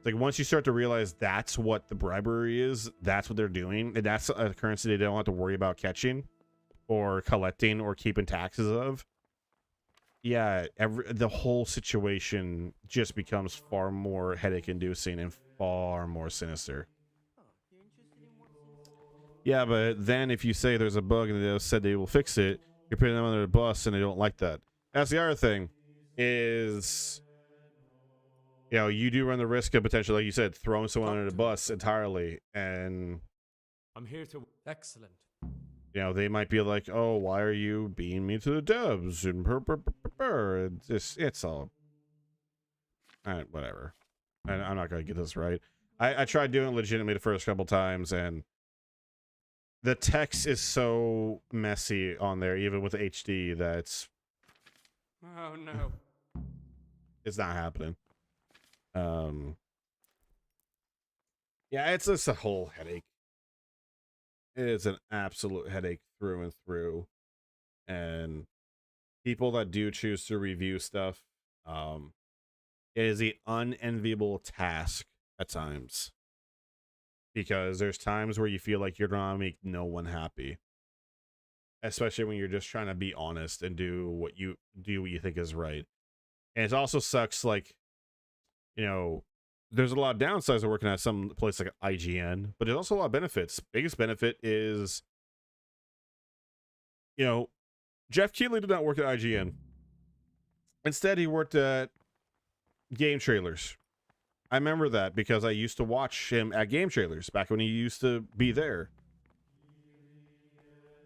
Like, once you start to realize that's what the bribery is, that's what they're doing, and that's a currency they don't have to worry about catching or collecting or keeping taxes of, yeah, the whole situation just becomes far more headache-inducing and far more sinister. Yeah, but then if you say there's a bug and they said they will fix it, you're putting them under the bus, and they don't like that. That's the other thing, is, you know, you do run the risk of potentially, like you said, throwing someone under the bus entirely, and I'm here to. Excellent. You know, they might be like, "Oh, why are you being mean to the devs?" And it's all, whatever. And I'm not gonna get this right. I tried doing it legitimately the first couple times, and the text is so messy on there, even with HD, that Oh no. it's not happening. Yeah, it's just a whole headache. It is an absolute headache through and through. And people that do choose to review stuff, it is the unenviable task at times because there's times where you feel like you're gonna make no one happy, especially when you're just trying to be honest and do what you think is right. And it also sucks, like, you know, there's a lot of downsides of working at some place like IGN, but there's also a lot of benefits. Biggest benefit is, you know, Jeff Keighley did not work at IGN. Instead, he worked at Game Trailers. I remember that because I used to watch him at Game Trailers back when he used to be there,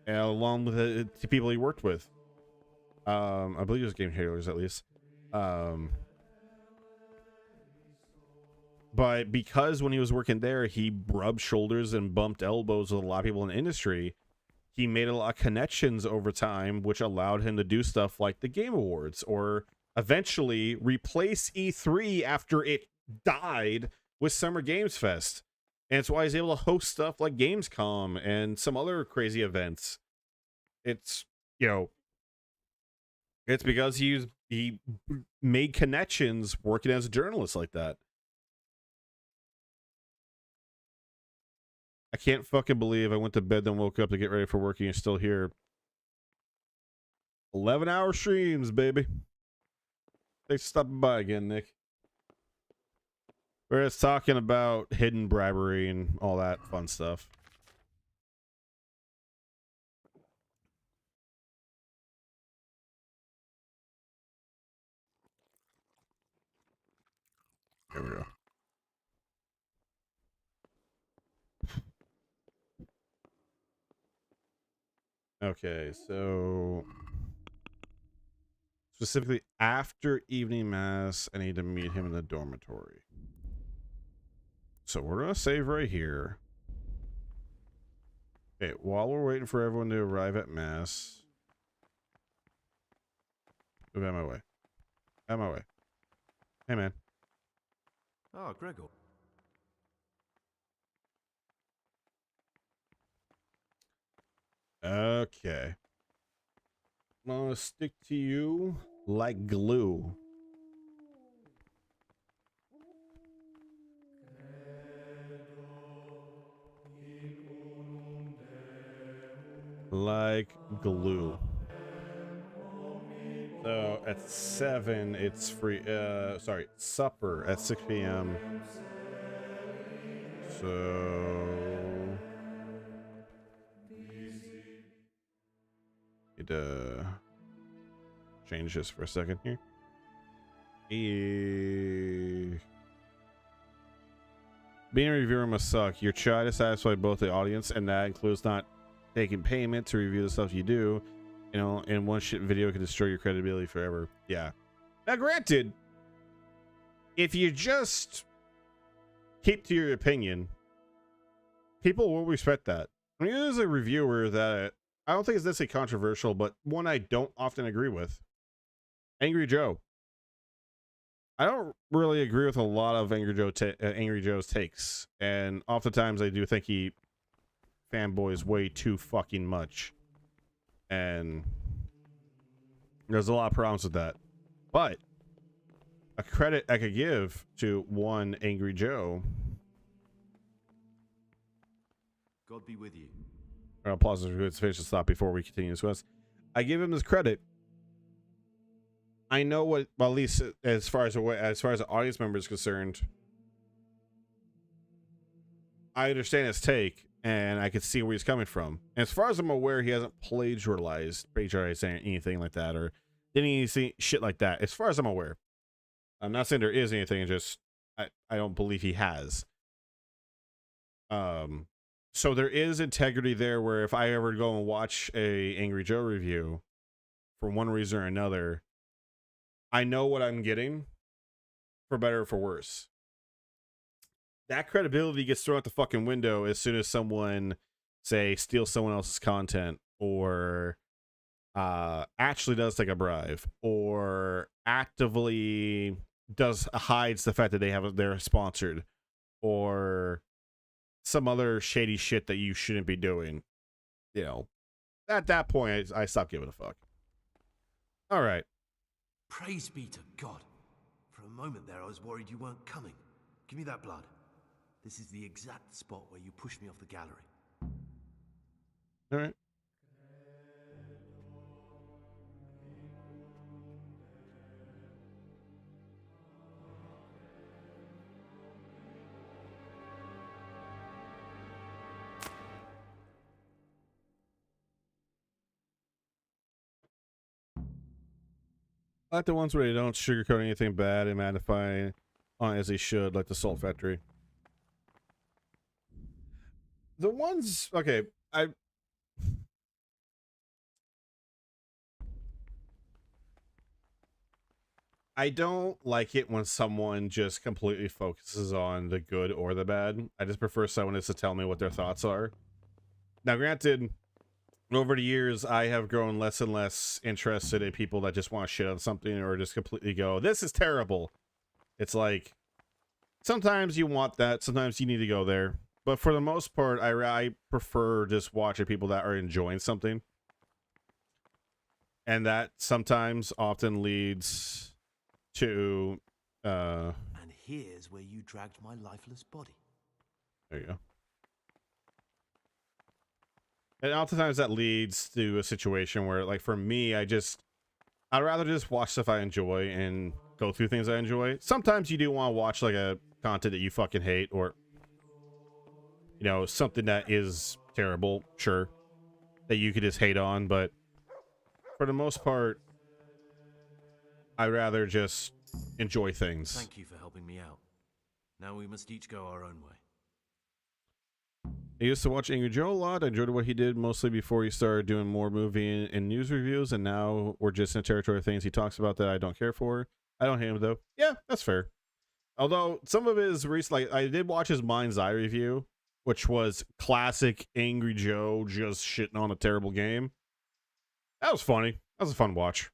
and along with the people he worked with. I believe it was Game Trailers, at least. But because when he was working there, he rubbed shoulders and bumped elbows with a lot of people in the industry, he made a lot of connections over time, which allowed him to do stuff like the Game Awards, or eventually replace E3 after it died with Summer Games Fest. And it's why he's able to host stuff like Gamescom and some other crazy events. It's, you know, it's because he made connections working as a journalist like that. I can't fucking believe I went to bed, then woke up to get ready for work, and you're still here. 11-hour streams, baby. Thanks for stopping by again, Nick. We're just talking about hidden bribery and all that fun stuff. There we go. Okay, so specifically after evening mass, I need to meet him in the dormitory. So we're going to save right here. Okay, while we're waiting for everyone to arrive at mass. Move out of my way. Out of my way. Hey, man. Oh, Gregor. Okay. I'm gonna stick to you like glue. Like glue. So at 7, it's free. Sorry, supper at 6 p.m. So need to change this for a second here. Being a reviewer must suck. You're trying to satisfy both the audience, and that includes not taking payment to review the stuff you do. You know, and one shit video can destroy your credibility forever. Yeah. Now, granted, if you just keep to your opinion, people will respect that. I mean, as a reviewer that I don't think it's necessarily controversial, but one I don't often agree with. Angry Joe. I don't really agree with a lot of Angry Joe's takes, and oftentimes I do think he fanboys way too fucking much, and there's a lot of problems with that. But a credit I could give to one Angry Joe. God be with you. I'll pause to finish the stop before we continue this quest. I give him this credit. I know what, well, at least as far as the audience member is concerned, I understand his take and I can see where he's coming from. And as far as I'm aware, he hasn't plagiarized anything like that, or did anything shit like that. As far as I'm aware, I'm not saying there is anything. Just I don't believe he has. So there is integrity there, where if I ever go and watch a Angry Joe review for one reason or another, I know what I'm getting, for better or for worse. That credibility gets thrown out the fucking window as soon as someone, say, steals someone else's content, or actually does take a bribe, or actively hides the fact that they're sponsored, or some other shady shit that you shouldn't be doing. You know, at that point, I stopped giving a fuck. All right. Praise be to God. For a moment there, I was worried you weren't coming. Give me that blood. This is the exact spot where you pushed me off the gallery. All right. I like the ones where they don't sugarcoat anything bad and magnify on as they should, like the Salt Factory. The ones, okay, I don't like it when someone just completely focuses on the good or the bad. I just prefer someone just to tell me what their thoughts are. Now, granted, over the years, I have grown less and less interested in people that just want to shit on something or just completely go, this is terrible. It's like, sometimes you want that, sometimes you need to go there. But for the most part, I prefer just watching people that are enjoying something. And that sometimes often leads to... And here's where you dragged my lifeless body. There you go. And oftentimes that leads to a situation where, like, for me, I'd rather just watch stuff I enjoy and go through things I enjoy. Sometimes you do want to watch, like, a content that you fucking hate or, you know, something that is terrible, sure, that you could just hate on, but for the most part, I'd rather just enjoy things. Thank you for helping me out. Now we must each go our own way. I used to watch Angry Joe a lot. I enjoyed what he did mostly before he started doing more movie and news reviews, and now we're just in territory of things he talks about that I don't care for. I don't hate him, though. Yeah, that's fair. Although, some of his recent, like, I did watch his Mind's Eye review, which was classic Angry Joe just shitting on a terrible game. That was funny. That was a fun watch.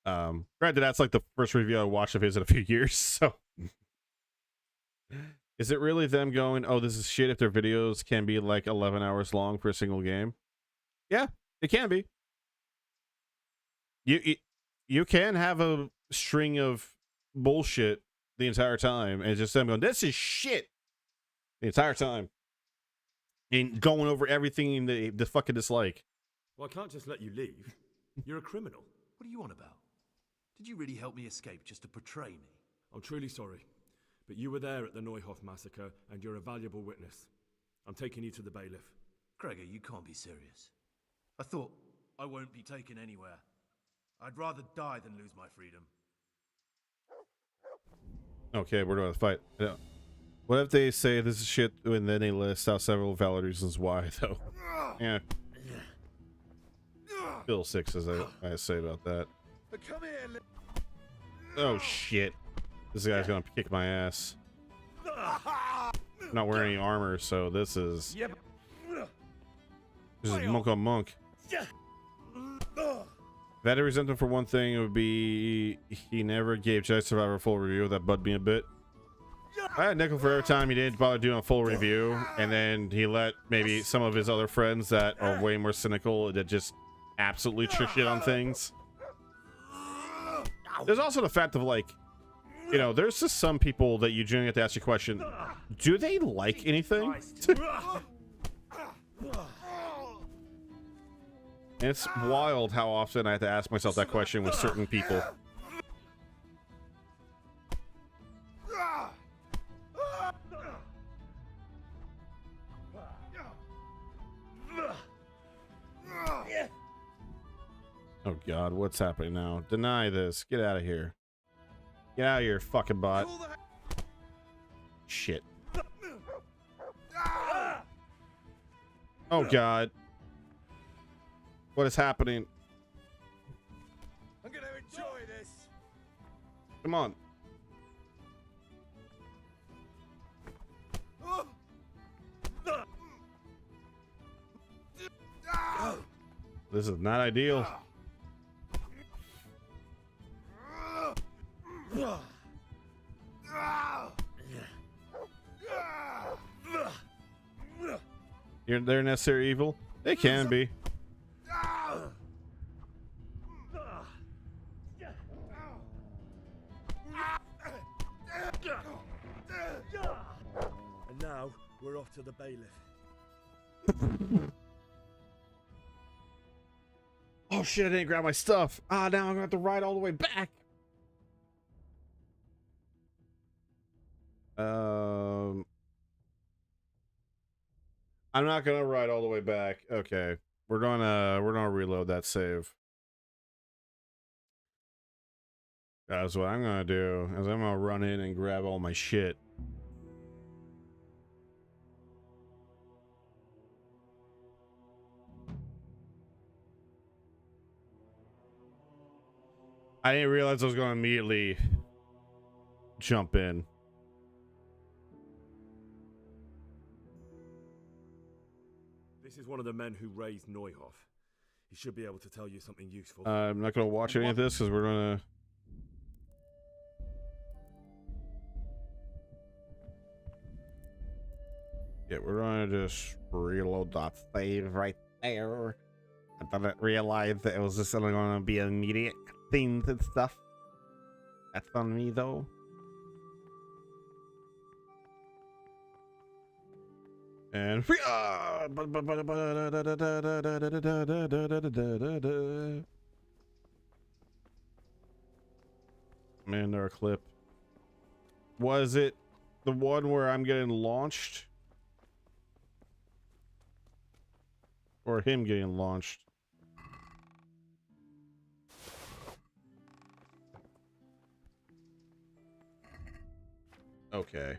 Granted, that's like the first review I watched of his in a few years, so... Is it really them going, oh, this is shit if their videos can be like 11 hours long for a single game? Yeah, it can be. You can have a string of bullshit the entire time, and it's just them going, this is shit the entire time. And going over everything they fucking dislike. Well, I can't just let you leave. You're a criminal. What are you on about? Did you really help me escape just to portray me? I'm truly sorry. But you were there at the Neuhoff massacre, and you're a valuable witness. I'm taking you to the bailiff. Gregor, you can't be serious. I thought I won't be taken anywhere. I'd rather die than lose my freedom. Okay, we're going to fight. Yeah. What if they say this is shit, and then they list out several valid reasons why, though? Yeah. Bill 6, as I say about that. Come here. Oh, shit. This guy's gonna kick my ass. I'm not wearing any armor, so this is... This is monk on monk. If I had to resent him for one thing, it would be he never gave Jedi Survivor a full review. That bugged me a bit. I had nickel for every time he didn't bother doing a full review, and then he let maybe some of his other friends that are way more cynical that just absolutely trick shit on things. There's also the fact of, like, you know, there's just some people that you genuinely have to ask your question, do they like anything? And it's wild how often I have to ask myself that question with certain people. Oh god, what's happening now? Deny this. Get out of here. Get out of here, fucking bot. Shit. Oh god. What is happening? I'm gonna enjoy this. Come on. This is not ideal. They're necessary evil? They can be. We're off to the bailiff. Oh shit, I didn't grab my stuff. Ah, now I'm gonna have to ride all the way back. I'm not gonna ride all the way back. Okay. We're gonna reload that save. That's what I'm gonna do, is I'm gonna run in and grab all my shit. I didn't realize I was gonna immediately jump in. This is one of the men who raised Neuhoff. He should be able to tell you something useful. I'm not gonna watch any of this because we're gonna. Yeah, we're gonna just reload that save right there. I didn't realize that it was just only gonna be immediate things and stuff. That's on me though. And man, our clip. Was it the one where I'm getting launched? Or him getting launched? Okay.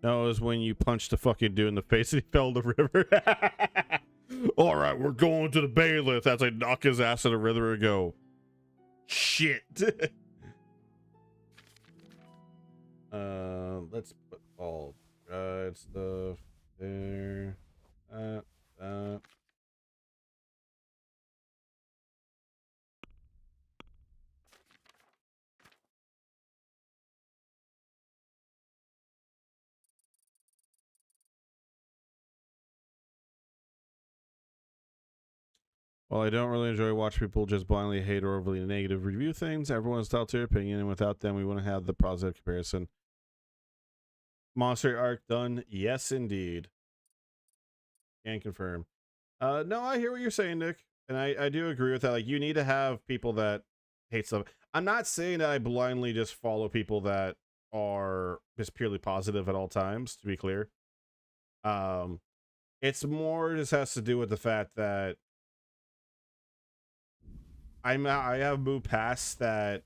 No, it was when you punched the fucking dude in the face and he fell in the river. All right, we're going to the bailiff. That's like knock his ass in the river and go. Shit. Let's put all guide stuff there. While I don't really enjoy watching people just blindly hate or overly negative review things, everyone's entitled to their opinion, and without them, we wouldn't have the positive comparison. Monster arc done? Yes, indeed. Can confirm. No, I hear what you're saying, Nick, and I do agree with that. Like, you need to have people that hate stuff. I'm not saying that I blindly just follow people that are just purely positive at all times, to be clear. It's more just has to do with the fact that I have moved past that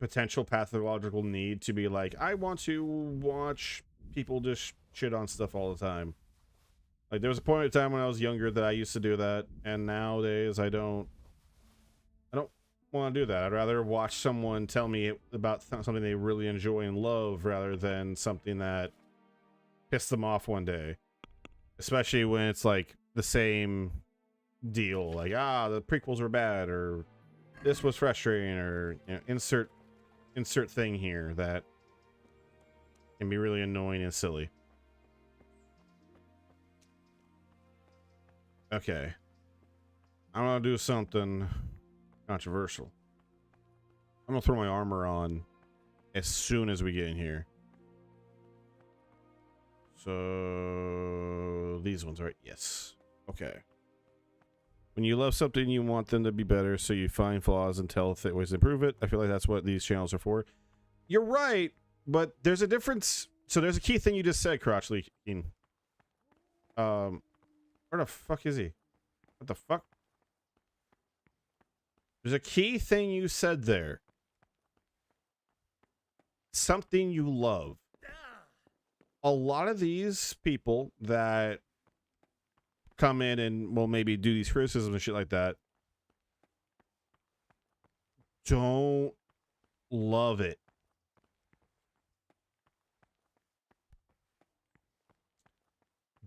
potential pathological need to be like, I want to watch people just shit on stuff all the time. Like, there was a point in time when I was younger that I used to do that, and nowadays I don't want to do that. I'd rather watch someone tell me about something they really enjoy and love rather than something that pissed them off one day. Especially when it's like the same deal, like, the prequels were bad, or this was frustrating, or, you know, insert thing here that can be really annoying and silly. Okay, I'm gonna do something controversial. I'm gonna throw my armor on as soon as we get in here. So these ones, right? Yes. Okay. When you love something, you want them to be better, so you find flaws and tell ways to improve it. I feel like that's what these channels are for. You're right, but there's a difference. So there's a key thing you just said, Crotchley. Where the fuck is he? What the fuck? There's a key thing you said there. Something you love. A lot of these people that come in and will maybe do these criticisms and shit like that don't love it.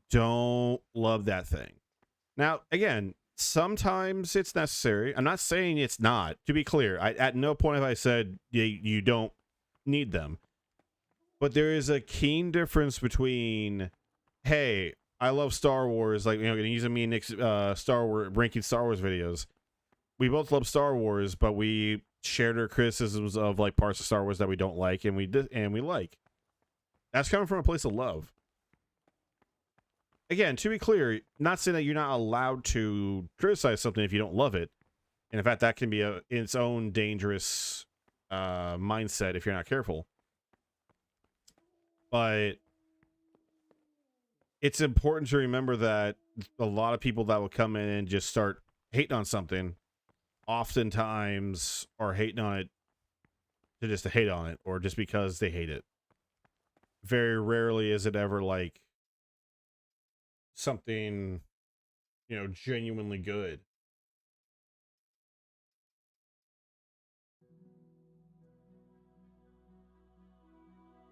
Don't love that thing. Now, again, sometimes it's necessary. I'm not saying it's not. To be clear, at no point have I said you don't need them. But there is a keen difference between, hey, I love Star Wars, like, you know, using me and Nick's Star Wars ranking Star Wars videos. We both love Star Wars, but we shared our criticisms of like parts of Star Wars that we don't like and we like. That's coming from a place of love. Again, to be clear, not saying that you're not allowed to criticize something if you don't love it. And in fact, that can be its own dangerous mindset if you're not careful. But it's important to remember that a lot of people that will come in and just start hating on something oftentimes are hating on it to just to hate on it or just because they hate it. Very rarely is it ever like something, you know, genuinely good.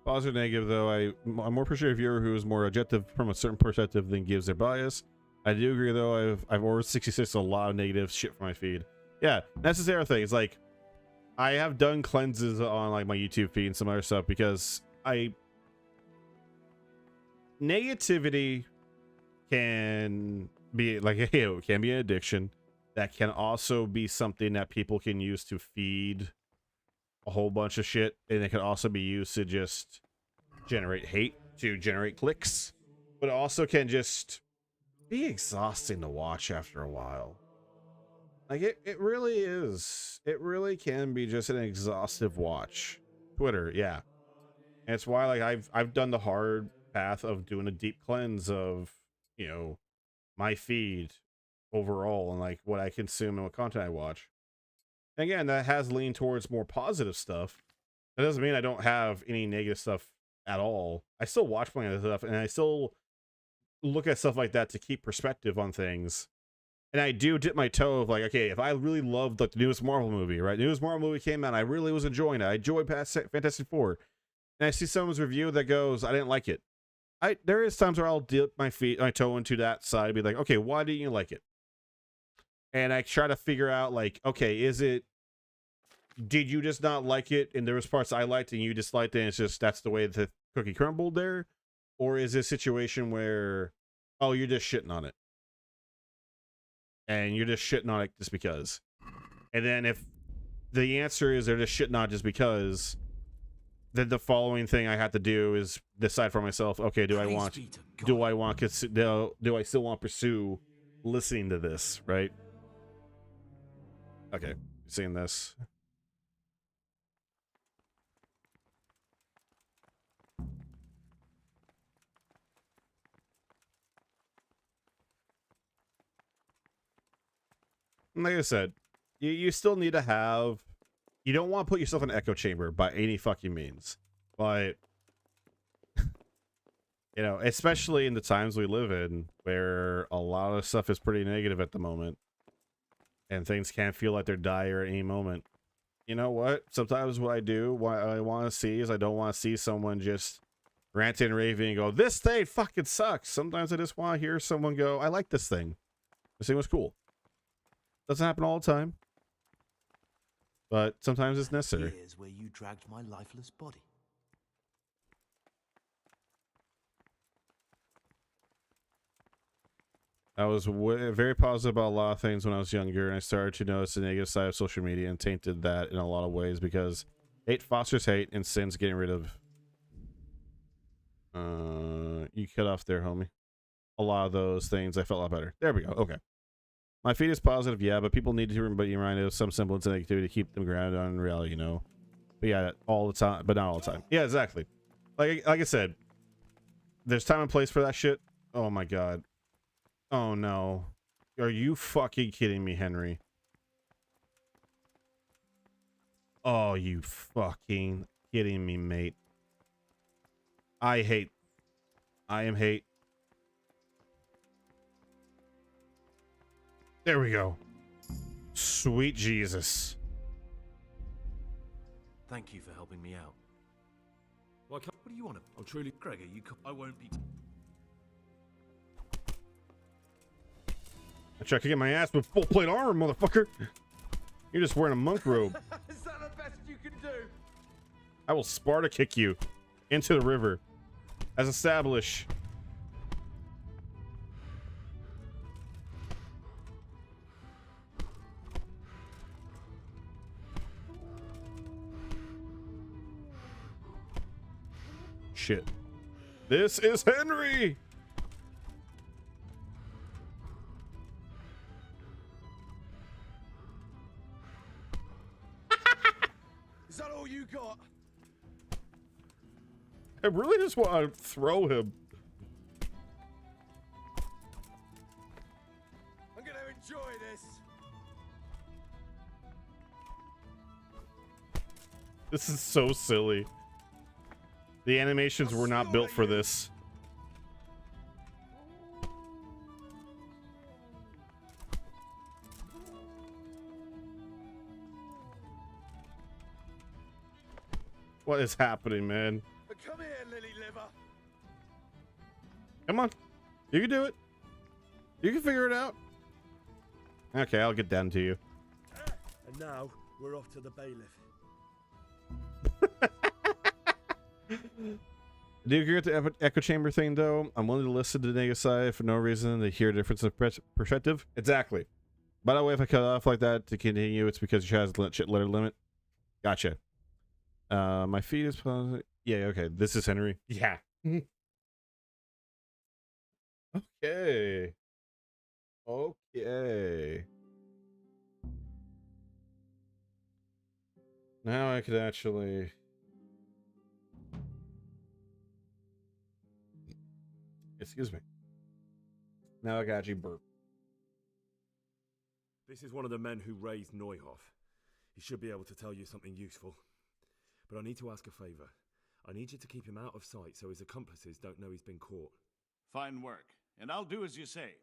Positive, negative, though, I'm more appreciative of a viewer who is more objective from a certain perspective than gives their bias. I do agree, though, I've ordered 66 a lot of negative shit for my feed. Yeah, that's the other thing. It's like, I have done cleanses on like my YouTube feed and some other stuff because negativity can be like, it can be an addiction. That can also be something that people can use to feed a whole bunch of shit, and it can also be used to just generate hate, to generate clicks, but it also can just be exhausting to watch after a while. Like it really is. It really can be just an exhaustive watch. Twitter, yeah. And it's why like I've done the hard path of doing a deep cleanse of, you know, my feed overall and like what I consume and what content I watch. And again, that has leaned towards more positive stuff. That doesn't mean I don't have any negative stuff at all. I still watch plenty of stuff, and I still look at stuff like that to keep perspective on things. And I do dip my toe of like, okay, if I really loved like the newest Marvel movie, right? The newest Marvel movie came out, I really was enjoying it. I enjoyed Fantastic Four. And I see someone's review that goes, I didn't like it. There is times where I'll dip my toe into that side and be like, okay, why didn't you like it? And I try to figure out like, okay, did you just not like it and there was parts I liked and you disliked it and it's just that's the way the cookie crumbled there? Or is this a situation where, oh, you're just shitting on it? And you're just shitting on it just because. And then if the answer is they're just shitting on it just because, then the following thing I have to do is decide for myself, okay, do I still want to pursue listening to this, right? Okay, seeing this. Like I said, you still need to have, you don't want to put yourself in an echo chamber by any fucking means, but you know, especially in the times we live in where a lot of stuff is pretty negative at the moment and things can feel like they're dire at any moment. You know what? Sometimes what I want to see is I don't want to see someone just ranting and raving and go, this thing fucking sucks. Sometimes I just want to hear someone go, I like this thing. This thing was cool. Doesn't happen all the time, but sometimes it's necessary. Here's where you dragged my lifeless body. I was very positive about a lot of things when I was younger, and I started to notice the negative side of social media and tainted that in a lot of ways because hate fosters hate and sin's getting rid of. You cut off there, homie. A lot of those things I felt a lot better. There we go. Okay. My feed is positive, yeah, but people need to be reminded of some semblance of negativity to keep them grounded on reality, you know. But yeah, all the time, but not all the time. Yeah, exactly. Like I said, there's time and place for that shit. Oh my god. Oh no. Are you fucking kidding me, Henry? Oh, you fucking kidding me, mate. I am hate. There we go. Sweet Jesus. Thank you for helping me out. What do you want? I'm truly Gregor. I won't be. I try to get my ass with full plate armor, motherfucker. You're just wearing a monk robe. Is that the best you can do? I will Sparta kick you into the river. As established. shit. This is Henry! Is that all you got? I really just want to throw him. I'm gonna enjoy this. This is so silly. The animations were not built for this. What is happening, man? Come here, lily liver. Come on. You can do it. You can figure it out. Okay, I'll get down to you. And now we're off to the bailiff. Do you agree with the echo chamber thing, though? I'm willing to listen to the negative side for no reason to hear a difference of perspective. Exactly. By the way, if I cut off like that to continue, it's because your chat has letter limit. Gotcha. My feed is positive. Yeah, okay. This is Henry. Yeah. Okay. Okay. Now I could actually... Excuse me. Now I got you burp. This is one of the men who raised Neuhoff. He should be able to tell you something useful. But I need to ask a favor. I need you to keep him out of sight so his accomplices don't know he's been caught. Fine work, and I'll do as you say.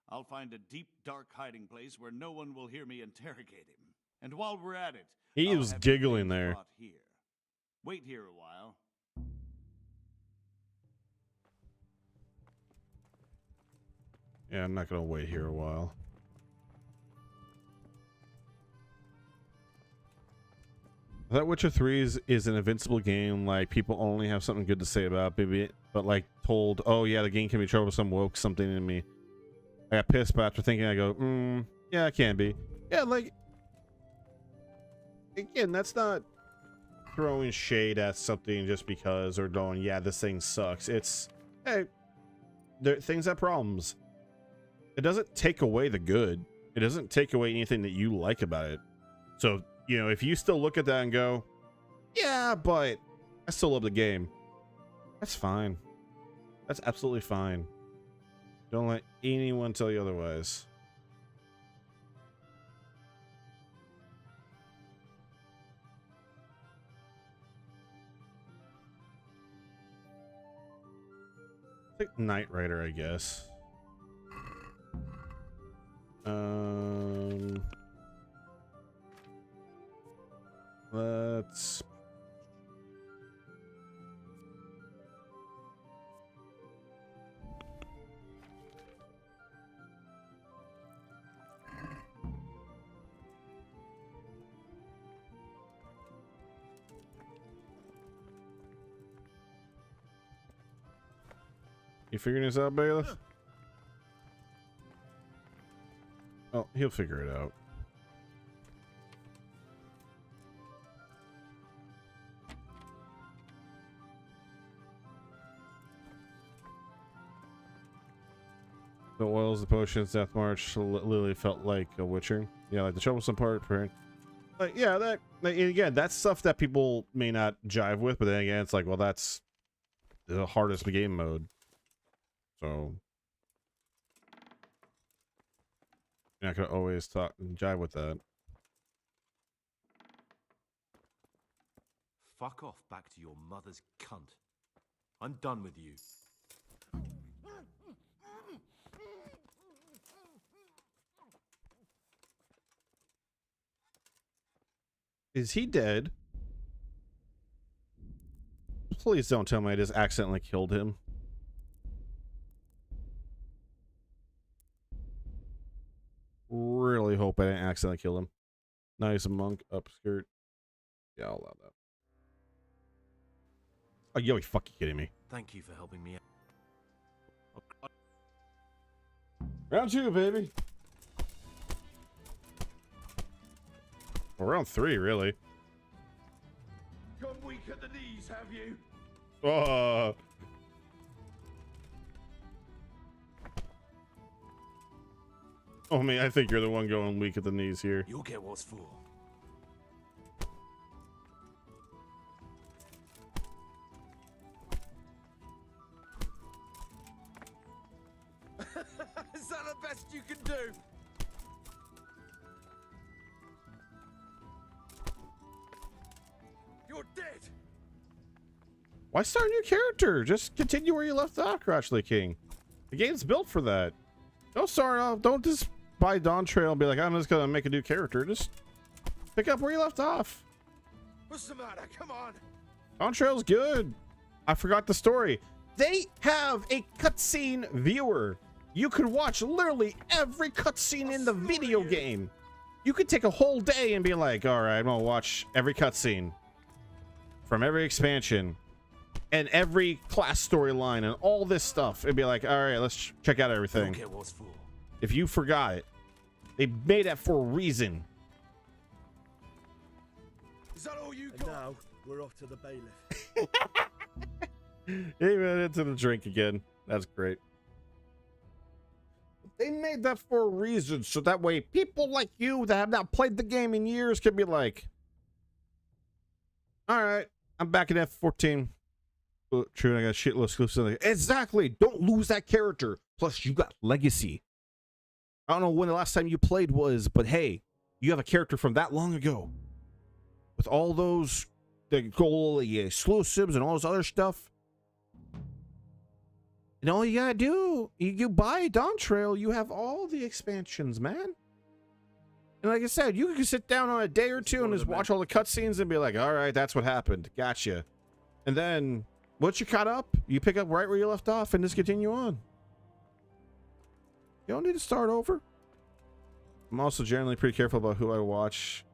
I'll find a deep, dark hiding place where no one will hear me interrogate him. And while we're at it, he was giggling there. Here. Wait here a while. Yeah, I'm not gonna wait here a while. I thought Witcher 3 is an invincible game, like people only have something good to say about, maybe, but like told, oh yeah, the game can be troublesome, woke something in me. I got pissed, but after thinking, I go, yeah, it can be. Yeah, like, again, that's not throwing shade at something just because, or going, yeah, this thing sucks. It's, hey, things have problems. It doesn't take away the good. It doesn't take away anything that you like about it. So, you know, if you still look at that and go, yeah, but I still love the game, that's fine. That's absolutely fine. Don't let anyone tell you otherwise. Like Knight Rider, I guess. Let's... You figuring this out, Bailiff? Oh, he'll figure it out. The oils, the potions, Death March, Lily felt like a Witcher. Yeah, like the troublesome part. Like, yeah, that, again, that's stuff that people may not jive with, but then again, it's like, well, that's the hardest game mode. So you're not gonna always talk and jive with that. Fuck off back to your mother's cunt. I'm done with you. Is he dead? Please don't tell me I just accidentally killed him. Really hope I didn't accidentally kill him. Nice monk upskirt. Yeah, I'll allow that. Oh, you fucking kidding me? Thank you for helping me out. Round 2, baby. Well, round 3, really. Gone weak at the knees, have you? Oh. Oh man, I think you're the one going weak at the knees here. You'll get what's for. Is that the best you can do? You're dead. Why start a new character? Just continue where you left off, Crotchley King. The game's built for that. Don't start off. Don't just buy Dawntrail and be like, I'm just gonna make a new character. Just pick up where you left off. What's the matter? Come on. Dawntrail's good. I forgot the story. They have a cutscene viewer. You could watch literally every cutscene in the video game. You could take a whole day and be like, all right, I'm gonna watch every cutscene from every expansion and every class storyline and all this stuff and be like, all right, let's check out everything. You'll get what's for. If you forgot it, they made that for a reason. Is that all you And got? now we're off to the bailiff. Even into the drink again. That's great. They made that for a reason, so that way people like you that have not played the game in years can be like, all right, I'm back in F14. True, I got shitload exclusive. Exactly. Don't lose that character. Plus, you got legacy. I don't know when the last time you played was, but hey, you have a character from that long ago. With all those the goal exclusives and all this other stuff. And all you gotta do, you buy Dawntrail, you have all the expansions, man. And like I said, you can sit down on a day or two and just watch all the cutscenes and be like, all right, that's what happened. Gotcha. And then once you caught up, you pick up right where you left off and just continue on. You don't need to start over. I'm also generally pretty careful about who I watch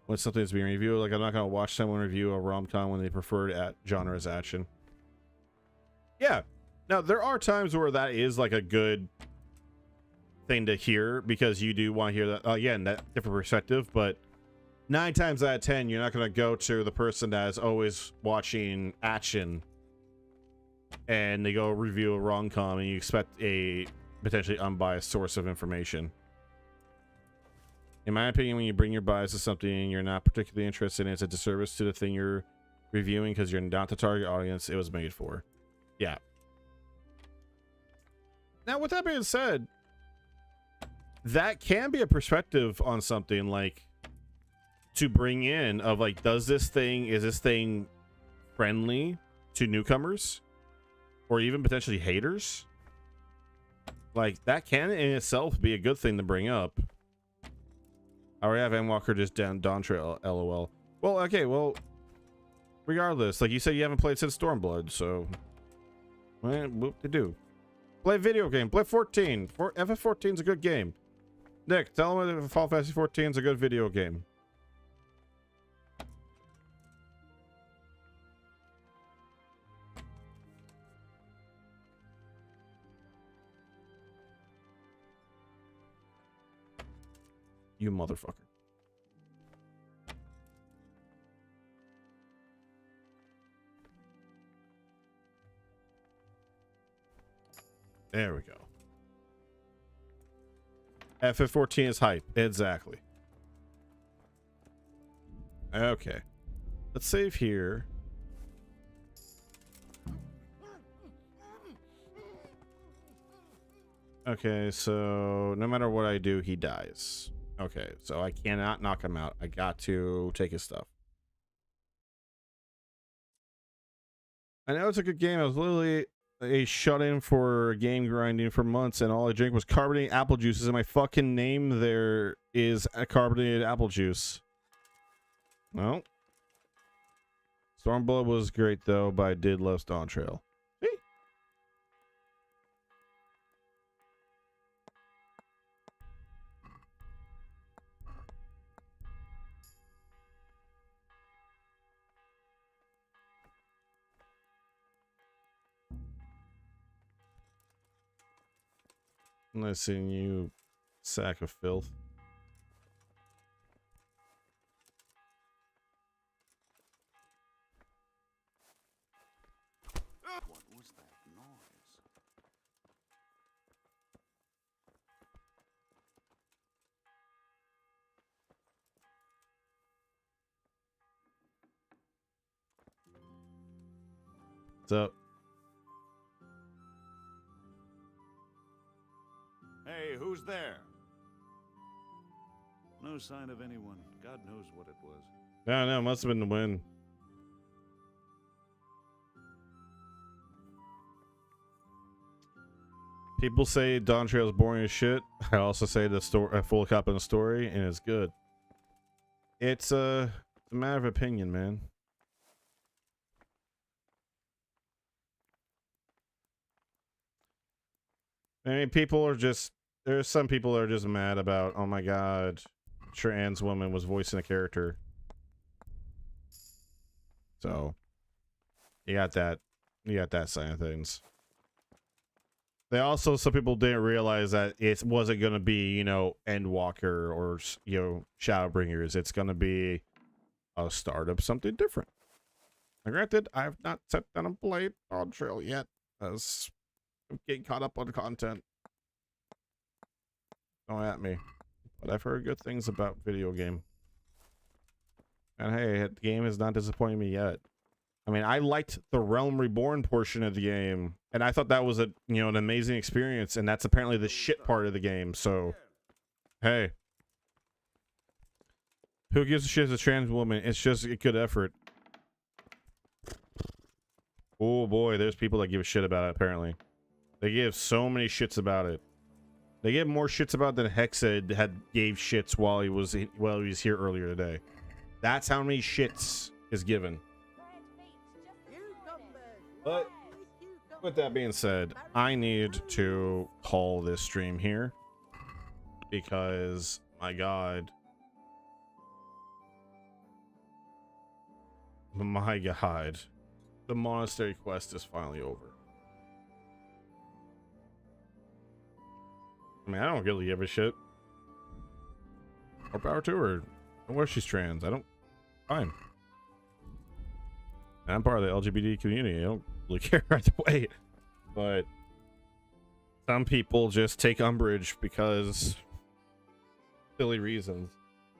when something's being reviewed. Like, I'm not going to watch someone review a rom-com when they prefer at genre as action. Yeah. Now, there are times where that is like a good thing to hear because you do want to hear that, again, that different perspective, but 9 times out of 10, you're not going to go to the person that is always watching action and they go review a rom-com and you expect a potentially unbiased source of information. In my opinion, when you bring your bias to something you're not particularly interested in, it's a disservice to the thing you're reviewing because you're not the target audience it was made for. Yeah. Now, with that being said, that can be a perspective on something like to bring in of like, is this thing friendly to newcomers or even potentially haters? Like, that can in itself be a good thing to bring up. I already have Endwalker just down Dawntrail, LOL. Well, okay, well, regardless, like you said, you haven't played since Stormblood, so whoop de do. Play video game, play 14. FF14 is a good game. Nick, tell them if Final Fantasy 14 is a good video game. You motherfucker. There we go. FF14 is hype. Exactly. Okay. Let's save here. Okay, so no matter what I do, he dies. Okay, so I cannot knock him out. I got to take his stuff. I know it's a good game. I was literally a shut-in for game grinding for months, and all I drink was carbonated apple juices, and my fucking name there is a carbonated apple juice. Well, Stormblood was great, though, but I did love Dawntrail. Listen, you sack of filth. What's up? Hey, who's there? No sign of anyone. God knows what it was. No, must have been the wind. People say Dawn Trail is boring as shit. I also say the story, full cop in the story, and it's good. It's a matter of opinion, man. I mean, people are just, there's some people that are just mad about, oh my god, trans woman was voicing a character. So, you got that side of things. They also, some people didn't realize that it wasn't going to be, you know, Endwalker or, you know, Shadowbringers. It's going to be a start of something different. Now, granted, I have not sat down and played Dawn Trail yet, as I'm getting caught up on content. Don't at me. But I've heard good things about video game. And hey, the game has not disappointed me yet. I mean, I liked the Realm Reborn portion of the game, and I thought that was a, you know, an amazing experience, and that's apparently the shit part of the game. So, hey, who gives a shit as a trans woman? It's just a good effort. Oh boy, there's people that give a shit about it. Apparently, they give so many shits about it. They give more shits about it than Hexa had gave shits while he was here earlier today. That's how many shits is given. But with that being said, I need to call this stream here because, my god, the monastery quest is finally over. I mean, I don't really give a shit. More power to her. Don't worry, she's trans. I don't. Fine. I'm part of the LGBT community. I don't really care either way. But some people just take umbrage because silly reasons.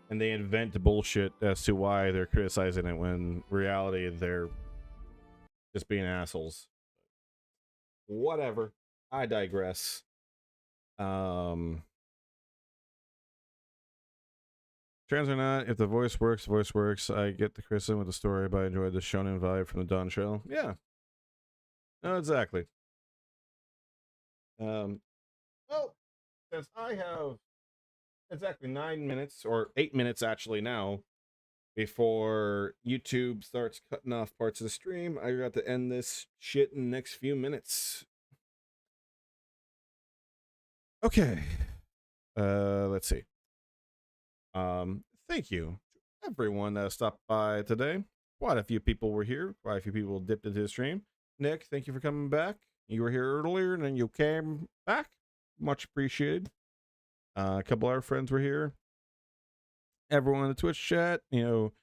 And they invent bullshit as to why they're criticizing it when in reality they're just being assholes. Whatever. I digress. Trans or not, if the voice works. I get the criticism with the story, but I enjoyed the shonen vibe from the Dawn Trail. Yeah. No, exactly. Well, since I have exactly 9 minutes, or 8 minutes actually now, before YouTube starts cutting off parts of the stream, I got to end this shit in the next few minutes. Okay. Let's see. Thank you to everyone that stopped by today. Quite a few people were here. Quite a few people dipped into the stream. Nick, thank you for coming back. You were here earlier and then you came back. Much appreciated. A couple of our friends were here. Everyone in the Twitch chat, you know,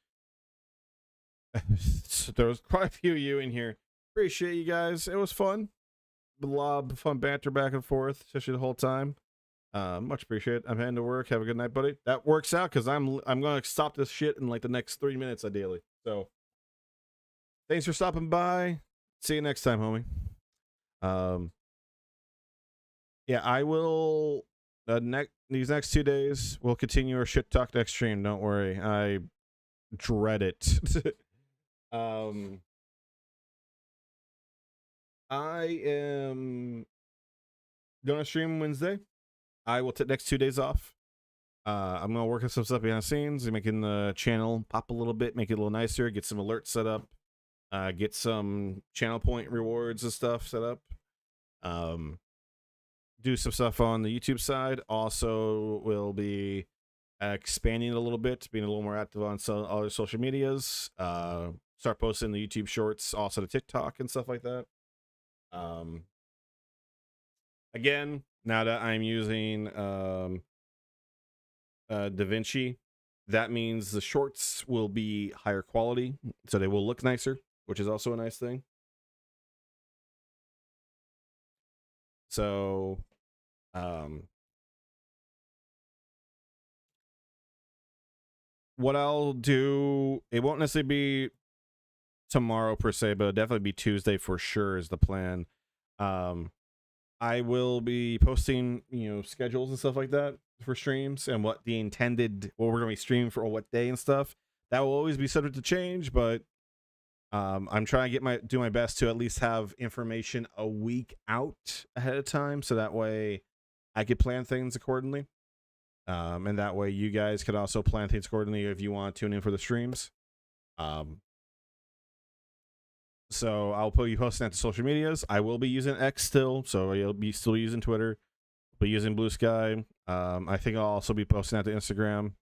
there was quite a few of you in here. Appreciate you guys. It was fun. A lot of fun banter back and forth, especially the whole time. Much appreciated. I'm heading to work. Have a good night, buddy. That works out because I'm gonna stop this shit in like the next 3 minutes ideally. So thanks for stopping by. See you next time, homie. Yeah, I will these next 2 days we'll continue our shit talk next stream. Don't worry. I dread it. I am gonna stream Wednesday. I will take next 2 days off. I'm gonna work on some stuff behind the scenes, making the channel pop a little bit, make it a little nicer, get some alerts set up, get some channel point rewards and stuff set up. Do some stuff on the YouTube side. Also, will be expanding a little bit, being a little more active on some other social medias. Start posting the YouTube shorts, also to TikTok and stuff like that. Again, now that I'm using DaVinci, that means the shorts will be higher quality, so they will look nicer, which is also a nice thing. So, what I'll do, it won't necessarily be tomorrow per se, but it'll definitely be Tuesday for sure is the plan. I will be posting, schedules and stuff like that for streams and what we're going to be streaming for what day and stuff. That will always be subject to change, but I'm trying to do my best to at least have information a week out ahead of time, so that way I could plan things accordingly. And that way you guys could also plan things accordingly if you want to tune in for the streams. So I'll be posting that to social medias. I will be using X still, so you'll be still using Twitter. I'll be using Blue Sky. I think I'll also be posting that to Instagram.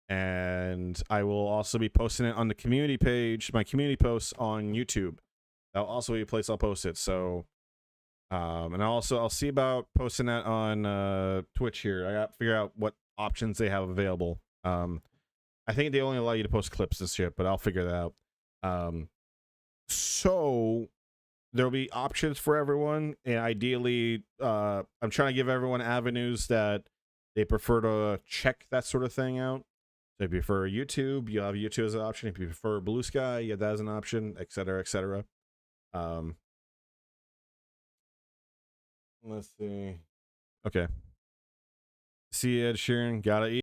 And I will also be posting it on the community page, my community posts on YouTube. That'll also be a place I'll post it. So, and I'll see about posting that on Twitch here. I got to figure out what options they have available. I think they only allow you to post clips and shit, but I'll figure that out. So there'll be options for everyone, and ideally, I'm trying to give everyone avenues that they prefer to check that sort of thing out. So if you prefer YouTube, you'll have YouTube as an option. If you prefer Blue Sky, you have that as an option, etc., etc. Let's see. Okay. See Ed Sheeran, gotta eat.